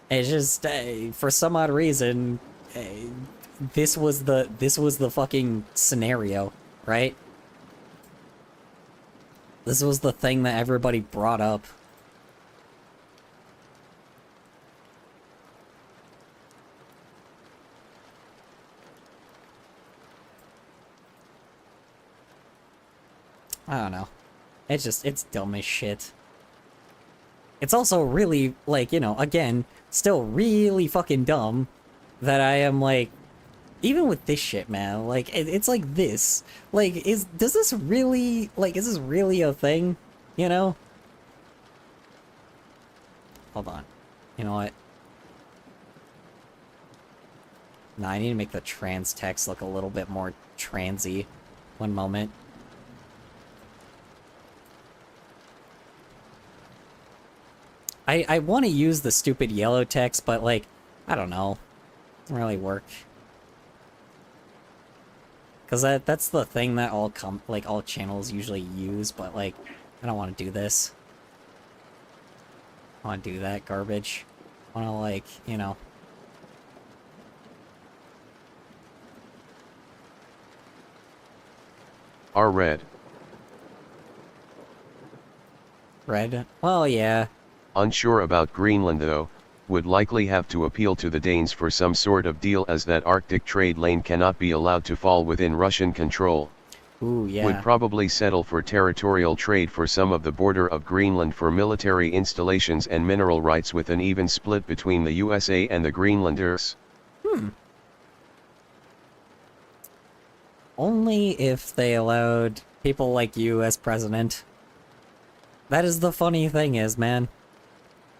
for some odd reason, this was the fucking scenario, right? This was the thing that everybody brought up. I don't know. It's dumb as shit. It's also really, like, you know, again, still really fucking dumb that I am, like, even with this shit, man, like, it's like this. Like, is this really a thing? You know? Hold on. You know what? Nah, I need to make the trans text look a little bit more transy. One moment. I want to use the stupid yellow text, but, like, I don't know. Doesn't really work. Because that's the thing that all channels usually use, but, like, I don't want to do this. I want to do that garbage. I want to, like, you know. Are red. Red? Well, yeah. Unsure about Greenland though, would likely have to appeal to the Danes for some sort of deal, as that Arctic trade lane cannot be allowed to fall within Russian control. Ooh, yeah. Would probably settle for territorial trade for some of the border of Greenland for military installations and mineral rights, with an even split between the USA and the Greenlanders. Only if they allowed people like you as president. That is the funny thing is, man.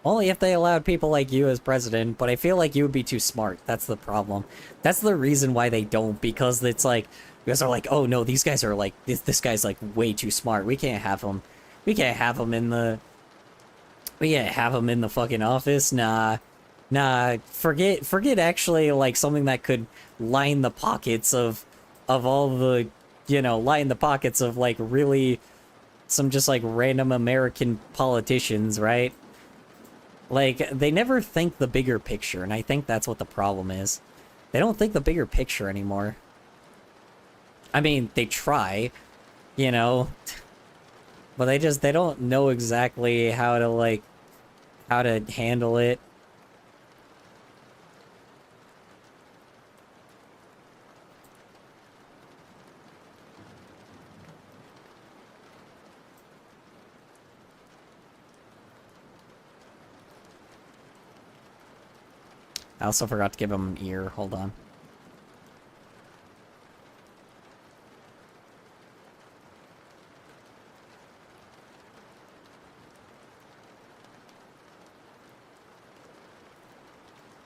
Only if they allowed people like you as president, but I feel like you would be too smart. That's the problem. That's the reason why they don't, because it's like, you guys are like, oh no, these guys are like, this guy's like way too smart. We can't have him. We can't have him in the fucking office. Nah. Forget actually like something that could line the pockets of all the, you know, line the pockets of like really some just like random American politicians, right? Like, they never think the bigger picture, and I think that's what the problem is. They don't think the bigger picture anymore. I mean, they try, you know, but they don't know exactly how to handle it. I also forgot to give him an ear. Hold on.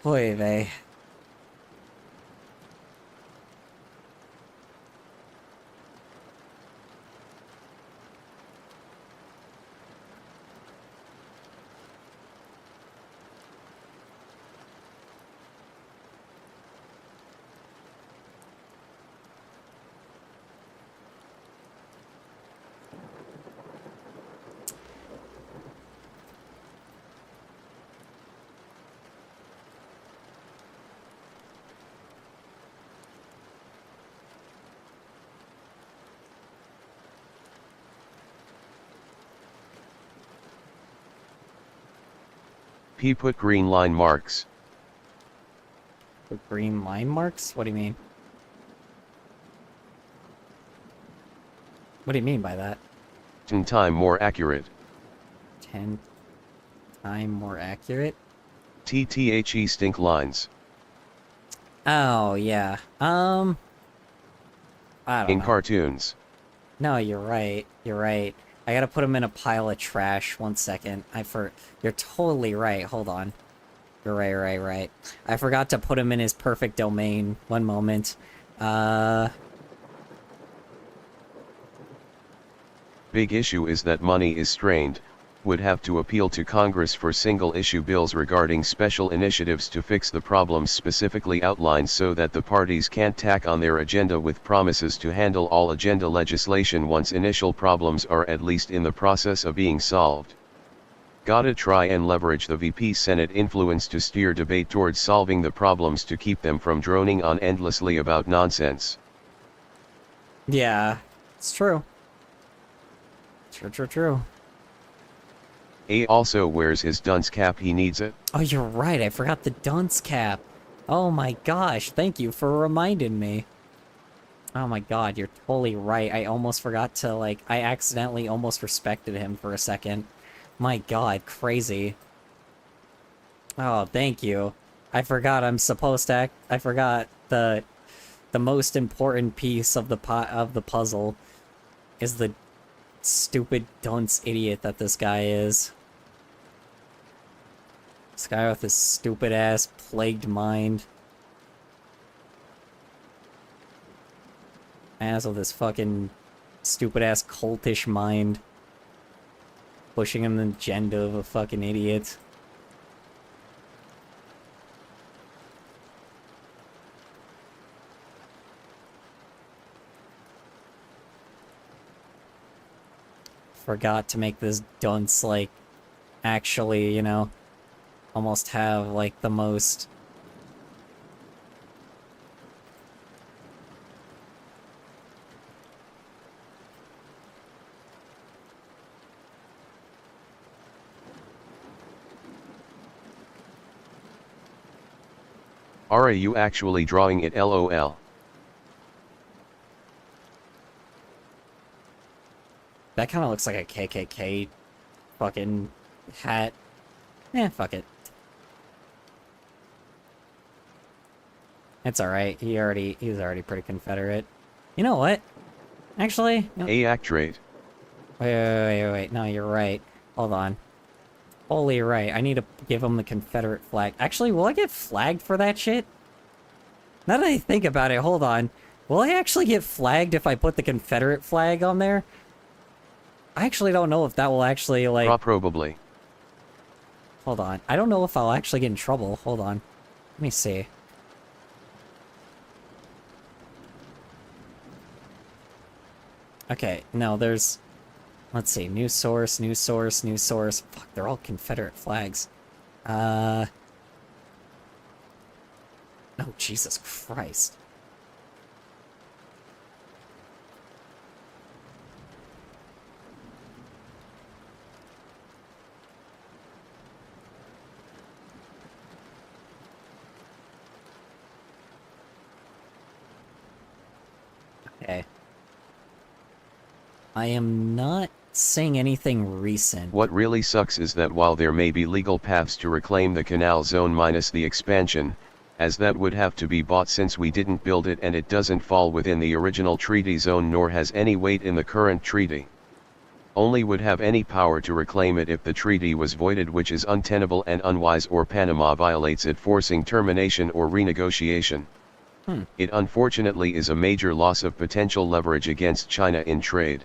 Oy vey. VP put green line marks. The green line marks? What do you mean? What do you mean by that? 10 time more accurate. 10 time more accurate? TTHE stink lines. Oh, yeah. I don't In know. cartoons. No, you're right. You're right. I gotta put them in a pile of trash. 1 second. You're totally right. Hold on. You're right. I forgot to put him in his perfect domain. 1 moment. Big issue is that money is strained, would have to appeal to Congress for single-issue bills regarding special initiatives to fix the problems specifically outlined so that the parties can't tack on their agenda with promises to handle all agenda legislation once initial problems are at least in the process of being solved. Gotta try and leverage the VP Senate influence to steer debate towards solving the problems to keep them from droning on endlessly about nonsense. Yeah. It's true. True. A also wears his dunce cap, he needs it. Oh, you're right. I forgot the dunce cap. Oh my gosh. Thank you for reminding me. Oh my god, you're totally right. I almost forgot to, I accidentally almost respected him for a second. My god, crazy. Oh, thank you. I forgot I'm supposed to I forgot the most important piece of the puzzle is the stupid dunce idiot that this guy is. This guy with his stupid ass plagued mind. Ass with his fucking stupid ass cultish mind. Pushing him the agenda of a fucking idiot. Forgot to make this dunce, actually, almost have, the most... Are you actually drawing it, lol? That kind of looks like a KKK fucking hat. Fuck it. It's alright. He's already pretty Confederate. You know what? Actually... A actrate. Wait. No, you're right. Hold on. Holy right. I need to give him the Confederate flag. Actually, will I get flagged for that shit? Now that I think about it, hold on. Will I actually get flagged if I put the Confederate flag on there? I actually don't know if that will actually, Probably. Hold on. I don't know if I'll actually get in trouble. Hold on. Let me see. Okay, no, there's... Let's see. New source. Fuck, they're all Confederate flags. Oh, Jesus Christ. Okay. I am not saying anything recent. What really sucks is that while there may be legal paths to reclaim the canal zone minus the expansion, as that would have to be bought since we didn't build it and it doesn't fall within the original treaty zone nor has any weight in the current treaty. Only would have any power to reclaim it if the treaty was voided, which is untenable and unwise, or Panama violates it, forcing termination or renegotiation. It unfortunately is a major loss of potential leverage against China in trade.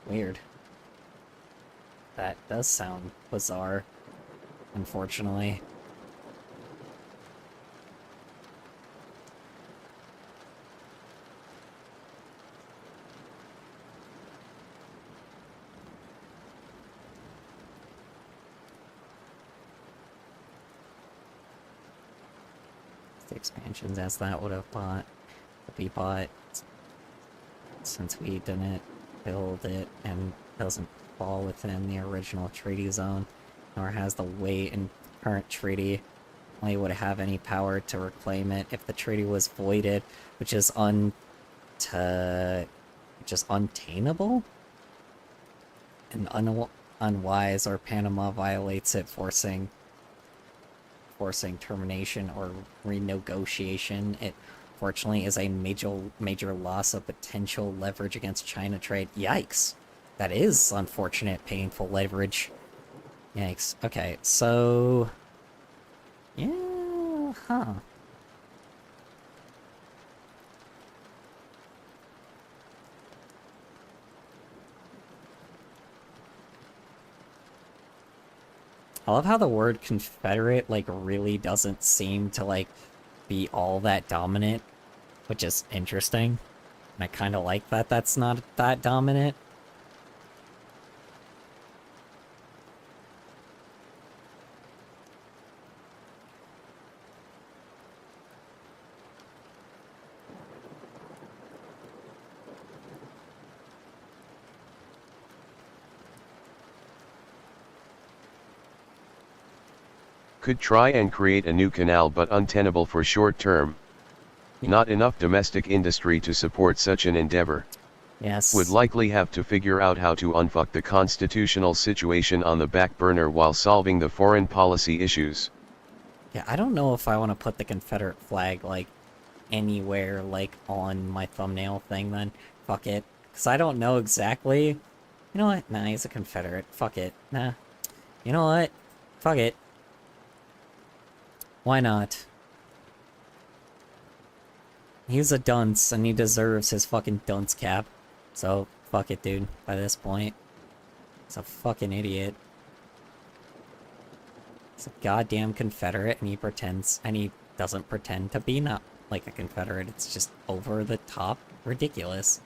Weird. That does sound bizarre, unfortunately. The expansions as that would have be bought since we didn't build it and doesn't fall within the original treaty zone, nor has the weight and current treaty only would have any power to reclaim it if the treaty was voided, which is untainable and unwise, or Panama violates it, forcing termination or renegotiation. It fortunately is a major loss of potential leverage against China trade. Yikes. That is unfortunate, painful leverage. Yikes. Okay, so... yeah, huh. I love how the word Confederate, like, really doesn't seem to, like, be all that dominant, which is interesting. And I kind of like that that's not that dominant. Could try and create a new canal, but untenable for short term. Not enough domestic industry to support such an endeavor. Yes. Would likely have to figure out how to unfuck the constitutional situation on the back burner while solving the foreign policy issues. Yeah, I don't know if I want to put the Confederate flag, like, anywhere, like, on my thumbnail thing, then. Fuck it. Because I don't know exactly... You know what? Nah, he's a Confederate. Fuck it. Nah. You know what? Fuck it. Why not? He's a dunce, and he deserves his fucking dunce cap. So, fuck it, dude, by this point. He's a fucking idiot. He's a goddamn Confederate, and he doesn't pretend to be not like a Confederate. It's just over the top ridiculous.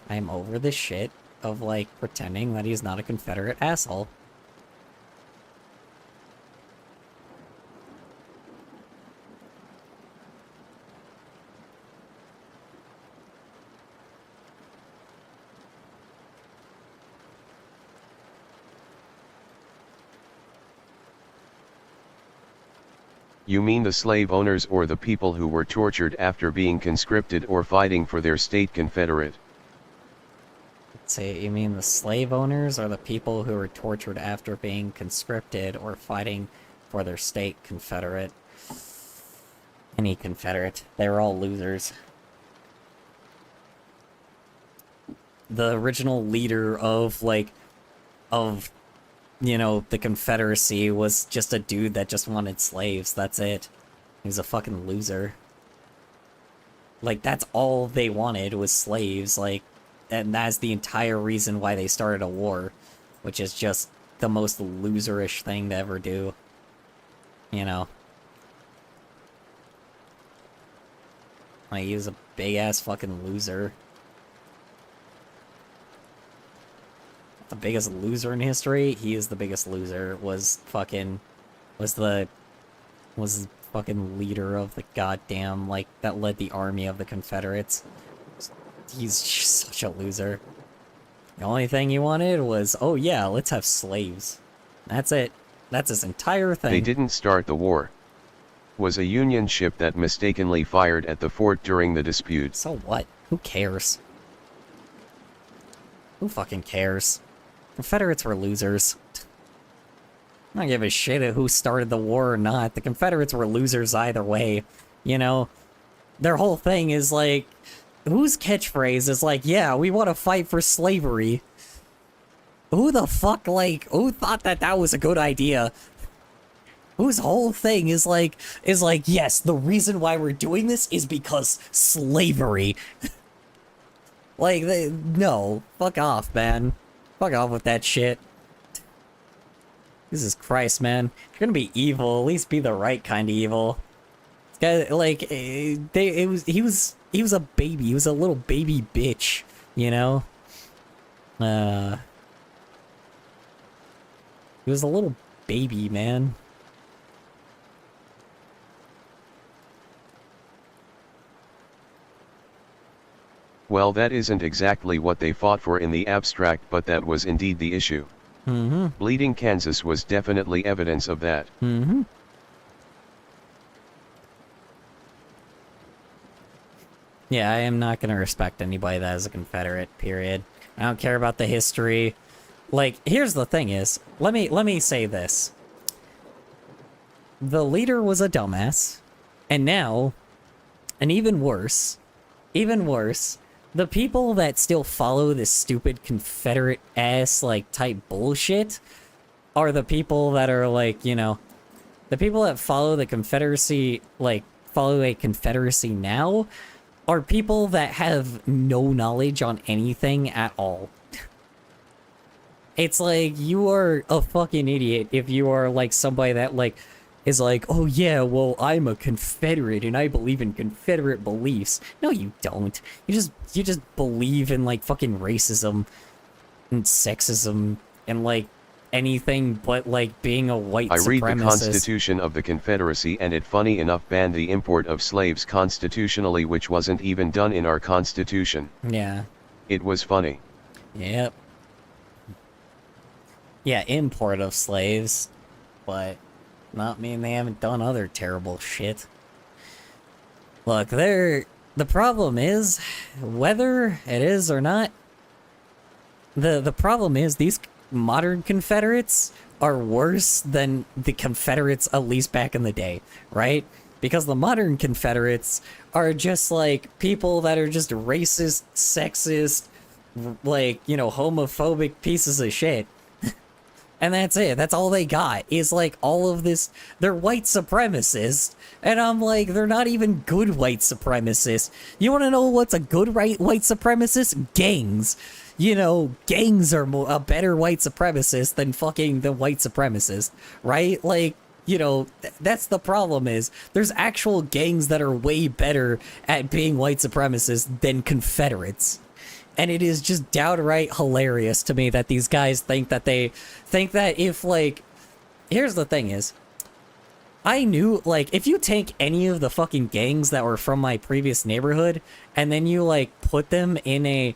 I'm over this shit of, like, pretending that he's not a Confederate asshole. You mean the slave owners or the people who were tortured after being conscripted or fighting for their state Confederate? Say, you mean the slave owners or the people who were tortured after being conscripted or fighting for their state Confederate? Any Confederate. They were all losers. The original leader of, like, you know, the Confederacy was just a dude that just wanted slaves. That's it. He was a fucking loser. Like, that's all they wanted was slaves, like, and that's the entire reason why they started a war, which is just the most loserish thing to ever do. You know? Like, he was a big-ass fucking loser. The biggest loser in history? He is the biggest loser. Was fucking leader of the goddamn, like, that led the army of the Confederates. He's just such a loser. The only thing he wanted was, oh yeah, let's have slaves. That's it. That's his entire thing. They didn't start the war. Was a Union ship that mistakenly fired at the fort during the dispute. So what? Who cares? Who fucking cares? Confederates were losers. I don't give a shit who started the war or not. The Confederates were losers either way. You know? Their whole thing is like... Whose catchphrase is like, yeah, we want to fight for slavery? Who the fuck, like, who thought that that was a good idea? Whose whole thing is like, yes, the reason why we're doing this is because slavery. Like, no. Fuck off, man. Fuck off with that shit. Jesus Christ, man. If you're gonna be evil, at least be the right kind of evil. This guy, like, he was a baby. He was a little baby bitch, you know? He was a little baby, man. Well, that isn't exactly what they fought for in the abstract, but that was indeed the issue. Bleeding Kansas was definitely evidence of that. Yeah, I am not gonna respect anybody that is a Confederate, period. I don't care about the history. Like, here's the thing is, let me say this. The leader was a dumbass, and now, and even worse, the people that still follow this stupid Confederate ass, like, type bullshit are the people that are, like, you know, the people that follow the Confederacy, like, follow a Confederacy now are people that have no knowledge on anything at all. It's like, you are a fucking idiot if you are, like, somebody that, like, is like, oh yeah, well, I'm a Confederate and I believe in Confederate beliefs. No, you don't. You just believe in, like, fucking racism and sexism and, like, anything but, like, being a white supremacist. I read the Constitution of the Confederacy and it funny enough banned the import of slaves constitutionally, which wasn't even done in our Constitution. Yeah. It was funny. Yep. Yeah, import of slaves, but not mean they haven't done other terrible shit. Look, the problem is, whether it is or not, the problem is these modern Confederates are worse than the Confederates at least back in the day, right? Because the modern Confederates are just like people that are just racist, sexist, like, you know, homophobic pieces of shit. And that's it. That's all they got is, like, all of this. They're white supremacists. And I'm like, they're not even good white supremacists. You want to know what's a good white supremacist? Gangs. You know, gangs are a better white supremacist than fucking the white supremacist, right? Like, you know, that's the problem is there's actual gangs that are way better at being white supremacists than Confederates. And it is just downright hilarious to me that these guys think that if, like, here's the thing is, I knew, like, if you take any of the fucking gangs that were from my previous neighborhood, and then you, like, put them in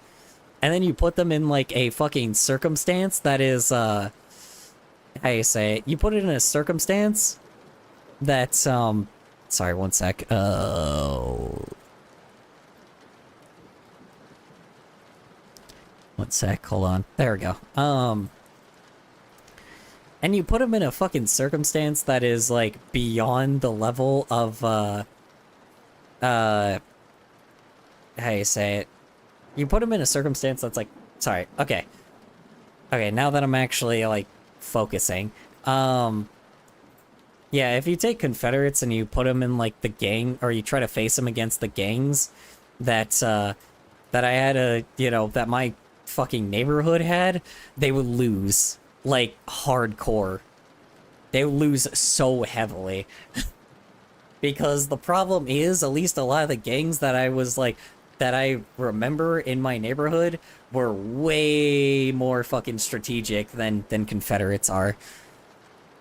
like, a fucking circumstance that is, how you say it? You put it in a circumstance that's, sorry, one sec, one sec, hold on. There we go. And you put them in a fucking circumstance that is, like, beyond the level of, how you say it? You put them in a circumstance that's, like, sorry, okay. Okay, now that I'm actually, like, focusing. Yeah, if you take Confederates and you put them in, like, the gang, or you try to face them against the gangs that I had that my fucking neighborhood had, they would lose, like, hardcore. They would lose so heavily. Because the problem is, at least a lot of the gangs that I remember in my neighborhood were way more fucking strategic than Confederates are.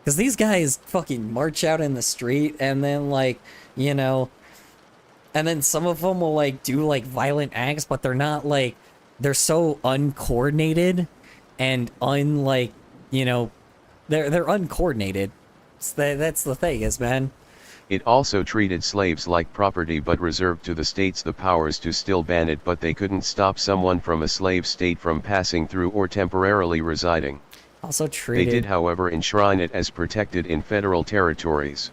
Because these guys fucking march out in the street and then, like, you know, and then some of them will, like, do, like, violent acts, but they're not, like, they're so uncoordinated and they're uncoordinated. That's the thing is, man. It also treated slaves like property but reserved to the states the powers to still ban it, but they couldn't stop someone from a slave state from passing through or temporarily residing. Also treated... They did, however, enshrine it as protected in federal territories.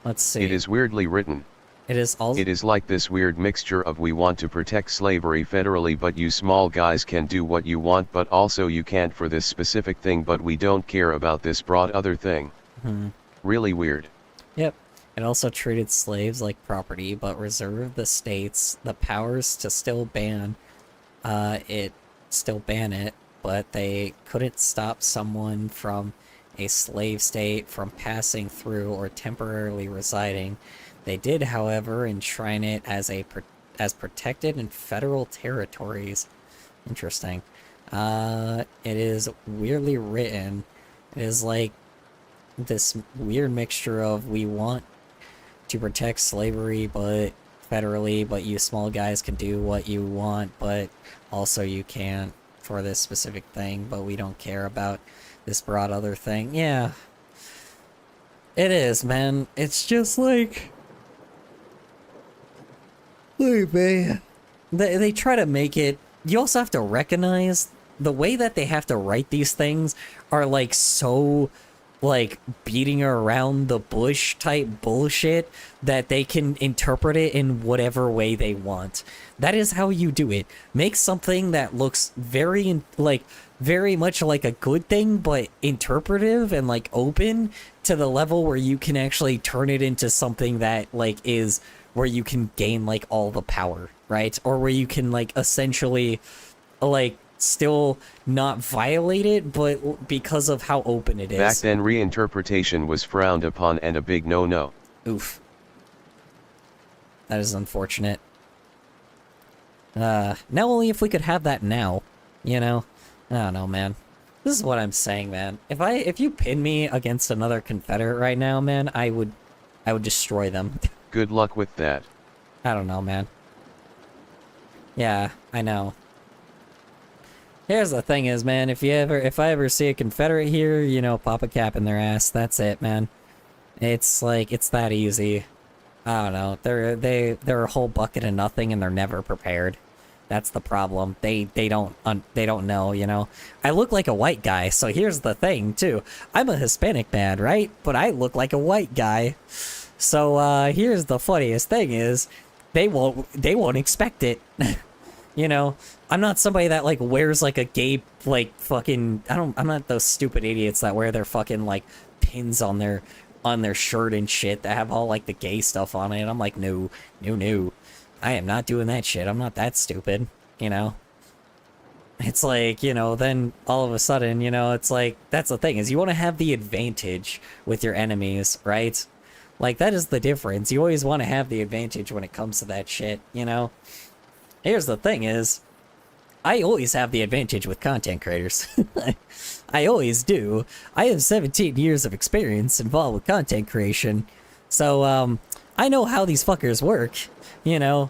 Let's see. It is weirdly written. It is also... It is like this weird mixture of we want to protect slavery federally but you small guys can do what you want, but also you can't for this specific thing, but we don't care about this broad other thing. Really weird. Yep. It also treated slaves like property, but reserved the states the powers to still ban it, but they couldn't stop someone from a slave state from passing through or temporarily residing. They did, however, enshrine it as protected in federal territories. Interesting. It is weirdly written. It is like this weird mixture of we want to protect slavery, but federally, but you small guys can do what you want, but also you can't for this specific thing, but we don't care about This broad other thing. Yeah. It is, man. It's just like... Look, man. They try to make it... You also have to recognize the way that they have to write these things are like so... like beating around the bush type bullshit that they can interpret it in whatever way they want. That is how you do it. Make something that looks very very much like a good thing, but interpretive and like open to the level where you can actually turn it into something that like is where you can gain like all the power, right? Or where you can like essentially like still not violate it, but because of how open it is. Back then reinterpretation was frowned upon and a big no-no. Oof. That is unfortunate. Now only if we could have that now, you know? I don't know, man. This is what I'm saying, man. If you pin me against another Confederate right now, man, I would destroy them. Good luck with that. I don't know, man. Yeah, I know. Here's the thing is, man, if I ever see a Confederate here, you know, pop a cap in their ass. That's it, man. It's like, it's that easy. I don't know. They're a whole bucket of nothing and they're never prepared. That's the problem. They don't know, you know. I look like a white guy, so here's the thing, too. I'm a Hispanic man, right? But I look like a white guy. So, here's the funniest thing is, they won't expect it. You know, I'm not somebody that, like, wears, like, a gay, like, fucking... I'm not those stupid idiots that wear their fucking, like, pins on their shirt and shit that have all, like, the gay stuff on it. I'm like, no. I am not doing that shit. I'm not that stupid, you know? It's like, you know, then all of a sudden, you know, it's like... That's the thing, is you want to have the advantage with your enemies, right? Like, that is the difference. You always want to have the advantage when it comes to that shit, you know? Here's the thing is, I always have the advantage with content creators. I always do. I have 17 years of experience involved with content creation. So, I know how these fuckers work, you know.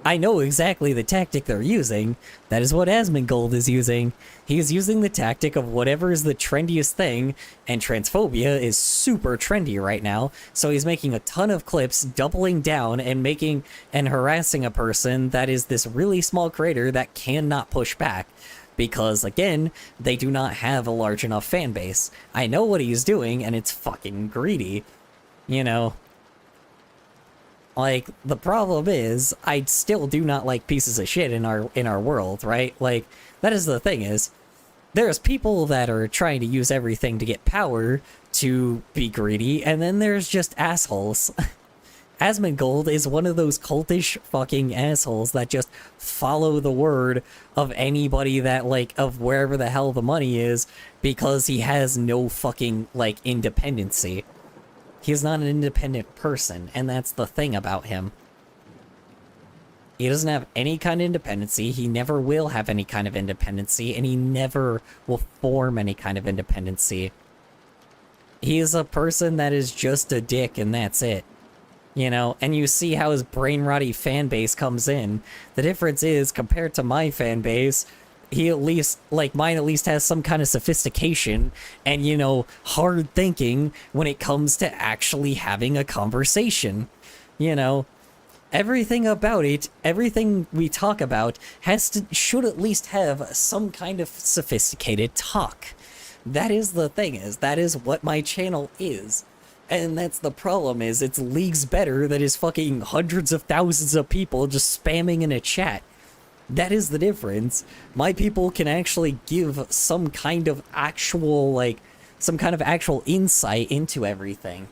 I know exactly the tactic they're using. That is what Asmongold is using. He's using the tactic of whatever is the trendiest thing, and transphobia is super trendy right now, so he's making a ton of clips, doubling down, and harassing a person that is this really small creator that cannot push back. Because, again, they do not have a large enough fan base. I know what he's doing, and it's fucking greedy. You know? Like, the problem is, I still do not like pieces of shit in our world, right? Like, that is the thing is, there's people that are trying to use everything to get power to be greedy, and then there's just assholes. Asmongold is one of those cultish fucking assholes that just follow the word of anybody that, like, of wherever the hell the money is, because he has no fucking, like, independency. He's not an independent person, and that's the thing about him. He doesn't have any kind of independency, he never will have any kind of independency, and he never will form any kind of independency. He is a person that is just a dick, and that's it. You know, and you see how his brain-rotty fan base comes in. The difference is, compared to my fan base, he at least, like, mine at least has some kind of sophistication and, you know, hard thinking when it comes to actually having a conversation. You know, everything about it, everything we talk about should at least have some kind of sophisticated talk. That is the thing, that is what my channel is. And that's the problem is, it's leagues better that is fucking hundreds of thousands of people just spamming in a chat. That is the difference. My people can actually give some kind of actual, like, some kind of actual insight into everything.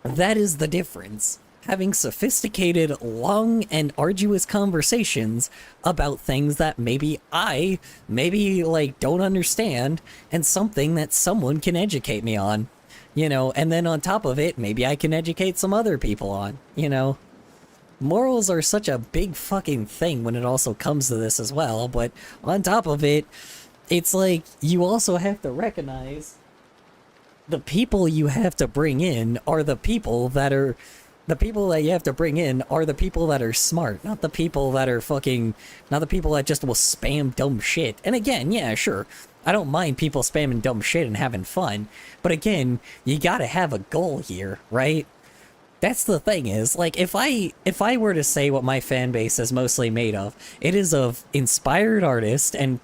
That is the difference. Having sophisticated, long, and arduous conversations about things that maybe like, don't understand, and something that someone can educate me on. You know, and then on top of it, maybe I can educate some other people on, you know. Morals are such a big fucking thing when it also comes to this as well, but on top of it, it's like, you also have to recognize the people you have to bring in are the people that are The people that you have to bring in are the people that are smart, not the people that are fucking, not the people that just will spam dumb shit. And again, yeah, sure, I don't mind people spamming dumb shit and having fun, but again, you gotta have a goal here, right? That's the thing is, like, if I were to say what my fan base is mostly made of, it is of inspired artists and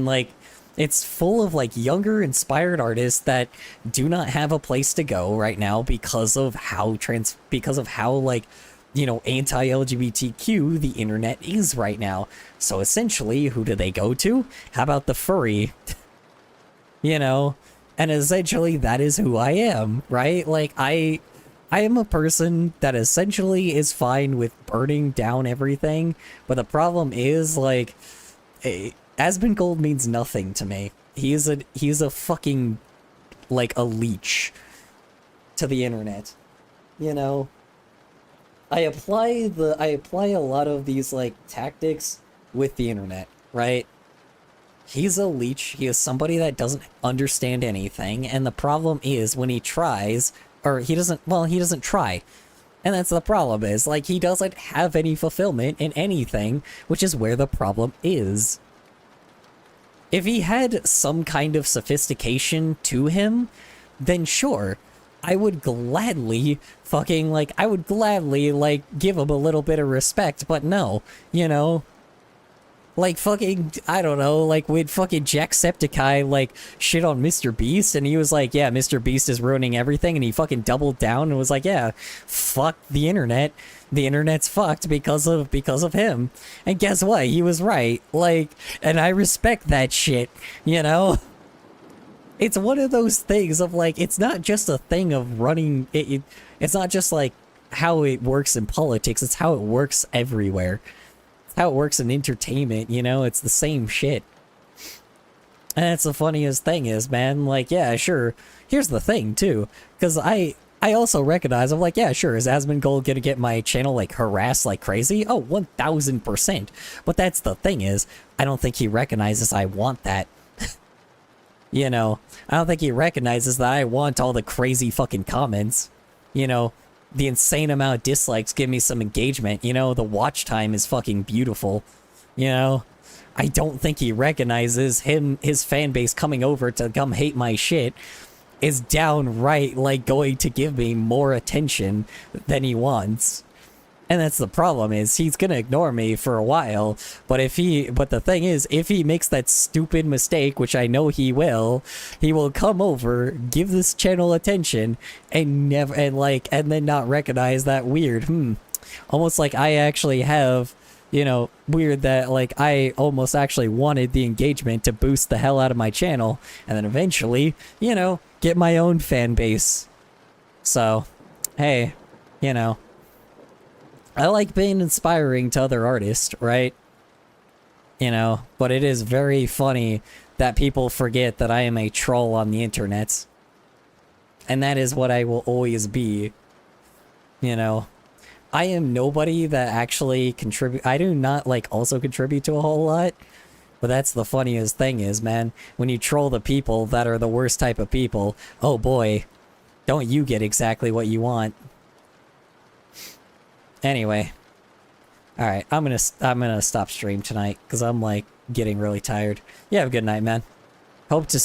like, it's full of like younger inspired artists that do not have a place to go right now because of how like, you know, anti-LGBTQ the internet is right now. So essentially, who do they go to? How about the furry? You know, and essentially that is who I am, right? Like I am a person that essentially is fine with burning down everything, but the problem is, like, Asmongold means nothing to me. He's a fucking, like, a leech to the internet, you know? I apply a lot of these, like, tactics with the internet, right? He's a leech, he is somebody that doesn't understand anything, and the problem is when he tries, or he doesn't try. And that's the problem is, like, he doesn't have any fulfillment in anything, which is where the problem is. If he had some kind of sophistication to him, then sure, I would gladly give him a little bit of respect, but no, you know? Like, fucking, I don't know, like, when fucking Jacksepticeye, like, shit on Mr. Beast, and he was like, yeah, Mr. Beast is ruining everything, and he fucking doubled down and was like, yeah, fuck the internet. The internet's fucked because of him. And guess what? He was right. Like, and I respect that shit, you know? It's one of those things of, like, it's not just a thing of running, it's not just, like, how it works in politics, it's how it works everywhere. How it works in entertainment, you know? It's the same shit. And that's the funniest thing is, man, like, yeah, sure. Here's the thing, too. Because I also recognize, I'm like, yeah, sure, is Asmongold gonna get my channel, like, harassed like crazy? Oh, 1000%. But that's the thing is, I don't think he recognizes I want that. You know? I don't think he recognizes that I want all the crazy fucking comments. You know? The insane amount of dislikes give me some engagement, you know, the watch time is fucking beautiful, you know? I don't think he recognizes his fan base coming over to come hate my shit is downright, like, going to give me more attention than he wants. And that's the problem is he's gonna ignore me for a while, but the thing is, if he makes that stupid mistake, which I know he will come over, give this channel attention, and then not recognize that weird, almost like I actually have, you know, weird that, like, I almost actually wanted the engagement to boost the hell out of my channel, and then eventually, you know, get my own fan base. So, hey, you know. I like being inspiring to other artists, right? You know, but it is very funny that people forget that I am a troll on the internet. And that is what I will always be. You know, I am nobody that actually contribute. I do not, like, also contribute to a whole lot. But that's the funniest thing is, man, when you troll the people that are the worst type of people, oh boy, don't you get exactly what you want. Anyway, all right, I'm gonna stop stream tonight because I'm, like, getting really tired. You have a good night, man. Hope to